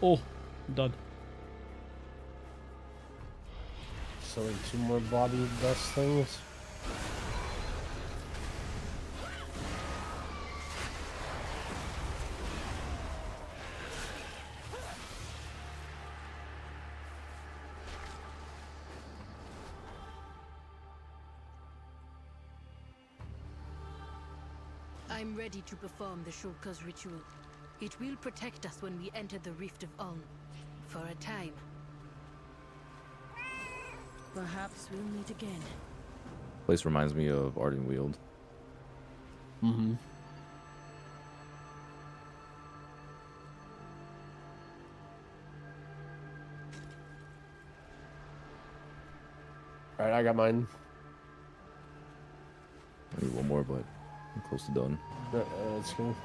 Oh, I'm done. So like 2 more body dust things. I'm ready to perform the Shulka's ritual. It will protect us when we enter the Rift of Ulm. For a time. Perhaps we'll meet again. Place reminds me of Ardenweald. Mm-hmm. Alright, I got mine. I need 1 more, but I'm close to done. That's cool.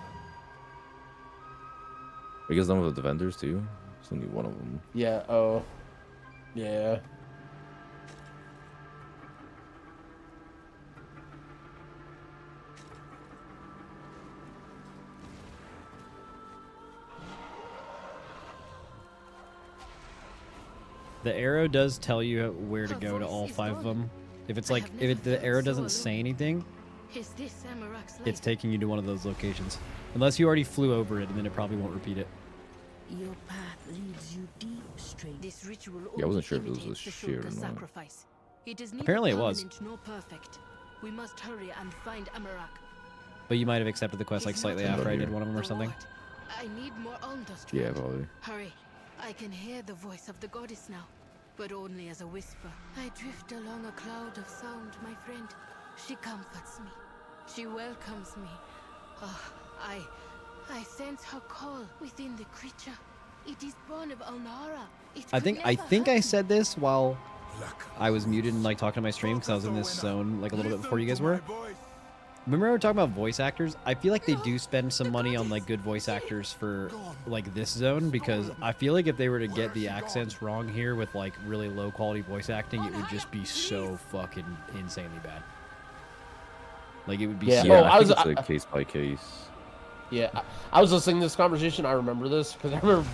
Are you guys done with the defenders too? Still need 1 of them. Yeah, oh. Yeah. The arrow does tell you where to go to all 5 of them. If it's like, if the arrow doesn't say anything, Is this Amarak's it's light? taking you to one of those locations. Unless you already flew over it, and then it probably won't repeat it. Your path leads you deep straight. This ritual Yeah, I wasn't sure if it was imitates the shared or Shulka not. sacrifice. It is neither Apparently it was. permanent nor perfect. We must hurry and find Amarak. But you might have accepted the quest like slightly after I did one of them or something. I need more Almdust. Yeah, probably. Hurry. I can hear the voice of the goddess now, but only as a whisper. I drift along a cloud of sound, my friend. She comforts me. She welcomes me. Oh, I sense her call within the creature. It is born of Alnara. I think I said this while I was muted and like talking to my stream because I was in this zone like a little bit before you guys were. Remember we were talking about voice actors? I feel like they do spend some money on like good voice actors for like this zone, because I feel like if they were to get the accents wrong here with like really low quality voice acting, it would just be so fucking insanely bad. Like it would be. Yeah, so Yeah, I think it's a case by case. Yeah, I was listening to this conversation. I remember this because I remember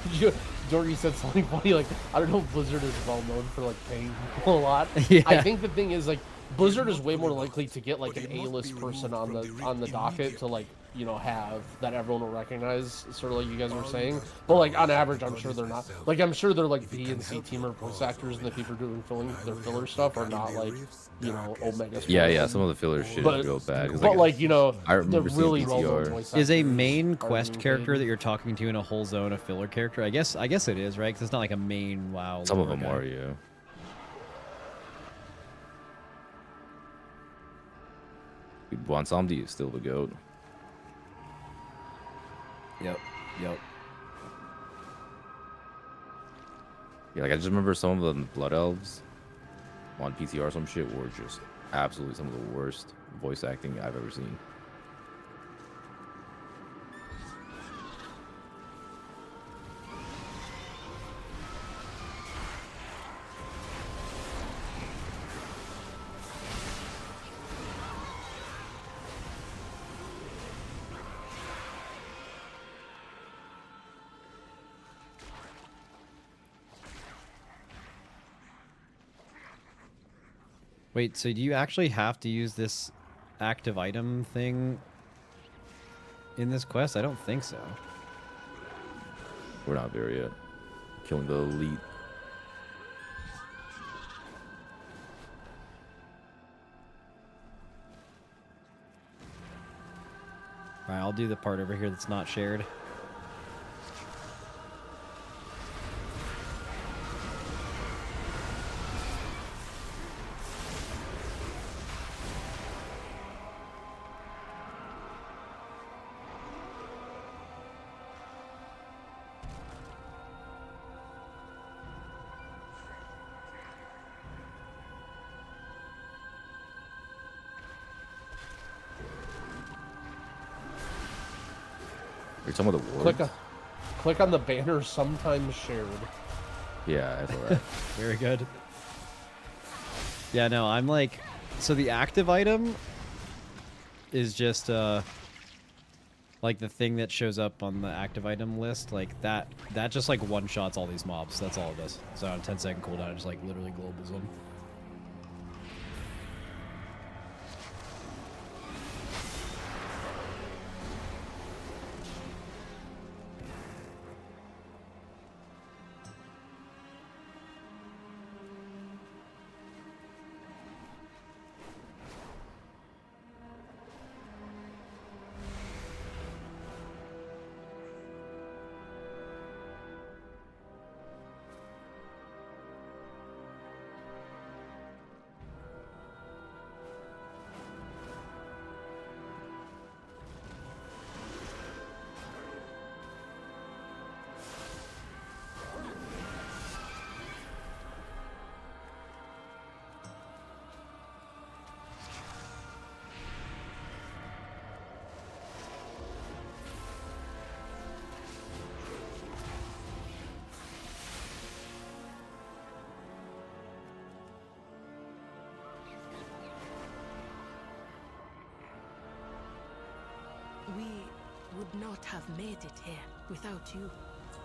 Jordy said something funny. Like, I don't know if Blizzard is well known for like paying people a lot. Yeah. I think the thing is like Blizzard is way more likely to get like an A-list person on the docket to like, you know, have that everyone will recognize, sort of like you guys were saying. But like on average, I'm sure they're not. Like I'm sure they're like B and C teamer voice actors, and the people doing their filler stuff are not like, you know, Omega. Yeah, some of the filler shit is real bad. But like, you know, I remember the really seeing well-known PTR. voice Is a actors main are quest being character paid. that you're talking to in a whole zone a filler character? I guess it is, right? Because it's not like a main WoW. Some of lore them guy. are, yeah. Dude, Bwansamdi is still the GOAT. Yep. Yeah, like I just remember some of the Blood Elves on PTR or some shit were just absolutely some of the worst voice acting I've ever seen. Wait, so do you actually have to use this active item thing in this quest? I don't think so. We're not there yet. Killing the elite. Alright, I'll do the part over here that's not shared. Are you talking about the wards? Click on the banner sometimes shared. Yeah, I saw that. Very good. Yeah, no, I'm like... So the active item is just, like the thing that shows up on the active item list. Like, that just, like, one-shots all these mobs. That's all it does. So on a 10-second cooldown, it just, like, literally globals them. We would not have made it here without you.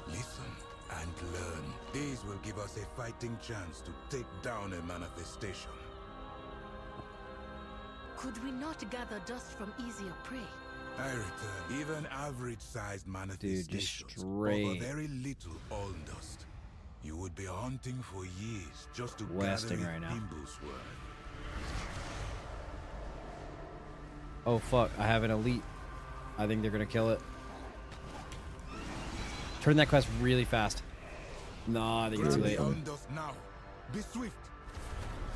Listen and learn. These will give us a fighting chance to take down a manifestation. Could we not gather dust from easier prey? I return. Even average-sized manifestations straight cover very little all dust. You would be hunting for years just to Westing gather right now. Sword. Oh, fuck. I have an elite. I think they're going to kill it. Turn that quest really fast. No, I think it's too late. Now. Be swift.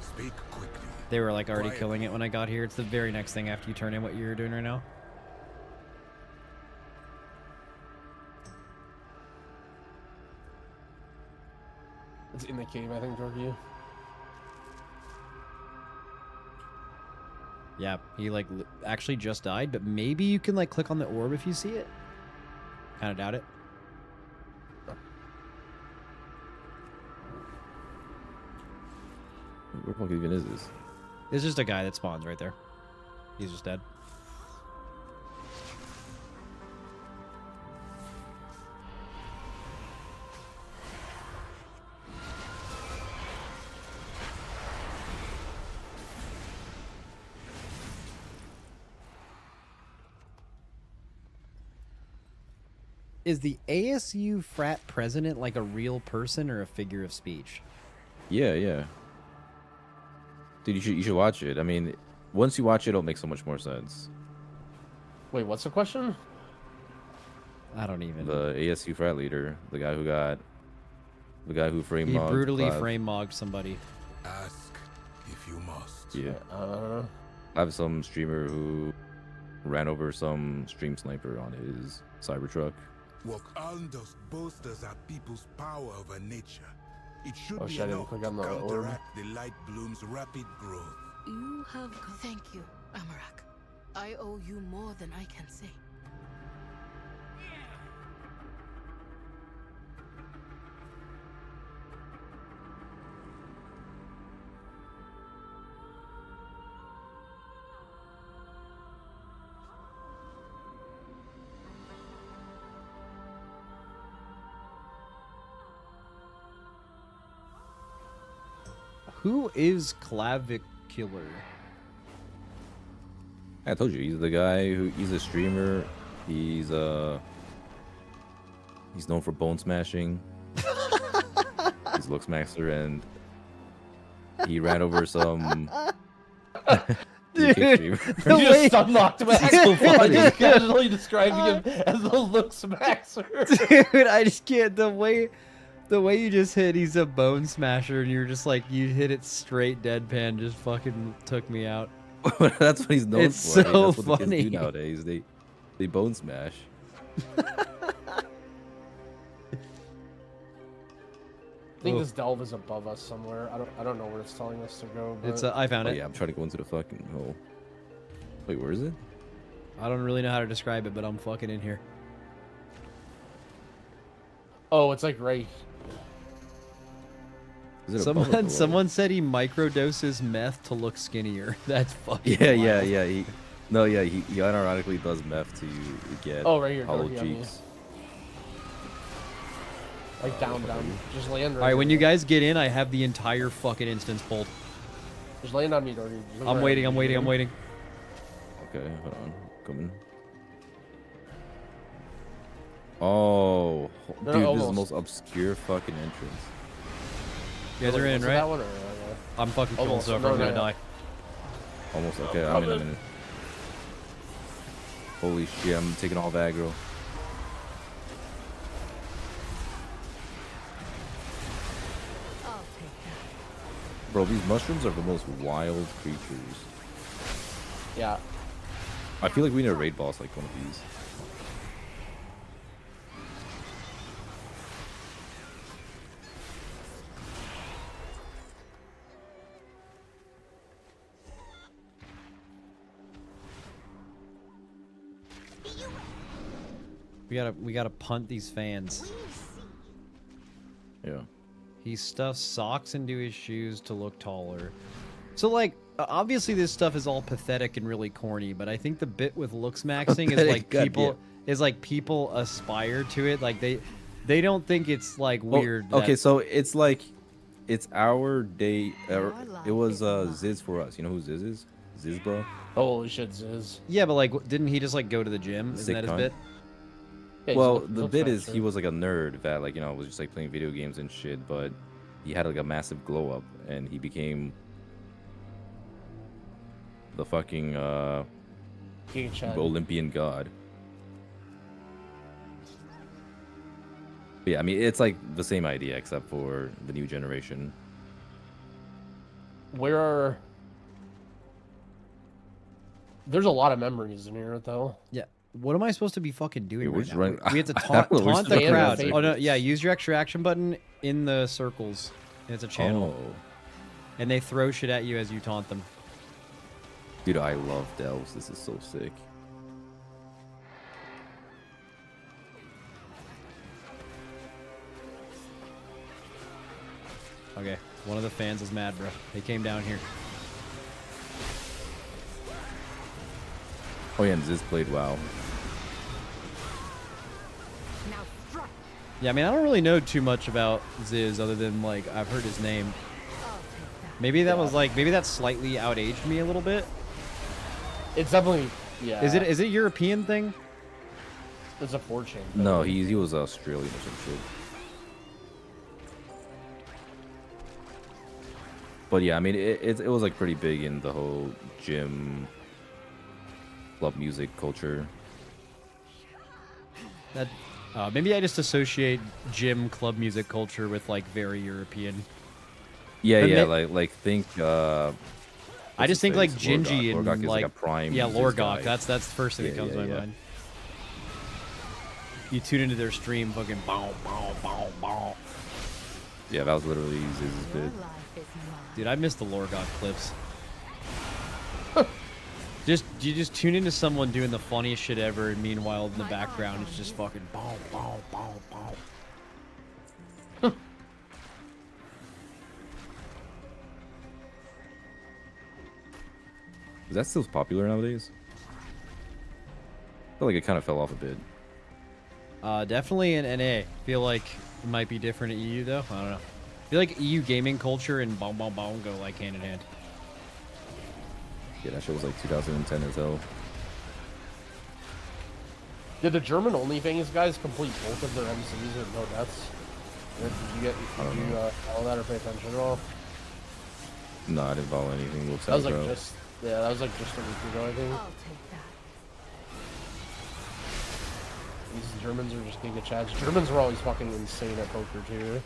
Speak quickly. They were like already killing it when I got here. It's the very next thing after you turn in what you're doing right now. It's in the cave, I think, Jorge. Yeah, he like actually just died, but maybe you can like click on the orb if you see it. Kind of doubt it. Where the fuck even is this? It's just a guy that spawns right there. He's just dead. Is the ASU frat president like a real person or a figure of speech? Yeah, yeah. Dude, you should watch it. I mean, once you watch it, it'll make so much more sense. Wait, what's the question? I don't even. The ASU frat leader, the guy who frame mogged. He brutally Clout. frame mogged somebody. Ask if you must. Yeah. I have some streamer who ran over some stream sniper on his Cybertruck. What Alndos boasters are people's power over nature. It should Oh be shit, I didn't enough click to on the orb. counteract the light bloom's rapid growth. You have... Thank you, Amarak. I owe you more than I can say. Who is Clavicular? I told you, he's the guy he's a streamer. He's known for bone smashing. He's looks master, and he ran over some Dude, you just stun knocked him out. So I just casually described him as the looks maxer. Dude, I just can't. The way you just hit, he's a bone smasher, and you're just like, you hit it straight deadpan, just fucking took me out. That's what he's known It's for. so That's what the kids funny. do nowadays. They bone smash. I think this delve is above us somewhere. I don't know where it's telling us to go. But... It's I found it. Yeah, I'm trying to go into the fucking hole. Wait, where is it? I don't really know how to describe it, but I'm fucking in here. Oh, it's like right. Is it above or below? Someone said he microdoses meth to look skinnier. That's fucking Yeah, wild. yeah. He unironically does meth to get right here, hollow Dorky, on me. cheeks. Like down. Just land right All right, when here. you guys get in, I have the entire fucking instance pulled. Just land on me, Dorky. I'm waiting. Okay, hold on. Coming. Oh, dude, this is the almost. most obscure fucking entrance. You guys are in, Was it right? that one or, I'm fucking killing Almost. stuff. No, I'm gonna no. die. Almost okay. I'm in a minute. Holy shit! I'm taking all the aggro. Bro, these mushrooms are the most wild creatures. Yeah. I feel like we need a raid boss like one of these. We gotta punt these fans. Yeah. He stuffs socks into his shoes to look taller. So like, obviously this stuff is all pathetic and really corny, but I think the bit with looks maxing is like people aspire to it. Like they don't think it's like weird. Okay, that- so it's like it's our day. It was Ziz for us. You know who Ziz is? Ziz, bro. Holy shit, Ziz. Yeah, but like, didn't he just like go to the gym? Isn't Sick that his cunt. bit? Yeah, Well, he's the look bit is faster. he was like a nerd that was just like playing video games and shit, but he had like a massive glow up and he became the fucking King Chad. Olympian god. But yeah, I mean it's like the same idea except for the new generation. There's a lot of memories in here, though. Yeah. What am I supposed to be fucking doing we're right just now? running- We have to I don't know, we're taunt just the running crowd. out of Oh no, favorites. yeah. Use your extra action button in the circles. And it's a channel. Oh. And they throw shit at you as you taunt them. Dude, I love delves. This is so sick. Okay. One of the fans is mad, bro. They came down here. Oh yeah, and Ziz played WoW. Yeah, I mean, I don't really know too much about Ziz other than like I've heard his name. Maybe that was like maybe that slightly outaged me a little bit. It's definitely Is it a European thing? It's a 4chan. No, he was Australian or some shit. But yeah, I mean, it was like pretty big in the whole gym, club music culture. That maybe I just associate gym club music culture with like very European. Yeah, But yeah, ma- like think. I just think like Gingy and Lorgok is like a prime. yeah, Ziz Lorgok. guy. That's the first thing that Yeah, comes to yeah, my yeah. mind. You tune into their stream, fucking bow, bow, bow, bow. Yeah, that was literally easy as bit. Dude, I miss the Lore God clips. You just tune into someone doing the funniest shit ever, and meanwhile in the background it's just fucking boom, boom, boom, boom. Is that still popular nowadays? I feel like it kind of fell off a bit. Definitely in NA. Feel like it might be different at EU though. I don't know. I feel like EU gaming culture and boom, boom, boom go like hand in hand. Yeah, that shit was like 2010 as hell. Did the German OnlyFans guys complete both of their MCs with no deaths? Did you follow that or pay attention at all? No, I didn't follow anything. That was like just that was like just a week ago, I think. These Germans are just giga chads. Germans were always fucking insane at poker too.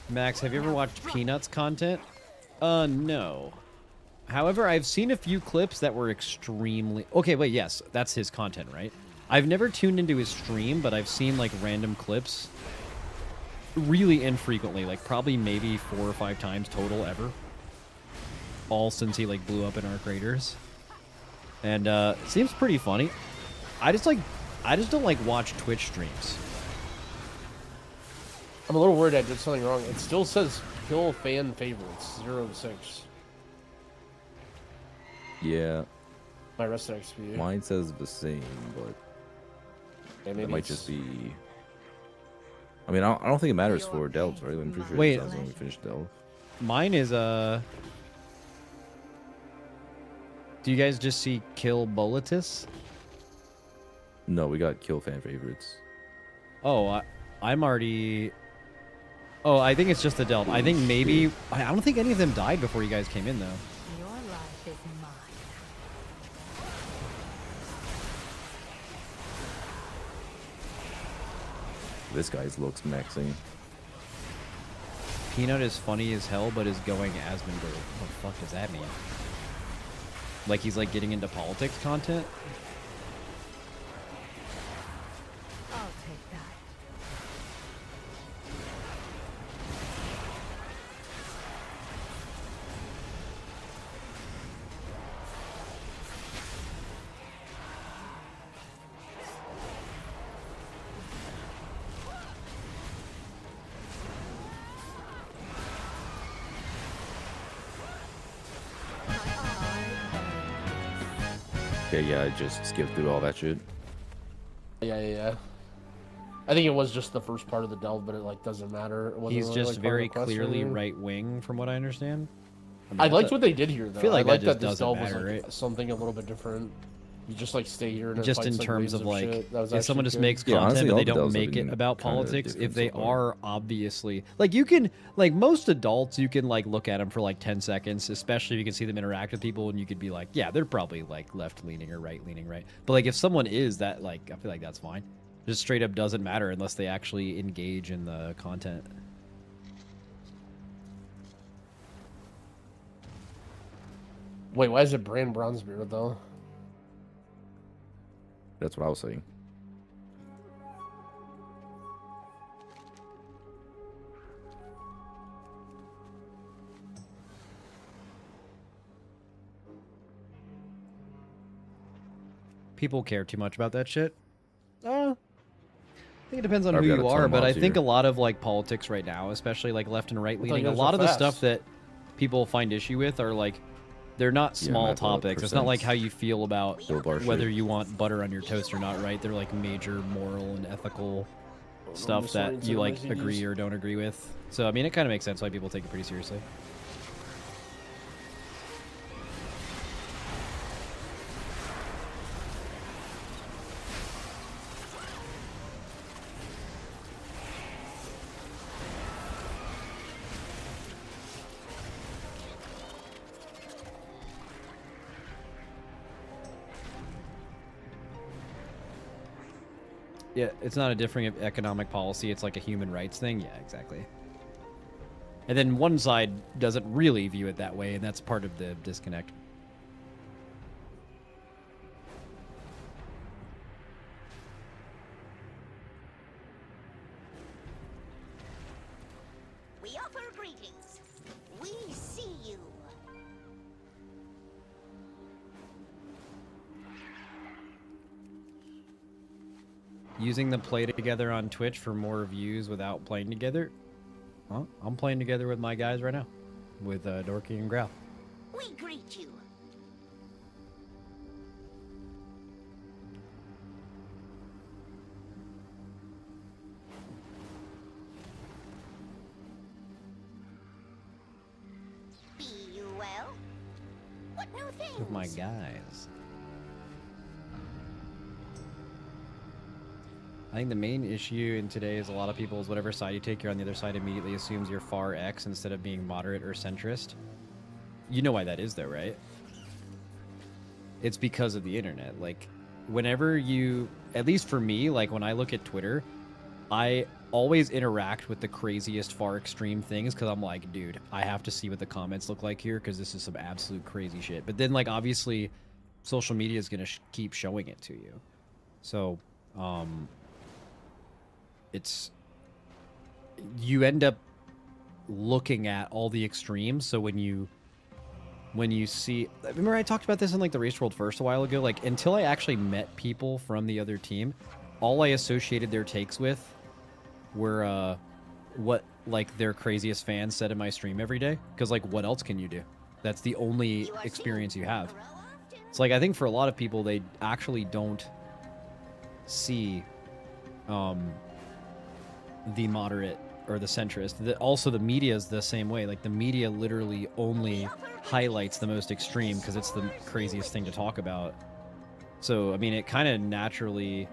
Max, have you ever watched Peanuts content? No. However, I've seen a few clips that were extremely... Okay, wait, yes, that's his content, right? I've never tuned into his stream, but I've seen, like, random clips really infrequently, like, probably maybe 4 or 5 times total ever. All since he, like, blew up in our craters. And, it seems pretty funny. I just don't, like, watch Twitch streams. I'm a little worried I did something wrong. It still says kill fan favorites 0-6. Yeah. My rested XP. Mine says the same, but it might just be. I mean, I don't think it matters for delves, right? I'm pretty sure Wait, it sounds when we finish delve. Mine is Do you guys just see kill Bulletus? No, we got kill fan favorites. Oh, I'm already. Oh, I think it's just the delve. I think maybe... I don't think any of them died before you guys came in, though. Your life is mine. This guy's looks maxing. Peanut is funny as hell, but is going Asmongold. What the fuck does that mean? Like he's like getting into politics content? I'll take that. Okay, yeah, I just skipped through all that shit. Yeah. I think it was just the first part of the delve, but it like doesn't matter. It wasn't He's really, just like, very part of the quest clearly or anything. right wing, from what I understand. I mean, I liked what they did here, though. I feel like I like that just this doesn't delve matter, was like right? something a little bit different. You just like stay here and it Just fights, in like, terms waves of like, shit. That was if someone actually just good. makes Yeah, content honestly, but all they the don't delves have make it been about kinda politics, if different they so far. are obviously like you can like most adults, you can like look at them for like 10 seconds, especially if you can see them interact with people, and you could be like, yeah, they're probably like left leaning or right leaning, right? But like if someone is that, like I feel like that's fine. Just straight up doesn't matter unless they actually engage in the content. Wait, why is it Brand Bronzebeard though? That's what I was saying. People care too much about that shit. I think it depends on I've who got a you ton are, of but I mobs think here. a lot of like politics right now, especially like left and right thought leaning, you a guys lot were of the fast. stuff that people find issue with are like they're not Yeah, small math, topics. It's not like percents. how you feel about Bill Bar whether shit. you want butter on your toast or not, right? They're like major moral and ethical stuff that disoriented you like Mercedes. agree or don't agree with. So I mean, it kind of makes sense why people take it pretty seriously. Yeah, it's not a differing economic policy. It's like a human rights thing. Yeah, exactly. And then one side doesn't really view it that way, and that's part of the disconnect. using the play together on Twitch for more views without playing together. Well, I'm playing together with my guys right now, with Dorky and Growl. We greet you. Be you well? What new things? With my guys. I think the main issue in today is a lot of people is whatever side you take, you're on the other side immediately assumes you're far X instead of being moderate or centrist. You know why that is though, right? It's because of the internet. Like, whenever you, at least for me, like when I look at Twitter, I always interact with the craziest far extreme things because I'm like, dude, I have to see what the comments look like here because this is some absolute crazy shit. But then, like, obviously, social media is going to keep showing it to you. So, it's, you end up looking at all the extremes. So when you see, remember I talked about this in like the Race World First a while ago, like until I actually met people from the other team, all I associated their takes with were what like their craziest fans said in my stream every day. Because like, what else can you do? That's the only experience you have. It's like, I think for a lot of people, they actually don't see the moderate or the centrist. Also, the media is the same way. Like, the media literally only highlights the most extreme because it's the craziest thing to talk about. So, I mean, it kind of naturally...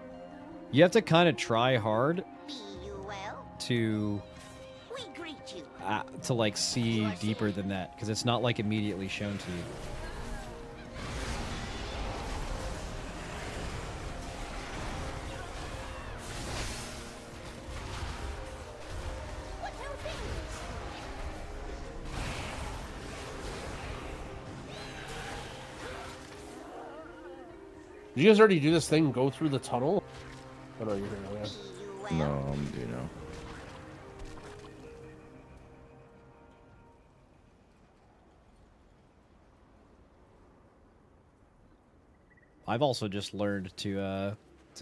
You have to kind of try hard to like, see deeper than that, because it's not, like, immediately shown to you. Did you guys already do this thing, go through the tunnel? Oh, no, you're here now, yeah. No, I'm do now. I've also just learned to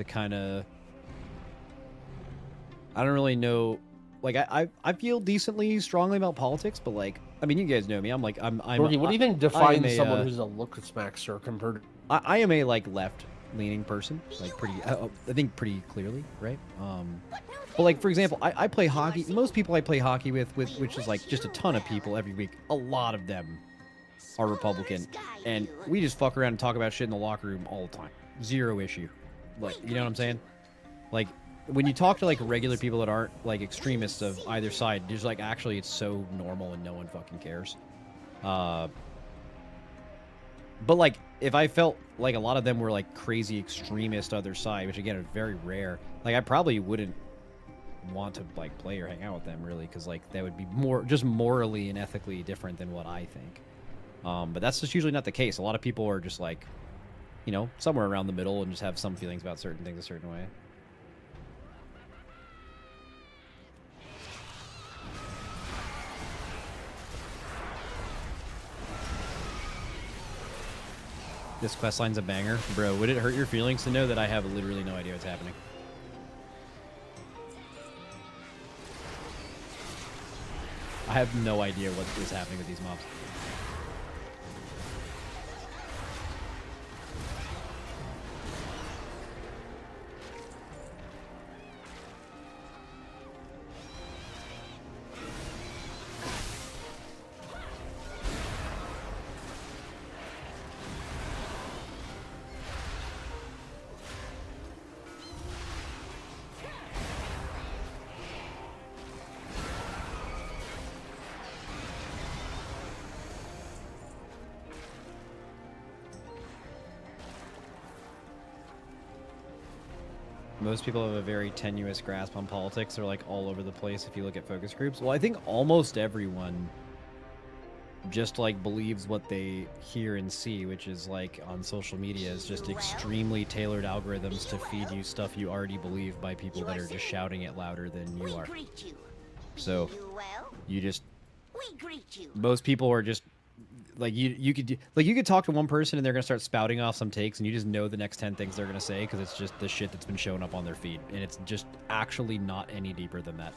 kind of... I don't really know... Like, I feel decently strongly about politics, but, like... I mean, you guys know me. I'm like... Dorky, what do you think defines someone who's a look-smackster compared to... I am a, like, left-leaning person. Like, pretty... I think pretty clearly, right? But, like, for example, I play hockey. Most people I play hockey with, which is, like, just a ton of people every week. A lot of them are Republican. And we just fuck around and talk about shit in the locker room all the time. Zero issue. Like, you know what I'm saying? Like, when you talk to, like, regular people that aren't, like, extremists of either side, there's, like, actually it's so normal and no one fucking cares. But, like, if I felt like a lot of them were, like, crazy extremist other side, which, again, is very rare, like, I probably wouldn't want to, like, play or hang out with them, really, because, like, that would be more, just morally and ethically different than what I think. But that's just usually not the case. A lot of people are just, like, you know, somewhere around the middle and just have some feelings about certain things a certain way. This questline's a banger. Bro, would it hurt your feelings to know that I have literally no idea what's happening? I have no idea what is happening with these mobs. Most people have a very tenuous grasp on politics. They're, like, all over the place if you look at focus groups. Well, I think almost everyone just, like, believes what they hear and see, which is, like, on social media, is just extremely tailored algorithms to feed you stuff you already believe by people that are just shouting it louder than you are. So, you just... Most people are just... like you could talk to one person and they're gonna start spouting off some takes, and you just know the next 10 things they're gonna say because it's just the shit that's been showing up on their feed, and it's just actually not any deeper than that.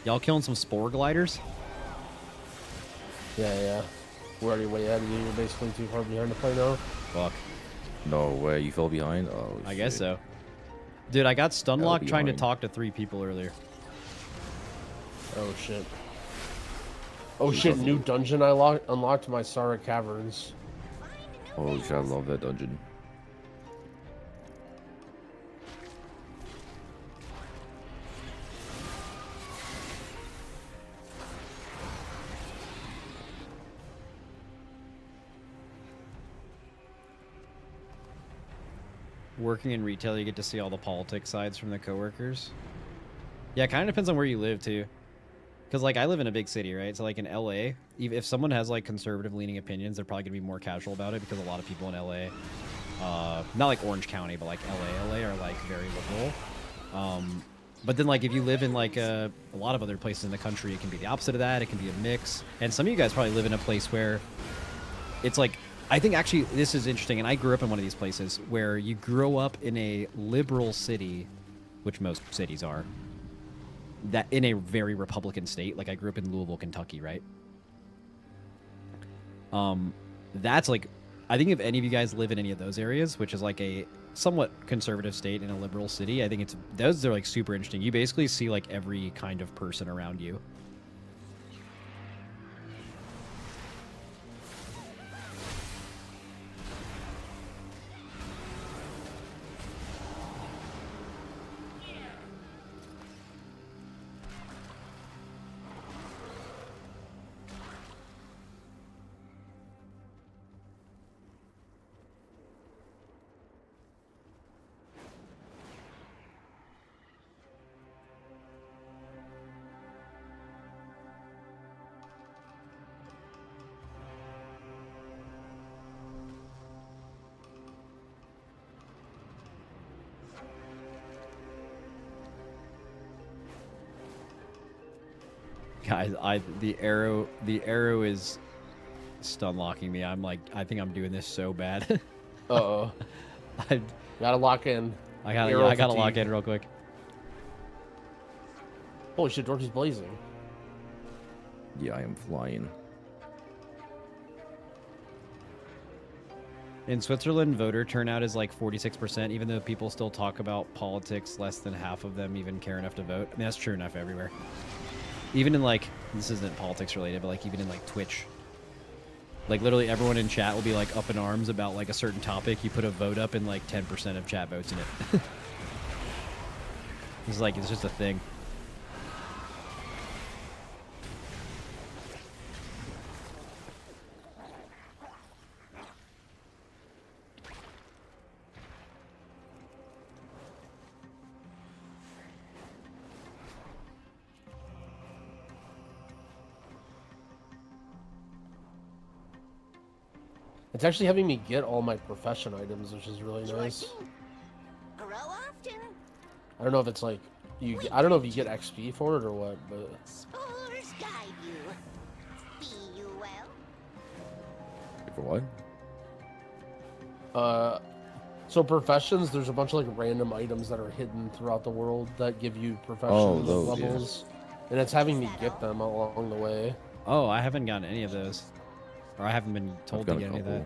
Y'all killing some spore gliders? Yeah. We're already way ahead of you. You're basically too far behind to play now. Fuck. No way, you fell behind? Oh, I guess so. Dude, I got stun locked trying to behind. talk to 3 people earlier. Oh shit. Oh shit, new dungeon I unlocked my Sara Caverns. Oh shit, I love that dungeon. Working in retail, you get to see all the politics sides from the coworkers. Yeah, it kind of depends on where you live too. Because like I live in a big city, right? So like in LA, if someone has like conservative leaning opinions, they're probably gonna be more casual about it because a lot of people in LA, not like Orange County, but like LA are like very liberal. But then like if you live in like a lot of other places in the country, it can be the opposite of that. It can be a mix. And some of you guys probably live in a place where it's like, I think actually this is interesting, and I grew up in one of these places where you grow up in a liberal city, which most cities are, that in a very Republican state. Like I grew up in Louisville, Kentucky, right? That's like, I think if any of you guys live in any of those areas, which is like a somewhat conservative state in a liberal city, I think those are like super interesting. You basically see like every kind of person around you. Guys, the arrow is stun locking me. I'm like, I think I'm doing this so bad. Uh-oh. Gotta lock in. I gotta lock in real quick. Holy shit, Dorothy's blazing. Yeah, I am flying. In Switzerland, voter turnout is like 46%, even though people still talk about politics, less than half of them even care enough to vote. I mean, that's true enough everywhere. Even in like, this isn't politics related, but like even in like Twitch, like literally everyone in chat will be like up in arms about like a certain topic. You put a vote up and like 10% of chat votes in it. It's like, it's just a thing. It's actually having me get all my profession items, which is really nice. Grow often. I don't know if it's like I don't know if you get XP for it or what, but Spores guide you. Be you well. For what? So professions, there's a bunch of like random items that are hidden throughout the world that give you profession levels, and it's having me get them along the way. Oh, I haven't gotten any of those. Or I haven't been told to get any of that.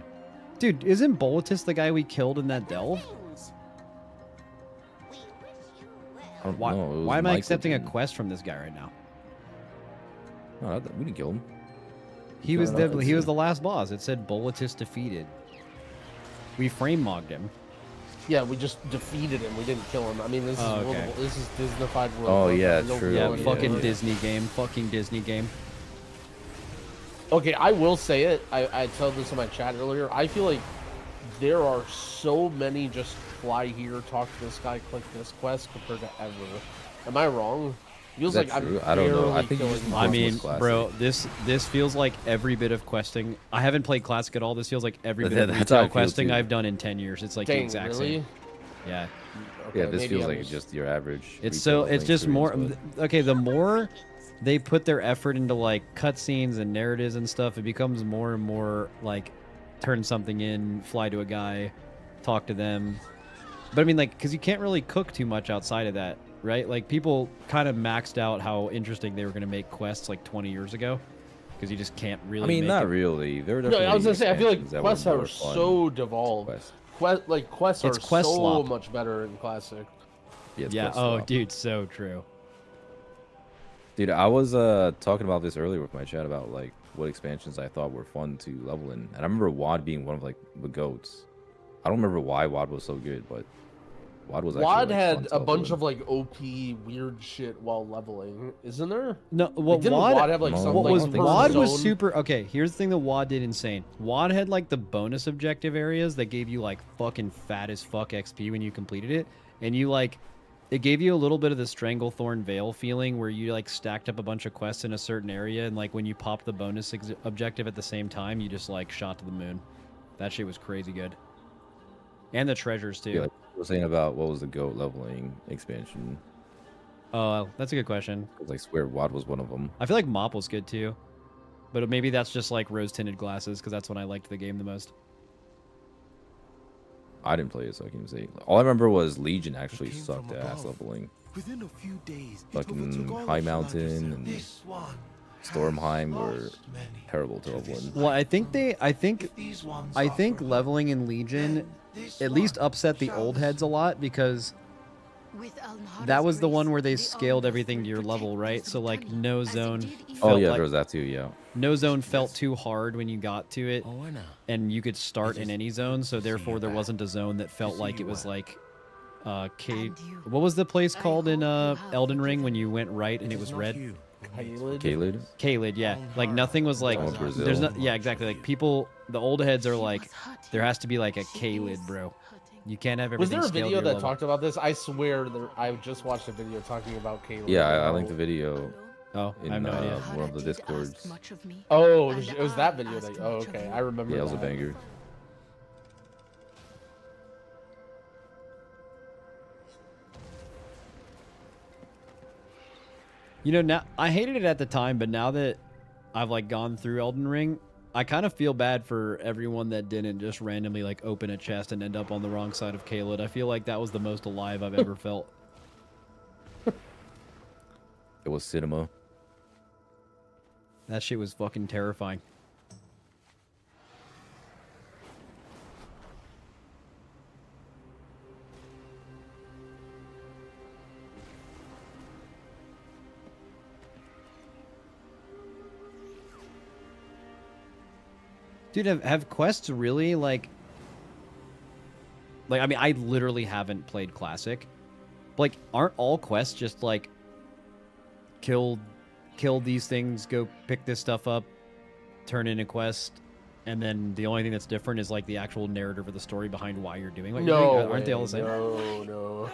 Dude, isn't Bolitus the guy we killed in that delve? Why am I accepting a quest from this guy right now? No, we didn't kill him. He was the last boss. It said Bolitus defeated. We frame mogged him. Yeah, we just defeated him. We didn't kill him. I mean, this is Disneyfied world. Oh yeah, true. Yeah, fucking Disney game. Fucking Disney game. Okay, I will say it. I told this in my chat earlier. I feel like there are so many just fly here, talk to this guy, click this quest compared to ever. Am I wrong? Feels that like true? I'm I don't know. I barely think you killing just I Classic. mean, Classic. bro, this feels like every bit of questing. I haven't played Classic at all. This feels like every bit of That's how I retail feel, questing too. I've done in 10 years. It's like the Dang, exact really? same. Yeah. Okay, Yeah, this maybe feels I'm like just- just your average. It's retail so it's playing just more experience, okay, the more they put their effort into like cutscenes and narratives and stuff, it becomes more and more like turn something in, fly to a guy, talk to them. But I mean, like, because you can't really cook too much outside of that, right? Like, people kind of maxed out how interesting they were going to make quests like 20 years ago, because you just can't really. I mean, make not it. really. There are No, definitely I was gonna say I feel like expansions that quests were are more fun. so devolved. Quests It's are quest so slop. much better in Classic. Yeah, it's Yeah. quest Oh, slop. dude, so true. Dude, I was talking about this earlier with my chat about like what expansions I thought were fun to level in, and I remember WoD being one of like the goats. I don't remember why WoD was so good, but WoD was actually WoD like, had fun to a level bunch in. of like OP weird shit while leveling, isn't there? No, what Didn't WoD, WoD have like some what like was per WoD was zone? super. Okay, here's the thing that WoD did insane. WoD had like the bonus objective areas that gave you like fucking fat as fuck XP when you completed it, and you like. It gave you a little bit of the Stranglethorn Veil feeling where you like stacked up a bunch of quests in a certain area, and like when you popped the bonus objective at the same time, you just like shot to the moon. That shit was crazy good. And the treasures too. Yeah, like, I was saying about what was the goat leveling expansion. Oh, that's a good question. 'Cause I swear WoD was one of them. I feel like Mop was good too, but maybe that's just like rose-tinted glasses because that's when I liked the game the most. I didn't play it, so I can't say. All I remember was Legion actually sucked ass leveling. Within a few days, it Fucking overtook all High of Mountain Shindig. and This one Stormheim were terrible to level in. Well, I think leveling in Legion at least upset the old heads a lot because that was the one where they scaled everything to your level, right? So like no zone. Oh yeah, there was that too. Yeah. No zone felt too hard when you got to it, and you could start in any zone. So therefore, there wasn't a zone that felt like it was like, what was the place called in Elden Ring when you went right and it was red? Caelid? Caelid, yeah. Like nothing was like. Brazil. There's not. Yeah, exactly. Like people, the old heads are like, there has to be like a Caelid, bro. You can't have Was everything. there a scaled to video your that level. talked about this? I swear, I just watched a video talking about Caleb. Yeah, I linked the video. Oh, in I have no idea. one of the discords. Oh, it was that video. That, oh, okay, I remember. Yeah, it was a that. banger. You know, now I hated it at the time, but now that I've like gone through Elden Ring, I kind of feel bad for everyone that didn't just randomly like open a chest and end up on the wrong side of Caelid. I feel like that was the most alive I've ever felt. It was cinema. That shit was fucking terrifying. Dude, have quests really like I mean, I literally haven't played Classic. Like, aren't all quests just like kill these things, go pick this stuff up, turn in a quest, and then the only thing that's different is like the actual narrative or the story behind why you're doing what you're doing? Aren't they all the same? No.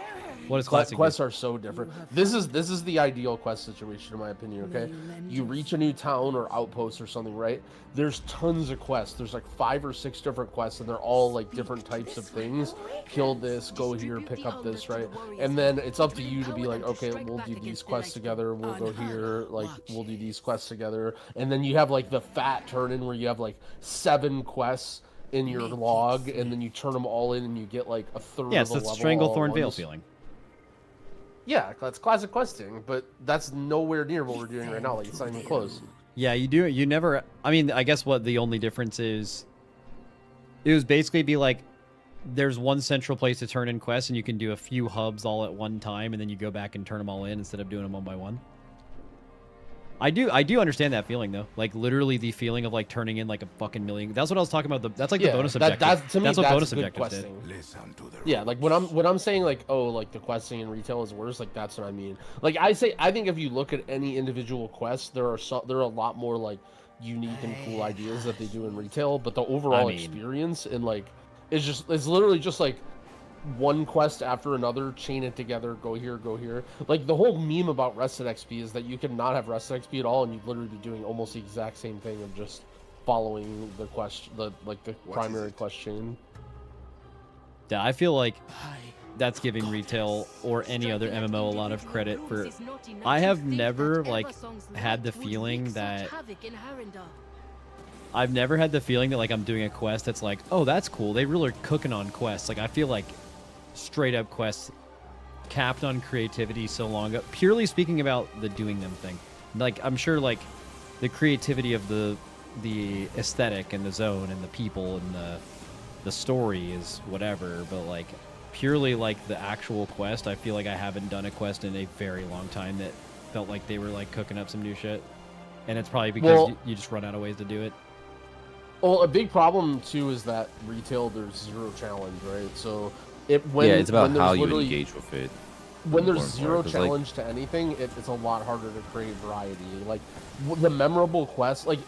What is Classic? Quests are so different. This is the ideal quest situation in my opinion, okay? You reach a new town or outpost or something, right? There's tons of quests. There's like 5 or 6 different quests and they're all like different types of things. Kill this, go here, pick up this, right? And then it's up to you to be like, okay, we'll do these quests together, we'll go here, like we'll do these quests together. And then you have like the fat turn in where you have like 7 quests in your log and then you turn them all in and you get like a third Yeah, of it's a the level Stranglethorn all at Veil once. feeling. Yeah, that's classic questing, but that's nowhere near what we're doing right now. Like, it's not even close. Yeah, you do. You never. I mean, I guess what the only difference is, it was basically be like, there's one central place to turn in quests, and you can do a few hubs all at one time, and then you go back and turn them all in instead of doing them one by one. I do understand that feeling though. Like literally the feeling of like turning in like a fucking million. That's what I was talking about. That's like the bonus objective. To me, that's what bonus good objectives did. questing. Yeah, like when I'm saying like, oh, like the questing in retail is worse. Like that's what I mean. Like I think if you look at any individual quest, there are a lot more like unique and cool ideas that they do in retail. But the overall experience and like it's literally just like one quest after another, chain it together, go here, go here. Like, the whole meme about rested XP is that you could not have rested XP at all, and you'd literally be doing almost the exact same thing of just following the quest, the primary quest chain. Yeah, I feel like that's giving retail or any other MMO a lot of credit for. I have never like had the feeling that. I've never had the feeling that like I'm doing a quest that's like, oh, that's cool. They really are cooking on quests. Like, I feel like straight up quests capped on creativity so long ago. Purely speaking about the doing them thing. Like, I'm sure like the creativity of the aesthetic and the zone and the people and the story is whatever, but like purely like the actual quest, I feel like I haven't done a quest in a very long time that felt like they were like cooking up some new shit. And it's probably because you just run out of ways to do it. Well, a big problem too is that retail, there's zero challenge, right? So it's about how you engage with it. When there's zero challenge to anything, it's a lot harder to create variety. Like the memorable quest, like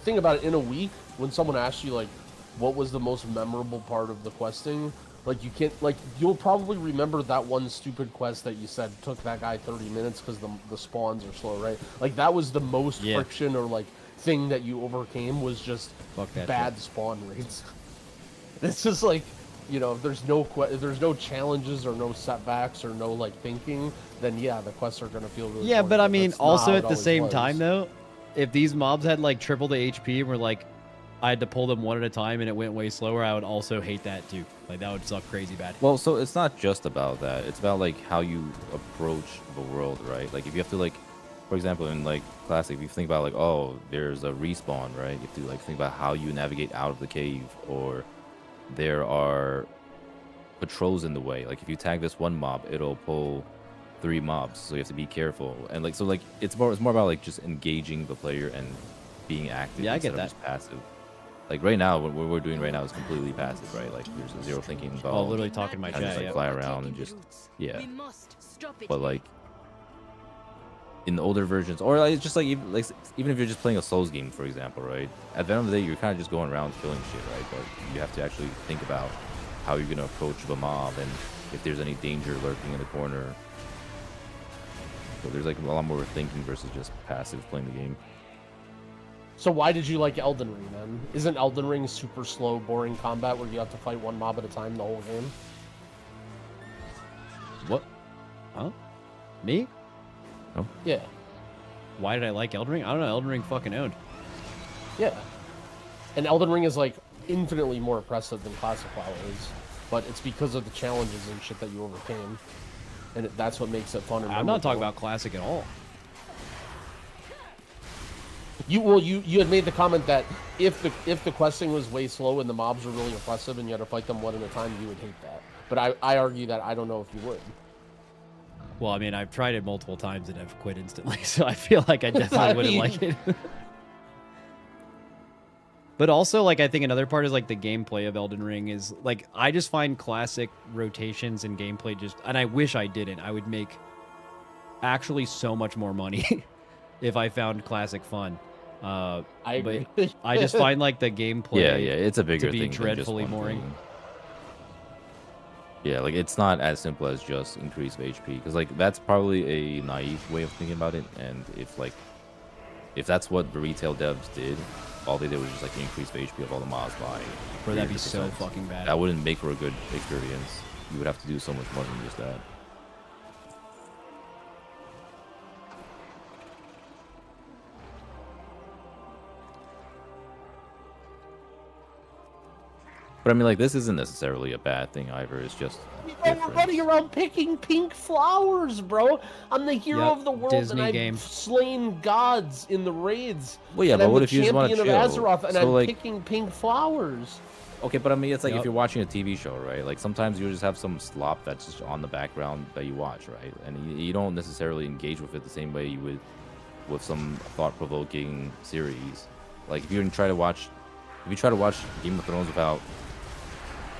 think about it, in a week when someone asks you like, what was the most memorable part of the questing? Like you can't, like you'll probably remember that one stupid quest that you said took that guy 30 minutes because the spawns are slow, right? Like that was the most friction or like thing that you overcame was just bad spawn rates. It's just like, you know, if there's no challenges or no setbacks or no like thinking, then yeah, the quests are gonna feel really but I mean, that's also not at how the it same always time was. though, if these mobs had like triple the HP and were like, I had to pull them one at a time and it went way slower, I would also hate that too. Like that would suck crazy bad. Well, so it's not just about that. It's about like how you approach the world, right? Like if you have to like, for example, in like Classic, if you think about like, oh, there's a respawn, right? You have to like think about how you navigate out of the cave, or there are patrols in the way. Like if you tag this one mob, it'll pull 3 mobs, so you have to be careful. And like, so like it's more about like just engaging the player and being active. Yeah, I get instead of that. just passive. Like right now, what we're doing right now is completely passive, right? Like there's zero thinking involved. Oh, literally talking to my Kinda chat, just like fly around and just But like in the older versions, or like just like even if you're just playing a Souls game, for example, right? At the end of the day, you're kind of just going around killing shit, right? But you have to actually think about how you're gonna approach the mob and if there's any danger lurking in the corner. So there's like a lot more thinking versus just passive playing the game. So why did you like Elden Ring then? Isn't Elden Ring super slow, boring combat where you have to fight one mob at a time the whole game? What? Huh? Me? Oh. Yeah. Why did I like Elden Ring? I don't know. Elden Ring fucking owned. Yeah. And Elden Ring is like infinitely more oppressive than Classic WoW is, but it's because of the challenges and shit that you overcame, and that's what makes it fun. And I'm not talking about Classic at all. You had made the comment that if the questing was way slow and the mobs were really oppressive and you had to fight them one at a time, you would hate that. But I argue that I don't know if you would. Well, I mean, I've tried it multiple times and I've quit instantly, so I feel like I definitely wouldn't like it. But also, like, I think another part is, like, the gameplay of Elden Ring is, like, I just find classic rotations and gameplay just... And I wish I didn't. I would make actually so much more money if I found classic fun. I agree. But I just find, like, the gameplay it's a bigger to be thing dreadfully than just one boring. thing. Yeah, like, it's not as simple as just increase of HP. Because, like, that's probably a naive way of thinking about it. And if that's what the retail devs did... All they did was just like increase the HP of all the mobs by. Bro, that'd be so fucking bad. That wouldn't make for a good experience. You would have to do so much more than just that. But I mean, like, this isn't necessarily a bad thing either. It's just we're running around picking pink flowers, bro. I'm the hero of the world, Disney and I've game. slain gods in the raids. Well, yeah, and but I'm what the if you just want to champion chill? of Azeroth, and So, I'm like, picking pink flowers. Okay, but I mean, it's like if you're watching a TV show, right? Like sometimes you just have some slop that's just on the background that you watch, right? And you don't necessarily engage with it the same way you would with some thought-provoking series. Like if you try to watch Game of Thrones without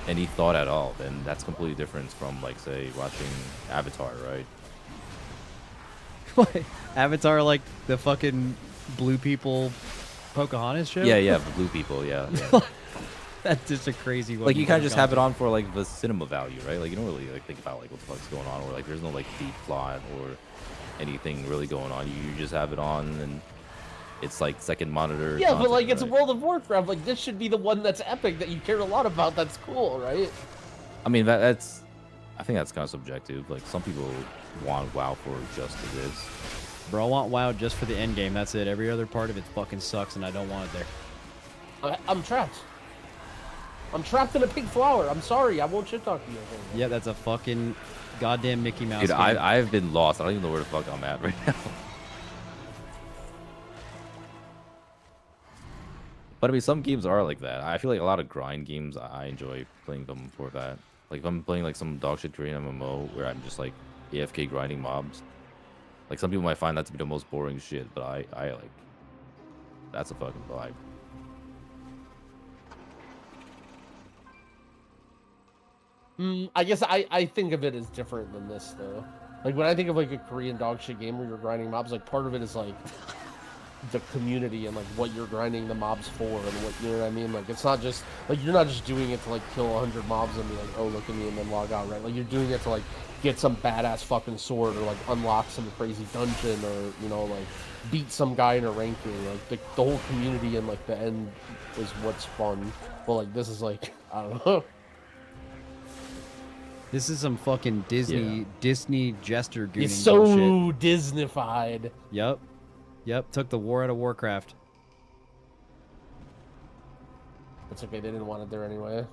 any thought at all, then that's completely different from, like, say, watching Avatar, right? What? Avatar, like the fucking blue people Pocahontas show? Yeah, the blue people, yeah. That's just a crazy one. Like you kind of just have it on for like the cinema value, right? Like you don't really like think about like what the fuck's going on, or like there's no like deep plot or anything really going on. You just have it on and it's like second monitor. Yeah, but like right? it's World of Warcraft. Like this should be the one that's epic that you care a lot about. That's cool, right? I mean that's. I think that's kind of subjective. Like some people want WoW for just this. Bro, I want WoW just for the end game. That's it. Every other part of it fucking sucks, and I don't want it there. I'm trapped. I'm trapped in a pink flower. I'm sorry. I won't shit talk to you. Yeah, that's a fucking goddamn Mickey Mouse Dude, game. I've been lost. I don't even know where the fuck I'm at right now. But I mean, some games are like that. I feel like a lot of grind games, I enjoy playing them for that. Like if I'm playing like some dogshit Korean MMO where I'm just like AFK grinding mobs. Like some people might find that to be the most boring shit, but I like that's a fucking vibe. I guess I think of it as different than this though. Like when I think of like a Korean dogshit game where you're grinding mobs, like part of it is like the community and like what you're grinding the mobs for and what, you know what I mean? Like it's not just like you're not just doing it to like kill 100 mobs and be like, oh look at me, and then log out, right? Like you're doing it to like get some badass fucking sword or like unlock some crazy dungeon or, you know, like beat some guy in a ranking. Like the whole community and like the end is what's fun. But like this is like, I don't know. This is some fucking Disney jester gooning It's so bullshit. Disneyfied. Yep. Yep, took the war out of Warcraft. It's okay, they didn't want it there anyway.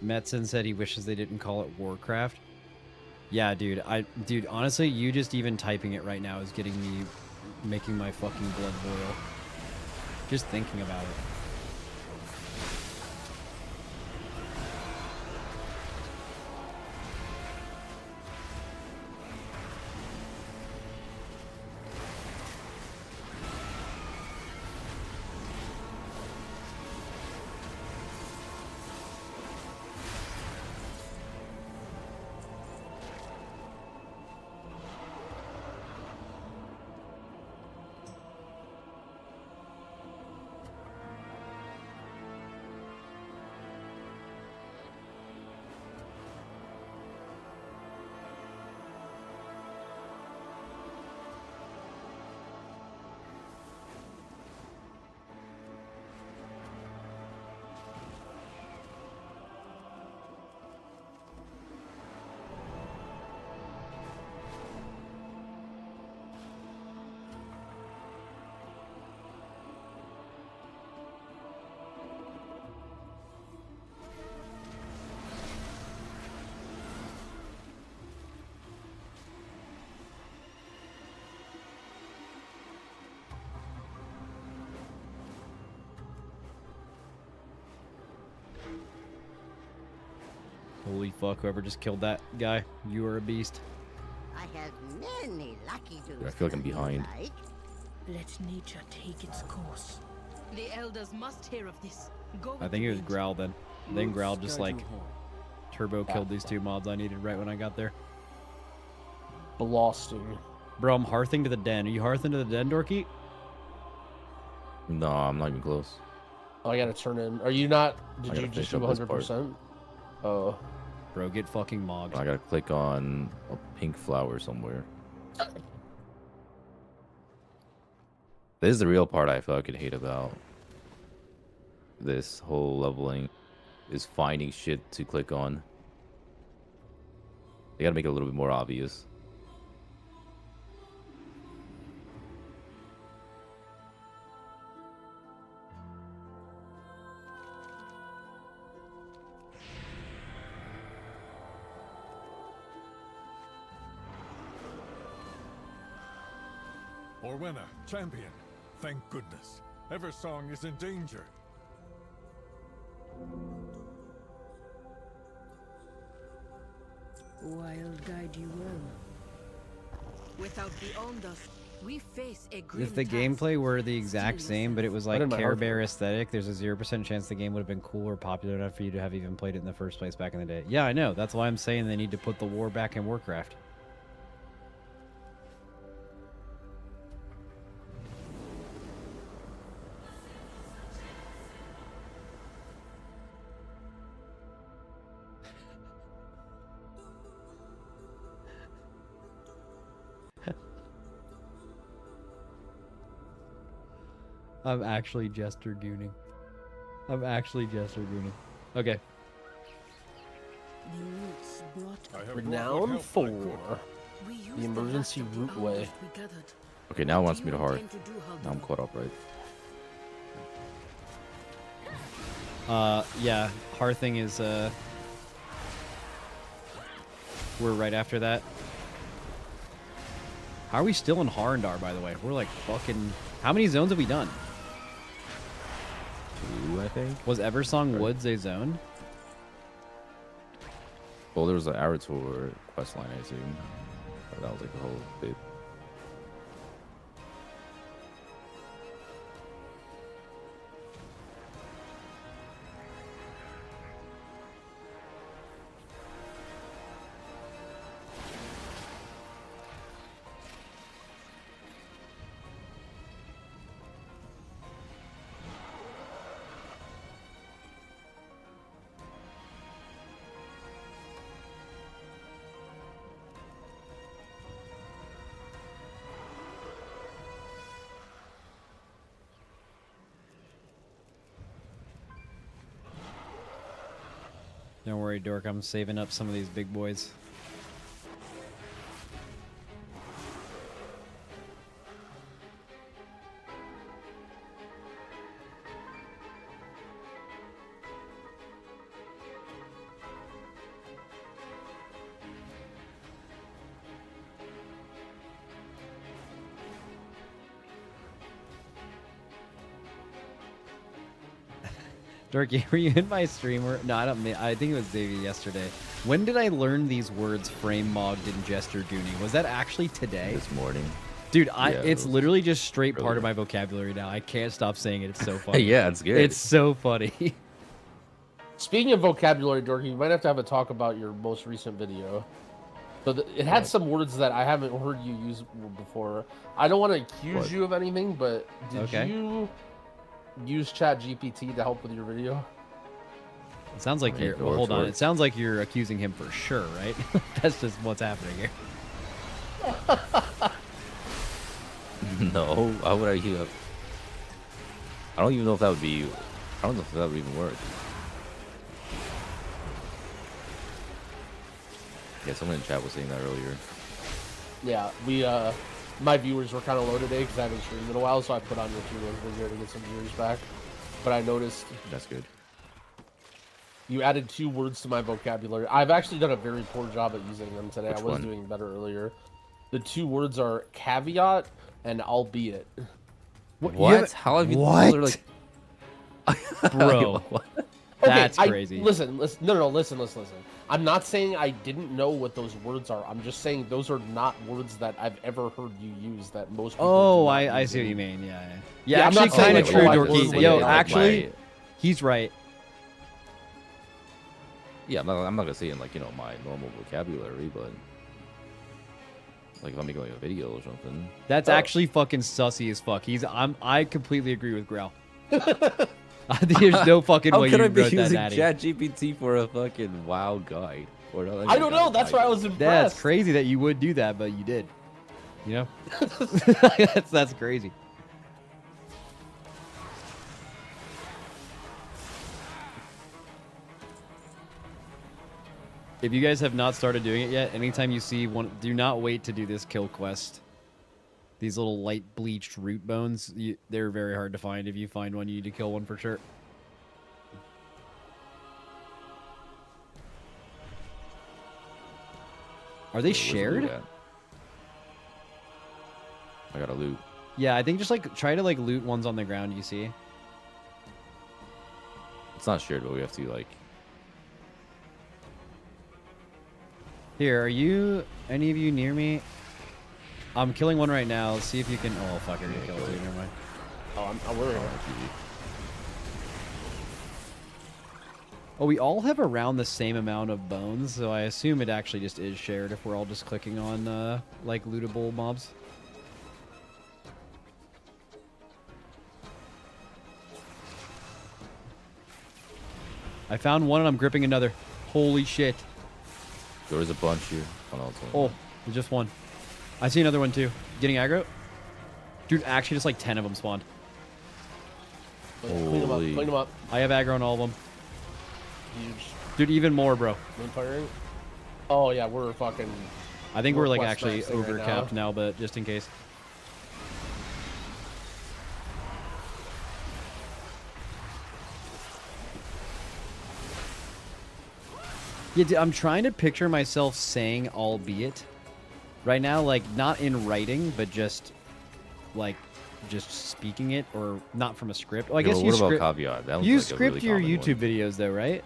Metzen said he wishes they didn't call it Warcraft. Yeah, dude. Dude, honestly, you just even typing it right now is getting me, making my fucking blood boil. Just thinking about it. Holy fuck, whoever just killed that guy, you are a beast. I have many lucky dudes. I feel like I'm behind. Let nature take its course. The elders must hear of this. Go I think it was Growl then. Then Growl just like turbo killed these two mobs I needed right when I got there. Blasting. Bro, I'm hearthing to the den. Are you hearthing to the den, Dorky? No, I'm not even close. Oh, I gotta turn in. Are you not? Did you just do finish up this 100%? Oh. Bro, get fucking mogged. I gotta click on a pink flower somewhere. This is the real part I fucking hate about this whole leveling, is finding shit to click on. They gotta make it a little bit more obvious. Orwenna, champion. Thank goodness. Eversong is in danger. Wild guide you well. Without the Ondust, we face a grim If the gameplay were the exact same, but it was like Care Bear aesthetic, there's a 0% chance the game would have been cool or popular enough for you to have even played it in the first place back in the day. Yeah, I know. That's why I'm saying they need to put the war back in Warcraft. I'm actually Jester Gooning. I'm actually Jester Gooning. Okay. Renown 4. The emergency route way. Okay, now it wants me to hearth. Now I'm caught up, right? Yeah, hearthing is, we're right after that. How are we still in Harndar, by the way? We're like fucking... How many zones have we done? 2, I think. Was Eversong Woods a zone? Well, there was an Arator quest line, I assume. Or that was like the whole bit. Don't worry, Dork. I'm saving up some of these big boys. Dorky, were you in my stream? No, I don't. I think it was Davey yesterday. When did I learn these words, frame mogged and Jester Gooning? Was that actually today? This morning. Dude, it's literally just straight part of my vocabulary now. I can't stop saying it. It's so funny. Yeah, it's good. It's so funny. Speaking of vocabulary, Dorky, you might have to have a talk about your most recent video. So it had some words that I haven't heard you use before. I don't want to accuse you of anything, but did you use ChatGPT to help with your video? It sounds like you're... Well, hold on. It sounds like you're accusing him for sure, right? That's just what's happening here. No, why would I use... I don't even know if that would be... I don't know if that would even work. Yeah, someone in chat was saying that earlier. Yeah, we, my viewers were kind of low today because I haven't streamed in a while, so I put on your 2-1 video to get some viewers back. But I noticed... That's good. You added 2 words to my vocabulary. I've actually done a very poor job at using them today. Which I was one? doing better earlier. The 2 words are caveat and albeit. What? How have you... What? Like... Bro. That's crazy. Listen. No, listen. I'm not saying I didn't know what those words are. I'm just saying those are not words that I've ever heard you use that most people Oh, do not I use see what you anymore. mean. Yeah. Yeah, I'm actually, not saying kind of like, true, oh, I Dorky. totally Yo, get it. actually, he's right. Yeah, I'm not gonna say in like, you know, my normal vocabulary, but like if I'm making like a video or something. That's actually fucking sussy as fuck. I completely agree with Grell. There's no fucking way you How wrote could I be that, using Natty. ChatGPT for a fucking WoW guide? Or not, I don't know. That's why I was impressed. That's crazy that you would do that, but you did. You know? that's crazy. If you guys have not started doing it yet, anytime you see one, do not wait to do this kill quest. These little light bleached root bones, they're very hard to find. If you find one, you need to kill one for sure. Are they shared? I gotta loot. Yeah, I think just like try to like loot ones on the ground you see. It's not shared, but we have to like... Here, are you any of you near me? I'm killing one right now. Let's see if you can. Oh fuck, you're gonna kill two. Never mind. Oh, I'm worried. Oh, we all have around the same amount of bones, so I assume it actually just is shared if we're all just clicking on like lootable mobs. I found one and I'm gripping another. Holy shit. There was a bunch here. Oh, there's just one. I see another one too. Getting aggro? Dude, actually just like 10 of them spawned. Clean them up, clean them up. I have aggro on all of them. Huge. Dude, even more, bro. Moon firing? Oh yeah, we're fucking... I think we're like actually overcapped now, but just in case. Yeah, dude, I'm trying to picture myself saying albeit right now, like not in writing, but just like just speaking it, or not from a script. Oh, I guess what you about script. caveat? That was You like a script really your common YouTube videos though, right?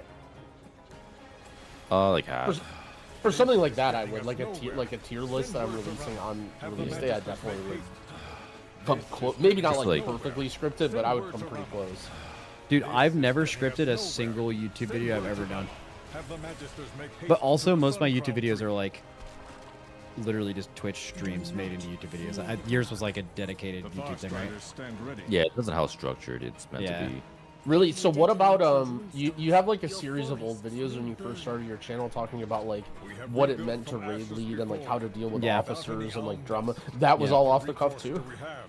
Like half. For something like that, I would like a tier list that I'm releasing on release day. I definitely would come close. Maybe not like perfectly scripted, but I would come pretty close. Dude, I've never scripted a single YouTube video I've ever done. But also, most of my YouTube videos are like literally just Twitch streams made into YouTube videos. Yours was like a dedicated YouTube thing, right? Yeah, it doesn't how structured it's meant to be. Really? So what about you have like a series of old videos when you first started your channel talking about like what it meant to raid lead and like how to deal with officers and like drama. That was all off the cuff too.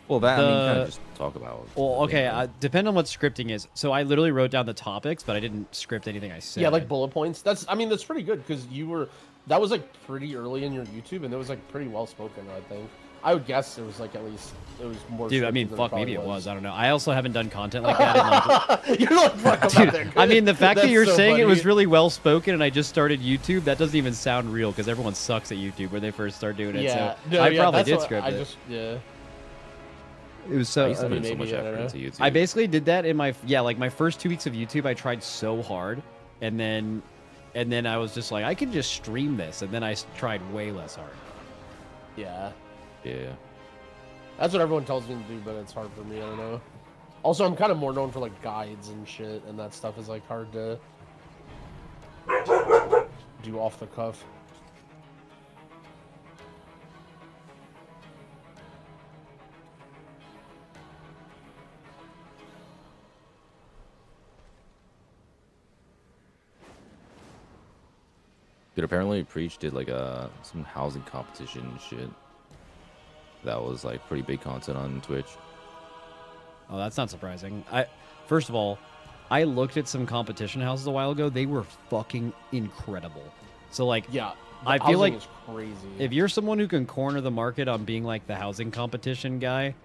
Well, that I mean, kind of just talk about. Well, okay, depend on what scripting is. So I literally wrote down the topics, but I didn't script anything I said. Yeah, like bullet points. That's that's pretty good because that was like pretty early in your YouTube and it was like pretty well spoken. I think. I would guess it was like it was more. Dude, I mean, fuck, maybe it was. I don't know. I also haven't done content like that. In like, You're like, fuck, dude, I mean, the fact that you're so saying funny. it was really well spoken and I just started YouTube, that doesn't even sound real because everyone sucks at YouTube when they first start doing it. Yeah, so I probably did script it. Yeah. It was so. I used to put so much effort into YouTube. I basically did that in my like my first 2 weeks of YouTube. I tried so hard, and then I was just like, I can just stream this, and then I tried way less hard. Yeah. Yeah. That's what everyone tells me to do, but it's hard for me. I don't know. Also, I'm kind of more known for like guides and shit, and that stuff is like hard to do off the cuff. Dude, apparently Preach did like some housing competition and shit. That was like pretty big content on Twitch. Oh, that's not surprising. First of all, I looked at some competition houses a while ago. They were fucking incredible. So like, yeah, I feel like is crazy. If you're someone who can corner the market on being like the housing competition guy,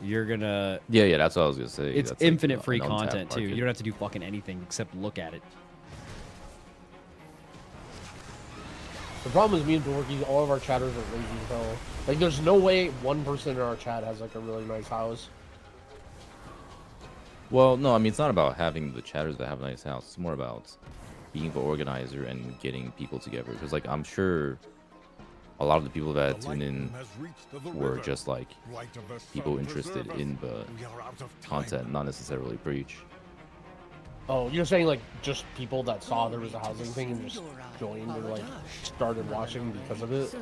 you're gonna. Yeah, that's what I was gonna say. It's that's infinite like free an untapped content too. market. You don't have to do fucking anything except look at it. The problem is me and Dorky, all of our chatters are lazy as hell. Like, there's no way one person in our chat has like a really nice house. Well, no, I mean, it's not about having the chatters that have a nice house. It's more about being the organizer and getting people together. Because, like, I'm sure a lot of the people that tune in were just, like, people interested in the content, not necessarily Breach. Oh, you're saying, like, just people that saw there was a housing thing and just joined or, like, started watching because of it?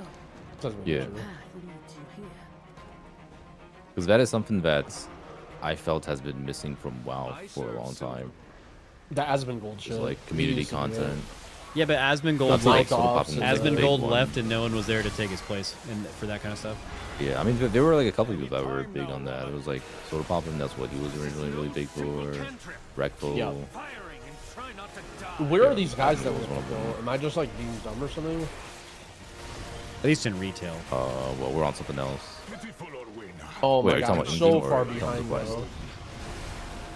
Doesn't Yeah. true. Because that is something that I felt has been missing from WoW for a long time. That Asmongold It's shit. like community He used to do it. content. Yeah, but Asmongold Not like, sort of popping into the big Asmongold one. left and no one was there to take his place and for that kind of stuff. Yeah, I mean, there were like a couple people that were big on that. It was like Soda Poppin', that's what he was originally really big for. Wreckful. Yeah. Where are these guys that were go? Am I just like being dumb or something? At least in retail. Well, we're on something else. Oh Wait, my are you god, talking I'm about so Engine far or behind Quest? though.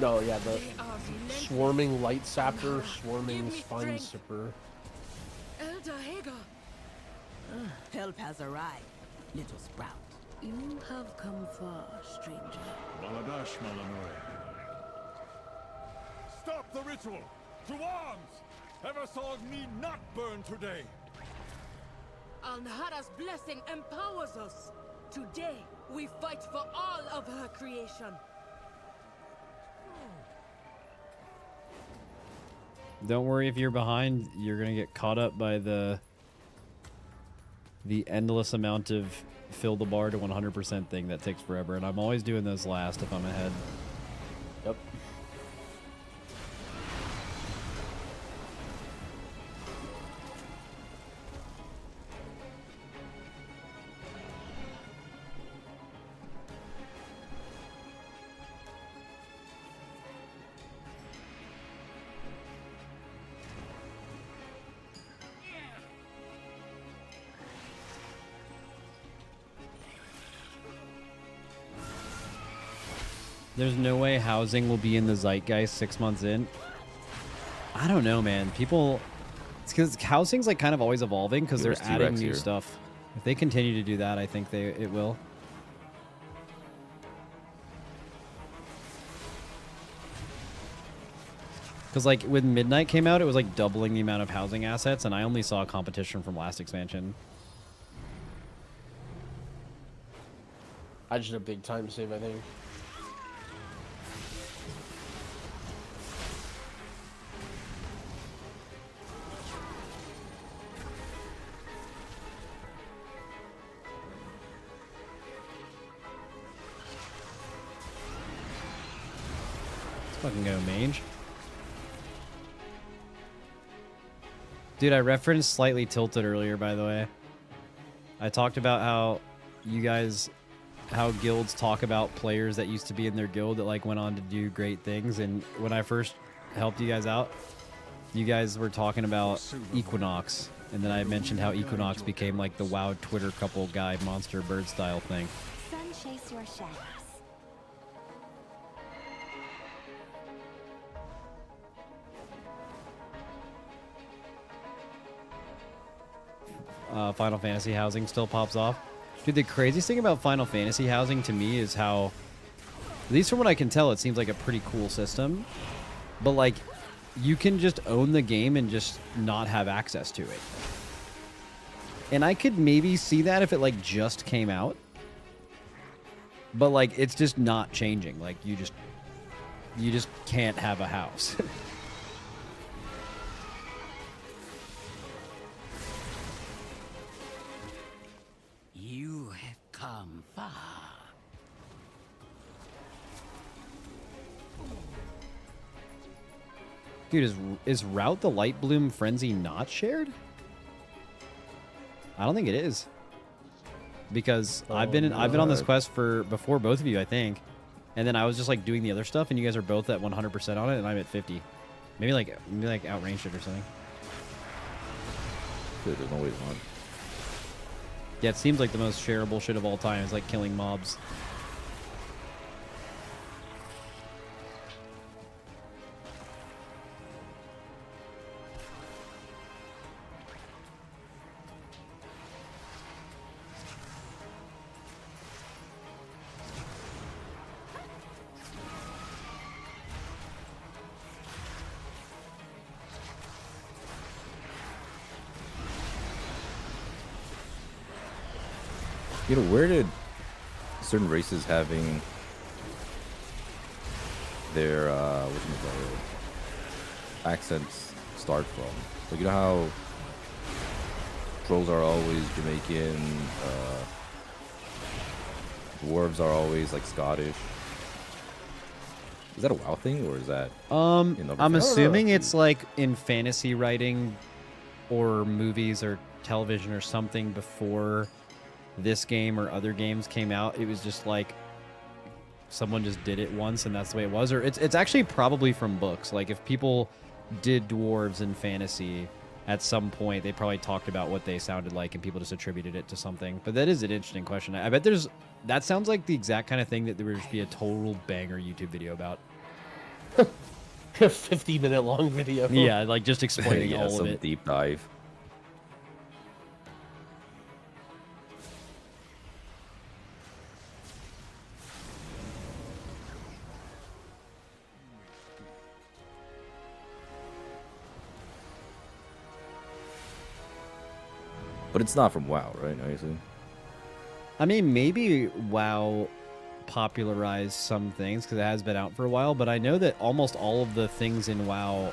No, yeah, the swarming light sapper, swarming spine sipper. Elder Hagar. Help has arrived, little sprout. You have come far, stranger. Baladash, Malanoy. Stop the ritual! To arms! Eversog need not burn today! Alnhara's blessing empowers us. Today, we fight for all of her creation. Don't worry if you're behind. You're gonna get caught up by the endless amount of fill the bar to 100% thing that takes forever, and I'm always doing those last if I'm ahead. Yep. There's no way housing will be in the zeitgeist 6 months in. I don't know, man. People, it's because housing's like kind of always evolving because they're adding new stuff. If they continue to do that, I think it will. Because like when Midnight came out, it was like doubling the amount of housing assets, and I only saw competition from last expansion. I just did a big time save, I think. Fucking go, mage. Dude, I referenced Slightly Tilted earlier, by the way. I talked about how you guys, how guilds talk about players that used to be in their guild that like went on to do great things. And when I first helped you guys out, you guys were talking about Equinox. And then I mentioned how Equinox became like the WoW Twitter couple guy monster bird style thing. Sun chase your shadows. Final Fantasy housing still pops off. Dude, the craziest thing about Final Fantasy housing to me is how, at least from what I can tell, it seems like a pretty cool system. But like, you can just own the game and just not have access to it. And I could maybe see that if it like just came out. But like, it's just not changing. Like, you just can't have a house. You have come far. Dude, is Route the Light Bloom Frenzy not shared? I don't think it is. Because I've been on this quest before both of you, I think. And then I was just like doing the other stuff, and you guys are both at 100% on it, and I'm at 50. Maybe like outranged it or something. Dude, there's no way on. Yeah, it seems like the most shareable shit of all time is like killing mobs. You know, where did certain races having their accents start from? Like, you know how trolls are always Jamaican, dwarves are always like Scottish. Is that a WoW thing, or is that? I'm assuming it's like in fantasy writing, or movies, or television, or something before this game or other games came out. It was just like someone just did it once and that's the way it was. Or it's actually probably from books. Like if people did dwarves in fantasy at some point, they probably talked about what they sounded like and people just attributed it to something. But that is an interesting question. I bet that sounds like the exact kind of thing that there would just be a total banger YouTube video about. A 50-minute long video. Yeah, like just explaining all of some it. Deep dive. But it's not from WoW, right? Obviously. I mean, maybe WoW popularized some things because it has been out for a while, but I know that almost all of the things in WoW,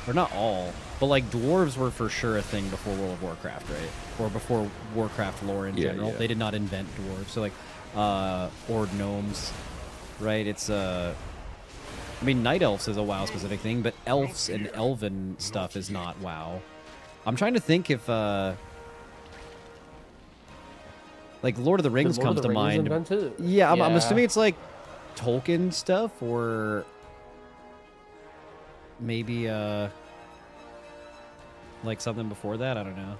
or not all, but like dwarves were for sure a thing before World of Warcraft, right? Or before Warcraft lore in general. Yeah. They did not invent dwarves. So like, or gnomes, right? It's I mean, night elves is a WoW specific thing, but elves and elven stuff is not WoW. I'm trying to think if like Lord of the Rings comes to mind. Yeah, I'm assuming it's like Tolkien stuff, or maybe like something before that. I don't know.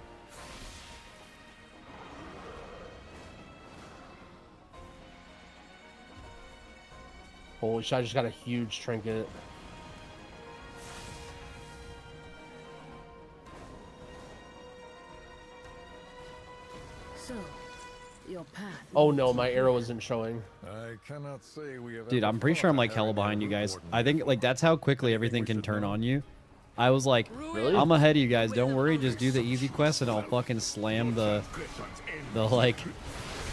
Holy shit! I just got a huge trinket. So, your path. Oh no, my arrow isn't showing. I cannot say we have. Dude, I'm pretty sure I'm like hella behind you guys. I think like that's how quickly everything can turn on you. I was like, really? I'm ahead of you guys. Don't worry, just do the easy quest and I'll fucking slam the like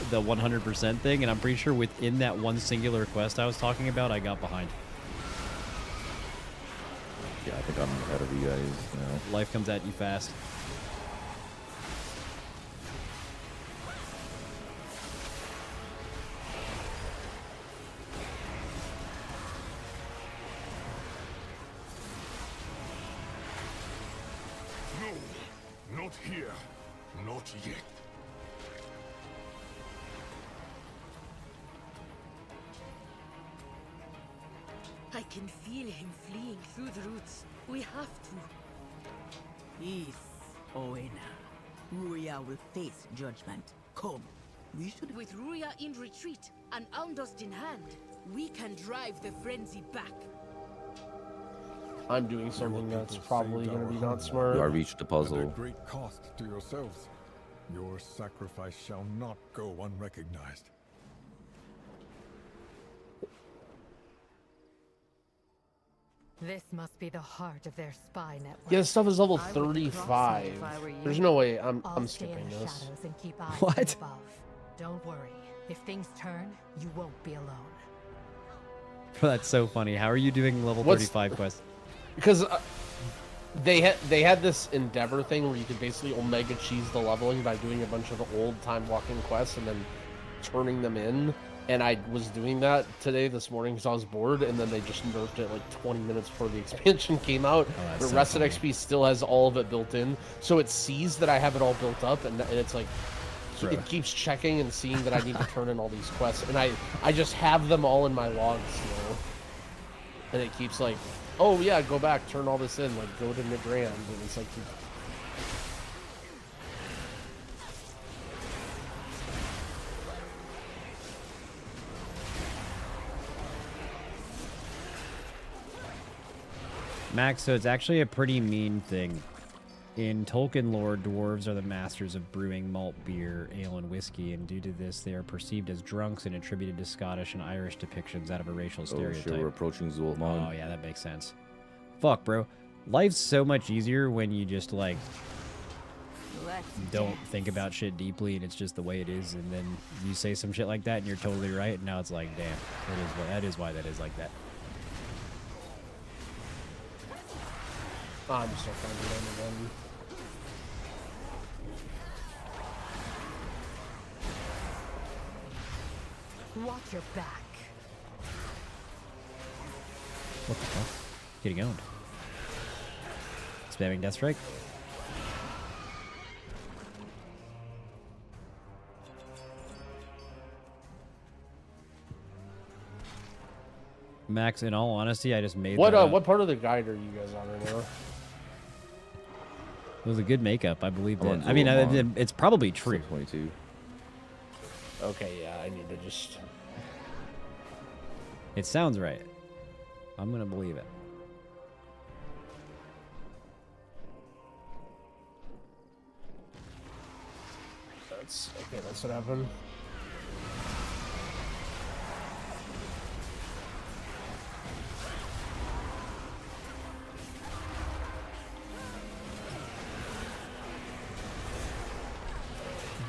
the 100% thing. And I'm pretty sure within that one singular quest I was talking about, I got behind. Yeah, I think I'm ahead of you guys now. Life comes at you fast. No, not here. Not yet. I can feel him fleeing through the roots. We have to. Peace, Oena. Ruya will face judgment. Come, we should... With Ruya in retreat and Almdust in hand, we can drive the frenzy back. I'm doing something that's probably going to be not smart. I reached the puzzle. At a great cost to yourselves. Your sacrifice shall not go unrecognized. This must be the heart of their spy network. Yeah, this stuff is level 35. There's no way I'm skipping this. What? Don't worry. If things turn, you won't be alone. That's so funny. How are you doing level 35 quests? Because they had this Endeavor thing where you could basically Omega cheese the leveling by doing a bunch of old time walking quests and then turning them in. And I was doing that this morning because I was bored, and then they just nerfed it like 20 minutes before the expansion came out. The rest of XP still has all of it built in, so it sees that I have it all built up, and it's like it keeps checking and seeing that I need to turn in all these quests, and I just have them all in my logs now, and it keeps like, oh yeah, go back, turn all this in, like go to Nigrand, and it's like. Max, so it's actually a pretty mean thing. In Tolkien lore, dwarves are the masters of brewing malt beer, ale, and whiskey, and due to this, they are perceived as drunks and attributed to Scottish and Irish depictions out of a racial stereotype. Oh shit, we're approaching Zul'Aman. Oh yeah, that makes sense. Fuck, bro. Life's so much easier when you just, like, don't think about shit deeply, and it's just the way it is, and then you say some shit like that, and you're totally right, and now it's like, damn, that is why that is like that. I'm still trying to learn again. Watch your back. What the fuck? Getting owned. Spamming Death Strike. Max, in all honesty, I just made what part of the guide are you guys on right now? It was a good makeup, I believe that. I mean, it's probably true. 22. Okay, yeah, I need to just... It sounds right. I'm gonna believe it. That's what happened.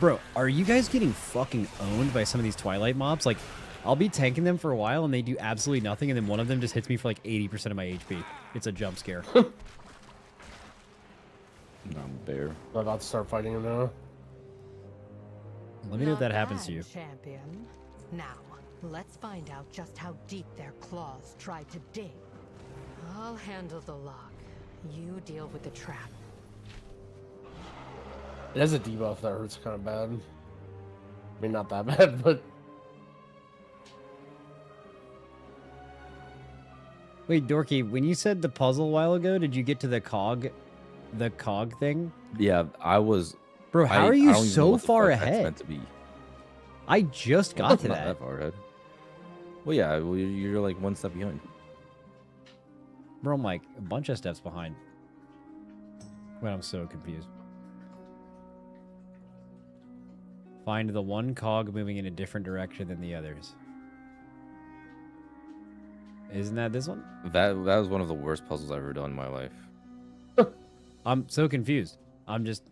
Bro, are you guys getting fucking owned by some of these Twilight mobs? Like, I'll be tanking them for a while and they do absolutely nothing, and then one of them just hits me for like 80% of my HP. It's a jump scare. I'm bear. I'm about to start fighting him now. Let me know if that happens to you. Champion. Now, let's find out just how deep their claws tried to dig. I'll handle the lock. You deal with the trap. It has a debuff that hurts kind of bad. I mean, not that bad, but... Wait, Dorky, when you said the puzzle a while ago, did you get to the cog thing? Yeah, I was... Bro, how are you so far that's ahead? meant to be. I just got to Not that. that far ahead. Well, yeah, well, you're like one step behind. Bro, I'm like a bunch of steps behind. Well, I'm so confused. Find the one cog moving in a different direction than the others. Isn't that this one? That was one of the worst puzzles I've ever done in my life. I'm so confused. I'm just...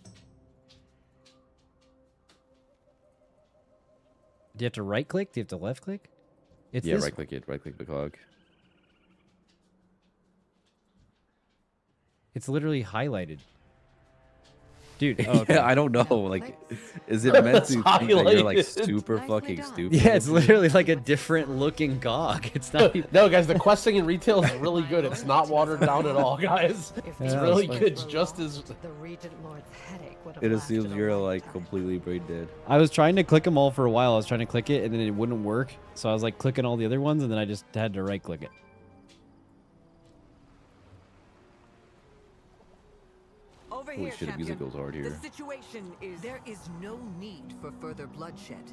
Do you have to right click? Do you have to left click? It's Yeah, this right click it. Right click the cog. It's literally highlighted. Dude, oh, okay. Yeah, I don't know. Like, is it meant to think that you're like super fucking stupid? Yeah, it's literally like a different looking GOG. It's not even... No, guys, the questing in retail is really good. It's not watered down at all, guys. It's really good. It's just as... The Regent Lord's headache would have It assumes you're like completely brain dead. I was trying to click them all for a while. I was trying to click it, and then it wouldn't work. So I was like clicking all the other ones, and then I just had to right click it. Over Holy here, shit, the music champion. goes hard here. The situation is there is no need for further bloodshed.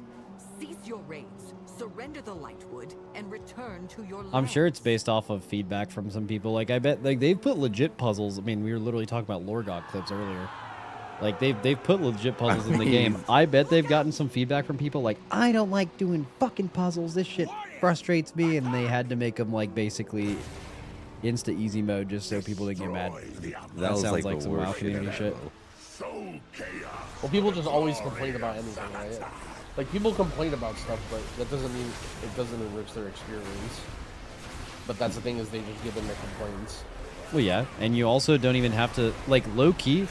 Cease your raids, surrender the Lightwood, and return to your land. I'm sure it's based off of feedback from some people. Like, I bet like they've put legit puzzles. I mean, we were literally talking about Lorgog clips earlier. Like, they've put legit puzzles in the game. I bet they've gotten some feedback from people like, I don't like doing fucking puzzles. This shit frustrates me. And they had to make them, like, basically insta easy mode just so people didn't get mad. That was, sounds like, like the some worst WoW shit community shit. Well, people just always complain about anything, right? Like, people complain about stuff, but that doesn't mean it doesn't enrich their experience. But that's the thing, is they just give them their complaints. Well, yeah, and you also don't even have to, like, low-key,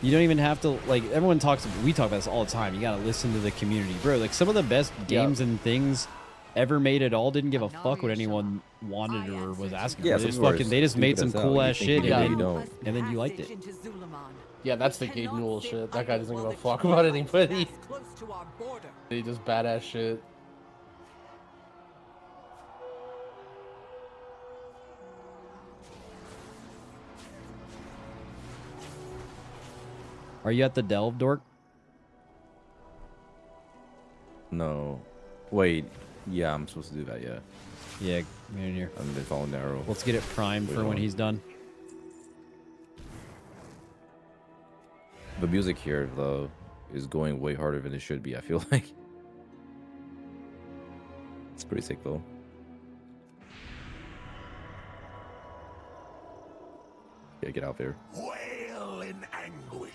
you don't even have to, like, everyone talks, we talk about this all the time, you gotta listen to the community. Bro, like, some of the best games and things ever made at all didn't give a fuck what anyone wanted or was asking for. They just made some cool-ass shit, and then you liked it. Yeah, that's the Gabe Newell shit. That guy doesn't give a fuck about anybody. He just badass shit. Are you at the Delve, Dork? No. Wait. Yeah, I'm supposed to do that, yeah. Yeah, get in here. I've been following the arrow. Let's get it primed for when he's done. The music here, though, is going way harder than it should be, I feel like. It's pretty sick, though. Yeah, get out there. Wail in anguish.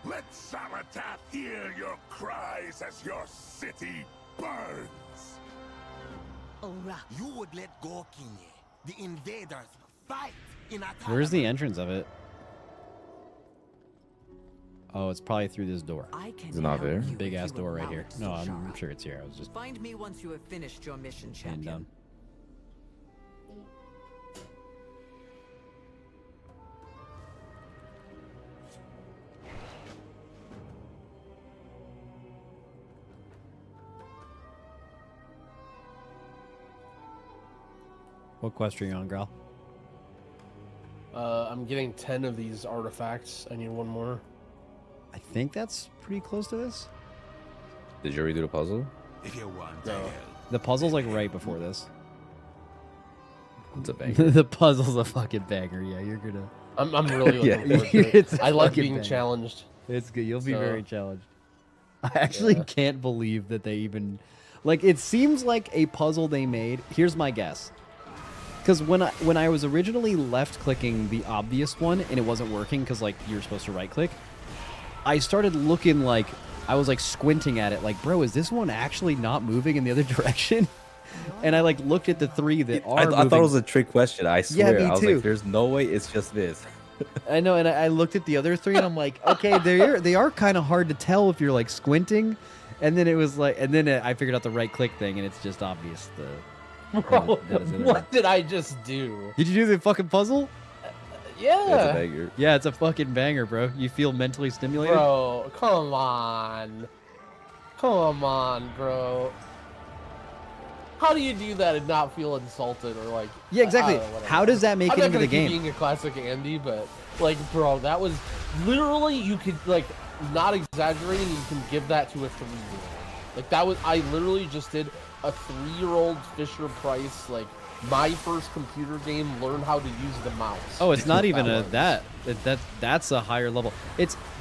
Let Saratath hear your cries as your city burns. You would let go, Kinye. The invaders fight in a Where's the entrance of it? Oh, it's probably through this door. Is it not there? Big ass door right here. No, I'm sure it's here. I was just Find me once you have finished your mission, champion. done. What quest are you on, Grell? I'm getting 10 of these artifacts. I need one more. I think that's pretty close to this. Did you already do the puzzle? If you want No. The puzzle's like right before this. It's a banger. The puzzle's a fucking banger. Yeah, you're gonna. I'm really looking forward to it. I like being banger. challenged. It's good. You'll be So- very challenged. I actually can't believe that they even, like, it seems like a puzzle they made. Here's my guess. Because when I was originally left clicking the obvious one and it wasn't working because like you're supposed to right click, I started looking like I was like squinting at it, like, bro, is this one actually not moving in the other direction? And I like looked at the 3 that are. I thought it was a trick question. I swear. Yeah, me I was too. like, there's no way it's just this. I know, and I looked at the other 3, and I'm like, okay, they are kind of hard to tell if you're like squinting. And then it was like, and then I figured out the right click thing, and it's just obvious. Bro, what did I just do? Did you do the fucking puzzle? Yeah. It's a banger. Yeah, it's a fucking banger, bro. You feel mentally stimulated? Bro, come on. Come on, bro. How do you do that and not feel insulted or like? Yeah, exactly. Whatever. How does that make it into the game? I'm not gonna keep being a classic Andy, but like, bro, that was literally, you could like, not exaggerating, you can give that to a 3-year-old. Like that was, I literally just did a 3-year-old Fisher Price, like my first computer game, learn how to use the mouse. Oh, it's not even that's a higher level.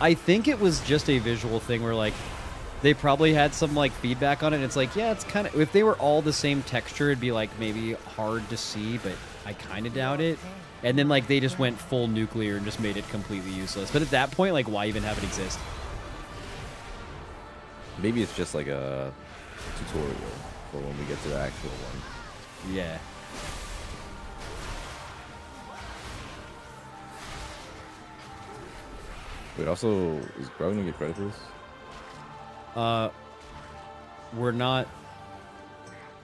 I think it was just a visual thing where like they probably had some like feedback on it, and it's like, yeah, it's kind of, if they were all the same texture, it'd be like maybe hard to see, but I kind of doubt it. And then like they just went full nuclear and just made it completely useless. But at that point, like, why even have it exist? Maybe it's just like a tutorial for when we get to the actual one. Yeah. Wait, also, is Grog gonna get credit for this? We're not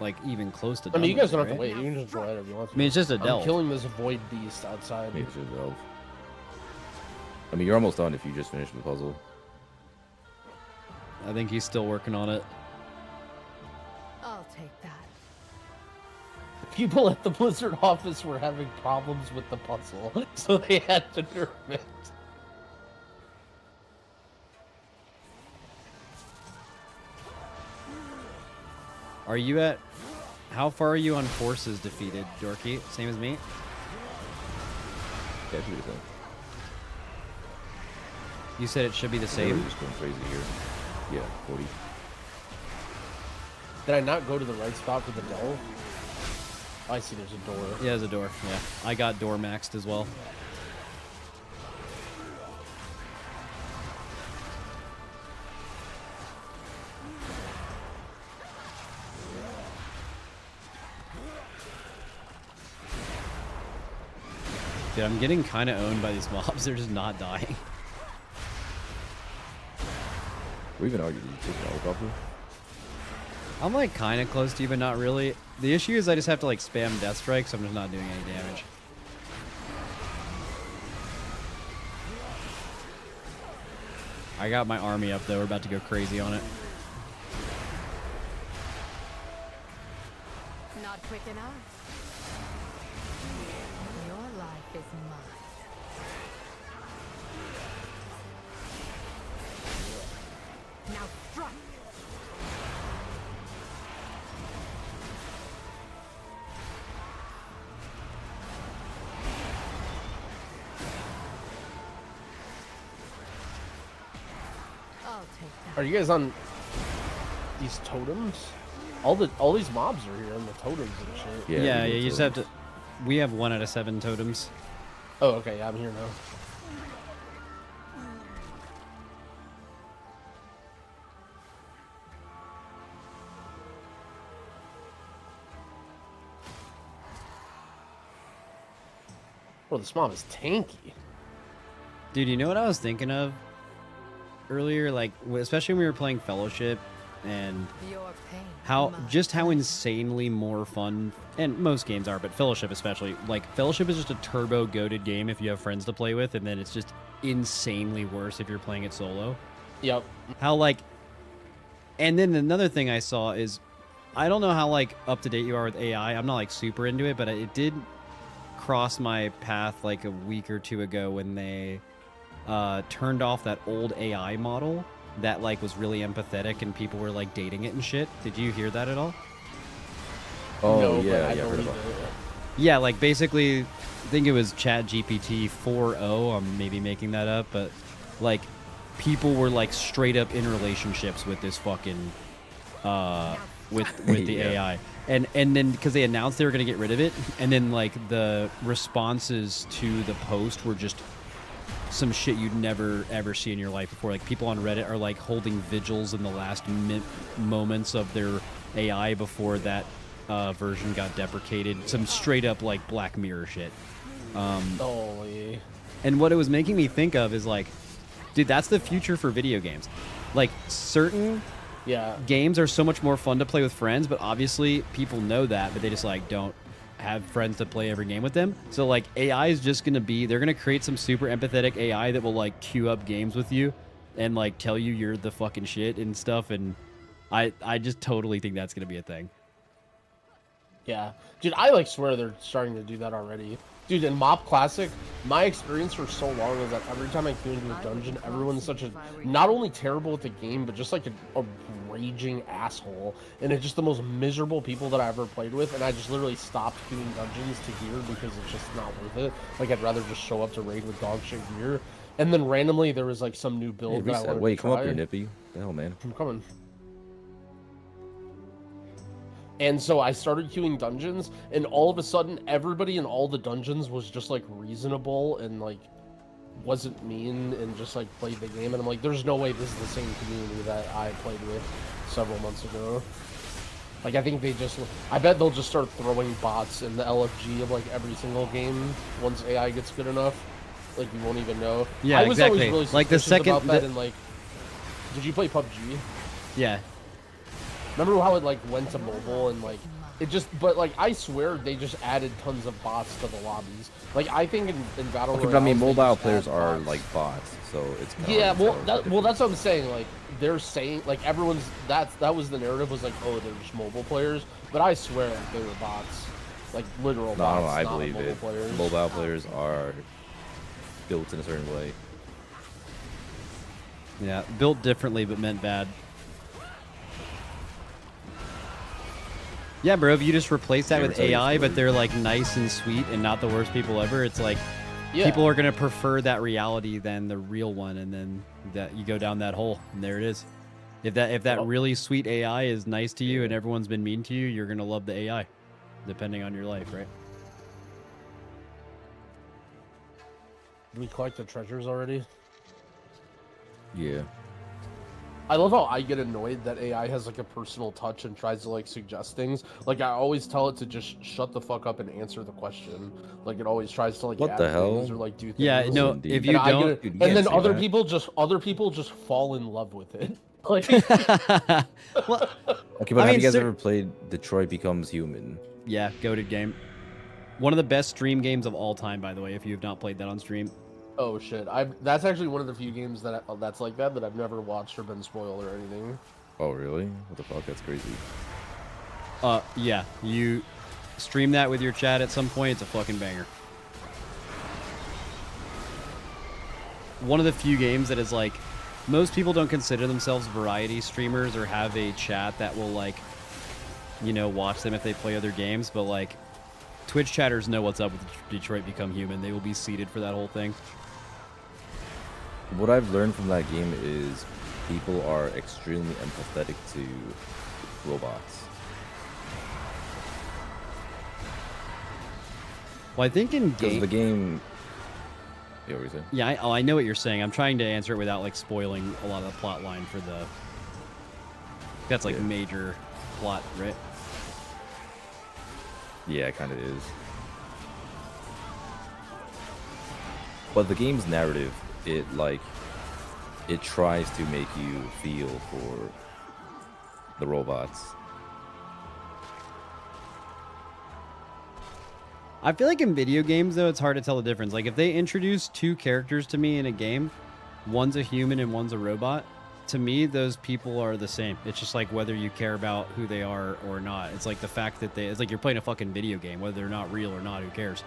like even close to. I mean, you guys don't have right? to wait. You can just go ahead if you want to. I mean, it's just a delve. I'm killing this void beast outside. Maybe it's just a delve. I mean, you're almost done if you just finished the puzzle. I think he's still working on it. I'll take that. People at the Blizzard office were having problems with the puzzle, so they had to nerf it. Are you at? How far are you on forces defeated, Dorky? Same as me. Yeah, it should be the same. You said it should be the same. We're just going crazy here. Yeah, 40. Did I not go to the right spot for the delve? Oh, I see. There's a door. Yeah, there's a door. Yeah, I got door maxed as well. Dude, I'm getting kind of owned by these mobs. They're just not dying. We even argued. Did you take an helicopter? I'm like kind of close to you, but not really. The issue is I just have to like spam death strikes, so I'm just not doing any damage. I got my army up though. We're about to go crazy on it. Not quick enough. Your life is mine. Now strike. I'll take that. Are you guys on these totems? All these mobs are here on the totems and shit. Yeah. You just have to. We have 1 out of 7 totems. Oh, okay. Yeah, I'm here now. Well, this mob is tanky. Dude, you know what I was thinking of earlier? Like, especially when we were playing Fellowship, and how insanely more fun, and most games are, but Fellowship especially. Like, Fellowship is just a turbo goated game if you have friends to play with, and then it's just insanely worse if you're playing it solo. Yep. How like, and then another thing I saw is, I don't know how like up to date you are with AI. I'm not like super into it, but it did cross my path like a week or 2 ago when they turned off that old AI model that like was really empathetic and people were like dating it and shit. Did you hear that at all? Oh, No, yeah, but yeah, I heard about it. that. Yeah, like basically, I think it was ChatGPT 4.0. I'm maybe making that up, but like people were like straight up in relationships with this fucking with the Yeah. AI. And then because they announced they were going to get rid of it, and then like the responses to the post were just some shit you'd never ever see in your life before. Like people on Reddit are like holding vigils in the last moments of their AI before that version got deprecated. Some straight up like Black Mirror shit. Holy. And what it was making me think of is like, dude, that's the future for video games. Like certain games are so much more fun to play with friends, but obviously people know that, but they just like don't have friends to play every game with them. So like AI is just gonna be, they're gonna create some super empathetic AI that will like queue up games with you and like tell you you're the fucking shit and stuff. And I just totally think that's gonna be a thing. Yeah, dude, I like swear they're starting to do that already. Dude, in Mop Classic, my experience for so long is that every time I queue into a dungeon, everyone's such a, not only terrible at the game, but just like a raging asshole. And it's just the most miserable people that I ever played with. And I just literally stopped queuing dungeons to gear because it's just not worth it. Like, I'd rather just show up to raid with dog shit gear. And then randomly, there was like some new build that I wanted Wait, to come try. up here, Nippy. The hell, man. I'm coming. And so I started queuing dungeons, and all of a sudden, everybody in all the dungeons was just, like, reasonable and, like, wasn't mean and just, like, played the game. And I'm like, there's no way this is the same community that I played with several months ago. Like, I think they just... I bet they'll just start throwing bots in the LFG of, like, every single game once AI gets good enough. Like, you won't even know. Yeah, I was exactly. always really Like, the suspicious second... about that, and, like... Did you play PUBG? Yeah. Remember how it like went to mobile and like it just, but like I swear they just added tons of bots to the lobbies. Like I think in Battle Okay, but I mean, Royales, mobile players are like bots, so it's kinda yeah. hard to tell. Well, that's what I'm saying. Like they're saying, like everyone's that was the narrative was like, oh, they're just mobile players. But I swear like, they were bots, like literal No, bots. I not believe mobile it. Players. Mobile players are built in a certain way. Yeah, built differently but meant bad. Yeah, bro, if you just replace that with AI, but they're like nice and sweet and not the worst people ever, it's like people are going to prefer that reality than the real one, and then that you go down that hole, and there it is. If that really sweet AI is nice to you and everyone's been mean to you, you're going to love the AI, depending on your life, right? Did we collect the treasures already? Yeah. I love how I get annoyed that AI has like a personal touch and tries to like suggest things. Like I always tell it to just shut the fuck up and answer the question. Like it always tries to like What add the hell? things or like do things. Yeah, no, if you And I don't, get, and then other people just fall in love with it. Like, well, Okay, but have you guys ever played Detroit Becomes Human? Yeah, goated game. One of the best stream games of all time, by the way, if you have not played that on stream. oh shit! That's actually one of the few games that's like that I've never watched or been spoiled or anything. Oh, really? What the fuck? That's crazy. Yeah, you stream that with your chat at some point. It's a fucking banger. One of the few games that is like, most people don't consider themselves variety streamers or have a chat that will like, you know, watch them if they play other games, but like, Twitch chatters know what's up with Detroit Become Human. They will be seated for that whole thing. What I've learned from that game is people are extremely empathetic to robots. Well, I think in Because the game... Yeah, what were you saying? Yeah, I know what you're saying. I'm trying to answer it without like spoiling a lot of the plot line for the... That's like major plot, right? Yeah, it kind of is. But the game's narrative, it tries to make you feel for the robots. I feel like in video games, though, it's hard to tell the difference. Like, if they introduce two characters to me in a game, one's a human and one's a robot, to me, those people are the same. It's just like whether you care about who they are or not. It's like the fact that it's like you're playing a fucking video game, whether they're not real or not, who cares?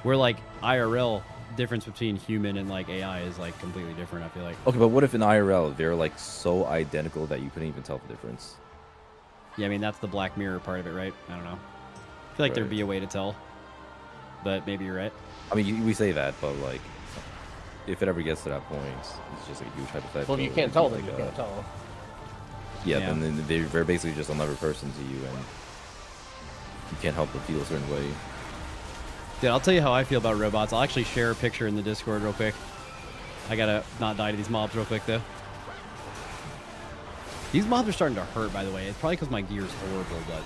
Where like IRL, difference between human and like AI is like completely different, I feel like. Okay, but what if in IRL they're like so identical that you couldn't even tell the difference? Yeah, I mean, that's the Black Mirror part of it, right? I don't know. I feel like there'd be a way to tell, but maybe you're right. I mean, we say that, but like, if it ever gets to that point, it's just like a huge hypothetical. Well, if you can't tell, then you can't tell. Yeah, then they're basically just another person to you, and you can't help but feel a certain way. Dude, I'll tell you how I feel about robots. I'll actually share a picture in the Discord real quick. I gotta not die to these mobs real quick, though. These mobs are starting to hurt, by the way. It's probably because my gear's horrible, but...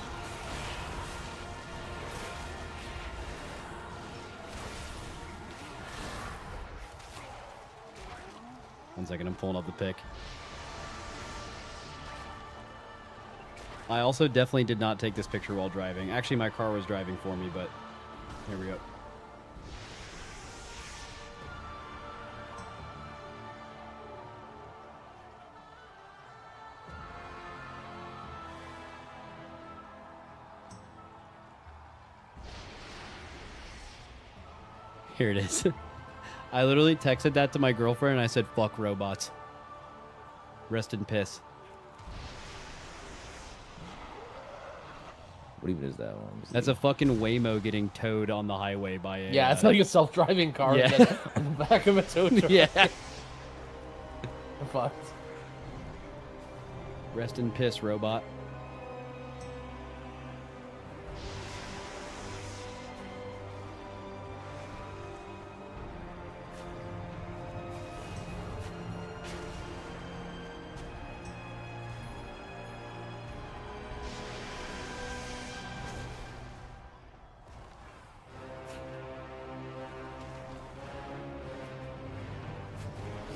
One second, I'm pulling up the pic. I also definitely did not take this picture while driving. Actually, my car was driving for me, but here we go. Here it is. I literally texted that to my girlfriend and I said, fuck robots. Rest in piss. What even is that one? That's a fucking Waymo getting towed on the highway by a... Yeah, it's like a self-driving car Yeah. on the back of a tow truck. Yeah. Fucked. Rest in piss, robot.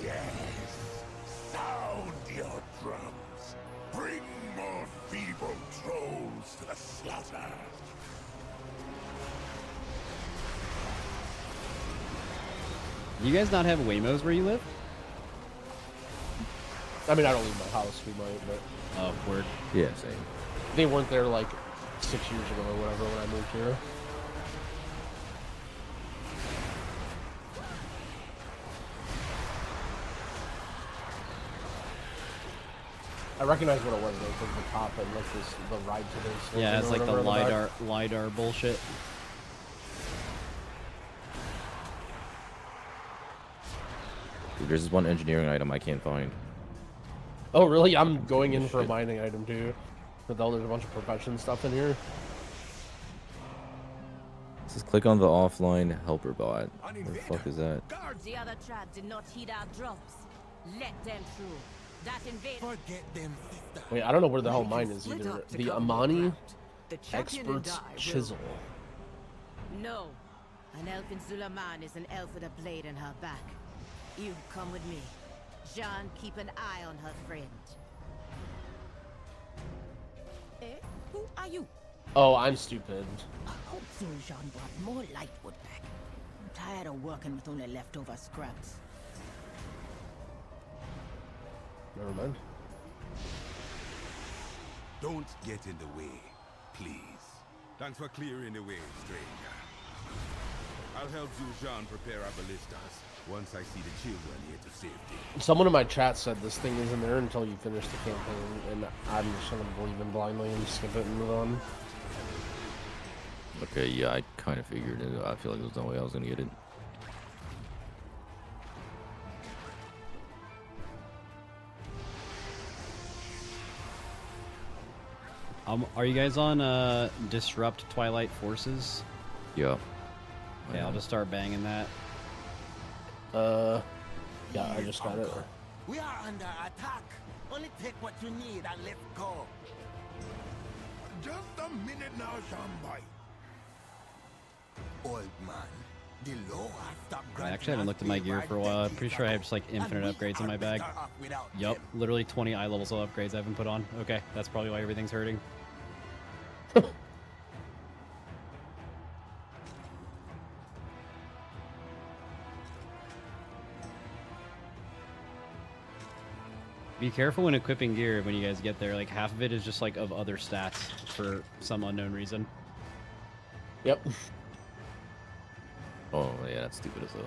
Yes, sound your drums. Bring more feeble trolls to the slaughter. You guys not have Waymos where you live? I mean, I don't leave my house. We might, but Oh, word. Yeah, same. they weren't there like 6 years ago or whatever when I moved here. I recognize what it was though, because the top and like this, the ride to this. Yeah, it's like the LiDAR bullshit. Dude, there's this one engineering item I can't find. Oh really? I'm going in for a mining item too. But though there's a bunch of profession stuff in here. It says click on the offline helper bot. What the fuck is that? The other tribe did not heed our drums. Let them through. That invader. Forget them, sister. Wait, I don't know where the hell mine is either. The Amani The champion and Expert's I will- Chisel. No. An elf in Zulaman is an elf with a blade in her back. You come with me. Jean, keep an eye on her friend. Eh? Who are you? Oh, I'm stupid. I hope Jean brought more lightwood back. I'm tired of working with only leftover scraps. Never mind. Don't get in the way, please. Thanks for clearing the way, stranger. I'll help Zul'Jan prepare our ballistas once I see the children here to safety. Someone in my chat said this thing isn't there until you finish the campaign, and I'm just gonna believe him blindly and skip it and move on. Okay, yeah, I kind of figured it. I feel like there's no way I was gonna get it. Are you guys on Disrupt Twilight Forces? Yeah. Okay, I'll just start banging that. Yeah, I just got it. We are under attack. Only take what you need and let's go. Just a minute now, Shambai. Old man, the law has stopped I actually haven't looked at my gear for a while. I'm pretty sure I have just like infinite upgrades in my bag. Yup, literally 20 eye levels of upgrades I haven't put on. Okay, that's probably why everything's hurting. Be careful when equipping gear when you guys get there. Like half of it is just like of other stats for some unknown reason. Yep. Oh, yeah, that's stupid as hell.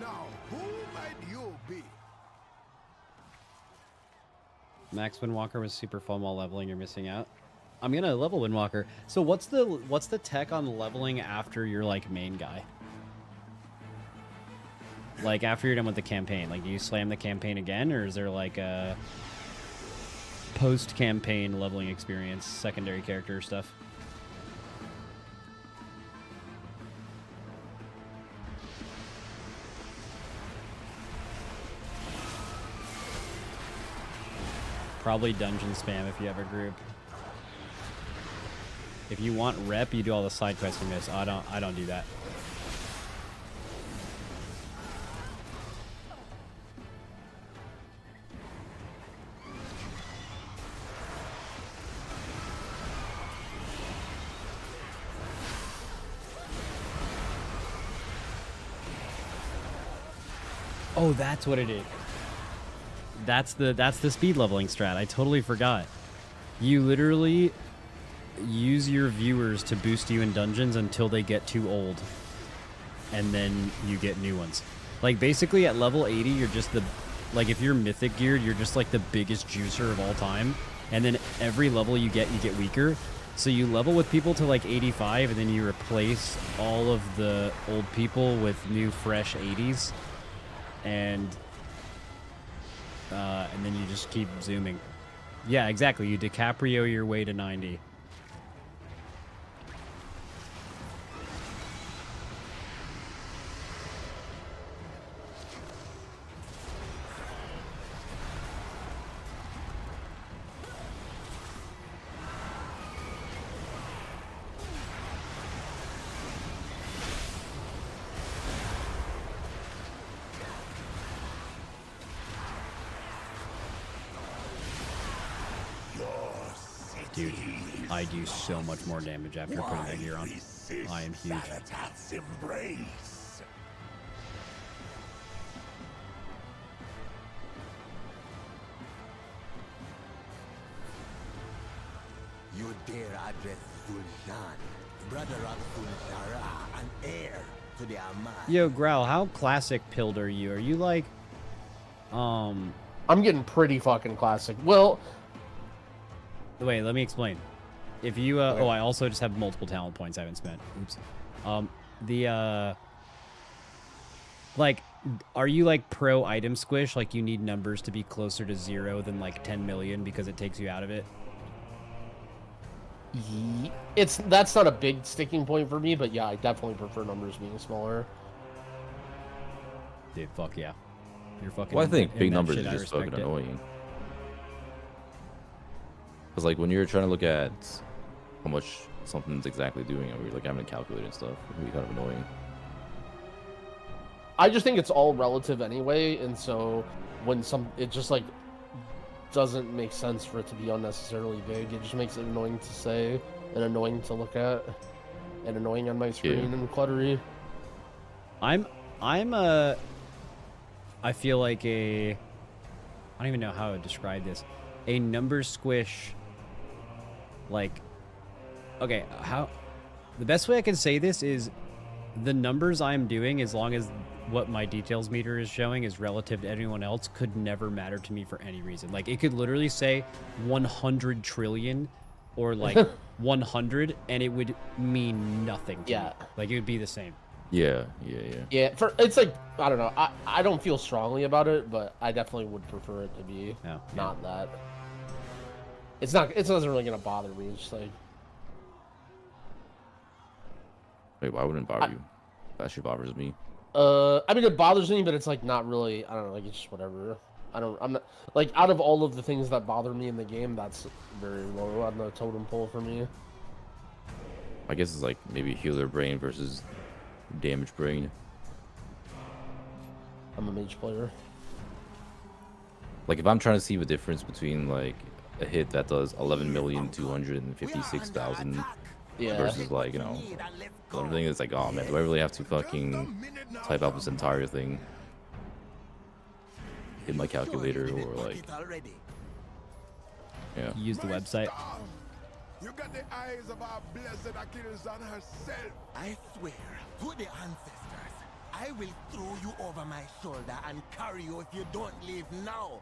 Now, who might you be? Max Windwalker was super fun while leveling. You're missing out. I'm gonna level Windwalker. So what's the tech on leveling after you're like main guy? Like after you're done with the campaign, like do you slam the campaign again, or is there like a post-campaign leveling experience, secondary character stuff? Probably dungeon spam if you have a group. If you want rep, you do all the side quests you miss. I don't do that. Oh, that's what it is. That's the speed leveling strat. I totally forgot. You literally use your viewers to boost you in dungeons until they get too old. And then you get new ones. Like basically at level 80, you're just like if you're mythic geared, you're just like the biggest juicer of all time. And then every level you get weaker. So you level with people to like 85 and then you replace all of the old people with new fresh 80s. And then you just keep zooming. Yeah, exactly. You DiCaprio your way to 90. Dude, I do so much more damage after putting that gear on. I am huge. Embrace. You dare address Zul'Shan, brother of Zul'Shara, and heir to the Ahmad. Yo, Growl, how classic pilled are you? Are you like, I'm getting pretty fucking classic. Well, wait, let me explain. If you, oh, I also just have multiple talent points I haven't spent. Oops. Like, are you like pro item squish? Like you need numbers to be closer to 0 than like 10 million because it takes you out of it? That's not a big sticking point for me, but yeah, I definitely prefer numbers being smaller. Dude, fuck yeah. You're fucking. Well, I think big numbers is just fucking annoying. Because like when you're trying to look at how much something's exactly doing, or you're like having to calculate and stuff, it can be kind of annoying. I just think it's all relative anyway, and so when it just like doesn't make sense for it to be unnecessarily big. It just makes it annoying to say and annoying to look at and annoying on my screen and cluttery. I feel like I don't even know how to describe this. A number squish, like, okay, the best way I can say this is the numbers I'm doing, as long as what my details meter is showing is relative to anyone else, could never matter to me for any reason. Like, it could literally say 100 trillion or like 100 and it would mean nothing to me. Like, it would be the same. Yeah, it's like, I don't know, I don't feel strongly about it, but I definitely would prefer it to be not that. It doesn't really gonna bother me. It's just like, wait, why wouldn't it bother you? That shit bothers me. I mean, it bothers me, but it's like not really, I don't know, like it's just whatever. I'm not, like, out of all of the things that bother me in the game, that's very low on the totem pole for me. I guess it's like maybe healer brain versus damage brain. I'm a mage player. Like if I'm trying to see the difference between like a hit that does 11,256,000 versus like, you know, everything is like, oh man, do I really have to fucking type out this entire thing in my calculator, or like, yeah. Use the website. You got the eyes of our blessed Achilles on herself. I swear to the ancestors, I I will throw you over my shoulder and carry you if you don't leave now.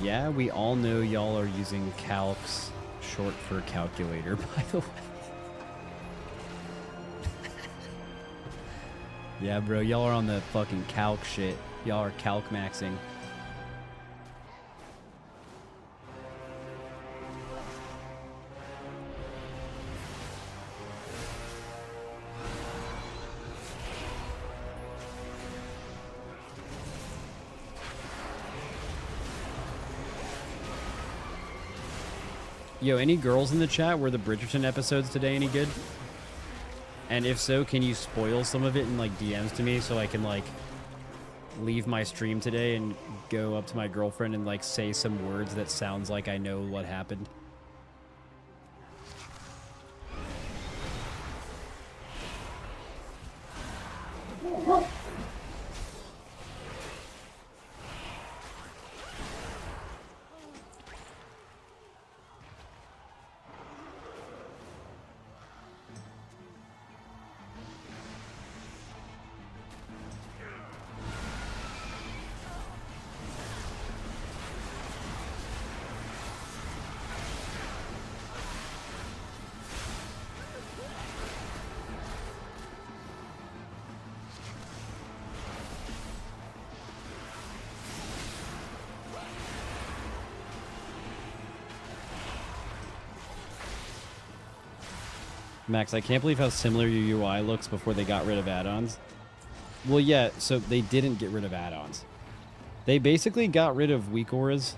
Yeah, we all know y'all are using calcs, short for calculator, by the way. Yeah, bro, y'all are on the fucking calc shit. Y'all are calc maxing. Yo, any girls in the chat? Were the Bridgerton episodes today any good? And if so, can you spoil some of it in like DMs to me so I can like leave my stream today and go up to my girlfriend and like say some words that sounds like I know what happened? Max, I can't believe how similar your UI looks before they got rid of add-ons. Well, yeah, so they didn't get rid of add-ons. They basically got rid of weak auras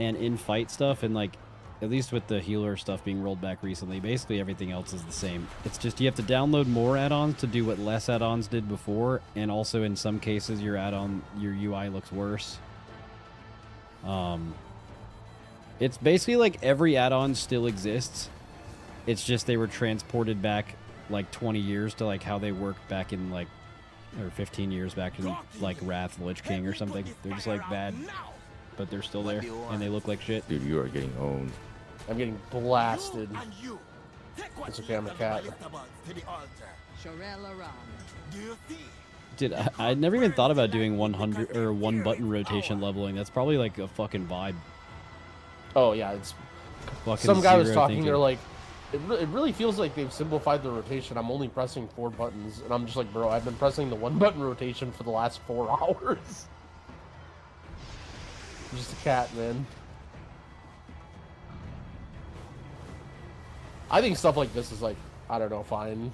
and in-fight stuff, and like, at least with the healer stuff being rolled back recently, basically everything else is the same. It's just you have to download more add-ons to do what less add-ons did before, and also in some cases your UI looks worse. It's basically like every add-on still exists. It's just they were transported back like 20 years to like how they worked back in like, or 15 years back in like Wrath of the Lich King or something. They're just like bad, but they're still there and they look like shit. Dude, you are getting owned. I'm getting blasted. It's okay, I'm a cat. Dude, I never even thought about doing 100 or one button rotation leveling. That's probably like a fucking vibe. Oh yeah, it's fucking some guy was zero talking. thinking. They're like, it really feels like they've simplified the rotation. I'm only pressing 4 buttons, and I'm just like, bro, I've been pressing the 1 button rotation for the last 4 hours. I'm just a cat, man. I think stuff like this is like, I don't know, fine.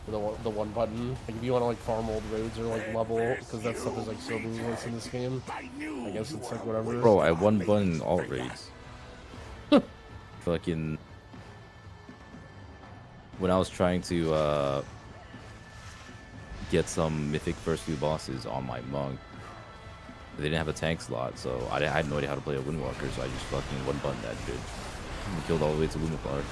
The 1 button. Like if you want to like farm old roads or like level, because that stuff is like so meaningless in this game. I guess it's like whatever. Bro, I 1 button alt raids. Fucking. When I was trying to get some Mythic first few bosses on my monk, they didn't have a tank slot, so I had no idea how to play a Windwalker, so I just fucking 1 button that shit. And killed all the way to Lumifar.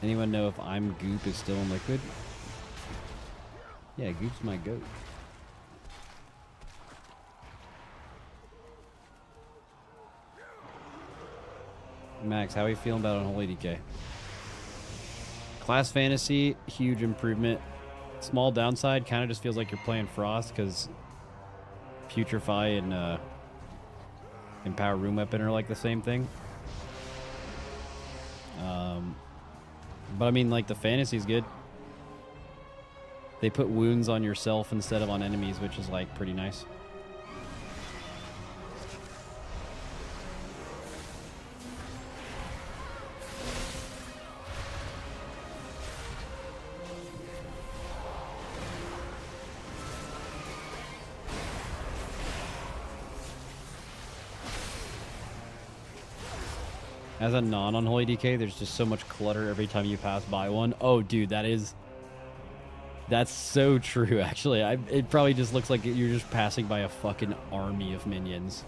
Anyone know if I'm Goop is still in liquid? Yeah, Goop's my goat. Max, how are you feeling about Unholy DK? Class Fantasy, huge improvement. Small downside, kind of just feels like you're playing Frost because Putrefy and Empower Room Weapon are like the same thing. But I mean, like, the fantasy's good. They put wounds on yourself instead of on enemies, which is, like, pretty nice. As a non-unholy DK, there's just so much clutter every time you pass by one. Oh, dude, that's so true, actually. It probably just looks like you're just passing by a fucking army of minions.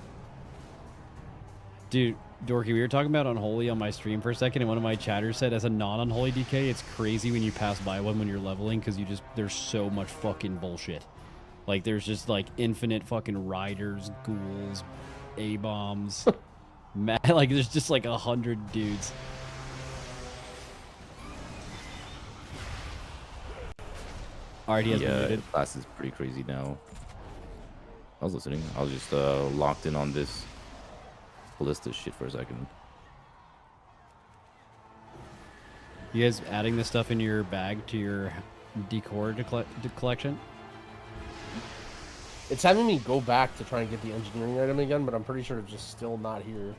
Dude, Dorky, we were talking about Unholy on my stream for a second, and one of my chatters said, as a non-Unholy DK, it's crazy when you pass by one when you're leveling, because there's so much fucking bullshit. Like, there's just, like, infinite fucking riders, ghouls, A-bombs. Like, there's just, like, 100 dudes. Alright, he has been muted. Class is pretty crazy now. I was listening. I was just locked in on this ballista shit for a second. You guys adding this stuff in your bag to your decor collection? It's having me go back to try and get the engineering item again, but I'm pretty sure it's just still not here.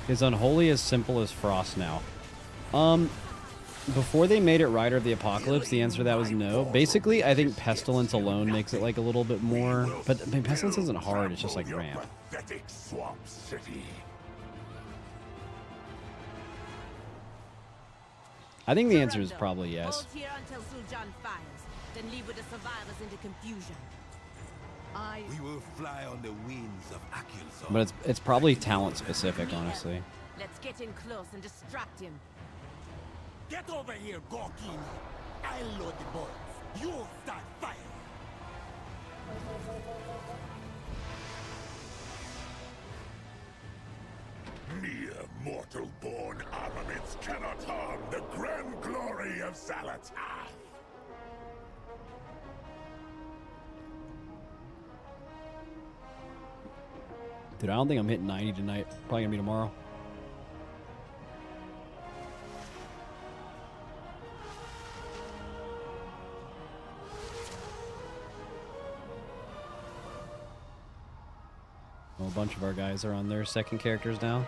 Is Unholy as simple as Frost now? Before they made it Rider of the Apocalypse, the answer to that was no. Basically, I think Pestilence alone makes it like a little bit more, but I mean, Pestilence isn't hard, it's just like ramp. Pathetic swamp city. I think the answer is probably yes. Hold here until Sul'Jan fires, then leave with the survivors into confusion. We will fly on the wings of Akil's. But it's probably talent specific, honestly. Let's get in close and distract him. Get over here, Gorkino. I'll load the bullets. You'll start firing. Mere mortal-born armaments cannot harm the grand glory of Xal'atath. Dude, I don't think I'm hitting 90 tonight. Probably gonna be tomorrow. Well, a bunch of our guys are on their second characters now.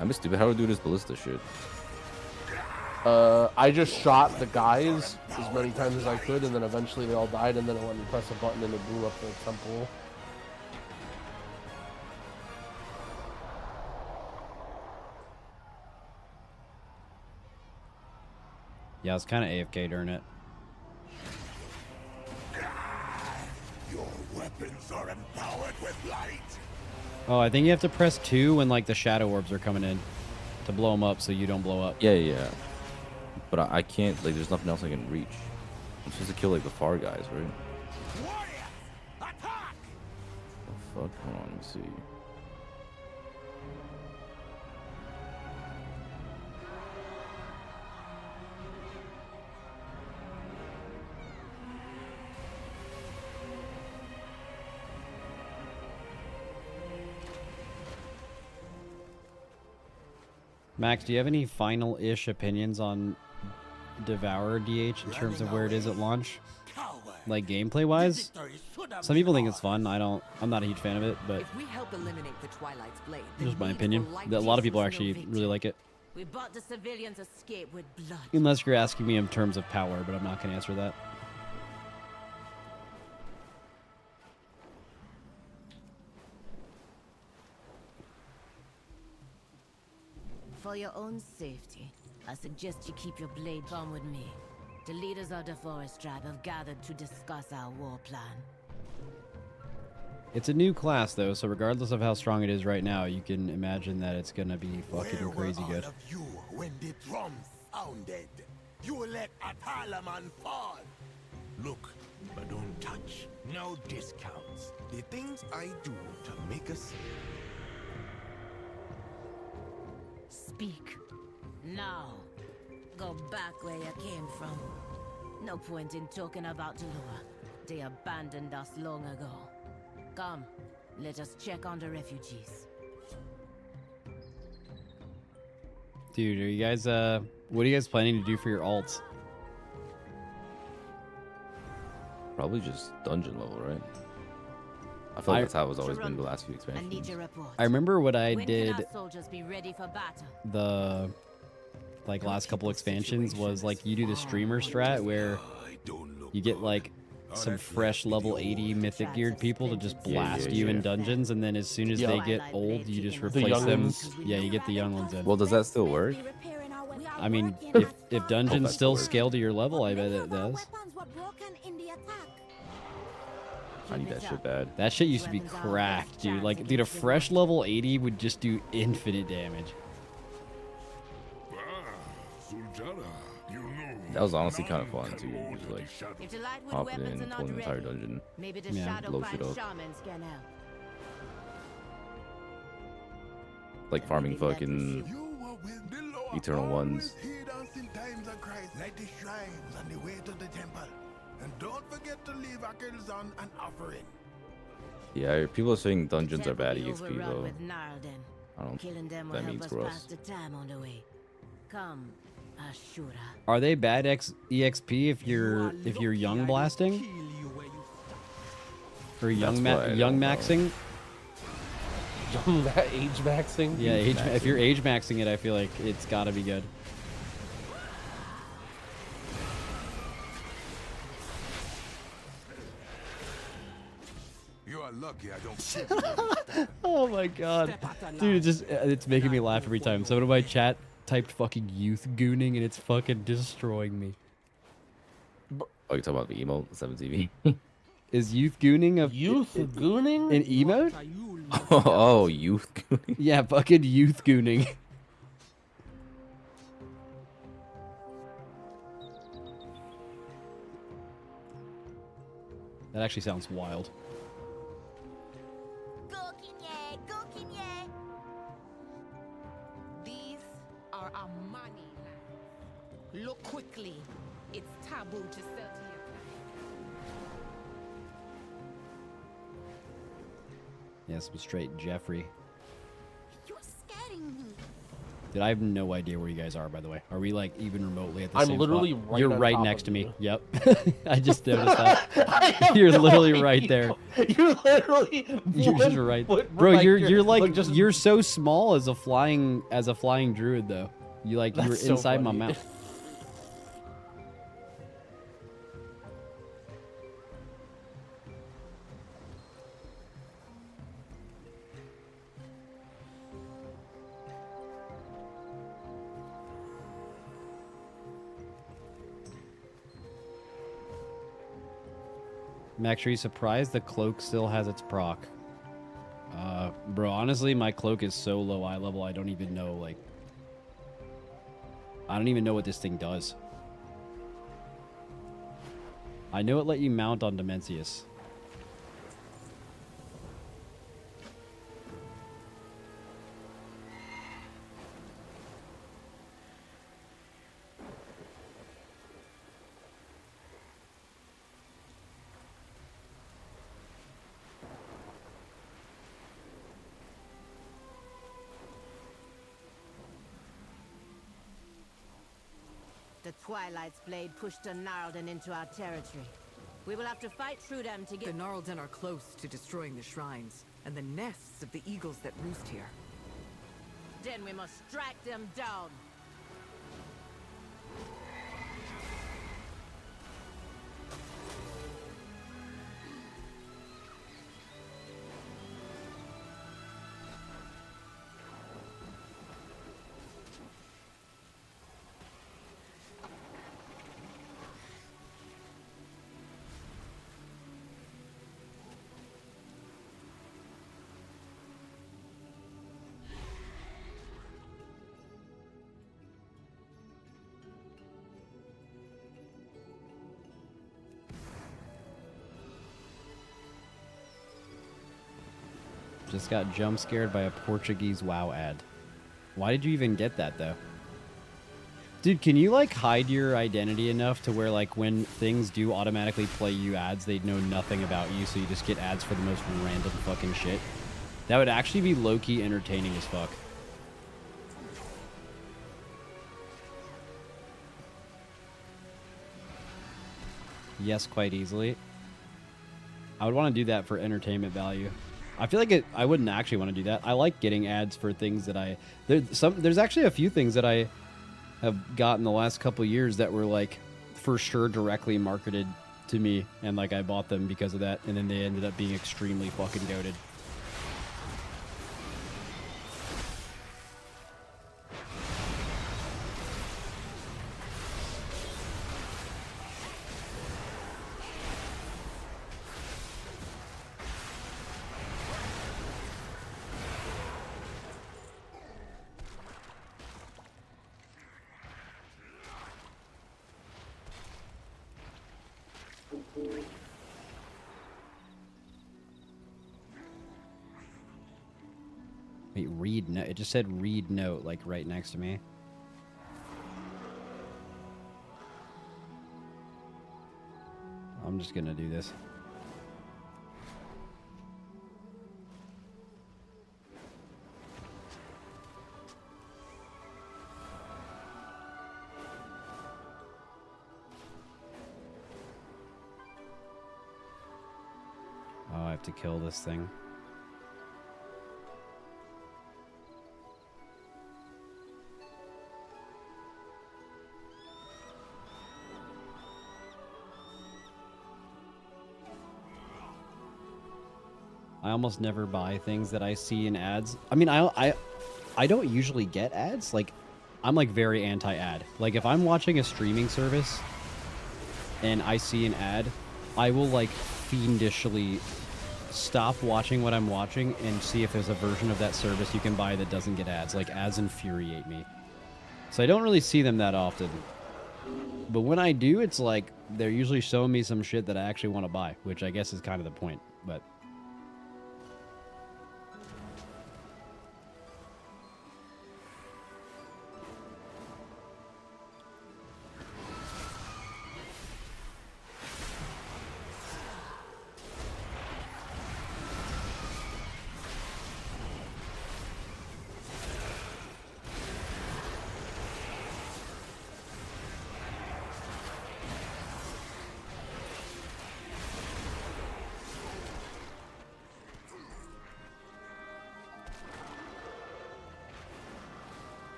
I'm just stupid. How to do this ballista shit? I just shot the guys as many times as I could, and then eventually they all died, and then I went and pressed a button and it blew up the temple. Yeah, I was kind of AFK during it. Your weapons are empowered with light. Oh, I think you have to press 2 when like the shadow orbs are coming in to blow them up so you don't blow up. Yeah. But I can't, like, there's nothing else I can reach. I'm supposed to kill, like, the far guys, right? Oh, fuck? Hold on, let me see. Max, do you have any final-ish opinions on Devour DH in terms of where it is at launch? Like gameplay-wise? Some people think it's fun. I'm not a huge fan of it, but if we help eliminate the Twilight's blade, just my opinion. A lot of people actually really like it. We bought the civilians escape with blood. Unless you're asking me in terms of power, but I'm not going to answer that. For your own safety, I suggest you keep your blade. Come with me. The leaders of the Forest Tribe have gathered to discuss our war plan. It's a new class, though, so regardless of how strong it is right now, you can imagine that it's gonna be fucking crazy good. Of you when the drums sounded, you let Atalaman fall. Look, but don't touch. No discounts. The things I do to make us. Speak. Now. Go back where you came from. No point in talking about Delua. They abandoned us long ago. Come, let us check on the refugees. Dude, are you guys, what are you guys planning to do for your alts? Probably just dungeon level, right? I feel like that's how it's always been the last few expansions. I remember what I When did can our soldiers be ready for battle? the like last couple expansions was like you do the streamer strat where you get like some fresh level 80 mythic geared people to just blast you in dungeons, and then as soon as they get old, you just replace them. Yeah, you get the young ones in. Well, does that still work? I mean, if dungeons still scale to your level, I bet it does. I need that shit bad. That shit used to be cracked, dude. Like, dude, a fresh level 80 would just do infinite damage. Ah, That was honestly kind of fun too. Just like hopping in, pulling the entire dungeon, Maybe the Yeah. shadow blow shit band up. shamans can help. Like farming fucking eternal ones. Light the shrines on the way to the temple. And don't forget to leave Akels on an offering. Yeah, people are saying dungeons are bad EXP Overrun though. with Narden. I don't Killing think them will that help means us for pass us. the time on the way. Come, Ashura. Are they bad EXP if you're young blasting? Or young That's what I young don't know. maxing? Age maxing? Yeah, if you're age maxing it, I feel like it's got to be good. You are lucky I don't. Oh my god. Dude, it's making me laugh every time. Someone in my chat typed fucking youth gooning and it's fucking destroying me. Oh, you talking about the emote 17V? Is youth gooning a youth gooning an emote? Oh, youth gooning. Yeah, fucking youth gooning. That actually sounds wild. These are our money lands. Look quickly. It's taboo to sell to your Yeah, this was straight Jeffrey. You're scaring me. Dude, I have no idea where you guys are, by the way. Are we like even remotely at the I'm same literally spot? right You're on right top next of to me. you. Yep. I just noticed that. I have You're no literally idea. right there. You're literally You're just one right. foot Bro, right you're here. like Look, just you're so small as a flying druid though. You like you're That's so inside my funny. mouth. Max, are you surprised the cloak still has its proc? Bro, honestly, my cloak is so low eye level, I don't even know, like... I don't even know what this thing does. I know it let you mount on Dimensius. The Twilight's blade pushed the Gnarlden into our territory. We will have to fight through them to get... The Gnarlden are close to destroying the shrines and the nests of the eagles that roost here. Then we must strike them down. Just got jump scared by a Portuguese WoW ad. Why did you even get that, though? Dude, can you, like, hide your identity enough to where, like, when things do automatically play you ads, they know nothing about you, so you just get ads for the most random fucking shit? That would actually be low-key entertaining as fuck. Yes, quite easily. I would want to do that for entertainment value. I feel like I wouldn't actually want to do that. I like getting ads for things that there's actually a few things that I have gotten the last couple years that were like for sure directly marketed to me, and like I bought them because of that, and then they ended up being extremely fucking goated. Wait, read note. It just said read note, like right next to me. I'm just gonna do this. Oh, I have to kill this thing. I almost never buy things that I see in ads. I mean, I don't usually get ads. Like, I'm like very anti-ad. Like, if I'm watching a streaming service and I see an ad, I will like fiendishly stop watching what I'm watching and see if there's a version of that service you can buy that doesn't get ads. Like, ads infuriate me. So I don't really see them that often. But when I do, it's like they're usually showing me some shit that I actually want to buy, which I guess is kind of the point. But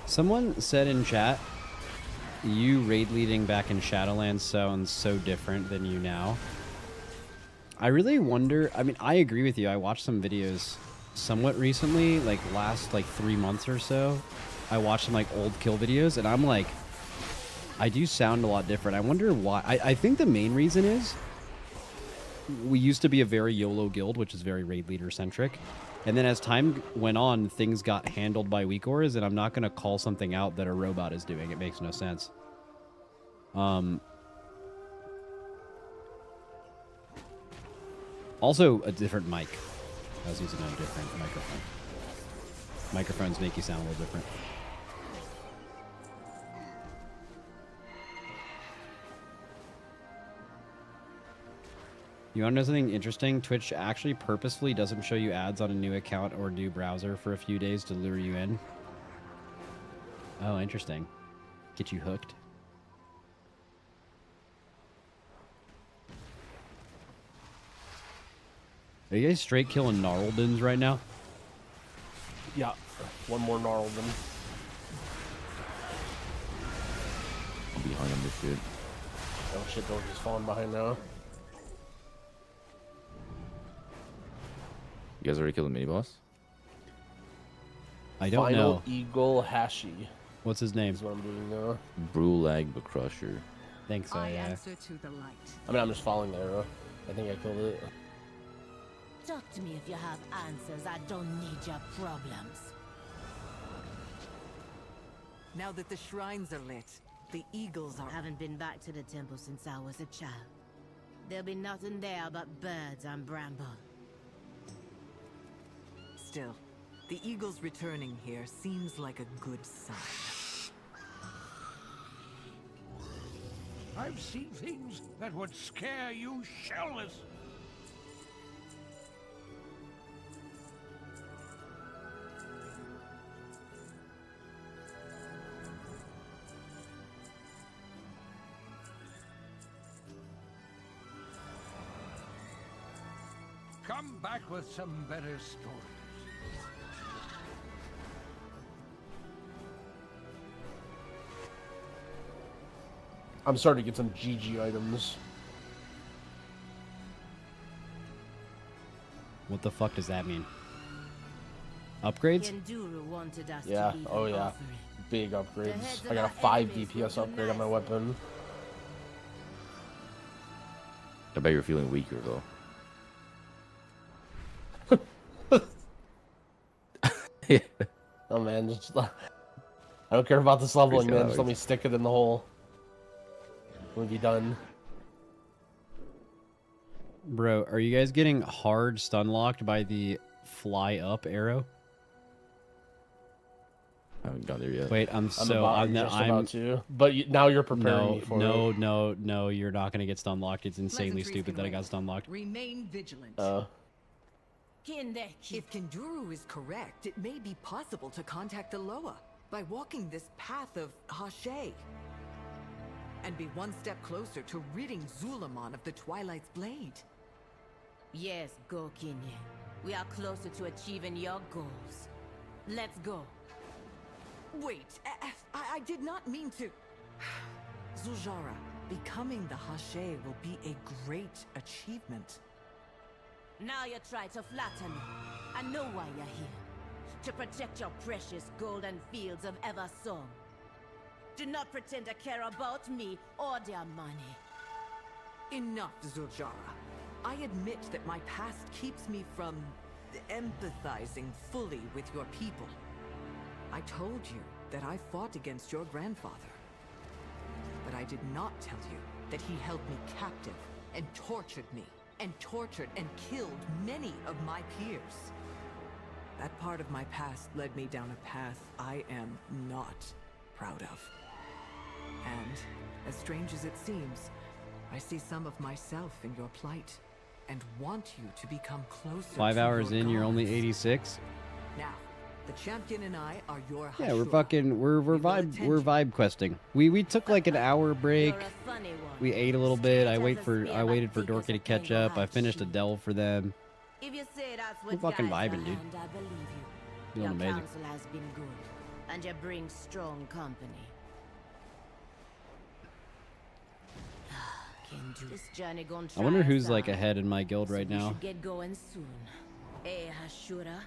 someone said in chat, you raid leading back in Shadowlands sounds so different than you now. I really wonder, I mean, I agree with you. I watched some videos somewhat recently, like last like 3 months or so. I watched some like old kill videos, and I'm like, I do sound a lot different. I wonder why. I think the main reason is we used to be a very YOLO guild, which is very raid leader centric. And then as time went on, things got handled by weakors, and I'm not going to call something out that a robot is doing. It makes no sense. Also, a different mic. I was using a different microphone. Microphones make you sound a little different. You want to know something interesting? Twitch actually purposefully doesn't show you ads on a new account or new browser for a few days to lure you in. Oh, interesting. Get you hooked. Are you guys straight killing Gnarldens right now? Yeah, one more Gnarlden. I'm behind on this shit. Oh shit, they're just falling behind now. You guys already killed the mini boss? I don't Final know. Eagle Hashi. What's his name? Is what I'm doing now. Brulag the Crusher. Thanks, I yeah. answer to the light. I mean, I'm just following the arrow. I think I killed it. Talk to me if you have answers. I don't need your problems. Now that the shrines are lit, the eagles are... Haven't been back to the temple since I was a child. There'll be nothing there but birds and bramble. Still, the eagles returning here seems like a good sign. I've seen things that would scare you shellless. Come back with some better stories. I'm starting to get some GG items. What the fuck does that mean? Upgrades? Kenduru wanted us Yeah, to leave oh an yeah. offering. Big upgrades. heads I of got a our 5 enemies DPS will be upgrade on my weapon. I bet you're feeling weaker though. Oh man, just, I don't care about this leveling, Appreciate man. that, Just let me stick it in the hole. We'll be done. Bro, are you guys getting hard stun locked by the fly up arrow? I haven't got there yet. Wait, I'm about to. But now you're preparing me for it. No, you're not gonna get stun locked. It's insanely stupid that I got stun locked. Remain vigilant. If Kenduru is correct, it may be possible to contact the Loa by walking this path of Hashe. And be one step closer to ridding Zulamon of the Twilight's blade. Yes, go, Kinye. We are closer to achieving your goals. Let's go. Wait, I did not mean to... Zuljara, becoming the Hashe will be a great achievement. Now you try to flatter me. I know why you're here. To protect your precious golden fields of Eversong. Do not pretend to care about me or their money. Enough, Zuljara. I admit that my past keeps me from empathizing fully with your people. I told you that I fought against your grandfather. But I did not tell you that he held me captive and tortured me, and tortured and killed many of my peers. That part of my past led me down a path I am not proud of. And, as strange as it seems, I see some of myself in your plight, and want you to become closer 5 to hours your in, you're gods. only 86. Now, the champion and I are your Yeah, we're Hashura. fucking we're vibe questing. We took like an hour break. We ate a little bit. I waited for Dorky to catch up. I finished a delve for them. If you say that's We're what fucking guides vibing, your dude. hand, I believe you. Feeling Your amazing. counsel has been good, and you bring strong company. This journey gonna I wonder try who's us like out. ahead in my guild right We now. should get going soon. Hey, Hashura.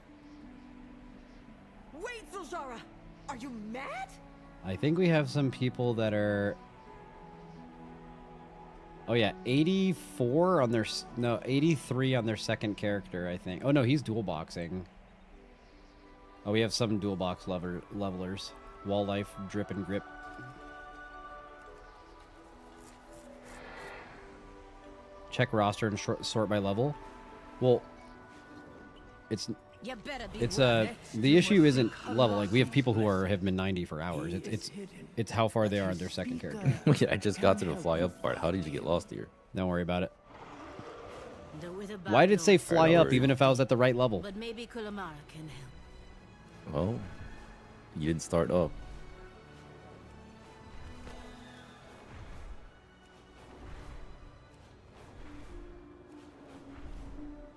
Wait, Zuljara! Are you mad? I think we have some people that are. Oh yeah, 84 on their 83 on their second character. I think. Oh no, he's dual boxing. Oh, we have some dual box levelers. Wall life, drip and grip. Check roster and sort by level. Well, it's the issue isn't level. Like we have people who have been 90 for hours. It's how far they are on their second character. I just got to the fly up part. How did you get lost here? Don't worry about it. Why did it say fly up even if I was at the right level? But maybe Kulamara can help. Well, you didn't start up.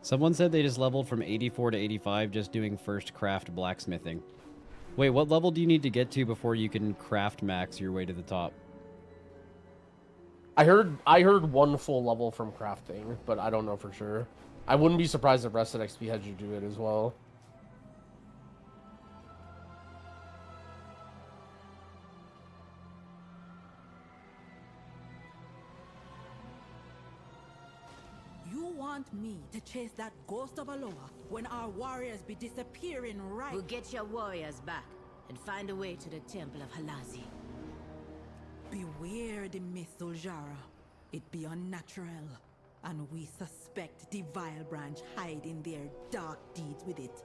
Someone said they just leveled from 84 to 85 just doing first craft blacksmithing. Wait, what level do you need to get to before you can craft max your way to the top? I heard one full level from crafting, but I don't know for sure. I wouldn't be surprised if Rested XP had you do it as well. You want me to chase that ghost of Aloha when our warriors be disappearing right? We'll get your warriors back and find a way to the Temple of Halazi. Beware the myth, Zuljara. It be unnatural, and we suspect the Vile Branch hide in their dark deeds with it.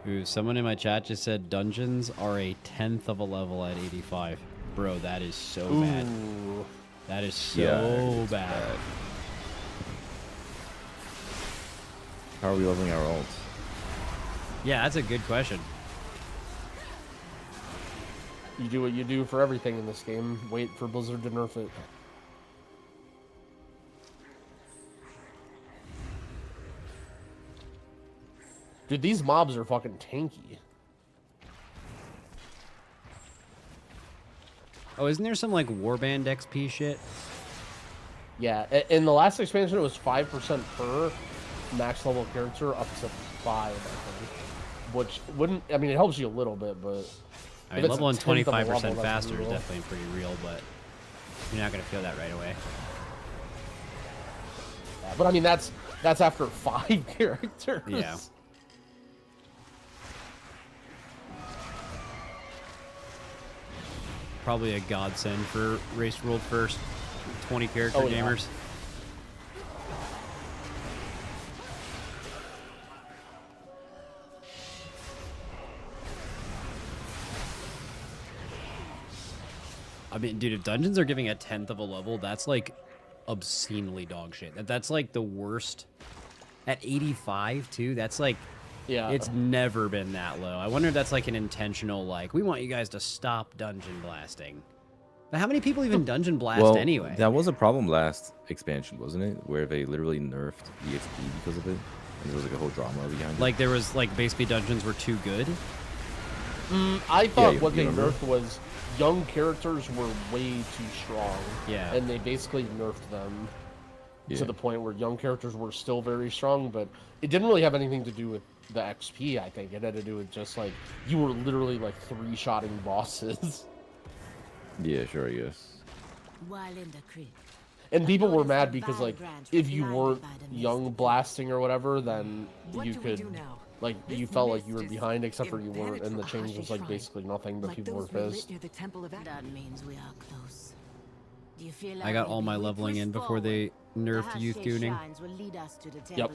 Ooh, someone in my chat just said dungeons are a 10th of a level at 85. Bro, that is so bad. That is so Yeah, bad. How are we leveling our ults? Yeah, that's a good question. You do what you do for everything in this game. Wait for Blizzard to nerf it. Dude, these mobs are fucking tanky. Oh, isn't there some like Warband XP shit? Yeah, in the last expansion, it was 5% per max level character up to 5, I think. Which wouldn't, I mean, it helps you a little bit, but... I mean, leveling 25% faster is definitely pretty real, but you're not going to feel that right away. Yeah, but I mean, that's after 5 characters. Yeah. Probably a godsend for Race World first 20 character gamers. I mean, dude, if dungeons are giving a 10th of a level, that's like obscenely dog shit. That's like the worst. At 85 too, that's like, yeah, it's never been that low. I wonder if that's like an intentional, like, we want you guys to stop dungeon blasting. But how many people even dungeon blast anyway? That was a problem last expansion, wasn't it? Where they literally nerfed the XP because of it. And there was like a whole drama behind it. Like there was like basically dungeons were too good. I thought what they nerfed was young characters were way too strong. Yeah. And they basically nerfed them to the point where young characters were still very strong, but it didn't really have anything to do with the XP, I think. It had to do with just like, you were literally like 3-shotting bosses. Yeah, sure, yes. While in the creek. And people were mad because, like, if you weren't young blasting or whatever, then you could, like, you felt like you were behind, except for you weren't, and the change was, like, basically nothing, but people were pissed. That means we are close. Do you feel I got all my leveling in before they nerfed youth gooning. Yep.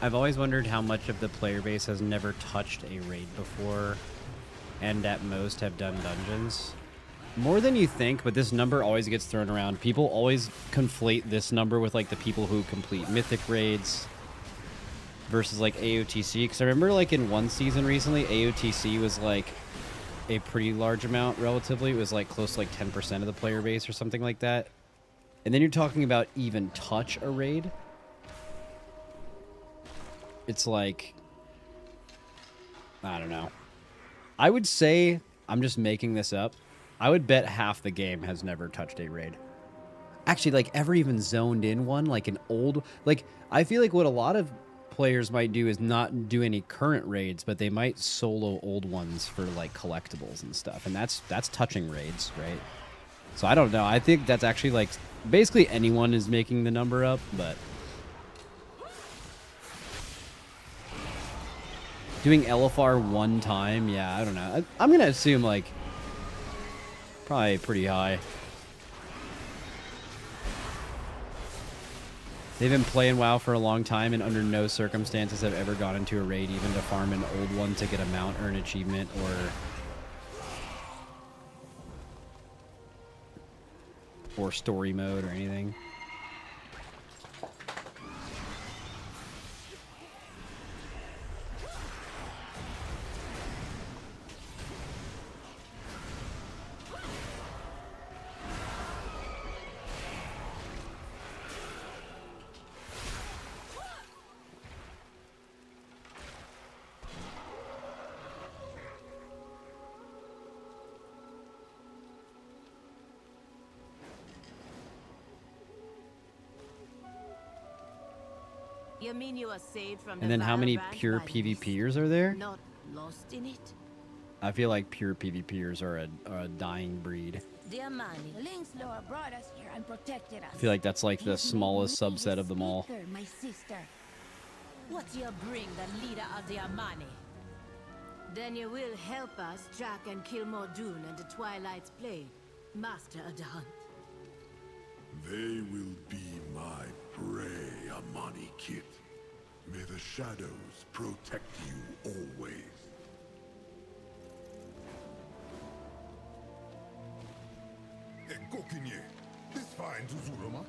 I've always wondered how much of the player base has never touched a raid before and at most have done dungeons. More than you think, but this number always gets thrown around. People always conflate this number with like the people who complete Mythic raids versus like AOTC. Because I remember like in one season recently, AOTC was like a pretty large amount relatively. It was like close to like 10% of the player base or something like that. And then you're talking about even touch a raid. It's like, I don't know. I would say, I'm just making this up, I would bet half the game has never touched a raid. Actually, like, ever even zoned in one, like an old, like, I feel like what a lot of players might do is not do any current raids, but they might solo old ones for, like, collectibles and stuff, and that's touching raids, right? So I don't know. I think that's actually, like, basically anyone is making the number up, but... Doing LFR one time, yeah, I don't know. I'm gonna assume, like, probably pretty high. They've been playing WoW for a long time and under no circumstances have ever gone into a raid even to farm an old one to get a mount or an achievement or story mode or anything. You mean you are saved from And then how many Branch pure by PvPers are there? not lost in it? I feel like pure PvPers are a dying breed. Dear Manny, Link's lore brought us here and protected us. I feel like that's like the smallest subset of them all. My sister. what you bring the leader of the Amani? Then you will help us track and kill Mordoon and the Twilight's Blade, Master of the Hunt. They will be my prey, Amani Kid. May the shadows protect you always. Gokinye, this fine to Zulama.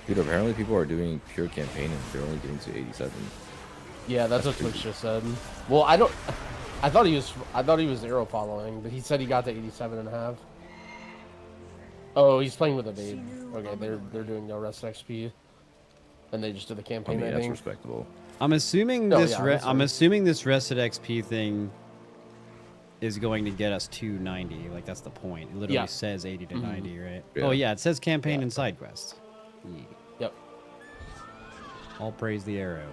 Dude, apparently people are doing pure campaign and they're only getting to 87. Yeah, that's what Twitch just said. Well, I thought he was arrow following, but he said he got to 87.5. Oh, he's playing with a babe. Okay, they're doing no rest XP, and they just did the campaign. I mean, I that's think. respectable. I'm assuming Oh, this. yeah, I'm assuming this rested XP thing is going to get us to 90. Like that's the point. It literally Yeah. says 80 to 90, right? Yeah. Oh yeah, it says campaign and side quests. Yeah. Yep. All praise the arrow.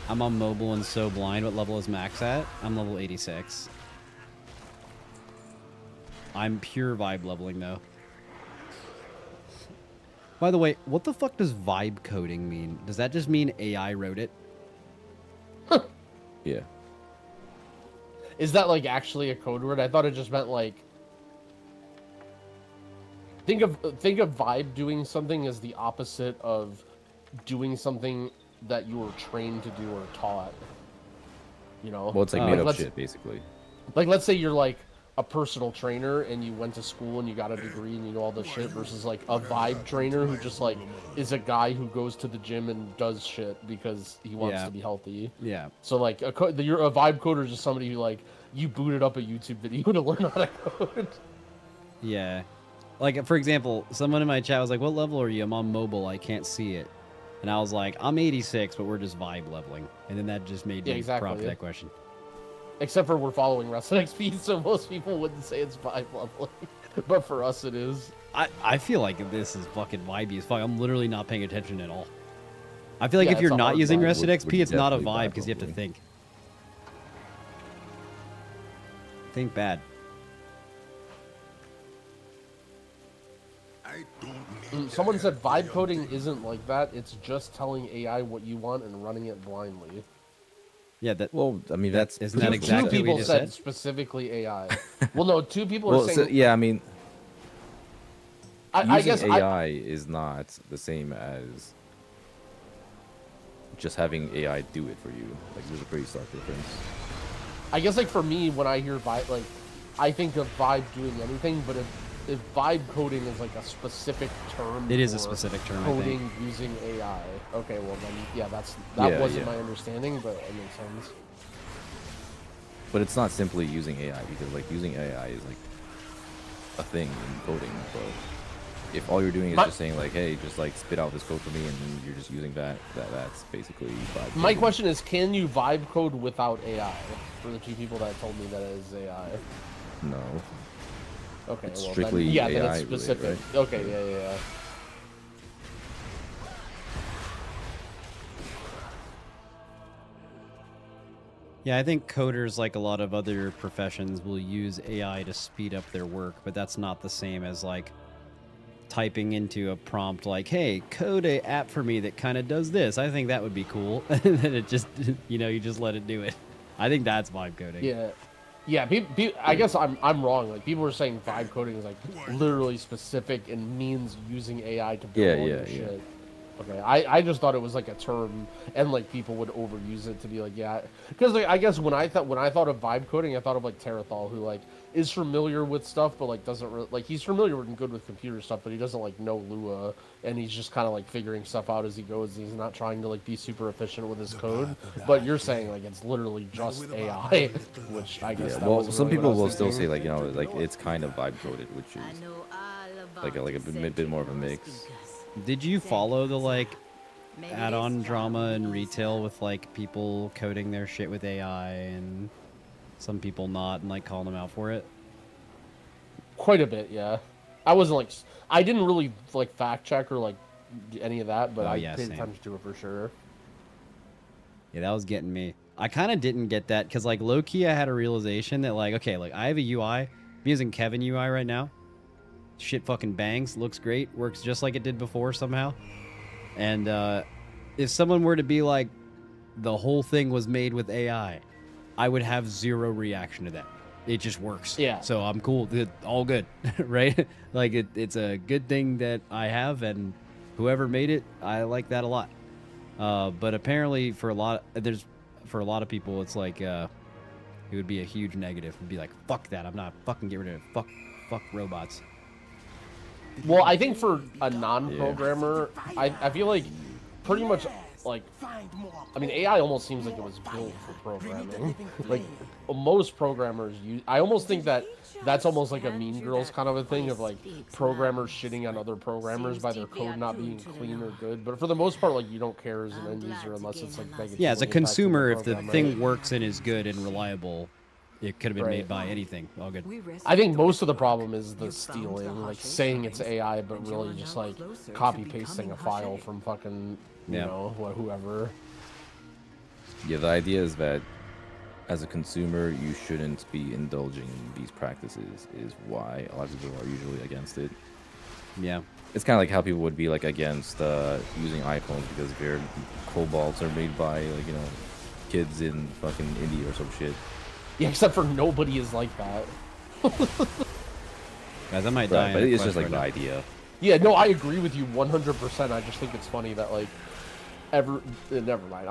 I'm on mobile and so blind. What level is Max at? I'm level 86. I'm pure vibe leveling though. By the way, what the fuck does vibe coding mean? Does that just mean AI wrote it? Yeah. Is that like actually a code word? I thought it just meant like. Think of vibe doing something as the opposite of doing something that you were trained to do or taught. You know? Well, it's like made up shit, basically. Like, let's say you're like a personal trainer and you went to school and you got a degree and you know all this shit versus like a vibe trainer who just like is a guy who goes to the gym and does shit because he wants to be healthy. Yeah. So like a vibe coder is just somebody who like you booted up a YouTube video to learn how to code. Yeah. Like, for example, someone in my chat was like, what level are you? I'm on mobile. I can't see it. And I was like, I'm 86, but we're just vibe leveling. And then that just made me prompt that question. Except for we're following Rusted XP, so most people wouldn't say it's vibe leveling. But for us, it is. I feel like this is fucking vibey as fuck. I'm literally not paying attention at all. I feel like Yeah, if you're it's a not hard using vibe. Rested XP, it's not a definitely vibe vibe because you have to leveling. think. Think bad. Someone said vibe coding isn't like that. It's just telling AI what you want and running it blindly. Yeah, that. Well, I mean, that's isn't that pretty exactly Two what people we just said said? specifically AI. Well, no, two people are Well, saying. so, yeah, I mean, I using guess AI is not the same as just having AI do it for you. Like, there's a pretty stark difference. I guess like for me, when I hear vibe, like I think of vibe doing anything, but if vibe coding is like a specific term, It is a for specific term, I Coding think. using AI. Okay, well then, yeah, that Yeah, wasn't yeah. my understanding, but it makes sense. But it's not simply using AI, because like using AI is like a thing in coding. But if all you're doing is just saying like, hey, just like spit out this code for me, and then you're just using that's basically vibe My coding. question is, can you vibe code without AI? For the two people that told me that it is AI. No. Okay, It's well strictly then, yeah, AI then it's related, specific. right? Okay, yeah. Yeah, I think coders, like a lot of other professions, will use AI to speed up their work, but that's not the same as like typing into a prompt like, hey, code a app for me that kind of does this. I think that would be cool. And then it just, you just let it do it. I think that's vibe coding. Yeah. I guess I'm wrong. Like people were saying vibe coding is like literally specific and means using AI to build all your shit. Okay, I just thought it was like a term, and like people would overuse it to be like, yeah, because like I guess when I thought of vibe coding, I thought of like Terathal, who like is familiar with stuff, but like doesn't like he's familiar and good with computer stuff, but he doesn't like know Lua, and he's just kind of like figuring stuff out as he goes. He's not trying to like be super efficient with his code. But you're saying like it's literally just AI, which I guess. Yeah, that well, wasn't some really what people I will was still thinking. say like like it's kind of vibe coded, which is like a bit more of a mix. Did you follow the like add-on drama and retail with like people coding their shit with AI and some people not and like calling them out for it? Quite a bit, yeah. I wasn't like I didn't really like fact check or like any of that, but I paid same. attention to it for sure. Yeah, that was getting me. I kind of didn't get that because like low-key I had a realization that like, okay, like I have a UI. I'm using Kevin UI right now. Shit fucking bangs, looks great, works just like it did before somehow. And if someone were to be like, the whole thing was made with AI, I would have zero reaction to that. It just works. Yeah. So I'm cool. All good, right? Like it's a good thing that I have, and whoever made it, I like that a lot. But apparently for a lot of people, it's like it would be a huge negative. It'd be like, fuck that. I'm not fucking get rid of it. Fuck robots. Well, I think for a non-programmer, I feel like pretty much like, I mean, AI almost seems like it was built for programming. Like most programmers use, I almost think that that's almost like a Mean Girls kind of a thing of like programmers shitting on other programmers by their code not being clean or good. But for the most part, like you don't care as an end user unless it's like negatively Yeah, as a impacting consumer, if the program, thing right? works and is good and reliable, it could have been Right. made by anything. All good. I think most of the problem is the stealing, like saying it's AI, but really just like copy pasting a file from fucking, you Yeah. know, whoever. Yeah, the idea is that as a consumer, you shouldn't be indulging in these practices, is why a lot of people are usually against it. Yeah. It's kind of like how people would be like against using iPhones because their cobalts are made by like, you know, kids in fucking India or some shit. Yeah, except for nobody is like that. Guys, I might Right, die. but in a it's just quest like the right now. idea. Yeah, no, I agree with you 100%. I just think it's funny that like never mind.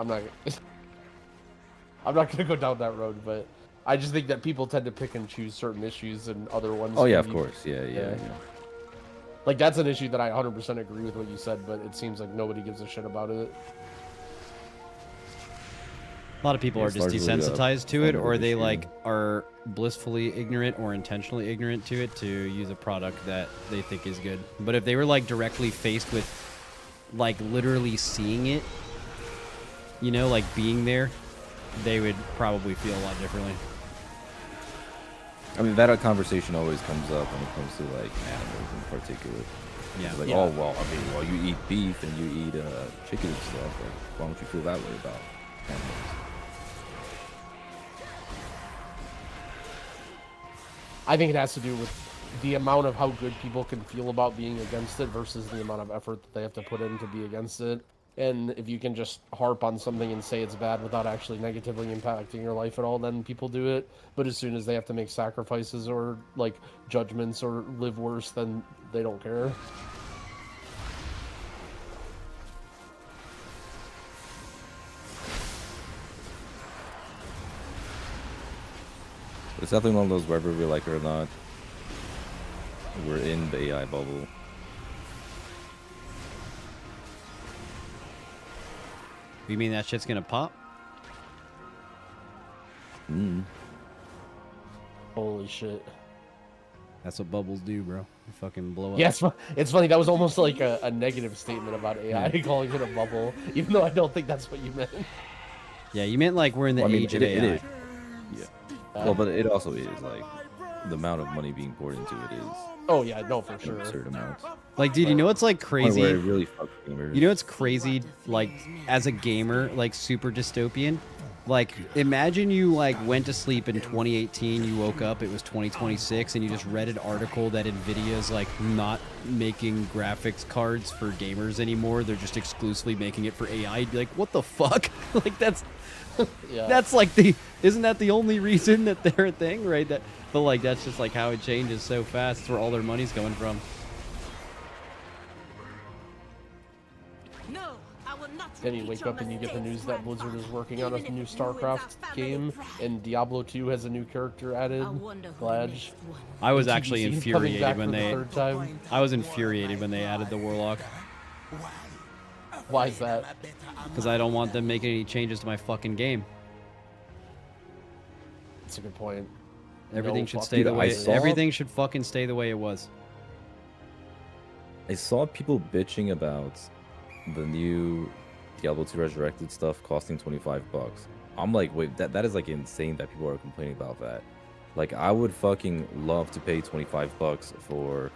I'm not gonna go down that road, but I just think that people tend to pick and choose certain issues and other ones. Oh yeah, can of be- course. Yeah. Like that's an issue that I 100% agree with what you said, but it seems like nobody gives a shit about it. A lot of people Yeah, are it's just largely, desensitized to it, fun or they issue. like are blissfully ignorant or intentionally ignorant to it to use a product that they think is good. But if they were like directly faced with like literally seeing it, you know, like being there, they would probably feel a lot differently. I mean, that conversation always comes up when it comes to like animals in particular. Yeah. It's like, Yeah. oh well, I mean, well, you eat beef and you eat chicken and stuff. Like, why don't you feel that way about animals? I think it has to do with the amount of how good people can feel about being against it versus the amount of effort that they have to put in to be against it. And if you can just harp on something and say it's bad without actually negatively impacting your life at all, then people do it. But as soon as they have to make sacrifices or like judgments or live worse, then they don't care. It's definitely one of those whether we like it or not, we're in the AI bubble. You mean that shit's gonna pop? Holy shit. That's what bubbles do, bro. You fucking blow up. Yeah, it's funny. That was almost like a negative statement about AI, calling it a bubble, even though I don't think that's what you meant. Yeah, you meant like we're in the Well, I mean, age of it AI. is. Yeah. Well, but it also is like the amount of money being poured into it is. Oh yeah, no, for sure. Absurd amounts. Like, dude, you know what's like crazy? Where it really fucks gamers. You know what's crazy? Like, as a gamer, like super dystopian. Like, imagine you like went to sleep in 2018, you woke up, it was 2026, and you just read an article that Nvidia's like not making graphics cards for gamers anymore. They're just exclusively making it for AI. You'd be like, what the fuck? Like that's Yeah. that's like isn't that the only reason that they're a thing, right? But like that's just like how it changes so fast. It's where all their money's coming from. Then you wake up and you get the news that Blizzard is working on a new StarCraft game, and Diablo 2 has a new character added, Gladge. I was And actually TBC coming infuriated back when for the they. third time. I was infuriated when they added the Warlock. Why is that? Because I don't want them making any changes to my fucking game. That's a good point. Everything No should fuck- stay the Dude, way. I saw- Everything should fucking stay the way it was. I saw people bitching about the new Diablo 2 Resurrected stuff costing $25. I'm like, wait, that is like insane that people are complaining about that. Like, I would fucking love to pay $25 for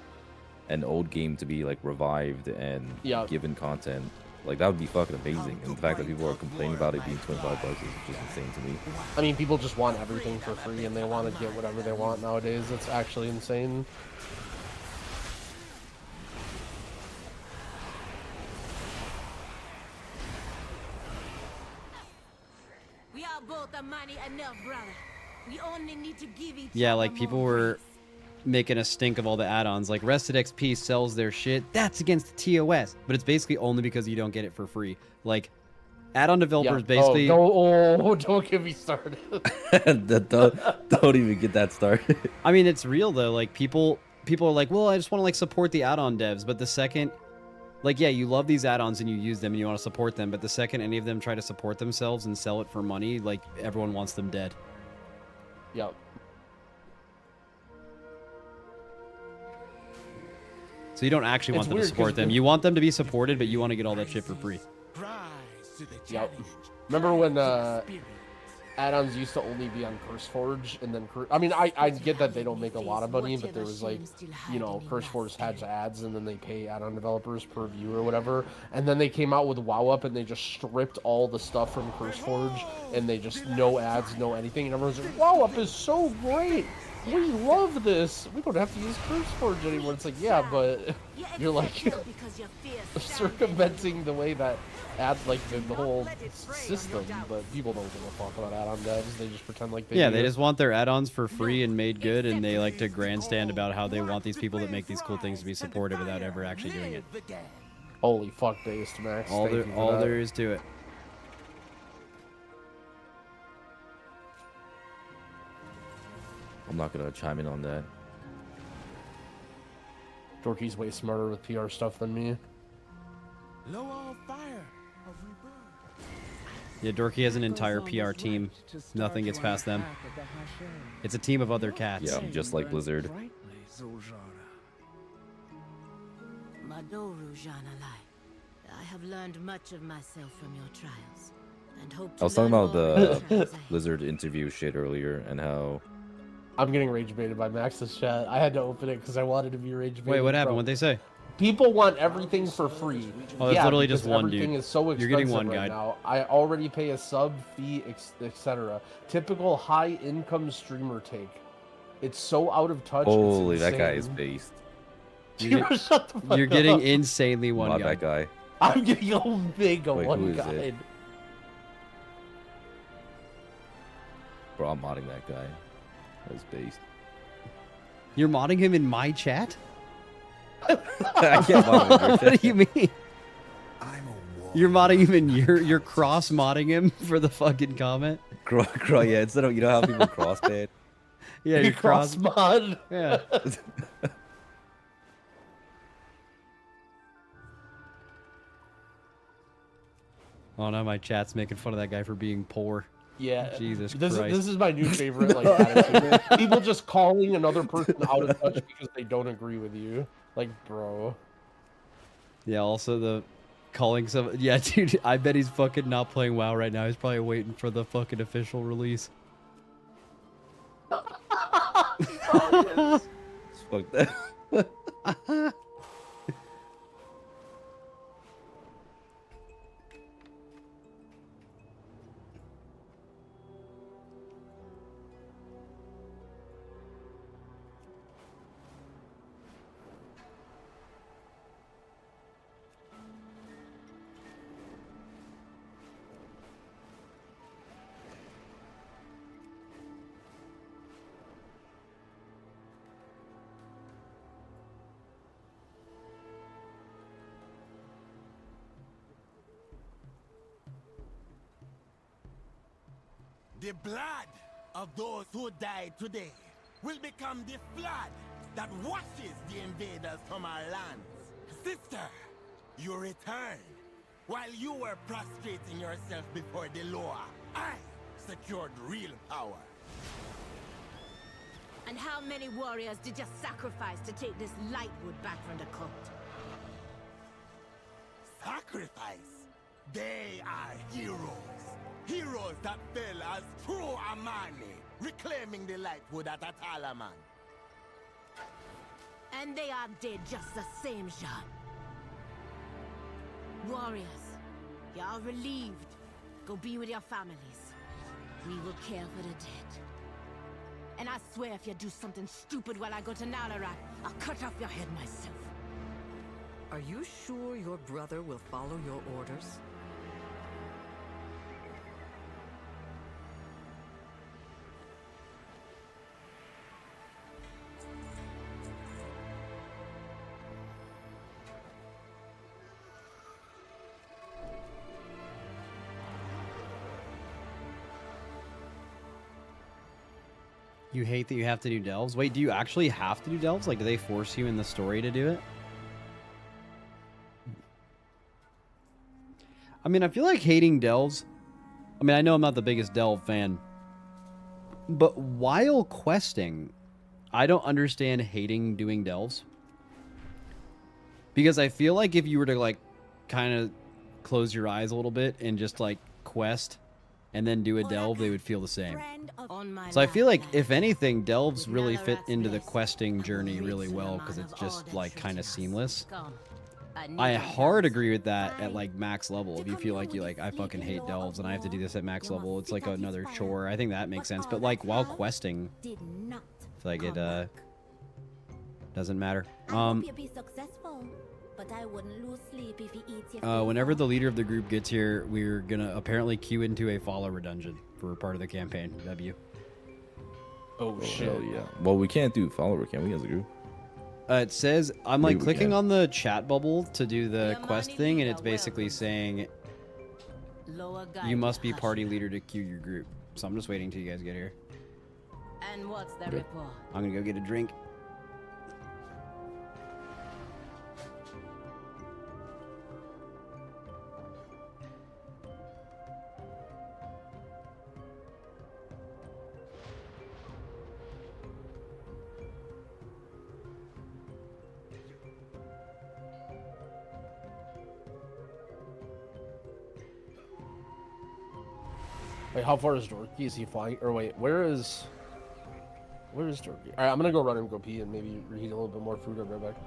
an old game to be like revived and Yeah. given content. Like, that would be fucking amazing. And the fact that people are complaining about it being $25 is just insane to me. I mean, people just want everything for free, and they want to get whatever they want nowadays. It's actually insane. We are both a money enough, brother. We only need to give each Yeah, other like people more were making a stink of all the add-ons. Like Rested XP sells their shit. That's against the TOS, but it's basically only because you don't get it for free. Like add-on developers basically. Don't get me started. don't even get that started. I mean, it's real though. Like people are like, well, I just want to like support the add-on devs, but the second, like, yeah, you love these add-ons and you use them and you want to support them, but the second any of them try to support themselves and sell it for money, like everyone wants them dead. Yep. So you don't actually want It's them to weird 'cause support them. the- You want them to be supported, but you want to get all that shit for free. Yep. Remember when add-ons used to only be on CurseForge, and then I mean, I get that they don't make a lot of money, but there was like, you know, CurseForge has ads, and then they pay add-on developers per view or whatever, and then they came out with WoW Up, and they just stripped all the stuff from CurseForge, and they just no ads, no anything, and everyone's like, WoW Up is so great. We love this. We don't have to use CurseForge anymore. It's like, yeah, but you're like circumventing the way that the whole system, but people don't give a fuck about add-on devs. They just pretend like they Yeah, do. they just want their add-ons for free and made good, and they like to grandstand about how they want these people that make these cool things to be supported without ever actually doing it. Holy fuck based, Max. All Thank you for all that. there is to it. I'm not gonna chime in on that. Dorky's way smarter with PR stuff than me. Low on fire of Yeah, Dorky has an entire PR team. Nothing gets past them. It's a team of other cats. Yeah, just like Blizzard. Madoru Janalai. I have learned much of myself from your trials, and hope I was talking about the Blizzard interview shit earlier and how. I'm getting rage baited by Max's chat. I had to open it because I wanted to be rage baited. Wait, what happened? What'd they say? People want everything for free. Oh, it's literally just because one dude. Everything is so expensive You're getting one right guide. now. I already pay a sub fee, etc. Typical high-income streamer take. It's so out of touch. Holy, it's that guy is insane. based. Shut the fuck You're getting up. insanely one Not guide. that guy. I'm getting a big Wait, one who is guide. it? Bro, I'm modding that guy. That's based. You're modding him in my chat? I can't mod him in your What chat. do you mean? You're modding him in you're cross modding him for the fucking comment? Yeah, instead of, you know how people cross ban? Yeah, You you're cross mod. Yeah. Oh no, my chat's making fun of that guy for being poor. Yeah, Jesus this Christ. is my new favorite. Like attitude. People just calling another person out of touch because they don't agree with you. Like, bro. Yeah, also the calling some. Yeah, dude, I bet he's fucking not playing WoW right now. He's probably waiting for the fucking official release. Fuck that. The blood of those who died today will become the flood that washes the invaders from our lands. Sister, you returned. While you were prostrating yourself before the law, I secured real power. And how many warriors did you sacrifice to take this Lightwood back from the cult? Sacrifice? They are heroes. Heroes that fell as true Amani, reclaiming the Lightwood at Atalaman. And they are dead just the same, Jean. Warriors, y'all relieved. Go be with your families. We will care for the dead. And I swear if you do something stupid while I go to Nalarat, I'll cut off your head myself. Are you sure your brother will follow your orders? You hate that you have to do delves? Wait, do you actually have to do delves? Like, do they force you in the story to do it? I mean, I feel like hating delves... I mean, I know I'm not the biggest delve fan. But while questing, I don't understand hating doing delves. Because I feel like if you were to, like, kind of close your eyes a little bit and just, like, quest and then do a delve, they would feel the same. So I feel like, if anything, delves really fit into the questing journey really well because it's just, like, kind of seamless. I hard agree with that at, like, max level. If you feel like I fucking hate delves and I have to do this at max level, it's like another chore. I think that makes sense. But, like, while questing, I feel like it doesn't matter. But I wouldn't lose sleep if he eats your whenever the leader of the group gets here, we're gonna apparently queue into a follower dungeon for part of the campaign. W. Oh shit! Hell yeah. Well, we can't do follower, can we, as a group? It says I'm Maybe like we clicking can. on the chat bubble to do the quest thing, and it's basically saying you must be party leader to queue your group. So I'm just waiting till you guys get here. And what's the Good. report? I'm gonna go get a drink. Wait, how far is Dorky? Is he flying? Or wait, where is Dorky? Alright, I'm gonna go run and go pee and maybe reheat a little bit more food. I'll be right back.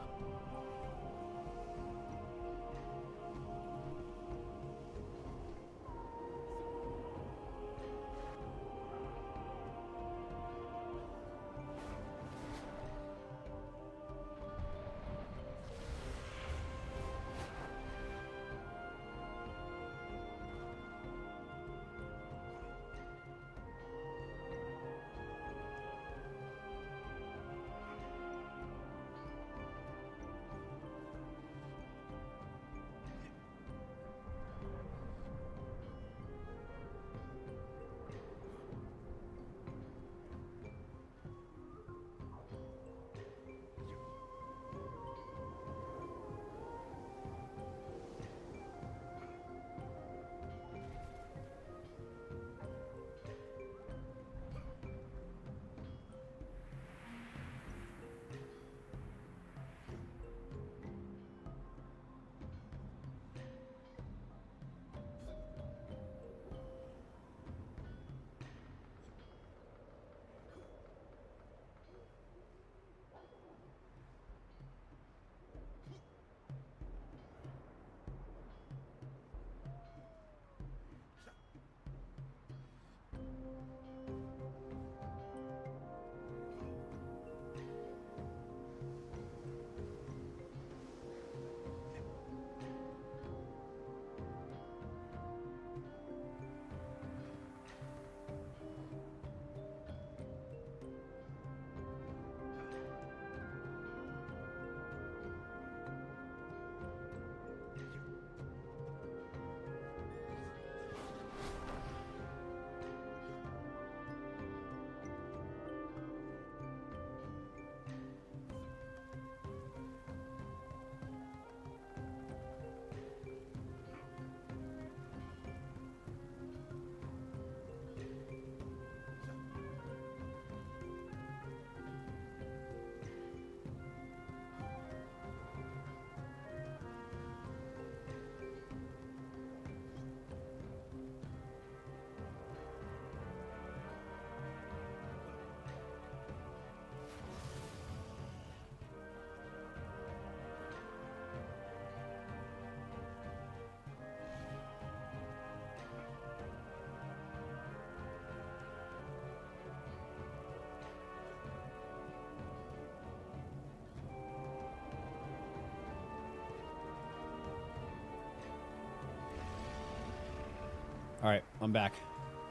All right, I'm back.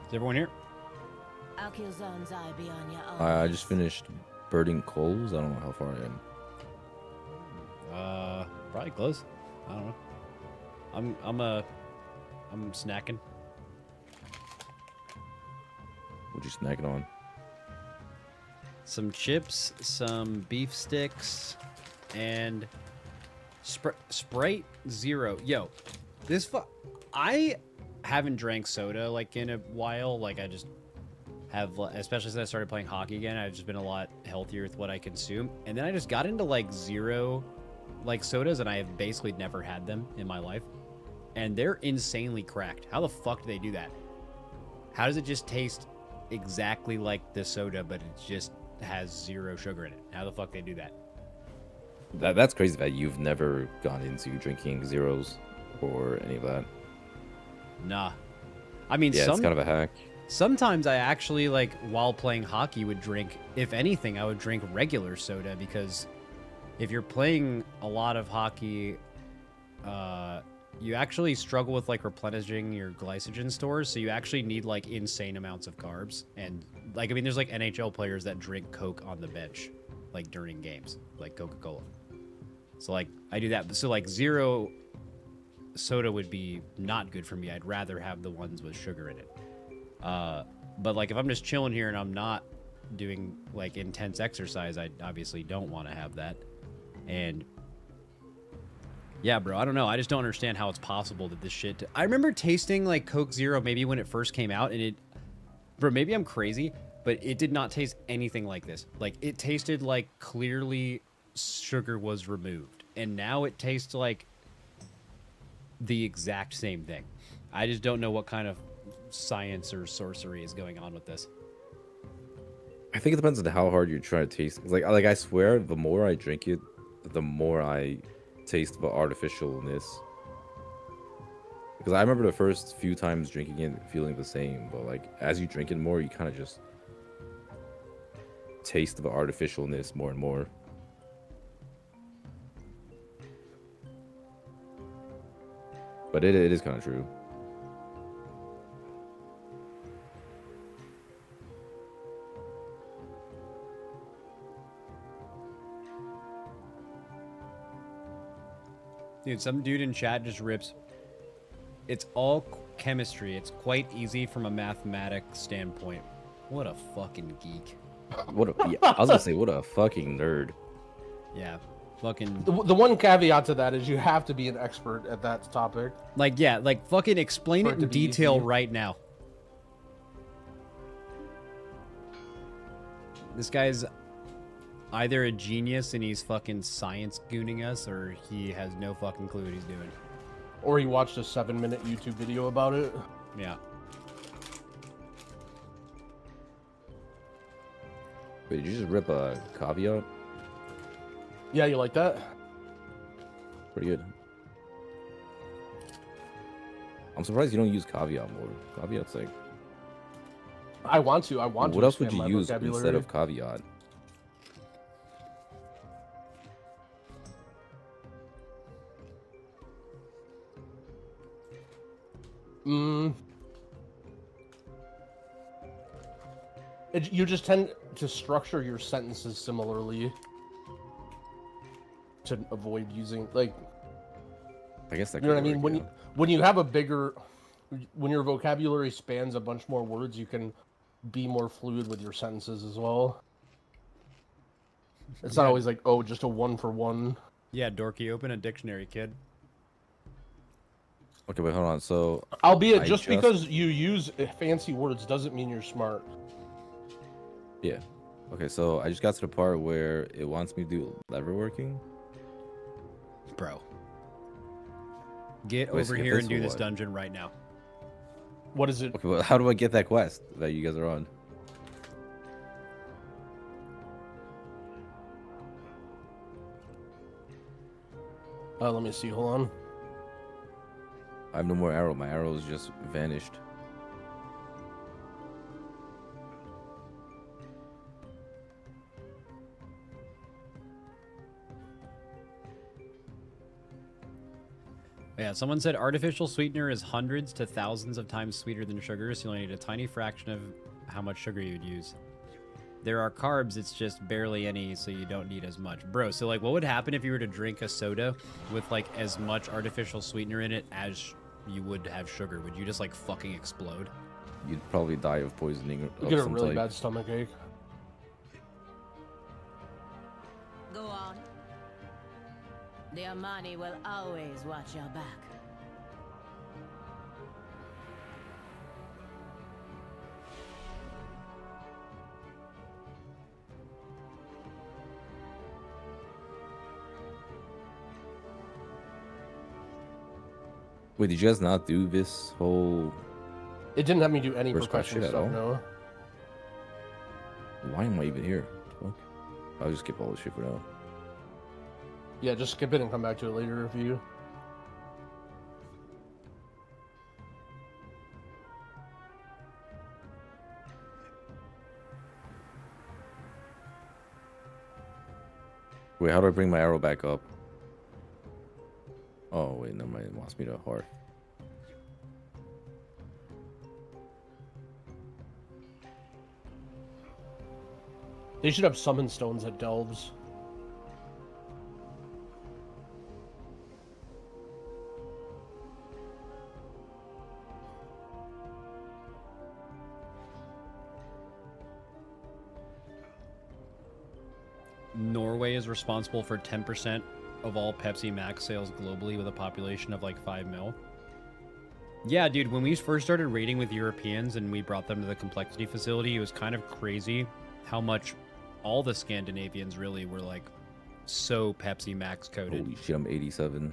Is everyone here? I'll kill zones eye beyond your own. I just finished birding coals. I don't know how far I am. Probably close. I don't know. I'm snacking. What you snacking on? Some chips, some beef sticks, and Sprite Zero. Yo, I haven't drank soda like in a while. Like I just have, especially since I started playing hockey again. I've just been a lot healthier with what I consume. And then I just got into like zero, like sodas, and I have basically never had them in my life. And they're insanely cracked. How the fuck do they do that? How does it just taste exactly like the soda, but it just has zero sugar in it? How the fuck they do that? That's crazy that you've never gone into drinking zeros or any of that. Nah. I mean, yeah, it's kind of a hack. Sometimes I actually, like, while playing hockey, would drink, if anything, I would drink regular soda, because if you're playing a lot of hockey, you actually struggle with, like, replenishing your glycogen stores, so you actually need, like, insane amounts of carbs. And, like, I mean, there's, like, NHL players that drink Coke on the bench, like, during games, like Coca-Cola. So, like, I do that. So, like, zero soda would be not good for me. I'd rather have the ones with sugar in it. But like if I'm just chilling here and I'm not doing like intense exercise, I obviously don't want to have that. And yeah, bro, I don't know. I just don't understand how it's possible that this shit. I remember tasting like Coke Zero maybe when it first came out, and it, bro, maybe I'm crazy, but it did not taste anything like this. Like it tasted like clearly sugar was removed, and now it tastes like the exact same thing. I just don't know what kind of science or sorcery is going on with this. I think it depends on how hard you try to taste. Like I swear, the more I drink it, the more I taste the artificialness. Because I remember the first few times drinking it feeling the same, but like as you drink it more, you kind of just taste the artificialness more and more. But it is kind of true. Dude, some dude in chat just rips. It's all chemistry. It's quite easy from a mathematics standpoint. What a fucking geek. What a, yeah, I was gonna say, what a fucking nerd. Yeah, fucking. The one caveat to that is you have to be an expert at that topic. Like, yeah, like fucking explain it in detail right now. This guy's either a genius and he's fucking science gooning us, or he has no fucking clue what he's doing. Or he watched a 7-minute YouTube video about it. Yeah. Wait, did you just rip a caveat? Yeah, you like that? Pretty good. I'm surprised you don't use caveat more. Caveat's like... I want to. What else would you use instead of caveat? You just tend to structure your sentences similarly to avoid using, like, I guess that you know what I could mean. work, When you have a bigger, when your vocabulary spans a bunch more words, you can be more fluid with your sentences as well. It's not always like, oh, just a one for one. Yeah, dorky, open a dictionary, kid. Okay, wait, hold on. So, albeit just because you use fancy words doesn't mean you're smart. Yeah. Okay, so I just got to the part where it wants me to do lever working. Bro. Get over here and do this dungeon right now. What is it? Okay, well, how do I get that quest that you guys are on? Let me see. Hold on. I have no more arrow. My arrows just vanished. Yeah, someone said artificial sweetener is hundreds to thousands of times sweeter than sugar, so you only need a tiny fraction of how much sugar you would use. There are carbs, it's just barely any, so you don't need as much. Bro, so like what would happen if you were to drink a soda with like as much artificial sweetener in it as you would have sugar? Would you just like fucking explode? You'd probably die of poisoning. You get a really bad stomach ache. Go on. The Amani will always watch your back. Wait, did you guys not do this whole... It didn't have me do any first class professional shit at stuff, all? no. Why am I even here? Fuck. I'll just skip all this shit for now. Yeah, just skip it and come back to it later if you... Wait, how do I bring my arrow back up? Oh, wait, never mind. It wants me to heart. They should have summon stones at Delves. Norway is responsible for 10% of all Pepsi Max sales globally with a population of like 5 mil. Yeah, dude, when we first started raiding with Europeans and we brought them to the complexity facility, it was kind of crazy how much all the Scandinavians really were like so Pepsi Max coded. Holy shit, I'm 87.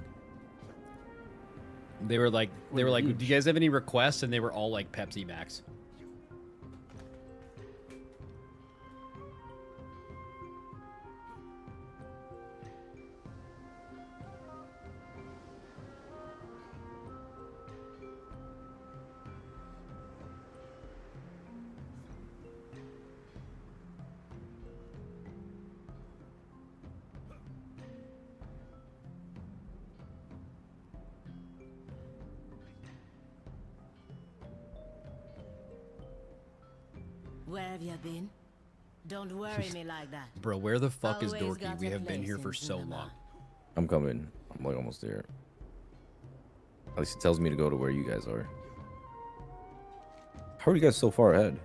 They were like, do you guys have any requests? And they were all like Pepsi Max. Where have you been? Don't worry me like that. Bro, where the fuck is Always Dorky? got We a have been place here in for so cinema. long. I'm coming. I'm like almost there. At least it tells me to go to where you guys are. How are you guys so far ahead?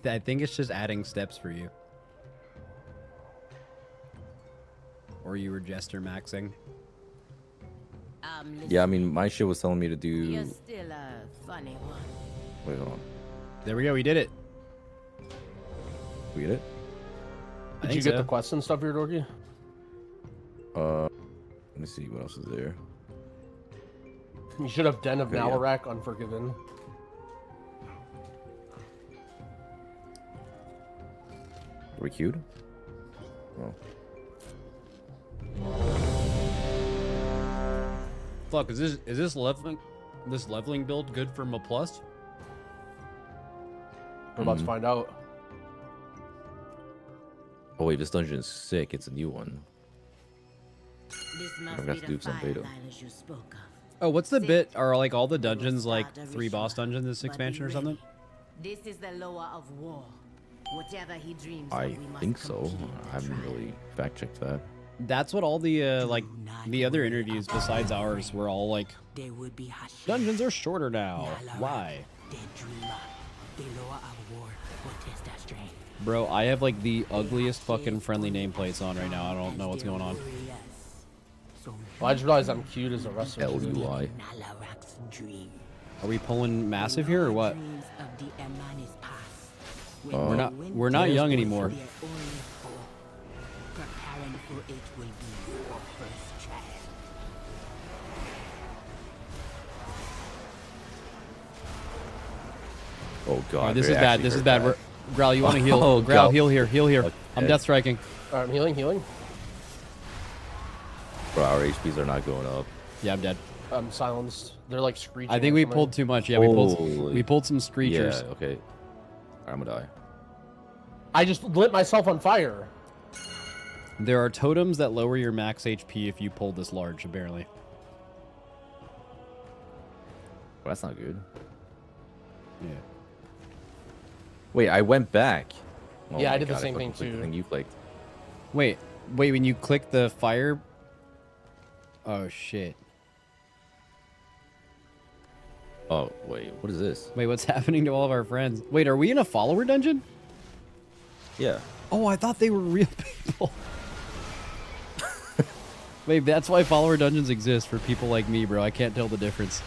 I think it's just adding steps for you. Or you were Jester maxing. Yeah, I mean, my shit was telling me to do... You're still a funny one. Wait, hold on. There we go, we did it. We get it? Did you get the quests and stuff here, Dorky? Let me see, what else is there? You should have Den of Okay, yeah. Nalarak Unforgiven. Are we queued? Oh. Fuck, is this leveling build good for M+? We're about to find out. Oh wait, this dungeon is sick. It's a new one. This I must forgot be to the do some beta. firelight you spoke of. Oh, what's the bit? Are like all the dungeons like 3 boss dungeons this expansion or something? This is the lower of war. Whatever he dreams I of, we must think so. complete I haven't really fact checked that. That's what all the like the other interviews besides ours were all like. Dungeons are shorter now. Why? Bro, I have like the ugliest fucking friendly nameplates on right now. I don't know what's going on. Well, I just realized I'm cute as a wrestler. LUI. Are we pulling massive here or what? We're not young anymore. Oh god. Alright, this is bad. This is bad. We're, Growl, you want to heal? Oh, Growl, God. heal here. Heal here. Okay. I'm death striking. Alright, I'm healing. Bro, our HPs are not going up. Yeah, I'm dead. I'm silenced. They're like screeching. I think or we something. pulled too much. Yeah, we pulled some screechers. Yeah, okay. I'm gonna die. I just lit myself on fire. There are totems that lower your max HP if you pull this large, apparently. Well, that's not good. Yeah. Wait, I went back. Oh Yeah, my I did the God, same fucking thing clicked the too. thing you clicked. Wait, when you click the fire... Oh, shit. Oh, wait, what is this? Wait, what's happening to all of our friends? Wait, are we in a follower dungeon? Yeah. Oh, I thought they were real people. Wait, that's why follower dungeons exist for people like me, bro. I can't tell the difference.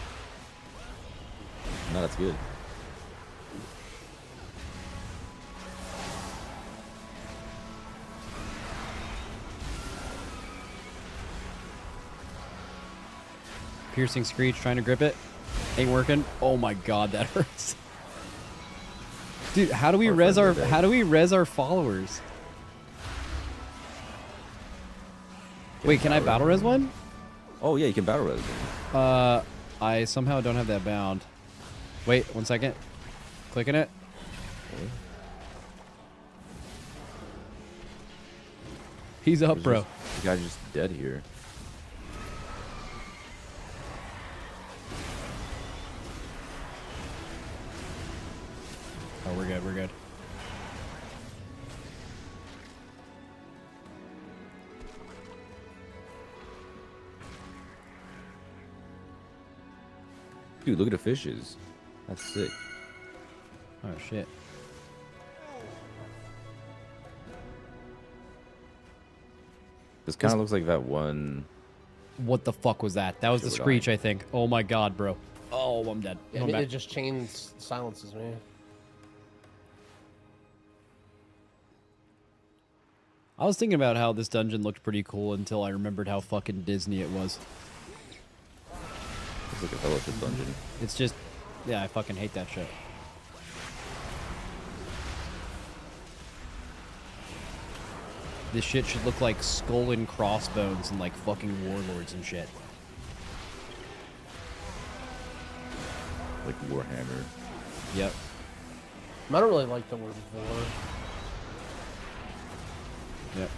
No, that's good. Piercing screech, trying to grip it. Ain't working. Oh my god, that hurts. Dude, how do we res our followers? Wait, can I battle res one? Oh yeah, you can battle res one. I somehow don't have that bound. Wait, 1 second. Clicking it. Okay. He's up, bro. The guy's just dead here. Oh, we're good, we're good. Dude, look at the fishes. That's sick. Oh, shit. This kind of looks like that one. What the fuck was that? That was the screech, I think. Oh my god, bro. Oh, I'm dead. Yeah, it just chains silences me. I was thinking about how this dungeon looked pretty cool until I remembered how fucking Disney it was. Looks like a fellowship dungeon. It's just, yeah, I fucking hate that shit. This shit should look like skull and crossbones and like fucking warlords and shit. Like Warhammer. Yep. I don't really like the word war. Yep.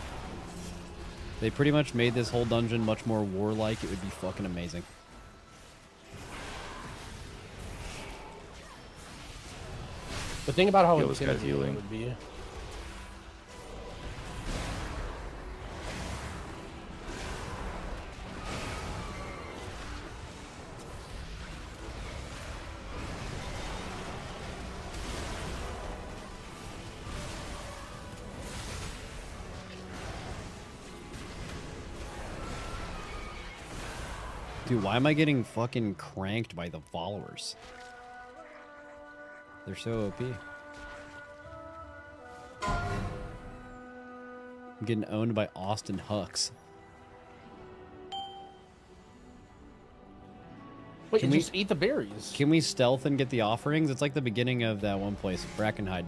They pretty much made this whole dungeon much more warlike. It would be fucking amazing. But think about how this guy's intimidating it healing. would be. Dude, why am I getting fucking cranked by the followers? They're so OP. I'm getting owned by Austin Hux. Wait, you just eat the berries. Can we stealth and get the offerings? It's like the beginning of that one place, Brackenhide.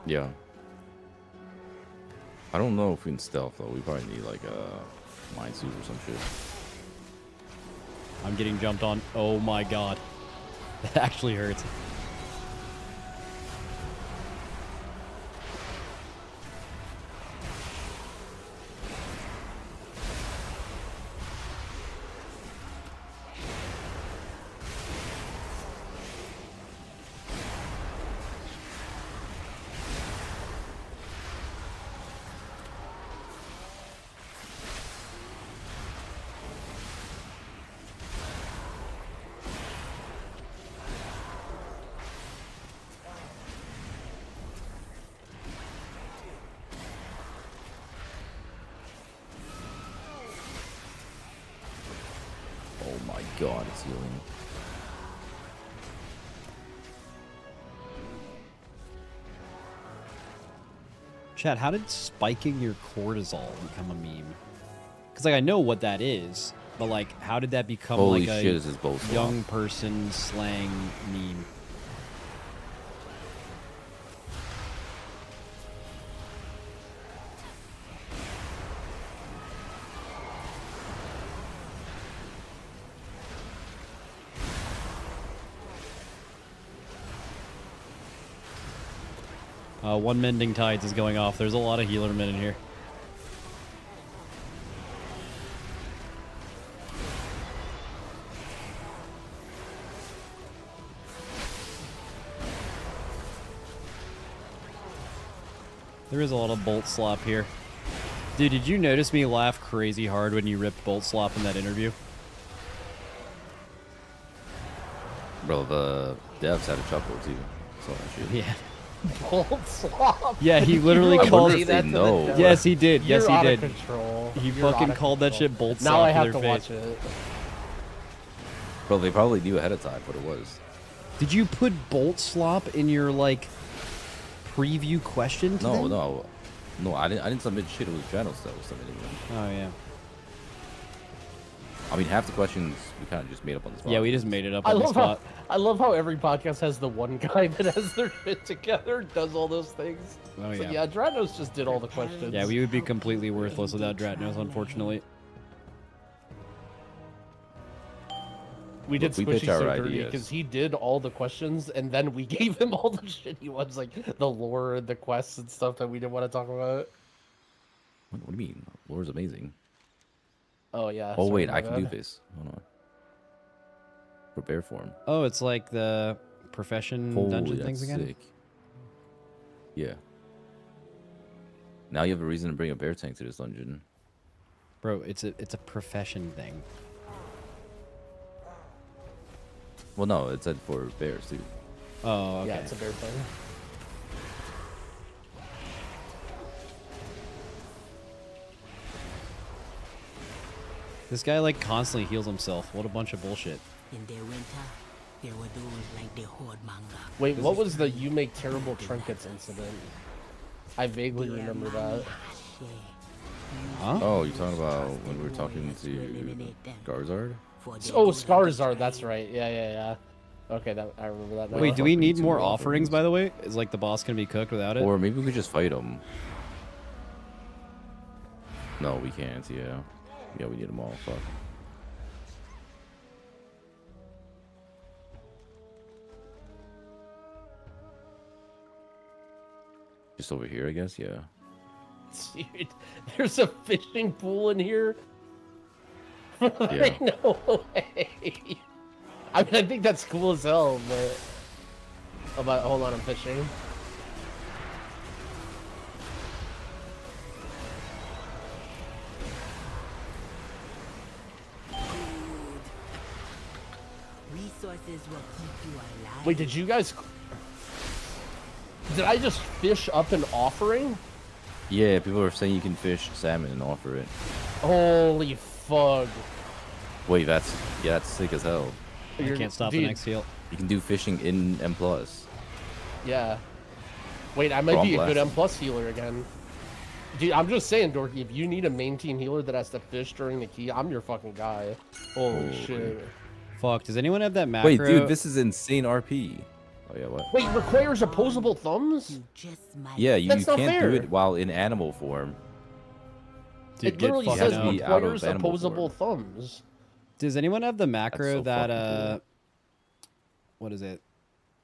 Yeah. I don't know if we can stealth though. We probably need like a mine suit or some shit. I'm getting jumped on. Oh my god. That actually hurts. Oh my god, it's healing. Chat, how did spiking your cortisol become a meme? Because, like, I know what that is, but, like, how did that become, Holy like, shit, a this is both young person slang meme? One Mending Tides is going off. There's a lot of healer men in here. There is a lot of bolt slop here. Dude, did you notice me laugh crazy hard when you ripped bolt slop in that interview? Bro, the devs had a chuckle too. So yeah. Bolt slop. Yeah, he literally You called say that to the devs? Yes, he did. You're Yes, he out did. of control. He You're fucking out of called that control. shit bolt Now slop I have to to their watch face. it. Bro, they probably knew ahead of time what it was. Did you put bolt slop in your like preview question to them? No, I didn't submit shit. It was Janos that was submitting them. Oh yeah. I mean, half the questions we kind of just made up on the spot. Yeah, we just made it up I on the love spot. I love how every podcast has the one guy that has their shit together, does all those things. Oh, So, yeah. yeah, Dranos just did all the questions. Yeah, we would be completely worthless without Dratnos, unfortunately. We did Look, we Squishy pitch our so dirty ideas. because he did all the questions, and then we gave him all the shitty ones, like the lore and the quests and stuff that we didn't want to talk about. What do you mean? Lore's amazing. Oh yeah. Oh sorry, wait, my I can do bad. this. Hold on. Prepare form. Oh, it's like the profession dungeon things that's again? sick. Yeah. Now you have a reason to bring a bear tank to this dungeon. Bro, it's a profession thing. Well, no, it said for bears too. Oh, okay. Yeah, it's a bear thing. This guy like constantly heals himself. What a bunch of bullshit. In the winter, there were those like the Horde manga. Wait, what was the "you make terrible trinkets" incident? I vaguely remember that. Huh? Oh, you're talking about when we were talking to Garzard? Oh, Skarzard, that's right. Yeah. Okay, that I remember that now. Wait, do we need more offerings, by the way? Is like the boss gonna be cooked without it? Or maybe we could just fight him. No, we can't. Yeah. Yeah, we need them all. Fuck. Just over here, I guess. Yeah. Dude, there's a fishing pool in here. Yeah. No way. I mean, I think that's cool as hell, but... hold on, I'm fishing. Resources will keep you alive. Wait, did you guys... Did I just fish up an offering? Yeah, people are saying you can fish salmon and offer it. Holy fuck. Wait, that's sick as hell. I can't stop the next heal. You can do fishing in M+. Yeah. Wait, I might be a good M+ healer again. Dude, I'm just saying, Dorky, if you need a main team healer that has to fish during the key, I'm your fucking guy. Holy shit. Fuck, does anyone have that macro? Wait, dude, this is insane RP. Oh, yeah, what? Wait, requires opposable thumbs? Yeah, you That's not can't fair. do it while in animal form. Dude, It literally get says fucking out of requires animal opposable thumbs. Does anyone have the macro so that fucking cool. what is it?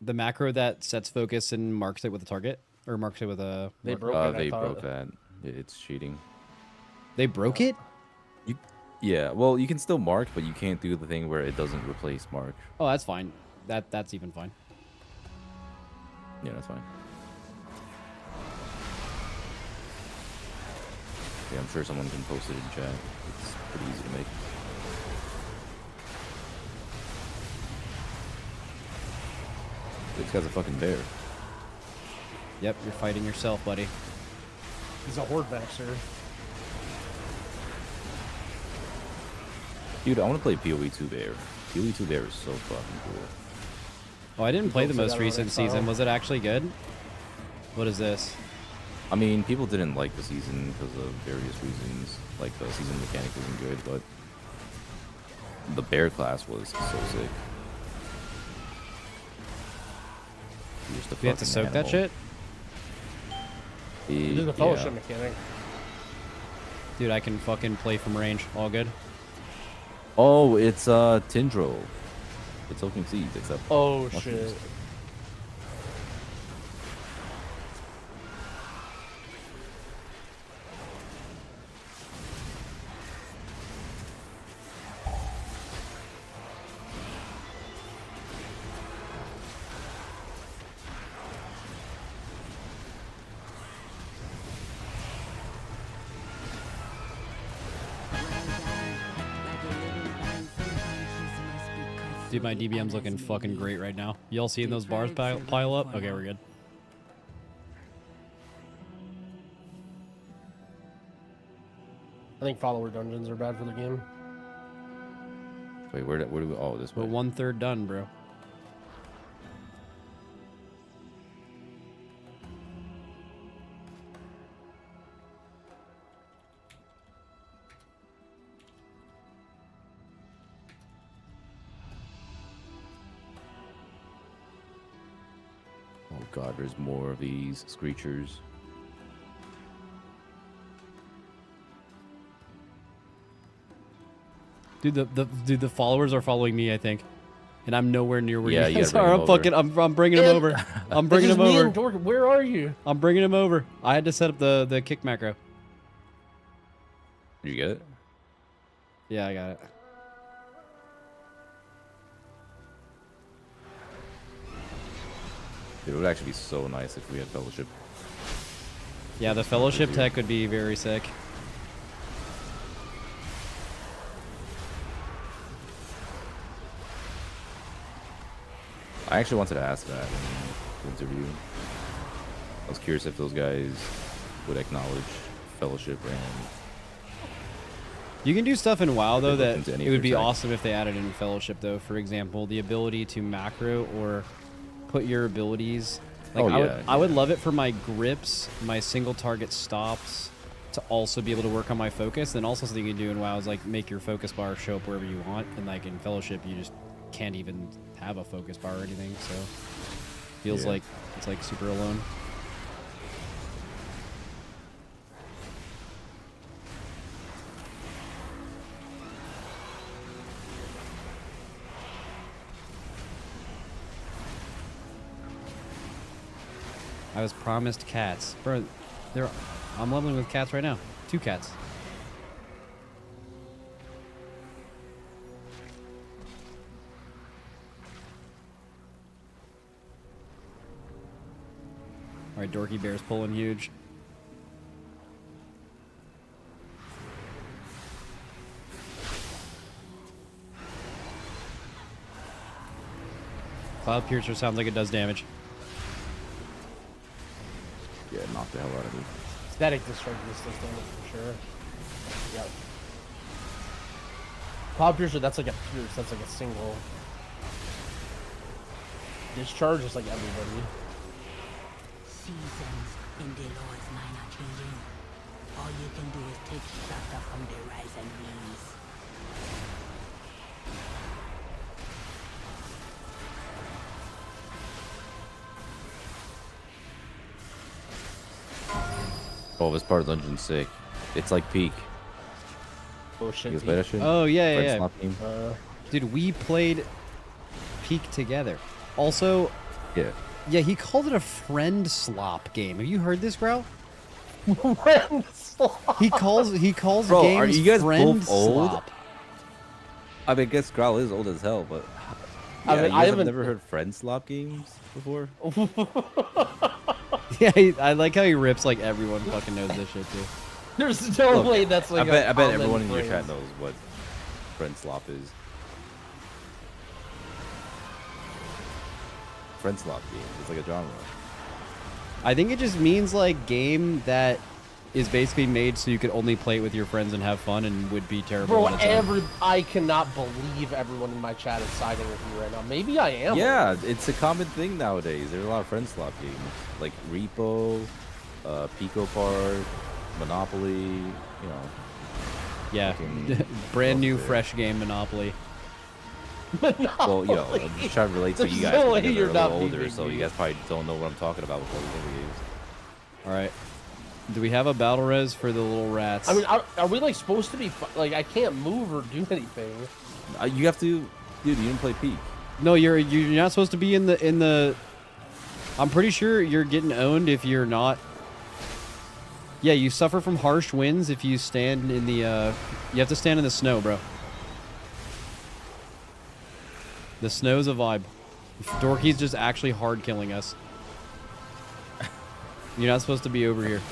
The macro that sets focus and marks it with a target? Or marks it with a... They broke it, I They thought. broke that. It's cheating. They broke it? Yeah, well, you can still mark, but you can't do the thing where it doesn't replace mark. Oh, that's fine. That's even fine. Yeah, that's fine. Yeah, I'm sure someone can post it in chat. It's pretty easy to make. This guy's a fucking bear. Yep, you're fighting yourself, buddy. He's a horde maxer. Dude, I want to play PoE 2 Bear. PoE 2 Bear is so fucking cool. Oh, I didn't play the posted most that on recent Exile. season. Was it actually good? What is this? I mean, people didn't like the season because of various reasons. Like, the season mechanic wasn't good, but the bear class was so sick. We have to soak that shit? It is a fellowship mechanic. Dude, I can fucking play from range. All good. Oh, it's Tindril. It's soaking seeds, except. Oh mushrooms. shit. Dude, my DBM's looking fucking great right now. Y'all seeing those bars pile up? Okay, we're good. I think follower dungeons are bad for the game. Wait, where do we? Oh, this way. We're 1/3 done, bro. Oh god, there's more of these screechers. Dude, the followers are following me, I think, and I'm nowhere near where Yeah, you you guys gotta are. bring 'em I'm bringing them over. I'm bringing them over. Where are you? I'm bringing them over. I had to set up the kick macro. Did you get it? Yeah, I got it. Dude, it would actually be so nice if we had fellowship. Yeah, the fellowship tech would be very sick. I actually wanted to ask that in the interview. I was curious if those guys would acknowledge fellowship and... You can do stuff in WoW though that into any it of would their be tech. awesome if they added in fellowship though. For example, the ability to macro or put your abilities. Like I would love it for my grips, my single target stops, to also be able to work on my focus. Then also something you can do in WoW is like make your focus bar show up wherever you want. And like in fellowship, you just can't even have a focus bar or anything. So feels like it's like super alone. I was promised cats. Bro, I'm leveling with cats right now. 2 cats. Alright, Dorky Bear's pulling huge. Cloud Piercer sounds like it does damage. Yeah, knock the hell out of me. Static discharge distance damage for sure. Yep. Cloud Piercer, that's like a pierce, that's like a single. Discharge is like everybody. Seasons in the Lord's mine are changing. All you can do is take shelter from the rise and winds. Oh, this part of Dungeon sick. It's like peak. Oh shit. You guys play that shit? Oh yeah, Friend yeah. slot game? Dude, we played Peak together. Also, yeah, he called it a friend slop game. Have you heard this, bro? Friend slop. He calls Bro, games are you guys friend both old? slop. I mean, I guess Growl is old as hell, but I mean, you I guys haven't- have never heard friend slop games before? Yeah, I like how he rips like everyone fucking knows this shit too. There's no Look, way that's like I bet common everyone in your phrase. chat knows what friend slop is. Friend slop game. It's like a genre. I think it just means like game that is basically made so you could only play it with your friends and have fun and would be terrible. Bro, on its own. I cannot believe everyone in my chat is siding with you right now. Maybe I am. Yeah, it's a common thing nowadays. There's a lot of friend slop games like Repo, Pico Park, Monopoly. You know. Yeah, fucking brand new there. fresh game Monopoly. Well, you know, I'm just trying to relate to you There's guys no way because you're you're a little not older, beating so me. you guys probably don't know what I'm talking about with all these other games. All right. Do we have a battle res for the little rats? I mean, are we like supposed to be like? I can't move or do anything. You have to, dude. You didn't play Peak. No, you're not supposed to be in the. I'm pretty sure you're getting owned if you're not. Yeah, you suffer from harsh winds if you stand in the. You have to stand in the snow, bro. The snow's a vibe. Dorky's just actually hard killing us. You're not supposed to be over here.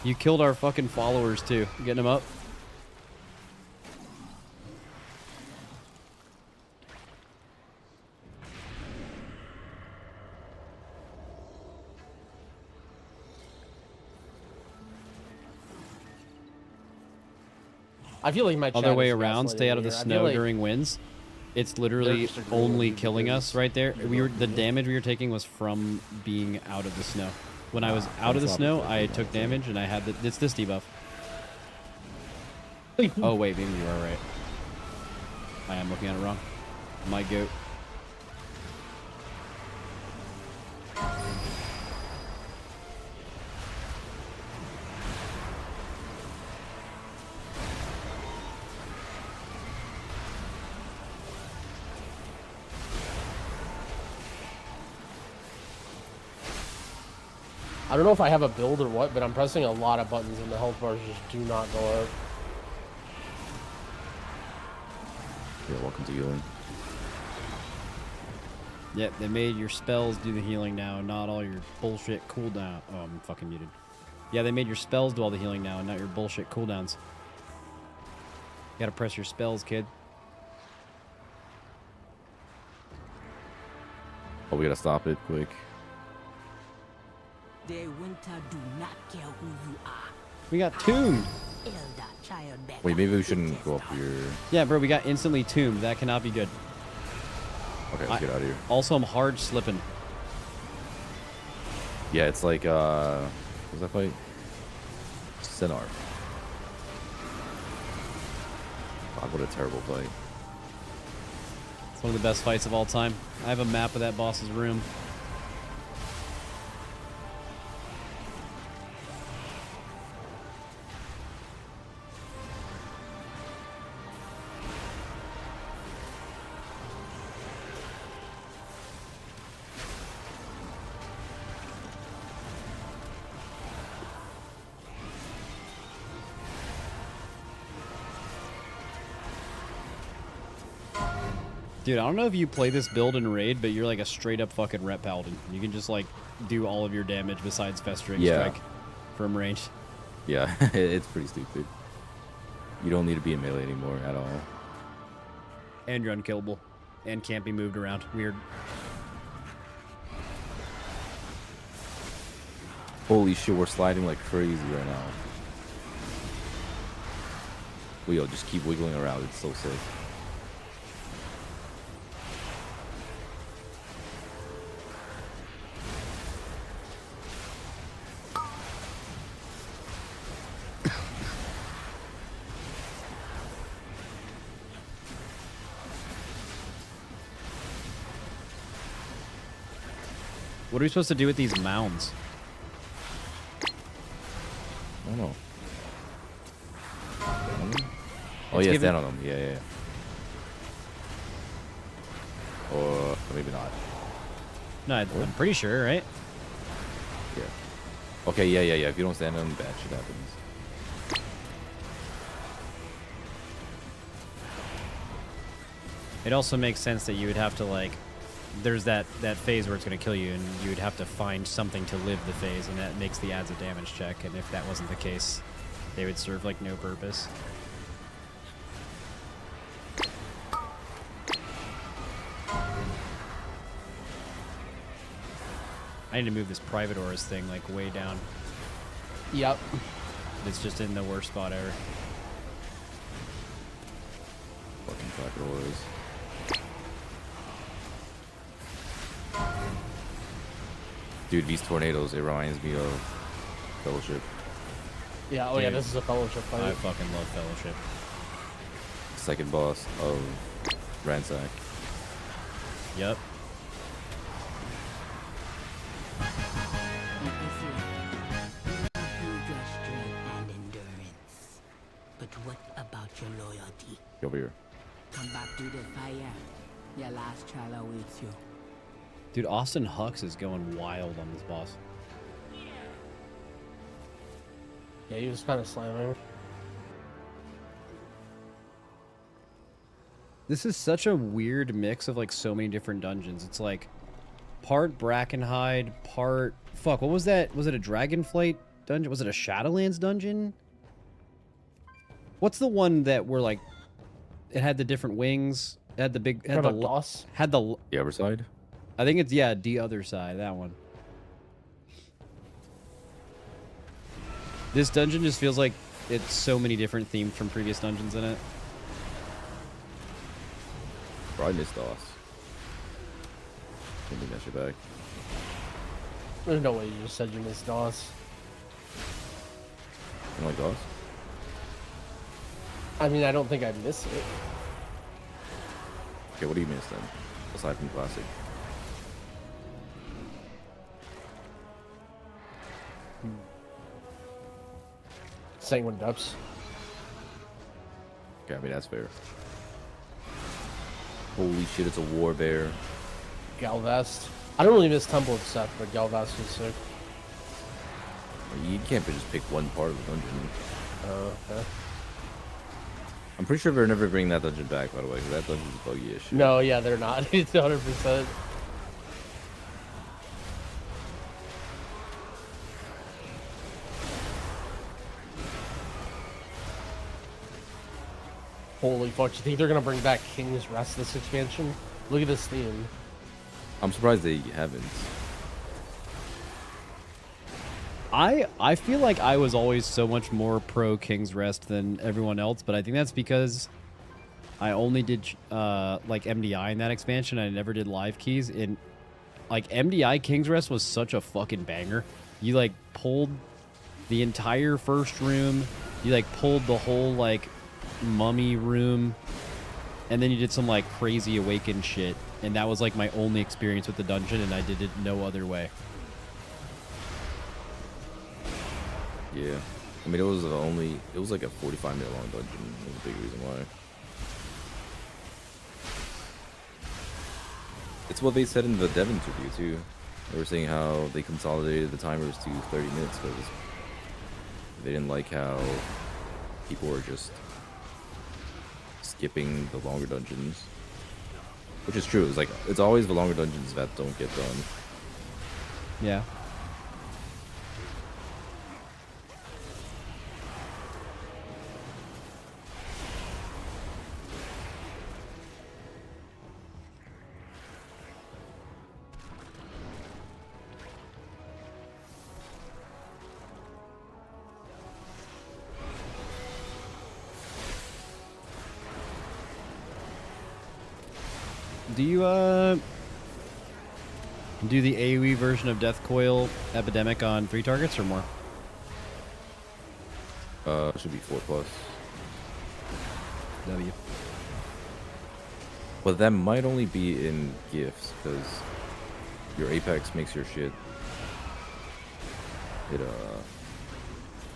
You killed our fucking followers too. You getting them up? I feel like my other chat way is around, stay gaslighting out of me the here. I feel snow like during winds. It's literally just agreeing with only you killing because us right there. you're The damage we were taking was from being out of the snow. When I was out of the that's snow, obviously I what took I'm saying. damage, and I had it's this debuff. Oh wait, maybe you are right. I am looking at it wrong. My goat. I don't know if I have a build or what, but I'm pressing a lot of buttons and the health bars just do not go out. Yeah, welcome to healing. Yep, they made your spells do the healing now, not all your bullshit cooldown. Oh, I'm fucking muted. Yeah, they made your spells do all the healing now, and not your bullshit cooldowns. You gotta press your spells, kid. Oh, we gotta stop it quick. The winter do not care who you are. We got tombed. Elder, child, better. Wait, maybe we shouldn't go up here. Yeah, bro, we got instantly tombed. That cannot be good. Okay, let's get out of here. Also, I'm hard slipping. Yeah, it's like, what's that fight? Sinar. God, what a terrible fight. It's one of the best fights of all time. I have a map of that boss's room. Dude, I don't know if you play this build in Raid, but you're like a straight up fucking rep paladin. You can just like do all of your damage besides festering strike from range. Yeah, it's pretty stupid. You don't need to be in melee anymore at all. And you're unkillable. And can't be moved around. Weird. Holy shit, we're sliding like crazy right now. We all just keep wiggling around. It's so sick. What are we supposed to do with these mounds? I don't know. Oh, yeah, stand on them. Yeah, yeah. Or maybe not. No, I'm pretty sure, right? Yeah. Okay, yeah. If you don't stand on them, bad shit happens. It also makes sense that you would have to like, there's that phase where it's going to kill you, and you would have to find something to live the phase, and that makes the adds a damage check. And if that wasn't the case, they would serve like no purpose. I need to move this private auras thing like way down. Yep. It's just in the worst spot ever. Fucking private auras. Dude, these tornadoes, it reminds me of Fellowship. Yeah, oh yeah, this is a Fellowship fight. I fucking love Fellowship. Second boss of Ransack. Yep. But what about your loyalty? Over here. Come back to the fire. Your last trial awaits you. Dude, Austin Hux is going wild on this boss. Yeah, he was kind of slamming. This is such a weird mix of like so many different dungeons. It's like part Brackenhide, part... Fuck, what was that? Was it a Dragonflight dungeon? Was it a Shadowlands dungeon? What's the one that were like... It had the different wings. It had the big... Had the boss? Had the... The other side? I think it's, yeah, the other side. That one. This dungeon just feels like it's so many different themes from previous dungeons in it. Bro, I missed DOS. Can't bring that shit back. There's no way you just said you missed DOS. You don't like DOS? I mean, I don't think I miss it. Okay, what do you miss then? Aside from Classic. Sanguine Depths. Okay, I mean, that's fair. Holy shit, it's a war bear. Galvest. I don't really miss Temple of Seth, but Galvest is sick. You can't just pick one part of the dungeon. Okay. I'm pretty sure they're never bringing that dungeon back, by the way, because that dungeon's buggy as shit. No, yeah, they're not. It's 100%. Holy fuck, you think they're gonna bring back King's Rest this expansion? Look at this theme. I'm surprised they haven't. I feel like I was always so much more pro King's Rest than everyone else, but I think that's because I only did like MDI in that expansion. I never did live keys. And like MDI King's Rest was such a fucking banger. You like pulled the entire first room. You like pulled the whole like mummy room, and then you did some like crazy awakened shit. And that was like my only experience with the dungeon, and I did it no other way. Yeah. I mean, it was like a 45-minute long dungeon. That's a big reason why. It's what they said in the dev interview, too. They were saying how they consolidated the timers to 30 minutes because they didn't like how people were just skipping the longer dungeons. Which is true. It's always the longer dungeons that don't get done. Yeah. Do you do the AoE version of Death Coil Epidemic on 3 targets or more? It should be 4+. W. But that might only be in gifts because your Apex makes your shit hit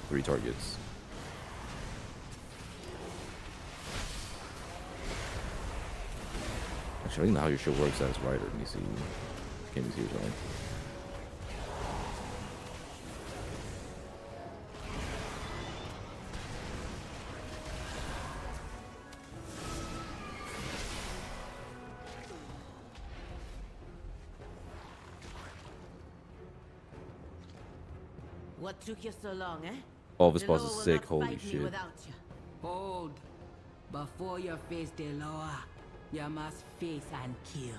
3 targets. Actually, I don't know how your shit works as Rider. Let me see. Can you see or something? What took you so long, eh? Oh, this The boss Loa is will sick. not Holy fight me shit. without you. Hold. Before you face the Loa, you must face and kill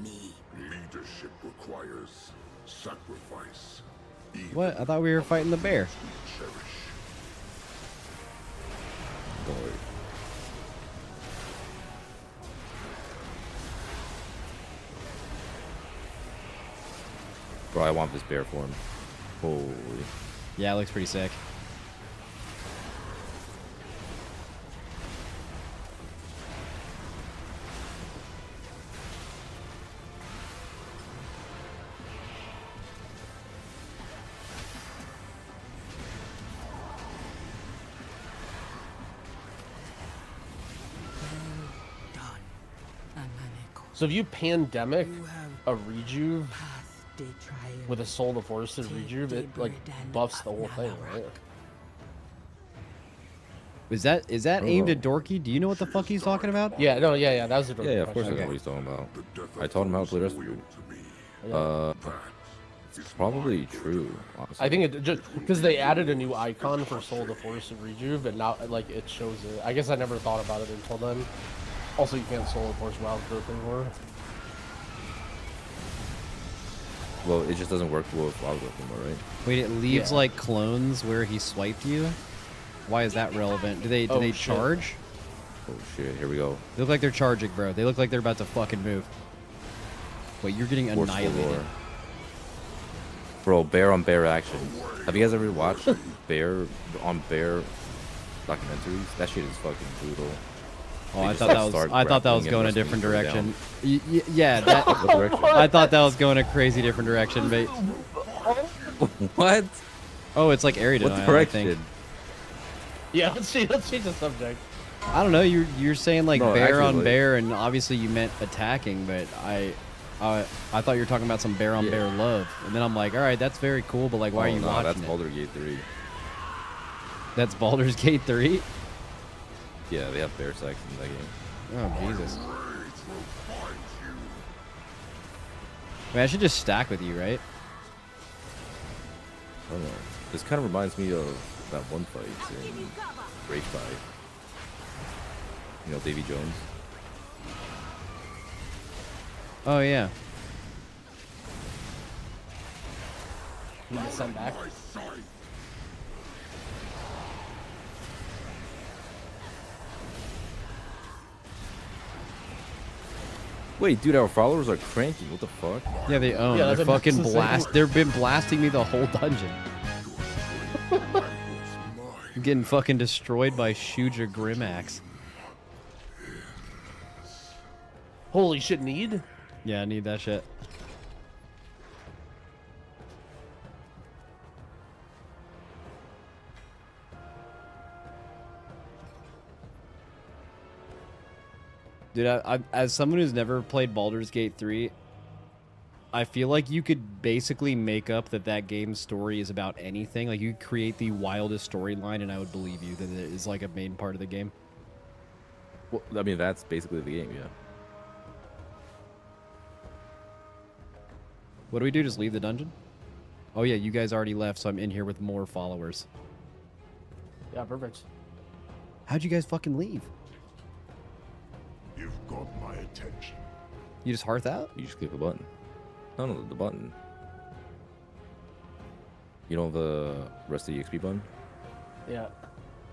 me. Leadership requires sacrifice. What? I thought we were fighting the bear. Don't worry. Bro, I want this bear form. Holy. Yeah, it looks pretty sick. So if you pandemic a rejuve with a soul of force and rejuve, it like buffs the whole thing, right? Is that aimed at Dorky? Do you know what the fuck he's talking about? Yeah, no, yeah, that was a Dorky. Yeah, of course I question. know what he's talking about. I taught him how to play Rescue. It's probably true, honestly. I think it just because they added a new icon for Soul of the Force and Rejuve, and now like it shows it. I guess I never thought about it until then. Also, you can't Soul of the Force Wild Growth anymore. Well, it just doesn't work with Wild Growth anymore, right? Wait, it leaves Yeah. like clones where he swiped you? Why is that relevant? Do they shit. charge? Oh shit, here we go. They look like they're charging, bro. They look like they're about to fucking move. Wait, you're getting Forceful annihilated. roar. Bro, bear on bear action. Have you guys ever watched bear on bear documentaries? That shit is fucking brutal. Oh, They I just, thought like, that was start I thought that was grappling going a and different wrestling direction. down. Yeah, that. What direction? I thought that was going a crazy different direction, but what? Oh, it's like area What denial, I think. direction? Yeah, let's change the subject. I don't know. You're saying like No, bear on actually- bear, and obviously you meant attacking, but I thought you were talking about some bear on bear love, and then I'm like, all right, that's very cool, but like, why are you no, watching that's it? Baldur's Gate 3. That's Baldur's Gate 3. Yeah, they have bear sex in that game. Oh Jesus. I mean, I should just stack with you, right? I don't know. This kind of reminds me of that one fight in Rafe 5. You know, Davy Jones. Oh yeah. You get sent back. Wait, dude, our followers are cranky. What the fuck? Yeah, they own. Yeah, They're that's what fucking I'm saying. They've been blasting me the whole dungeon. I'm getting fucking destroyed by Shuja Grimax. Holy shit, need? Yeah, I need that shit. Dude, as someone who's never played Baldur's Gate 3, I feel like you could basically make up that game's story is about anything. Like, you could create the wildest storyline, and I would believe you that it is, like, a main part of the game. Well, I mean, that's basically the game, yeah. What do we do? Just leave the dungeon? Oh, yeah, you guys already left, so I'm in here with more followers. Yeah, perfect. How'd you guys fucking leave? You've got my attention. You just hearth out? You just click a button. No, the button. You know the rest of the XP button? Yeah.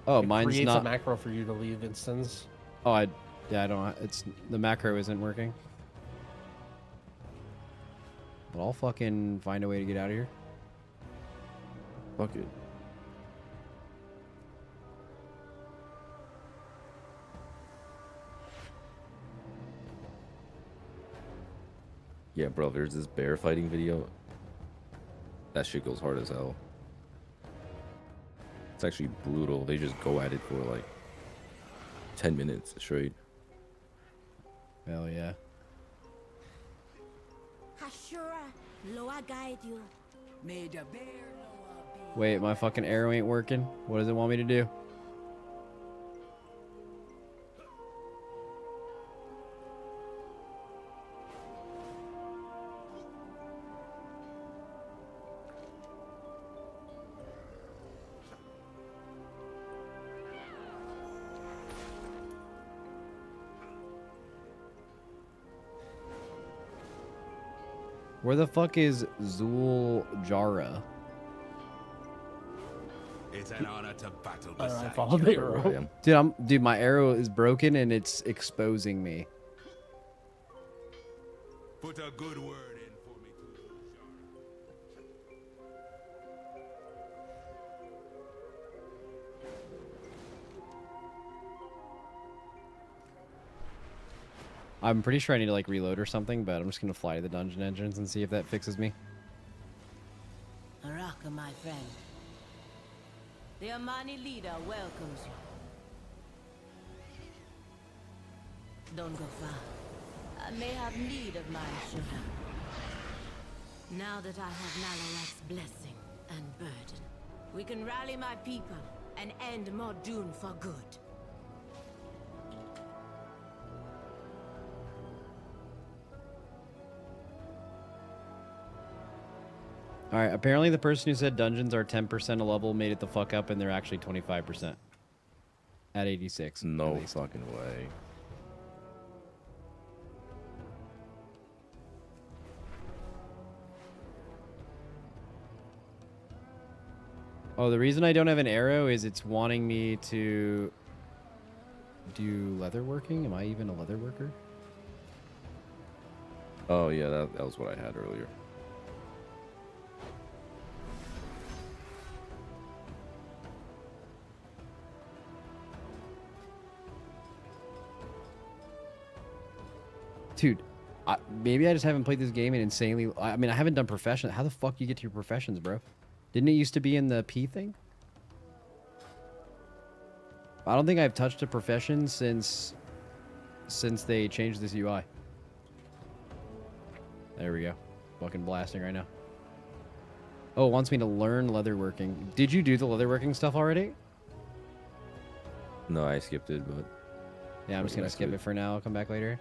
Oh, It mine's creates not. a macro for you to leave instance. Oh, I don't. It's the macro isn't working. But I'll fucking find a way to get out of here. Fuck it. Yeah, bro, there's this bear fighting video. That shit goes hard as hell. It's actually brutal. They just go at it for like 10 minutes straight. Hell yeah. Hashura, Loa guide you. May the bear Loa be. Wait, my fucking arrow ain't working. What does it want me to do? Where the fuck is Zuljara? It's an honor to battle I beside followed you. the arrow. Dude, my arrow is broken and it's exposing me. Put a good word in for me too. I'm pretty sure I need to like reload or something, but I'm just gonna fly to the dungeon entrance and see if that fixes me. Araka, my friend. The Amani leader welcomes you. Don't go far. I may have need of my shoulder. Now that I have Nalarak's blessing and burden, we can rally my people and end Mordoon for good. Alright, apparently the person who said dungeons are 10% a level made it the fuck up and they're actually 25%. At 86. No fucking way. Oh, the reason I don't have an arrow is it's wanting me to do leather working. Am I even a leather worker? Oh yeah, that was what I had earlier. Dude, maybe I just haven't played this game in insanely... I mean, I haven't done profession. How the fuck do you get to your professions, bro? Didn't it used to be in the P thing? I don't think I've touched a profession since they changed this UI. There we go. Fucking blasting right now. Oh, it wants me to learn leatherworking. Did you do the leatherworking stuff already? No, I skipped it, but... Yeah, I'm just gonna skip it for now. I'll come back later.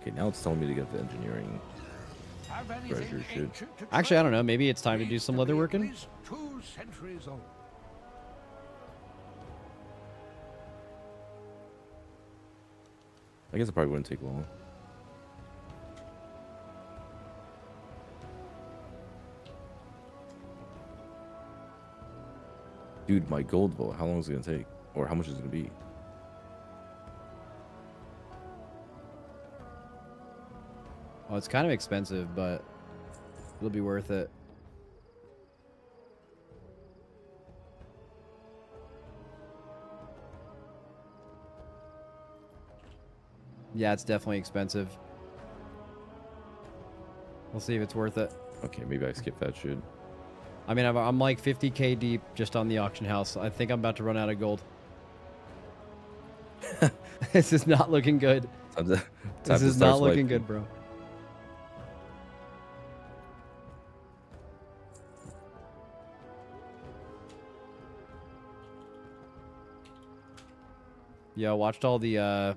Okay, now it's telling me to get the engineering treasure shit. Actually, I don't know. Maybe it's time to do some leatherworking. 2 centuries old. I guess it probably wouldn't take long. Dude, my gold vault, how long is it gonna take? Or how much is it gonna be? Well, it's kind of expensive, but it'll be worth it. Yeah, it's definitely expensive. We'll see if it's worth it. Okay, maybe I skip that shit. I mean, I'm like 50k deep just on the auction house. I think I'm about to run out of gold. This is not looking good. This is not looking good, bro. Yeah, I watched all the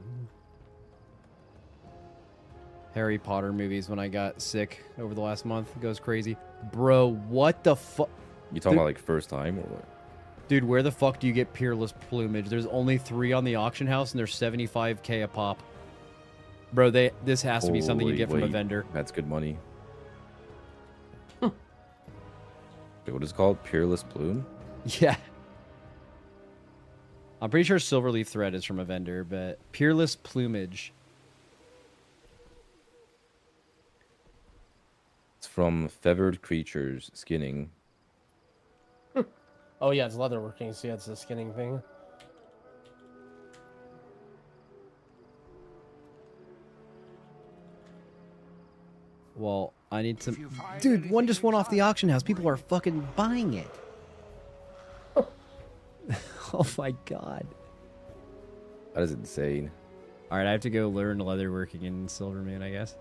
Harry Potter movies when I got sick over the last month. It goes crazy. Bro, what the fuck? You talking about like first time or what? Dude, where the fuck do you get peerless plumage? There's only 3 on the auction house and they're 75k a pop. Bro, this has to be something you get from a vendor. That's good money. Wait, what is it called? Peerless plume? Yeah. I'm pretty sure Silverleaf Thread is from a vendor, but Peerless Plumage. It's from Feathered Creatures Skinning. Oh yeah, it's leatherworking, so yeah, it's the skinning thing. Well, I need some... Dude, one just went off the auction house. People are fucking buying it. Oh my god. That is insane. Alright, I have to go learn leatherworking in Silverman, I guess.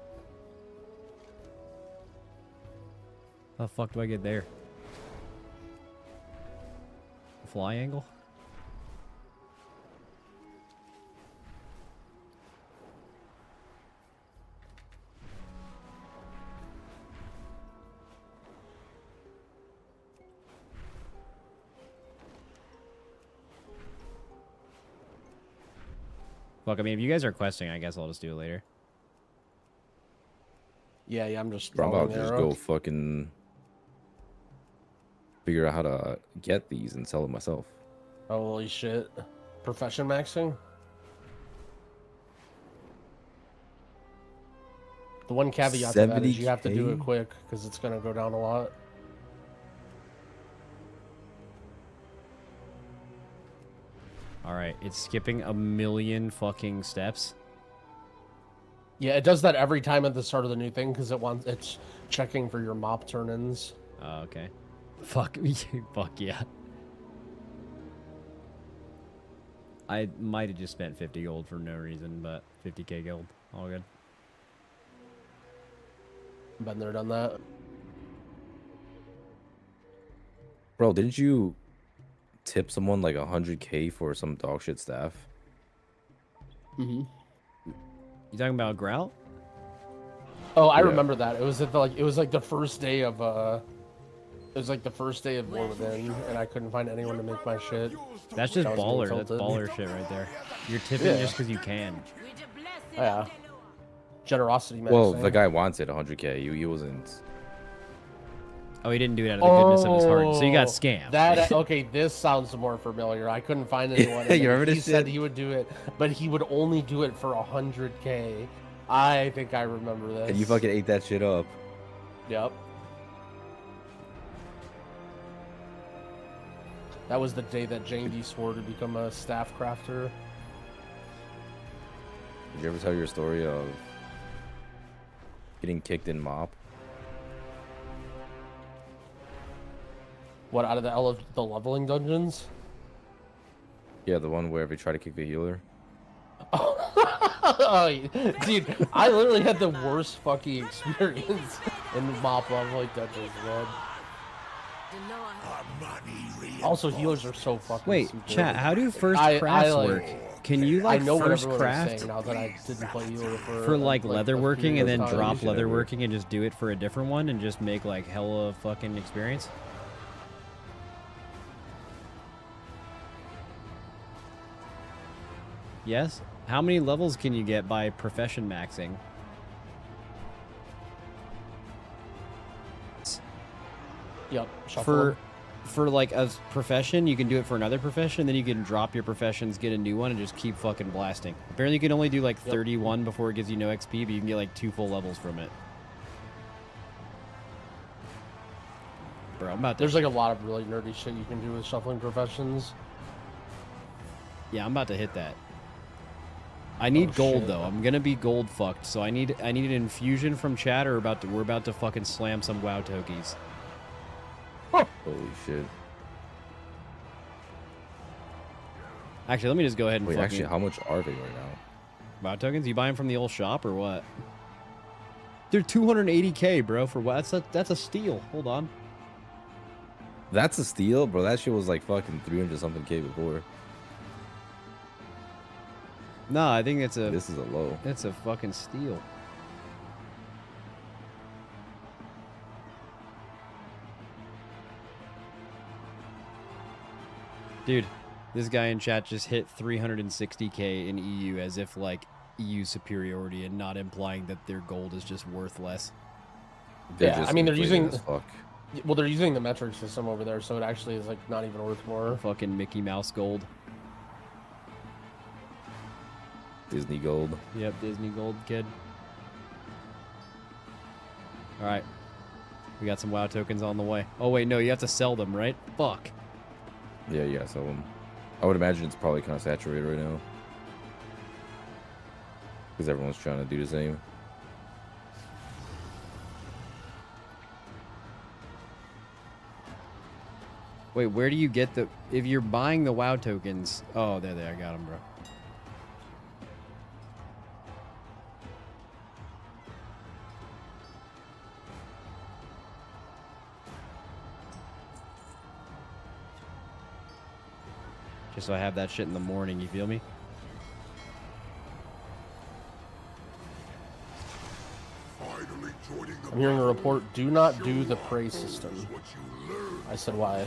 How the fuck do I get there? Fly angle? Fuck, I mean, if you guys are questing, I guess I'll just do it later. Yeah, I'm just... Bro, I'm about to just go fucking... figure out how to get these and sell them myself. Holy shit. Profession maxing? The one caveat to that is you have to do it quick, because it's going to go down a lot. Alright, it's skipping a million fucking steps. Yeah, it does that every time at the start of the new thing, because it's checking for your mop turn-ins. Oh, okay. Fuck me. Fuck yeah. I might have just spent 50 gold for no reason, but 50k gold. All good. Been there, done that. Bro, didn't you tip someone like 100k for some dog shit staff? Mm-hmm. You talking about Grout? Oh, I remember that. It was at the first day of it was like the first day of War Within, and I couldn't find anyone to make my shit. That's just baller. That's baller shit right there. You're tipping just because you can. Oh, yeah. Generosity, man. Well, the guy wants it 100k. He wasn't. Oh, he didn't do it out of the goodness of his heart, so you got scammed. That okay? This sounds more familiar. I couldn't find anyone. You remember He this said shit? he would do it, but he would only do it for 100K. I think I remember this. And you fucking ate that shit up. Yep. That was the day that JD swore to become a staff crafter. Did you ever tell your story of getting kicked in Mop? What, out of the leveling dungeons? Yeah, the one where we try to kick the healer. Oh, dude, I literally had the worst fucking experience in mop leveling dungeons, man. Also, healers are so fucking Wait, stupid. chat, how do first I crafts like- work? Can you like I know first what everyone was craft saying now that I didn't play healer for like leather a working period and then of time. drop leather working and just do it for a different one and just make like hella fucking experience? Yes? How many levels can you get by profession maxing? Yep, shuffle. For like a profession, you can do it for another profession, then you can drop your professions, get a new one, and just keep fucking blasting. Apparently you can only do like 31 before it gives you no XP, but you can get like 2 full levels from it. Bro, I'm about to... There's like a lot of really nerdy shit you can do with shuffling professions. Yeah, I'm about to hit that. I need gold shit. though. I'm gonna be gold fucked, so I need an infusion from chat, or we're about to fucking slam some WoW tokies. Holy shit. Actually, let me just go ahead and Wait, fucking... actually, how much are they right now? WoW tokens? You buy them from the old shop or what? They're 280k, bro. For what? That's a steal. Hold on. That's a steal, bro. That shit was like fucking 300 something K before. No, I think it's a... This is a low. It's a fucking steal. Dude, this guy in chat just hit 360k in EU as if like EU superiority and not implying that their gold is just worth less. Yeah, I mean they're using well, they're using the metric system over there, so it actually is like not even worth more. Fucking Mickey Mouse gold. Disney gold. Yep, Disney gold, kid. All right, we got some WoW tokens on the way. Oh wait, no, you have to sell them, right? Fuck. Yeah, so I would imagine it's probably kind of saturated right now. Because everyone's trying to do the same. Wait, where do you get the... If you're buying the WoW tokens... Oh, there, I got them, bro. Just so I have that shit in the morning, you feel me? I'm hearing a report, do not do the prey system. I said why.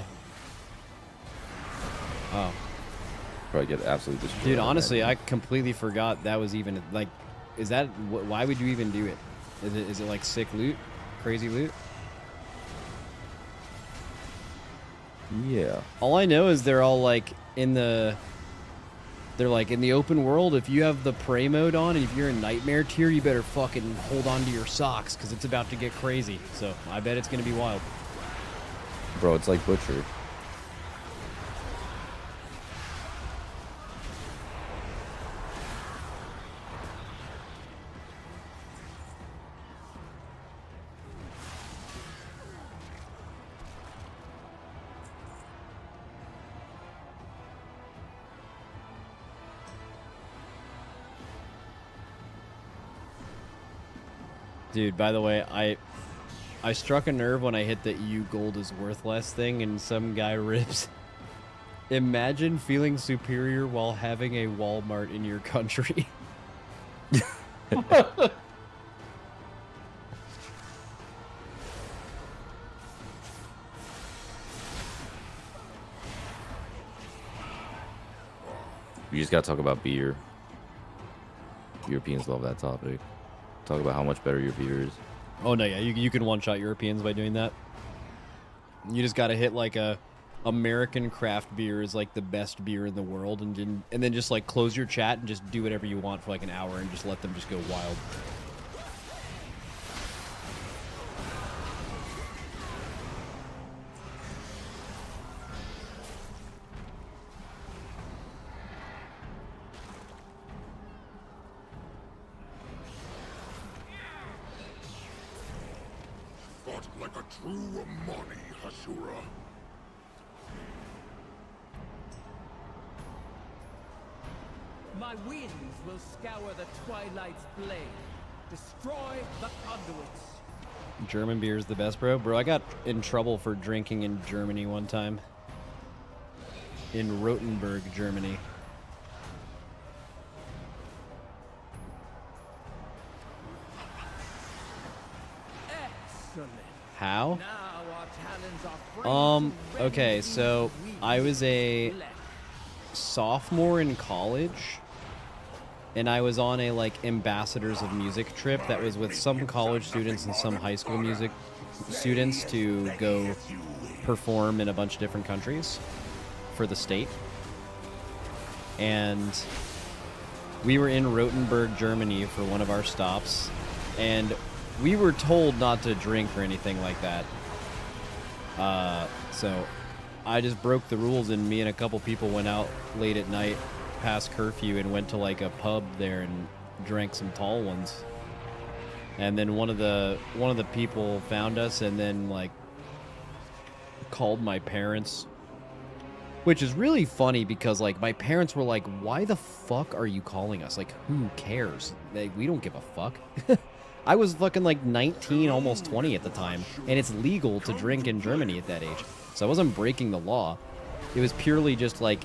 Oh. Probably get absolutely destroyed. Dude, honestly, I completely forgot that was even, like, is that, why would you even do it? Is it like sick loot? Crazy loot? Yeah. All I know is they're all like in the... They're like, in the open world, if you have the prey mode on, and if you're in nightmare tier, you better fucking hold on to your socks, because it's about to get crazy. So, I bet it's going to be wild. Bro, it's like Butcher. Dude, by the way, I struck a nerve when I hit the EU gold is worth less thing, and some guy rips. Imagine feeling superior while having a Walmart in your country. You just gotta talk about beer. Europeans love that topic. Talk about how much better your beer is. Oh no, yeah, you can one-shot Europeans by doing that. You just got to hit like a American craft beer is like the best beer in the world, and then just like close your chat and just do whatever you want for like an hour and just let them just go wild. Fought like a true Amani, Hashura. My winds will scour the twilight's blade, destroy the conduits. German beer is the best, bro. Bro, I got in trouble for drinking in Germany one time. In Rothenburg, Germany. Excellent. How? Now our talons are free to Okay, rend so these I was a weeds. sophomore in college, and I was on a like ambassadors of music trip that was with some college students and some high school music students to go perform in a bunch of different countries for the state. And we were in Rothenburg, Germany for one of our stops, and we were told not to drink or anything like that. So I just broke the rules, and me and a couple people went out late at night past curfew and went to like a pub there and drank some tall ones. And then one of the people found us and then like called my parents, which is really funny because like my parents were like, "Why the fuck are you calling us? Like, who cares? Like, we don't give a fuck." I was fucking like 19, almost 20 at the time, and it's legal to drink in Germany at that age. So I wasn't breaking the law. It was purely just like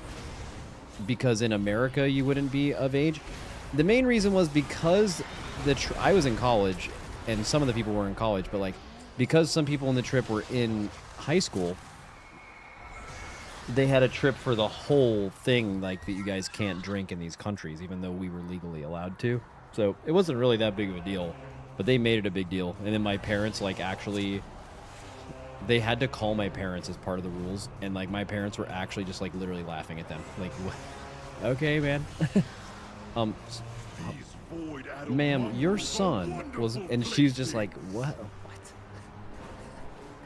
because in America you wouldn't be of age. The main reason was because I was in college, and some of the people were in college, but like because some people in the trip were in high school, they had a trip for the whole thing, like that you guys can't drink in these countries, even though we were legally allowed to. So it wasn't really that big of a deal, but they made it a big deal. And then my parents like actually, they had to call my parents as part of the rules, and like my parents were actually just like literally laughing at them, like, okay, man. Ma'am, your son was, and she's just like, what?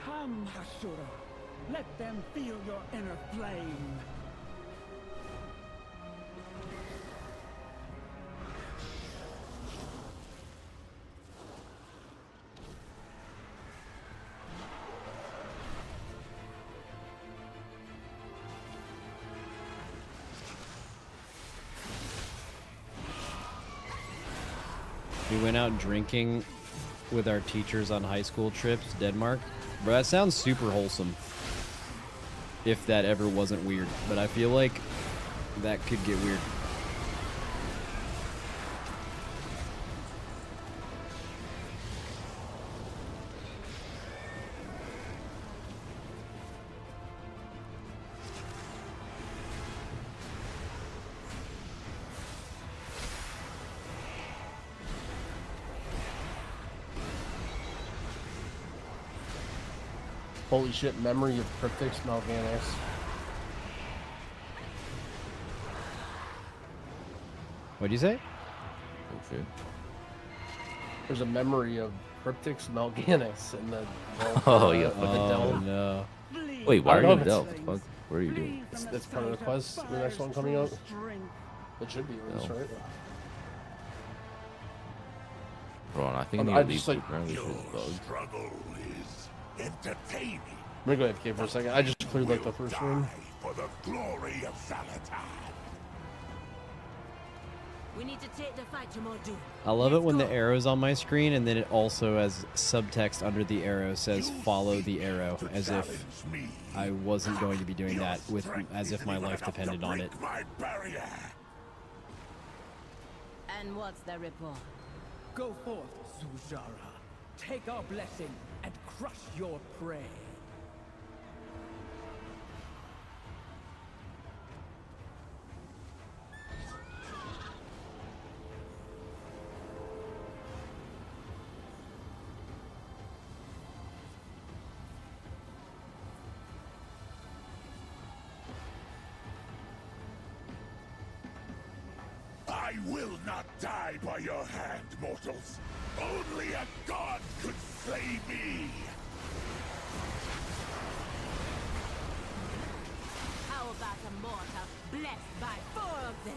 Come, Hashura. Let them feel your inner flame. We went out drinking with our teachers on high school trips, Denmark. Bro, that sounds super wholesome. If that ever wasn't weird. But I feel like that could get weird. Holy shit, memory of cryptics Mal'Ganis. What'd you say? Oh shit. There's a memory of cryptics Mal'Ganis in the Oh, yeah. the delve. No. Wait, why I are don't you know in if Delft? What the fuck? What are you doing? It's part of the quest. The next one coming out. It should be released, No. right? Hold on, I think I I need to leave. just, like, Apparently this is bugged. Struggle is entertaining. I'm gonna go AFK for a second. I just cleared like the first room. For the glory of Zalatan. We need to take the fight to Mordu. I love it when the arrow's on my screen and then it also has subtext under the arrow says follow the arrow, as if I wasn't going to be doing that, with as if my life depended on it. My barrier. And what's the report? Go forth, Zujara. Take our blessing and crush your prey. I will not die by your hand, mortals. Only a god could slay me. How about a mortal blessed by 4 of them?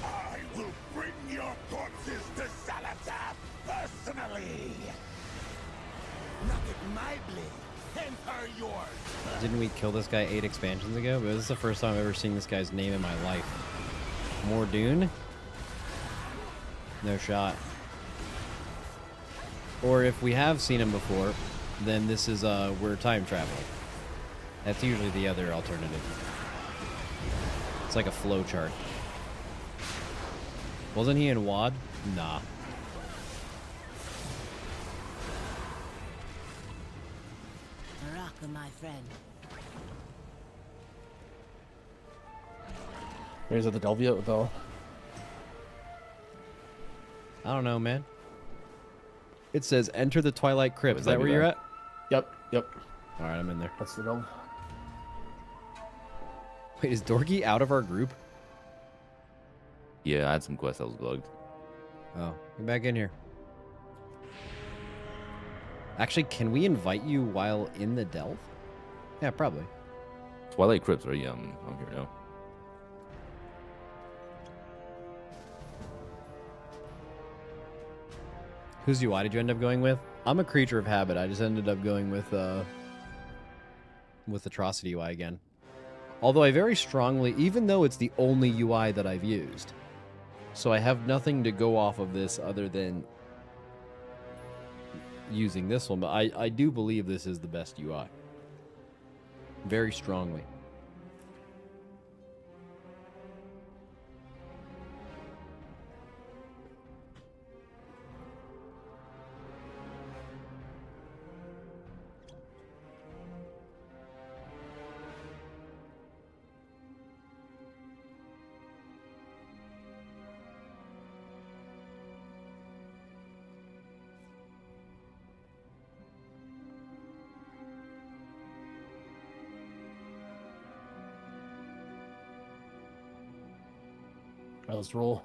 I will bring your corpses to Salatab personally. Not at my blade. Enter yours. Didn't we kill this guy 8 expansions ago? But this is the first time I've ever seen this guy's name in my life. Mordoon? No shot. Or if we have seen him before, then this is we're time traveling. That's usually the other alternative. It's like a flow chart. Wasn't he in WAD? Nah. Baraka, my friend. Here's at the Delvia though. I don't know, man. It says enter the Twilight Crypt. Is that where you're at? Yep, yep. Alright, I'm in there. That's the delve. Wait, is Dorky out of our group? Yeah, I had some quests that was bugged. Oh, get back in here. Actually, can we invite you while in the delve? Yeah, probably. Twilight Crypts, right? Yeah, I'm here now. Whose UI did you end up going with? I'm a creature of habit. I just ended up going with Atrocity UI again. Although I very strongly, even though it's the only UI that I've used, so I have nothing to go off of this other than using this one, but I do believe this is the best UI. Very strongly. Let's roll.